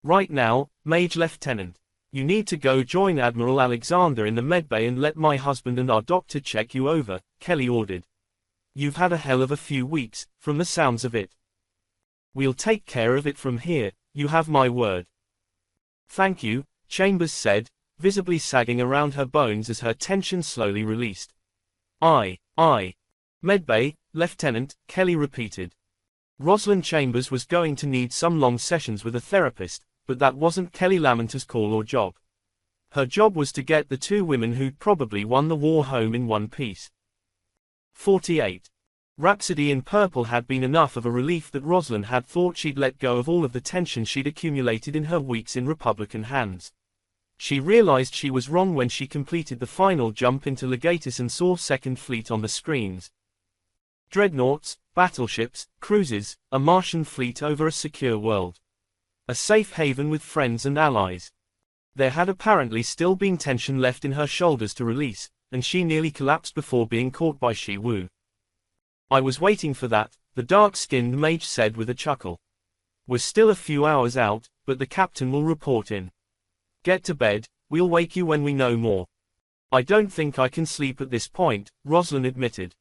Right now, Mage Lieutenant. You need to go join Admiral Alexander in the medbay and let my husband and our doctor check you over, Kelly ordered. You've had a hell of a few weeks, from the sounds of it. We'll take care of it from here, you have my word. Thank you, Chambers said, visibly sagging around her bones as her tension slowly released. Aye. Medbay, Lieutenant, Kelly repeated. Rosalind Chambers was going to need some long sessions with a therapist, but that wasn't Kelly Lamanter's call or job. Her job was to get the two women who'd probably won the war home in one piece. 48. Rhapsody in Purple had been enough of a relief that Rosalind had thought she'd let go of all of the tension she'd accumulated in her weeks in Republican hands. She realized she was wrong when she completed the final jump into Legatus and saw Second Fleet on the screens. Dreadnoughts, battleships, cruisers, a Martian fleet over a secure world. A safe haven with friends and allies. There had apparently still been tension left in her shoulders to release, and she nearly collapsed before being caught by Shi Wu. I was waiting for that, the dark-skinned mage said with a chuckle. We're still a few hours out, but the captain will report in. Get to bed, we'll wake you when we know more. I don't think I can sleep at this point, Rosalind admitted.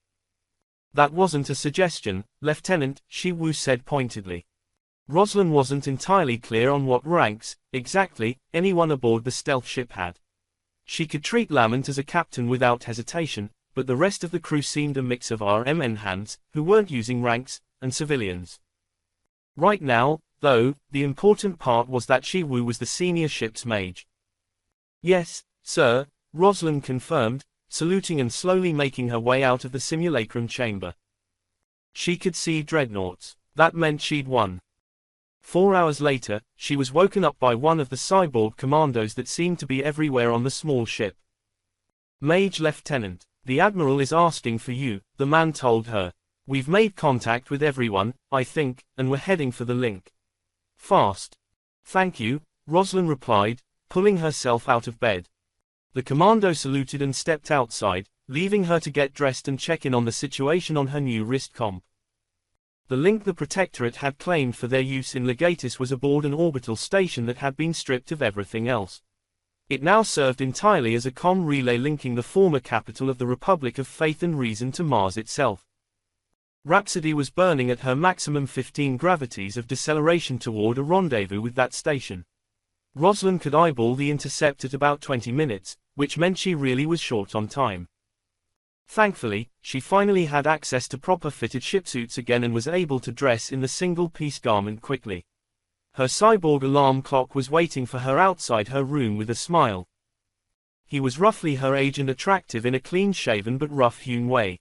That wasn't a suggestion, Lieutenant, Shi Wu said pointedly. Rosalind wasn't entirely clear on what ranks, exactly, anyone aboard the stealth ship had. She could treat Lamont as a captain without hesitation, but the rest of the crew seemed a mix of RMN hands, who weren't using ranks, and civilians. Right now, though, the important part was that Shi Wu was the senior ship's mage. Yes, sir, Rosalind confirmed, saluting and slowly making her way out of the simulacrum chamber. She could see dreadnoughts. That meant she'd won. 4 hours later, she was woken up by one of the cyborg commandos that seemed to be everywhere on the small ship. Mage Lieutenant, the Admiral is asking for you, the man told her. We've made contact with everyone, I think, and we're heading for the link. Fast. Thank you, Rosalind replied, pulling herself out of bed. The commando saluted and stepped outside, leaving her to get dressed and check in on the situation on her new wrist comp. The link the Protectorate had claimed for their use in Legatus was aboard an orbital station that had been stripped of everything else. It now served entirely as a comm relay linking the former capital of the Republic of Faith and Reason to Mars itself. Rhapsody was burning at her maximum 15 gravities of deceleration toward a rendezvous with that station. Rosalind could eyeball the intercept at about 20 minutes, which meant she really was short on time. Thankfully, she finally had access to proper fitted shipsuits again and was able to dress in the single-piece garment quickly. Her cyborg alarm clock was waiting for her outside her room with a smile. He was roughly her age and attractive in a clean-shaven but rough-hewn way.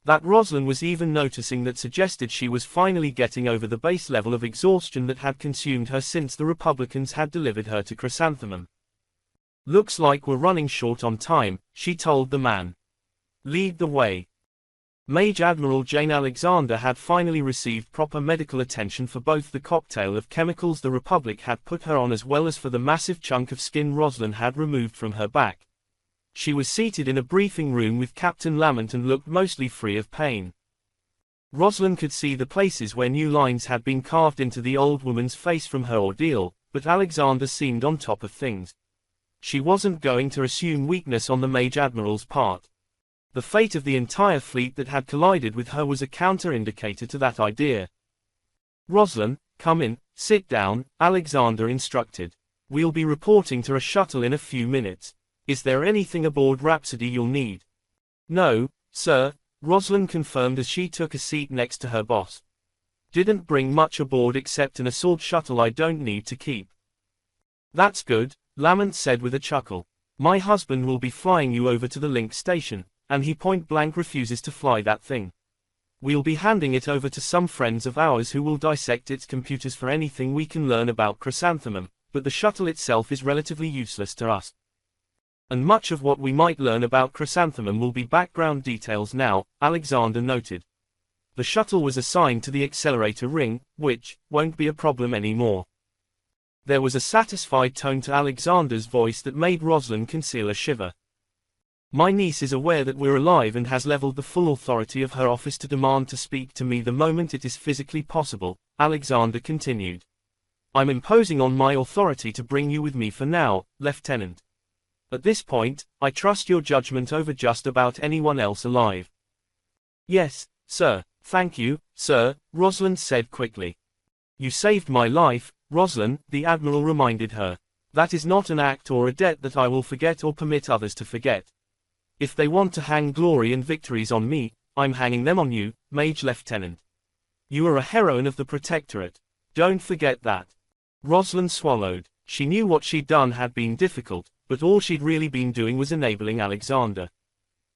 That Rosalind was even noticing that suggested she was finally getting over the base level of exhaustion that had consumed her since the Republicans had delivered her to Chrysanthemum. Looks like we're running short on time, she told the man. Lead the way. Mage Admiral Jane Alexander had finally received proper medical attention for both the cocktail of chemicals the Republic had put her on as well as for the massive chunk of skin Rosalind had removed from her back. She was seated in a briefing room with Captain Lamont and looked mostly free of pain. Rosalind could see the places where new lines had been carved into the old woman's face from her ordeal, but Alexander seemed on top of things. She wasn't going to assume weakness on the Mage Admiral's part. The fate of the entire fleet that had collided with her was a counter-indicator to that idea. Rosalind, come in, sit down, Alexander instructed. We'll be reporting to a shuttle in a few minutes. Is there anything aboard Rhapsody you'll need? No, sir, Rosalind confirmed as she took a seat next to her boss. Didn't bring much aboard except an assault shuttle I don't need to keep. That's good, Lamont said with a chuckle. My husband will be flying you over to the Link station, and he point-blank refuses to fly that thing. We'll be handing it over to some friends of ours who will dissect its computers for anything we can learn about Chrysanthemum, but the shuttle itself is relatively useless to us. And much of what we might learn about Chrysanthemum will be background details now, Alexander noted. The shuttle was assigned to the accelerator ring, which won't be a problem anymore. There was a satisfied tone to Alexander's voice that made Rosalind conceal a shiver. My niece is aware that we're alive and has leveled the full authority of her office to demand to speak to me the moment it is physically possible, Alexander continued. I'm imposing on my authority to bring you with me for now, Lieutenant. At this point, I trust your judgment over just about anyone else alive. Yes, sir, thank you, sir, Rosalind said quickly. You saved my life, Rosalind, the Admiral reminded her. That is not an act or a debt that I will forget or permit others to forget. If they want to hang glory and victories on me, I'm hanging them on you, Mage Lieutenant. You are a heroine of the Protectorate. Don't forget that. Rosalind swallowed. She knew what she'd done had been difficult, but all she'd really been doing was enabling Alexander.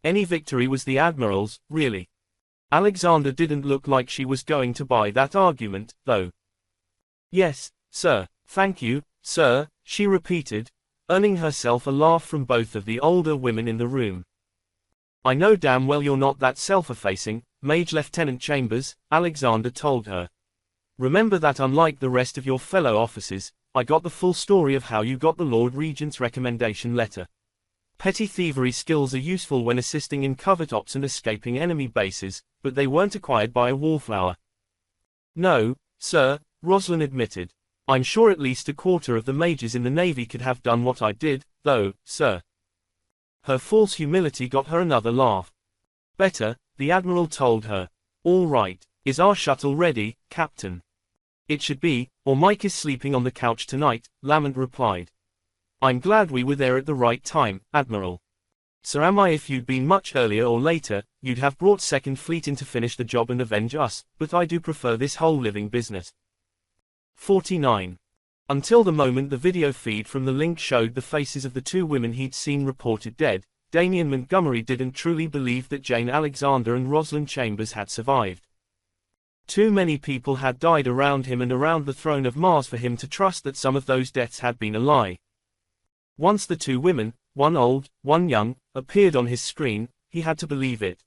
Any victory was the Admiral's, really. Alexander didn't look like she was going to buy that argument, though. Yes, sir, thank you, sir, she repeated, earning herself a laugh from both of the older women in the room. I know damn well you're not that self-effacing, Mage Lieutenant Chambers, Alexander told her. Remember that unlike the rest of your fellow officers, I got the full story of how you got the Lord Regent's recommendation letter. Petty thievery skills are useful when assisting in covert ops and escaping enemy bases, but they weren't acquired by a wallflower. No, sir, Rosalind admitted. I'm sure at least a quarter of the mages in the Navy could have done what I did, though, sir. Her false humility got her another laugh. Better, the Admiral told her. All right, is our shuttle ready, Captain? It should be, or Mike is sleeping on the couch tonight, Lamont replied. I'm glad we were there at the right time, Admiral. So am I. If you'd been much earlier or later, you'd have brought Second Fleet in to finish the job and avenge us, but I do prefer this whole living business. 49. Until the moment the video feed from the Link showed the faces of the two women he'd seen reported dead, Damien Montgomery didn't truly believe that Jane Alexander and Rosalind Chambers had survived. Too many people had died around him and around the throne of Mars for him to trust that some of those deaths had been a lie. Once the two women, one old, one young, appeared on his screen, he had to believe it.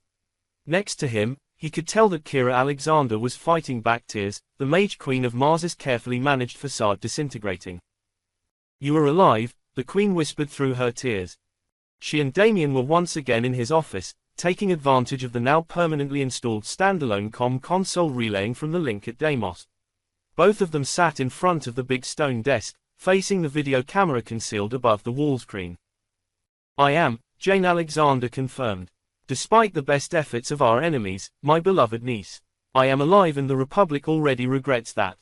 Next to him, he could tell that Kira Alexander was fighting back tears, the Mage Queen of Mars's carefully managed facade disintegrating. You are alive, the Queen whispered through her tears. She and Damien were once again in his office, taking advantage of the now permanently installed standalone comm console relaying from the Link at Deimos. Both of them sat in front of the big stone desk, facing the video camera concealed above the wall screen. I am, Jane Alexander confirmed. Despite the best efforts of our enemies, my beloved niece. I am alive and the Republic already regrets that.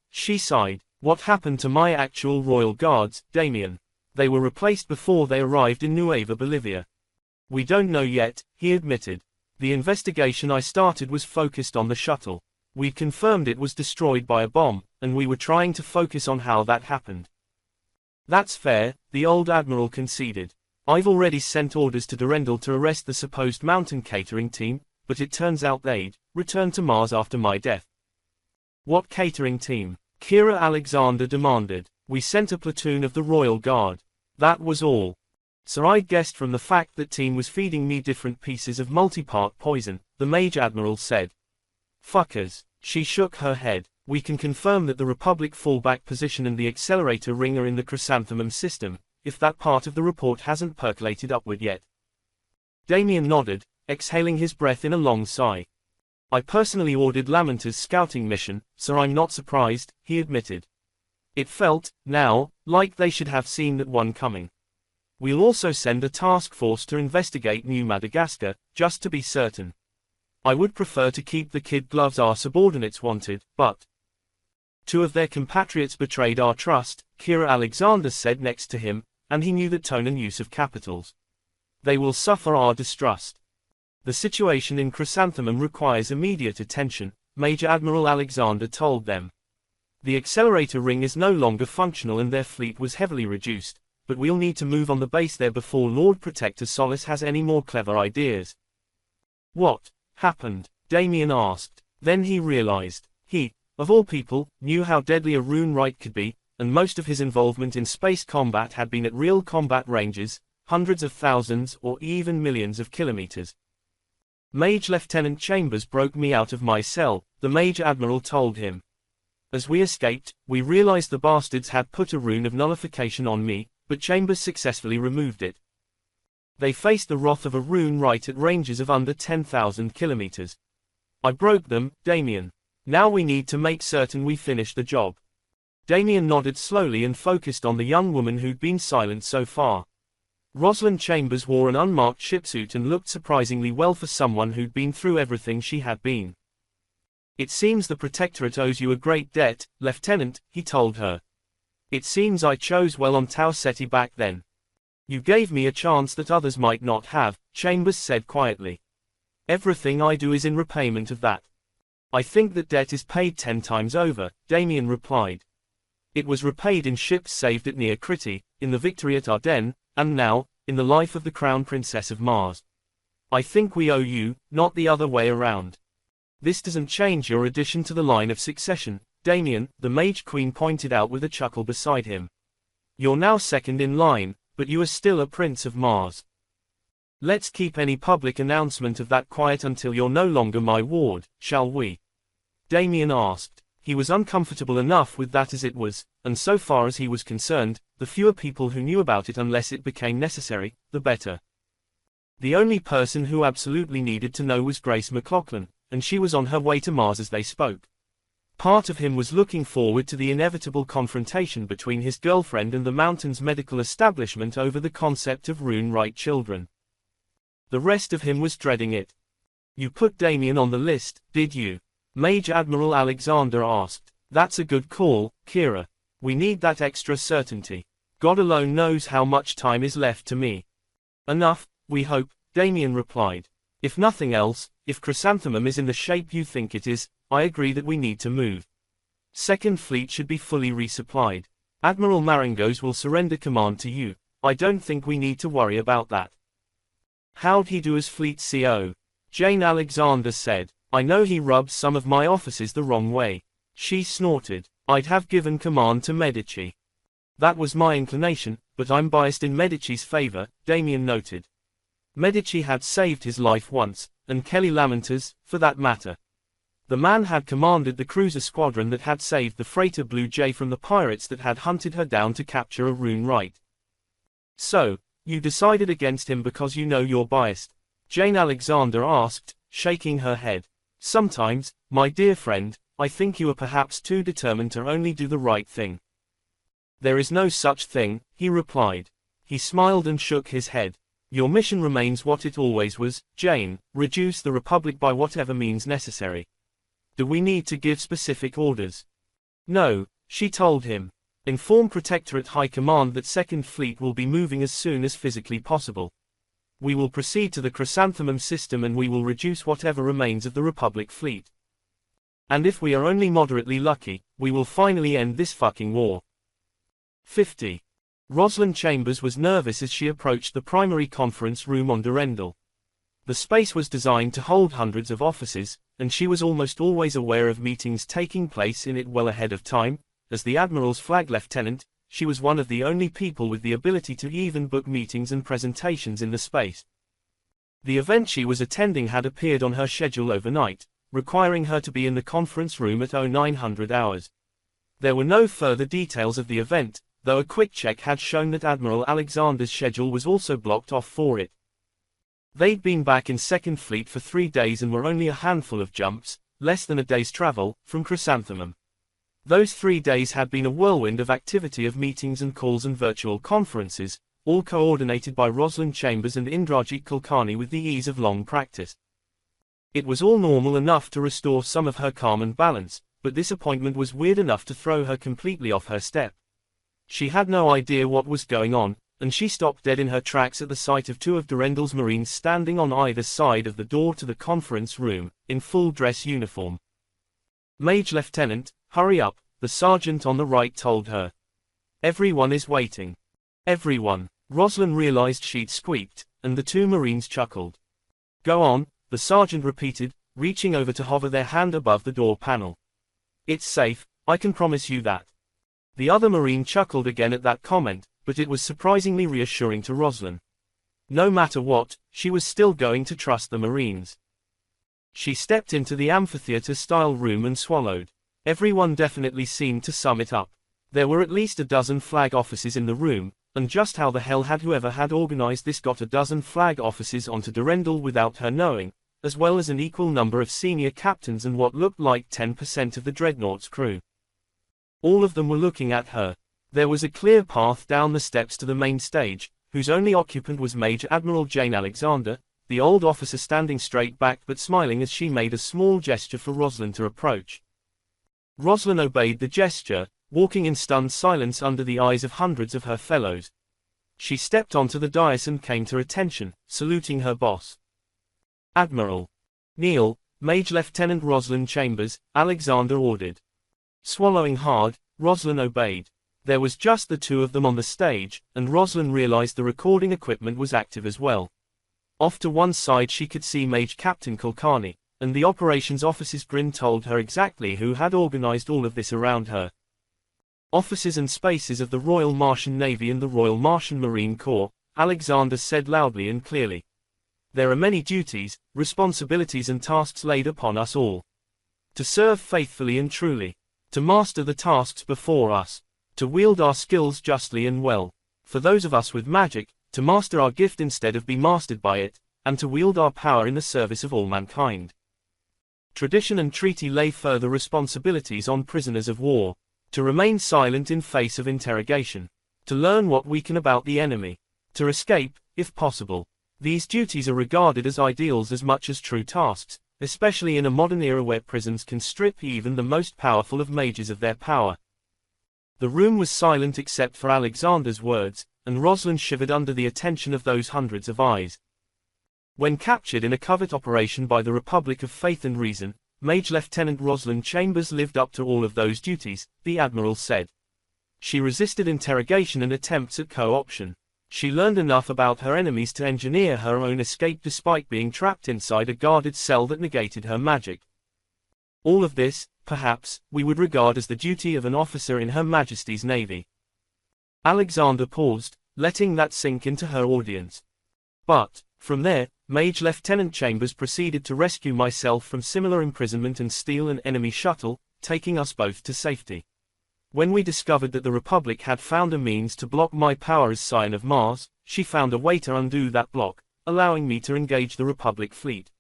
She sighed. What happened to my actual royal guards, Damien? They were replaced before they arrived in Nueva Bolivia. We don't know yet, he admitted. The investigation I started was focused on the shuttle. We confirmed it was destroyed by a bomb, and we were trying to focus on how that happened. That's fair, the old admiral conceded. I've already sent orders to Durendal to arrest the supposed mountain catering team, but it turns out they'd returned to Mars after my death. What catering team? Kira Alexander demanded. We sent a platoon of the Royal Guard. That was all. Sir, I guessed from the fact that team was feeding me different pieces of multi-part poison, the Mage Admiral said. Fuckers. She shook her head. We can confirm that the Republic fallback position and the accelerator ring are in the chrysanthemum system, if that part of the report hasn't percolated upward yet. Damien nodded, exhaling his breath in a long sigh. I personally ordered Lamenter's scouting mission, so I'm not surprised, he admitted. It felt, now, like they should have seen that one coming. We'll also send a task force to investigate New Madagascar, just to be certain. I would prefer to keep the kid gloves our subordinates wanted, but 2 of their compatriots betrayed our trust, Kira Alexander said next to him, and he knew that tone and use of capitals. They will suffer our distrust. The situation in Chrysanthemum requires immediate attention, Major Admiral Alexander told them. The accelerator ring is no longer functional and their fleet was heavily reduced, but we'll need to move on the base there before Lord Protector Solace has any more clever ideas. What happened? Damien asked. Then he realized. He, of all people, knew how deadly a rune right could be, and most of his involvement in space combat had been at real combat ranges, hundreds of thousands or even millions of kilometers. Mage Lieutenant Chambers broke me out of my cell, the Major Admiral told him. As we escaped, we realized the bastards had put a rune of nullification on me, but Chambers successfully removed it. They faced the wrath of a rune right at ranges of under 10,000 kilometers. I broke them, Damien. Now we need to make certain we finish the job. Damien nodded slowly and focused on the young woman who'd been silent so far. Rosalind Chambers wore an unmarked shipsuit and looked surprisingly well for someone who'd been through everything she had been. It seems the Protectorate owes you a great debt, Lieutenant, he told her. It seems I chose well on Tau Ceti back then. You gave me a chance that others might not have, Chambers said quietly. Everything I do is in repayment of that. I think that debt is paid 10 times over, Damien replied. It was repaid in ships saved at Nea Criti, in the victory at Ardennes, and now, in the life of the Crown Princess of Mars. I think we owe you, not the other way around. This doesn't change your addition to the line of succession, Damien, the Mage Queen pointed out with a chuckle beside him. You're now second in line, but you are still a Prince of Mars. Let's keep any public announcement of that quiet until you're no longer my ward, shall we? Damien asked. He was uncomfortable enough with that as it was, and so far as he was concerned, the fewer people who knew about it unless it became necessary, the better. The only person who absolutely needed to know was Grace McLaughlin, and she was on her way to Mars as they spoke. Part of him was looking forward to the inevitable confrontation between his girlfriend and the mountain's medical establishment over the concept of rune-right children. The rest of him was dreading it. You put Damien on the list, did you? Major Admiral Alexander asked. That's a good call, Kira. We need that extra certainty. God alone knows how much time is left to me. Enough, we hope, Damien replied. If nothing else, if Chrysanthemum is in the shape you think it is, I agree that we need to move. Second Fleet should be fully resupplied. Admiral Marangos will surrender command to you. I don't think we need to worry about that. How'd he do as Fleet CO? Jane Alexander said. I know he rubs some of my officers the wrong way. She snorted. I'd have given command to Medici. That was my inclination, but I'm biased in Medici's favor, Damien noted. Medici had saved his life once, and Kelly Lamenter's, for that matter. The man had commanded the cruiser squadron that had saved the freighter Blue Jay from the pirates that had hunted her down to capture a rune right. So, you decided against him because you know you're biased? Jane Alexander asked, shaking her head. Sometimes, my dear friend, I think you are perhaps too determined to only do the right thing. There is no such thing, he replied. He smiled and shook his head. Your mission remains what it always was, Jane, reduce the Republic by whatever means necessary. Do we need to give specific orders? No, she told him. Inform Protectorate High Command that Second Fleet will be moving as soon as physically possible. We will proceed to the Chrysanthemum system and we will reduce whatever remains of the Republic fleet. And if we are only moderately lucky, we will finally end this fucking war. 50. Rosalind Chambers was nervous as she approached the primary conference room on Durendal. The space was designed to hold hundreds of officers, and she was almost always aware of meetings taking place in it well ahead of time. As the Admiral's flag lieutenant, she was one of the only people with the ability to even book meetings and presentations in the space. The event she was attending had appeared on her schedule overnight, requiring her to be in the conference room at 0900 hours. There were no further details of the event, though a quick check had shown that Admiral Alexander's schedule was also blocked off for it. They'd been back in Second Fleet for 3 days and were only a handful of jumps, less than a day's travel, from Chrysanthemum. Those 3 days had been a whirlwind of activity, of meetings and calls and virtual conferences, all coordinated by Rosalind Chambers and Indrajit Kulkarni with the ease of long practice. It was all normal enough to restore some of her calm and balance, but this appointment was weird enough to throw her completely off her step. She had no idea what was going on, and she stopped dead in her tracks at the sight of 2 of Durendal's Marines standing on either side of the door to the conference room, in full dress uniform. "Mage Lieutenant, hurry up," the sergeant on the right told her. "Everyone is waiting." "Everyone." Rosalind realized she'd squeaked, and the 2 Marines chuckled. "Go on," the sergeant repeated, reaching over to hover their hand above the door panel. "It's safe, I can promise you that." The other Marine chuckled again at that comment, but it was surprisingly reassuring to Rosalind. No matter what, she was still going to trust the Marines. She stepped into the amphitheater-style room and swallowed. Everyone definitely seemed to sum it up. There were at least a dozen flag officers in the room, and just how the hell had whoever had organized this got a dozen flag officers onto Durendal without her knowing, as well as an equal number of senior captains and what looked like 10% of the Dreadnought's crew. All of them were looking at her. There was a clear path down the steps to the main stage, whose only occupant was Major Admiral Jane Alexander, the old officer standing straight back but smiling as she made a small gesture for Rosalind to approach. Rosalind obeyed the gesture, walking in stunned silence under the eyes of hundreds of her fellows. She stepped onto the dais and came to attention, saluting her boss. "Admiral. Kneel, Mage Lieutenant Rosalind Chambers," Alexander ordered. Swallowing hard, Rosalind obeyed. There was just the 2 of them on the stage, and Rosalind realized the recording equipment was active as well. Off to one side she could see Mage Captain Kulkarni, and the operations officer's grin told her exactly who had organized all of this around her. "Officers and spaces of the Royal Martian Navy and the Royal Martian Marine Corps," Alexander said loudly and clearly. "There are many duties, responsibilities and tasks laid upon us all. To serve faithfully and truly. To master the tasks before us. To wield our skills justly and well. For those of us with magic, to master our gift instead of be mastered by it, and to wield our power in the service of all mankind. Tradition and treaty lay further responsibilities on prisoners of war. To remain silent in face of interrogation. To learn what we can about the enemy. To escape, if possible. These duties are regarded as ideals as much as true tasks, especially in a modern era where prisons can strip even the most powerful of mages of their power." The room was silent except for Alexander's words, and Rosalind shivered under the attention of those hundreds of eyes. When captured in a covert operation by the Republic of Faith and Reason, Mage Lieutenant Rosalind Chambers lived up to all of those duties, the Admiral said. She resisted interrogation and attempts at co-option. She learned enough about her enemies to engineer her own escape despite being trapped inside a guarded cell that negated her magic. All of this, perhaps, we would regard as the duty of an officer in Her Majesty's Navy. Alexander paused, letting that sink into her audience. But, from there, Mage Lieutenant Chambers proceeded to rescue myself from similar imprisonment and steal an enemy shuttle, taking us both to safety. When we discovered that the Republic had found a means to block my power as Scion of Mars, she found a way to undo that block, allowing me to engage the Republic fleet.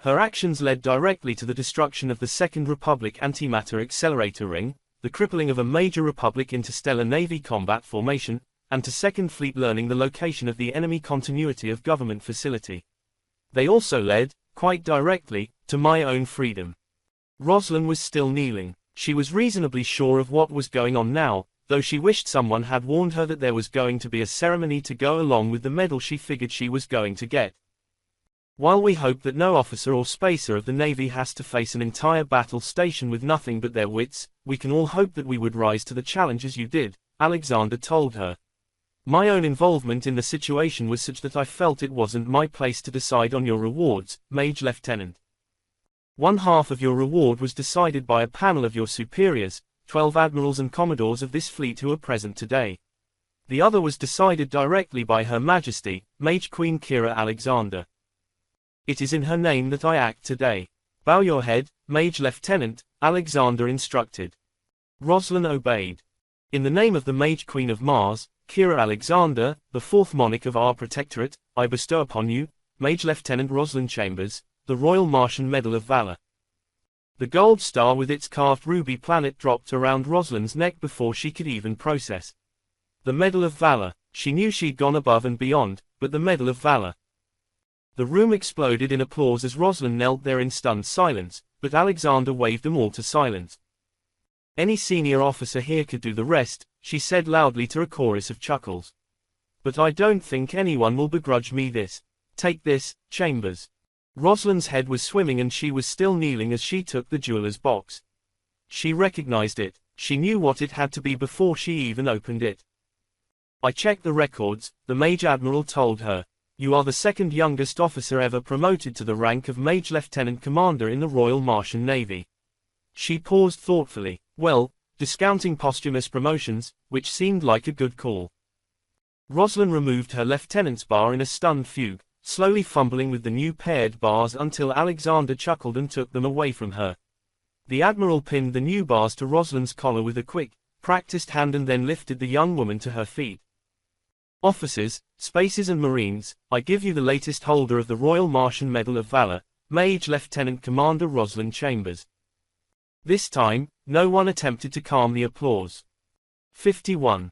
Her actions led directly to the destruction of the Second Republic antimatter accelerator ring, the crippling of a major Republic interstellar Navy combat formation, and to Second Fleet learning the location of the enemy continuity of government facility. They also led, quite directly, to my own freedom. Rosalind was still kneeling. She was reasonably sure of what was going on now, though she wished someone had warned her that there was going to be a ceremony to go along with the medal she figured she was going to get. While we hope that no officer or spacer of the Navy has to face an entire battle station with nothing but their wits, we can all hope that we would rise to the challenge as you did, Alexander told her. My own involvement in the situation was such that I felt it wasn't my place to decide on your rewards, Mage Lieutenant. One half of your reward was decided by a panel of your superiors, 12 admirals and commodores of this fleet who are present today. The other was decided directly by Her Majesty, Mage Queen Kira Alexander. It is in her name that I act today. Bow your head, Mage Lieutenant, Alexander instructed. Rosalind obeyed. In the name of the Mage Queen of Mars, Kira Alexander, the fourth monarch of our protectorate, I bestow upon you, Mage Lieutenant Rosalind Chambers, the Royal Martian Medal of Valor. The gold star with its carved ruby planet dropped around Rosalind's neck before she could even process. The Medal of Valor. She knew she'd gone above and beyond, but the Medal of Valor. The room exploded in applause as Rosalind knelt there in stunned silence, but Alexander waved them all to silence. Any senior officer here could do the rest, she said loudly to a chorus of chuckles. But I don't think anyone will begrudge me this. Take this, Chambers. Rosalind's head was swimming and she was still kneeling as she took the jeweler's box. She recognized it. She knew what it had to be before she even opened it. I checked the records, the Major Admiral told her. You are the second youngest officer ever promoted to the rank of Mage Lieutenant Commander in the Royal Martian Navy. She paused thoughtfully. Well, discounting posthumous promotions, which seemed like a good call. Rosalind removed her lieutenant's bar in a stunned fugue, slowly fumbling with the new paired bars until Alexander chuckled and took them away from her. The Admiral pinned the new bars to Rosalind's collar with a quick, practiced hand and then lifted the young woman to her feet. Officers, Spaces and Marines, I give you the latest holder of the Royal Martian Medal of Valor, Mage Lieutenant Commander Rosalind Chambers. This time, no one attempted to calm the applause. 51.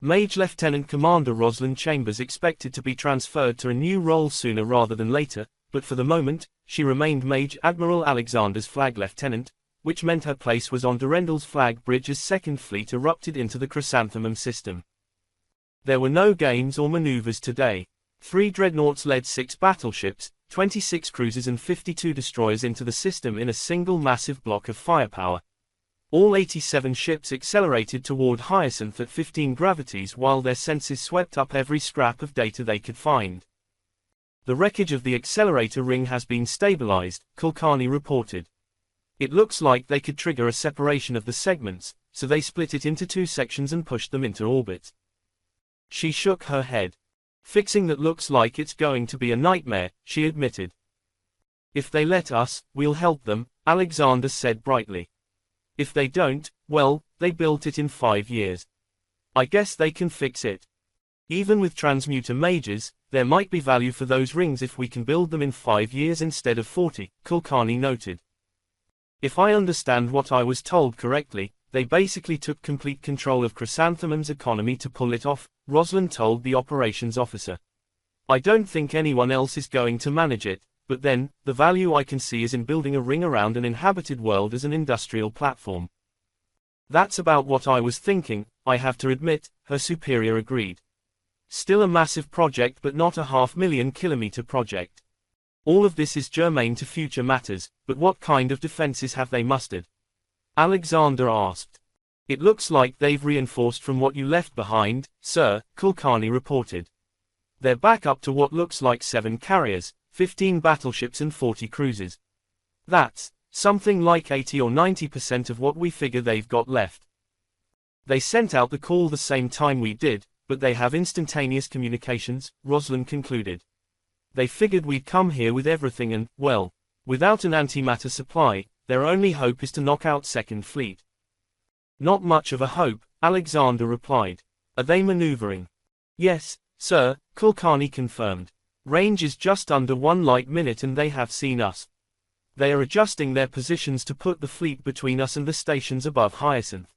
Mage Lieutenant Commander Rosalind Chambers expected to be transferred to a new role sooner rather than later, but for the moment, she remained Mage Admiral Alexander's flag lieutenant, which meant her place was on Durendal's flag bridge as Second Fleet erupted into the Chrysanthemum system. There were no games or maneuvers today. 3 dreadnoughts led 6 battleships, 26 cruisers and 52 destroyers into the system in a single massive block of firepower. All 87 ships accelerated toward Hyacinth at 15 gravities while their senses swept up every scrap of data they could find. The wreckage of the accelerator ring has been stabilized, Kulkarni reported. It looks like they could trigger a separation of the segments, so they split it into 2 sections and pushed them into orbit. She shook her head. Fixing that looks like it's going to be a nightmare, she admitted. If they let us, we'll help them, Alexander said brightly. If they don't, well, they built it in 5 years. I guess they can fix it. Even with transmuter mages, there might be value for those rings if we can build them in 5 years instead of 40, Kulkarni noted. If I understand what I was told correctly, they basically took complete control of Chrysanthemum's economy to pull it off, Rosalind told the operations officer. I don't think anyone else is going to manage it, but then, the value I can see is in building a ring around an inhabited world as an industrial platform. That's about what I was thinking, I have to admit, her superior agreed. Still a massive project but not a 500,000 kilometer project. All of this is germane to future matters, but what kind of defenses have they mustered? Alexander asked. It looks like they've reinforced from what you left behind, sir, Kulkarni reported. They're back up to what looks like 7 carriers, 15 battleships and 40 cruisers. That's something like 80 or 90% of what we figure they've got left. They sent out the call the same time we did, but they have instantaneous communications, Rosalind concluded. They figured we'd come here with everything and, well, without an antimatter supply, their only hope is to knock out Second Fleet. Not much of a hope, Alexander replied. Are they maneuvering? Yes, sir, Kulkarni confirmed. Range is just under 1 light minute and they have seen us. They are adjusting their positions to put the fleet between us and the stations above Hyacinth.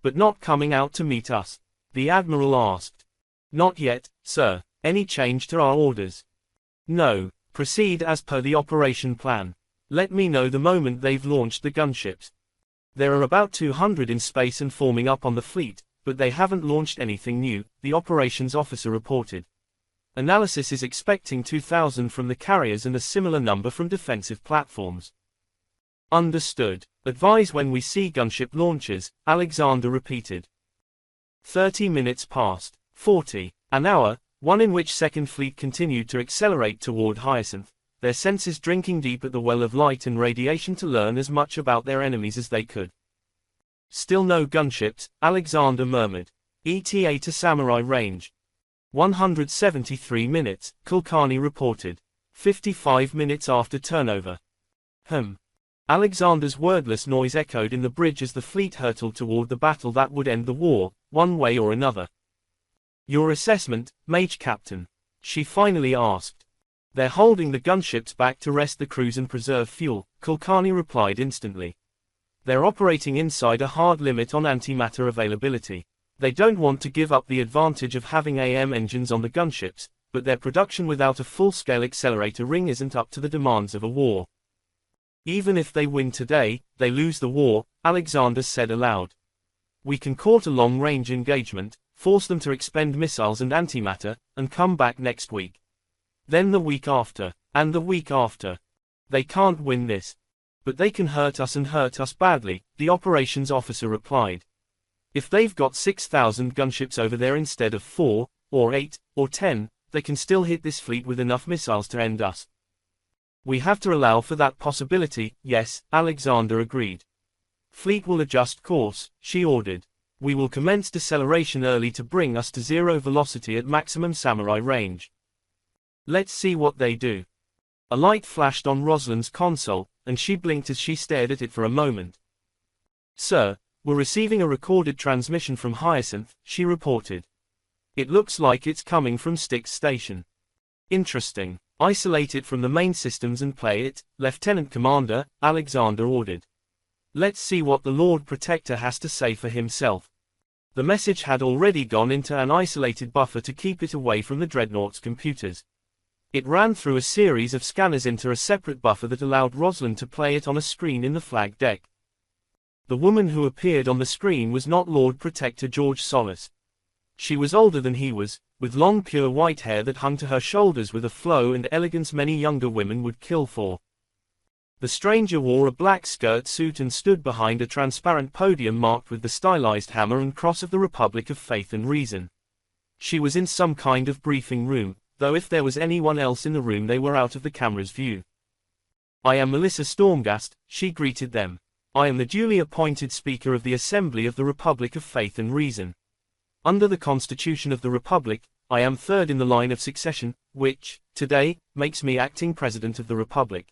But not coming out to meet us? The Admiral asked. Not yet, sir. Any change to our orders? No. Proceed as per the operation plan. Let me know the moment they've launched the gunships. There are about 200 in space and forming up on the fleet, but they haven't launched anything new, the operations officer reported. Analysis is expecting 2,000 from the carriers and a similar number from defensive platforms. Understood. Advise when we see gunship launches, Alexander repeated. 30 minutes passed. 40. An hour, one in which Second Fleet continued to accelerate toward Hyacinth, their senses drinking deep at the well of light and radiation to learn as much about their enemies as they could. Still no gunships, Alexander murmured. ETA to Samurai Range. 173 minutes, Kulkarni reported. 55 minutes after turnover. Alexander's wordless noise echoed in the bridge as the fleet hurtled toward the battle that would end the war, one way or another. Your assessment, Mage Captain? She finally asked. They're holding the gunships back to rest the crews and preserve fuel, Kulkarni replied instantly. They're operating inside a hard limit on antimatter availability. They don't want to give up the advantage of having AM engines on the gunships, but their production without a full-scale accelerator ring isn't up to the demands of a war. Even if they win today, they lose the war, Alexander said aloud. We can court a long-range engagement, force them to expend missiles and antimatter, and come back next week. Then the week after, and the week after. They can't win this. But they can hurt us and hurt us badly, the operations officer replied. If they've got 6,000 gunships over there instead of 4, or 8, or 10, they can still hit this fleet with enough missiles to end us. We have to allow for that possibility, yes, Alexander agreed. Fleet will adjust course, she ordered. We will commence deceleration early to bring us to zero velocity at maximum Samurai range. Let's see what they do. A light flashed on Rosalind's console, and she blinked as she stared at it for a moment. Sir, we're receiving a recorded transmission from Hyacinth, she reported. It looks like it's coming from Styx Station. Interesting. Isolate it from the main systems and play it, Lieutenant Commander, Alexander ordered. Let's see what the Lord Protector has to say for himself. The message had already gone into an isolated buffer to keep it away from the Dreadnought's computers. It ran through a series of scanners into a separate buffer that allowed Rosalind to play it on a screen in the flag deck. The woman who appeared on the screen was not Lord Protector George Solis. She was older than he was, with long pure white hair that hung to her shoulders with a flow and elegance many younger women would kill for. The stranger wore a black skirt suit and stood behind a transparent podium marked with the stylized hammer and cross of the Republic of Faith and Reason. She was in some kind of briefing room, though if there was anyone else in the room they were out of the camera's view. I am Melissa Stormgast, she greeted them. I am the duly appointed Speaker of the Assembly of the Republic of Faith and Reason. Under the Constitution of the Republic, I am third in the line of succession, which, today, makes me acting President of the Republic.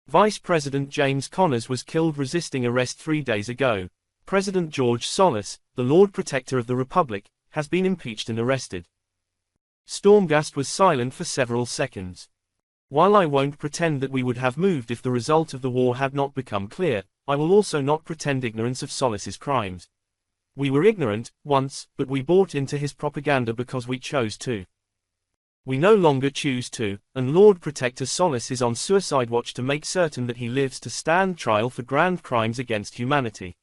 Vice President James Connors was killed resisting arrest 3 days ago. President George Solis, the Lord Protector of the Republic, has been impeached and arrested. Stormgast was silent for several seconds. While I won't pretend that we would have moved if the result of the war had not become clear, I will also not pretend ignorance of Solis's crimes. We were ignorant, once, but we bought into his propaganda because we chose to. We no longer choose to, and Lord Protector Solis is on suicide watch to make certain that he lives to stand trial for grand crimes against humanity.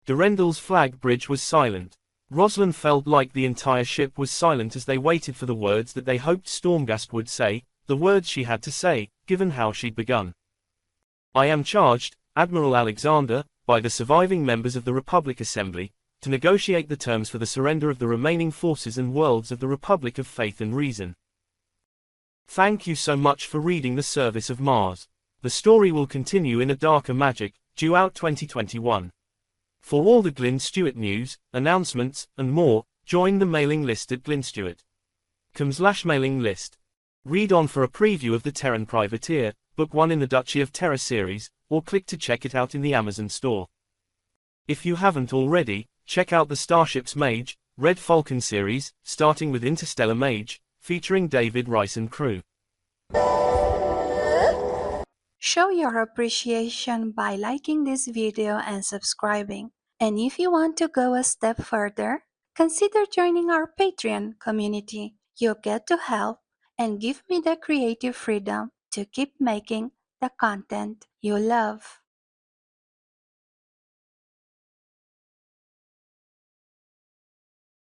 Durendal's flag bridge was silent. Rosalind felt like the entire ship was silent as they waited for the words that they hoped Stormgast would say, the words she had to say, given how she'd begun. I am charged, Admiral Alexander, by the surviving members of the Republic Assembly, to negotiate the terms for the surrender of the remaining forces and worlds of the Republic of Faith and Reason. Thank you so much for reading The Service of Mars. The story will continue in A Darker Magic, due out 2021. For all the Glyn Stewart news, announcements, and more, join the mailing list at glynstewart.com/mailing list. Read on for a preview of The Terran Privateer, Book 1 in the Duchy of Terror series, or click to check it out in the Amazon store. If you haven't already, check out the Starships Mage, Red Falcon series, starting with Interstellar Mage, featuring David Rice and crew. Show your appreciation by liking this video and subscribing. And if you want to go a step further, consider joining our Patreon community. You'll get to help and give me the creative freedom to keep making the content you love.